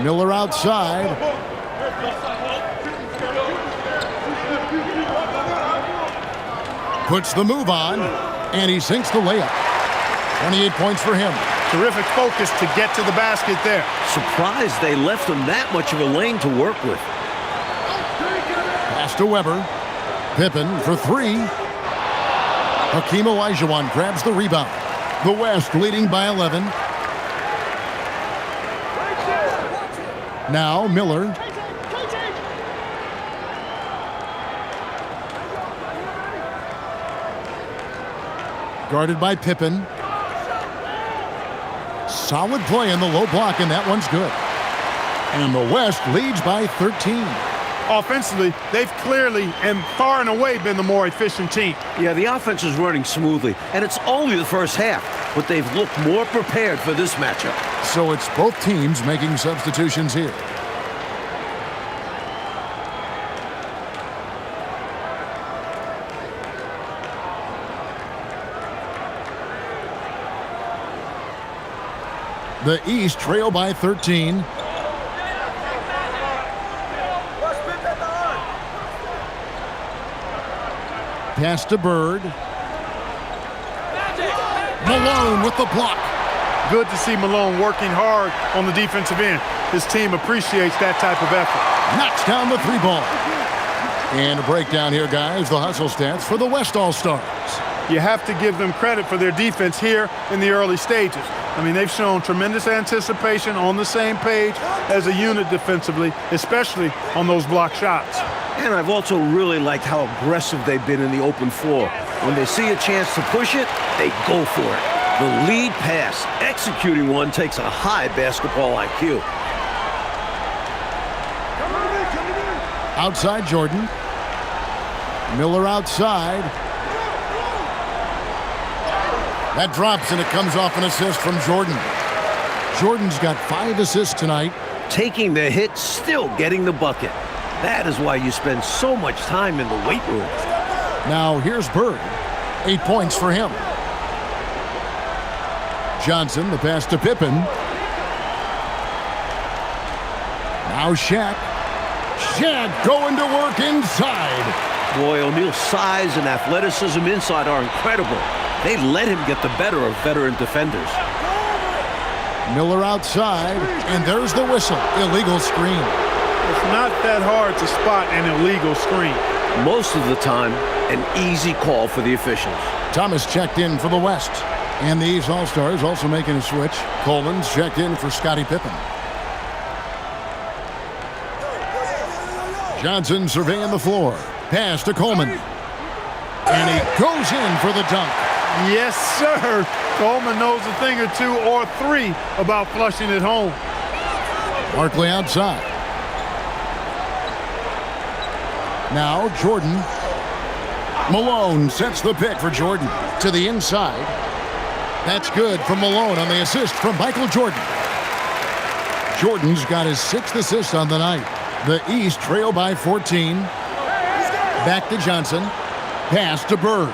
Miller outside. Puts the move on, and he sinks the layup. 28 points for him. Terrific focus to get to the basket there. Surprised they left him that much of a lane to work with. Pass to Weber. Pippen for 3. Hakeem Olajuwon grabs the rebound. The West leading by 11. Now Miller. Guarded by Pippen. Solid play in the low block, and that one's good. And the West leads by 13. Offensively, they've clearly and far and away been the more efficient team. Yeah, the offense is running smoothly, and it's only the first half, but they've looked more prepared for this matchup. So it's both teams making substitutions here. The East trail by 13. Pass to Bird. Malone with the block. Good to see Malone working hard on the defensive end. His team appreciates that type of effort. Knocks down the 3-ball. And a breakdown here, guys. The hustle stats for the West All-Stars. You have to give them credit for their defense here in the early stages. I mean, they've shown tremendous anticipation, on the same page as a unit defensively, especially on those block shots. And I've also really liked how aggressive they've been in the open floor. When they see a chance to push it, they go for it. The lead pass, executing one, takes a high basketball IQ. Outside Jordan. Miller outside. That drops, and it comes off an assist from Jordan. Jordan's got 5 assists tonight. Taking the hit, still getting the bucket. That is why you spend so much time in the weight room. Now here's Bird. 8 points for him. Johnson, the pass to Pippen. Now Shaq. Shaq going to work inside. Boy, O'Neal's size and athleticism inside are incredible. They let him get the better of veteran defenders. Miller outside, and there's the whistle. Illegal screen. It's not that hard to spot an illegal screen. Most of the time, an easy call for the officials. Thomas checked in for the West. And the East All-Stars also making a switch. Coleman's checked in for Scottie Pippen. Johnson surveying the floor. Pass to Coleman. And he goes in for the dunk. Yes, sir. Coleman knows a thing or two or three about flushing it home. Barkley outside. Now Jordan. Malone sets the pick for Jordan to the inside. That's good from Malone on the assist from Michael Jordan. Jordan's got his 6th assist on the night. The East trail by 14. Back to Johnson. Pass to Bird.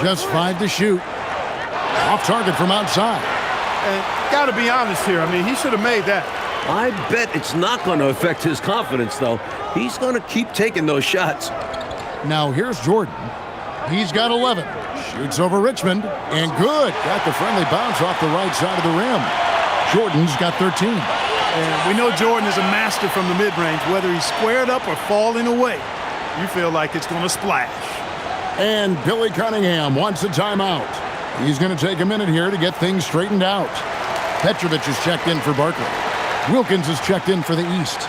Just 5 to shoot. Off target from outside. And got to be honest here. I mean, he should have made that. I bet it's not going to affect his confidence, though. He's going to keep taking those shots. Now here's Jordan. He's got 11. Shoots over Richmond. And good. Got the friendly bounce off the right side of the rim. Jordan's got 13. And we know Jordan is a master from the mid-range. Whether he's squared up or falling away, you feel like it's going to splash. And Billy Cunningham wants a timeout. He's going to take a minute here to get things straightened out. Petrovic has checked in for Barkley. Wilkins has checked in for the East.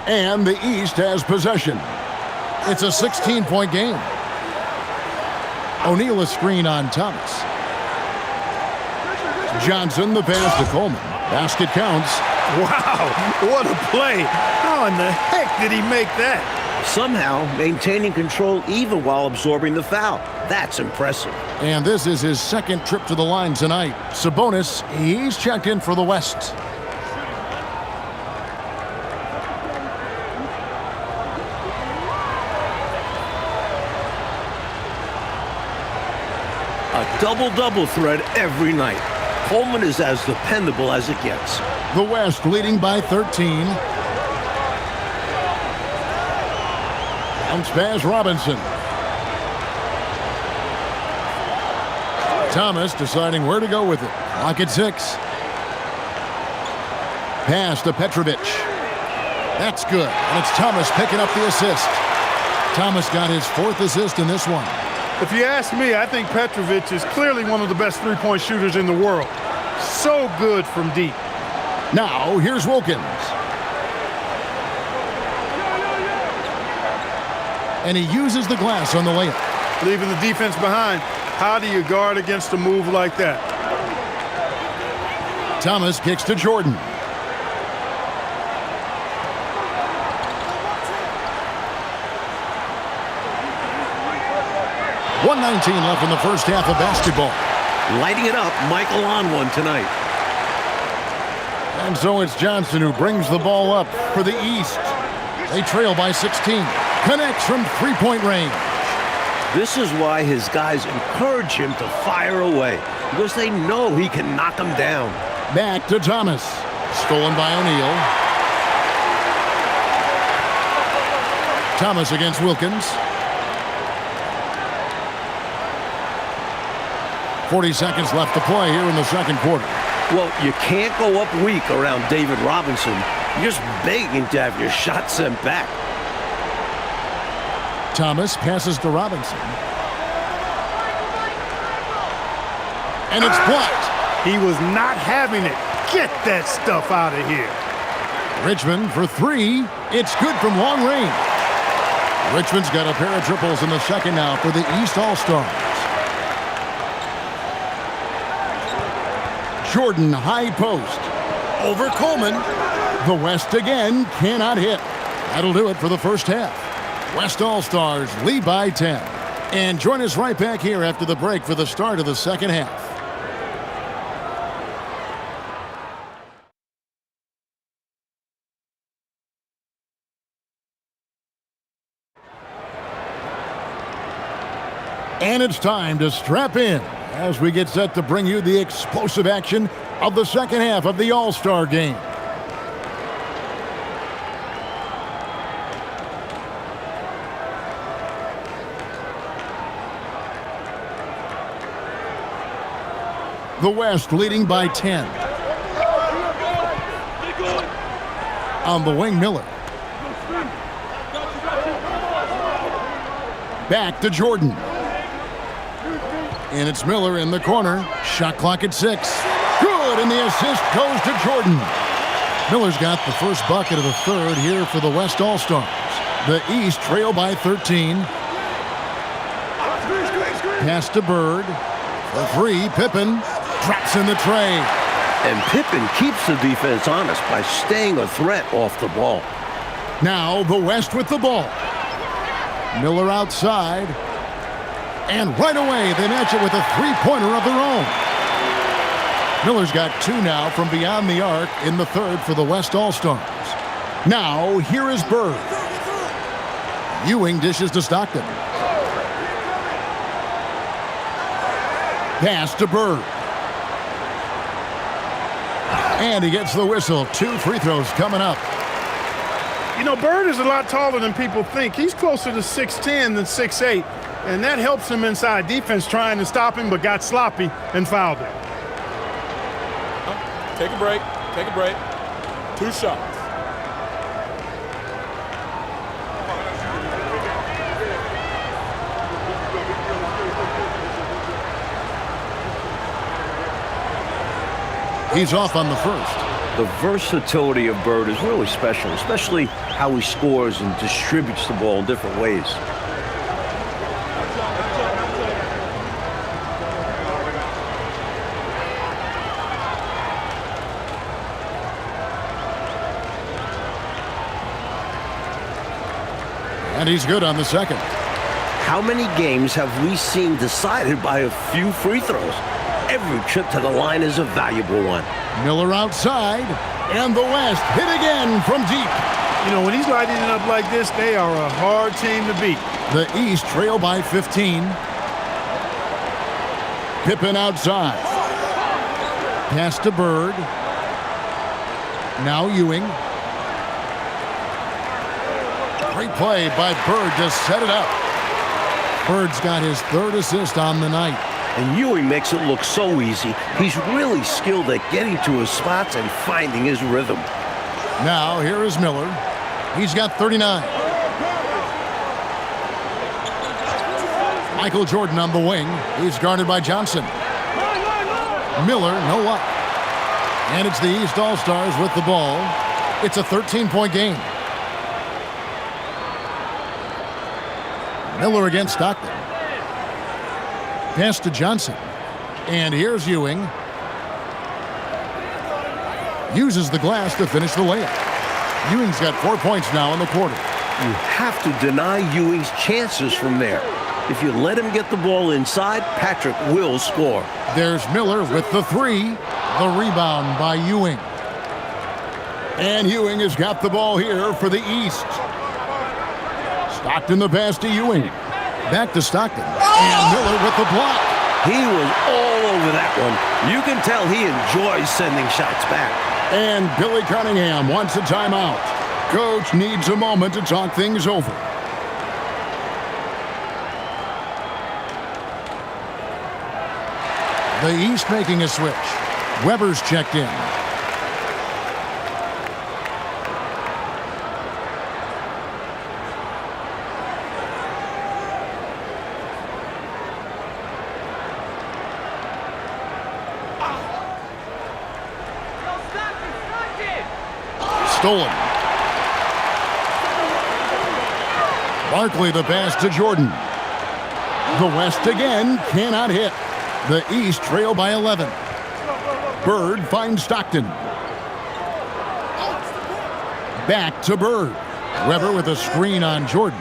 And the East has possession. It's a 16-point game. O'Neal a screen on Thomas. Johnson the pass to Coleman. Basket counts. Wow, what a play. How in the heck did he make that? Somehow maintaining control even while absorbing the foul. That's impressive. And this is his 2nd trip to the line tonight. Sabonis, he's checked in for the West. A double-double threat every night. Coleman is as dependable as it gets. The West leading by 13. Bounce pass Robinson. Thomas deciding where to go with it. Clock at 6. Pass to Petrovic. That's good. And it's Thomas picking up the assist. Thomas got his 4th assist in this one. If you ask me, I think Petrovic is clearly one of the best three-point shooters in the world. So good from deep. Now, here's Wilkins. And he uses the glass on the layup. Leaving the defense behind. How do you guard against a move like that? Thomas kicks to Jordan. .119 left in the first half of basketball. Lighting it up, Michael on one tonight. And so it's Johnson who brings the ball up for the East. They trail by 16. Connects from three-point range. This is why his guys encourage him to fire away, because they know he can knock them down. Back to Thomas. Stolen by O'Neal. Thomas against Wilkins. 40 seconds left to play here in the second quarter. Well, you can't go up weak around David Robinson. You're just begging to have your shot sent back. Thomas passes to Robinson. And it's blocked. He was not having it. Get that stuff out of here. Richmond for three. It's good from long range. Richmond's got a pair of triples in the second now for the East All-Stars. Jordan high post. Over Coleman. The West again cannot hit. That'll do it for the first half. West All-Stars lead by 10. And join us right back here after the break for the start of the second half. And it's time to strap in as we get set to bring you the explosive action of the second half of the All-Star game. The West leading by 10. On the wing, Miller. Back to Jordan. And it's Miller in the corner. Shot clock at 6. Good, and the assist goes to Jordan. Miller's got the first bucket of the third here for the West All-Stars. The East trail by 13. Pass to Bird. For three, Pippen drops in the tray. And Pippen keeps the defense honest by staying a threat off the ball. Now the West with the ball. Miller outside. And right away, they match it with a three-pointer of their own. Miller's got two now from beyond the arc in the third for the West All-Stars. Now, here is Bird. Ewing dishes to Stockton. Pass to Bird. And he gets the whistle. 2 free throws coming up. You know, Bird is a lot taller than people think. He's closer to 6'10" than 6'8", and that helps him inside defense trying to stop him, but got sloppy and fouled him. Take a break. Take a break. 2 shots. He's off on the first. The versatility of Bird is really special, especially how he scores and distributes the ball in different ways. And he's good on the second. How many games have we seen decided by a few free throws? Every trip to the line is a valuable one. Miller outside, and the West hit again from deep. You know, when he's lighting it up like this, they are a hard team to beat. The East trail by 15. Pippen outside. Pass to Bird. Now Ewing. Great play by Bird to set it up. Bird's got his third assist on the night. And Ewing makes it look so easy. He's really skilled at getting to his spots and finding his rhythm. Now here is Miller. He's got 39. Michael Jordan on the wing. He's guarded by Johnson. Miller, no luck. And it's the East All-Stars with the ball. It's a 13-point game. Miller against Stockton. Pass to Johnson. And here's Ewing. Uses the glass to finish the layup. Ewing's got 4 points now in the quarter. You have to deny Ewing's chances from there. If you let him get the ball inside, Patrick will score. There's Miller with the three. The rebound by Ewing. And Ewing has got the ball here for the East. Stockton the pass to Ewing. Back to Stockton. And Miller with the block. He was all over that one. You can tell he enjoys sending shots back. And Billy Cunningham wants a timeout. Coach needs a moment to talk things over. The East making a switch. Weber's checked in. Stolen. Barkley the pass to Jordan. The West again cannot hit. The East trail by 11. Bird finds Stockton. Back to Bird. Weber with a screen on Jordan.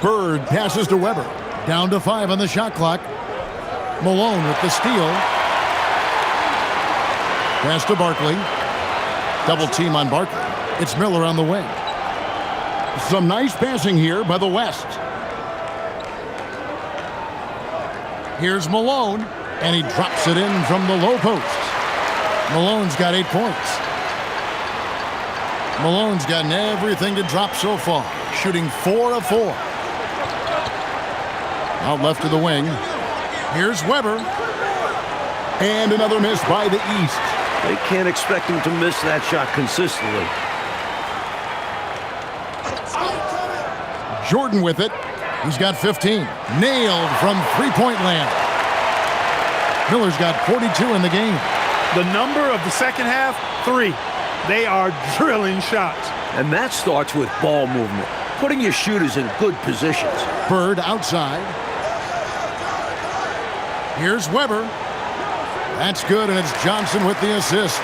Bird passes to Weber. Down to 5 on the shot clock. Malone with the steal. Pass to Barkley. Double team on Barkley. It's Miller on the wing. Some nice passing here by the West. Here's Malone, and he drops it in from the low post. Malone's got 8 points. Malone's gotten everything to drop so far, shooting 4 of 4. Out left to the wing. Here's Weber. And another miss by the East. They can't expect him to miss that shot consistently. Jordan with it. He's got 15. Nailed from three-point land. Miller's got 42 in the game. The number of the second half, 3. They are drilling shots. And that starts with ball movement, putting your shooters in good positions. Bird outside. Here's Weber. That's good, and it's Johnson with the assist.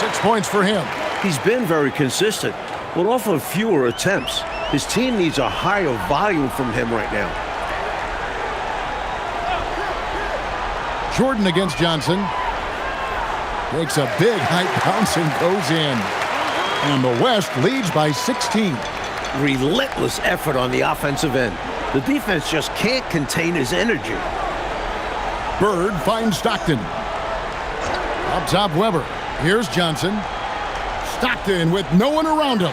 6 points for him. He's been very consistent, but often fewer attempts. His team needs a higher volume from him right now. Jordan against Johnson. Takes a big height bounce and goes in. And the West leads by 16. Relentless effort on the offensive end. The defense just can't contain his energy. Bird finds Stockton. Up top, Weber. Here's Johnson. Stockton with no one around him.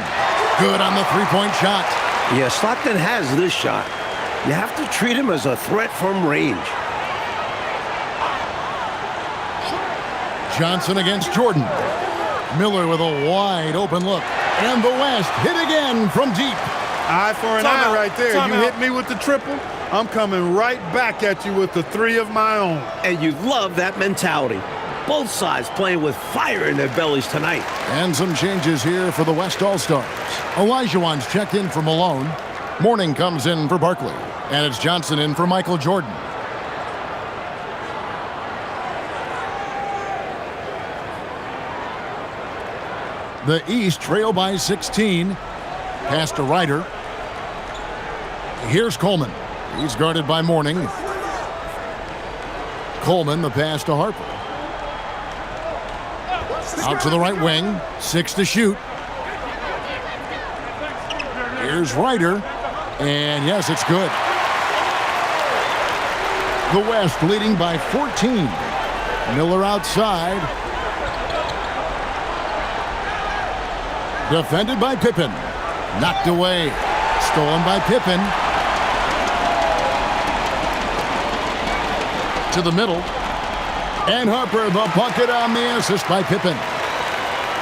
Good on the three-point shot. Yeah, Stockton has this shot. You have to treat him as a threat from range. Johnson against Jordan. Miller with a wide open look. And the West hit again from deep. Eye for an eye right there. You hit me with the triple, I'm coming right back at you with the 3 of my own. And you love that mentality. Both sides playing with fire in their bellies tonight. And some changes here for the West All-Stars. Olajuwon's checked in for Malone. Mourning comes in for Barkley. And it's Johnson in for Michael Jordan. The East trail by 16. Pass to Ryder. Here's Coleman. He's guarded by Mourning. Coleman, the pass to Harper. Out to the right wing. 6 to shoot. Here's Ryder. And yes, it's good. The West leading by 14. Miller outside. Defended by Pippen. Knocked away. Stolen by Pippen. To the middle. And Harper, the bucket on the assist by Pippen.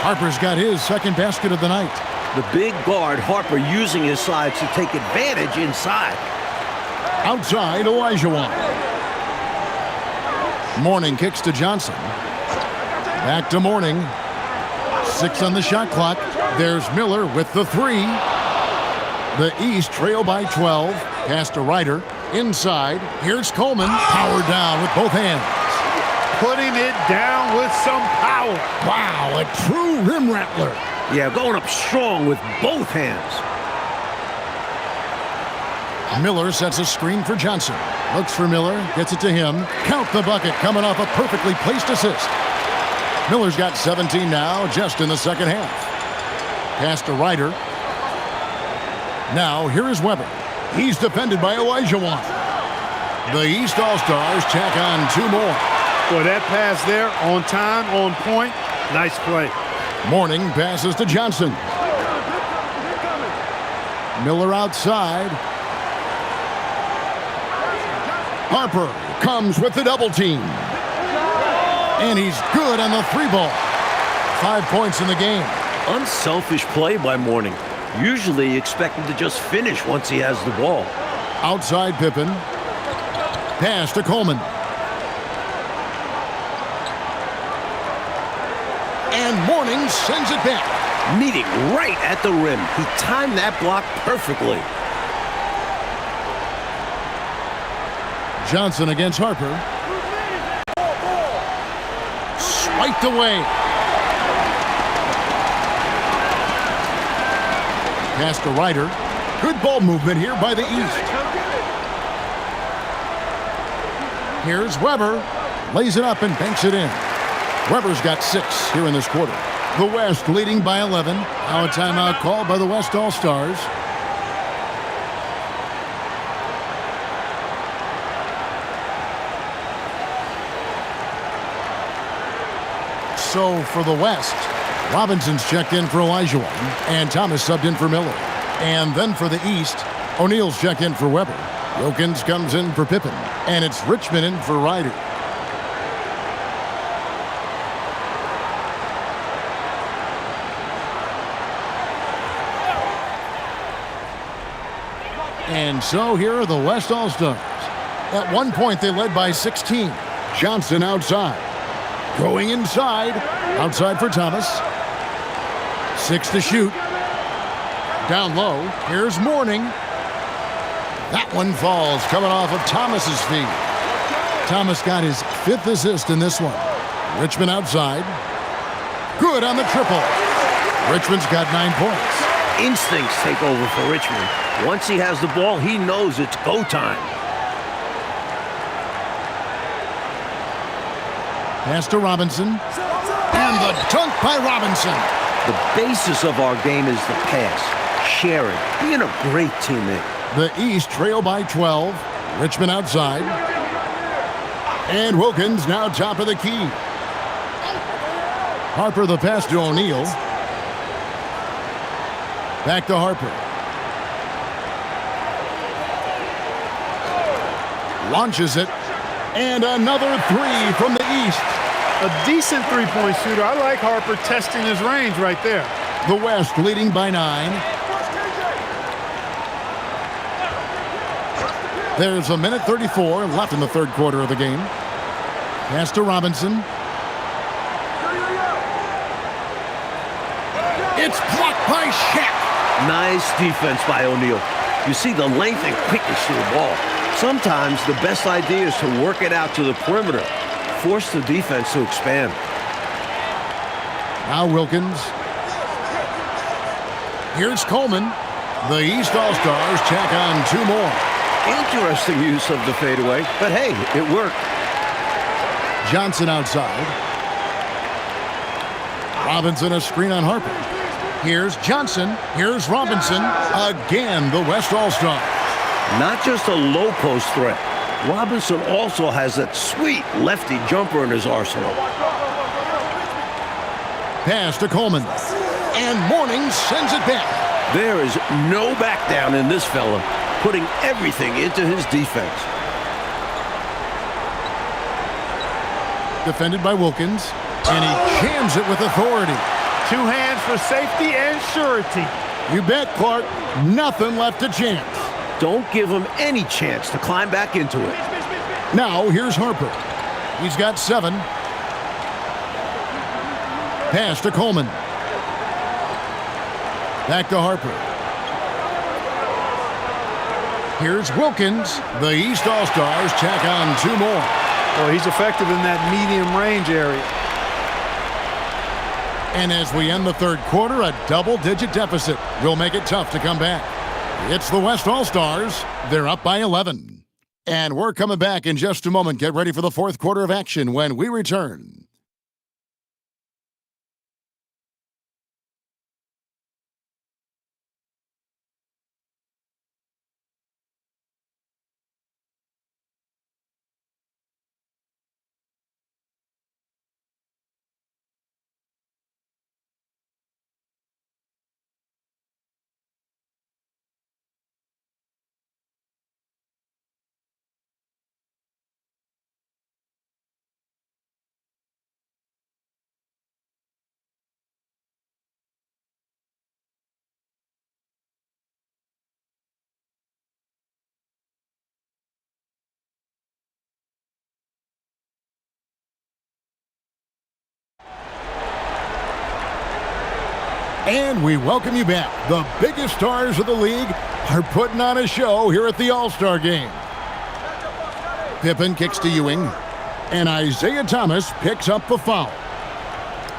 Harper's got his second basket of the night. The big guard, Harper, using his sides to take advantage inside. Outside, Olajuwon. Mourning kicks to Johnson. Back to Mourning. 6 on the shot clock. There's Miller with the 3. The East trail by 12. Pass to Ryder. Inside. Here's Coleman. Power down with both hands. Putting it down with some power. Wow, a true rim rattler. Yeah, going up strong with both hands. Miller sets a screen for Johnson. Looks for Miller. Gets it to him. Count the bucket coming off a perfectly placed assist. Miller's got 17 now, just in the second half. Pass to Ryder. Now, here is Weber. He's defended by Olajuwon. The East All-Stars tack on 2 more. Boy, that pass there, on time, on point. Nice play. Mourning passes to Johnson. Miller outside. Harper comes with the double team. And he's good on the 3-ball. 5 points in the game. Unselfish play by Mourning. Usually you expect him to just finish once he has the ball. Outside Pippen. Pass to Coleman. And Mourning sends it back. Meeting right at the rim. He timed that block perfectly. Johnson against Harper. Swiped away. Pass to Ryder. Good ball movement here by the East. Here's Weber. Lays it up and banks it in. Weber's got 6 here in this quarter. The West leading by 11. Now a timeout called by the West All-Stars. So for the West, Robinson's checked in for Olajuwon, and Thomas subbed in for Miller. And then for the East, O'Neal's checked in for Weber. Wilkins comes in for Pippen, and it's Richmond in for Ryder. And so here are the West All-Stars. At one point, they led by 16. Johnson outside. Going inside. Outside for Thomas. 6 to shoot. Down low. Here's Mourning. That one falls, coming off of Thomas's feet. Thomas got his 5th assist in this one. Richmond outside. Good on the triple. Richmond's got 9 points. Instincts take over for Richmond. Once he has the ball, he knows it's go time. Pass to Robinson. And the dunk by Robinson. The basis of our game is the pass, sharing, being a great teammate. The East trail by 12. Richmond outside. And Wilkins now top of the key. Harper the pass to O'Neal. Back to Harper. Launches it. And another 3 from the East. A decent three-point shooter. I like Harper testing his range right there. The West leading by 9. There's a minute 34 left in the third quarter of the game. Pass to Robinson. It's blocked by Shaq. Nice defense by O'Neal. You see the length and quickness to the ball. Sometimes the best idea is to work it out to the perimeter. Force the defense to expand. Now Wilkins. Here's Coleman. The East All-Stars tack on 2 more. Interesting use of the fadeaway, but hey, it worked. Johnson outside. Robinson a screen on Harper. Here's Johnson. Here's Robinson. Again, the West All-Stars. Not just a low post threat. Robinson also has that sweet lefty jumper in his arsenal. Pass to Coleman. And Mourning sends it back. There is no back down in this fella, putting everything into his defense. Defended by Wilkins. And he jams it with authority. 2 hands for safety and surety. You bet, Clark. Nothing left to chance. Don't give him any chance to climb back into it. Now, here's Harper. He's got 7. Pass to Coleman. Back to Harper. Here's Wilkins. The East All-Stars tack on 2 more. Well, he's effective in that medium range area. And as we end the third quarter, a double-digit deficit will make it tough to come back. It's the West All-Stars. They're up by 11. And we're coming back in just a moment. Get ready for the fourth quarter of action when we return. And we welcome you back. The biggest stars of the league are putting on a show here at the All-Star Game. Pippen kicks to Ewing, and Isaiah Thomas picks up the foul.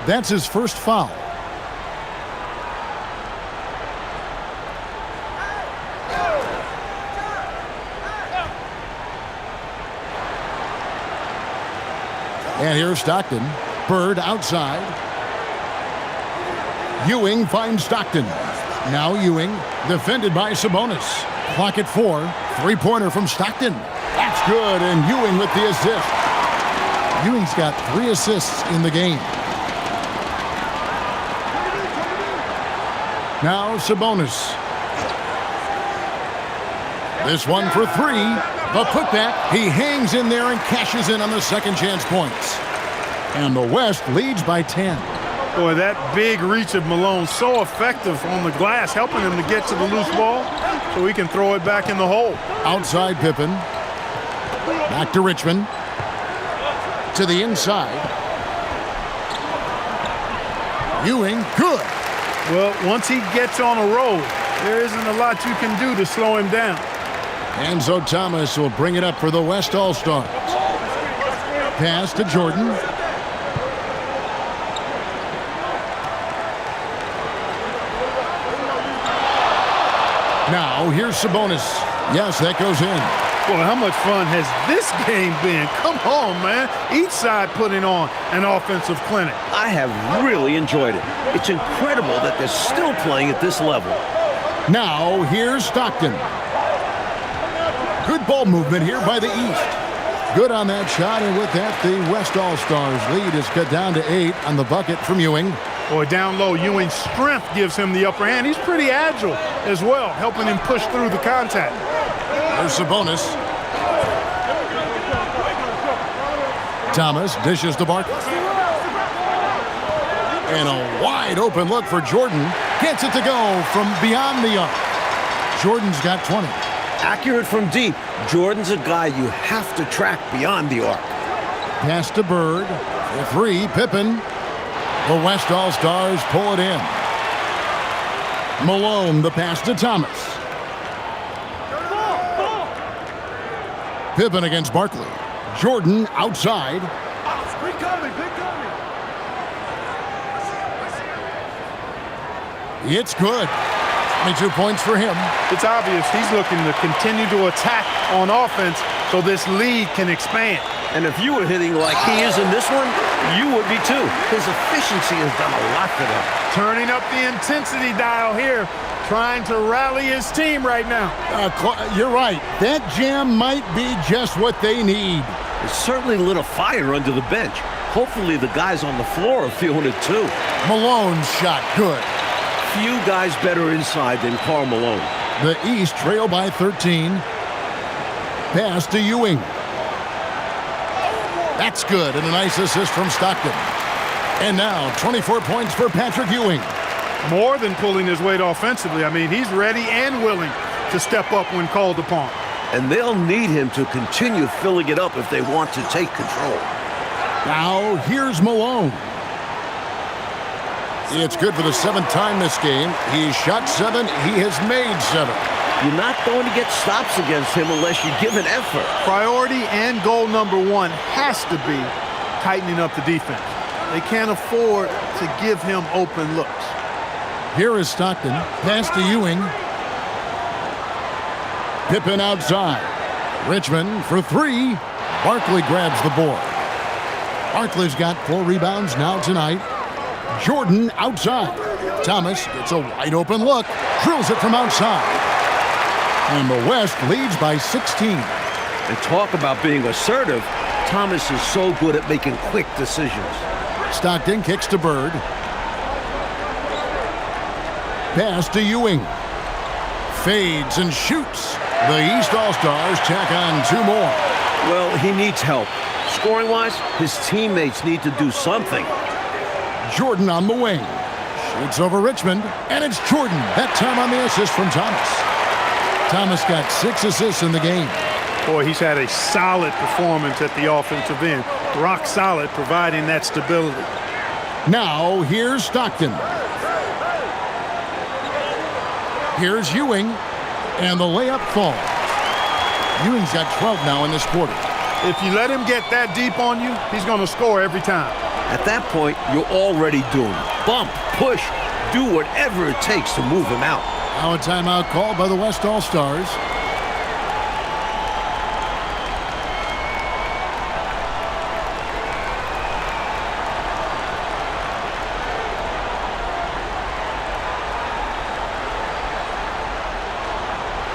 That's his first foul. And here's Stockton. Bird outside. Ewing finds Stockton. Now Ewing, defended by Sabonis. Clock at 4. Three-pointer from Stockton. That's good, and Ewing with the assist. Ewing's got 3 assists in the game. Now Sabonis. This one for 3. The putback. He hangs in there and cashes in on the second chance points. And the West leads by 10. Boy, that big reach of Malone, so effective on the glass, helping him to get to the loose ball so he can throw it back in the hole. Outside Pippen. Back to Richmond. To the inside. Ewing, good. Well, once he gets on a roll, there isn't a lot you can do to slow him down. Enzo Thomas will bring it up for the West All-Stars. Pass to Jordan. Now, here's Sabonis. Yes, that goes in. Boy, how much fun has this game been? Come on, man. Each side putting on an offensive clinic. I have really enjoyed it. It's incredible that they're still playing at this level. Now, here's Stockton. Good ball movement here by the East. Good on that shot, and with that, the West All-Stars lead is cut down to 8 on the bucket from Ewing. Boy, down low, Ewing's strength gives him the upper hand. He's pretty agile as well, helping him push through the contact. There's Sabonis. Thomas dishes to Barkley. And a wide open look for Jordan. Gets it to go from beyond the arc. Jordan's got 20. Accurate from deep. Jordan's a guy you have to track beyond the arc. Pass to Bird. For 3, Pippen. The West All-Stars pull it in. Malone, the pass to Thomas. Pippen against Barkley. Jordan outside. It's good. 22 points for him. It's obvious he's looking to continue to attack on offense so this lead can expand. And if you were hitting like he is in this one, you would be too. His efficiency has done a lot for them. Turning up the intensity dial here, trying to rally his team right now. You're right. That jam might be just what they need. It certainly lit a fire under the bench. Hopefully the guys on the floor are feeling it too. Malone's shot, good. Few guys better inside than Karl Malone. The East trail by 13. Pass to Ewing. That's good, and a nice assist from Stockton. And now 24 points for Patrick Ewing. More than pulling his weight offensively. I mean, he's ready and willing to step up when called upon. And they'll need him to continue filling it up if they want to take control. Now, here's Malone. It's good for the 7th time this game. He's shot 7. He has made 7. You're not going to get stops against him unless you give an effort. Priority and goal number 1 has to be tightening up the defense. They can't afford to give him open looks. Here is Stockton. Pass to Ewing. Pippen outside. Richmond for 3. Barkley grabs the board. Barkley's got 4 rebounds now tonight. Jordan outside. Thomas gets a wide open look. Drills it from outside. And the West leads by 16. And talk about being assertive. Thomas is so good at making quick decisions. Stockton kicks to Bird. Pass to Ewing. Fades and shoots. The East All-Stars tack on 2 more. Well, he needs help. Scoring-wise, his teammates need to do something. Jordan on the wing. Shoots over Richmond, and it's Jordan. That time on the assist from Thomas. Thomas got 6 assists in the game. Boy, he's had a solid performance at the offensive end. Rock solid, providing that stability. Now, here's Stockton. Here's Ewing, and the layup falls. Ewing's got 12 now in this quarter. If you let him get that deep on you, he's going to score every time. At that point, you're already doomed. Bump, push, do whatever it takes to move him out. Now a timeout called by the West All-Stars.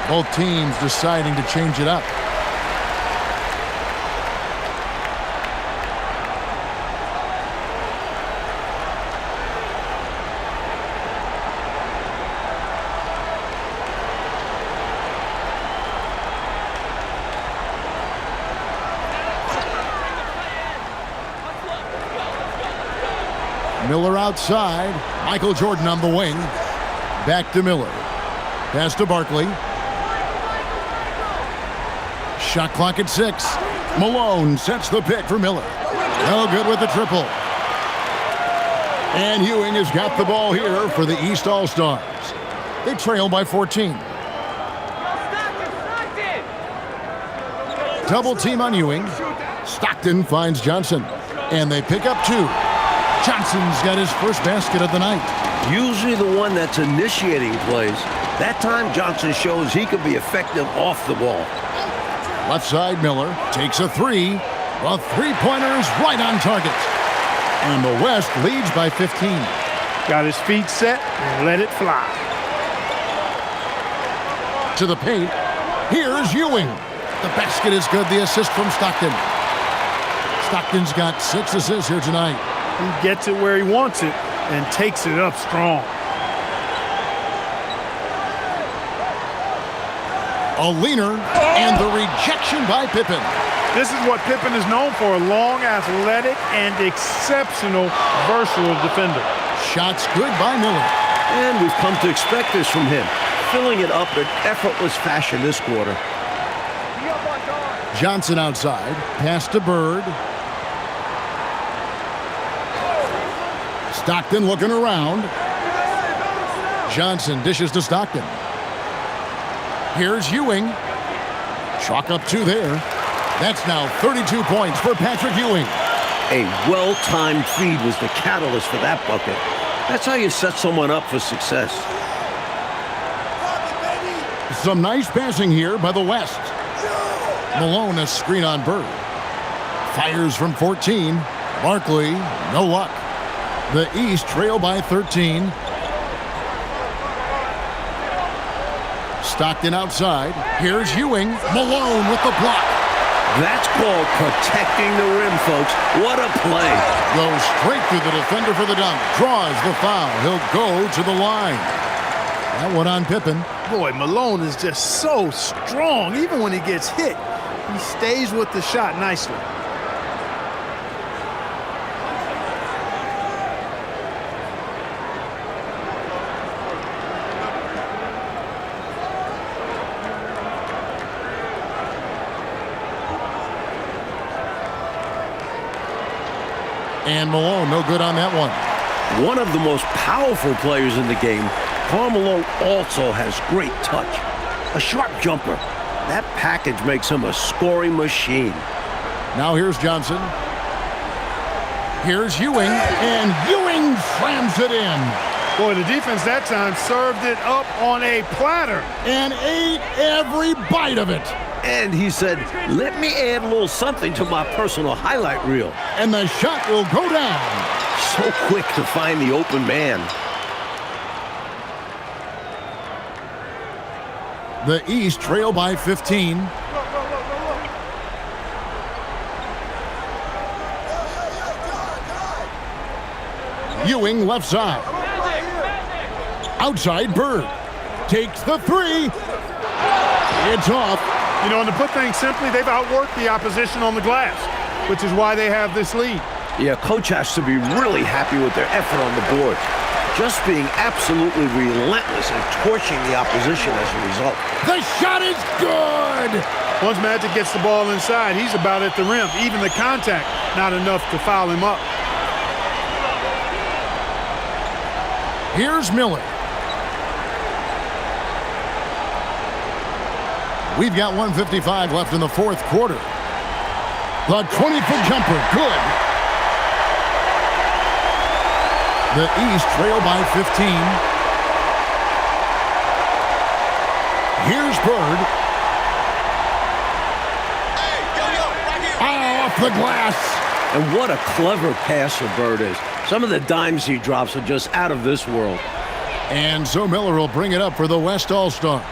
Both teams deciding to change it up. Miller outside. Michael Jordan on the wing. Back to Miller. Pass to Barkley. Shot clock at 6. Malone sets the pick for Miller. No good with the triple. And Ewing has got the ball here for the East All-Stars. They trail by 14. Double team on Ewing. Stockton finds Johnson. And they pick up 2. Johnson's got his first basket of the night. Usually the one that's initiating plays. That time Johnson shows he can be effective off the ball. Left side, Miller takes a 3. The three-pointer's right on target. And the West leads by 15. Got his feet set and let it fly. To the paint. Here's Ewing. The basket is good. The assist from Stockton. Stockton's got 6 assists here tonight. He gets it where he wants it and takes it up strong. A leaner and the rejection by Pippen. This is what Pippen is known for, a long, athletic, and exceptional, versatile defender. Shots good by Miller. And we've come to expect this from him, filling it up in effortless fashion this quarter. Johnson outside. Pass to Bird. Stockton looking around. Johnson dishes to Stockton. Here's Ewing. Chalk up 2 there. That's now 32 points for Patrick Ewing. A well-timed feed was the catalyst for that bucket. That's how you set someone up for success. Some nice passing here by the West. Malone a screen on Bird. Fires from 14. Barkley, no luck. The East trail by 13. Stockton outside. Here's Ewing. Malone with the block. That's called protecting the rim, folks. What a play. Goes straight through the defender for the dunk. Draws the foul. He'll go to the line. That one on Pippen. Boy, Malone is just so strong. Even when he gets hit, he stays with the shot nicely. And Malone, no good on that one. One of the most powerful players in the game, Karl Malone also has great touch. A sharp jumper. That package makes him a scoring machine. Now here's Johnson. Here's Ewing, and Ewing slams it in. Boy, the defense that time served it up on a platter. And ate every bite of it. And he said, let me add a little something to my personal highlight reel. And the shot will go down. So quick to find the open man. The East trail by 15. Ewing left side. Outside Bird. Takes the 3. It's off. You know, and to put things simply, they've outworked the opposition on the glass, which is why they have this lead. Yeah, coach has to be really happy with their effort on the board. Just being absolutely relentless and torching the opposition as a result. The shot is good! Once Magic gets the ball inside, he's about at the rim. Even the contact, not enough to foul him up. Here's Miller. We've got 1:55 left in the fourth quarter. The 20-foot jumper, good. The East trail by 15. Here's Bird. Off the glass. And what a clever passer Bird is. Some of the dimes he drops are just out of this world. And so Miller will bring it up for the West All-Stars.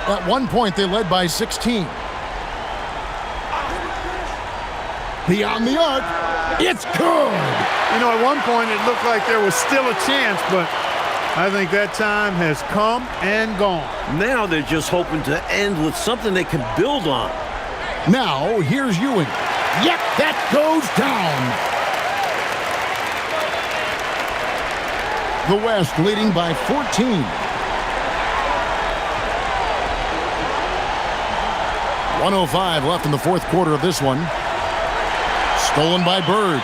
At one point, they led by 16. Beyond the arc, it's good. You know, at one point it looked like there was still a chance, but I think that time has come and gone. Now they're just hoping to end with something they can build on. Now, here's Ewing. Yep, that goes down. The West leading by 14. 1:05 left in the fourth quarter of this one. Stolen by Bird.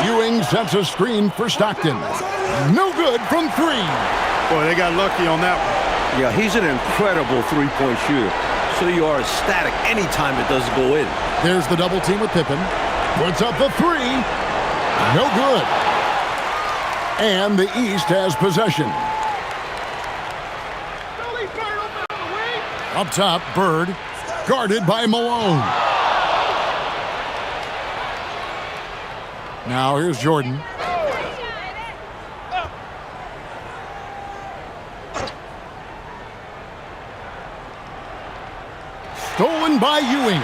Ewing sets a screen for Stockton. No good from three. Boy, they got lucky on that one. Yeah, he's an incredible three-point shooter. So you are ecstatic anytime it doesn't go in. There's the double team with Pippen. Puts up the three. No good. And the East has possession. Up top, Bird. Guarded by Malone. Now here's Jordan. Stolen by Ewing.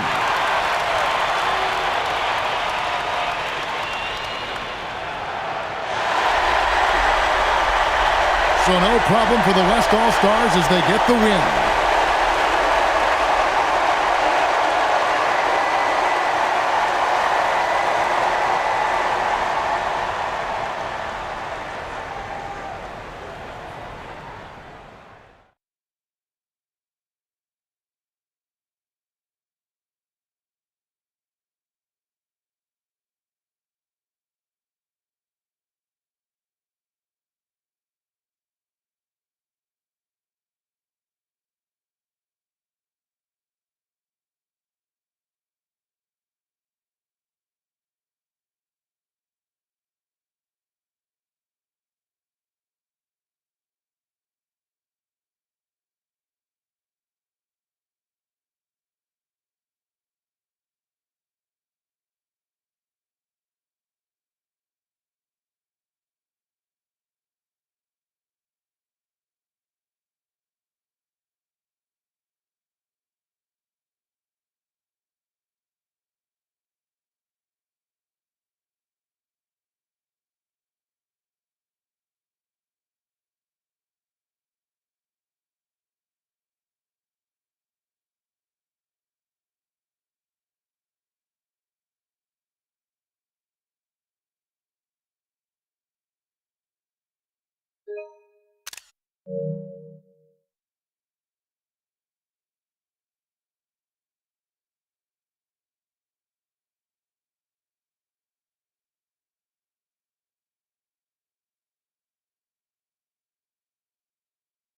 So no problem for the West All-Stars as they get the win.